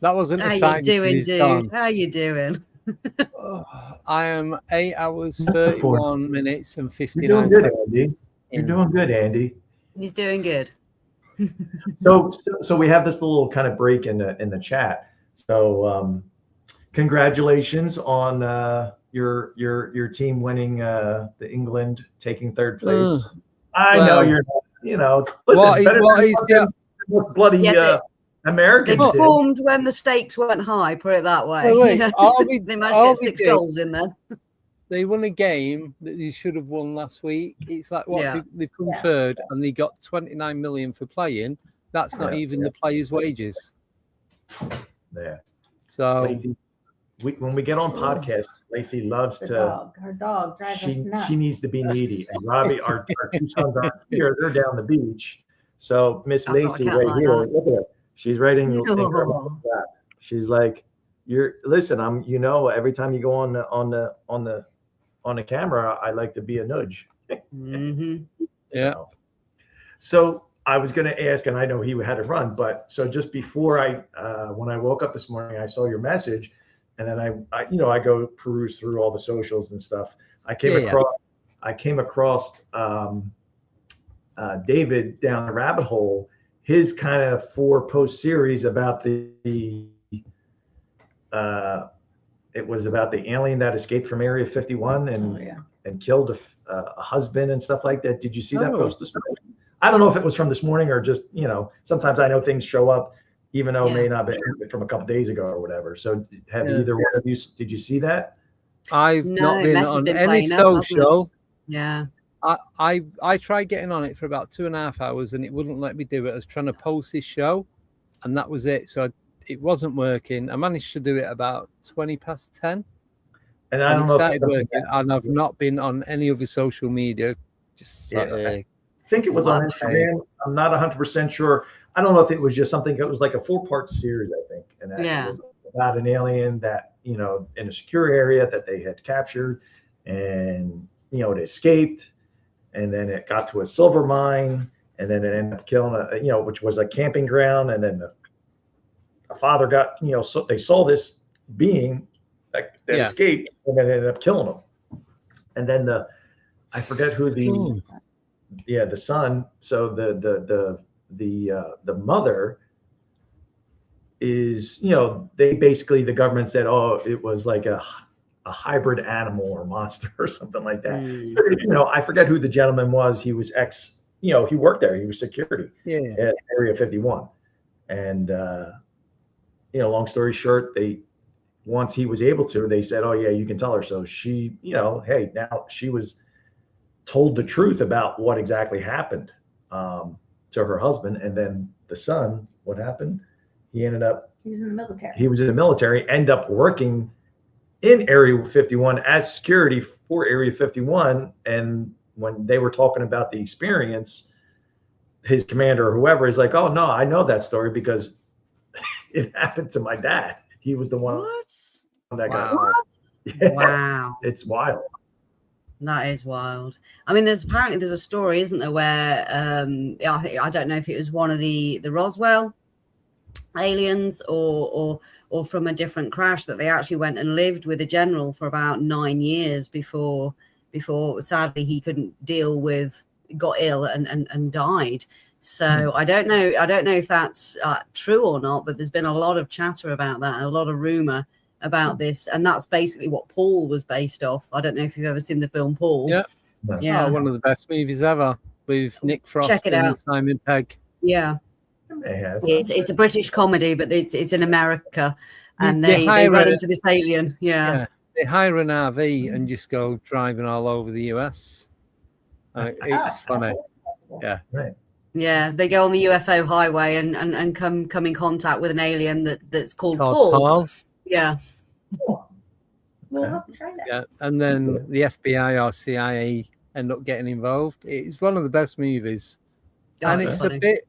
that wasn't a How sign. you doing, dude? How you doing? I am 8 hours, 31 minutes and 59 You're doing good, seconds. Andy. You're doing good, Andy. He's doing good. So we have this little kind of break in the chat. So congratulations on your team winning the England taking third place. I know you're listen, what is most bloody American. They performed when the stakes weren't high, put it that way. Well, wait, they managed to get 6 goals in there. They won a game that they should have won last week. It's like they've come third and they got 29 million for playing. That's not even the players' wages. Yeah. So Lacey, when we get on podcasts, Lacey loves to. Her dog drives us nuts. She needs to be needy. And Robbie, our 2 sons aren't here. They're down the beach. So Miss Lacey right here, look at her. She's right in your lap. She's like, listen, every time you go on the camera, I like to be a nudge. Yeah. So I was going to ask, and I know he had to run, but so just before when I woke up this morning, I saw your message, and then I go peruse through all the socials and stuff. I came across David down the rabbit hole, his kind of 4-post series about it was about the alien that escaped from Area 51 and killed a husband and stuff like that. Did you see that post this morning? I don't know if it was from this morning or just, sometimes I know things show up, even though it may not be from a couple days ago or whatever. So have either one of you, did you see that? I've not been on any social. Yeah. I tried getting on it for about 2.5 hours and it wouldn't let me do it. I was trying to post this show and that was it. So it wasn't working. I managed to do it about 10:20. And I don't know started working, and I've not been on any other social media. Just I think it was on Instagram. I'm not 100% sure. I don't know if it was just something. It was like a 4-part series, I think, and that was about an alien that in a secure area that they had captured, and it escaped, and then it got to a silver mine, and then it ended up killing which was a camping ground, and then a father got so they saw this being that escaped, and then it ended up killing him, and then I forget who the son. So the mother is, they basically, the government said, oh, it was like a hybrid animal or monster or something like that. I forget who the gentleman was. He was he worked there. He was security at Area 51. And, long story short, once he was able to, they said, oh yeah, you can tell her. So she, hey, now she was told the truth about what exactly happened to her husband. And then the son, what happened? He was in the military. He was in the military, ended up working in Area 51 as security for Area 51. And when they were talking about the experience, his commander or whoever is like, oh no, I know that story because it happened to my dad. He was the one that got. Wow. It's wild. That is wild. I mean, there's a story, isn't there, where I don't know if it was one of the Roswell aliens or from a different crash, that they actually went and lived with a general for about 9 years before sadly he couldn't deal with, got ill and died. So I don't know if that's true or not, but there's been a lot of chatter about that, a lot of rumor about this, and that's basically what Paul was based off. I don't know if you've ever seen the film Paul. Yeah. Oh, one of the best movies ever, with Nick Frost Check it and out. Simon Pegg. Yeah. It's a British comedy, but it's in America, and they run into this alien. Yeah. They hire an RV and just go driving all over the US. It's funny. Yeah. Right. Yeah, they go on the UFO highway and come in contact with an alien that's called Paul. Paul. Yeah. We'll have to try that. Yeah, and then the FBI or CIA end up getting involved. It's one of the best movies, and it's funny. a bit.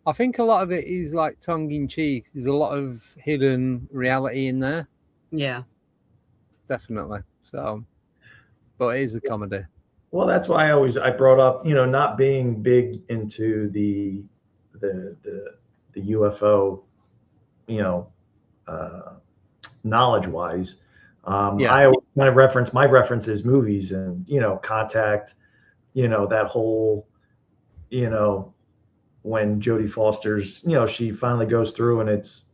I think a lot of it is like tongue in cheek. There's a lot of hidden reality in there. Yeah, definitely. So, but it is a comedy. Well, that's why I brought up, not being big into the UFO, knowledge wise. I always my reference is movies and, Contact, that whole, when Jodie Foster's, she finally goes through and it's,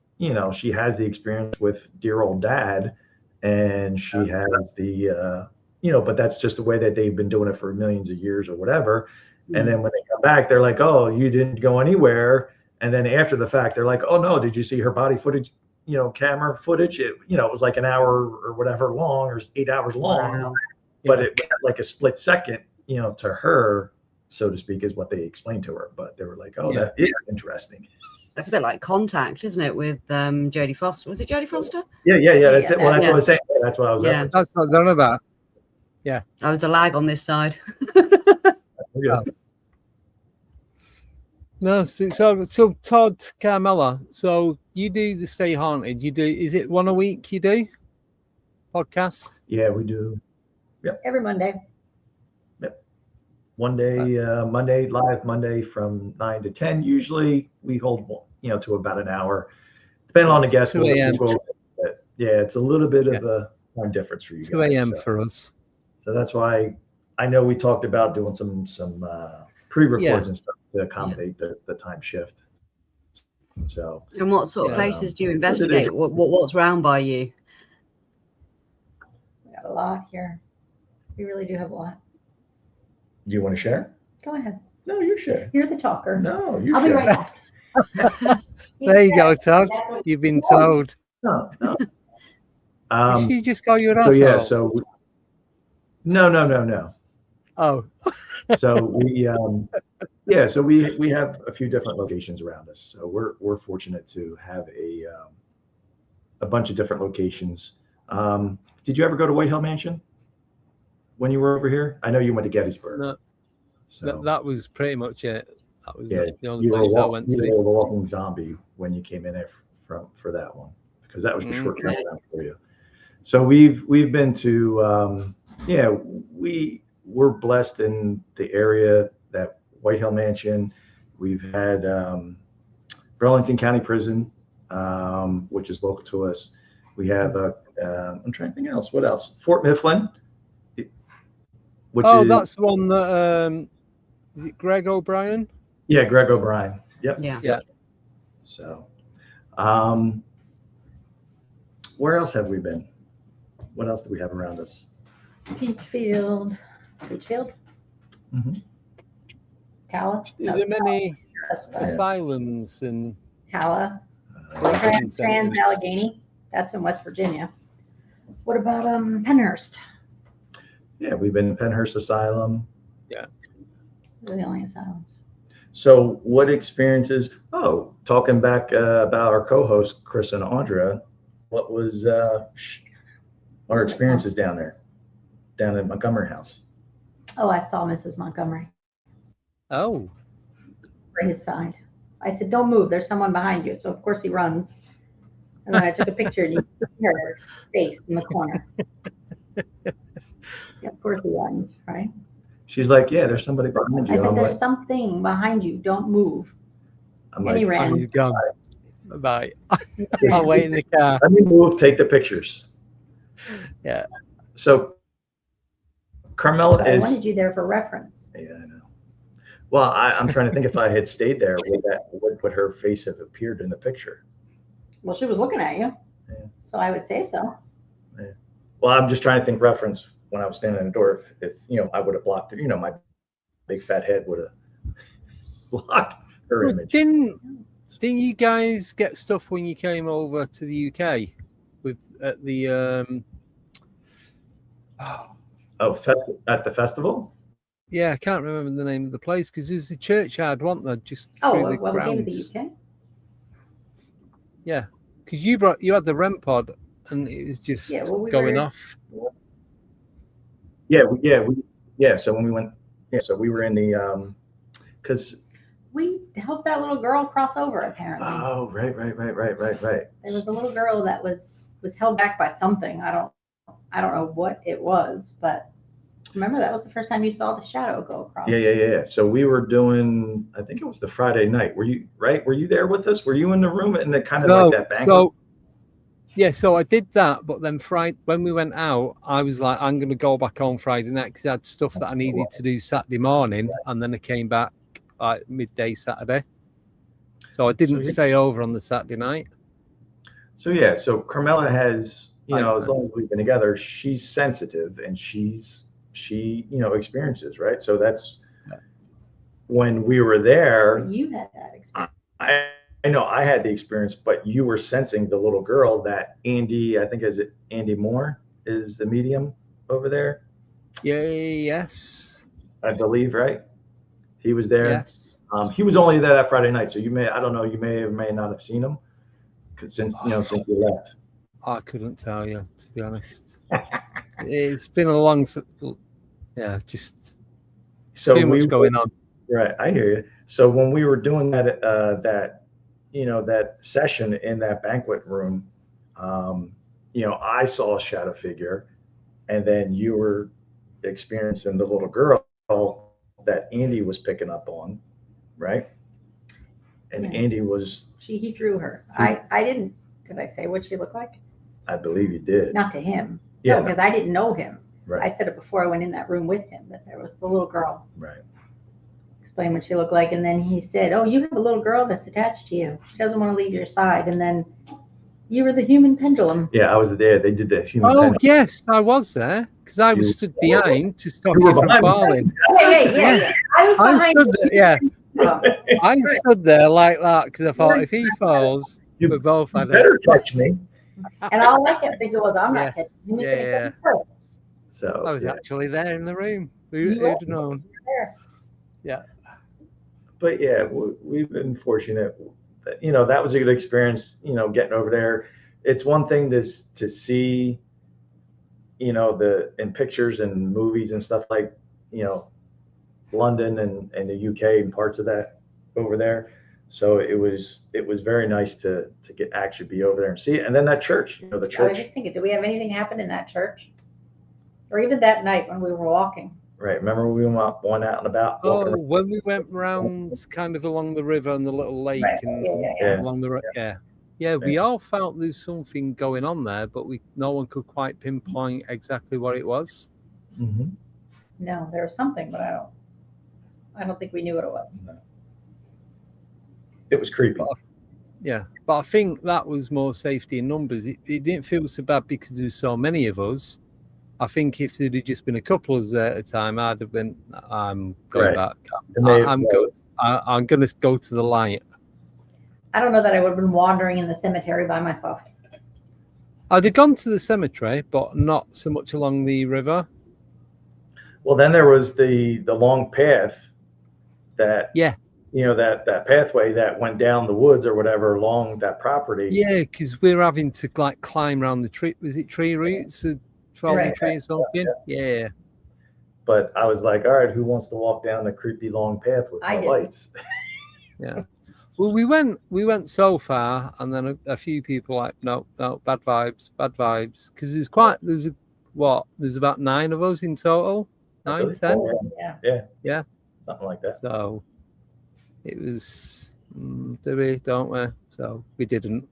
she has the experience with dear old dad, and she has the, but that's just the way that they've been doing it for millions of years or whatever. And then when they come back, they're like, oh, you didn't go anywhere. And then after the fact, they're like, oh no, did you see her body footage, camera footage? It was like an hour or whatever long, or 8 hours long. Wow. But it like a split second, to her, so to speak, is what they explained to her. But they were like, oh, that is interesting. that's a bit like Contact, isn't it, with Jodie Foster? Was it Jodie Foster? Yeah. That's it. Well, that's what I was saying. That's what I was. Yeah, that's what I'm about. Yeah. Oh, there's a lag on this side. Yeah. No, so Todd, Carmela, so you do the Stay Haunted. You do, is it one a week you do? Podcast? Yeah, we do. Yep. Every Monday. Yep. One day, Monday, live Monday from 9 to 10. Usually we hold, to about an hour. Depending on the guest. 2 a.m. Yeah, it's a little bit of a time difference for you 2 a.m. for us. So that's why I know we talked about doing some pre-records and stuff to accommodate the time shift. So. And what sort of places do you investigate? What's round by you? We got a lot here. We really do have a lot. Do you want to share? Go ahead. No, you share. You're the talker. No, you I'll share. be right back. There you go, Todd. You've been told. No. You just go your so asshole. yeah, so no. Oh. So we so we have a few different locations around us. So we're fortunate to have a bunch of different locations. Did you ever go to White Hill Mansion when you were over here? I know you went to Gettysburg. No. So that was pretty much it. That was the only you place I went to. You were a walking zombie when you came in there for that one, because that was a short turnaround for you. So we've been to we're blessed in the area, that White Hill Mansion. We've had Burlington County Prison, which is local to us. We have I'm trying to think else. What else? Fort Mifflin. That's the one that is it Greg O'Brien? Yeah, Greg O'Brien. Yep. Yeah. So, where else have we been? What else do we have around us? Peachfield. Mm-hmm. Tower. Is there many asylums and Tower? Trans Allegheny. That's in West Virginia. What about Pennhurst? Yeah, we've been to Pennhurst Asylum. Yeah. They're the only asylums. So what experiences, talking back about our co-host, Chris and Andrea, what was our experiences down at Montgomery House? Oh, I saw Mrs. Montgomery. Oh. For his side. I said, don't move. There's someone behind you. So, of course, he runs. And then I took a picture and you could see her face in the corner. Of course he runs, right? She's like, yeah, there's somebody behind you. I said, I'm there's like, something behind you. Don't move. I'm And he like, ran. And he's gone. Bye. I'll wait in the car. Let me move, take the pictures. Yeah. So Carmela I is. wanted you there for reference. Yeah, I know. Well, I'm trying to think if I had stayed there, would her face have appeared in the picture? Well, she was looking at you. Yeah. So I would say so. Yeah. Well, I'm just trying to think reference when I was standing in the door. If I would have blocked her, my big fat head would have blocked her image. Didn't you guys get stuff when you came over to the UK at the at the festival? Yeah, I can't remember the name of the place because it was the churchyard, wasn't there? Just through the when we came to grounds. the UK? Yeah, because you had the REM pod and it was just going off. Yeah. So when we went, so we were in the because we helped that little girl cross over. Apparently. Oh, right. There was a little girl that was held back by something. I don't know what it was, but remember that was the first time you saw the shadow go across. Yeah. So we were doing, I think it was the Friday night. Were you right? Were you there with us? Were you in the room in the kind of like that banquet? So I did that, but then when we went out, I was like, I'm going to go back on Friday night because I had stuff that I needed to do Saturday morning, and then I came back like midday Saturday. So I didn't stay over on the Saturday night. So Carmela has, as long as we've been together, she's sensitive and she experiences, right? So that's when we were there. You had that experience. I know I had the experience, but you were sensing the little girl that Andy, I think is it Andy Moore is the medium over there? Yes. I believe, right? He was there. Yes. He was only there that Friday night, so you may or may not have seen him since you left. I couldn't tell you, to be honest. It's been a long, just too much going on. Right, I hear you. So when we were doing that that session in that banquet room, I saw a shadow figure, and then you were experiencing the little girl that Andy was picking up on, right? And Andy was. He drew her. I didn't. Did I say what she looked like? I believe you did. Not to him. Yeah. No, because I didn't know him. Right. I said it before I went in that room with him that there was the little girl. Right. Explain what she looked like, and then he said, "Oh, you have a little girl that's attached to you. She doesn't want to leave your side." And then you were the human pendulum. Yeah, I was there. They did the human. Oh yes, I was there because I was stood behind to stop you from falling. Yeah. I stood there. Yeah. I stood there like that because I thought if he falls, we're both had better touch me. And all I kept thinking was, I'm not catching him. Yeah. So I was actually there in the room. Who'd have known? Yeah. But yeah, we've been fortunate that, that was a good experience, getting over there. It's one thing to see, in pictures and movies and stuff like, London and the UK and parts of that over there. So it was very nice to actually be over there and see it. And then that church, the church. I was just thinking, do we have anything happen in that church? Or even that night when we were walking? Right. Remember we went out and about? When we went round kind of along the river and the little lake and along the yeah, we all felt there's something going on there, but no one could quite pinpoint exactly what it was. Mm-hmm. No, there was something, but I don't think we knew what it was. No. It was creepy. But I think that was more safety in numbers. It didn't feel so bad because there was so many of us. I think if there'd just been a couple of us there at a time, I'd have been. I'm going back. I'm going to go to the light. I don't know that I would have been wandering in the cemetery by myself. I'd have gone to the cemetery, but not so much along the river. Well, then there was the long path that that pathway that went down the woods or whatever along that property. Yeah, because we're having to like climb around the tree. Was it tree roots? Tree or something? Yeah. But I was like, all right, who wants to walk down the creepy long path with no lights? Yeah. Well, we went so far, and then a few people like, no, bad vibes, because there's what? There's about 9 of us in total. 9, 10. Yeah, something like that. So it was, do we? Don't we? So we didn't.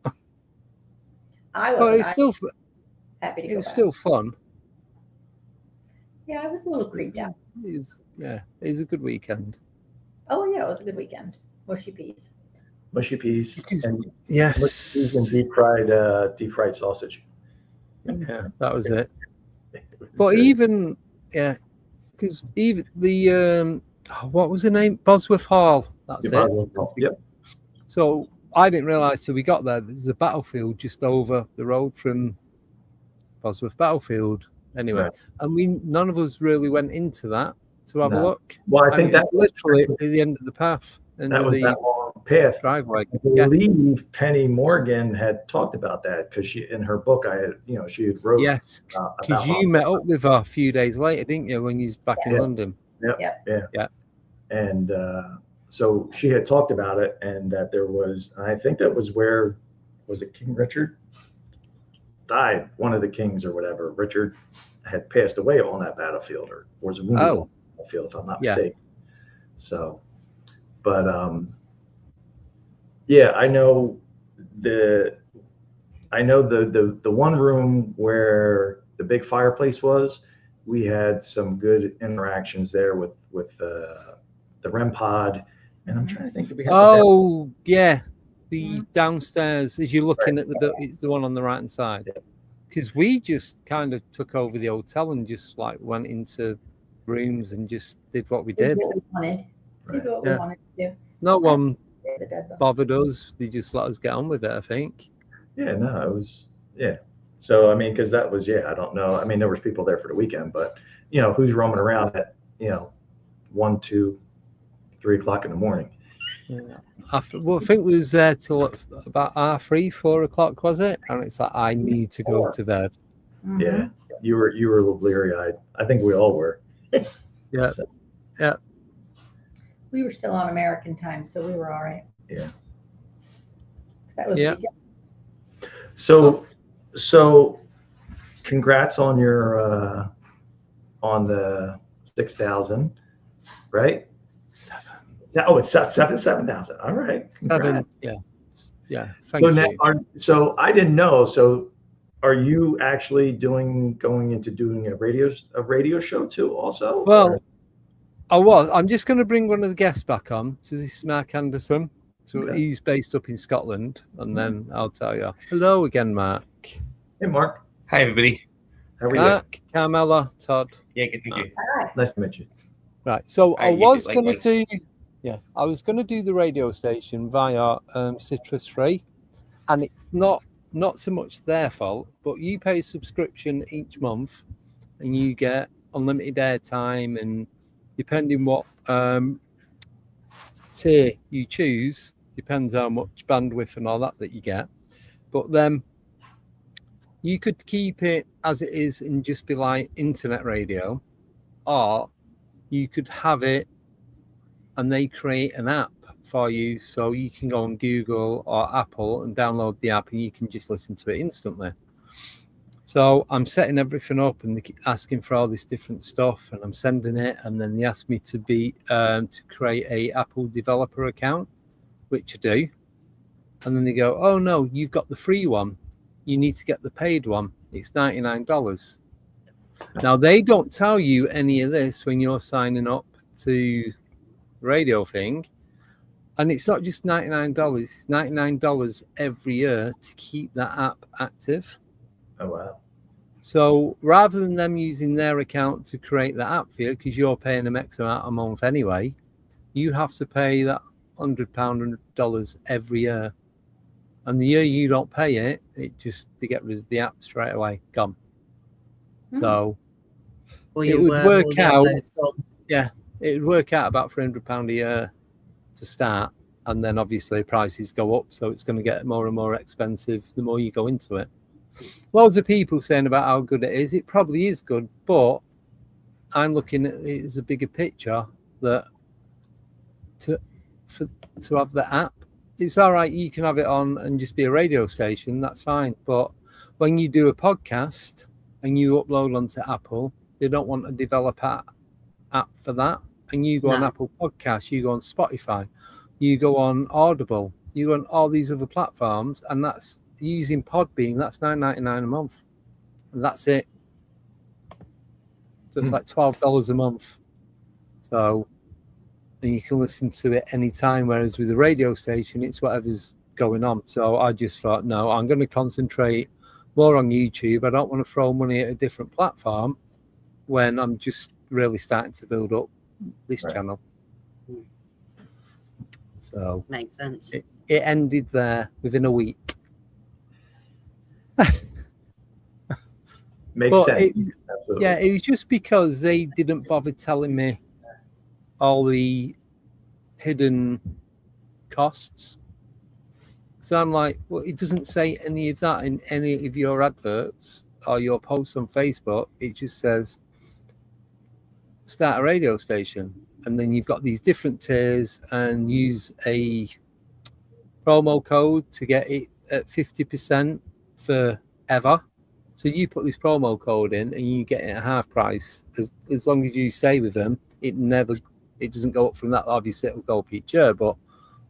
I But was it's still happy to go it was back. still fun. Yeah, I was a little creeped out. It was a good weekend. Oh yeah, it was a good weekend. Mushy peas. Mushy peas. And yes. Mushy peas and deep fried sausage. Yeah, that was it. But even because even the what was the name? Bosworth Hall. That's it. Yep. So I didn't realise till we got there there's a battlefield just over the road from Bosworth Battlefield. Anyway, and none of us really went into that to have a look. Well, I think that's that literally at the end of the path. That was that long path. Driveway. I believe Penny Morgan had talked about that because she, in her book, she had wrote. Yes, because you met up with her a few days later, didn't you, when you was back in London? Yeah. And so she had talked about it, and that there was, I think that was where, was it King Richard died? One of the kings or whatever. Richard had passed away on that battlefield, or was wounded on the battlefield, if I'm not mistaken. So, but I know the one room where the big fireplace was. We had some good interactions there with the REM pod, and I'm trying to think. Did we have the downstairs as you're looking at it's the one on the right hand side. Because we just kind of took over the hotel and just like went into rooms and just did what we did. What we wanted. Did what we wanted to do. No one bothered us. They just let us get on with it, I think. Yeah, no, it was, So, I mean, because that was, I don't know. I mean, there was people there for the weekend, but, who's roaming around at, 1, 2, 3 o'clock in the morning? Yeah. I think we was there till about 3:30, 4 o'clock, was it? And it's like, I need to go to bed. Mm-hmm. Yeah, you were a little bleary-eyed. I think we all were. Yeah. We were still on American time, so we were all right. Yeah. That was So congrats on your on the 6,000, right? 7. Oh, it's 7,000. All right. Congrats. 7. Yeah. Thank you. So I didn't know. So are you actually going into doing a radio show too? Also? Well, I was. I'm just going to bring one of the guests back on. So this is Mark Anderson. So he's based up in Scotland, and then I'll tell you. Hello again, Mark. Hey, Mark. Hi, everybody. How are you? Mark, Carmela, Todd. Yeah, good. Thank you. Nice to meet you. Right. So I was going to likewise. I was going to do the radio station via Citrus Free, and it's not so much their fault, but you pay a subscription each month, and you get unlimited airtime, and depending what tier you choose, depends how much bandwidth and all that you get. But then you could keep it as it is and just be like internet radio, or you could have it and they create an app for you, so you can go on Google or Apple and download the app and you can just listen to it instantly. So I'm setting everything up and they keep asking for all this different stuff, and I'm sending it, and then they ask me to create a Apple developer account, which I do. And then they go, oh no, you've got the free one. You need to get the paid one. It's $99. Now they don't tell you any of this when you're signing up to the radio thing. And it's not just $99, it's $99 every year to keep that app active. Oh, wow. So rather than them using their account to create that app for you, because you're paying them X amount a month anyway, you have to pay that $100 every year. And the year you don't pay it, they get rid of the app straight away, gone. So it would work out. Yeah, it would work out about £300 a year to start, and then obviously prices go up, so it's going to get more and more expensive the more you go into it. Loads of people saying about how good it is. It probably is good, but I'm looking at it as a bigger picture that to have the app, it's all right. You can have it on and just be a radio station. That's fine. But when you do a podcast and you upload onto Apple, they don't want a developer app for that. And you go on Apple Podcasts, you go on Spotify, you go on Audible, you go on all these other platforms, and that's using Podbean. That's $9.99 a month, and that's it. So it's like $12 a month. So, and you can listen to it anytime. Whereas with a radio station, it's whatever's going on. So I just thought, no, I'm going to concentrate more on YouTube. I don't want to throw money at a different platform when I'm just really starting to build up this channel. So makes sense. It ended there within a week. Makes sense. It was just because they didn't bother telling me all the hidden costs. So I'm like, well, it doesn't say any of that in any of your adverts or your posts on Facebook. It just says start a radio station, and then you've got these different tiers, and use a promo code to get it at 50% forever. So you put this promo code in and you get it at half price. As long as you stay with them, it doesn't go up from that. Obviously it'll go up each year, but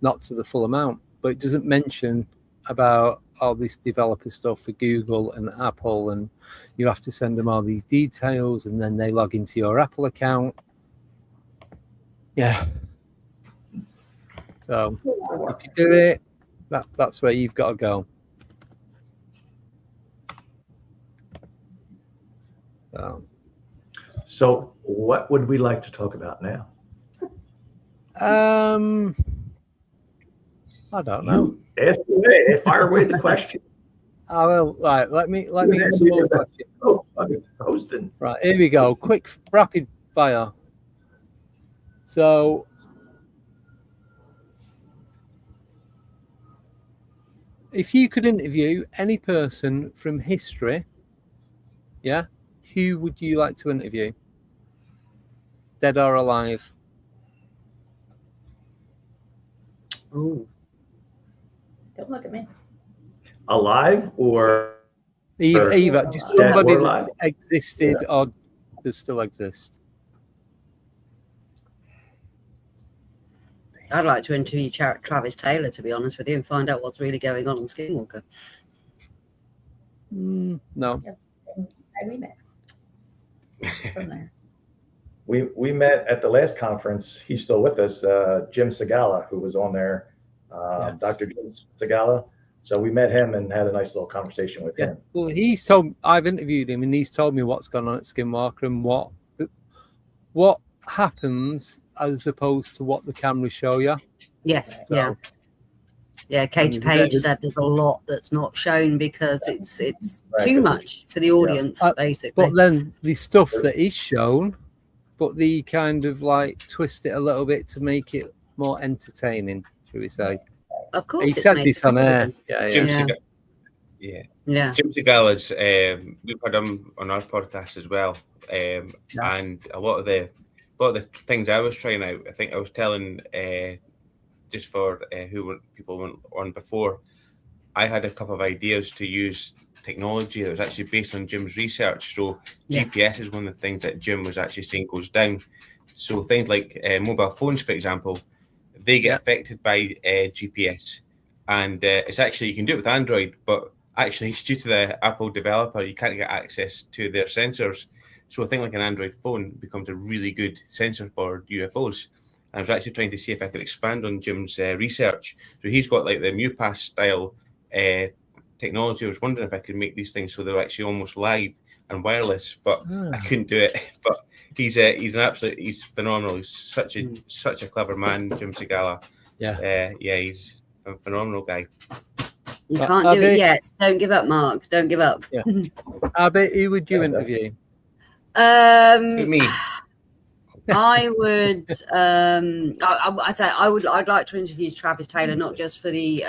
not to the full amount. But it doesn't mention about all this developer stuff for Google and Apple, and you have to send them all these details, and then they log into your Apple account. Yeah. So if you do it, that's where you've got to go. So what would we like to talk about now? I don't know. Ask away. Fire away the question. I will. Right. Let me get some more questions. Oh, I'm hosting. Right. Here we go. Quick, rapid fire. So, if you could interview any person from history, who would you like to interview? Dead or alive? Ooh. Don't look at me. Alive or either just somebody that existed or does still exist. I'd like to interview Travis Taylor, to be honest with you, and find out what's really going on Skinwalker. No. We met from there. We met at the last conference. He's still with us, Jim Segala, who was on there, Dr. Jim Segala. So we met him and had a nice little conversation with him. Well, I've interviewed him, and he's told me what's gone on at Skinwalker and what happens as opposed to what the cameras show you. Yes, Katie Page said there's a lot that's not shown because it's too much for the audience, basically. But then the stuff that is shown, but they kind of like twist it a little bit to make it more entertaining, should we say? Of course, he said this on air. Jim Segala's, we've had him on our podcast as well, and a lot of the things I was trying out, I think I was telling just for people went on before, I had a couple of ideas to use technology that was actually based on Jim's research. So GPS is one of the things that Jim was actually saying goes down. So things like mobile phones, for example, they get affected by GPS, and it's actually, you can do it with Android, but actually it's due to the Apple developer, you can't get access to their sensors. So a thing like an Android phone becomes a really good sensor for UFOs. I was actually trying to see if I could expand on Jim's research. So he's got like the MuPass style technology. I was wondering if I could make these things so they're actually almost live and wireless, but I couldn't do it. But he's phenomenal. He's such a clever man, Jim Segala. He's a phenomenal guy. You can't do it yet. Don't give up, Mark. Don't give up. I bet who would you interview? Me. I would. I'd like to interview Travis Taylor, not just for the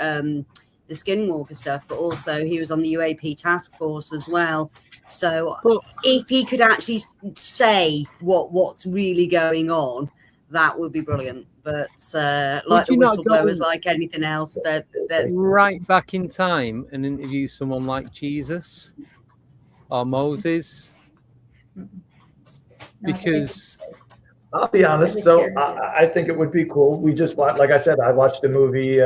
Skinwalker stuff, but also he was on the UAP task force as well. So if he could actually say what's really going on, that would be brilliant. But like the whistleblowers, like anything else, that right back in time and interview someone like Jesus. or Moses? Because I'll be honest. So I think it would be cool. We just watched, like I said, I watched the movie.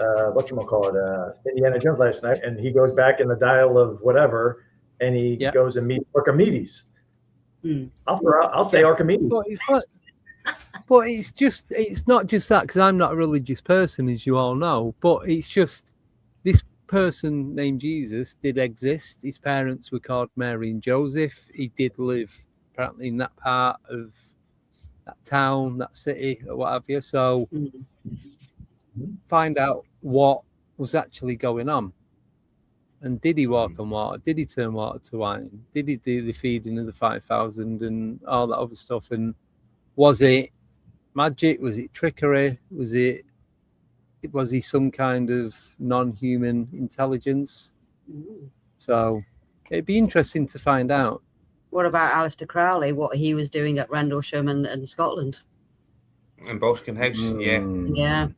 Whatchamacallit, Indiana Jones last night, and he goes back in the dial of whatever, and he goes and meets Archimedes. I'll say Archimedes. But it's not just that, because I'm not a religious person, as you all know, but it's just this person named Jesus did exist. His parents were called Mary and Joseph. He did live apparently in that part of that town, that city, or what have you. So find out what was actually going on. And did he walk on water? Did he turn water to wine? Did he do the feeding of the 5,000 and all that other stuff? And was it magic? Was it trickery? Was he some kind of non-human intelligence? So it'd be interesting to find out. What about Aleister Crowley? What he was doing at Rendlesham and Scotland? And Balskin House, yeah. Yeah.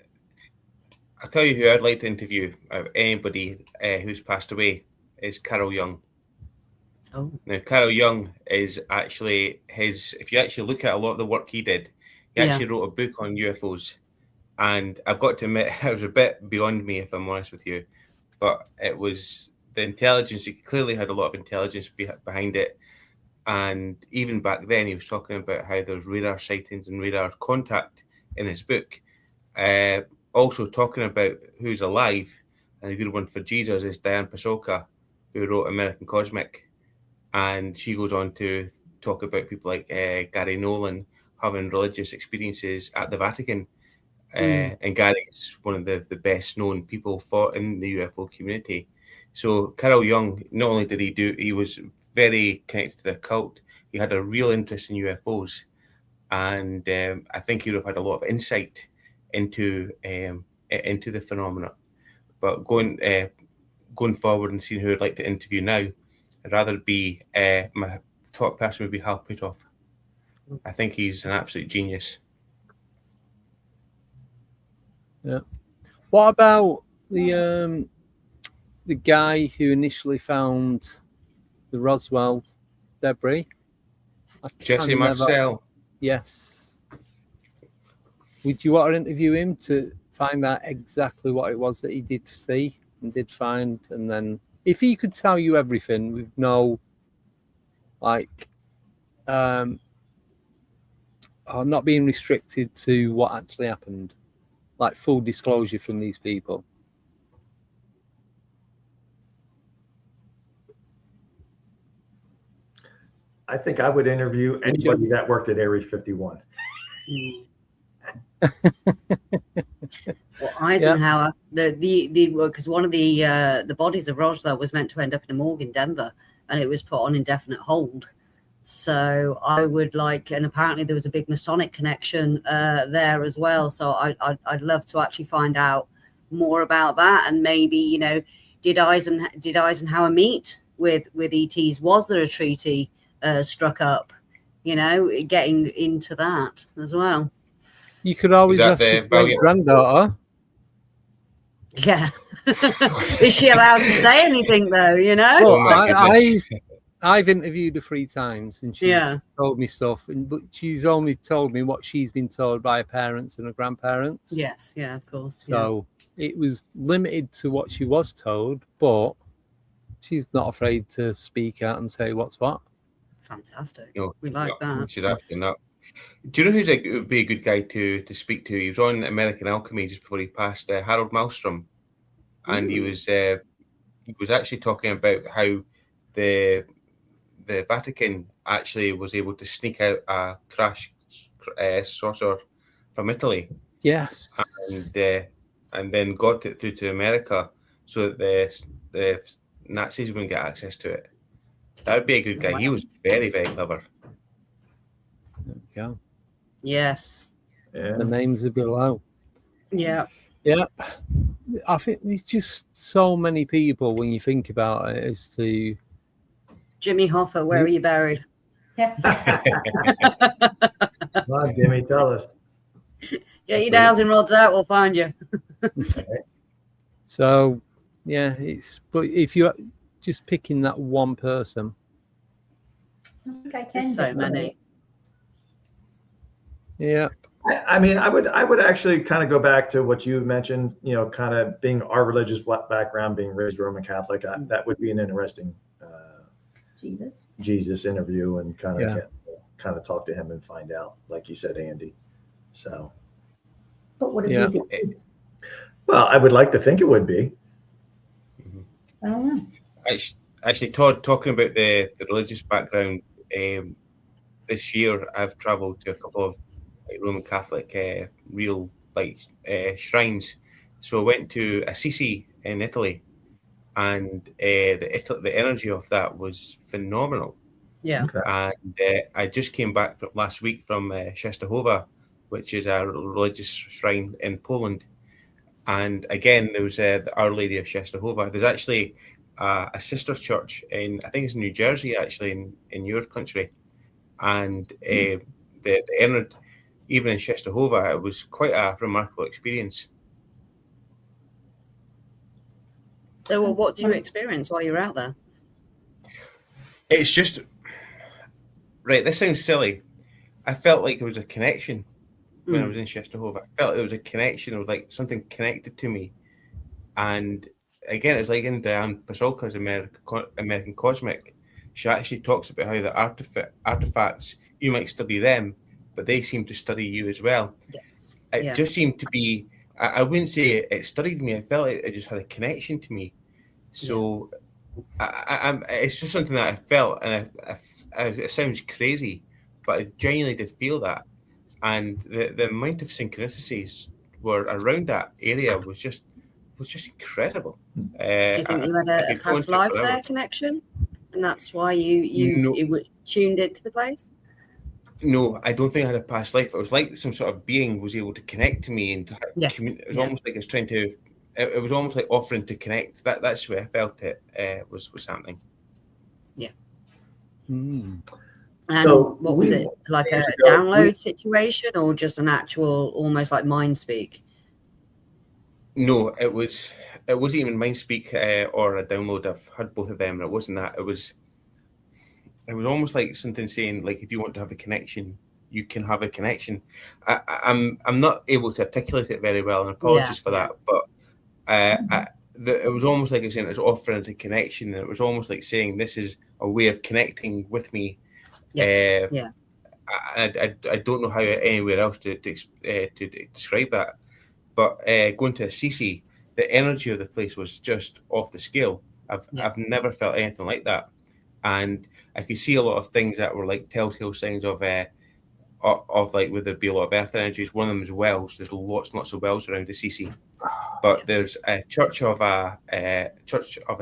I'll tell you who I'd like to interview, anybody who's passed away, is Carl Jung. Oh. Now, Carl Jung is actually if you actually look at a lot of the work he did, he actually wrote a book on UFOs. And I've got to admit, it was a bit beyond me, if I'm honest with you. But it was the intelligence. He clearly had a lot of intelligence behind it. And even back then, he was talking about how there's radar sightings and radar contact in his book. Also talking about who's alive, and a good one for Jesus is Diane Pasolka, who wrote American Cosmic. And she goes on to talk about people like Gary Nolan having religious experiences at the Vatican. And Gary is one of the best known people in the UFO community. So Carl Jung, not only did he was very connected to the occult, he had a real interest in UFOs. And I think he would have had a lot of insight into the phenomena. But going forward and seeing who I'd like to interview now, I'd rather be my top person would be Hal Puthoff. I think he's an absolute genius. Yeah. What about the guy who initially found the Roswell debris? Jesse Marcel. Yes. Would you want to interview him to find out exactly what it was that he did see and did find? And then if he could tell you everything with no, or not being restricted to what actually happened, like full disclosure from these people. I think I would interview anybody that worked at Area 51. Well, Eisenhower, because one of the bodies of Roswell was meant to end up in a morgue in Denver, and it was put on indefinite hold. So I would and apparently there was a big Masonic connection there as well. So I'd love to actually find out more about that, and maybe did Eisenhower meet with ETs? Was there a treaty struck up? Getting into that as well. You could always ask his great-granddaughter. Yeah. Is she allowed to say anything though? Well, I've interviewed her 3 times, and she's told me stuff, but she's only told me what she's been told by her parents and her grandparents. Yes, yeah, of course. So it was limited to what she was told, but she's not afraid to speak out and say what's what. Fantastic. We like that. She's actually not. Do you know would be a good guy to speak to? He was on American Alchemy just before he passed, Harold Malmstrom, and he was actually talking about how the Vatican actually was able to sneak out a crash saucer from Italy. Yes, and then got it through to America so that the Nazis wouldn't get access to it. That would be a good guy. He was very, very clever. There we go. Yes. Yeah. The names are below. Yeah. Yeah. I think there's just so many people when you think about it as to Jimmy Hoffa, where are you buried? Come on, Jimmy, tell us. Get your dowsing rods out, we'll find you. So Yeah, but if you're just picking that one person, I think I can. There's so many. Yeah. I mean, I would actually kind of go back to what you mentioned, you know, kind of being our religious background, being raised Roman Catholic. That would be an interesting Jesus interview, and kind of talk to him and find out, like you said, Andy. So, but would it be? Well, I would like to think it would be. I don't know. Actually, Todd, talking about the religious background, this year I've travelled to a couple of Roman Catholic real shrines. So I went to Assisi in Italy, and the energy of that was phenomenal. Yeah. And I just came back last week from Częstochowa, which is a religious shrine in Poland. And again, there was the Our Lady of Częstochowa. There's actually a sister church I think it's in New Jersey, actually, in your country. And the energy, even in Częstochowa, it was quite a remarkable experience. So, what did you experience while you were out there? It's just, right, this sounds silly. I felt like there was a connection when I was in Częstochowa. I felt there was a connection. It was like something connected to me. And again, it's like in Diane Pasulka's American Cosmic. She actually talks about how the artifacts, you might study them, but they seem to study you as well. Yes. It just seemed to be, I wouldn't say it studied me. I felt it just had a connection to me. So it's just something that I felt, and it sounds crazy, but I genuinely did feel that. And the amount of synchronicities were around that area was just incredible. Do you think you had a past life there connection, and that's why you were tuned into the place? No, I don't think I had a past life. It was like some sort of being was able to connect to me, and it was almost like it's trying to. It was almost like offering to connect. That's where I felt it was happening. Yeah. Mm. And what was it, like a download situation, or just an actual, almost like mind speak? No, it wasn't even mind speak or a download. I've had both of them, and it wasn't that. It was almost like something saying, like, if you want to have a connection, you can have a connection. I'm not able to articulate it very well, and apologies for that. But it was almost like saying it was offering a connection, and it was almost like saying this is a way of connecting with me. Yes. I don't know how anywhere else to describe that. But going to Assisi, the energy of the place was just off the scale. I've never felt anything like that, and I could see a lot of things that were like telltale signs of like, where there'd be a lot of earth energies. One of them is wells. There's lots and lots of wells around Assisi. But there's a church of a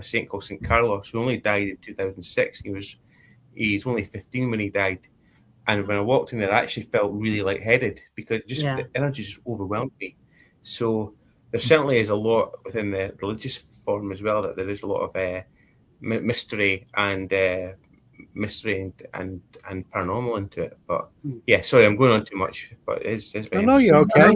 saint called St. Carlos, who only died in 2006. He's only 15 when he died. And when I walked in there, I actually felt really lightheaded because the energy just overwhelmed me. So there certainly is a lot within the religious form as well, that there is a lot of mystery and paranormal into it. But yeah, sorry, I'm going on too much. But it's very. No, you're okay.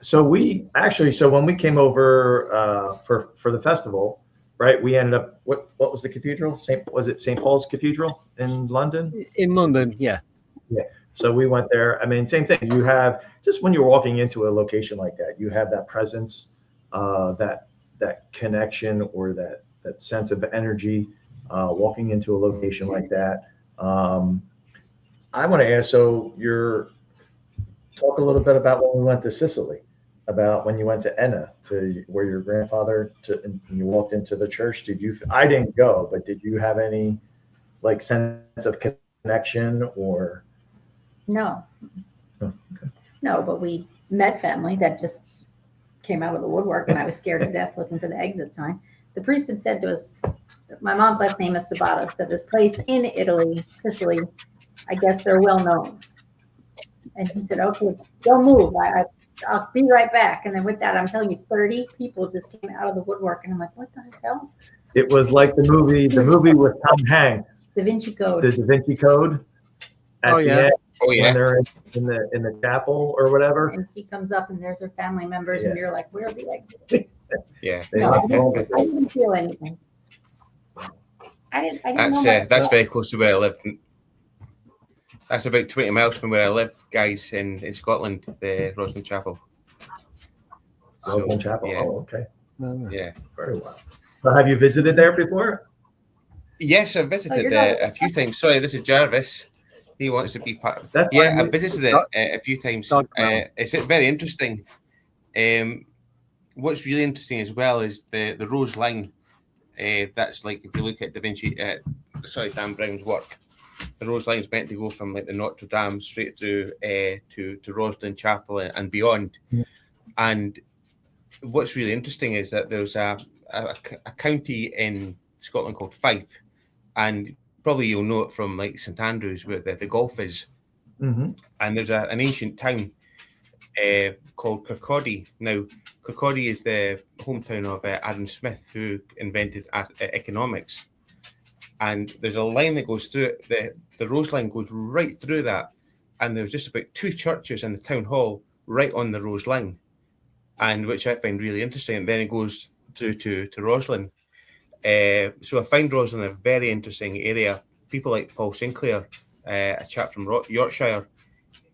So when we came over for the festival, right? We ended up what was the cathedral? Was it St. Paul's Cathedral in London? In London, yeah. Yeah. So we went there. I mean, same thing. You have just when you're walking into a location like that, you have that presence, that connection, or that sense of energy. Walking into a location like that. I want to ask. So talk a little bit about when we went to Sicily, about when you went to Enna, to where your grandfather, and you walked into the church. I didn't go, but did you have any like sense of connection or? No. Oh, okay. No, but we met family that just came out of the woodwork, and I was scared to death looking for the exit sign. The priest had said to us, my mom's last name is Sabato, so this place in Italy, Sicily, I guess they're well known. And he said, okay, don't move. I'll be right back. And then with that, I'm telling you, 30 people just came out of the woodwork, and I'm like, what the hell? It was like the movie with Tom Hanks. Da Vinci Code. The Da Vinci Code. Oh yeah. When they're in the chapel or whatever. And she comes up and there's her family members, and you're like, where are they? Yeah. No, I didn't feel anything. I didn't That's very close to where I live. That's about 20 miles from where I live, guys, in Scotland, the Roslin Chapel. Roslin Chapel. Yeah. Oh, okay. Yeah. Very well. So have you visited there before? Yes, I've visited a few times. Sorry, this is Jarvis. He wants to be part of it. Yeah, I've visited it a few times. It's very interesting. What's really interesting as well is the Rose Line. That's like, if you look at Dan Brown's work, the Rose Line's meant to go from like the Notre Dame straight through to Roslin Chapel and beyond. Yeah. And what's really interesting is that there's a county in Scotland called Fife, and probably you'll know it from like St Andrews, where the golf is. Mm-hmm. And there's an ancient town called Kirkcaldy. Now, Kirkcaldy is the hometown of Adam Smith, who invented economics. And there's a line that goes through it. The Rose Line goes right through that. And there's just about 2 churches in the town hall right on the Rose Line, and which I find really interesting. And then it goes through to Roslin. So I find Roslin a very interesting area. People like Paul Sinclair, a chap from Yorkshire,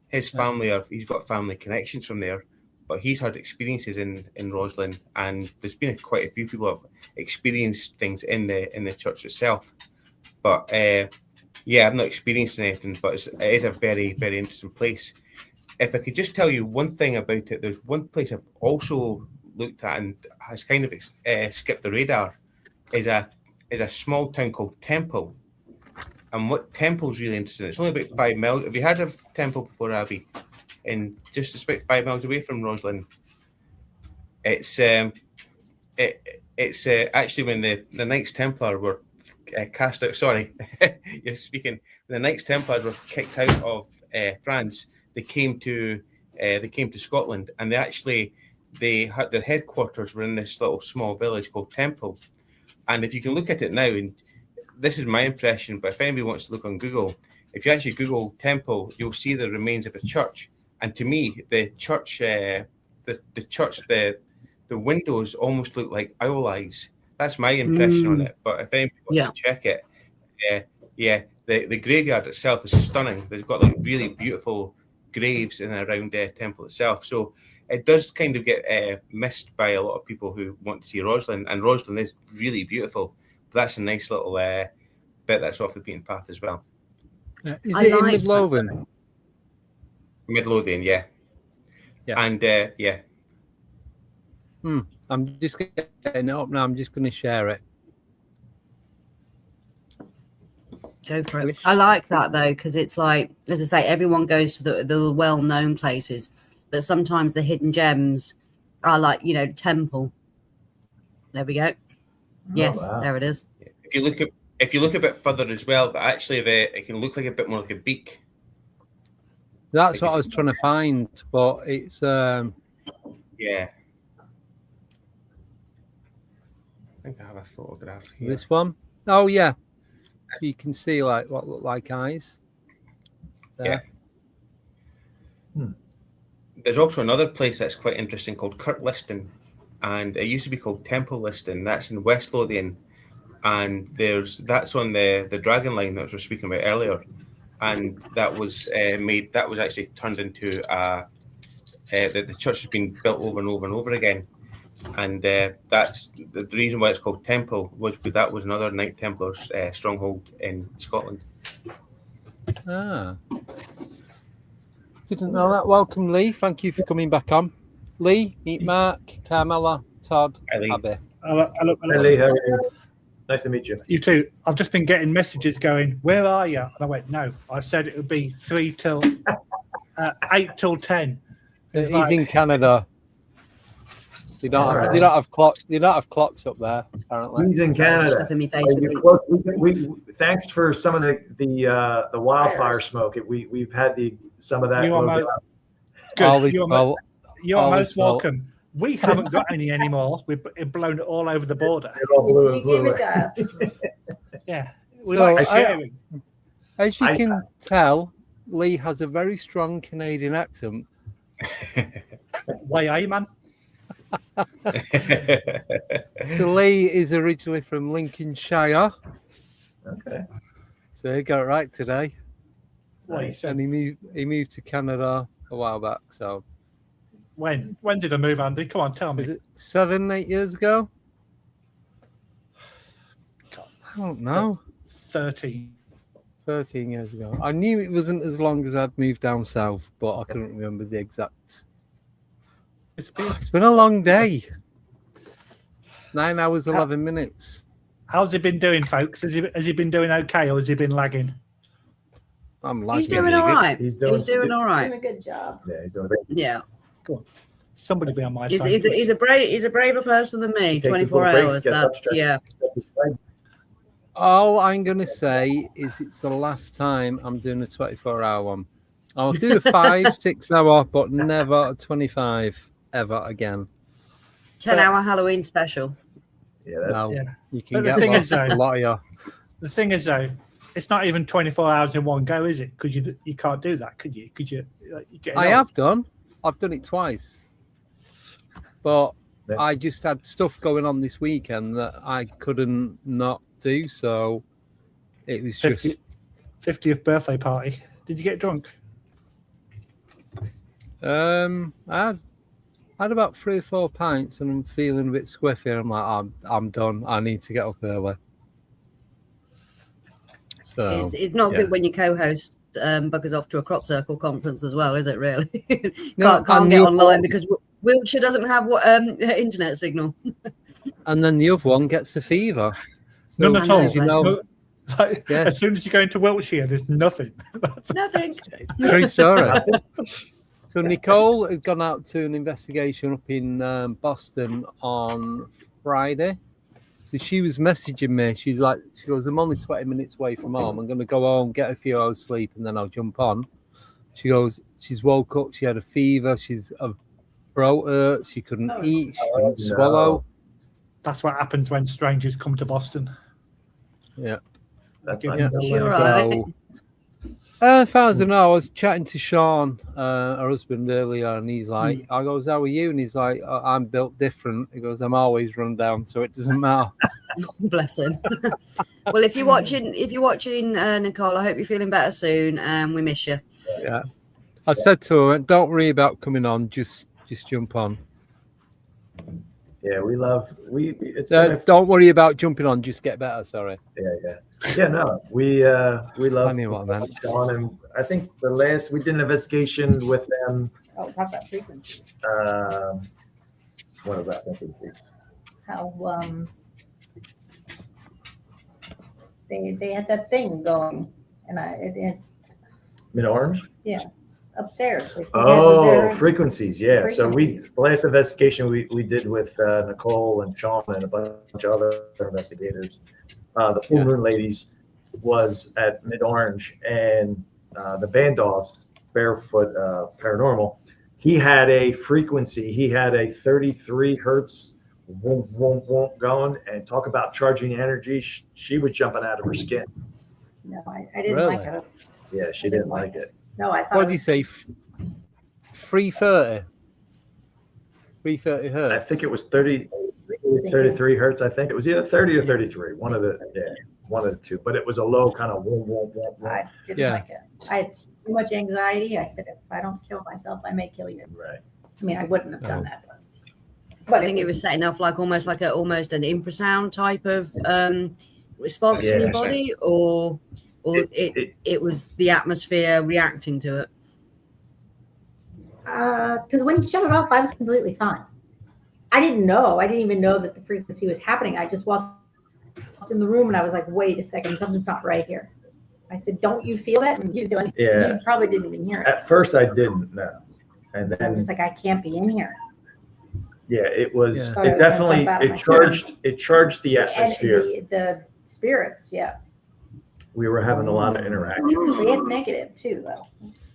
his family, he's got family connections from there, but he's had experiences in Roslin, and there's been quite a few people who have experienced things in the church itself. But I've not experienced anything, but it is a very, very interesting place. If I could just tell you one thing about it, there's one place I've also looked at and has kind of skipped the radar, is a small town called Temple. And what Temple's really interesting, it's only about 5 miles. Have you heard of Temple before, Abby? And just about 5 miles away from Roslin. It's actually when the Knights Templar were cast out. Sorry, you're speaking. When the Knights Templars were kicked out of France, they came to Scotland, and they had their headquarters were in this little small village called Temple. And if you can look at it now, and this is my impression, but if anybody wants to look on Google, if you actually Google Temple, you'll see the remains of a church. And to me, the church, the windows almost look like owl eyes. That's my impression on it. But if anybody wants to check it, the graveyard itself is stunning. They've got like really beautiful graves in and around Temple itself. So it does kind of get missed by a lot of people who want to see Roslin, and Roslin is really beautiful. But that's a nice little bit that's off the beaten path as well. Is it in Midlothian? Midlothian, yeah. And I'm just getting it up now. I'm just going to share it. Go for it. I like that though, because it's like, as I say, everyone goes to the well-known places, but sometimes the hidden gems are like, Temple. There we go. Yes, wow. There it is. If you look a bit further as well, but actually it can look like a bit more like a beak. That's what I was trying to find, but it's yeah. I think I have a photograph here. This one? Oh yeah. You can see like what look like eyes. There. Yeah. There's also another place that's quite interesting called Kirkliston, and it used to be called Temple Liston. That's in West Lothian, and that's on the Dragon Line that we were speaking about earlier, and that was actually turned into the church has been built over and over and over again. And that's the reason why it's called Temple, was that was another Knight Templar's stronghold in Scotland. Didn't know that. Welcome, Lee. Thank you for coming back on. Lee, meet Mark, Carmela, Todd, Abby. Hello. Hey, Lee, how are you? Nice to meet you. You too. I've just been getting messages going, where are you? And I went, no. I said it would be 8 till 10. He's in Canada. They don't have clocks up there, apparently. He's in Canada. Thanks for some of the wildfire smoke. We've had some of that. You are most welcome. We haven't got any anymore. We've blown it all over the border. It all blew away. Yeah. We like sharing. As you can tell, Lee has a very strong Canadian accent. Why are you, man? So Lee is originally from Lincolnshire. Okay. So he got it right today. Nice. And he moved to Canada a while back. So when did I move, Andy? Come on, tell me. Was it 7, 8 years ago? I don't know. 13 years ago. I knew it wasn't as long as I'd moved down south, but I couldn't remember the exact. It's been a long day. 9 hours, 11 minutes. How's he been doing, folks? Has he been doing okay, or has he been lagging? I'm lagging. He's doing all right. He's doing all right. Doing a good job. Yeah, he's doing great. Yeah. Cool. Somebody be on my He's side. he's a braver person than me. 24 hours. That's yeah. All I'm going to say is it's the last time I'm doing a 24-hour one. I'll do a 5, 6 hour, but never a 25 ever again. 10-hour Halloween special. Yeah, that's you can But get the thing is, lost, though, a lot of you. The thing is, though, it's not even 24 hours in one go, is it? Because you can't do that, could you? Could you? I have done. I've done it twice, but I just had stuff going on this weekend that I couldn't not do. So it was just 50th birthday party. Did you get drunk? I had about 3 or 4 pints, and I'm feeling a bit squiffy. And I'm like, I'm done. I need to get up early. So it's not good when your co-host buggers off to a crop circle conference as well, is it? Really? can't get online because Wiltshire doesn't have internet signal. And then the other one gets a fever. So, None at all. you know, As soon as you go into Wiltshire, there's nothing. Nothing. True story. So Nicole had gone out to an investigation up in Boston on Friday. So she was messaging me. She goes, I'm only 20 minutes away from home. I'm going to go home, get a few hours sleep, and then I'll jump on. She goes, she's woke up. She had a fever. Her throat hurt. She couldn't eat. She couldn't swallow. That's what happens when strangers come to Boston. Yeah. That's as far as I know, I was chatting to Sean, her husband, earlier, and he's like, I goes, how are you? And he's like, I'm built different. He goes, I'm always run down, so it doesn't matter. Bless him. Well, if you're watching, Nicole, I hope you're feeling better soon, and we miss you. Yeah. I said to her, don't worry about coming on, just jump on. Yeah, don't worry about jumping on, just get better, sorry. Yeah, no, we love. I knew what I meant. Sean, and I think we did an investigation with them. Oh, talk about frequency. What about frequencies? How they had that thing going, and it's Mid-Orange? Yeah, upstairs. Frequencies. Yeah. So the last investigation we did with Nicole and Sean and a bunch of other investigators, the Full Moon Ladies was at Mid-Orange, and the Bandoffs, Barefoot Paranormal, he had a frequency. He had a 33 hertz going, and talk about charging energy. She was jumping out of her skin. No, I didn't like it. Yeah, she didn't like it. No, I thought. What did you say? 330? 330 hertz? I think it was 33 hertz. I think it was either 30 or 33. One of the two. But it was a low kind of. I didn't like it. I had too much anxiety. I said, if I don't kill myself, I may kill you. Right. I mean, I wouldn't have done that. But I think it was setting off like almost an infrasound type of response in your body, or it was the atmosphere reacting to it. Because when you shut it off, I was completely fine. I didn't even know that the frequency was happening. I just walked in the room and I was like, wait a second, something's not right here. I said, don't you feel that? And you probably didn't even hear it. At first I didn't know. And then I'm just like, I can't be in here. Yeah, it was. It definitely charged the atmosphere. And the spirits, yeah. We were having a lot of interaction. We had negative too, though.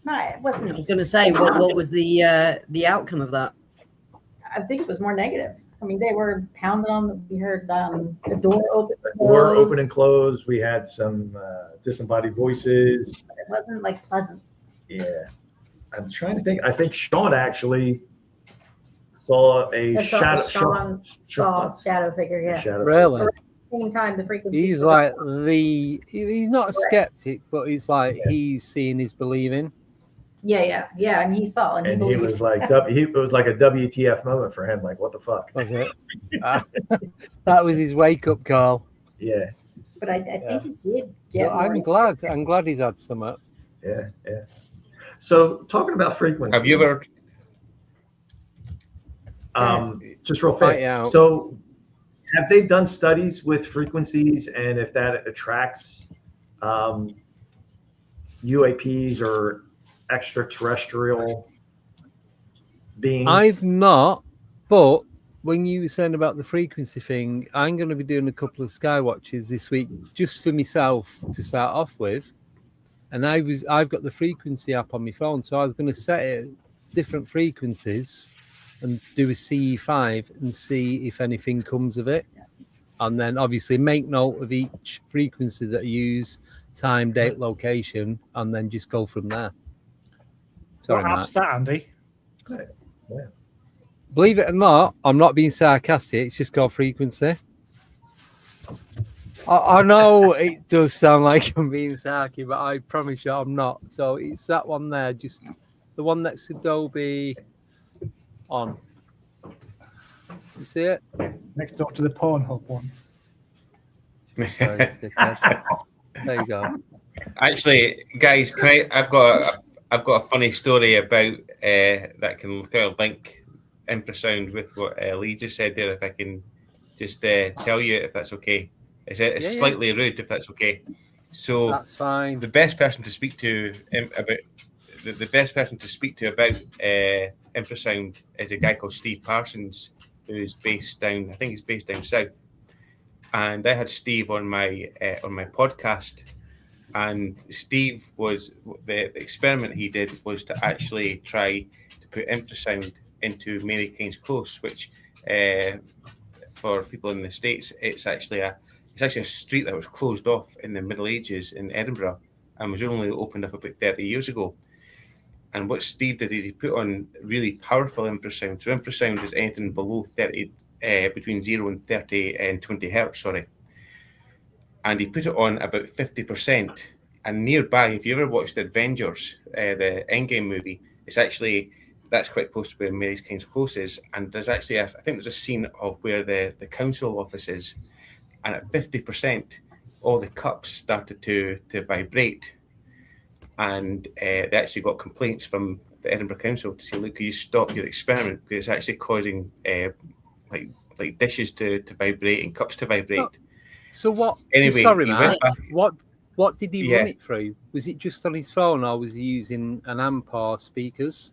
No, it wasn't. I was going to say, what was the outcome of that? I think it was more negative. I mean, they were pounding on. We heard the door open. Door open and close. We had some disembodied voices. It wasn't like pleasant. Yeah. I'm trying to think. I think Sean actually saw a shadow. Sean saw a shadow figure, yeah. Really? Around the same time, the frequency. He's like he's not a skeptic, but he's like he's seeing is believing. Yeah, and he saw, and he was like, it was like a WTF moment for him. Like, what the fuck? Was it? That was his wake up call. Yeah. But I think he did get. I'm glad he's had some up. Yeah. So talking about frequency. Have you ever? Just real fast. So, have they done studies with frequencies and if that attracts UAPs or extraterrestrial beings? I've not, but when you were saying about the frequency thing, I'm going to be doing a couple of sky watches this week just for myself to start off with. And I've got the frequency app on my phone, so I was going to set it at different frequencies and do a CE5 and see if anything comes of it. And then obviously make note of each frequency that I use, time, date, location, and then just go from there. Sorry, what app's that, Andy? Yeah. Believe it or not, I'm not being sarcastic. It's just called frequency. I know it does sound like I'm being sarcastic, but I promise you I'm not. So it's that one there, just the one next to Adobe on. You see it? Next door to the Pornhub one. There you go. Actually, guys, I've got a funny story about that can kind of link infrasound with what Lee just said there. If I can just tell you, if that's okay. It's slightly rude, if that's okay. So that's fine. The best person to speak to about infrasound is a guy called Steve Parsons, who's based down. I think he's based down south. And I had Steve on my podcast, and Steve was the experiment he did was to actually try to put infrasound into Mary King's Close, which for people in the States, it's actually a street that was closed off in the Middle Ages in Edinburgh and was only opened up about 30 years ago. And what Steve did is he put on really powerful infrasound. So infrasound is anything below 30, between 0 and 30 and 20 hertz, sorry. And he put it on about 50%. And nearby, if you ever watched the Avengers, the Endgame movie, that's quite close to where Mary King's Close is. And there's actually, I think there's a scene of where the council office is. And at 50%, all the cups started to vibrate. And they actually got complaints from the Edinburgh Council to say, look, can you stop your experiment? Because it's actually causing like dishes to vibrate and cups to vibrate. So what? Anyway, sorry, Matt. What did he run it through? Was it just on his phone, or was he using an amp or speakers?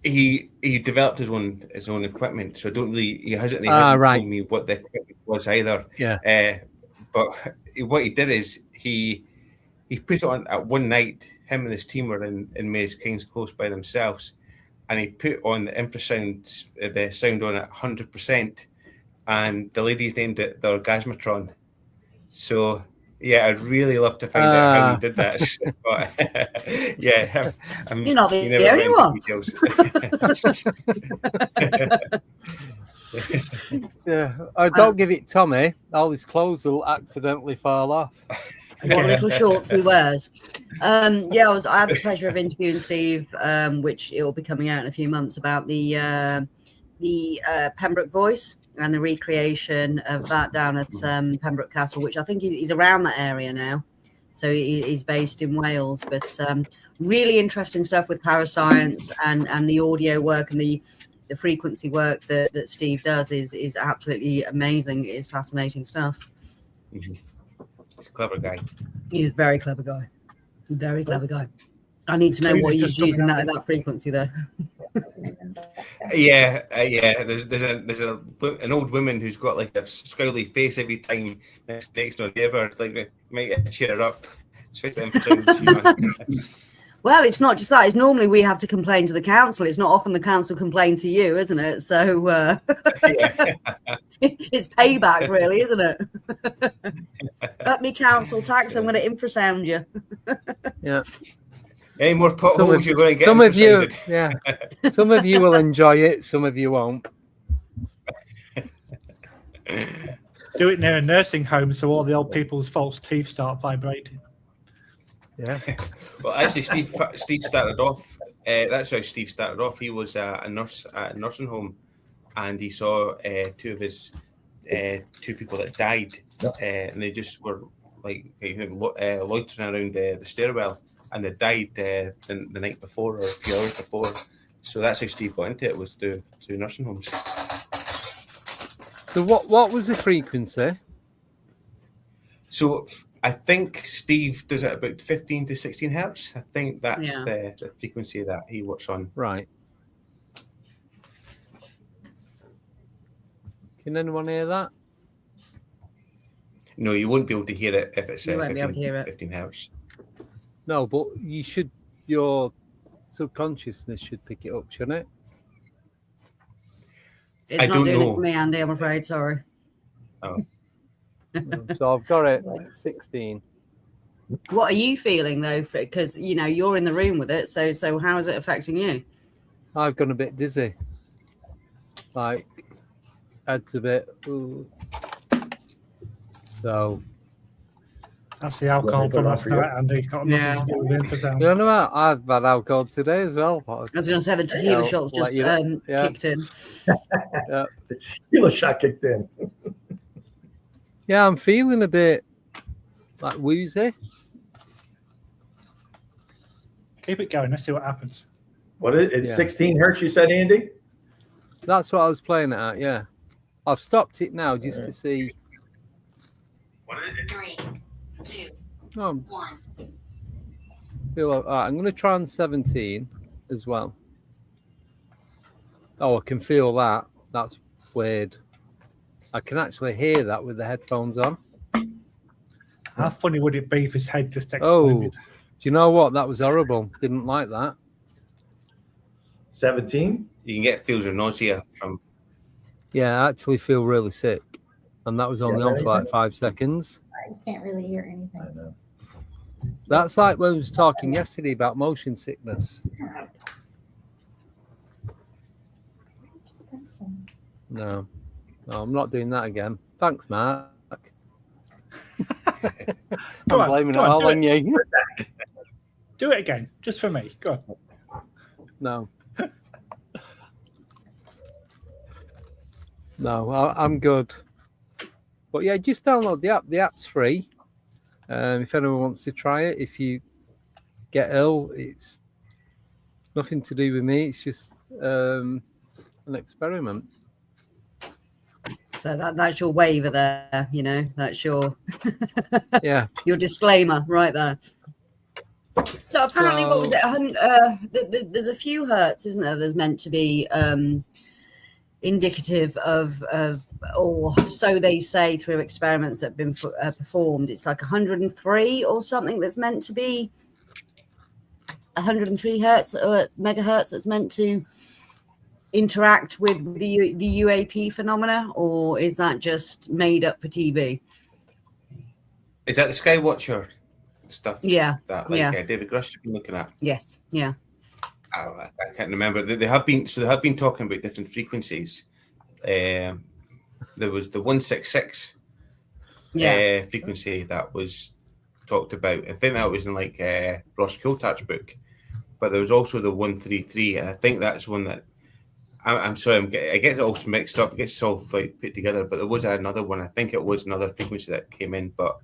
He developed his own equipment, so he hasn't told me what the equipment was either. Yeah. But what he did is he put it on at one night. Him and his team were in Mary's King's Close by themselves, and he put on the infrasound, the sound on at 100%, and the ladies named it the Orgasmatron. So yeah, I'd really love to find out how he did that. But yeah, you're not the only one. Yeah, don't give it Tommy. All his clothes will accidentally fall off. What little shorts he wears. I had the pleasure of interviewing Steve, which it will be coming out in a few months, about the Pembroke Voice and the recreation of that down at Pembroke Castle, which I think he's around that area now. So he's based in Wales, but really interesting stuff with parascience and the audio work and the frequency work that Steve does is absolutely amazing. It's fascinating stuff. Mm-hmm. He's a clever guy. He's a very clever guy. Very clever guy. I need to know what he's using that frequency though. Yeah. There's an old woman who's got like a scowly face every time next door neighbour. It's like might cheer her up. Well, it's not just that. It's normally we have to complain to the council. It's not often the council complain to you, isn't it? So it's payback, really, isn't it? Up me council tax, I'm going to infrasound you. Yeah. Any more potholes you're going to get? Some of you, some of you will enjoy it. Some of you won't. Do it near a nursing home so all the old people's false teeth start vibrating. Yeah. Well, actually, Steve started off. That's how Steve started off. He was a nurse at a nursing home, and he saw two people that died, and they just were like loitering around the stairwell, and they died the night before or a few hours before. So that's how Steve got into it, was through nursing homes. So what was the frequency? So I think Steve does it about 15 to 16 hertz. I think that's the frequency that he works on. Right. Can anyone hear that? No, you won't be able to hear it if it's 15 hertz. No, but you should. Your subconsciousness should pick it up, shouldn't it? It's not doing it for me, Andy. I'm afraid. Sorry. Oh. So I've got it 16. What are you feeling though? Because you're in the room with it. So how is it affecting you? I've gone a bit dizzy. Like, head's a bit. Ooh. So. That's the alcohol from last night, Andy. It's got nothing to do with infrasound. You know what? I've had alcohol today as well. I was going to say the tequila shots just kicked in. Yeah. The tequila shot kicked in. Yeah, I'm feeling a bit like woozy. Keep it going. Let's see what happens. What is it? It's 16 hertz, you said, Andy? That's what I was playing it at, yeah. I've stopped it now just to see. What is it? 3, 2, 1. All right, I'm going to try on 17 as well. Oh, I can feel that. That's weird. I can actually hear that with the headphones on. How funny would it be if his head just Oh, exploded? do you know what? That was horrible. Didn't like that. 17? You can get feels of nausea from. Yeah, I actually feel really sick. And that was only on for like 5 seconds. I can't really hear anything. I know. That's like when I was talking yesterday about motion sickness. No, I'm not doing that again. Thanks, Mark. I'm blaming it all on you. Do it again, just for me. Go on. No. No, I'm good. But yeah, just download the app. The app's free. If anyone wants to try it, if you get ill, it's nothing to do with me. It's just an experiment. So that's your waiver there, that's your your disclaimer right there. So apparently, what was it? There's a few hertz, isn't there? There's meant to be indicative of, or so they say through experiments that have been performed. It's like 103 or something that's meant to be 103 hertz or megahertz that's meant to interact with the UAP phenomena, or is that just made up for TV? Is that the Skywatcher stuff? Yeah. That David Grush has been looking at. Yes. Yeah. I can't remember. They have been talking about different frequencies. There was the 166 frequency that was talked about. I think that was in like Ross Coulthard's book, but there was also the 133, and I think that's one that I'm sorry, I get it all mixed up. It gets all like put together, but there was another one. I think it was another frequency that came in, but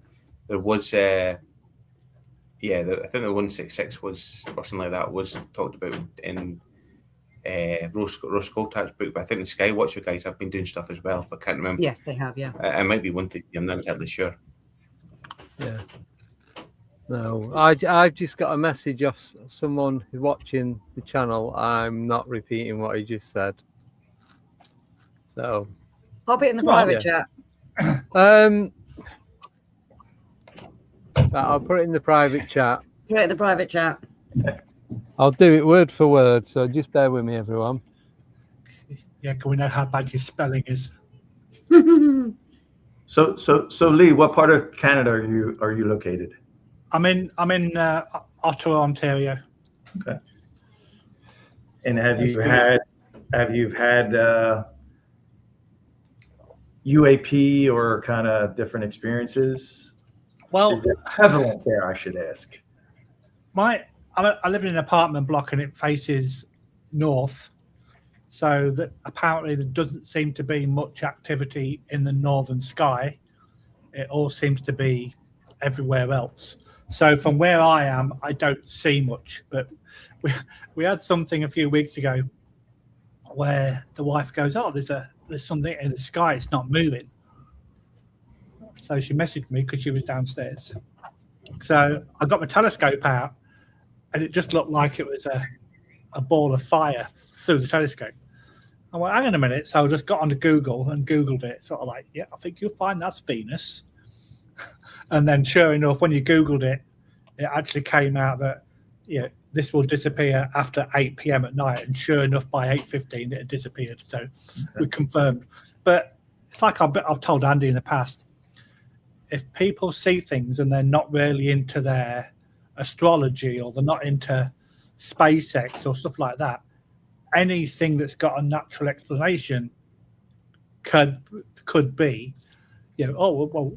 there was I think the 166 was or something like that was talked about in Ross Coulthard's book. But I think the Skywatcher guys have been doing stuff as well. But I can't remember. Yes, they have. Yeah, it might be 133. I'm not entirely sure. Yeah. No, I've just got a message off someone who's watching the channel. I'm not repeating what he just said. So pop it in the private chat. I'll put it in the private chat. Put it in the private chat. I'll do it word for word, so just bear with me, everyone. Yeah, can we know how bad your spelling is? So Lee, what part of Canada are you located? I'm in Ottawa, Ontario. Okay. And have you had UAP or kind of different experiences? Well, is it prevalent there? I should ask. I live in an apartment block and it faces north, so that apparently there doesn't seem to be much activity in the northern sky. It all seems to be everywhere else. So from where I am, I don't see much. But we had something a few weeks ago where the wife goes, "Oh, there's something in the sky. It's not moving." So she messaged me because she was downstairs. So I got my telescope out, and it just looked like it was a ball of fire through the telescope. I went, hang on a minute. So I just got onto Google and Googled it. Sort of like, yeah, I think you'll find that's Venus. And then sure enough, when you Googled it, it actually came out that, this will disappear after 8 p.m. at night. And sure enough, by 8:15, it had disappeared. So we confirmed. But it's like I've told Andy in the past, if people see things and they're not really into their astrology or they're not into SpaceX or stuff like that, anything that's got a natural explanation could be,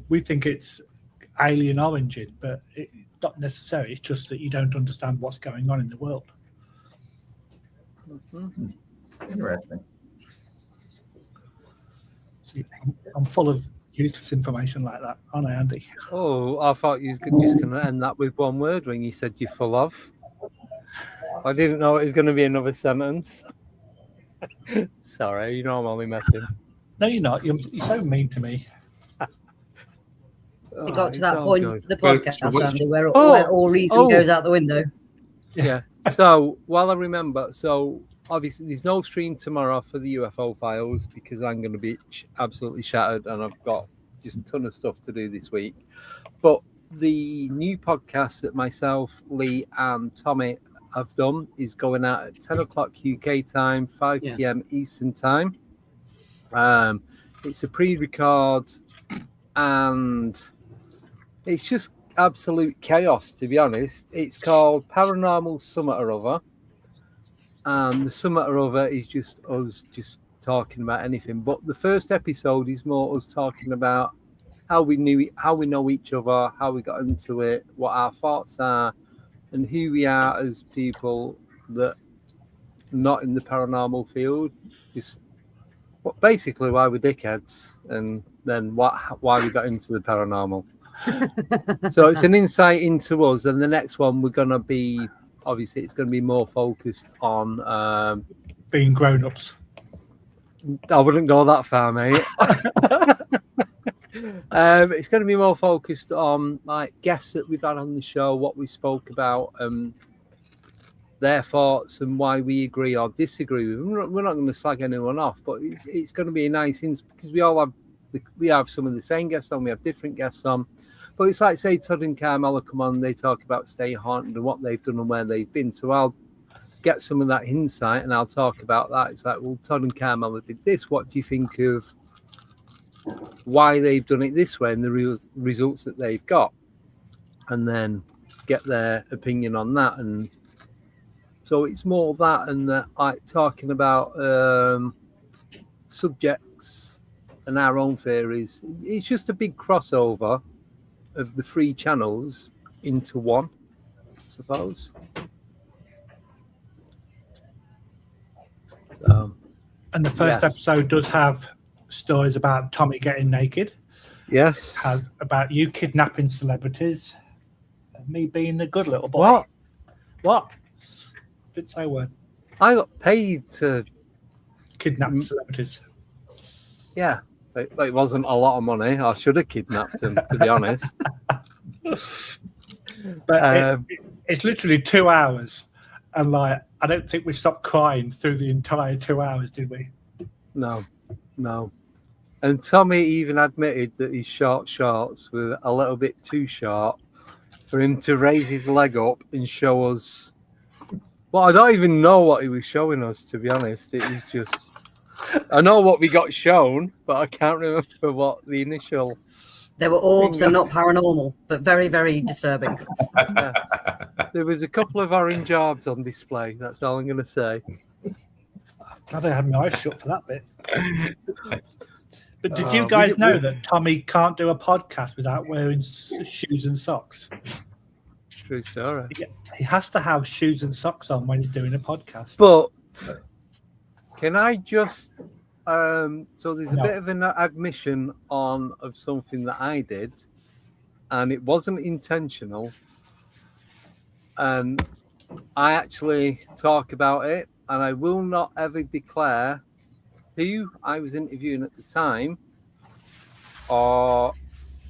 we think it's alien origin, but it's not necessary. It's just that you don't understand what's going on in the world. Mm-hmm. Interesting. So I'm full of useless information like that, aren't I, Andy? Oh, I thought you were just going to end that with one word when you said you're full of. I didn't know it was going to be another sentence. Sorry, I'm only messing. No, you're not. You're so mean to me. It got to that point of the podcast, Andy, where all reason goes out the window. Yeah. So, while I remember, obviously there's no stream tomorrow for the UFO Files because I'm going to be absolutely shattered and I've got just a ton of stuff to do this week. But the new podcast that myself, Lee, and Tommy have done is going out at 10 o'clock UK time, 5 p.m. Eastern time. It's a pre-record and it's just absolute chaos, to be honest. It's called Paranormal Summit or Other. And the Summit or Other is just us just talking about anything. But the first episode is more us talking about how we know each other, how we got into it, what our thoughts are, and who we are as people that not in the paranormal field. Just basically why we're dickheads, and then why we got into the paranormal. So it's an insight into us, and the next one we're going to be, obviously it's going to be more focused on being grown-ups. I wouldn't go that far, mate. It's going to be more focused on like guests that we've had on the show, what we spoke about, their thoughts and why we agree or disagree with them. We're not going to slag anyone off, but it's going to be a nice because we have some of the same guests on, we have different guests on. But it's like, say, Todd and Carmela come on, they talk about Stay Haunted and what they've done and where they've been. So I'll get some of that insight and I'll talk about that. It's like, well, Todd and Carmela did this. What do you think of why they've done it this way and the results that they've got? And then get their opinion on that. And so it's more that and like talking about subjects and our own theories. It's just a big crossover of the three channels into one, I suppose. And the first episode does have stories about Tommy getting naked. Yes. It has about you kidnapping celebrities and me being a good little boy. What? Didn't say a word. I got paid to kidnap celebrities. Yeah. It wasn't a lot of money. I should have kidnapped him, to be honest. But it's literally 2 hours. And like, I don't think we stopped crying through the entire 2 hours, did we? No. And Tommy even admitted that his short shorts were a little bit too short for him to raise his leg up and show us. Well, I don't even know what he was showing us, to be honest. It was just... I know what we got shown, but I can't remember what the initial There were orbs and not paranormal, but very, very disturbing. Yeah. There was a couple of orange orbs on display. That's all I'm going to say. God, I had my eyes shut for that bit. But did you guys know that Tommy can't do a podcast without wearing shoes and socks? True story. He has to have shoes and socks on when he's doing a podcast. But can I just... so there's a bit of an admission of something that I did, and it wasn't intentional. And I actually talk about it, and I will not ever declare who I was interviewing at the time, or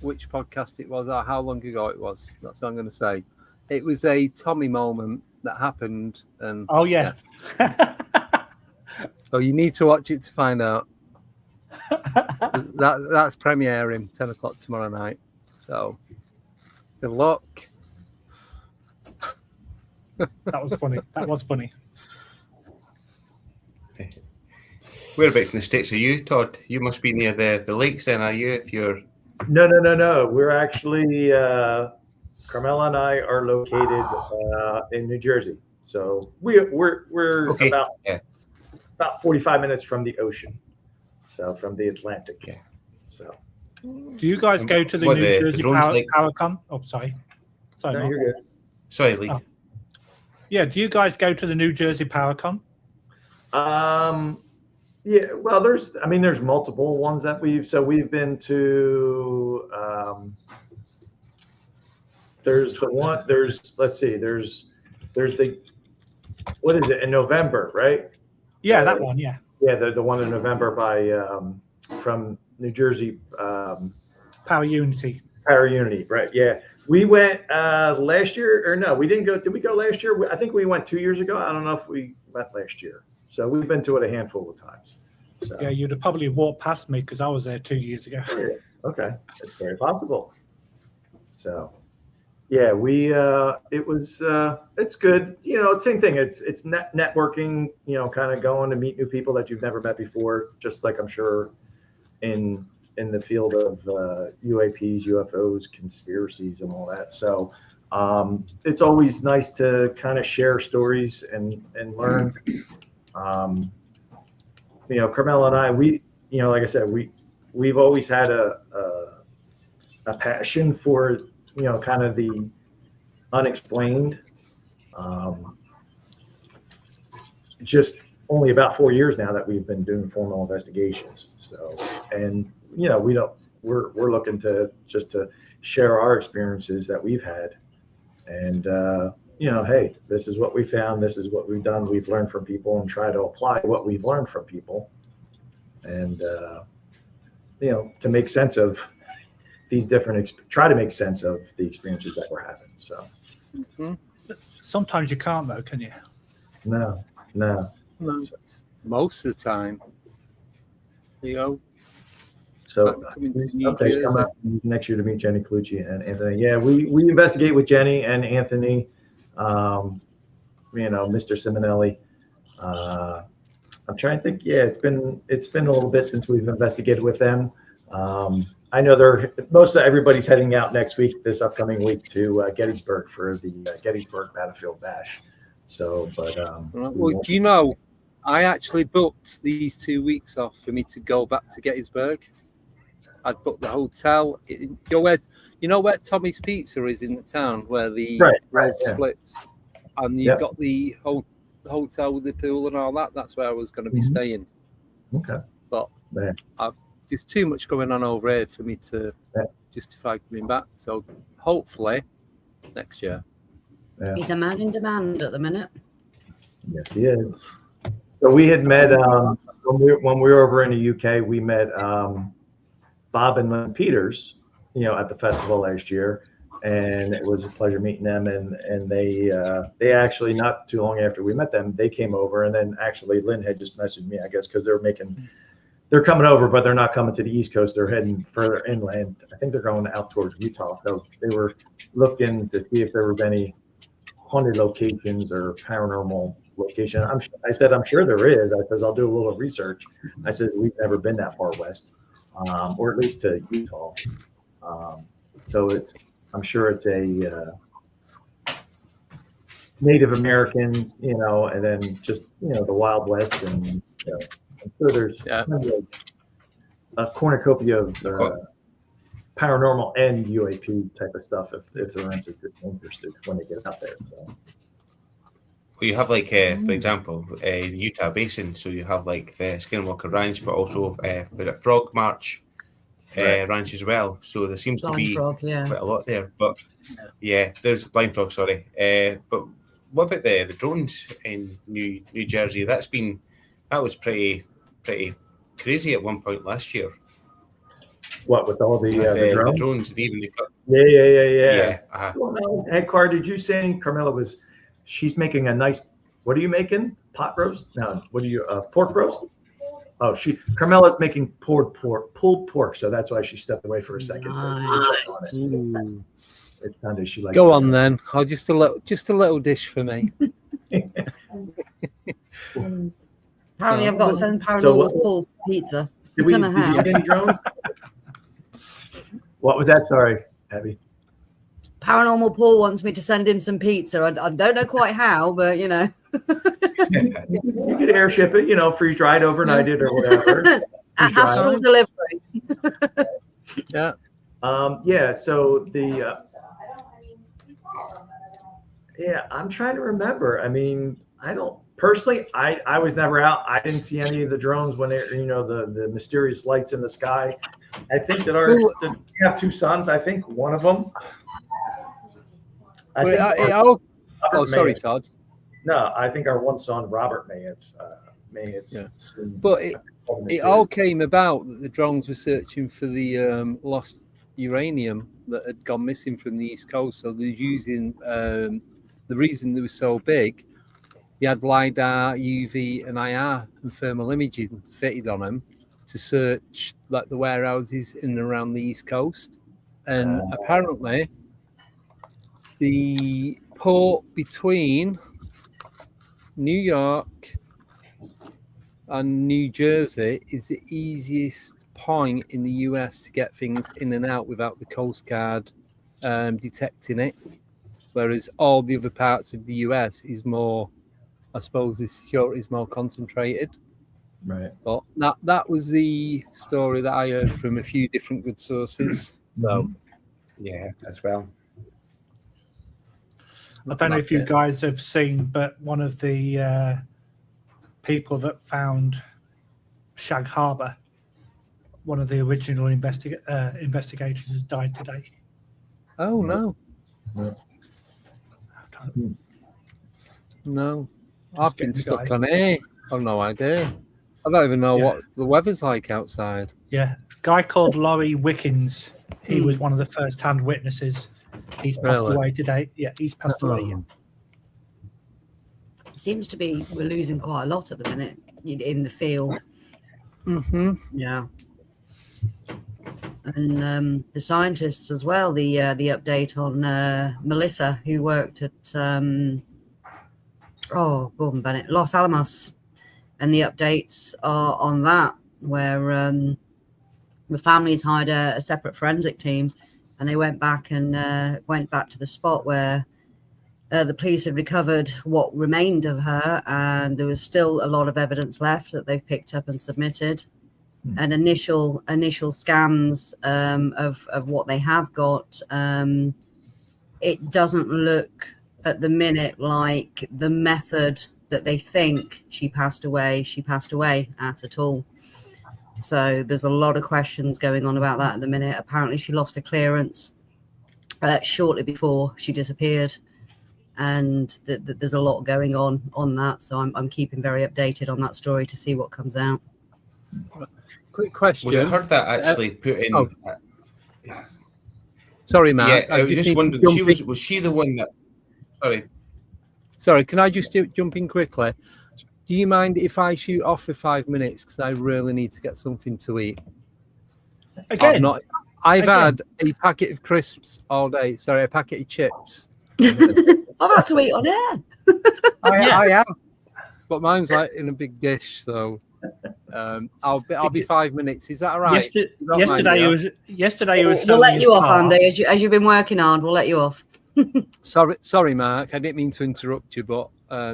which podcast it was, or how long ago it was. That's what I'm going to say. It was a Tommy moment that happened, and oh yes. Yeah. So you need to watch it to find out. That's premiering 10 o'clock tomorrow night. So good luck. That was funny. That was funny. Whereabouts in the States are you, Todd? You must be near the lakes then, are you? If you're No. We're actually Carmela and I are located in New Jersey. So we're okay. about 45 minutes from the ocean. So from the Atlantic. Yeah. So do you guys go to the New Jersey PowerCon? Oh, sorry. No, you're good. Sorry, Lee. Oh. Yeah, do you guys go to the New Jersey PowerCon? Yeah, well, there's multiple ones that we've been to. There's the what is it in November, right? Yeah, that one. Yeah. Yeah, the one in November by from New Jersey. Power Unity. Power Unity, right? Yeah, we went last year, or no, we didn't go. Did we go last year? I think we went 2 years ago. I don't know if we went last year. So we've been to it a handful of times. So. Yeah, you'd have probably walked past me because I was there 2 years ago. Okay, it's very possible. So, yeah, it's good. Same thing. It's networking. Kind of going to meet new people that you've never met before. Just like I'm sure in the field of UAPs, UFOs, conspiracies, and all that. So. It's always nice to kind of share stories and learn. Carmela and I, like I said, we've always had a passion for, kind of the unexplained. Just only about 4 years now that we've been doing formal investigations. So, and we're looking to share our experiences that we've had. And, hey, this is what we found. This is what we've done. We've learned from people and try to apply what we've learned from people. And, to make sense of these try to make sense of the experiences that we're having. So sometimes you can't though, can you? No. Most of the time. So come out next year to meet Jenny Colucci and Anthony. Yeah, we investigate with Jenny and Anthony, Mr. Simonelli. I'm trying to think. Yeah, it's been a little bit since we've investigated with them. I know most of everybody's heading out next week, this upcoming week, to Gettysburg for the Gettysburg Battlefield Bash. So, but well, I actually booked these 2 weeks off for me to go back to Gettysburg. I'd booked the hotel. Where Tommy's Pizza is in the town, where the road splits, and you've got the hotel with the pool and all that. That's where I was going to be staying. Okay, but there's too much going on over here for me to justify coming back. So hopefully next year. Yeah. He's a man in demand at the minute. Yes, he is. So we had met when we were over in the UK. We met Bob and Lynn Peters, at the festival last year, and it was a pleasure meeting them. And they actually, not too long after we met them, they came over, and then actually Lynn had just messaged me, I guess, because they're coming over, but they're not coming to the East Coast. They're heading further inland. I think they're going out towards Utah. So they were looking to see if there were any haunted locations or paranormal location. I said, I'm sure there is. I says, I'll do a little research. I said, we've never been that far west, or at least to Utah. So I'm sure it's a Native American, and then just the Wild West, and I'm sure there's kind of like a cornucopia of paranormal and UAP type of stuff if they're interested when they get out there. So. Well, you have like, for example, the Utah Basin. So you have like the Skinwalker Ranch, but also the Frog March Ranch as well. So there seems Blind to be Frog, yeah. quite a lot there. But there's Blind Frog. Sorry, but what about the drones in New Jersey? That was pretty crazy at one point last year. What, with all the drones? The drones and even the Yeah. Uh-huh. Well, no, Ed Carr, did you say Carmela she's making a nice, what are you making? Pot roast? No, what are you, pork roast? Oh, Carmela's making pulled pork, so that's why she stepped away for a second. It sounded she likes. Go on then. Oh, just a little dish for me. Apparently, I've got to send Paranormal Paul's pizza. Did you get any drones? What was that? Sorry, Abby. Paranormal Paul wants me to send him some pizza. I don't know quite how, but You could airship it, freeze dried, overnight it, or whatever. Astral delivery. So I'm trying to remember. I mean, I don't personally. I was never out. I didn't see any of the drones when the mysterious lights in the sky. I think that we have two sons. I think one of them. Sorry, Todd. No, I think our one son Robert may have. Seen, but it all came about that the drones were searching for the lost uranium that had gone missing from the East Coast. So they're using the reason they were so big. They had LiDAR, UV, and IR and thermal imaging fitted on them to search like the warehouses in and around the East Coast. And apparently the port between New York and New Jersey is the easiest point in the US to get things in and out without the Coast Guard detecting it. Whereas all the other parts of the US is more, I suppose, the security is more concentrated. Right. But that was the story that I heard from a few different good sources. So, as well. I don't know if you guys have seen, but one of the people that found Shag Harbor, one of the original investigators, has died today. Oh no! No, I've been stuck on it. I've no idea. I don't even know what the weather's like outside. Yeah, a guy called Laurie Wickens. He was one of the first-hand witnesses. He's passed away today. Yeah, he's passed away. Seems to be we're losing quite a lot at the minute in the field. Mm-hmm. Yeah. And the scientists as well. The update on Melissa, who worked at Gordon Bennett, Los Alamos, and the updates are on that, where the families hired a separate forensic team, and they went back to the spot where the police had recovered what remained of her, and there was still a lot of evidence left that they've picked up and submitted. And initial scans of what they have got, it doesn't look at the minute like the method that they think she passed away at all. So there's a lot of questions going on about that at the minute. Apparently she lost her clearance shortly before she disappeared, and there's a lot going on that. So I'm keeping very updated on that story to see what comes out. Quick question. Was it her that actually put in? Sorry, Matt. Yeah, I was just wondering. Was she the one that? Sorry. Can I just jump in quickly? Do you mind if I shoot off for 5 minutes because I really need to get something to eat? Again, I've had a packet of crisps all day. Sorry, a packet of chips. I've had to eat on air. I have, but mine's like in a big dish, so. I'll be 5 minutes. Is that all right? Yesterday it was. We'll let you off, Andy. As you've been working hard, we'll let you off. Sorry, Mark. I didn't mean to interrupt you, but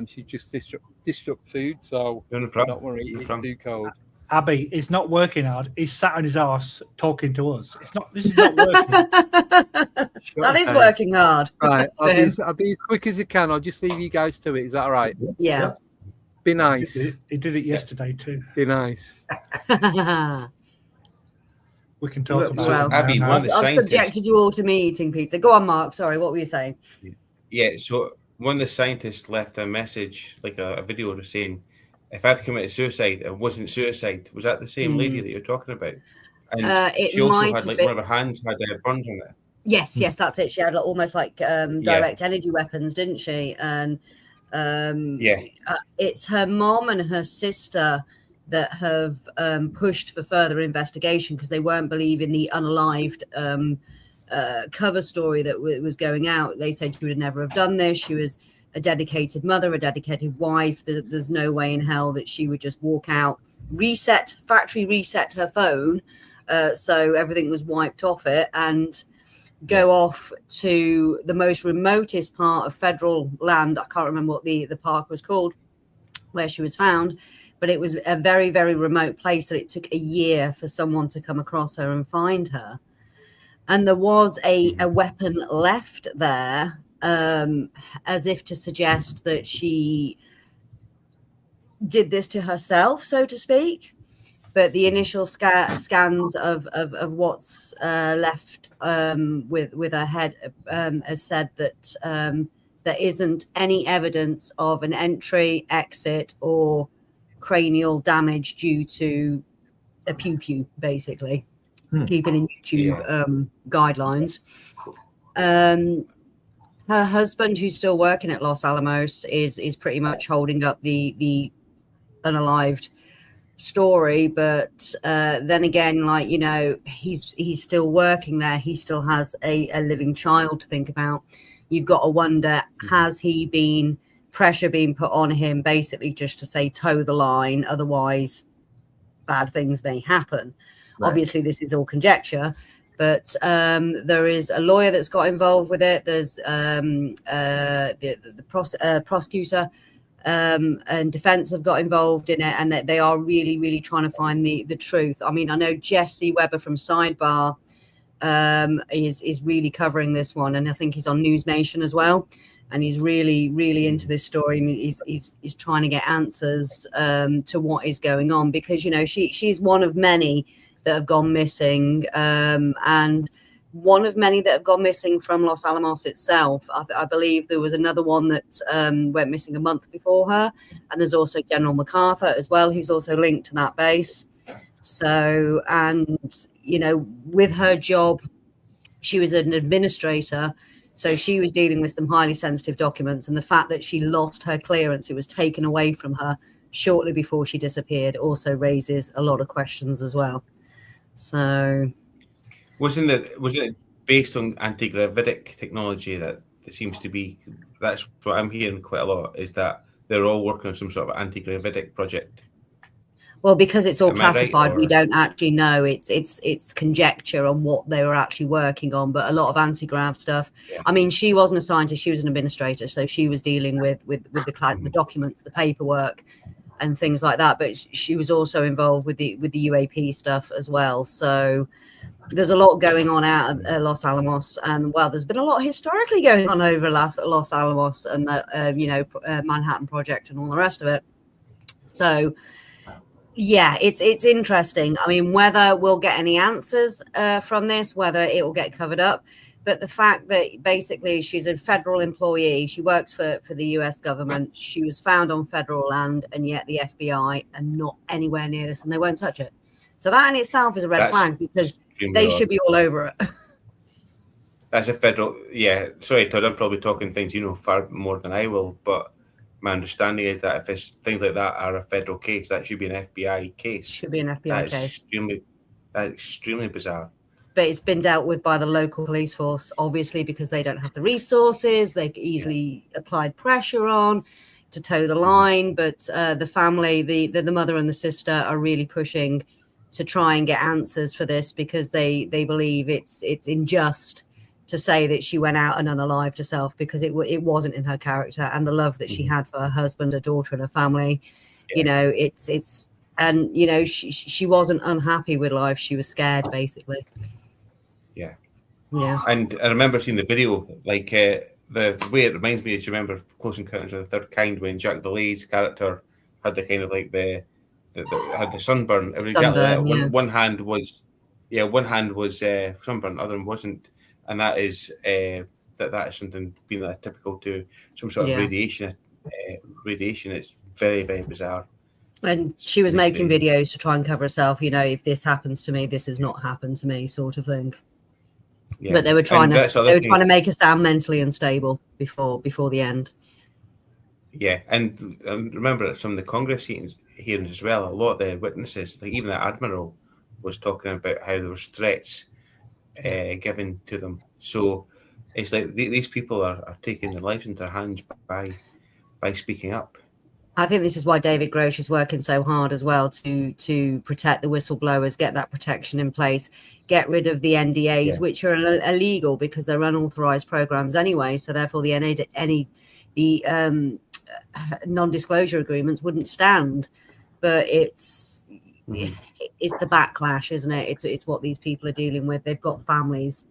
she just disrupt food, so don't worry, it's too cold. Abby is not working hard. He's sat on his arse talking to us. This is not working. That is working hard. Right, I'll be as quick as I can. I'll just leave you guys to it. Is that all right? Yeah. Be nice. He did it yesterday too. Be nice. We can talk about well, Abby, one of the I've scientists. subjected you all to me eating pizza. Go on, Mark. Sorry, what were you saying? Yeah, so one of the scientists left a message, like a video, just saying, if I've committed suicide, it wasn't suicide. Was that the same lady that you're talking about? And she also had one of her hands had burns on it. Yes, that's it. She had almost like direct energy weapons, didn't she? And it's her mom and her sister that have pushed for further investigation because they weren't believing the unalived cover story that was going out. They said she would never have done this. She was a dedicated mother, a dedicated wife. There's no way in hell that she would just walk out, factory reset her phone, so everything was wiped off it, and go off to the most remotest part of federal land. I can't remember what the park was called where she was found, but it was a very, very remote place that it took a year for someone to come across her and find her. And there was a weapon left there, as if to suggest that she did this to herself, so to speak. But the initial scans of what's left with her head has said that there isn't any evidence of an entry, exit, or cranial damage due to a pew, basically. Keeping in YouTube guidelines. Her husband, who's still working at Los Alamos, is pretty much holding up the unalived story, but then again, like, he's still working there. He still has a living child to think about. You've got to wonder, has he been pressure being put on him basically just to say toe the line, otherwise bad things may happen? Right. Obviously this is all conjecture, but there is a lawyer that's got involved with it. There's the prosecutor and defense have got involved in it, and that they are really, really trying to find the truth. I mean, I know Jesse Weber from Sidebar is really covering this one, and I think he's on News Nation as well, and he's really, really into this story, and he's trying to get answers to what is going on, because she's one of many that have gone missing, and one of many that have gone missing from Los Alamos itself. I believe there was another one that went missing a month before her, and there's also General MacArthur as well, who's also linked to that base. So, and with her job, she was an administrator, so she was dealing with some highly sensitive documents, and the fact that she lost her clearance, it was taken away from her shortly before she disappeared, also raises a lot of questions as well. So wasn't it based on anti-gravitic technology that seems to be? That's what I'm hearing quite a lot, is that they're all working on some sort of anti-gravitic project. Well, because it's all classified, right, we don't actually know. It's conjecture on what they were actually working on, but a lot of anti-grav stuff. Yeah. I mean, she wasn't a scientist; she was an administrator, so she was dealing with the documents, the paperwork, and things like that. But she was also involved with the UAP stuff as well. So there's a lot going on out of Los Alamos, and there's been a lot historically going on over Los Alamos and the Manhattan Project and all the rest of it. So yeah, it's interesting. I mean, whether we'll get any answers from this, whether it will get covered up, but the fact that basically she's a federal employee, she works for the US government, she was found on federal land, and yet the FBI are not anywhere near this, and they won't touch it. So that in itself is a red flag, because they should be all over it. That's a federal, yeah. Sorry, Todd, I'm probably talking things far more than I will, but my understanding is that if it's things like that are a federal case, that should be an FBI case. Should be an FBI case. That's extremely bizarre. But it's been dealt with by the local police force, obviously, because they don't have the resources. They easily applied pressure on. to toe the line, but the family, the mother and the sister are really pushing to try and get answers for this, because they believe it's unjust to say that she went out and unalived herself, because it wasn't in her character, and the love that she had for her husband, her daughter, and her family. You know, it's and you know, she wasn't unhappy with life. She was scared, basically. Yeah. Yeah. And I remember seeing the video, like the way it reminds me is, you remember Close Encounters of the Third Kind, when Jacques Delay's character had the kind of like the had the sunburn. It was exactly that. Yeah. One hand was sunburn, other one wasn't, and that is that is something being like typical to some sort of radiation. Radiation. It's very, very bizarre. And she was making videos to try and cover herself. You know, if this happens to me, this has not happened to me, sort of thing. Yeah. But they were trying to make her sound mentally unstable before the end. Yeah, and remember at some of the Congress hearings as well, a lot of the witnesses, like even the Admiral, was talking about how there was threats given to them. So it's like these people are taking their lives into their hands by speaking up. I think this is why David Grosh is working so hard as well to protect the whistleblowers, get that protection in place, get rid of the NDAs, which are illegal because they're unauthorized programs anyway. So therefore, the non-disclosure agreements wouldn't stand. But it's the backlash, isn't it? It's what these people are dealing with. They've got families,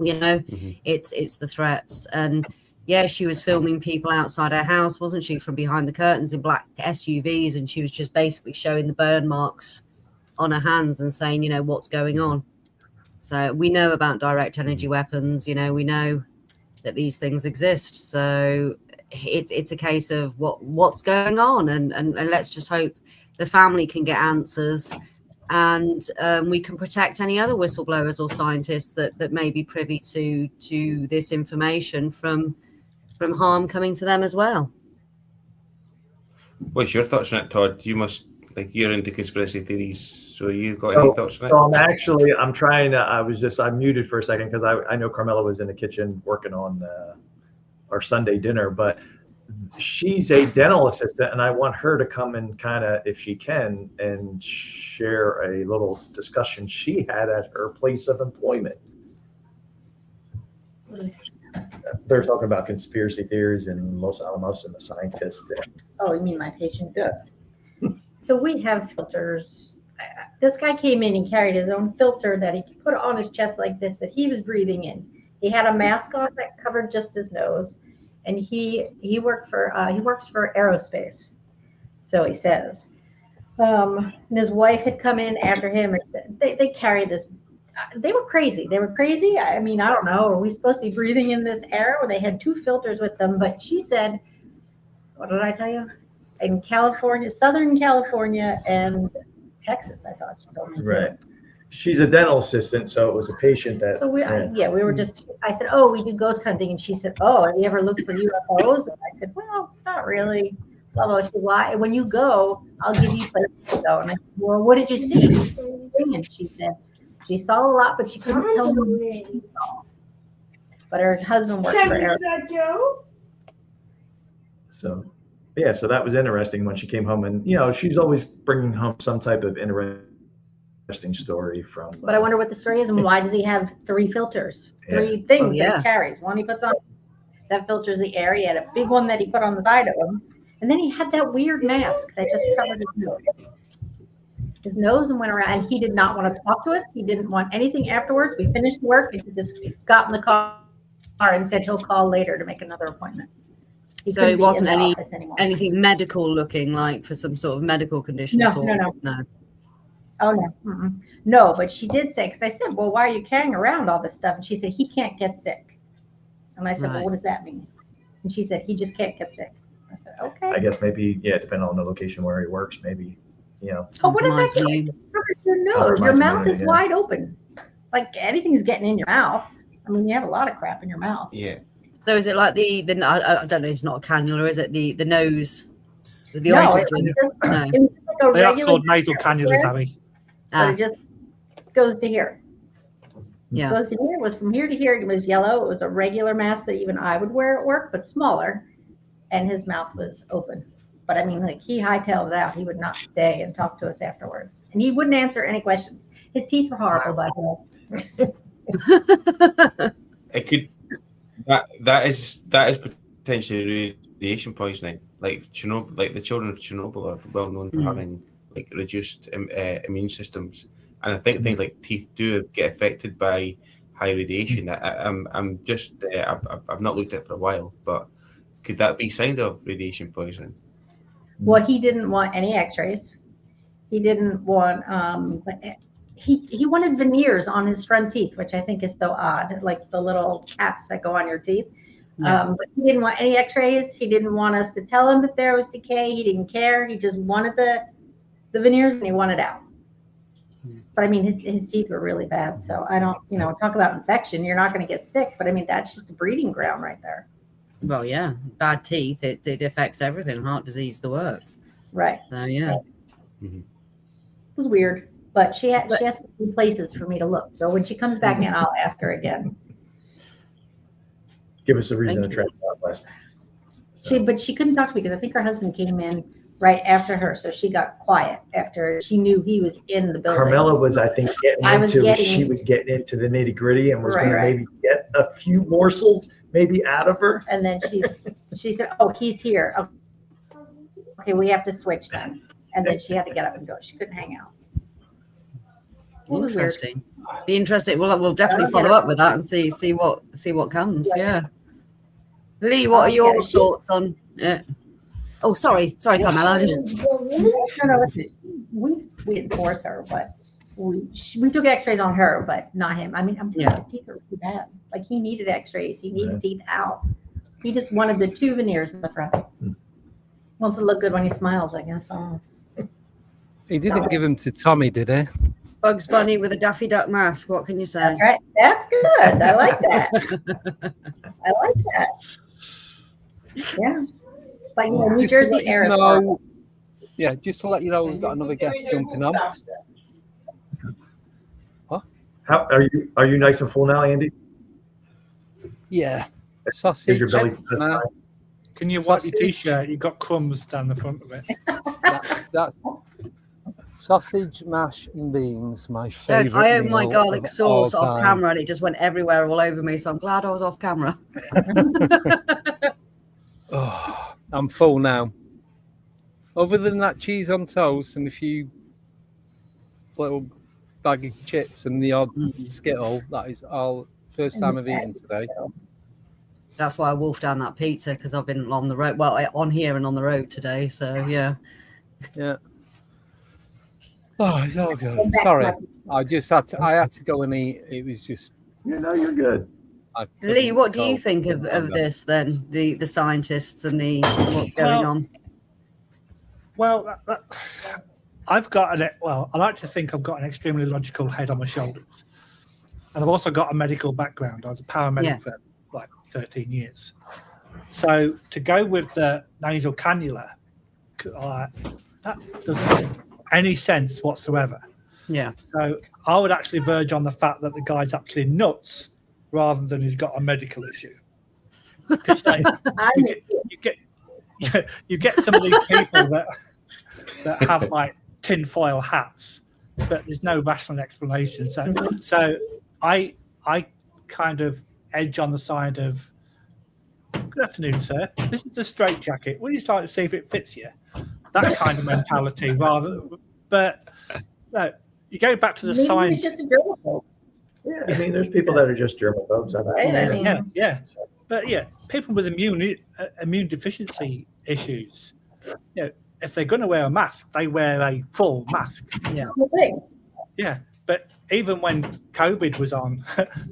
you know. It's the threats. And yeah, she was filming people outside her house, wasn't she, from behind the curtains in black SUVs, and she was just basically showing the burn marks on her hands and saying, you know, what's going on. So we know about direct energy weapons, you know, we know that these things exist. So it's a case of what's going on, and let's just hope the family can get answers, and we can protect any other whistleblowers or scientists that may be privy to this information from harm coming to them as well. What's your thoughts on it, Todd? You must, like, you're into conspiracy theories, so you got any thoughts on it? So I'm trying to, I muted for a second because I know Carmela was in the kitchen working on our Sunday dinner, but she's a dental assistant, and I want her to come and kind of, if she can, and share a little discussion she had at her place of employment. They're talking about conspiracy theories and Los Alamos and the scientists. Oh, you mean my patient? Yes. So we have filters. This guy came in and carried his own filter that he put on his chest like this, that he was breathing in. He had a mask on that covered just his nose, and he works for aerospace. So he says. And his wife had come in after him. And they carried this. They were crazy. I mean, I don't know. Are we supposed to be breathing in this air? Well, they had 2 filters with them. But she said, what did I tell you? In California, Southern California and Texas, I thought she told me. Right. She's a dental assistant, so it was a patient that. So we were just, I said, oh, we do ghost hunting. And she said, oh, have you ever looked for UFOs? And I said, well, not really. Blah, blah. She said, why? When you go, I'll give you places to go. And I said, well, what did you see? And she said, she saw a lot, but she couldn't tell me what she saw. But her husband worked for Air. So, yeah, so that was interesting when she came home, and you know, she's always bringing home some type of interesting story from. But I wonder what the story is, and why does he have 3 filters, 3 things that he carries? One he puts on, that filters the air. He had a big one that he put on the side of him, and then he had that weird mask that just covered his nose. His nose, and went around, and he did not want to talk to us. He didn't want anything afterwards. We finished work, and he just got in the car and said he'll call later to make another appointment. So it wasn't anything medical looking, like for some sort of medical condition at all? No. Oh, no. Mm-mm. No, but she did say, because I said, well, why are you carrying around all this stuff? And she said, he can't get sick. And I said, well, what does that mean? And she said, he just can't get sick. I said, okay. I guess maybe, depending on the location where he works, maybe, you know. Oh, what does that mean? Your nose, your mouth is wide open. Like anything's getting in your mouth. I mean, you have a lot of crap in your mouth. Yeah. So is it like the I don't know, it's not a cannula, is it? The nose, the oxygen? No. They are called nasal cannulas, Abby. So it just goes to here. Yeah. It goes to here. It was from here to here. It was yellow. It was a regular mask that even I would wear at work, but smaller. and his mouth was open. But I mean, like, he hightailed it out. He would not stay and talk to us afterwards, and he wouldn't answer any questions. His teeth were horrible, by the way. It could that is potentially radiation poisoning. Like Chernobyl, like the children of Chernobyl are well known for having like reduced immune systems, and I think things like teeth do get affected by high radiation. I'm just I've not looked at it for a while, but could that be sign of radiation poisoning? Well, he didn't want any X-rays. He didn't want he wanted veneers on his front teeth, which I think is so odd, like the little caps that go on your teeth. Yeah. But he didn't want any X-rays. He didn't want us to tell him that there was decay. He didn't care. He just wanted the veneers, and he wanted out. But I mean, his teeth were really bad. So I don't, talk about infection. You're not going to get sick, but I mean, that's just a breeding ground right there. Well, yeah, bad teeth, it affects everything. Heart disease, the works. Right. So yeah. It was weird, but she has to be places for me to look. So when she comes back in, I'll ask her again. Give us a reason to travel out west. But she couldn't talk to me because I think her husband came in right after her, so she got quiet after she knew he was in the building. Carmela was, I think, she was getting into the nitty gritty and was going to maybe get a few morsels maybe out of her. And then she said, "Oh, he's here. Okay, we have to switch then." And then she had to get up and go. She couldn't hang out. Interesting. Be interesting. We'll definitely follow up with that and see what comes. Yeah. Lee, what are your thoughts on? Oh, sorry, Carmela. No, we enforce her, but we took X-rays on her, but not him. I mean, I'm telling you, his teeth are really bad. Like, he needed X-rays. He needed teeth out. He just wanted the 2 veneers in the front. Wants to look good when he smiles, I guess. He didn't give them to Tommy, did he? Bugs Bunny with a Daffy Duck mask. What can you say? That's right. That's good. I like that. I like that. Yeah. Like New Jersey air. Yeah, just to let you know, we've got another guest jumping on. What? How are you nice and full now, Andy? Yeah. Sausage. Your belly Can you wipe your t-shirt? You've got crumbs down the front of it. That sausage, mash, and beans, my favourite. I opened my garlic sauce off camera, and it just went everywhere, all over me. So I'm glad I was off camera. Oh, I'm full now. Other than that cheese on toast and a few little bag of chips and the odd Skittle, that is all first time I've eaten today. That's why I wolfed down that pizza, because I've been on the road. Well, on here and on the road today. So yeah. Yeah. Oh, it's all good. Sorry, I had to go and eat. It was just. You're good. Lee, what do you think of this then? The scientists and what's going on? Well, I've got I like to think I've got an extremely logical head on my shoulders, and I've also got a medical background. I was a paramedic for like 13 years. So to go with the nasal cannula, that doesn't make any sense whatsoever. Yeah. So I would actually verge on the fact that the guy's actually nuts rather than he's got a medical issue. Because you get some of these people that have like tinfoil hats, but there's no rational explanation. So I kind of edge on the side of, "Good afternoon, sir. This is a straitjacket. Will you start to see if it fits you?" That kind of mentality, but no, you go back to the science. It's just a germaphobe. Yeah, I mean, there's people that are just germaphobes. Yeah, but people with immune deficiency issues. If they're going to wear a mask, they wear a full mask. Yeah, but even when COVID was on,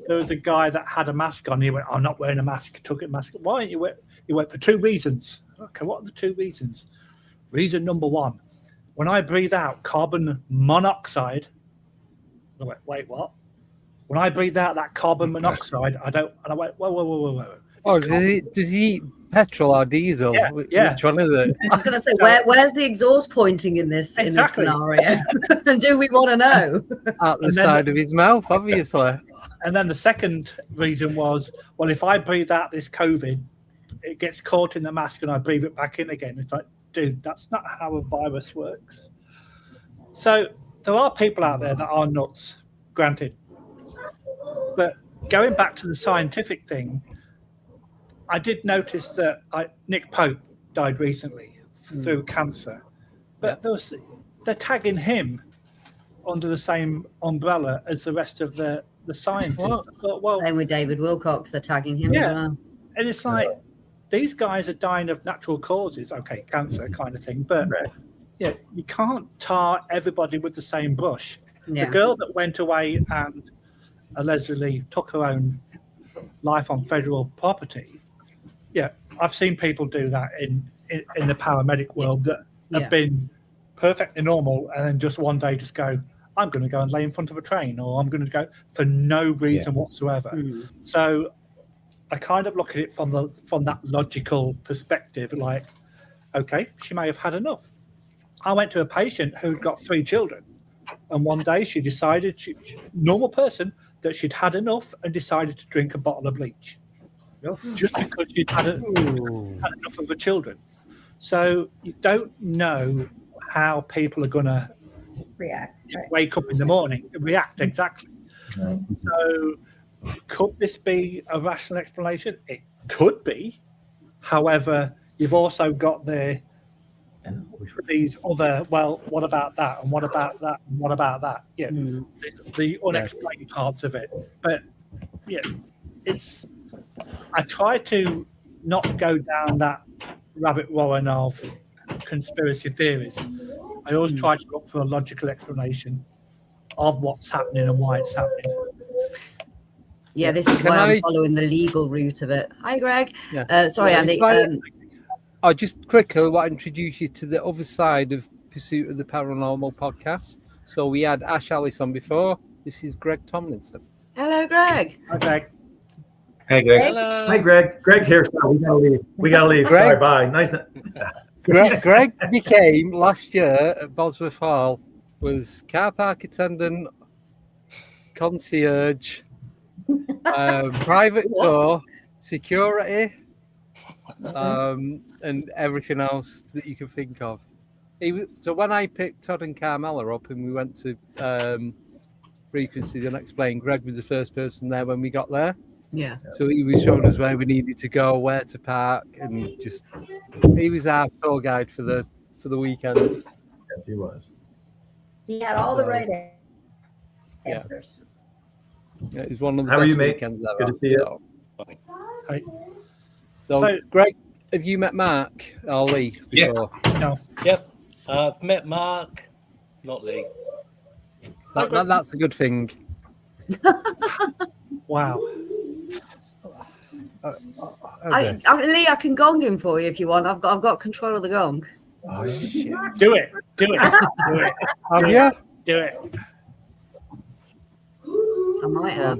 there was a guy that had a mask on. He went, "I'm not wearing a mask." Took a mask. Why don't you wear? He went for 2 reasons. Okay, what are the 2 reasons? Reason number 1, when I breathe out carbon monoxide. I went, "Wait, what?" When I breathe out that carbon monoxide, I don't. And I went, "Whoa. Oh, does he eat petrol or diesel? Yeah. Which one is it? I was going to say, where's the exhaust pointing in this scenario? And do we want to know? Out the side of his mouth, obviously. And then the second reason was, well, if I breathe out this COVID, it gets caught in the mask and I breathe it back in again. It's like, dude, that's not how a virus works. So there are people out there that are nuts, granted. But going back to the scientific thing, I did notice that Nick Pope died recently through cancer, but they're tagging him under the same umbrella as the rest of the scientists. I thought, well, same with David Wilcox, they're tagging him as well. And it's like, these guys are dying of natural causes, okay, cancer kind of thing, but yeah, you can't tar everybody with the same brush. The girl that went away and allegedly took her own life on federal property, I've seen people do that in the paramedic world that have been perfectly normal and then just one day just go, I'm going to go and lay in front of a train, or I'm going to go for no reason whatsoever. So I kind of look at it from that logical perspective, like, okay, she may have had enough. I went to a patient who'd got 3 children, and one day she decided, normal person, that she'd had enough and decided to drink a bottle of bleach. Just because she'd had enough of her children. So you don't know how people are going to wake up in the morning, react exactly. So could this be a rational explanation? It could be. However, you've also got these other, well, what about that? And what about that? And what about that? Yeah, the unexplained parts of it. But yeah, I try to not go down that rabbit warren of conspiracy theories. I always try to look for a logical explanation of what's happening and why it's happening. Yeah, this is why I'm following the legal route of it. Hi, Greg. Sorry, Andy. I just quickly want to introduce you to the other side of Pursuit of the Paranormal podcast. So we had Ash Ellis on before. This is Greg Tomlinson. Hello, Greg. Hi, Greg. Hey, Greg. Hello. Hi, Greg. Greg's here. So we gotta leave. Greg, sorry. Bye. Nice. Greg became last year at Bosworth Hall was car park attendant, concierge, private tour, security, and everything else that you can think of. So when I picked Todd and Carmela up and we went to Frequency the Unexplained, Greg was the first person there when we got there. Yeah. So he was showing us where we needed to go, where to park, and he was our tour guide for the weekend. Yes, he was. He had all the right answers. Yeah, it was one of the How best are you, mate? weekends ever. Good to see you. Hi. So, Greg, have you met Mark or Lee before? No. Yep. I've met Mark, not Lee. That's a good thing. Wow. Lee, I can gong him for you if you want. I've got control of the gong. Oh, shit. Do it. Do it. Do it. Have you? Do it. I might have.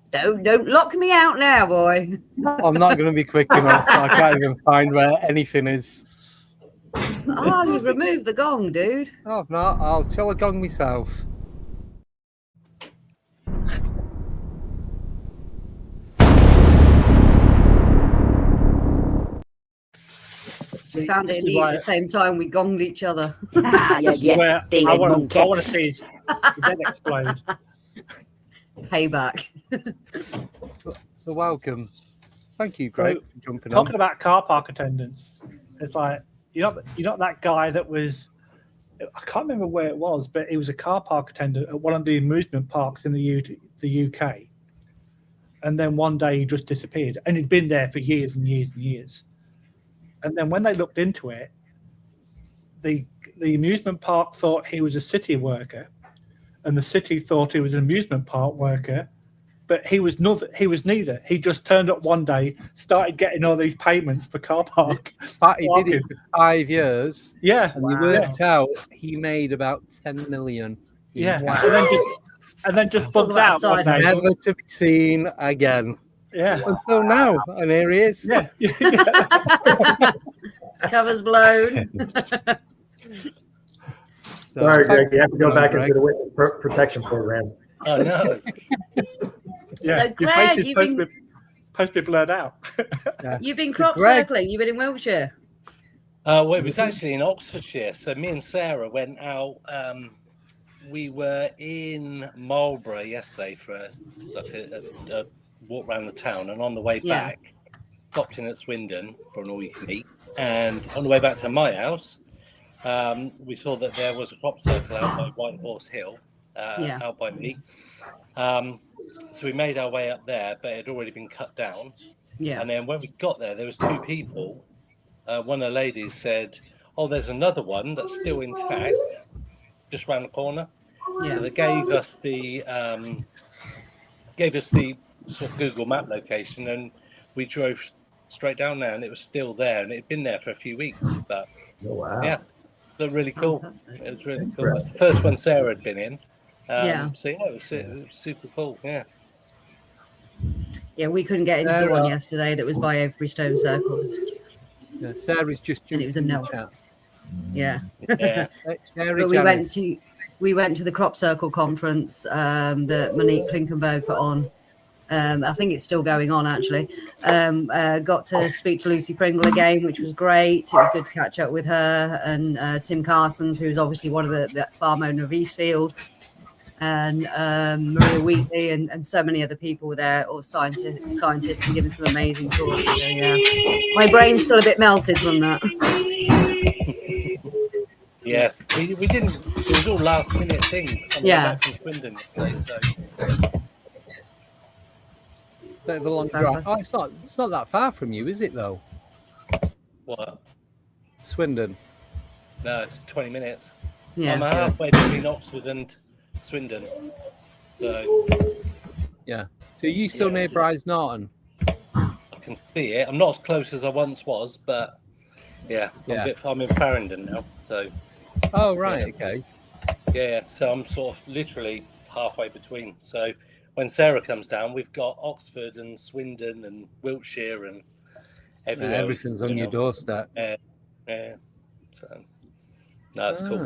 Don't lock me out now, boy. I'm not going to be quick enough. I can't even find where anything is. Oh, you've removed the gong, dude. Oh, if not, I'll tell a gong myself. We found it at the same time we gonged each other. Yes, David I Monkey. want to see his head explode. Payback. So welcome. Thank you, Greg, for jumping Talking on. about car park attendants, it's like you're not that guy that was. I can't remember where it was, but he was a car park attendant at one of the amusement parks in the UK. And then one day he just disappeared, and he'd been there for years and years and years. And then when they looked into it, the amusement park thought he was a city worker, and the city thought he was an amusement park worker, but he was neither. He just turned up one day, started getting all these payments for car park. In fact, he did it for 5 years. Yeah. And he worked out he made about 10 million. Yeah. Wow. And then just bugged out one day. Never to be seen again. Yeah. Until now. And here he is. Yeah. Cover's blown. Sorry, Greg. You have to go back into the witness protection program. Oh, no. Yeah. So, Greg, Most people learn out. You've been crop circling. You've been in Wiltshire. Well, it was actually in Oxfordshire. So me and Sarah went out. We were in Marlborough yesterday for a walk around the town, and on the way back, stopped in at Swindon for an all-you-can-eat. And on the way back to my house, we saw that there was a crop circle out by White Horse Hill, out by me. So we made our way up there, but it had already been cut down. Yeah. And then when we got there was two people. One of the ladies said, "Oh, there's another one that's still intact, just round the corner." Yeah. So they gave us the sort of Google Map location, and we drove straight down there, and it was still there, and it had been there for a few weeks. But yeah, looked really cool. Fantastic. It was really cool. It's the first one Sarah had been in. So yeah, it was super cool. Yeah. Yeah, we couldn't get into the one yesterday that was by every stone circle. Yeah, Sarah's just and it was a no. Yeah. Yeah. But we went to the crop circle conference that Monique Klinkenberg put on. I think it's still going on actually. Got to speak to Lucy Pringle again, which was great. It was good to catch up with her and Tim Carsons, who's obviously one of the farm owner of Eastfield, and Maria Wheatley and so many other people were there, all scientists and giving some amazing talks. So, yeah, my brain's still a bit melted from that. Yeah, we didn't. It was all last minute things. Yeah. From Swindon yesterday, so. Bit of a long drive. Oh, it's not that far from you, is it though? What? Swindon. No, it's 20 minutes. Yeah. I'm halfway between Oxford and Swindon. So. Yeah. So are you still near Bryce Norton? I can see it. I'm not as close as I once was, but yeah, I'm in Farringdon now. So. Oh right, okay. Yeah, so I'm sort of literally halfway between. So when Sarah comes down, we've got Oxford and Swindon and Wiltshire and everywhere. Everything's on your doorstep. Yeah. So no, that's cool.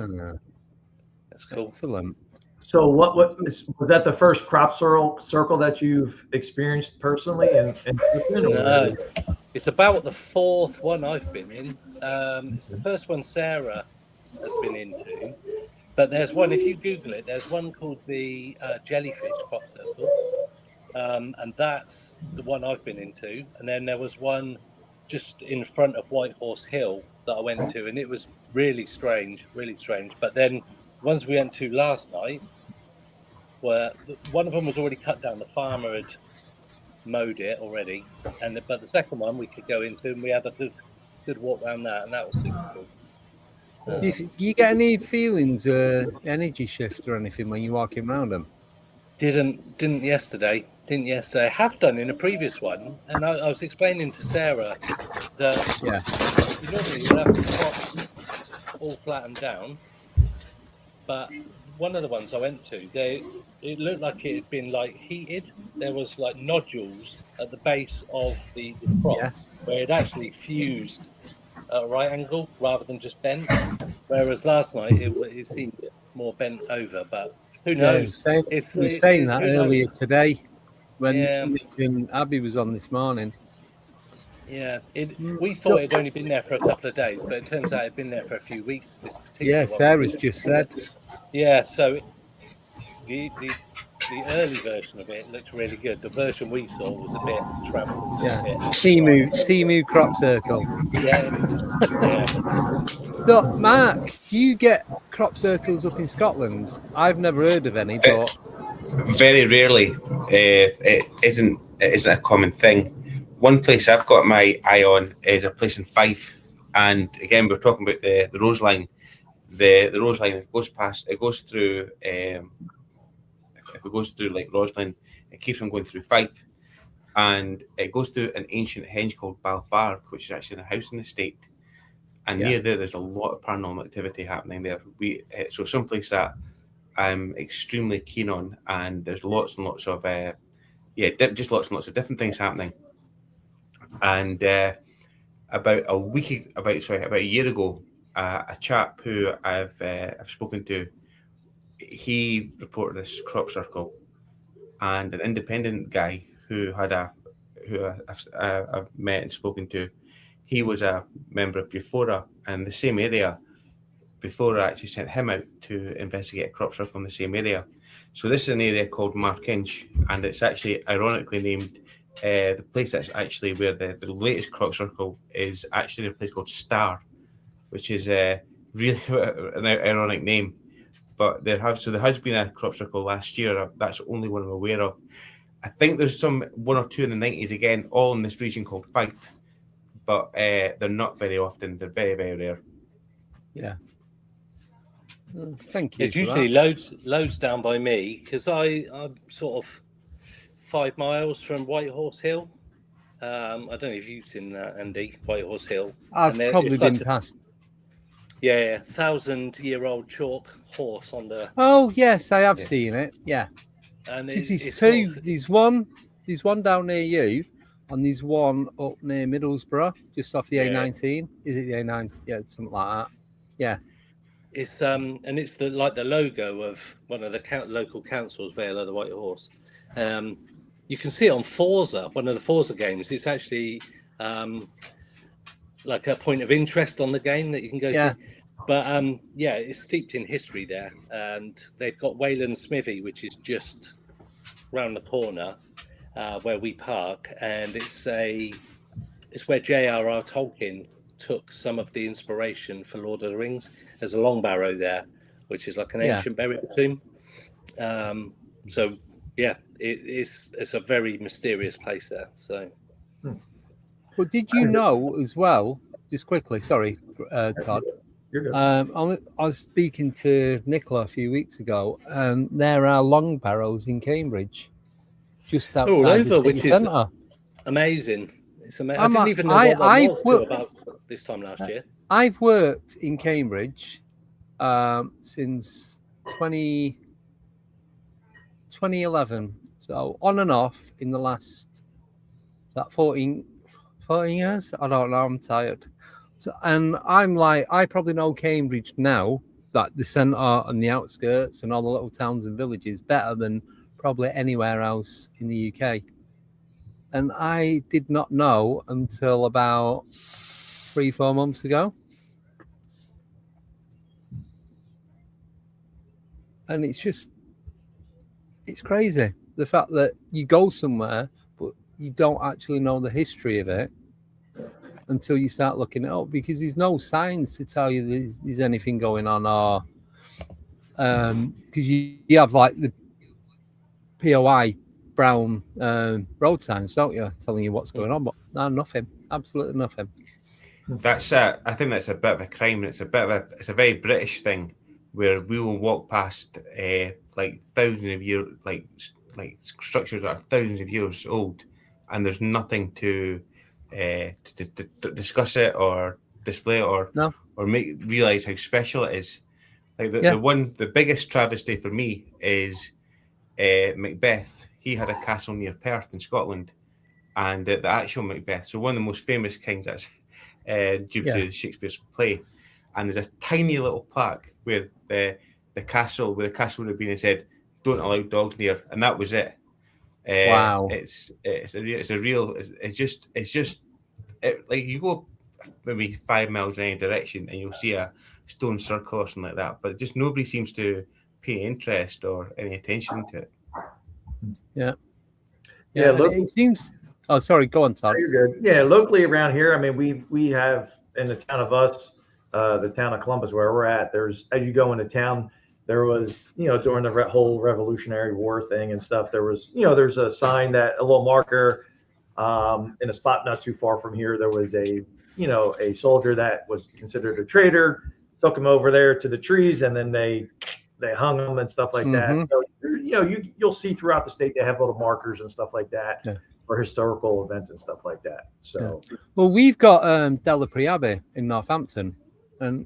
That's cool. Excellent. So was that the first crop circle that you've experienced personally? No, it's about the fourth one I've been in. It's the first one Sarah has been into, but there's one, if you Google it, there's one called the jellyfish crop circle, and that's the one I've been into. And then there was one just in front of White Horse Hill that I went to, and it was really strange. But then ones we went to last night were, one of them was already cut down, the farmer had mowed it already, but the second one we could go into, and we had a good walk around that, and that was super cool. Do you get any feelings, energy shift or anything when you're walking around them? Didn't yesterday. I have done in a previous one, and I was explaining to Sarah that normally you have the top all flattened down, but one of the ones I went to, it looked like it had been like heated. There was like nodules at the base of the crop where it actually fused at a right angle rather than just bent, whereas last night it seemed more bent over, but who knows? We were saying that earlier today when Nick and Abby was on this morning. Yeah, we thought it had only been there for a couple of days, but it turns out it had been there for a few weeks, this particular one. Sarah's just said. Yeah, so the early version of it looked really good. The version we saw was a bit trampled. Yeah, Timu crop circle. Yeah. So, Mark, do you get crop circles up in Scotland? I've never heard of any, but very rarely. It isn't a common thing. One place I've got my eye on is a place in Fife, and again we're talking about the Rose Line. The Rose Line, it goes through. If it goes through like Roslyn, it keeps on going through Fife, and it goes through an ancient henge called Balfark, which is actually in a housing estate. And near there's a lot of paranormal activity happening there. So someplace that I'm extremely keen on, and there's lots and lots of just lots and lots of different things happening. And about a year ago, a chap who I've spoken to, he reported this crop circle, and an independent guy who who I've met and spoken to, he was a member of Bufora, and the same area. Bufora actually sent him out to investigate a crop circle in the same area. So this is an area called Markinch, and it's actually ironically named the place that's actually where the latest crop circle is actually a place called Star, which is really an ironic name. But there has been a crop circle last year. That's the only one I'm aware of. I think there's one or two in the 90s again, all in this region called Fife, but they're not very often. They're very, very rare. Yeah. Thank you. It's usually loads down by me because I'm sort of 5 miles from Whitehorse Hill. I don't know if you've seen that, Andy, Whitehorse Hill. I've probably been past. Yeah, 1,000-year-old chalk horse on the. Oh yes, I have seen it. Yeah, and there's two. There's one down near you, and there's one up near Middlesbrough, just off the A19. Is it the A19? Yeah, something like that. Yeah. It's and it's the logo of one of the local councils, Vale of the White Horse. You can see it on Forza, one of the Forza games. It's actually like a point of interest on the game that you can go to. But it's steeped in history there, and they've got Wayland Smithy, which is just round the corner where we park, and it's where J.R.R. Tolkien took some of the inspiration for Lord of the Rings. There's a long barrow there, which is like an ancient burial tomb. It's a very mysterious place there. So, well, did you know as well? Just quickly, sorry, Todd. You're good. I was speaking to Nicola a few weeks ago, and there are long barrows in Cambridge, just outside the city centre. Amazing! It's amazing. I didn't even know what that was till about this time last year. I've worked in Cambridge since 2011, so on and off in the last 14 years. I don't know. I'm tired. So, and I'm like, I probably know Cambridge now, that the centre and the outskirts and all the little towns and villages better than probably anywhere else in the UK. And I did not know until about 3-4 months ago. And it's crazy. The fact that you go somewhere, but you don't actually know the history of it until you start looking it up, because there's no signs to tell you there's anything going on, or because you have like the POI brown road signs, don't you, telling you what's going on, but no, nothing, absolutely nothing. That's I think that's a bit of a crime, and it's a very British thing, where we will walk past like thousands of years, like structures that are thousands of years old, and there's nothing to discuss it or display it or make realize how special it is. Like the biggest travesty for me is Macbeth. He had a castle near Perth in Scotland, and the actual Macbeth, so one of the most famous kings, that's due to Shakespeare's play, and there's a tiny little plaque where the castle would have been and said, "Don't allow dogs near," and that was it. Wow! It's just like you go maybe 5 miles in any direction and you'll see a stone circle or something like that, but just nobody seems to pay interest or any attention to it. It seems. Oh, sorry. Go on, Todd. You're good. Yeah, locally around here, I mean, we have in the town of the town of Columbus, where we're at. There's, as you go into town, there was, during the whole Revolutionary War thing and stuff, there was, there's a sign, that a little marker in a spot not too far from here. There was a soldier that was considered a traitor, took him over there to the trees, and then they hung him and stuff like that. So, you'll see throughout the state, they have little markers and stuff like that for historical events and stuff like that. So, well, we've got Delapre Abbey in Northampton, and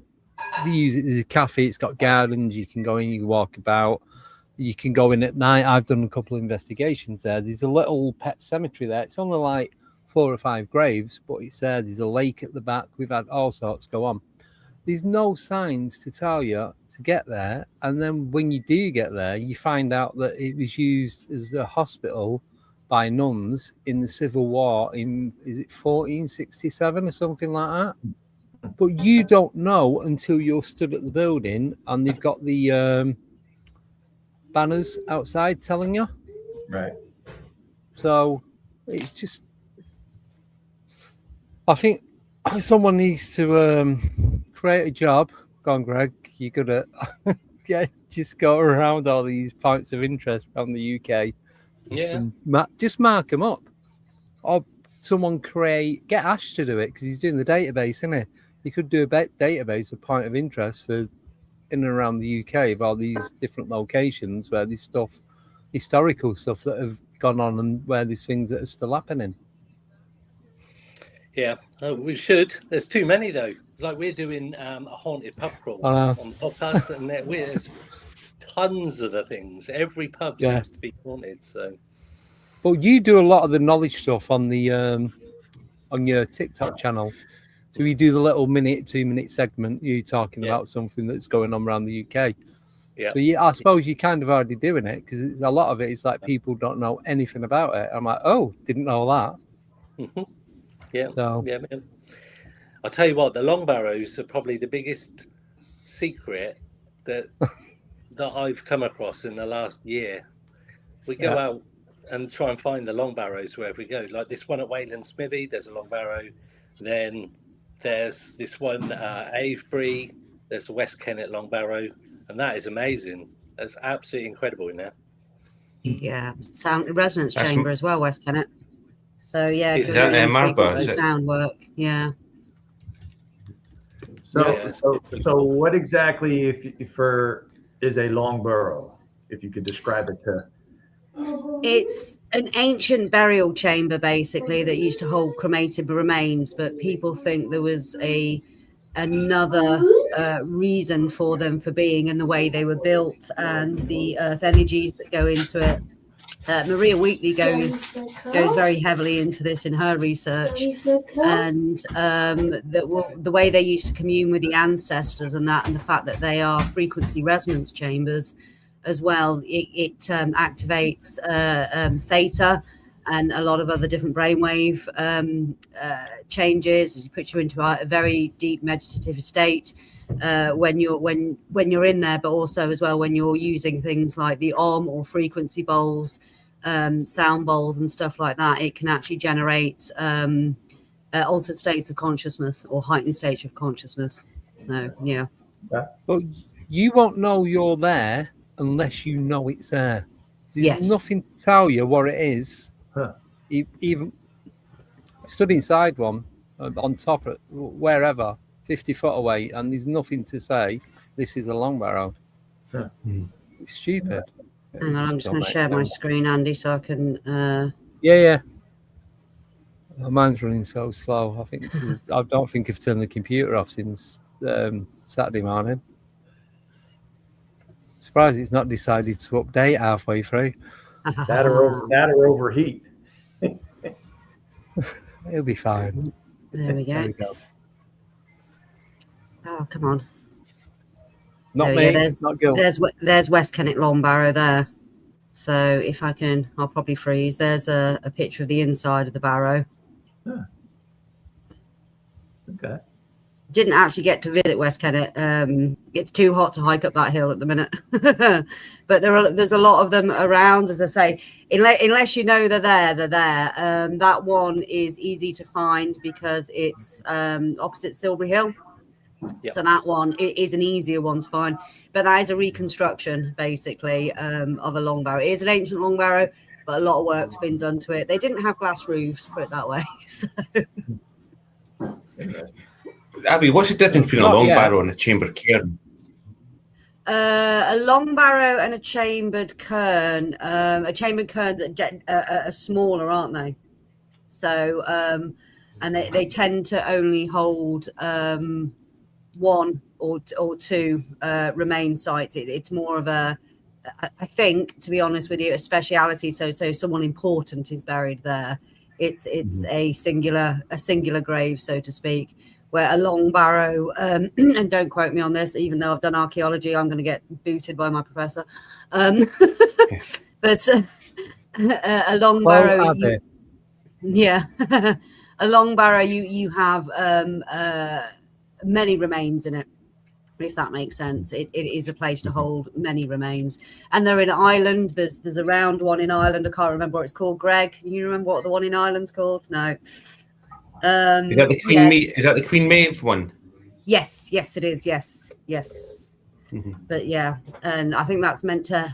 they use it as a cafe. It's got gardens. You can go in, you can walk about. You can go in at night. I've done a couple of investigations there. There's a little pet cemetery there. It's only like 4 or 5 graves, but it's there. There's a lake at the back. We've had all sorts go on. There's no signs to tell you to get there. And then when you do get there, you find out that it was used as a hospital by nuns in the Civil War in, is it 1467 or something like that? But you don't know until you're stood at the building and they've got the banners outside telling you. Right. So it's just, I think someone needs to create a job. Go on, Greg. You're good at just go around all these points of interest from the UK. Yeah. And just mark them up. Or someone get Ash to do it because he's doing the database, isn't he? He could do a database of point of interest for in and around the UK of all these different locations where this stuff, historical stuff that have gone on and where there's things that are still happening. Yeah, we should. There's too many though. It's like we're doing a haunted pub crawl on the podcast, and there's tons of the things. Every pub seems to be haunted. So, but you do a lot of the knowledge stuff on the on your TikTok channel. So you do the little 2-minute segment. You talking about something that's going on around the UK. Yeah. So I suppose you're kind of already doing it because a lot of it is like people don't know anything about it. I'm like, oh, didn't know that. Mm-hmm. Yeah. So. Yeah. I'll tell you what, the long barrows are probably the biggest secret that I've come across in the last year. We go out and try and find the long barrows wherever we go. Like this one at Wayland Smithy, there's a long barrow. Then there's this one Avebury, there's the West Kennet long barrow, and that is amazing. That's absolutely incredible in there. Yeah, resonance chamber as well, West Kennet. So yeah, is that frequent sound work. Yeah. So what exactly is a long burrow? If you could describe it to. It's an ancient burial chamber, basically, that used to hold cremated remains, but people think there was another reason for them for being and the way they were built and the earth energies that go into it. Maria Wheatley goes very heavily into this in her research, and the way they used to commune with the ancestors and the fact that they are frequency resonance chambers as well. It activates theta and a lot of other different brainwave changes. It puts you into a very deep meditative state when you're in there, but also as well when you're using things like the or frequency bowls, sound bowls and stuff like that. It can actually generate altered states of consciousness or heightened states of consciousness. So yeah. But you won't know you're there unless you know it's there. There's nothing to tell you what it is. Even stood inside one on top of wherever 50 foot away, and there's nothing to say this is a long barrow. It's stupid. Hang on, I'm just going to share my screen, Andy, so I can yeah. Mine's running so slow. I think I don't think I've turned the computer off since Saturday morning. Surprised it's not decided to update halfway through. That or overheat. It'll be fine. There we go. Oh, come on. Not me. Not Gil. There's West Kennet Long Barrow there. So if I can, I'll probably freeze. There's a picture of the inside of the barrow. Okay. Didn't actually get to visit West Kennet. It's too hot to hike up that hill at the minute. But there's a lot of them around, as I say. Unless you know they're there. That one is easy to find because it's opposite Silbury Hill. Yep. So that one is an easier one to find. But that is a reconstruction, basically, of a long barrow. It is an ancient long barrow, but a lot of work's been done to it. They didn't have glass roofs, put it that way. So. Abby, what's the difference between a long barrow and a chambered cairn? A long barrow and a chambered cairn. A chambered cairn are smaller, aren't they? So, and they tend to only hold one or two remain sites. It's more of I think, to be honest with you, a speciality. So someone important is buried there. It's a singular grave, so to speak. Where a long barrow, and don't quote me on this, even though I've done archaeology, I'm going to get booted by my professor. But a long barrow. Yeah, a long barrow. You have many remains in it. If that makes sense, it is a place to hold many remains, and they're in Ireland. There's a round one in Ireland. I can't remember what it's called. Greg, can you remember what the one in Ireland's called? No. Is that the Queen Maeve? Is that the Queen Maeve one? Yes, it is. Yes. But yeah, and I think that's meant to.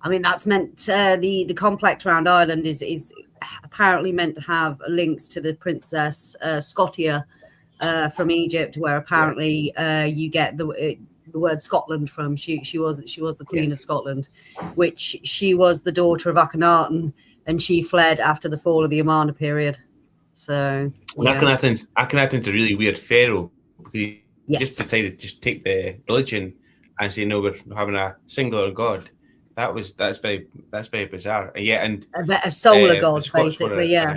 I mean, that's meant the complex around Ireland is apparently meant to have links to the Princess Scotia from Egypt, where apparently you get the word Scotland from. She was the Queen of Scotland, which she was the daughter of Akhenaten, and she fled after the fall of the Amarna period. So Akhenaten's a really weird pharaoh because he just decided to just take the religion and say no, we're having a singular god. That's very bizarre. And a solar god, basically. Yeah.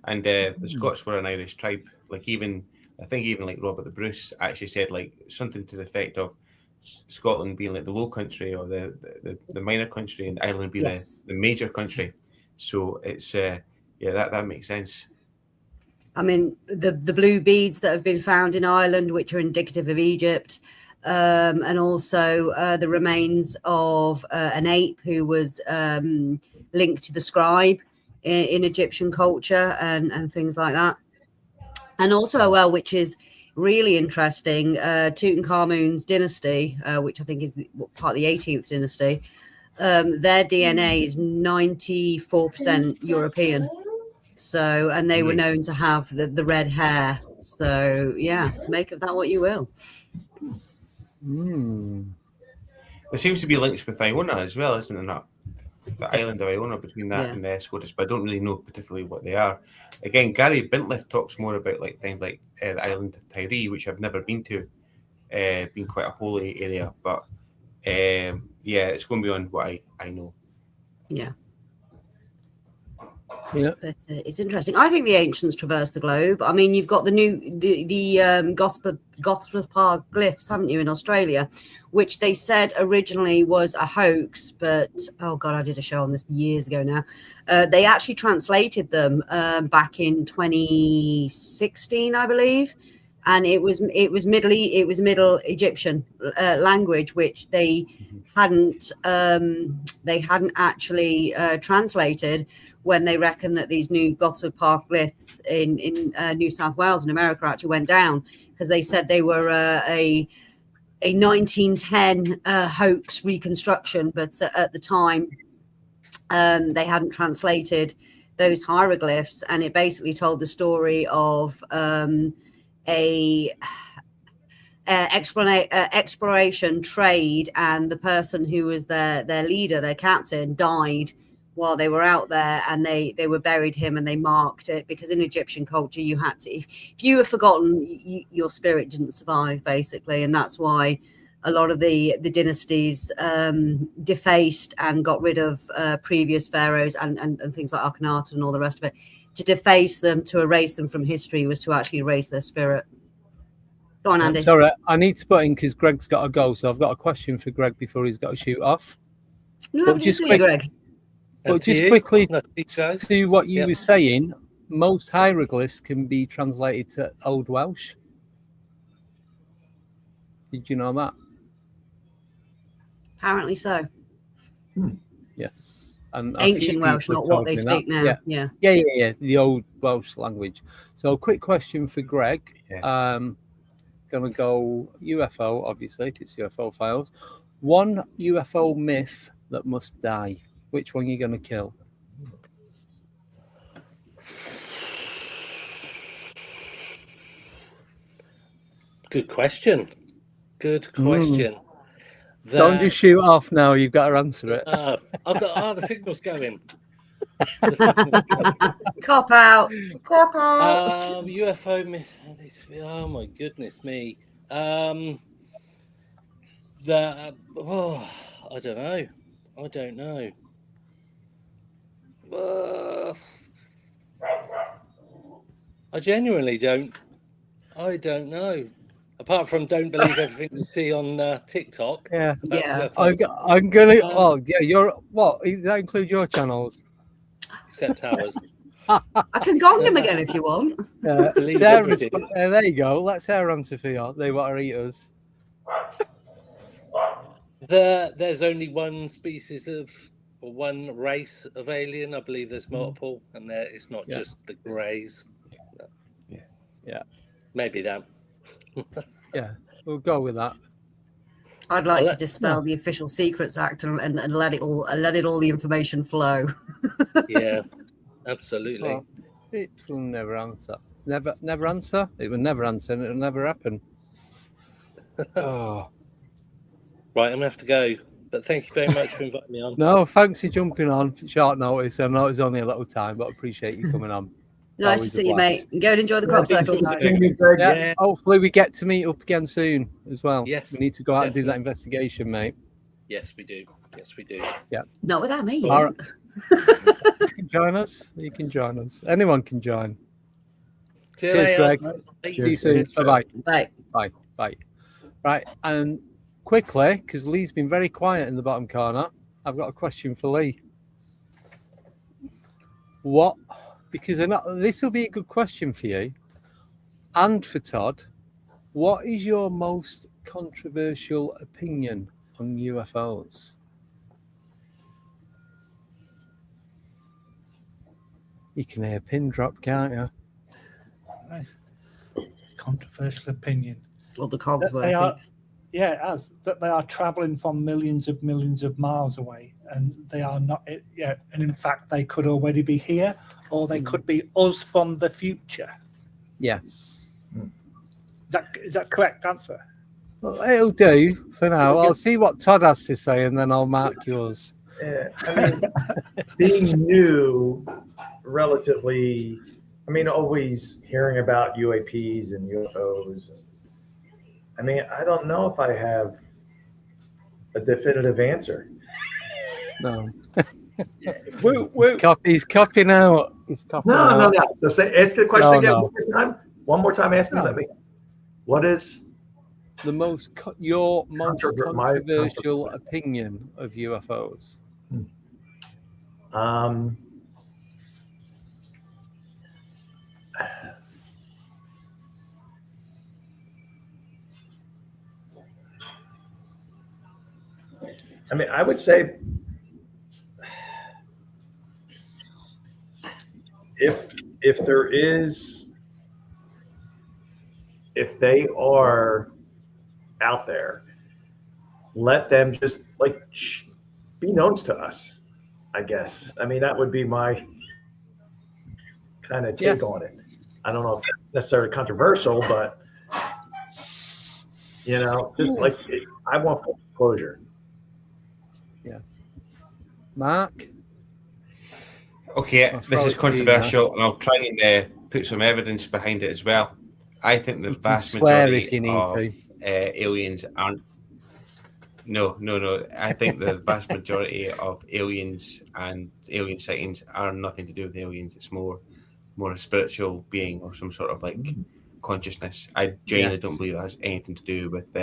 And the Scots were an Irish tribe. Like I think even like Robert the Bruce actually said like something to the effect of Scotland being like the low country or the minor country, and Ireland being the major country. So it's that makes sense. I mean, the blue beads that have been found in Ireland, which are indicative of Egypt, and also the remains of an ape who was linked to the scribe in Egyptian culture and things like that. And also, which is really interesting, Tutankhamun's dynasty, which I think is part of the 18th dynasty, their DNA is 94% European. So, and they were known to have the red hair. So, yeah, make of that what you will. There seems to be links with Iona as well, isn't there not? The island of Iona between that and the Scottish, but I don't really know particularly what they are. Again, Gary Bintliff talks more about like things like the island of Tyree, which I've never been to, being quite a holy area. But it's going beyond what I know. Yeah. But it's interesting. I think the ancients traversed the globe. I mean, you've got the Gosford glyphs, haven't you, in Australia, which they said originally was a hoax, but oh god, I did a show on this years ago now. They actually translated them back in 2016, I believe, and it was Middle Egyptian language, which they hadn't actually translated. When they reckon that these new Gosford Park glyphs in New South Wales in America actually went down, because they said they were a 1910 hoax reconstruction, but at the time they hadn't translated those hieroglyphs, and it basically told the story of exploration trade, and the person who was their leader, their captain, died while they were out there, and they were buried him, and they marked it, because in Egyptian culture you had to, if you were forgotten, your spirit didn't survive, basically. And that's why a lot of the dynasties defaced and got rid of previous pharaohs and things like Akhenaten and all the rest of it. To deface them, to erase them from history, was to actually erase their spirit. Go on, Andy. Sorry, I need to put in because Greg's got to go, so I've got a question for Greg before he's got to shoot off. No, just Greg. But just quickly to what you were saying, most hieroglyphs can be translated to Old Welsh. Did you know that? Apparently so. Yes. And ancient Welsh, not what they speak now. Yeah, the Old Welsh language. So a quick question for Greg. Gonna go UFO, obviously, it's UFO Files. One UFO myth that must die. Which one are you going to kill? Good question. Don't just shoot off now. You've got to answer it. I've got the signal's going. Cop out. UFO myth. Oh my goodness me. I don't know. I genuinely don't. I don't know. Apart from don't believe everything you see on TikTok. Yeah. I'm gonna. Oh, yeah. You're what? Does that include your channels? Except ours. I can gong them again if you want. Sarah's, there you go. Let Sarah answer for you. They want to eat us. There's only one species of, or one race of alien. I believe there's multiple, and it's not just the greys. Yeah. Maybe that. Yeah, we'll go with that. I'd like to dispel the Official Secrets Act and let it all the information flow. Yeah, absolutely. Well, it will never answer. Never answer. It will never answer, and it'll never happen. Oh. Right, I'm gonna have to go. But thank you very much for inviting me on. No, thanks for jumping on short notice. I know it's only a little time, but I appreciate you coming on. Nice to see you, mate. Go and enjoy the crop circles. Yeah. Hopefully we get to meet up again soon as well. Yes. We need to go out and do that investigation, mate. Yes, we do. Yes, we do. Yeah. Not without me. All right. You can join us. You can join us. Anyone can join. Cheers, Greg. See you soon. Bye-bye. Bye. Bye. Bye. Right, and quickly, because Lee's been very quiet in the bottom corner, I've got a question for Lee. What? Because this will be a good question for you and for Todd. What is your most controversial opinion on UFOs? You can hear a pin drop, can't you? Controversial opinion. Well, the cogs That they are, yeah, as that they are traveling from millions of miles away, and they are not. Yeah, and in fact, they could already be here, or they could be us from the future. Yes. Is that correct answer? Well, it'll do for now. I'll see what Todd has to say, and then I'll mark yours. Yeah, I mean, being new, relatively, I mean, always hearing about UAPs and UFOs. I mean, I don't know if I have a definitive answer. No. He's copying out. He's copying out. No. So ask the question again. No. One more time. One more time. Ask me. Let me. What is your most controversial opinion of UFOs? I mean, I would say if they are out there, let them just be known to us, I guess. I mean, that would be my kind of take on it. I don't know if that's necessarily controversial, but just I want full disclosure. Yeah. Mark? Okay, this is controversial, and I'll try and put some evidence behind it as well. I think the vast majority of aliens aren't. No. I think the vast majority of aliens and alien sightings are nothing to do with aliens. It's more a spiritual being or some sort of consciousness. I genuinely don't believe that has anything to do with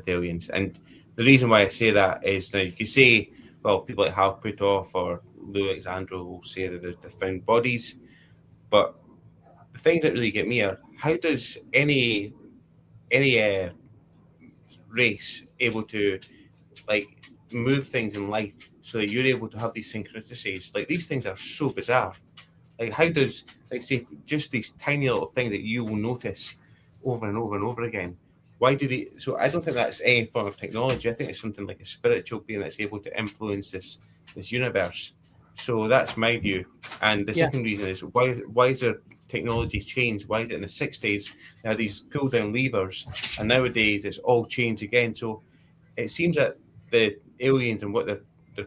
aliens. And the reason why I say that is now you can say, well, people like Hal Puthoff or Lou Alexandro will say that they've found bodies, but the things that really get me are how does any race able to move things in life so that you're able to have these synchronicities? These things are so bizarre. How does say just these tiny little things that you will notice over and over and over again? Why do they? So I don't think that's any form of technology. I think it's something like a spiritual being that's able to influence this universe. So that's my view. And the second reason is why is there technology's changed? Why did in the 60s they had these pull down levers, and nowadays it's all changed again? So it seems that the aliens and what they're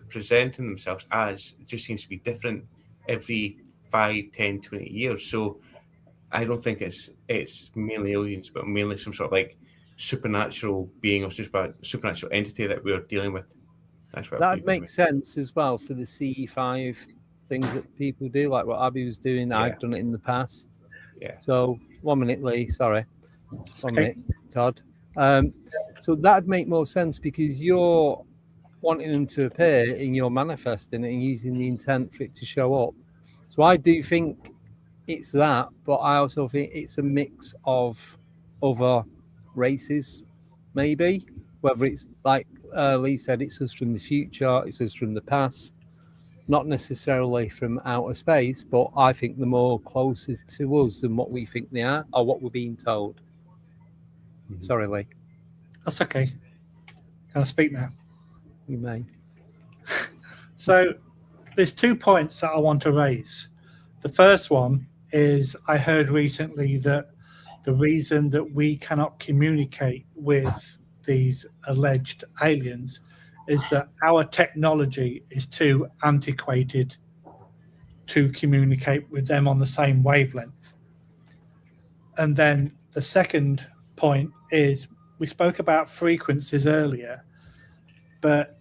presenting themselves as just seems to be different every 5, 10, 20 years. So I don't think it's mainly aliens, but mainly some sort of supernatural being or supernatural entity that we're dealing with. That's what that makes sense as well for the CE5 things that people do, like what Abby was doing. I've done it in the past. Yeah. So 1 minute, Lee. Sorry. from it, Todd. So that'd make more sense because you're wanting them to appear in your manifesting and using the intent for it to show up. So I do think it's that, but I also think it's a mix of other races, maybe. Whether it's like Lee said, it's us from the future, it's us from the past, not necessarily from outer space, but I think they're more closer to us than what we think they are or what we're being told. Sorry, Lee. That's okay. Can I speak now? You may. So there's 2 points that I want to raise. The first one is I heard recently that the reason that we cannot communicate with these alleged aliens is that our technology is too antiquated to communicate with them on the same wavelength. And then the second point is we spoke about frequencies earlier, but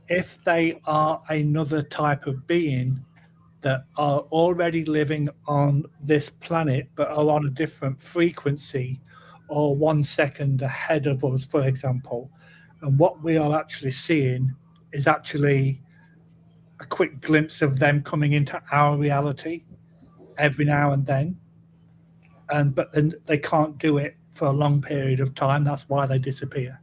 if they are another type of being that are already living on this planet but are on a different frequency or 1 second ahead of us, for example, and what we are actually seeing is actually a quick glimpse of them coming into our reality every now and then, but then they can't do it for a long period of time. That's why they disappear.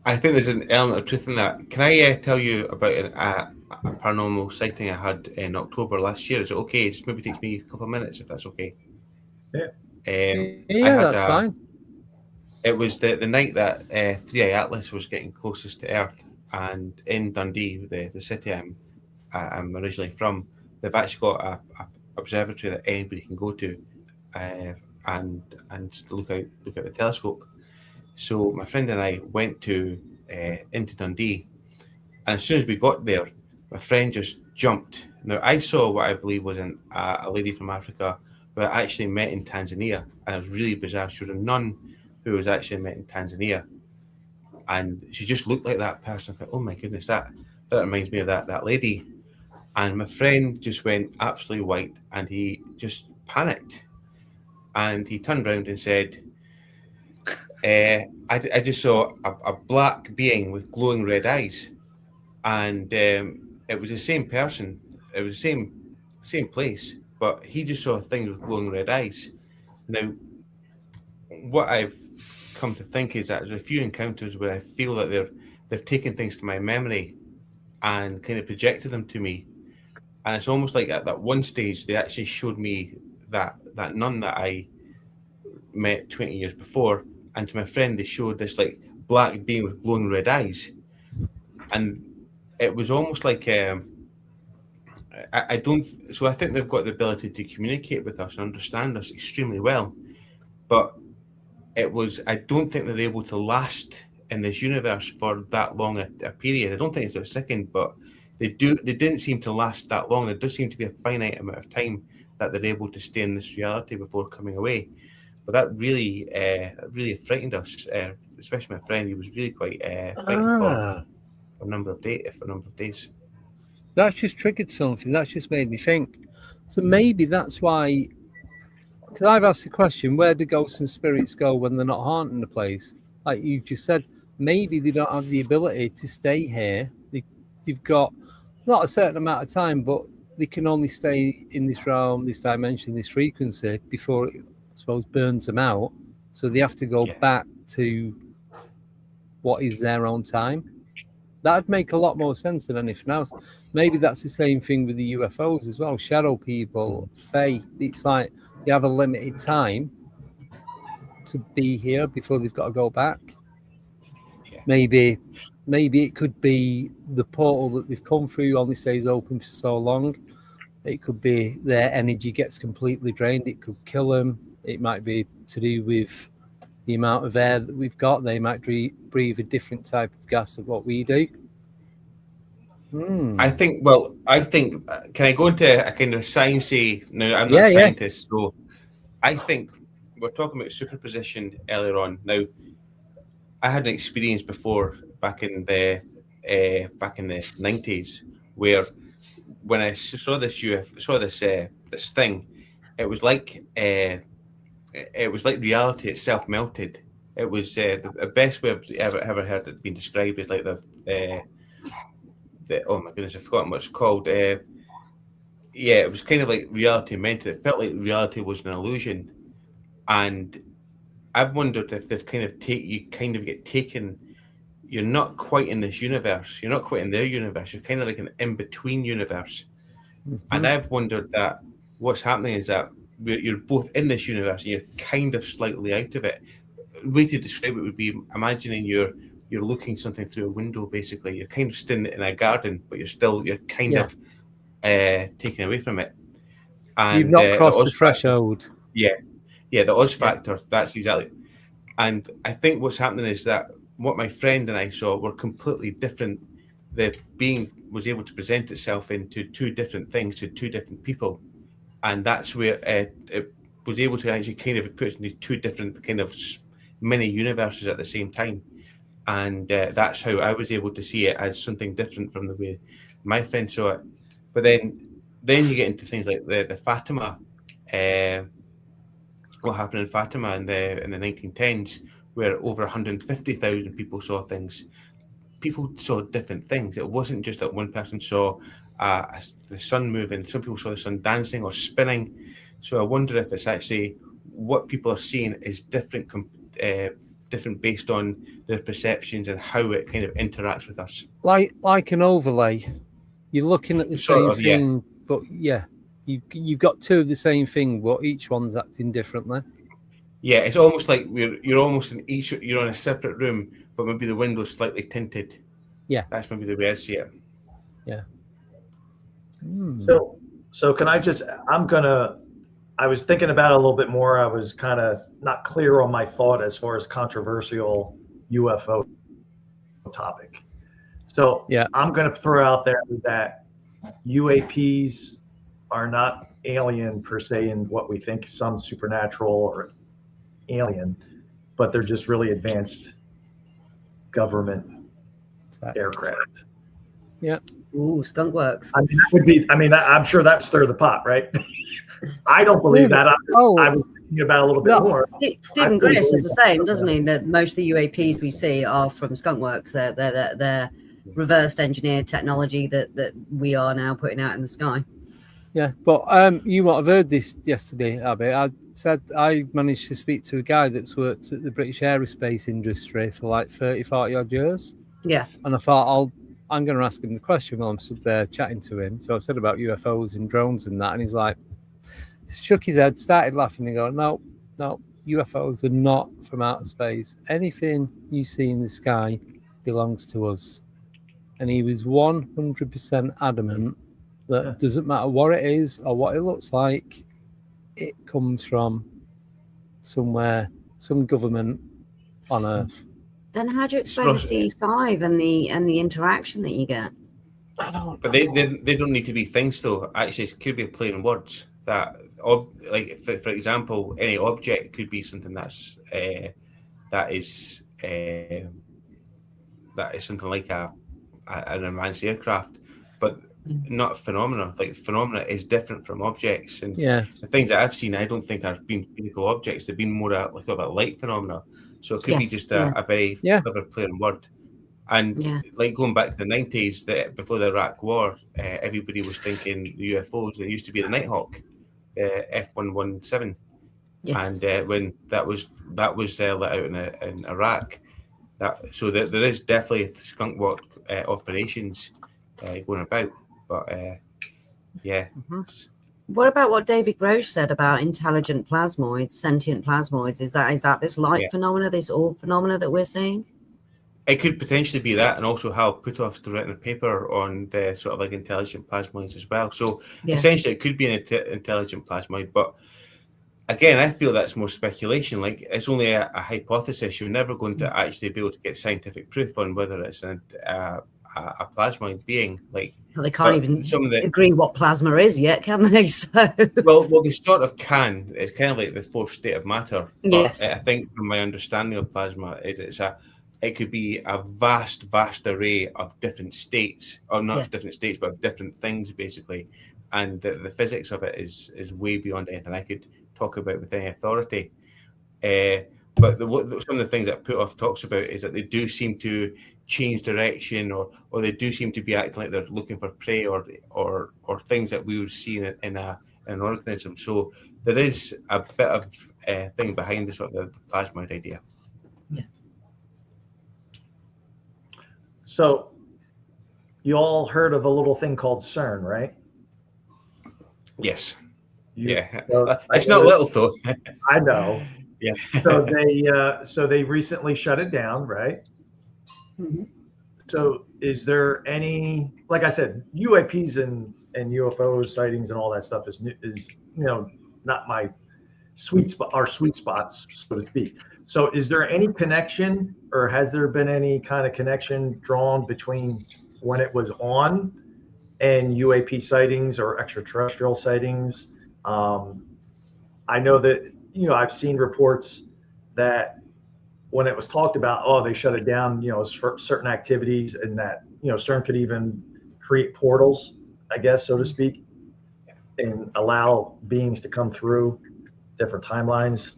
I think there's an element of truth in that. Can I tell you about a paranormal sighting I had in October last year? Is it okay? It maybe takes me a couple of minutes, if that's okay. Yeah, that's fine. It was the night that 3i Atlas was getting closest to Earth, and in Dundee, the city I'm originally from, they've actually got a observatory that anybody can go to, and look out the telescope. So my friend and I went into Dundee, and as soon as we got there, my friend just jumped. Now I saw what I believe was a lady from Africa who I actually met in Tanzania, and it was really bizarre. She was a nun who was actually met in Tanzania, and she just looked like that person. I thought, oh my goodness, that reminds me of that lady. And my friend just went absolutely white, and he just panicked, and he turned around and said, I just saw a black being with glowing red eyes, and it was the same person. It was the same place, but he just saw things with glowing red eyes. Now, what I've come to think is that there's a few encounters where I feel that they've taken things from my memory and kind of projected them to me, and it's almost like at that one stage they actually showed me that nun that I met 20 years before, and to my friend they showed this like black being with glowing red eyes, and it was almost like I think they've got the ability to communicate with us and understand us extremely well, but I don't think they're able to last in this universe for that long a period. I don't think it's a second, but they didn't seem to last that long. There does seem to be a finite amount of time that they're able to stay in this reality before coming away. But that really frightened us, especially my friend. He was really quite frightened for a number of days. That's just triggered something. That's just made me think. So maybe that's why, because I've asked the question, where do ghosts and spirits go when they're not haunting the place? Like you just said, maybe they don't have the ability to stay here. They've got not a certain amount of time, but they can only stay in this realm, this dimension, this frequency before it, I suppose, burns them out. So they have to go back to what is their own time. That'd make a lot more sense than anything else. Maybe that's the same thing with the UFOs as well. Shadow people, fae. It's like they have a limited time to be here before they've got to go back. Yeah. Maybe it could be the portal that they've come through only stays open for so long. It could be their energy gets completely drained. It could kill them. It might be to do with the amount of air that we've got. They might breathe a different type of gas of what we do. I think, can I go into a kind of sciencey? Now, I'm not a scientist, so I think we're talking about superposition earlier on. Now, I had an experience before back in the 90s where when I saw this this thing, it was like it was like reality itself melted. It was the best way I've ever heard it being described is like the oh my goodness, I've forgotten what it's called. Yeah, it was kind of like reality melted. It felt like reality was an illusion, and I've wondered if they've kind of get taken. You're not quite in this universe. You're not quite in their universe. You're kind of like an in-between universe. And I've wondered that what's happening is that you're both in this universe and you're kind of slightly out of it. The way to describe it would be imagining you're looking something through a window. Basically, you're kind of standing in a garden, but you're kind of taken away from it. And you've not crossed the threshold. Yeah, the Oz factor. That's exactly. And I think what's happening is that what my friend and I saw were completely different. The being was able to present itself into two different things to two different people, and that's where it was able to actually kind of put into two different kind of mini universes at the same time. And that's how I was able to see it as something different from the way my friend saw it. But then you get into things like the Fatima, what happened in Fatima in the 1910s, where over 150,000 people saw things. People saw different things. It wasn't just that one person saw the sun moving. Some people saw the sun dancing or spinning. So I wonder if it's actually what people are seeing is different based on their perceptions and how it kind of interacts with us. Like an overlay. You're looking at the same thing, but you've got two of the same thing, but each one's acting differently. Yeah, it's almost like you're almost you're in a separate room, but maybe the window's slightly tinted. Yeah, that's maybe the way I see it. Yeah. So can I just? I was thinking about it a little bit more. I was kind of not clear on my thought as far as controversial UFO topic. So I'm going to throw out there that UAPs are not alien per se in what we think some supernatural or alien, but they're just really advanced government aircraft. Yeah. Ooh, skunk works. I mean, that would be. I mean, I'm sure that would stir the pot, right? I don't believe that. I was thinking about it a little bit more. Stephen Gray says the same, doesn't he? That most of the UAPs we see are from skunk works. They're reversed engineered technology that we are now putting out in the sky. Yeah, but you might have heard this yesterday, Abby. I said I managed to speak to a guy that's worked at the British aerospace industry for like 30, 40 odd years. Yeah. And I thought I'm going to ask him the question while I'm stood there chatting to him. So I said about UFOs and drones and that, and he's like, shook his head, started laughing and going, no, UFOs are not from outer space. Anything you see in the sky belongs to us. And he was 100% adamant that doesn't matter what it is or what it looks like, it comes from somewhere, some government on Earth. Then how do you explain the C5 and the interaction that you get? I don't. But they don't need to be things though. Actually, it could be a play on words. That like for example, any object could be something that is something like an advanced aircraft, but not a phenomena. Like phenomena is different from objects, and the things that I've seen, I don't think have been physical objects. They've been more like a light phenomena. So it could be just a very clever play on word. And like going back to the 90s, before the Iraq War, everybody was thinking the UFOs. It used to be the Nighthawk, F-117, and when that was let out in Iraq, so there is definitely skunk work operations going about. But What about what David Grosh said about intelligent plasmoids, sentient plasmoids? Is that this light phenomena, this orb phenomena that we're seeing? It could potentially be that, and also Hal Puthoff's written a paper on the sort of like intelligent plasmoids as well. So essentially, it could be an intelligent plasmoid, but again, I feel that's more speculation. Like it's only a hypothesis. You're never going to actually be able to get scientific proof on whether it's a plasmoid being. Like they can't even agree what plasma is yet, can they? So well, they sort of can. It's kind of like the fourth state of matter. Yes, I think from my understanding of plasma, it could be a vast array of different states, or not different states, but of different things, basically. And the physics of it is way beyond anything I could talk about with any authority. But some of the things that Putoff talks about is that they do seem to change direction, or they do seem to be acting like they're looking for prey, or things that we would see in an organism. So there is a bit of thing behind the sort of the plasmoid idea. Yeah. So you all heard of a little thing called CERN, right? Yes. Yeah. It's not little though. I know. Yeah. So they recently shut it down, right? Mm-hmm. So is there any, like I said, UAPs and UFOs sightings and all that stuff is not my sweet spot, our sweet spots, so to speak. So is there any connection, or has there been any kind of connection drawn between when it was on and UAP sightings or extraterrestrial sightings? I know that, I've seen reports that when it was talked about, they shut it down, for certain activities, and that, CERN could even create portals, I guess, so to speak, and allow beings to come through different timelines.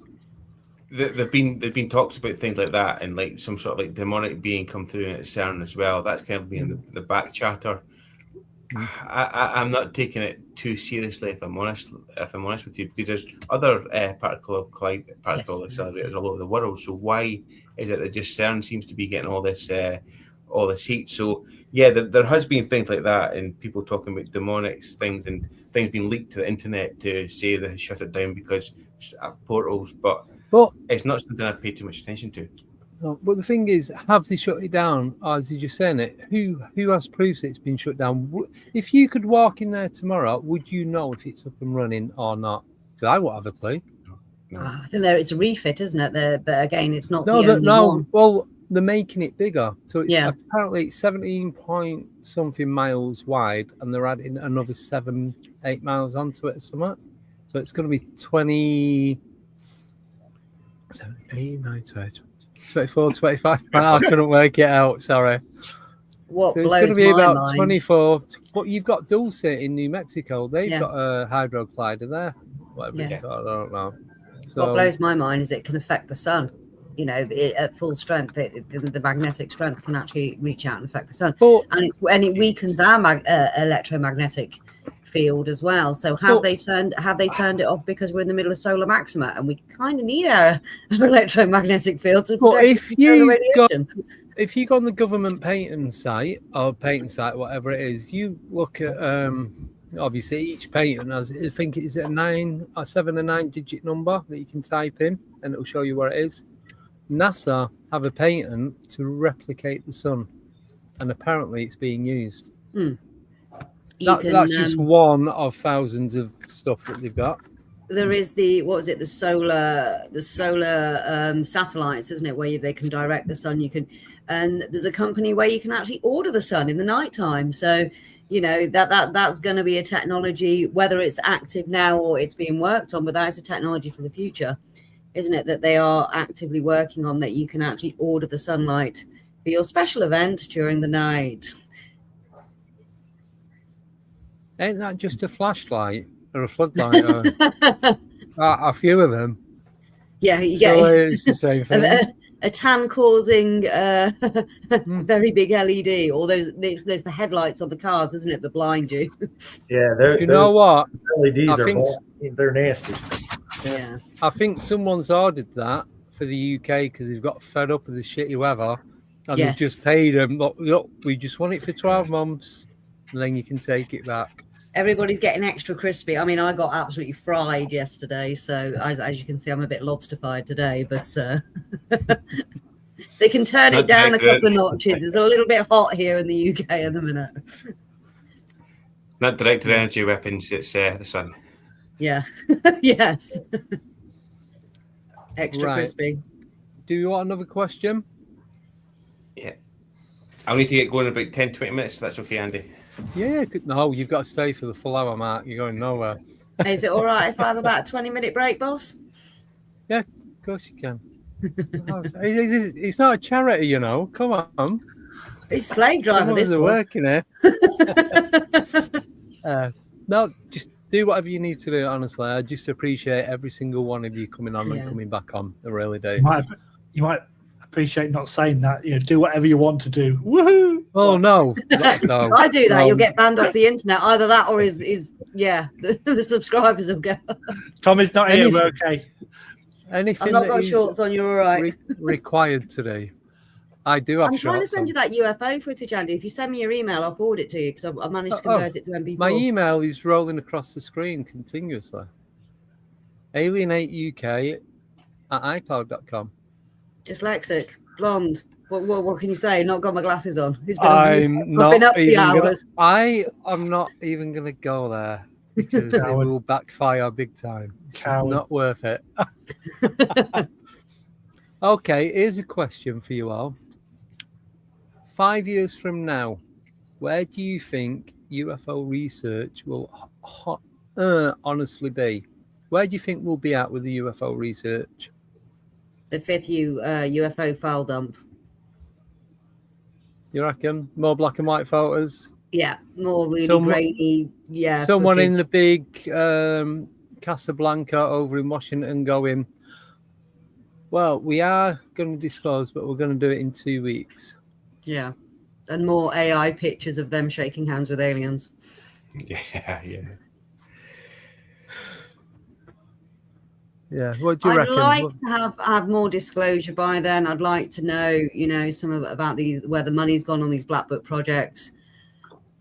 There've been talks about things like that, and like some sort of like demonic being come through at CERN as well. That's kind of being the back chatter. I'm not taking it too seriously, if I'm honest with you, because there's other particle accelerators all over the world. So why is it that just CERN seems to be getting all this heat? So yeah, there has been things like that, and people talking about demonic things and things being leaked to the internet to say they shut it down because portals, but it's not something I've paid too much attention to. No, but the thing is, have they shut it down, or is he just saying it? Who has proof that it's been shut down? If you could walk in there tomorrow, would you know if it's up and running or not? Because I won't have a clue. No. I think it's a refit, isn't it? But again, it's not no. the only one. Well, they're making it bigger. So it's apparently it's 17 point something miles wide, and they're adding another 7-8 miles onto it or something. So it's going to be 20, 17, 19, 24, 25. I couldn't work it out. Sorry. What so it's going to be about 24. But you've got Dulce in New Mexico. They've got a hydro collider there. Whatever it's called, I don't know. So, what blows my mind is it can affect the sun. At full strength, the magnetic strength can actually reach out and affect the sun, and it weakens our electromagnetic field as well. So have they turned it off because we're in the middle of solar maxima and we kind of need our electromagnetic field to protect if you go on the government patent site or whatever it is, you look at obviously each patent has, I think it's a 7 or 9 digit number that you can type in and it'll show you where it is. NASA have a patent to replicate the sun, and apparently it's being used. That's just one of thousands of stuff that they've got. There is the solar satellites, isn't it, where they can direct the sun. And there's a company where you can actually order the sun in the nighttime. So that's going to be a technology, whether it's active now or it's being worked on, but that is a technology for the future, isn't it? That they are actively working on, that you can actually order the sunlight for your special event during the night. Ain't that just a flashlight or a floodlight? Or a few of them. Yeah, you get it's the same thing. A tan-causing very big LED, or there's the headlights on the cars, isn't it, that blind you? Yeah, you know what? LEDs they're nasty. Yeah, I think someone's ordered that for the UK because they've got fed up with the shitty weather, and they've just paid them. Look, we just want it for 12 months, and then you can take it back. Everybody's getting extra crispy. I mean, I got absolutely fried yesterday, so as you can see, I'm a bit lobster-fied today, but they can turn it down a couple of notches. It's a little bit hot here in the UK at the minute. Not directed energy weapons, it's the sun. Yeah. Yes. Extra crispy. Do you want another question? Yeah. I'll need to get going in about 10-20 minutes, so that's okay, Andy. Yeah, no, you've got to stay for the full hour mark. You're going nowhere. Is it all right if I have about a 20-minute break, boss? Yeah, of course you can. It's not a charity, you know. Come on. It's slave driver. This one. Working here. No, just do whatever you need to do. Honestly, I just appreciate every single one of you coming on and coming back on. I really do. You might appreciate not saying that. Do whatever you want to do. Woohoo! Oh no, no. I do that. You'll get banned off the internet. Either that or is the subscribers will go. Tommy's not here. We're okay. Anything I've not got shorts on. You're all right. Required today. I do have. I'm trying to send you that UFO footage, Andy. If you send me your email, I'll forward it to you because I managed to convert it to MP4. My email is rolling across the screen continuously. alienateuk@icloud.com. Dyslexic, blonde. What can you say? Not got my glasses on. He's been up the hours. I am not even going to go there because it will backfire big time. It's not worth it. Okay, here's a question for you all. 5 years from now, where do you think UFO research will honestly be? Where do you think we'll be at with the UFO research? The 5th UFO file dump. You reckon? More black and white photos? Yeah, more really grainy. Yeah. Someone in the big Casablanca over in Washington going, well, we are going to disclose, but we're going to do it in 2 weeks. Yeah. And more AI pictures of them shaking hands with aliens. Yeah. Yeah, what do you reckon? I'd like to have more disclosure by then. I'd like to know, some about where the money's gone on these black book projects,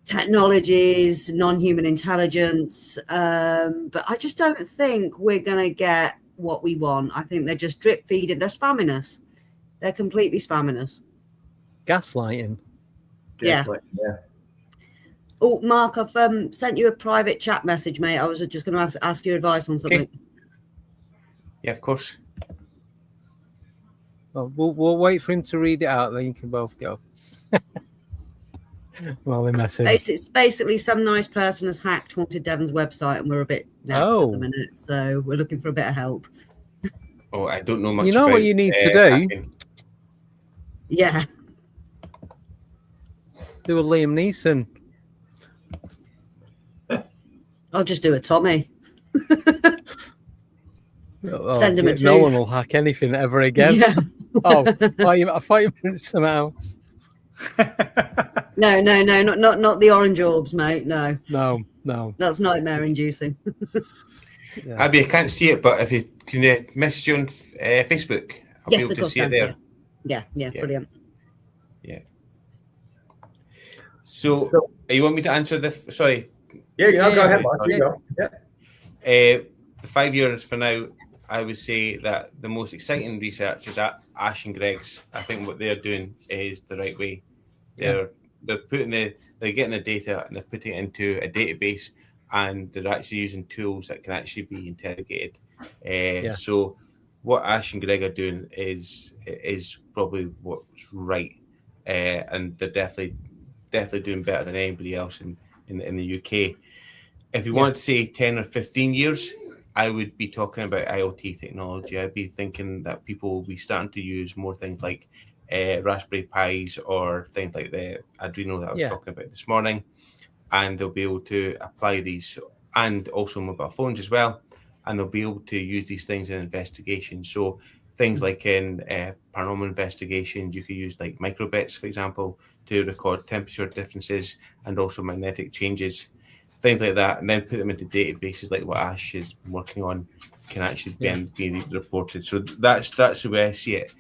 technologies, non-human intelligence. But I just don't think we're going to get what we want. I think they're just drip feeding. They're spamming us. They're completely spamming us. Gaslighting. Yeah. Oh, Mark, I've sent you a private chat message, mate. I was just going to ask your advice on something. Okay. Yeah, of course. Well, we'll wait for him to read it out, then you can both go. Well, they message. It's basically some nice person has hacked Haunted Devon's website, and we're a bit left at the minute, so we're looking for a bit of help. Oh, I don't know much. You know about, what you need to do? Hacking. Yeah. Do a Liam Neeson. I'll just do a Tommy. Send him a tooth. No one will hack anything ever again. Yeah. I thought you meant something else. No, not the orange orbs, mate. No. That's nightmare inducing. Yeah. Abby, I can't see it, but if you can message you on Facebook, I'll be able to see it there. Yeah, brilliant. Yeah. So, you want me to answer the? Sorry. Yeah, go ahead, Mark. You go. Yeah. 5 years for now, I would say that the most exciting research is at Ash and Greg's. I think what they're doing is the right way. They're getting the data and they're putting it into a database, and they're actually using tools that can actually be interrogated. So what Ash and Greg are doing is probably what's right, and they're definitely doing better than anybody else in the UK. If you want to say 10 or 15 years, I would be talking about IoT technology. I'd be thinking that people will be starting to use more things like Raspberry Pis or things like the Adreno that I was talking about this morning, and they'll be able to apply these, and also mobile phones as well, and they'll be able to use these things in investigation. So things like in paranormal investigations, you could use like microbits, for example, to record temperature differences and also magnetic changes, things like that, and then put them into databases like what Ash is working on can actually be reported. So that's the way I see it.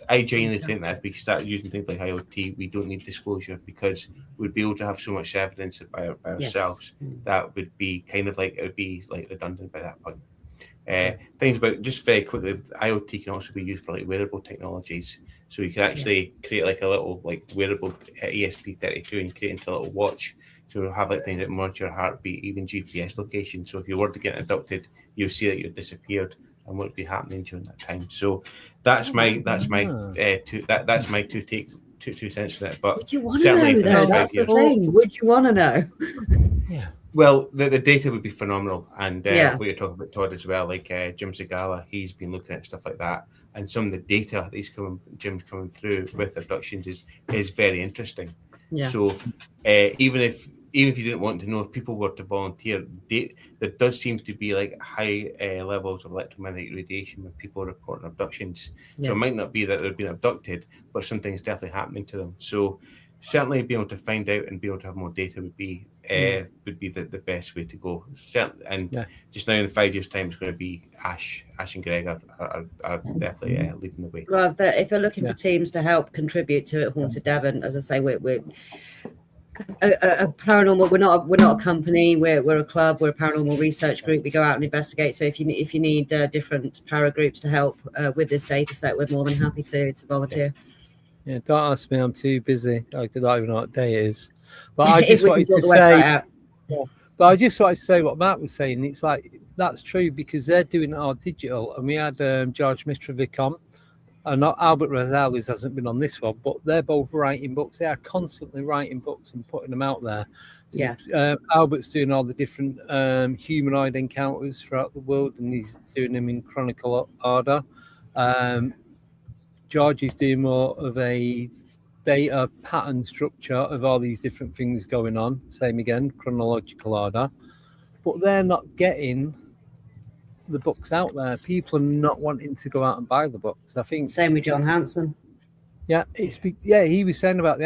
I genuinely think that if we start using things like IoT, we don't need disclosure, because we'd be able to have so much evidence by ourselves that would be kind of like, it would be like redundant by that point. Things about, just very quickly, IoT can also be used for like wearable technologies. So you can actually create like a little like wearable ESP32 and create into a little watch. So we'll have like things that monitor your heartbeat, even GPS location. So if you were to get abducted, you'll see that you've disappeared and what would be happening during that time. So that's my two cents on it. But would you want to know though? That's the thing. Would you want to know? Yeah. Well, the data would be phenomenal, and what you're talking about, Todd, as well, like Jim Segala, he's been looking at stuff like that, and some of the data that Jim's coming through with abductions is very interesting. Yeah. So even if even if you didn't want to know, if people were to volunteer, there does seem to be like high levels of electromagnetic radiation when people are reporting abductions. So it might not be that they're being abducted, but something's definitely happening to them. So certainly being able to find out and be able to have more data would be the best way to go. Certainly, and just now in 5 years' time, it's going to be Ash and Greg are definitely leading the way. Well, if they're looking for teams to help contribute to it, Haunted Devon, as I say, we're a paranormal. We're not a company. We're a club. We're a paranormal research group. We go out and investigate. So if you need different para groups to help with this data set, we're more than happy to volunteer. Yeah, don't ask me. I'm too busy. I don't even know what day it is. But I just wanted to say. But I just wanted to say what Matt was saying. It's like that's true because they're doing it all digital, and we had George Mitrovic on. Not Albert Rosales hasn't been on this one, but they're both writing books. They are constantly writing books and putting them out there. So, Albert's doing all the different humanoid encounters throughout the world, and he's doing them in chronicle order. George is doing more of a data pattern structure of all these different things going on. Same again, chronological order. But they're not getting the books out there. People are not wanting to go out and buy the books. I think same with John Hanson. Yeah, he was saying about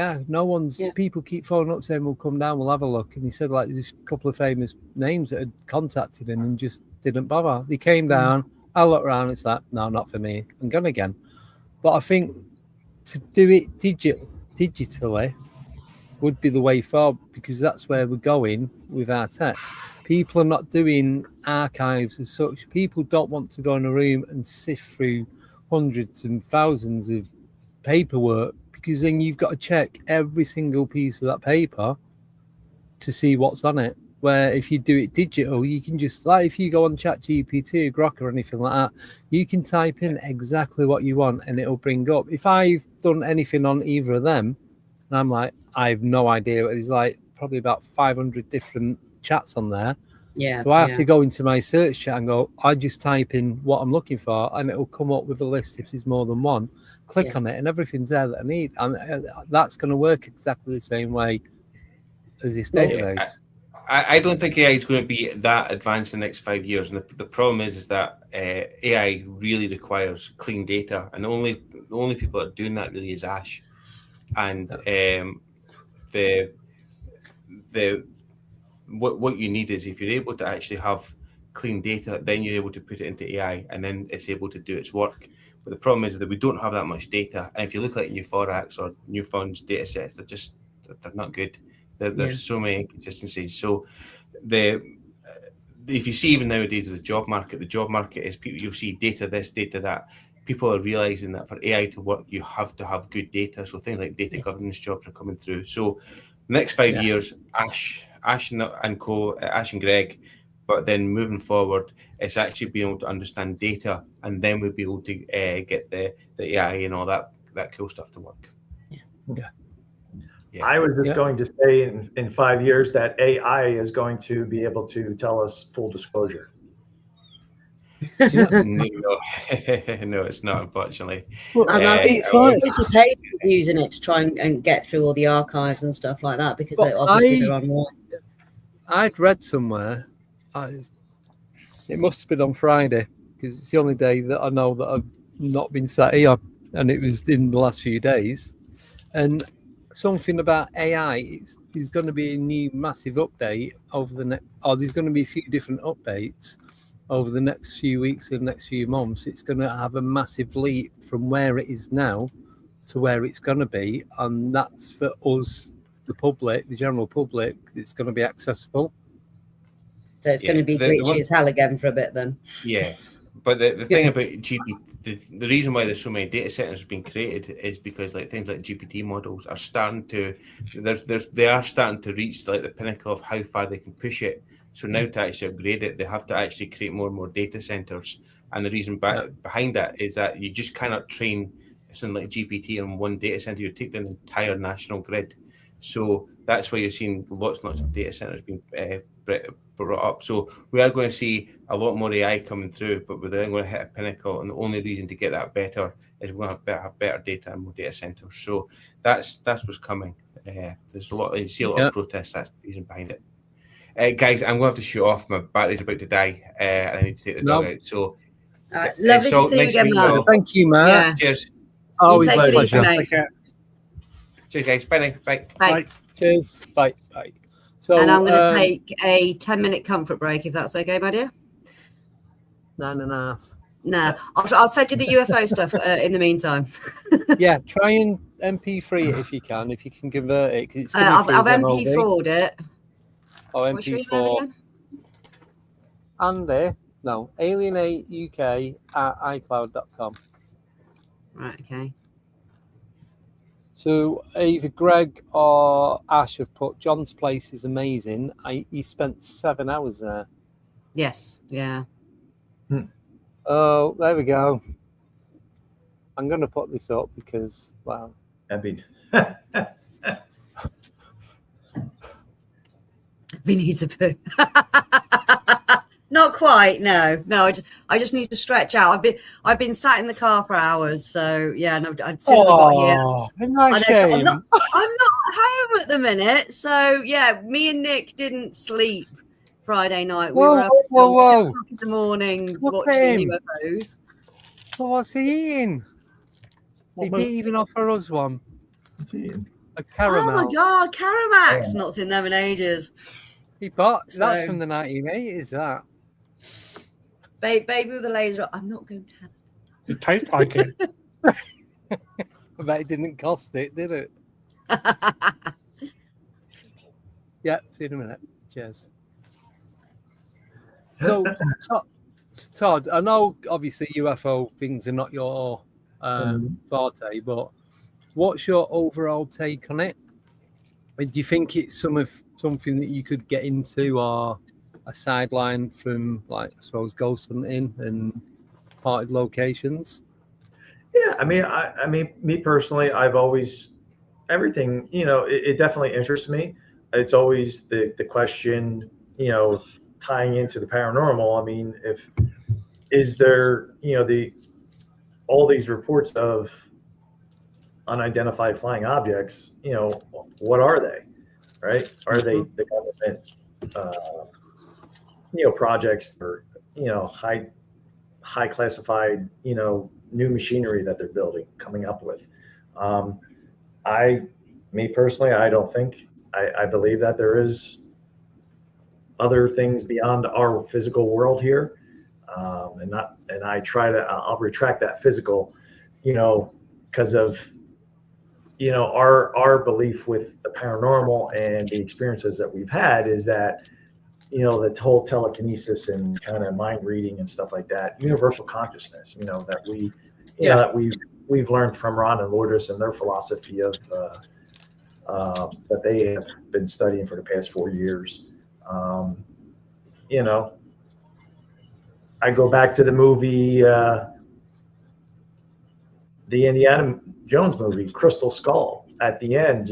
people keep phoning up saying we'll come down, we'll have a look. And he said like there's a couple of famous names that had contacted him and just didn't bother. They came down, I looked around, it's like, no, not for me. I'm gone again. But I think to do it digitally would be the way forward because that's where we're going with our tech. People are not doing archives as such. People don't want to go in a room and sift through hundreds and thousands of paperwork because then you've got to check every single piece of that paper to see what's on it. Where if you do it digital, you can just, like if you go on ChatGPT or Grok or anything like that, you can type in exactly what you want and it'll bring up. If I've done anything on either of them, and I'm like, I have no idea. There's like probably about 500 different chats on there. Yeah. So I have to go into my search chat and go, I just type in what I'm looking for and it'll come up with a list if there's more than one. Click on it and everything's there that I need. And that's going to work exactly the same way as this database. I don't think AI is going to be that advanced in the next 5 years. And the problem is that AI really requires clean data. And the only people that are doing that really is Ash. And what you need is if you're able to actually have clean data, then you're able to put it into AI and then it's able to do its work. But the problem is that we don't have that much data. And if you look at New4X or Newfound's data sets, they're not good. There's so many inconsistencies. So if you see even nowadays the job market is people, you'll see data this, data that. People are realizing that for AI to work, you have to have good data. So things like data governance jobs are coming through. So next 5 years, Ash and Greg, but then moving forward, it's actually being able to understand data, and then we'll be able to get the AI and all that cool stuff to work. Yeah. I was just going to say in 5 years that AI is going to be able to tell us full disclosure. No, it's not, unfortunately. Well, it's okay using it to try and get through all the archives and stuff like that because they're online. I'd read somewhere, it must have been on Friday because it's the only day that I know that I've not been sat here, and it was in the last few days. And something about AI, there's going to be a new massive update there's going to be a few different updates over the next few weeks and next few months. It's going to have a massive leap from where it is now to where it's going to be, and that's for us, the public, the general public. It's going to be accessible. So it's going to be glitchy as hell again for a bit then. Yeah, but the thing about GPT, the reason why there's so many data centers being created is because like things like GPT models are starting to, they are starting to reach like the pinnacle of how far they can push it. So now to actually upgrade it, they have to actually create more and more data centers. And the reason behind that is that you just cannot train something like GPT on one data center. You take down the entire national grid. So that's why you're seeing lots and lots of data centers being brought up. So we are going to see a lot more AI coming through, but we're then going to hit a pinnacle. And the only reason to get that better is we're going to have better data and more data centers. So that's what's coming. There's a lot. You see a lot of protests. That's the reason behind it. Guys, I'm going to have to shoot off. My battery's about to die. And I need to take the dog out. So, lovely to see you again, Matt. Thank you, Matt. Yeah. Cheers. You take it easy, mate. Cheers, guys. Bye now. Bye. Bye. Cheers. Bye. Bye. So, and I'm going to take a 10-minute comfort break, if that's okay, my dear. No. Nah, I'll send you the UFO stuff in the meantime. Yeah, try and MP3 it if you can convert it. 'Cause it's I've MP4'd it. Oh, MP4. Andy, no, alienateuk@icloud.com. Right, okay. So either Greg or Ash have put John's place is amazing. He spent 7 hours there. Yes, yeah. Oh, there we go. I'm going to put this up because, wow. We need to poo. Not quite. No. I just need to stretch out. I've been sat in the car for hours. So yeah. No. As soon as I got here, I'm not home at the minute. So yeah, me and Nick didn't sleep Friday night. We were up until 2 o'clock in the morning watching UFOs. Well, what's he eating? He didn't even offer us one. What's he eating? A caramel. Oh my God, Caramax! Not seen them in ages. He bought that's from the 1980s. That baby with a laser. I'm not going to have it. It tastes like it. I bet it didn't cost it, did it? Yeah, see you in a minute. Cheers. So, Todd, I know obviously UFO things are not your forte, but what's your overall take on it? Do you think it's something that you could get into, or a sideline from, like, I suppose, ghost hunting and haunted locations? Yeah, I mean, me personally, I've always everything. It definitely interests me. It's always the question, tying into the paranormal. I mean, is there, all these reports of unidentified flying objects, what are they, right? Are they the government, projects or, high classified, new machinery that they're coming up with? Me personally, I don't think, I believe that there is other things beyond our physical world here. I'll retract that physical, because of, our belief with the paranormal and the experiences that we've had is that, the whole telekinesis and kind of mind reading and stuff like that, universal consciousness, that we've learned from Ron and Lourdes and their philosophy of, that they have been studying for the past 4 years. I go back to the movie, the Indiana Jones movie, Crystal Skull. At the end,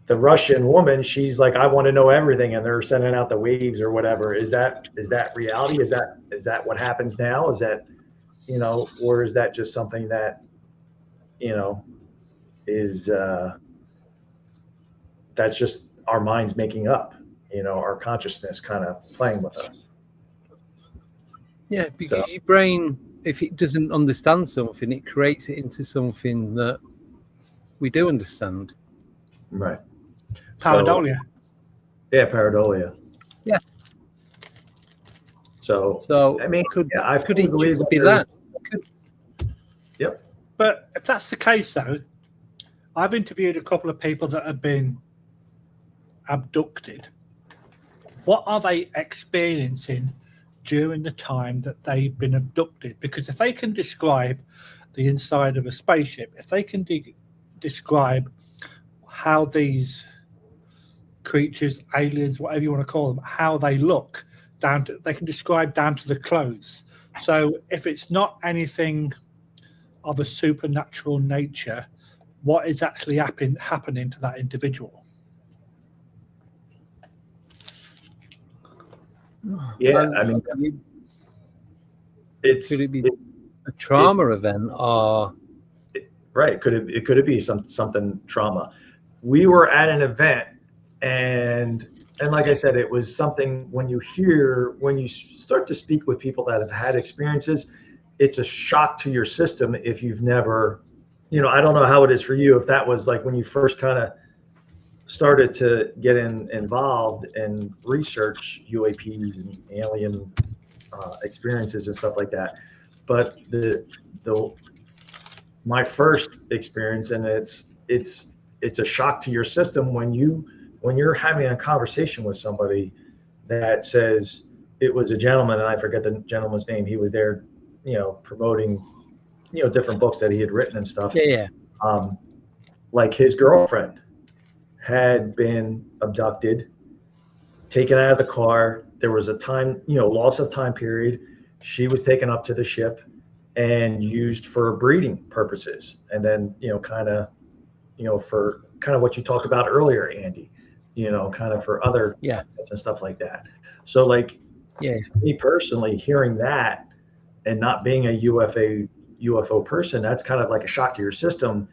the Russian woman, she's like, I want to know everything, and they're sending out the waves or whatever. Is that reality? Is that what happens now? Is that, or is that just something that, is that's just our minds making up, our consciousness kind of playing with us? Yeah, because your brain, if it doesn't understand something, it creates it into something that we do understand. Right. Pareidolia. Pareidolia. Yeah. So I mean, could it just be that? Yep. But if that's the case, though, I've interviewed a couple of people that have been abducted. What are they experiencing during the time that they've been abducted? Because if they can describe the inside of a spaceship, if they can describe how these creatures, aliens, whatever you want to call them, how they look, they can describe down to the clothes. So if it's not anything of a supernatural nature, what is actually happening to that individual? Yeah, I mean, could it be a trauma event, or Right. It could be something trauma. We were at an event, and like I said, it was something when you start to speak with people that have had experiences, it's a shock to your system if you've never, I don't know how it is for you, if that was like when you first kind of started to get involved and research UAPs and alien experiences and stuff like that. But my first experience, and it's a shock to your system when you're having a conversation with somebody that says it was a gentleman, and I forget the gentleman's name. He was there, promoting, different books that he had written and stuff. Yeah. Like his girlfriend had been abducted, taken out of the car. There was a time, loss of time period. She was taken up to the ship and used for breeding purposes. And then, for kind of what you talked about earlier, Andy, kind of for other and stuff like that. So like, me personally hearing that and not being a UFO person, that's kind of like a shock to your system.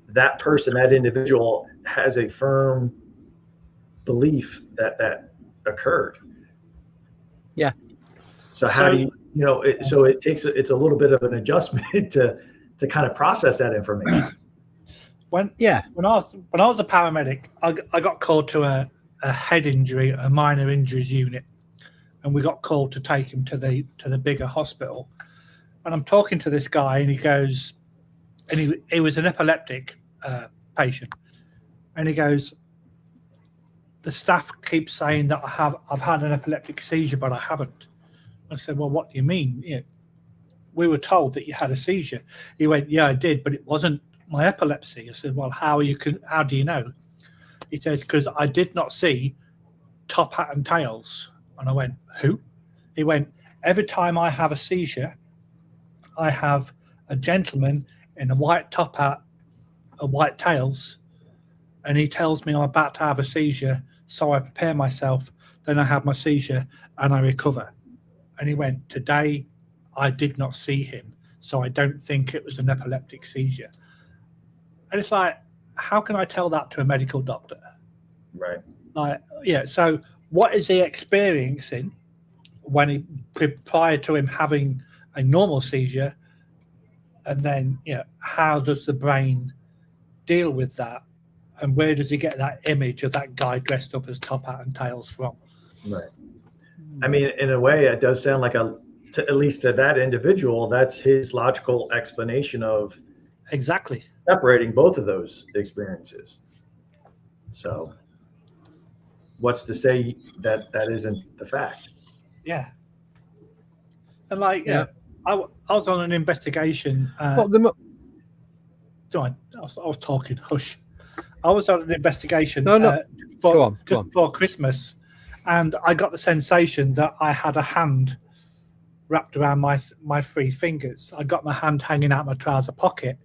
That person, that individual has a firm belief that occurred. Yeah. So how do you, so it's a little bit of an adjustment to kind of process that information. When I was a paramedic, I got called to a head injury, a minor injuries unit, and we got called to take him to the bigger hospital. And I'm talking to this guy, and he goes, and he was an epileptic patient, and he goes, the staff keeps saying that I've had an epileptic seizure, but I haven't. I said, well, what do you mean? We were told that you had a seizure. He went, yeah, I did, but it wasn't my epilepsy. I said, well, how do you know? He says, because I did not see top hat and tails. And I went, who? He went, every time I have a seizure, I have a gentleman in a white top hat, a white tails, and he tells me I'm about to have a seizure, so I prepare myself, then I have my seizure and I recover. And he went, today I did not see him, so I don't think it was an epileptic seizure. And it's like, how can I tell that to a medical doctor? Right. Like, so what is he experiencing when prior to him having a normal seizure? And then, how does the brain deal with that? And where does he get that image of that guy dressed up as top hat and tails from? Right. I mean, in a way, it does sound like at least to that individual, that's his logical explanation of exactly separating both of those experiences. So what's to say that isn't the fact? Yeah. And like, I was on an investigation. Sorry, I was talking. Hush. I was on an investigation for Christmas, and I got the sensation that I had a hand wrapped around my three fingers. I got my hand hanging out my trouser pocket,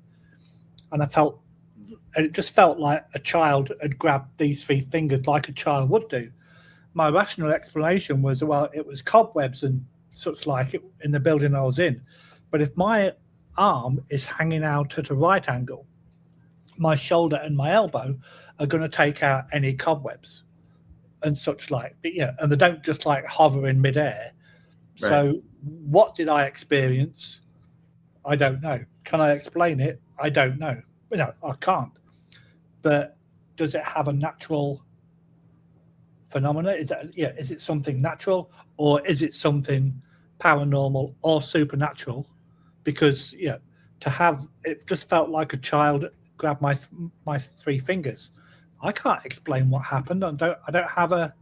and it just felt like a child had grabbed these three fingers like a child would do. My rational explanation was, well, it was cobwebs and such like it in the building I was in. But if my arm is hanging out at a right angle, my shoulder and my elbow are going to take out any cobwebs and such like. But and they don't just like hover in midair. Right. So what did I experience? I don't know. Can I explain it? I don't know. No, I can't. But does it have a natural phenomena? Is it something natural, or is it something paranormal or supernatural? Because to have it just felt like a child grabbed my three fingers. I can't explain what happened. I don't have an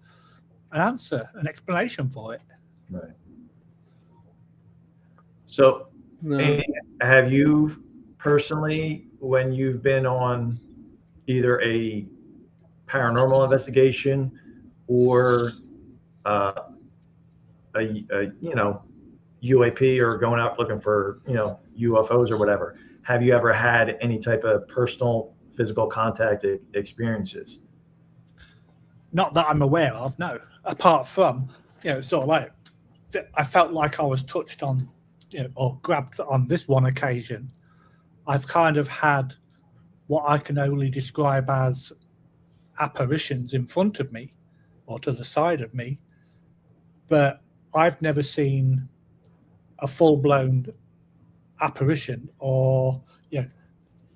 answer, an explanation for it. Right. So, have you personally, when you've been on either a paranormal investigation or a UAP or going out looking for UFOs or whatever, have you ever had any type of personal physical contact experiences? Not that I'm aware of, no. Apart from sort of like I felt like I was touched on or grabbed on this one occasion I've kind of had what I can only describe as apparitions in front of me or to the side of me, but I've never seen a full-blown apparition, or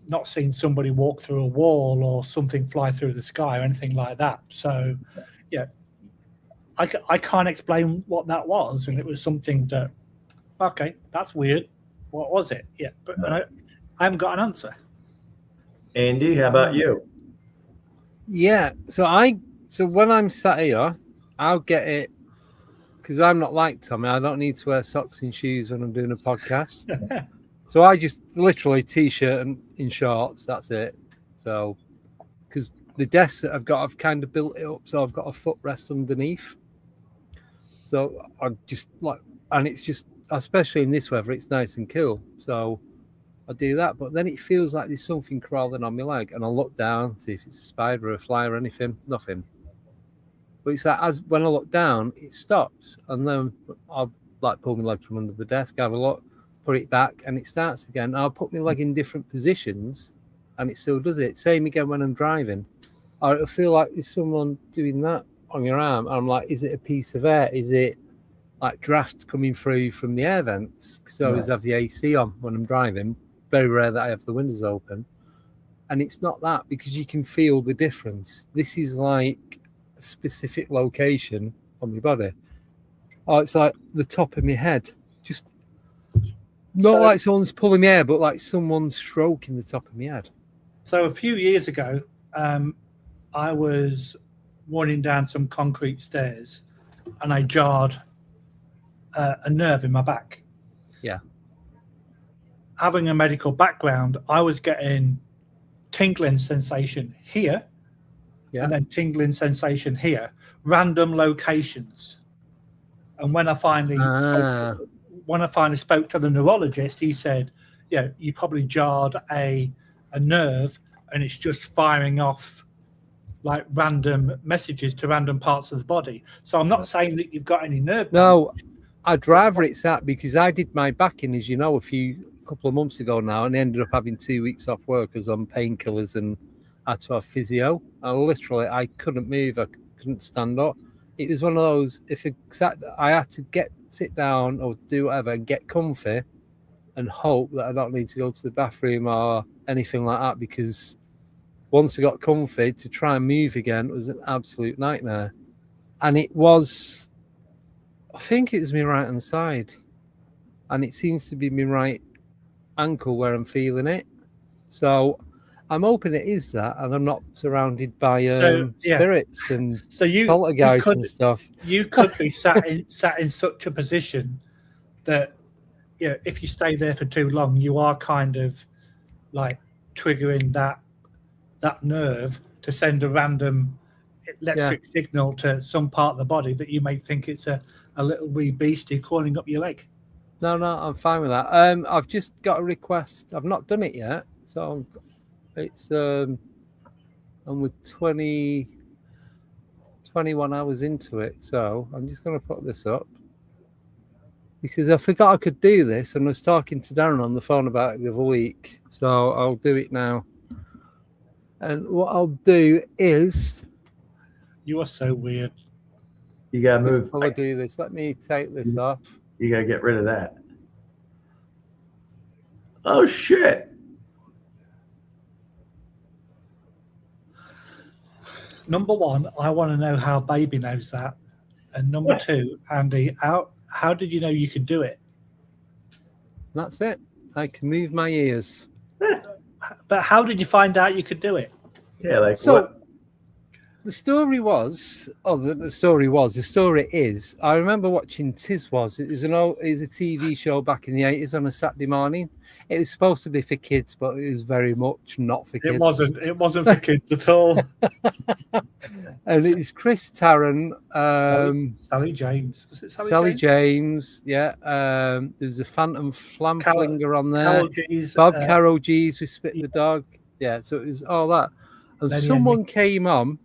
not seen somebody walk through a wall or something fly through the sky or anything like that. So I can't explain what that was, and it was something that, okay, that's weird, what was it? But I haven't got an answer. Andy, how about you? Yeah, so when I'm sat here, I'll get it, because I'm not like Tommy. I don't need to wear socks and shoes when I'm doing a podcast. So I just literally t-shirt and in shorts. That's it. So, because the desk that I've got, I've kind of built it up so I've got a footrest underneath. So I just and it's just, especially in this weather, it's nice and cool. So I do that, but then it feels like there's something crawling on my leg, and I look down, see if it's a spider or a fly or anything. Nothing. But it's like, when I look down, it stops, and then I'll pull my leg from under the desk, have a look, put it back, and it starts again. I'll put my leg in different positions, and it still does it. Same again when I'm driving. Or it'll feel like there's someone doing that on your arm. And I'm like, is it a piece of air? Is it like draft coming through from the air vents? Because I always have the AC on when I'm driving. Very rare that I have the windows open. And it's not that, because you can feel the difference. This is like a specific location on your body. Oh, it's like the top of my head. Just not like someone's pulling my hair, but like someone's stroking the top of my head. So a few years ago, I was running down some concrete stairs, and I jarred a nerve in my back. Yeah. Having a medical background, I was getting tingling sensation here, and then tingling sensation here, random locations. And when I finally spoke to the neurologist, he said, you probably jarred a nerve, and it's just firing off like random messages to random parts of the body. So I'm not saying that you've got any nerve. No, I'd rather it's that, because I did my back in, as you know, a couple of months ago now, and ended up having 2 weeks off work as on painkillers and had to have physio. I couldn't move. I couldn't stand up. It was one of those, I had to sit down or do whatever and get comfy and hope that I don't need to go to the bathroom or anything like that, because once I got comfy, to try and move again was an absolute nightmare. And it was, I think it was my right hand side, and it seems to be my right ankle where I'm feeling it. So I'm hoping it is that, and I'm not surrounded by spirits and poltergeists and stuff. You could be sat in such a position that if you stay there for too long, you are kind of like triggering that nerve to send a random electric signal to some part of the body that you may think it's a little wee beastie crawling up your leg. No, I'm fine with that. I've just got a request. I've not done it yet, so it's I'm with 21 hours into it, so I'm just going to put this up because I forgot I could do this, and I was talking to Darren on the phone about it the other week, so I'll do it now. And what I'll do is, you are so weird. You gotta move. I'll do this. Let me take this off. You gotta get rid of that. Oh shit! Number one, I want to know how Baby knows that, and number two, Andy, how did you know you could do it? That's it. I can move my ears. But how did you find out you could do it? Yeah, like so. what? The story is, I remember watching Tiswas. It was a TV show back in the 80s on a Saturday morning. It was supposed to be for kids, but it was very much not for kids. It wasn't for kids at all. And it was Chris Tarrant, Sally James. Was it Sally James? Yeah. There's a Phantom Flamflinger on there. Bob Carol G's with Spit the Dog. Yeah, so it was all that. And someone came on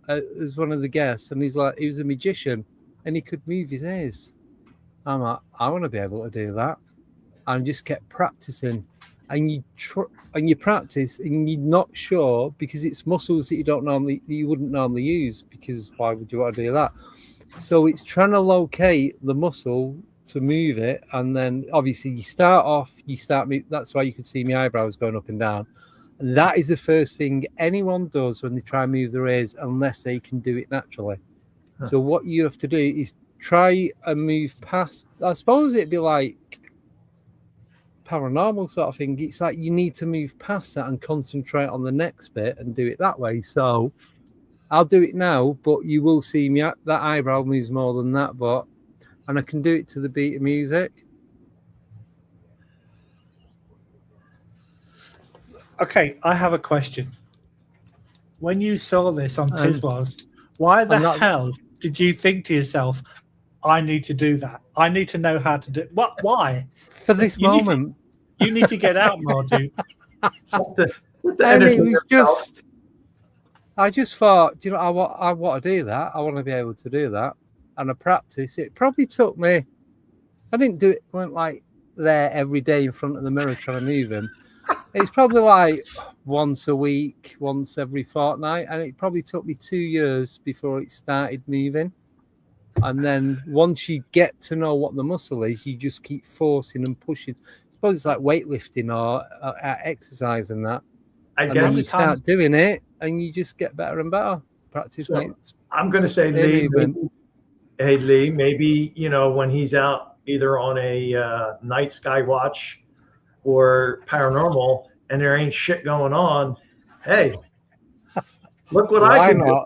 as one of the guests, and he's like, he was a magician and he could move his ears. I'm like, I want to be able to do that, and just kept practicing. and you practice, and you're not sure because it's muscles that you wouldn't normally use, because why would you want to do that? So it's trying to locate the muscle to move it, and then obviously you start. That's why you could see my eyebrows going up and down. And that is the first thing anyone does when they try and move their ears, unless they can do it naturally. Huh. So what you have to do is try and move past. I suppose it'd be like paranormal sort of thing. It's like you need to move past that and concentrate on the next bit and do it that way. So I'll do it now, but you will see me that eyebrow moves more than that, and I can do it to the beat of music. Okay, I have a question. When you saw this on Tiswas, why the hell did you think to yourself, I need to do that? I need to know how to do what? Why? For this moment. You need to get out more, dude. And it was just, I just thought, do you know, I want to do that. I want to be able to do that. And I practice. It probably took me, I didn't do it, went like there every day in front of the mirror trying to move him. It's probably like once a week, once every fortnight. And it probably took me 2 years before it started moving. And then once you get to know what the muscle is, you just keep forcing and pushing. I suppose it's like weightlifting or exercise and that. And then you start doing it and you just get better and better. Practice makes. I'm going to say, Lee, maybe, you know, when he's out either on a night sky watch or paranormal and there ain't shit going on, hey, look what I can do.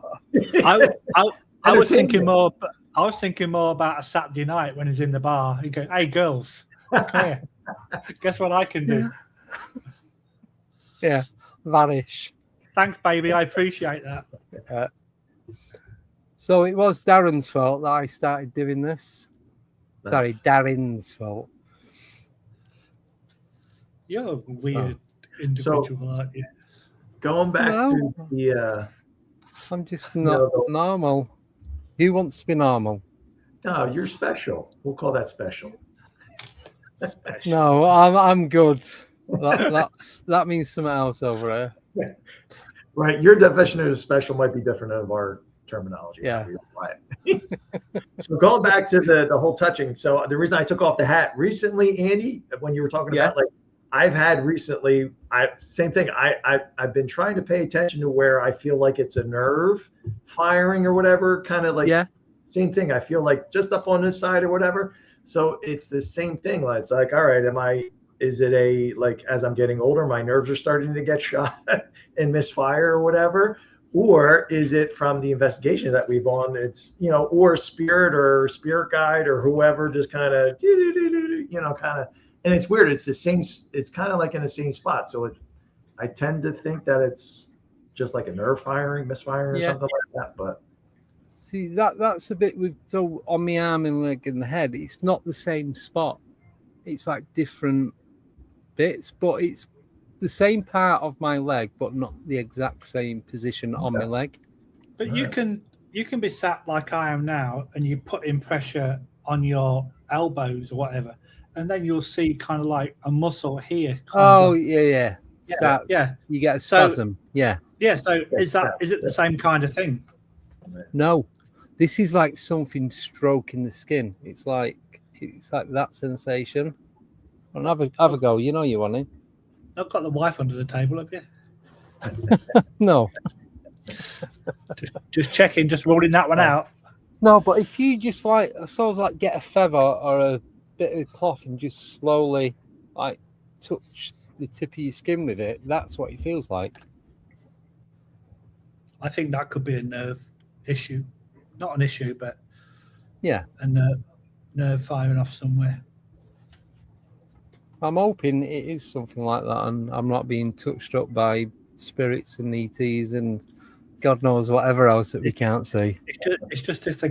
I was thinking more. I was thinking more about a Saturday night when he's in the bar. He goes, "Hey, girls, come here. Guess what I can do?" Yeah, vanish. Thanks, baby. I appreciate that. So it was Darren's fault that I started doing this. Sorry, Darren's fault. You're a weird individual, aren't you? Going back to the... I'm just not normal. Who wants to be normal? No, you're special. We'll call that special. No, I'm good. That means something else over here. Right. Your definition of special might be different of our terminology. Yeah. So going back to the whole touching. So the reason I took off the hat recently, Andy, when you were talking about, like, I've had recently, same thing. I've been trying to pay attention to where I feel like it's a nerve firing or whatever, kind of like same thing. I feel like just up on this side or whatever. So it's the same thing. It's like, all right, is it a, like, as I'm getting older, my nerves are starting to get shot and misfire or whatever? Or is it from the investigation that we've on? It's, you know, or spirit guide or whoever just kind of, you know, kind of. And it's weird. It's the same. It's kind of like in the same spot. So I tend to think that it's just like a nerve firing, misfiring, or something like that. But see, that's a bit with on my arm and leg and the head. It's not the same spot. It's like different bits, but it's the same part of my leg, but not the exact same position on my leg. But you can be sat like I am now, and you put in pressure on your elbows or whatever. And then you'll see kind of like a muscle here. Yeah. You get a spasm. Yeah. So is it the same kind of thing? No, this is like something stroking the skin. It's like that sensation. And have a go. You know you want it. Not got the wife under the table, have you? No. just checking. Just ruling that one out. No, but if you just like sort of like get a feather or a bit of cloth and just slowly like touch the tip of your skin with it, that's what it feels like. I think that could be a nerve issue. Not an issue, but a nerve firing off somewhere. I'm hoping it is something like that and I'm not being touched up by spirits and ETs and God knows whatever else that we can't see. It's just if they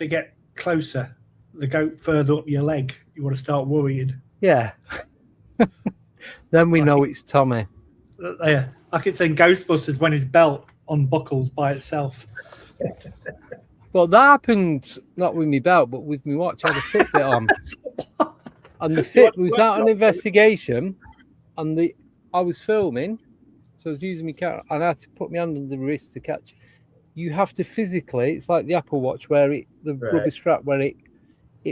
get closer, they go further up your leg, you want to start worrying. Yeah. Then we know it's Tommy. Yeah, like it's in Ghostbusters when his belt unbuckles by itself. Well, that happened not with me belt, but with me watch. I had a Fitbit on, and the fit was that an investigation. and I was filming, so I was using my camera, and I had to put my hand on the wrist to catch. You have to physically, it's like the Apple Watch where the rubber strap where it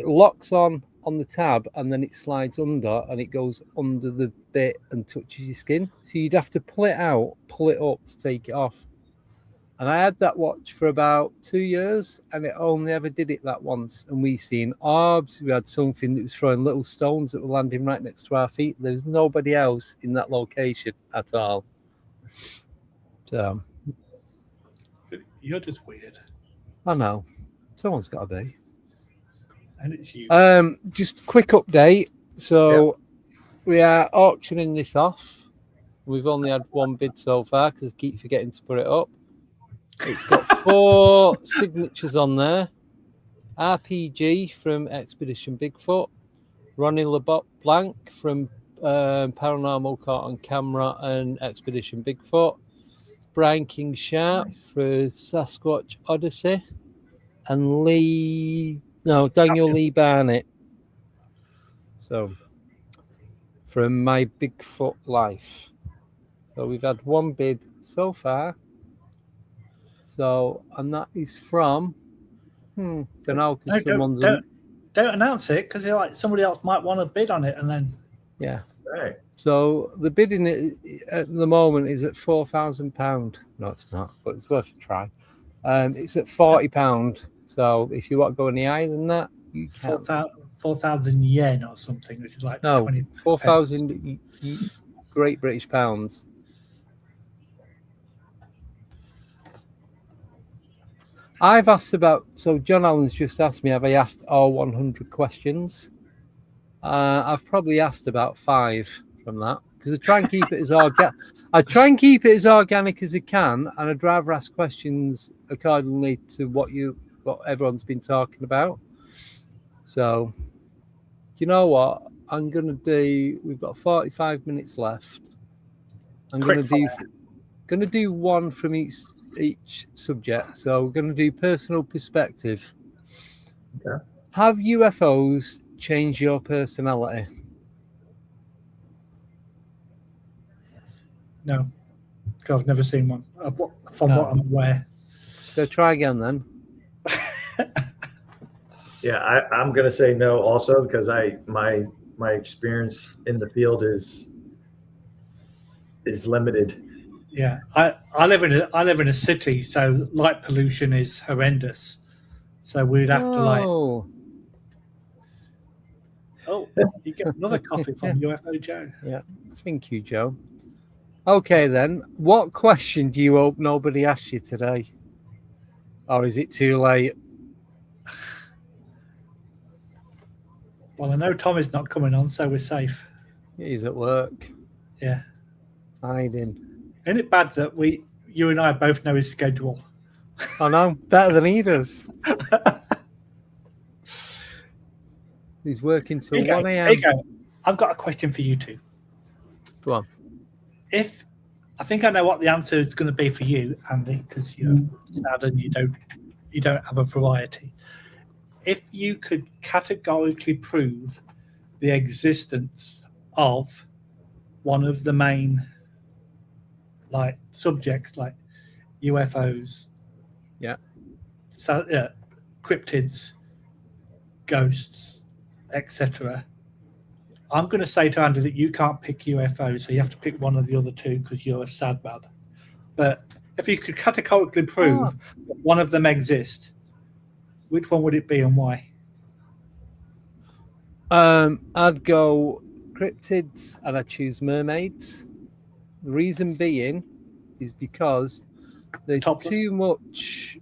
locks on the tab and then it slides under and it goes under the bit and touches your skin. So you'd have to pull it out, pull it up to take it off. And I had that watch for about 2 years, and it only ever did it that once. And we seen orbs. We had something that was throwing little stones that were landing right next to our feet. There was nobody else in that location at all. So you're just weird. I know. Someone's got to be. And it's you. Just quick update. So we are auctioning this off. We've only had one bid so far because I keep forgetting to put it up. It's got 4 signatures on there. RPG from Expedition Bigfoot, Ronnie LeBlanc from Paranormal Caught on Camera and Expedition Bigfoot, Brian King Sharp for Sasquatch Odyssey, and Daniel Lee Barnett. So from My Bigfoot Life. So we've had one bid so far. So, and that is from, don't know, because someone's... Don't announce it, because like somebody else might want to bid on it, and then... Yeah. Right. So the bidding at the moment is at £4,000. No, it's not, but it's worth a try. It's at £40. So if you want to go any higher than that, you can. 4,000 yen or something, which is like 4,000 Great British pounds. I've asked so John Allen's just asked me, have I asked all 100 questions? I've probably asked about 5 from that, because I try and keep it as organic as I can, and I'd rather ask questions accordingly to what everyone's been talking about. So, do you know what? We've got 45 minutes left. I'm going to do one from each subject. So we're going to do personal perspective. Okay. Have UFOs changed your personality? No, because I've never seen one. From what I'm aware. So try again then. Yeah, I'm going to say no also, because my experience in the field is limited. Yeah, I live in a city, so light pollution is horrendous. So we'd have to like. Oh, you get another coffee from UFO Joe. Yeah, thank you, Joe. Okay then, what question do you hope nobody asks you today, or is it too late? Well, I know Tom is not coming on, so we're safe. He's at work. Yeah, hiding. Isn't it bad that you and I both know his schedule? I know, better than he does. He's working till 1 a.m. There you go. I've got a question for you two. Go on. I think I know what the answer is going to be for you, Andy, because you're sad and you don't have a variety. If you could categorically prove the existence of one of the main subjects like UFOs, cryptids, ghosts, etc. I'm going to say to Andy that you can't pick UFOs, so you have to pick one of the other two because you're a sad man. But if you could categorically prove that one of them exists, which one would it be and why? I'd go cryptids and I'd choose mermaids. The reason being is because there's too much.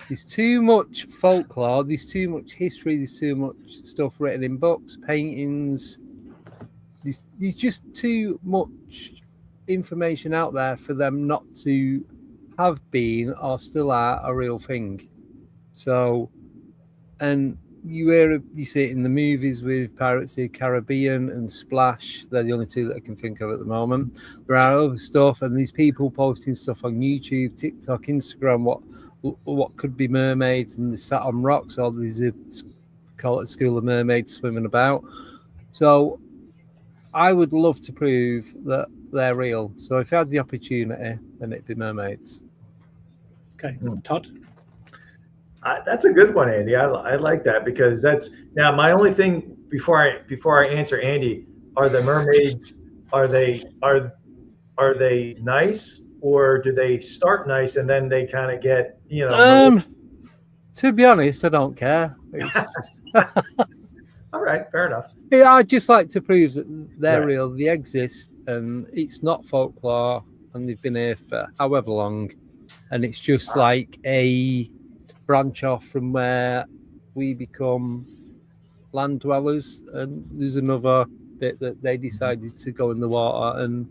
There's too much folklore. There's too much history. There's too much stuff written in books, paintings. There's just too much information out there for them not to have been or still are a real thing. So, and you see it in the movies with Pirates of the Caribbean and Splash. They're the only two that I can think of at the moment. There are other stuff, and these people posting stuff on YouTube, TikTok, Instagram, what could be mermaids, and they sat on rocks, or there's call it a school of mermaids swimming about. So I would love to prove that they're real. So if I had the opportunity, then it'd be mermaids. Okay, Todd. That's a good one, Andy. I like that because that's now my only thing before I answer Andy. Are the mermaids are they nice, or do they start nice and then they kind of get To be honest, I don't care. All right, fair enough. Yeah, I'd just like to prove that they're real, they exist, and it's not folklore, and they've been here for however long, and it's just like a branch off from where we become land dwellers, and there's another bit that they decided to go in the water and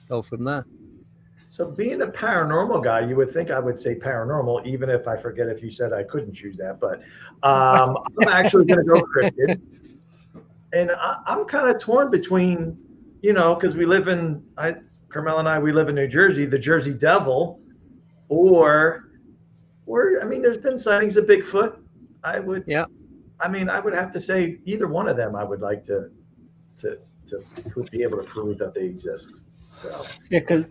go from there. So being a paranormal guy, you would think I would say paranormal, even if I forget if you said I couldn't choose that. But I'm actually going to go cryptid. And I'm kind of torn between, because we live in, Carmel and I, we live in New Jersey, the Jersey Devil, or I mean, there's been sightings of Bigfoot. I would have to say either one of them I would like to be able to prove that they exist. So yeah, because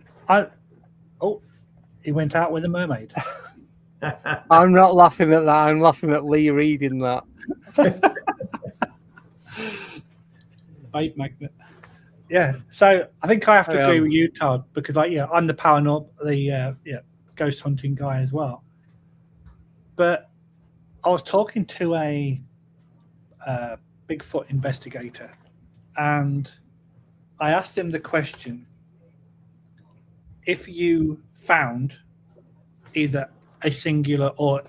he went out with a mermaid. I'm not laughing at that. I'm laughing at Lee reading that. Bait magnet. Yeah, so I think I have to agree with you, Todd, because I'm the paranormal, the ghost hunting guy as well. But I was talking to a Bigfoot investigator, and I asked him the question: if you found either a singular or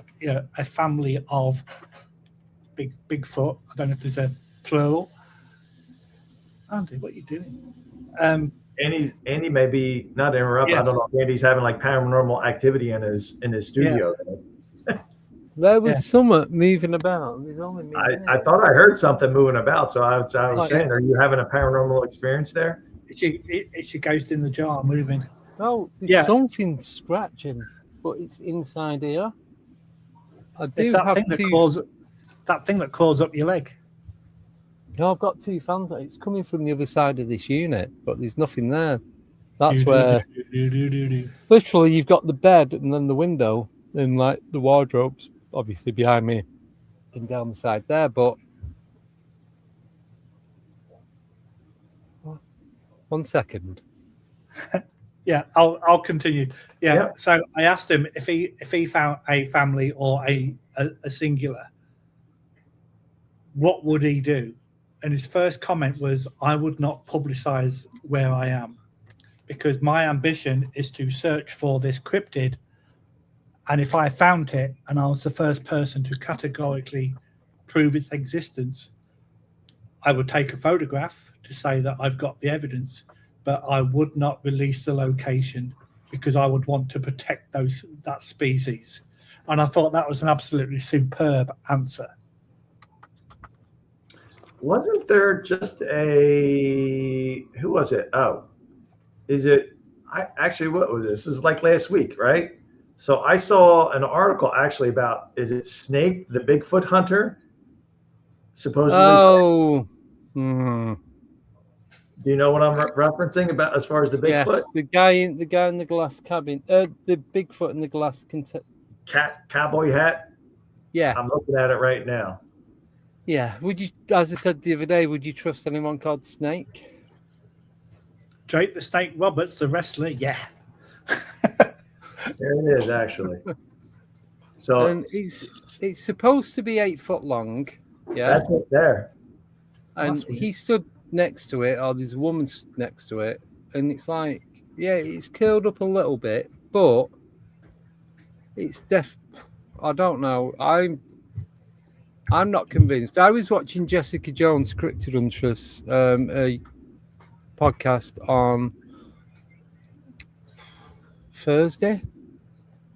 a family of Bigfoot, I don't know if there's a plural. Andy, what are you doing? Andy may be not interrupt. I don't know if Andy's having like paranormal activity in his studio. There was someone moving about. There's only me. I thought I heard something moving about, so I was saying, are you having a paranormal experience there? It's your ghost in the jar moving. Oh, there's something scratching, but it's inside here. It's that thing that claws up your leg. No, I've got 2 fans. It's coming from the other side of this unit, but there's nothing there. That's where literally you've got the bed and then the window and like the wardrobes, obviously behind me and down the side there. But 1 second. Yeah, I'll continue. Yeah. So I asked him if he found a family or a singular, what would he do? And his first comment was, I would not publicize where I am because my ambition is to search for this cryptid. And if I found it and I was the first person to categorically prove its existence, I would take a photograph to say that I've got the evidence, but I would not release the location because I would want to protect that species. And I thought that was an absolutely superb answer. Wasn't there just who was it? Oh, is it? What was this? This is like last week, right? So I saw an article actually about, is it Snake, the Bigfoot hunter? Supposedly. Oh. Do you know what I'm referencing about as far as the Bigfoot? Yes, the guy in the glass cabin. The Bigfoot in the glass cowboy hat. Yeah, I'm looking at it right now. Yeah, would you, as I said the other day, would you trust anyone called Snake? Drake the Snake Roberts, the wrestler, yeah. There it is, actually. So and it's supposed to be 8 foot long. Yeah, that's it there. And he stood next to it, or there's a woman next to it, and it's like, yeah, it's curled up a little bit, but it's I don't know. I'm not convinced. I was watching Jessica Jones, Cryptid Huntress, a podcast on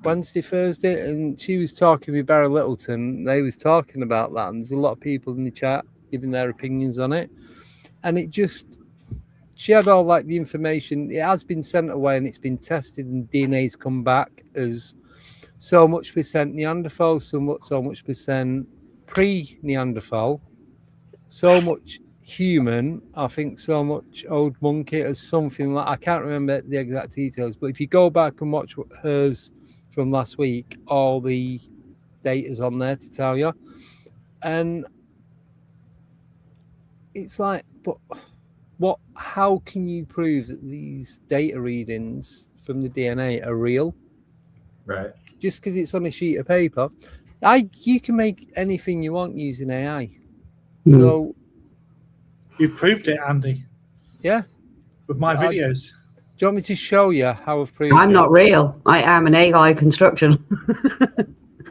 Wednesday, Thursday, and she was talking with Barry Littleton. They was talking about that, and there's a lot of people in the chat giving their opinions on it. And she had all like the information. It has been sent away and it's been tested, and DNA's come back as so much percent Neanderthal, so much percent pre-Neanderthal, so much human. I think so much old monkey or something like. I can't remember the exact details, but if you go back and watch hers from last week, all the data's on there to tell you. And it's like, but what? How can you prove that these data readings from the DNA are real? Right. Just because it's on a sheet of paper, you can make anything you want using AI. So you proved it, Andy. Yeah, with my videos. Do you want me to show you how I've proved I'm it? not real. I am an AI construction.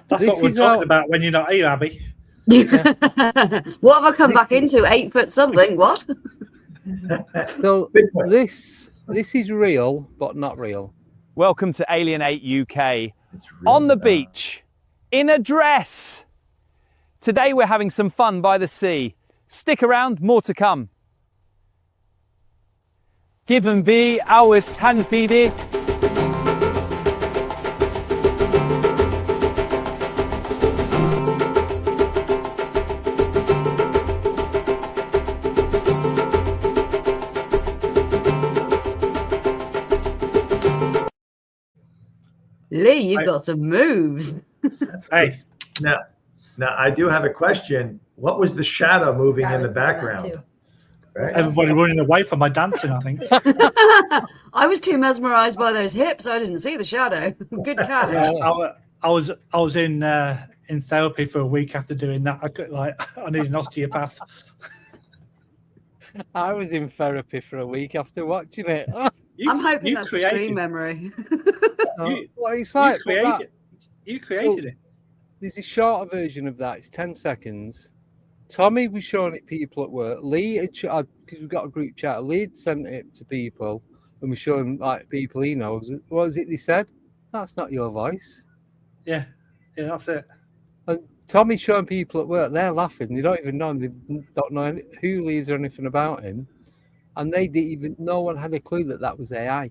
That's what we're talking about when you're not here, Abby. What have I come back into? 8 foot something? What? So this is real, but not real. Welcome to Alienate UK. On the beach, in a dress. Today we're having some fun by the sea. Stick around, more to come. Given vi aus Tanfide. Lee, you've got some moves. Hey, now I do have a question. What was the shadow moving in the background? Right? Everybody running away from my dancing, I think. I was too mesmerized by those hips. I didn't see the shadow. Good catch. I was in therapy for a week after doing that. I need an osteopath. I was in therapy for a week after watching it. I'm hoping that's a screen memory. Well, it's like you created it. There's a shorter version of that. It's 10 seconds. Tommy was showing it people at work. Lee, because we've got a group chat, Lee had sent it to people and was showing like people he knows. What was it they said? That's not your voice. Yeah, that's it. And Tommy's showing people at work. They're laughing. They don't even know. They don't know who Lee is or anything about him. And they didn't even. No one had a clue that was AI.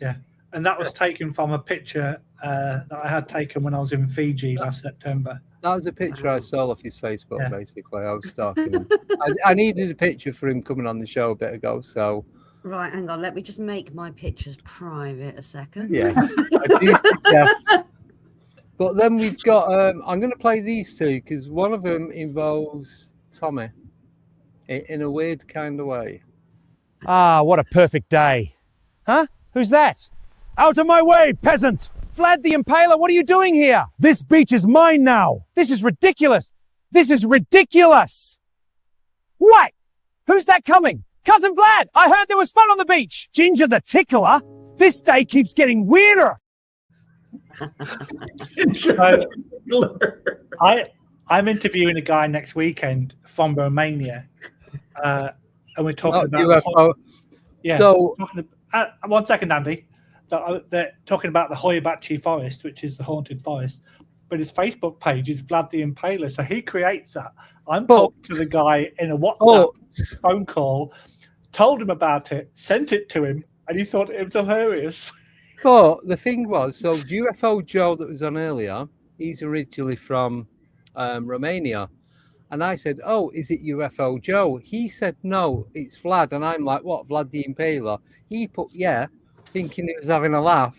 Yeah, and that was taken from a picture that I had taken when I was in Fiji last September. That was a picture I saw off his Facebook, basically. I was stalking him. I needed a picture for him coming on the show a bit ago, so... Right, hang on. Let me just make my pictures private a second. Yes, I do suggest. But then we've got... I'm going to play these two, because one of them involves Tommy in a weird kind of way. Ah, what a perfect day. Huh? Who's that? Out of my way, peasant! Vlad the Impaler, what are you doing here? This beach is mine now. This is ridiculous. This is ridiculous. What? Who's that coming? Cousin Vlad, I heard there was fun on the beach. Ginger the Tickler? This day keeps getting weirder. So, I'm interviewing a guy next weekend from Romania. And we're talking about... UFO. Yeah. So, 1 second, Andy. They're talking about the Hoyabachi Forest, which is the haunted forest, but his Facebook page is Vlad the Impaler, so he creates that. I'm talking to the guy in a WhatsApp phone call, told him about it, sent it to him, and he thought it was hilarious. But the thing was, so UFO Joe that was on earlier, he's originally from Romania. And I said, oh, is it UFO Joe? He said, no, it's Vlad. And I'm like, what, Vlad the Impaler? He put, yeah, thinking he was having a laugh.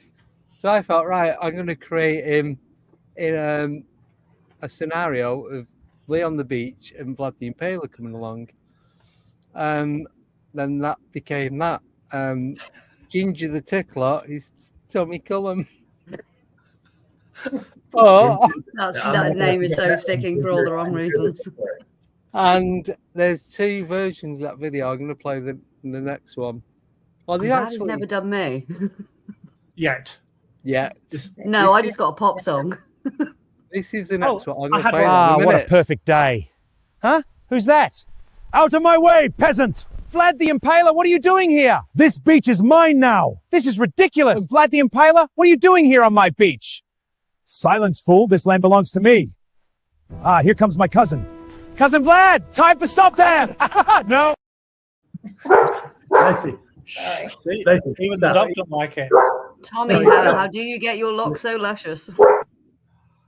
So I thought, right, I'm going to create him in a scenario of Lee on the beach and Vlad the Impaler coming along. Then that became that. Ginger the Tickler is Tommy Cullum. That name is so sticking for all the wrong reasons. And there's two versions of that video. I'm going to play the next one. Well, they He's never done me. Yet. Yeah. No, I just got a pop song. This is the next one. What a perfect day. Huh? Who's that? Out of my way, peasant! Vlad the Impaler, what are you doing here? This beach is mine now. This is ridiculous. Vlad the Impaler, what are you doing here on my beach? Silence, fool. This land belongs to me. Ah, here comes my cousin. Cousin Vlad, time for stop dance. No. I see. See, even the dog don't like it. Tommy, how do you get your locks so luscious?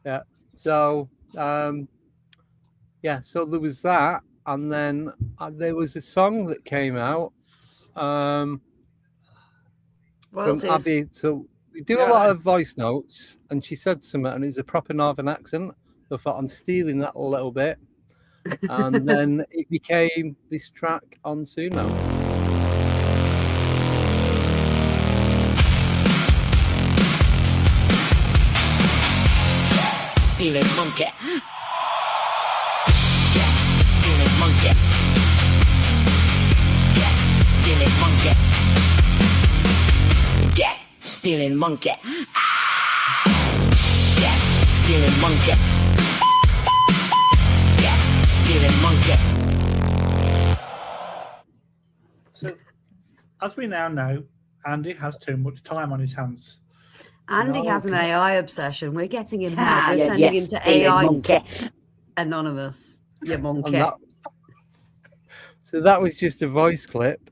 Yeah. So, so there was that. and then there was a song that came out from Abby. So we do a lot of voice notes, and she said something, and it's a proper Northern accent. So I thought I'm stealing that a little bit, and then it became this track on Suno. Stealing monkey. Yeah, stealing monkey. Yeah, stealing monkey. Yeah, stealing monkey. Yeah, stealing monkey. Yeah, stealing monkey. So, as we now know, Andy has too much time on his hands. Andy has an AI obsession. We're getting him help. We're yeah, sending yes, him to stealing AI monkey. Anonymous. Yeah, monkey. So that was just a voice clip,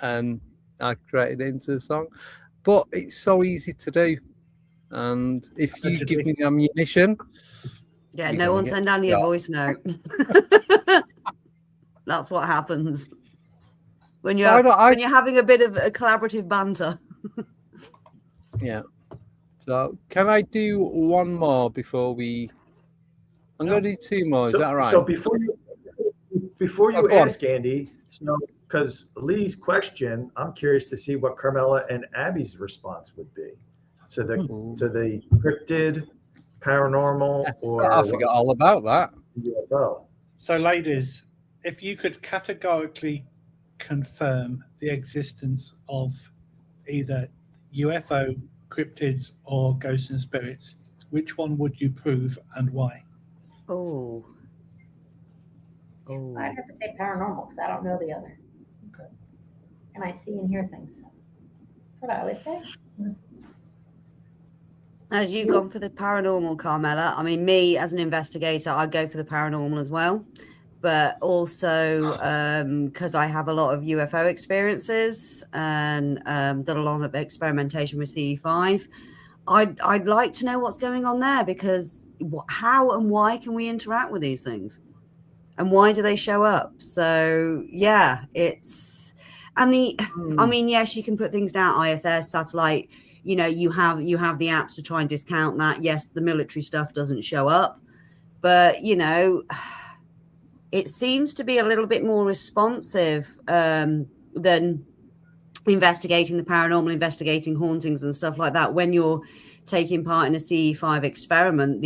and I created it into a song. But it's so easy to do, and if you give me the ammunition, Yeah, no one send Andy a voice note. That's what happens when you're when you're having a bit of a collaborative banter. Yeah. So can I do one more before we? I'm going to do two more. Is that right? So before you ask Andy, so because Lee's question, I'm curious to see what Carmela and Abby's response would be. So the cryptid, paranormal, or I forgot all about that. UFO. So, ladies, if you could categorically confirm the existence of either UFO, cryptids, or ghosts and spirits, which one would you prove and why? Oh. I'd have to say paranormal because I don't know the other. Okay. And I see and hear things. That's what I would say. As you've gone for the paranormal, Carmela, I mean, me as an investigator, I'd go for the paranormal as well. But also because I have a lot of UFO experiences and done a lot of experimentation with CE5, I'd like to know what's going on there, because how and why can we interact with these things? And why do they show up? So, yeah, it's... And I mean, yes, you can put things down, ISS, satellite, you know, you have the apps to try and discount that. Yes, the military stuff doesn't show up. But, you know, it seems to be a little bit more responsive than investigating the paranormal, investigating hauntings and stuff like that. When you're taking part in a CE5 experiment,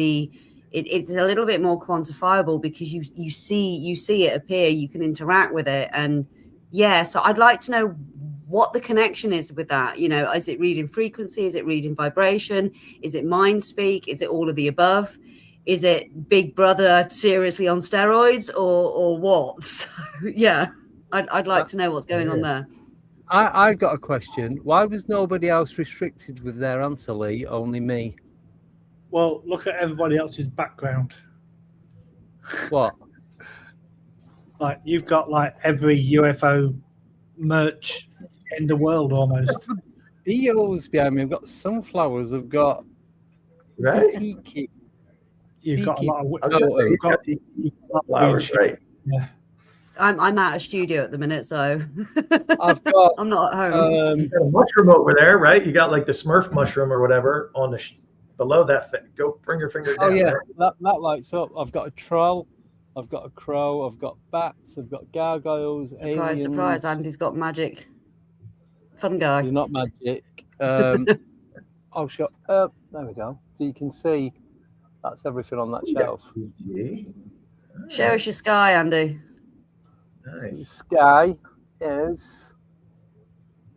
it's a little bit more quantifiable because you see it appear, you can interact with it. And yeah, so I'd like to know what the connection is with that. You know, is it reading frequency? Is it reading vibration? Is it mind speak? Is it all of the above? Is it Big Brother seriously on steroids or what? So, yeah, I'd like to know what's going on there. I've got a question. Why was nobody else restricted with their answer, Lee? Only me. Well, look at everybody else's background. What? Like, you've got like every UFO merch in the world almost. Beetles behind me. I've got sunflowers. I've got tiki. You've got a lot of flowers, right? Yeah. I'm out of studio at the minute, so I've got. I'm not at home. You got a mushroom over there, right? You got like the Smurf mushroom or whatever on the below that. Go bring your finger down. Oh yeah, right? that lights up. I've got a troll. I've got a crow. I've got bats. I've got gargoyles. Surprise, aliens. surprise! Andy's got magic. Fun guy. He's not magic. Oh, sure. There we go. So you can see that's everything on that shelf. Show us your sky, Andy. Nice. The sky is.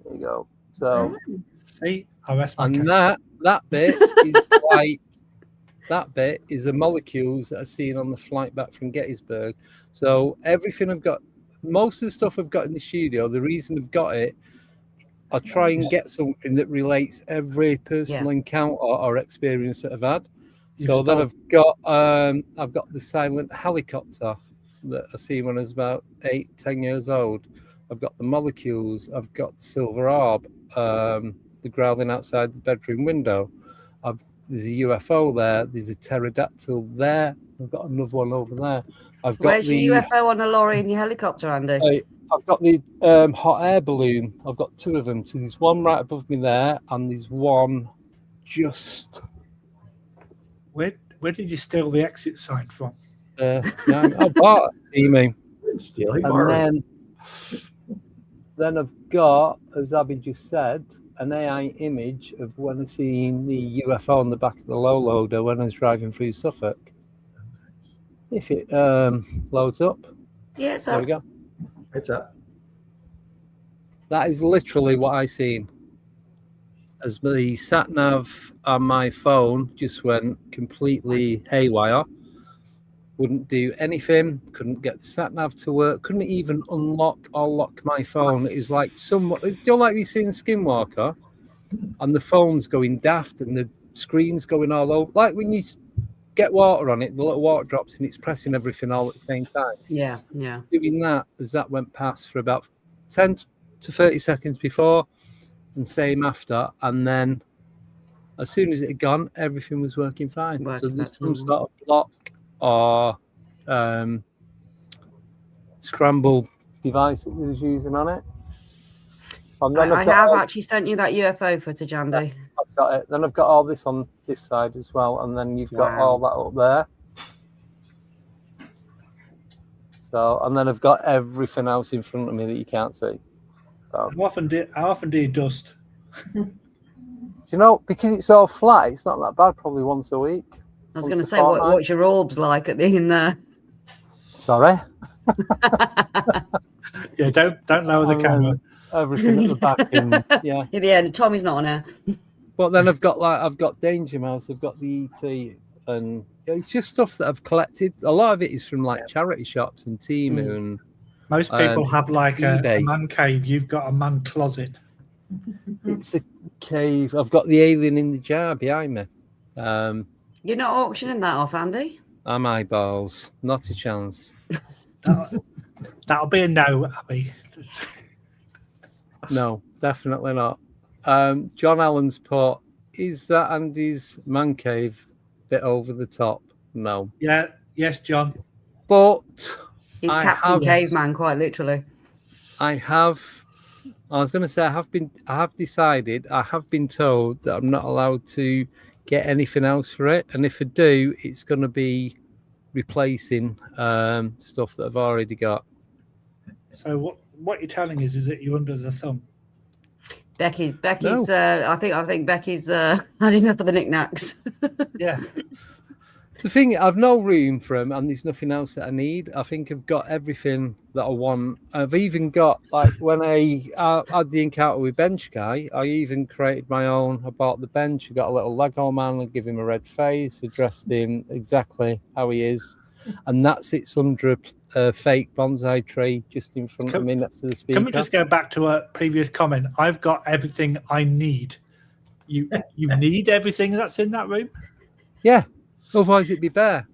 There you go. So. See, I rest my and case. that bit is like. That bit is the molecules that are seen on the flight back from Gettysburg. So everything I've got, most of the stuff I've got in the studio, the reason I've got it, I try and get something that relates every personal encounter or experience that I've had. So then I've got the silent helicopter that I seen when I was about 8-10 years old. I've got the molecules. I've got the silver orb, the growling outside the bedroom window. I've there's a UFO there. There's a pterodactyl there. I've got another one over there. I've got Where's your UFO on a lorry and your helicopter, Andy? I've got the hot air balloon. I've got two of them. So there's one right above me there, and there's one just. Where did you steal the exit sign from? Yeah, I bought it, you mean? And then I've got, as Abby just said, an AI image of when I seen the UFO on the back of the low loader when I was driving through Suffolk. If it loads up. Yeah, it's there up. we go. It's up. That is literally what I seen. As the sat nav on my phone just went completely haywire. Wouldn't do anything, couldn't get the sat nav to work, couldn't even unlock or lock my phone. It was like somewhat, do you like you seen Skinwalker and the phone's going daft and the screen's going all over, like when you get water on it, the little water drops and it's pressing everything all at the same time. Yeah. Doing that as that went past for about 10 to 30 seconds before and same after, and then as soon as it had gone, everything was working fine. So there's some sort of block or scrambled device that he was using on it. And then I have actually sent you that UFO footage, Andy. I've got it. Then I've got all this on this side as well, and then you've got all that up there. So, and then I've got everything else in front of me that you can't see. So. How often do you dust? You know, because it's all flat, it's not that bad. Probably once a week. I was going to say, what's your orbs like at the in there? Sorry. Yeah, don't lower the camera. Everything at the back, Yeah, Tommy's not on air. But then I've got Danger Mouse, I've got the ET, and it's just stuff that I've collected. A lot of it is from like charity shops and Temu and. Most people have like a eBay. man cave. You've got a man closet. It's a cave. I've got the alien in the jar behind me. You're not auctioning that off, Andy? I'm eyeballs. Not a chance. That'll be a no, Abby. No, definitely not. John Allen's put, is that Andy's man cave bit over the top? No. Yeah. Yes, John. But he's Captain Caveman, quite literally. I was going to say, I have been told that I'm not allowed to get anything else for it. And if I do, it's going to be replacing stuff that I've already got. So what you're telling us is that you're under the thumb. Becky's. No. I think Becky's had enough of the knickknacks. Yeah. The thing, I've no room for them, and there's nothing else that I need. I think I've got everything that I want. I've even got, like, when I had the encounter with Bench Guy, I even created my own. I bought the bench. I got a little Lego man. I give him a red face. I dressed him exactly how he is, and that sits under a fake bonsai tree just in front of me next to the speaker. Can we just go back to a previous comment? I've got everything I need. You need everything that's in that room? Yeah. Otherwise, it'd be bare.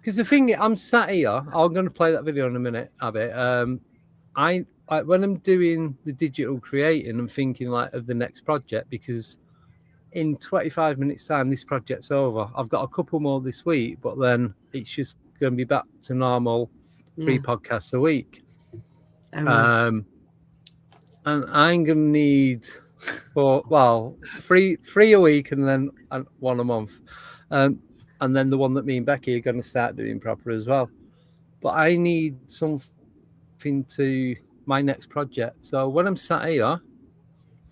Because the thing, I'm sat here. I'm going to play that video in a minute, Abby. I when I'm doing the digital creating, I'm thinking like of the next project, because in 25 minutes' time, this project's over. I've got a couple more this week, but then it's just going to be back to normal 3 podcasts a week. And I'm going to need 3 a week and then 1 a month. And then the one that me and Becky are going to start doing proper as well. But I need something to my next project. So when I'm sat here and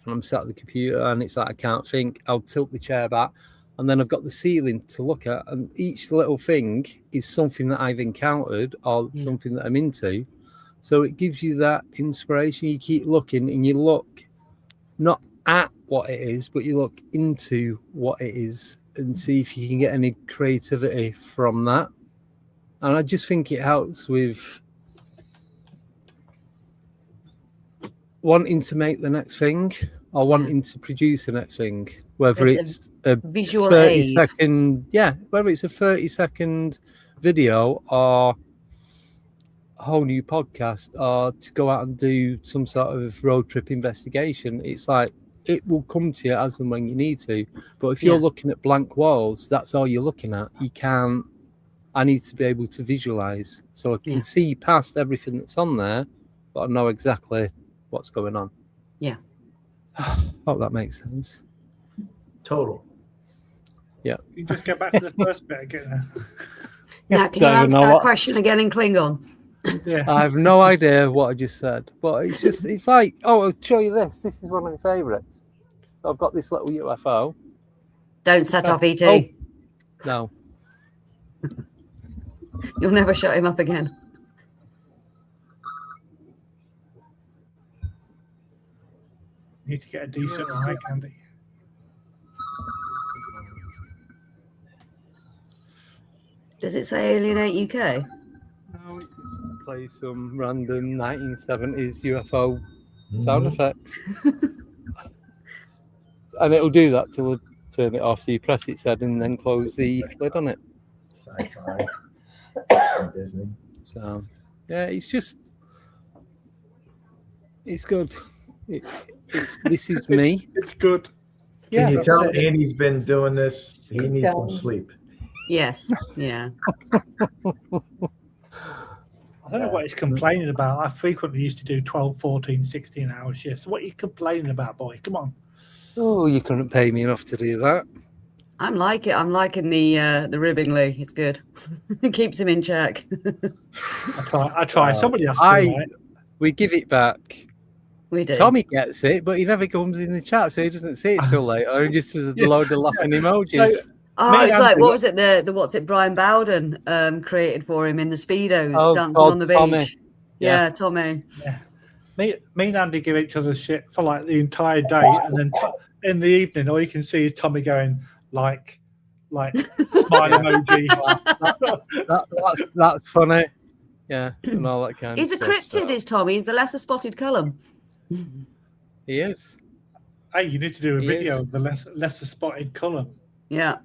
I'm sat at the computer and it's like I can't think, I'll tilt the chair back, and then I've got the ceiling to look at, and each little thing is something that I've encountered or something that I'm into. So it gives you that inspiration. You keep looking and you look not at what it is, but you look into what it is and see if you can get any creativity from that. And I just think it helps with wanting to make the next thing or wanting to produce the next thing, whether it's a visual 30-second, whether it's a 30-second video or a whole new podcast or to go out and do some sort of road trip investigation. It's like it will come to you as and when you need to. But if you're looking at blank walls, that's all you're looking at. You can't. I need to be able to visualize, so I can see past everything that's on there, but I know exactly what's going on. Yeah. Hope that makes sense. Total. Yeah. You just go back to the first bit again. Now, can you answer that question again in Klingon? Yeah. I have no idea what I just said, but it's like, oh, I'll show you this. This is one of my favorites. So I've got this little UFO. Don't set off ET. Oh, no. You'll never shut him up again. Need to get a decent eye candy. Does it say Alienate UK? No, it just plays some random 1970s UFO sound effects. And it'll do that till I turn it off. So you press its head and then close the lid on it. Sci-fi. Disney. So, yeah, it's just, it's good. This is me. It's good. Can you tell Andy's been doing this? He needs some sleep. Yes. Yeah. I don't know what he's complaining about. I frequently used to do 12, 14, 16-hour shifts. What are you complaining about, boy? Come on. Oh, you couldn't pay me enough to do that. I'm liking the ribbingly. It's good. It keeps him in check. I try. Somebody has to, right? We give it back. We do. Tommy gets it, but he never comes in the chat, so he doesn't see it till later. He just does a load of laughing emojis. It's like, what was it? The what's it? Brian Bowden created for him in the Speedos, dancing on the beach. Tommy. Yeah, Tommy. Yeah. Me and Andy give each other shit for like the entire day, and then in the evening, all you can see is Tommy going like smile emoji. That's funny. Yeah, and all that kind He's of a stuff. cryptid, is Tommy. He's the lesser spotted Cullum. He is. Hey, you need to do a He video is. of the lesser spotted column. Yeah.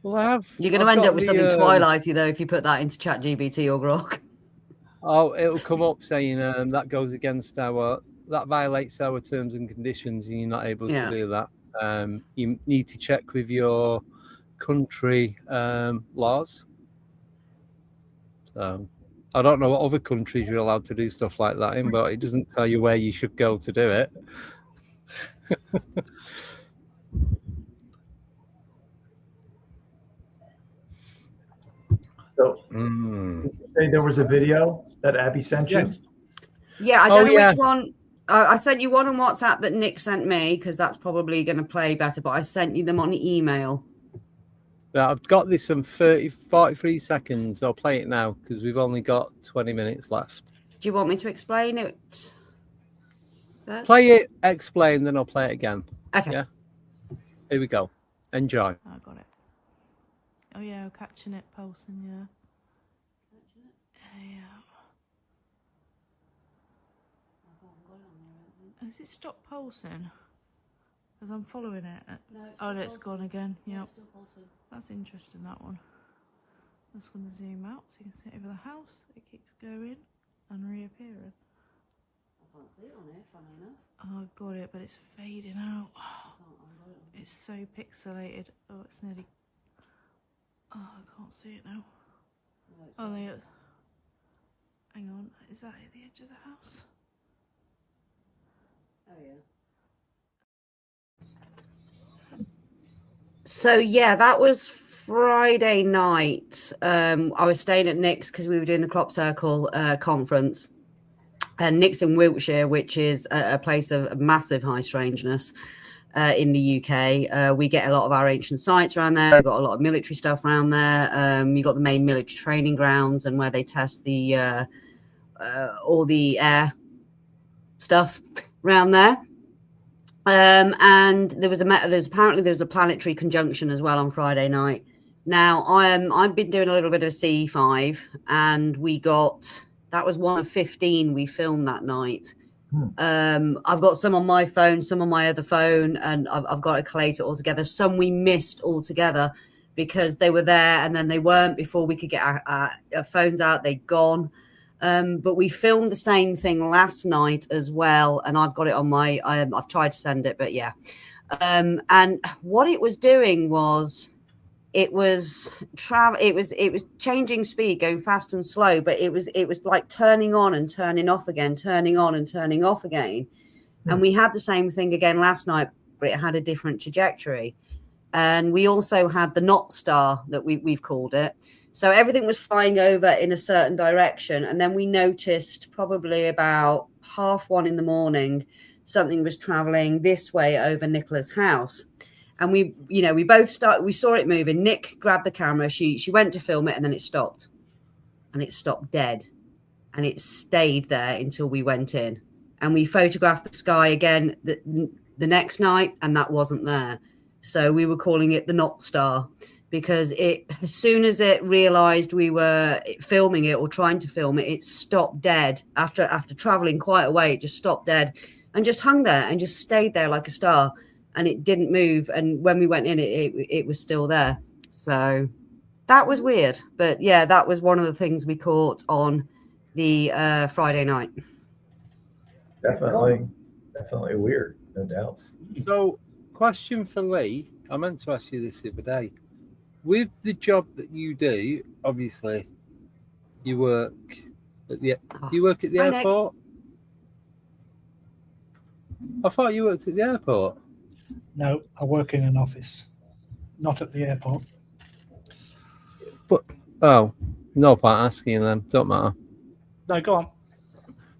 Well, You're going to end up with something Twilighty, though, if you put that into ChatGPT or Grok. Oh, it'll come up saying that goes against that violates our terms and conditions, and you're not able to do that. You need to check with your country laws. So I don't know what other countries you're allowed to do stuff like that in, but it doesn't tell you where you should go to do it. So, did you say there was a video that Abby sent you? Yeah, I don't know which one. I sent you one on WhatsApp that Nick sent me, because that's probably going to play better, but I sent you them on email. Yeah, I've got this in 43 seconds. I'll play it now because we've only got 20 minutes left. Do you want me to explain it first? Play it, explain, then I'll play it again. Okay. Yeah. Here we go. Enjoy. I got it. Oh yeah, catching it, pulsing, yeah. Yeah. Has it stopped pulsing? Because I'm following it. No, it's gone again. Yep. That's interesting, that one. I'm just going to zoom out so you can see it over the house. It keeps going and reappearing. I can't see it on here, funny enough. Oh, I've got it, but it's fading out. It's so pixelated. Oh, it's nearly... Oh, I can't see it now. Oh, there. Hang on. Is that at the edge of the house? Oh, yeah. So, yeah, that was Friday night. I was staying at Nick's because we were doing the Crop Circle conference. And Nick's in Wiltshire, which is a place of massive high strangeness in the UK. We get a lot of our ancient sites around there. We've got a lot of military stuff around there. You've got the main military training grounds and where they test the all the air stuff around there. And there was apparently there was a planetary conjunction as well on Friday night. Now I've been doing a little bit of CE5, and that was one of 15 we filmed that night. I've got some on my phone, some on my other phone, and I've got to collate it all together. Some we missed altogether because they were there and then they weren't before we could get our phones out. They'd gone. But we filmed the same thing last night as well, and I've got it on my. I've tried to send it, but yeah. And what it was doing was, it was changing speed, going fast and slow, but it was like turning on and turning off again, turning on and turning off again. And we had the same thing again last night, but it had a different trajectory. And we also had the Not Star that we've called it. So everything was flying over in a certain direction. And then we noticed probably about 1:30 in the morning, something was traveling this way over Nicola's house. And we both saw it moving. Nick grabbed the camera. She went to film it, and then it stopped. And it stopped dead. And it stayed there until we went in. And we photographed the sky again the next night, and that wasn't there. So we were calling it the Not Star, because as soon as it realized we were filming it or trying to film it, it stopped dead. After traveling quite a way, it just stopped dead and just hung there and just stayed there like a star, and it didn't move. And when we went in, it was still there. So that was weird. But yeah, that was one of the things we caught on the Friday night. Definitely weird, no doubt. So, question for Lee. I meant to ask you this the other day. With the job that you do, obviously, you work at the airport. I thought you worked at the airport. No, I work in an office, not at the airport. But no point asking them. Don't matter. No, go on.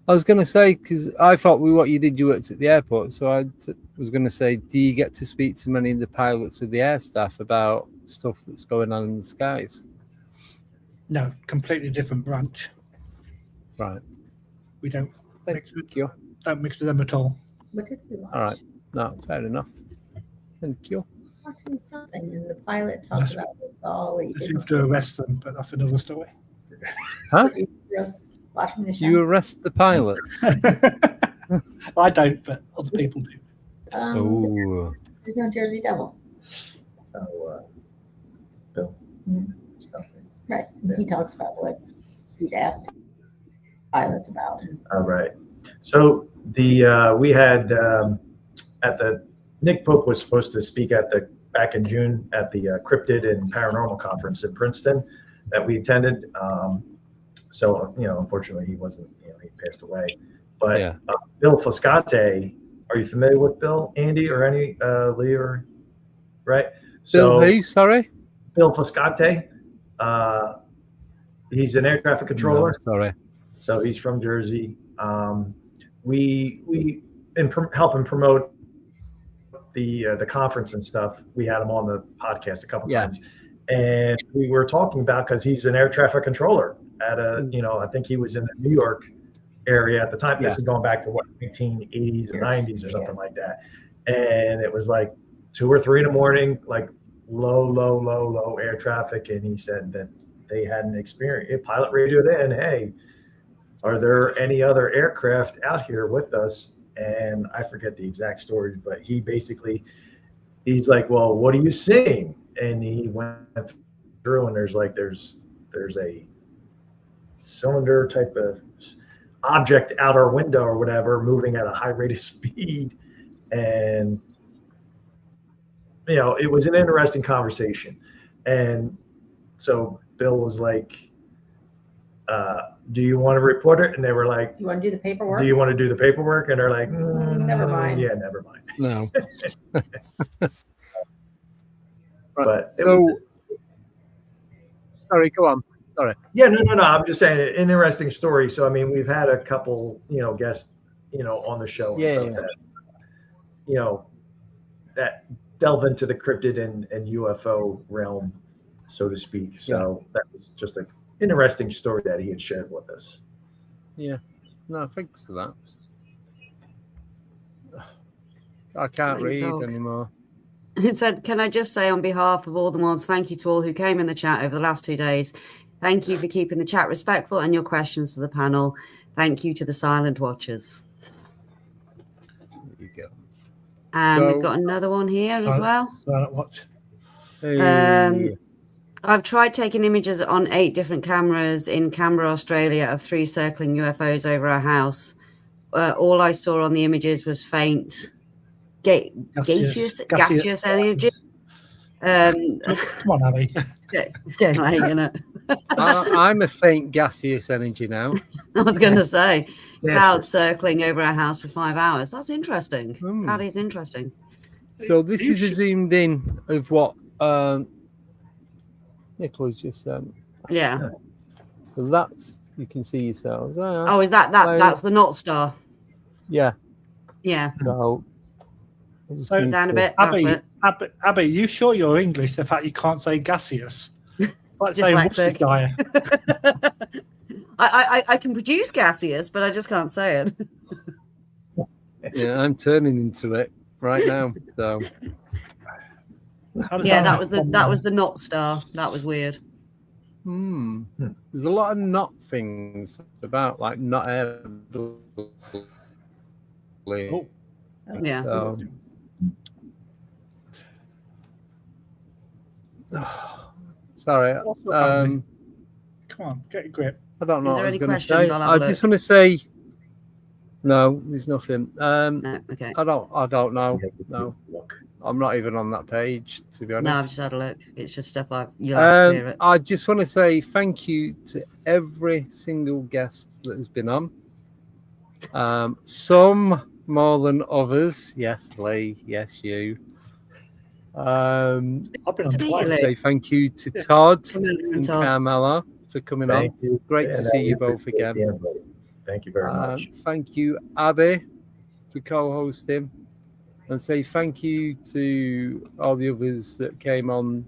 I was going to say, because I thought you worked at the airport, so I was going to say, do you get to speak to many of the pilots of the air staff about stuff that's going on in the skies? No, completely different branch. Right. We don't mix with them at all. What did we watch? All right. No, fair enough. Thank you. Watching something, and the pilot talked about this all week. You have to arrest them, but that's another story. Huh? Watching the show. You arrest the pilots? I don't, but other people do. Oh. There's no Jersey Devil. Bill. Right. He talks about what he's asked pilots about. All right. So we had at the Nick Pope was supposed to speak back in June at the Cryptid and Paranormal Conference in Princeton that we attended. So unfortunately, he wasn't. He passed away. But Bill Foscate, are you familiar with Bill, Andy, or any Lee, or right? Bill who? Sorry. Bill Foscate. He's an air traffic controller. No, sorry. So he's from Jersey. We help him promote the conference and stuff. We had him on the podcast a couple times, and we were talking about, because he's an air traffic controller at I think he was in the New York area at the time. This is going back to 1980s or 90s or something like that. And it was like 2 or 3 in the morning, like low air traffic. And he said that they had an experience. A pilot radioed in, "Hey, are there any other aircraft out here with us?" And I forget the exact story, but he's like, "Well, what are you seeing?" And he went through, and there's a cylinder type of object out our window or whatever, moving at a high rate of speed. And it was an interesting conversation. And so Bill was like, "Do you want to report it?" And they were like, "Do you want to do the paperwork? Do you want to do the paperwork?" And they're like, "Never mind." Yeah, never mind. No. But sorry, go on. Sorry. Yeah, no. I'm just saying, an interesting story. So, I mean, we've had a couple, guests, on the show and stuff that, that delve into the cryptid and UFO realm, so to speak. So that was just an interesting story that he had shared with us. Yeah. No, thanks for that. I can't read anymore. It said, "Can I just say on behalf of all the mods, thank you to all who came in the chat over the last 2 days. Thank you for keeping the chat respectful and your questions to the panel. Thank you to the silent watchers." There you go. And we've got another one here as well. Silent watch. I've tried taking images on 8 different cameras in Canberra, Australia, of 3 circling UFOs over our house. All I saw on the images was faint gaseous energy. Come on, Abby. It's getting late, isn't it? I'm a faint gaseous energy now. I was going to say, clouds circling over our house for 5 hours. That's interesting. That is interesting. So this is a zoomed in of what Nicola's just said. Yeah. So that's, you can see yourselves. Oh, is that's the North Star? Yeah. Yeah. So down a bit. Abby, you sure you're English? The fact you can't say gaseous. It's like saying Worcestershire. I can produce gaseous, but I just can't say it. Yeah, I'm turning into it right now. So yeah, that was the North Star. That was weird. There's a lot of not things about, like not air. Yeah. So, sorry. Come on, get a grip. I don't know Is what there I was any going to questions? say. I'll have a I look. just want to say, no, there's nothing. No, okay. I don't know. No, I'm not even on that page, to be honest. No, I've just had a look. It's just stuff you'll have to hear it. I just want to say thank you to every single guest that has been on. Some more than others. Yes, Lee. Yes, you. I've been on twice. Say thank you to Todd and Carmela for coming on. Great to see you both again. Thank you very much. Thank you, Abby, for co-hosting, and say thank you to all the others that came on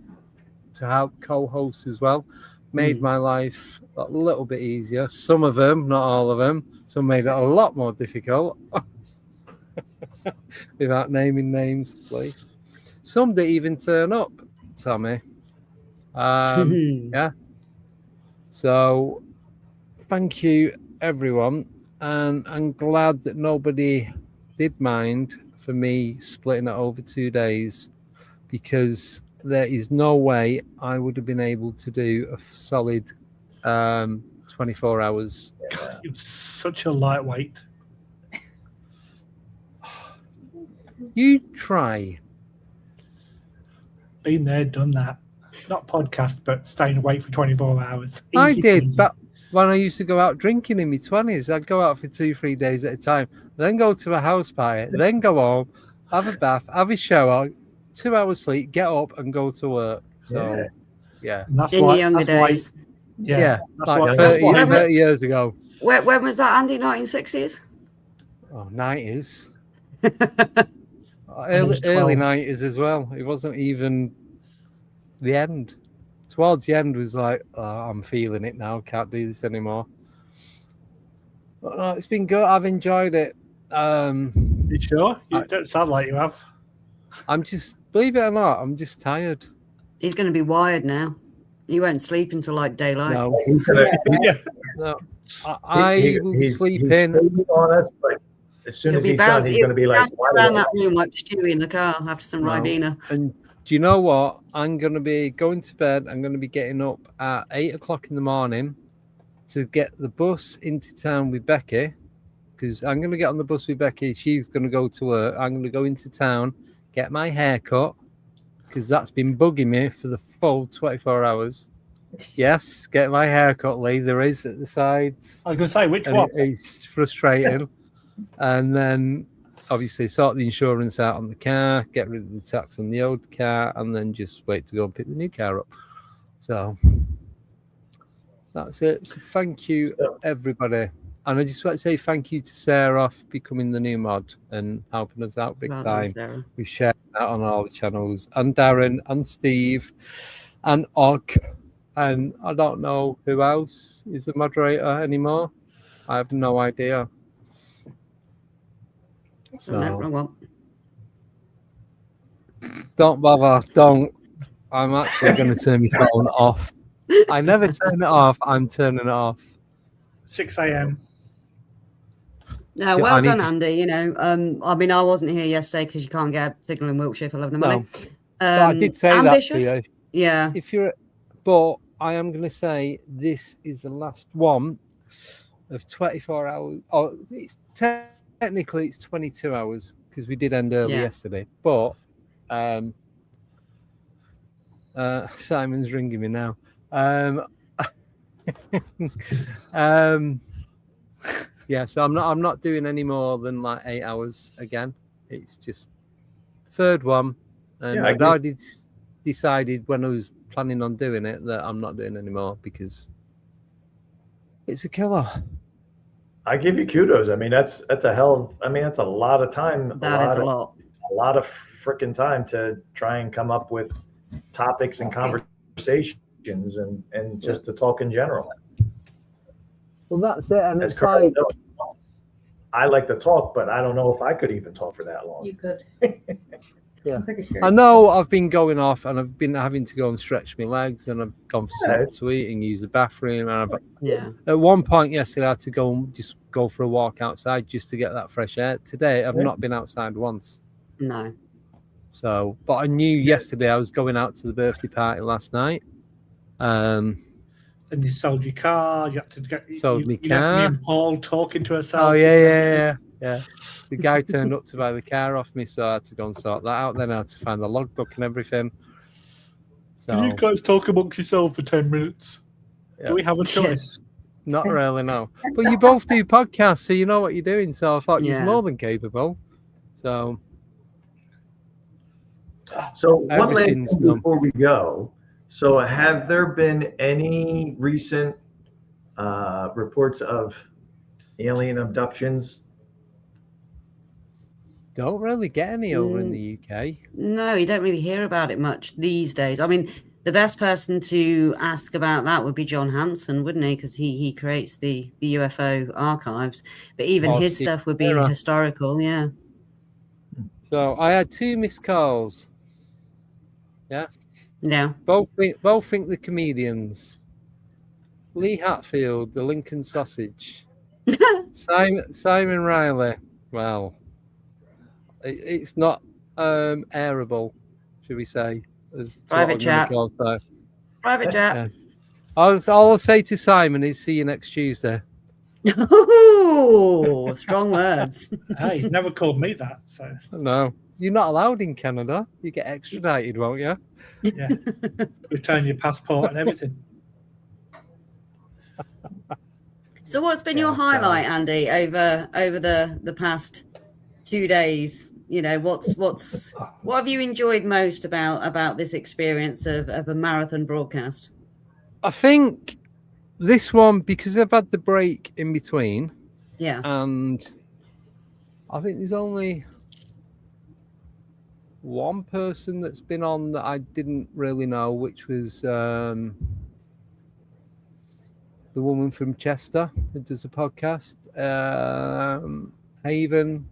to help co-host as well. Made my life a little bit easier. Some of them, not all of them. Some made it a lot more difficult. Without naming names, please. Some didn't even turn up, Tommy. Yeah. So thank you, everyone. And I'm glad that nobody did mind for me splitting it over 2 days, because there is no way I would have been able to do a solid 24 hours. God, you're such a lightweight. You try. Been there, done that. Not podcast, but staying awake for 24 hours. I Easy did, peasy. but when I used to go out drinking in my 20s, I'd go out for 2-3 days at a time, then go to a house party, then go home, have a bath, have a shower, 2 hours sleep, get up and go to work. So, yeah. And that's In why, your younger that's why- days. Yeah, that's like why, 30 years ago. When was that, Andy? 1960s? Oh, 90s. I was 12. Early 90s as well. It wasn't even the end. Towards the end was like, oh, I'm feeling it now. Can't do this anymore. But no, it's been good. I've enjoyed it. You sure? You don't sound like you have. I'm just, believe it or not, I'm just tired. He's going to be wired now. He won't sleep until like daylight. No, Yeah. no. I will be sleeping. On us, like, as soon as he's done, he's going to be like, around that room like Stewie in the car after some Ribena. And do you know what? I'm going to be going to bed. I'm going to be getting up at 8 o'clock in the morning to get the bus into town with Becky, because I'm going to get on the bus with Becky. She's going to go to work. I'm going to go into town, get my hair cut, because that's been bugging me for the full 24 hours. Yes, get my hair cut, Lee. There is at the sides. I was going to say, which one? It's frustrating. And then obviously sort the insurance out on the car, get rid of the tax on the old car, and then just wait to go and pick the new car up. So that's it. So thank you, everybody. And I just want to say thank you to Sarah for becoming the new mod and helping us out big time. We've shared that on all the channels. And Darren and Steve and Og. And I don't know who else is the moderator anymore. I have no idea. So don't bother. Don't. I'm actually going to turn my phone off. I never turn it off. I'm turning it off. 6 a.m. No, well done, Andy. You know, I mean, I wasn't here yesterday because you can't get a signal in Wiltshire for 11 No. money. But I did say ambitious. that to you. Yeah. If you're But I am going to say this is the last one of 24 hours. Oh, it's technically it's 22 hours because we did end early yesterday. But Simon's ringing me now. Yeah, so I'm not doing any more than like 8 hours again. It's just third one, and I'd already decided when I was planning on doing it that I'm not doing any more because it's a killer. I give you kudos. I mean, that's a hell. I mean, that's a lot of time. That is a lot. A lot of freaking time to try and come up with topics and conversations and just to talk in general. Well, that's it. And it's like, I like to talk, but I don't know if I could even talk for that long. You could. Yeah, I'm pretty sure. I know I've been going off and I've been having to go and stretch my legs and I've gone for something to eat and use the bathroom. And at one point yesterday, I had to go and just go for a walk outside just to get that fresh air. Today, I've not been outside once. No. So, but I knew yesterday I was going out to the birthday party last night. And you sold your car. You had to get sold my you car. Left me and Paul talking to ourselves. Oh yeah. The guy turned up to buy the car off me, so I had to go and sort that out. Then I had to find the logbook and everything. So, can you guys talk amongst yourself for 10 minutes? Yeah. Do we have a choice? Not really, no. But you both do podcasts, so you know what you're doing. So I thought you're more than capable. So one last thing before we go. So have there been any recent reports of alien abductions? Don't really get any over in the UK. No, you don't really hear about it much these days. I mean, the best person to ask about that would be John Hanson, wouldn't he? Because he creates the UFO archives. But even his stuff would be historical, yeah. So I had 2 missed calls. Yeah. Yeah. Both think the comedians. Lee Hatfield, the Lincoln Sausage. Simon Riley. Well, it's not airable, should we say? Private chat. Private chat. Yeah. All I'll say to Simon is see you next Tuesday. Oh, strong words. Hey, he's never called me that. So no, you're not allowed in Canada. You get extradited, won't you? Yeah, return your passport and everything. So, what's been your highlight, Andy, over the past 2 days? You know, what have you enjoyed most about this experience of a marathon broadcast? I think this one, because I've had the break in between. Yeah. And I think there's only one person that's been on that I didn't really know, which was the woman from Chester who does a podcast. Haven.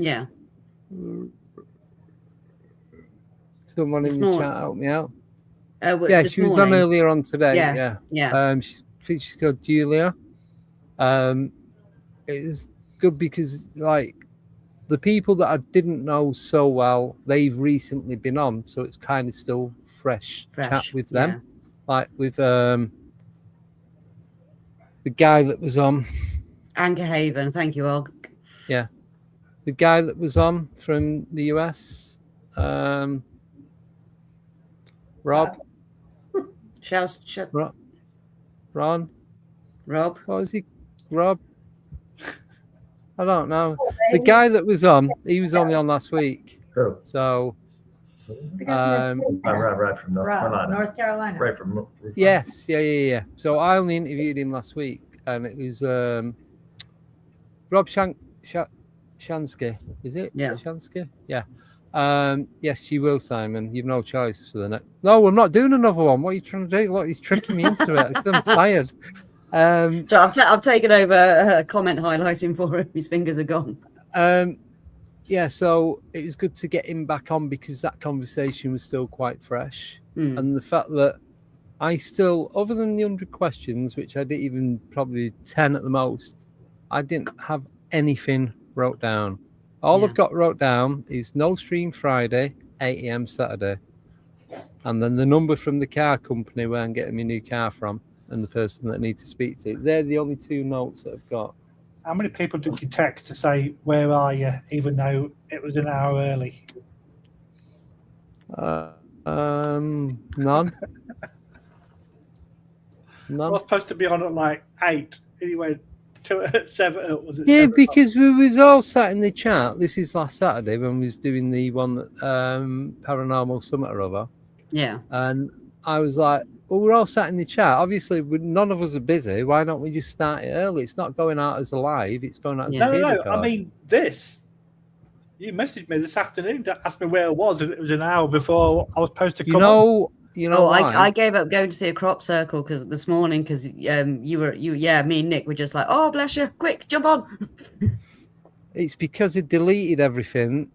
Yeah. Someone in the chat help me out. Yeah, she was on earlier on today. Yeah. She's called Julia. It's good because like the people that I didn't know so well, they've recently been on, so it's kind of still fresh chat with them. Yeah. Like with the guy that was on Anchor Haven, thank you, Og. Yeah. The guy that was on from the US, Rob. Ron. Rob. What was he? Rob. I don't know. The guy that was on, he was only on last week. So. Right from North Carolina. Right from. Yes. Yeah. So I only interviewed him last week, and it was Rob Shansky. Is it? Yeah. Shansky. Yeah. Yes, you will, Simon. You've no choice for the next. No, we're not doing another one. What are you trying to do? Look, he's tricking me into it. I'm tired. So I've taken over comment highlighting for him. His fingers are gone. Yeah, so it was good to get him back on because that conversation was still quite fresh. And the fact that I still, other than the 100 questions, which I did even probably 10 at the most, I didn't have anything wrote down. All I've got wrote down is no stream Friday, 8 a.m. Saturday. and then the number from the car company where I'm getting my new car from, and the person that I need to speak to. They're the only 2 notes that I've got. How many people did you text to say, "Where are you?" even though it was an hour early? None. None. I was supposed to be on at like 8. Anyway, 2 at 7. Was it? Yeah, 7 because we was all sat in the chat. This is last Saturday when we was doing the one that Paranormal Summit or other. Yeah. And I was like, well, we're all sat in the chat. Obviously, none of us are busy. Why don't we just start it early? It's not going out as a live. It's going out as a No. video card. I mean, you messaged me this afternoon to ask me where I was, and it was an hour before I was supposed to come on. I gave up going to see a crop circle this morning because me and Nick were just like, oh bless you, quick, jump on. It's because it deleted everything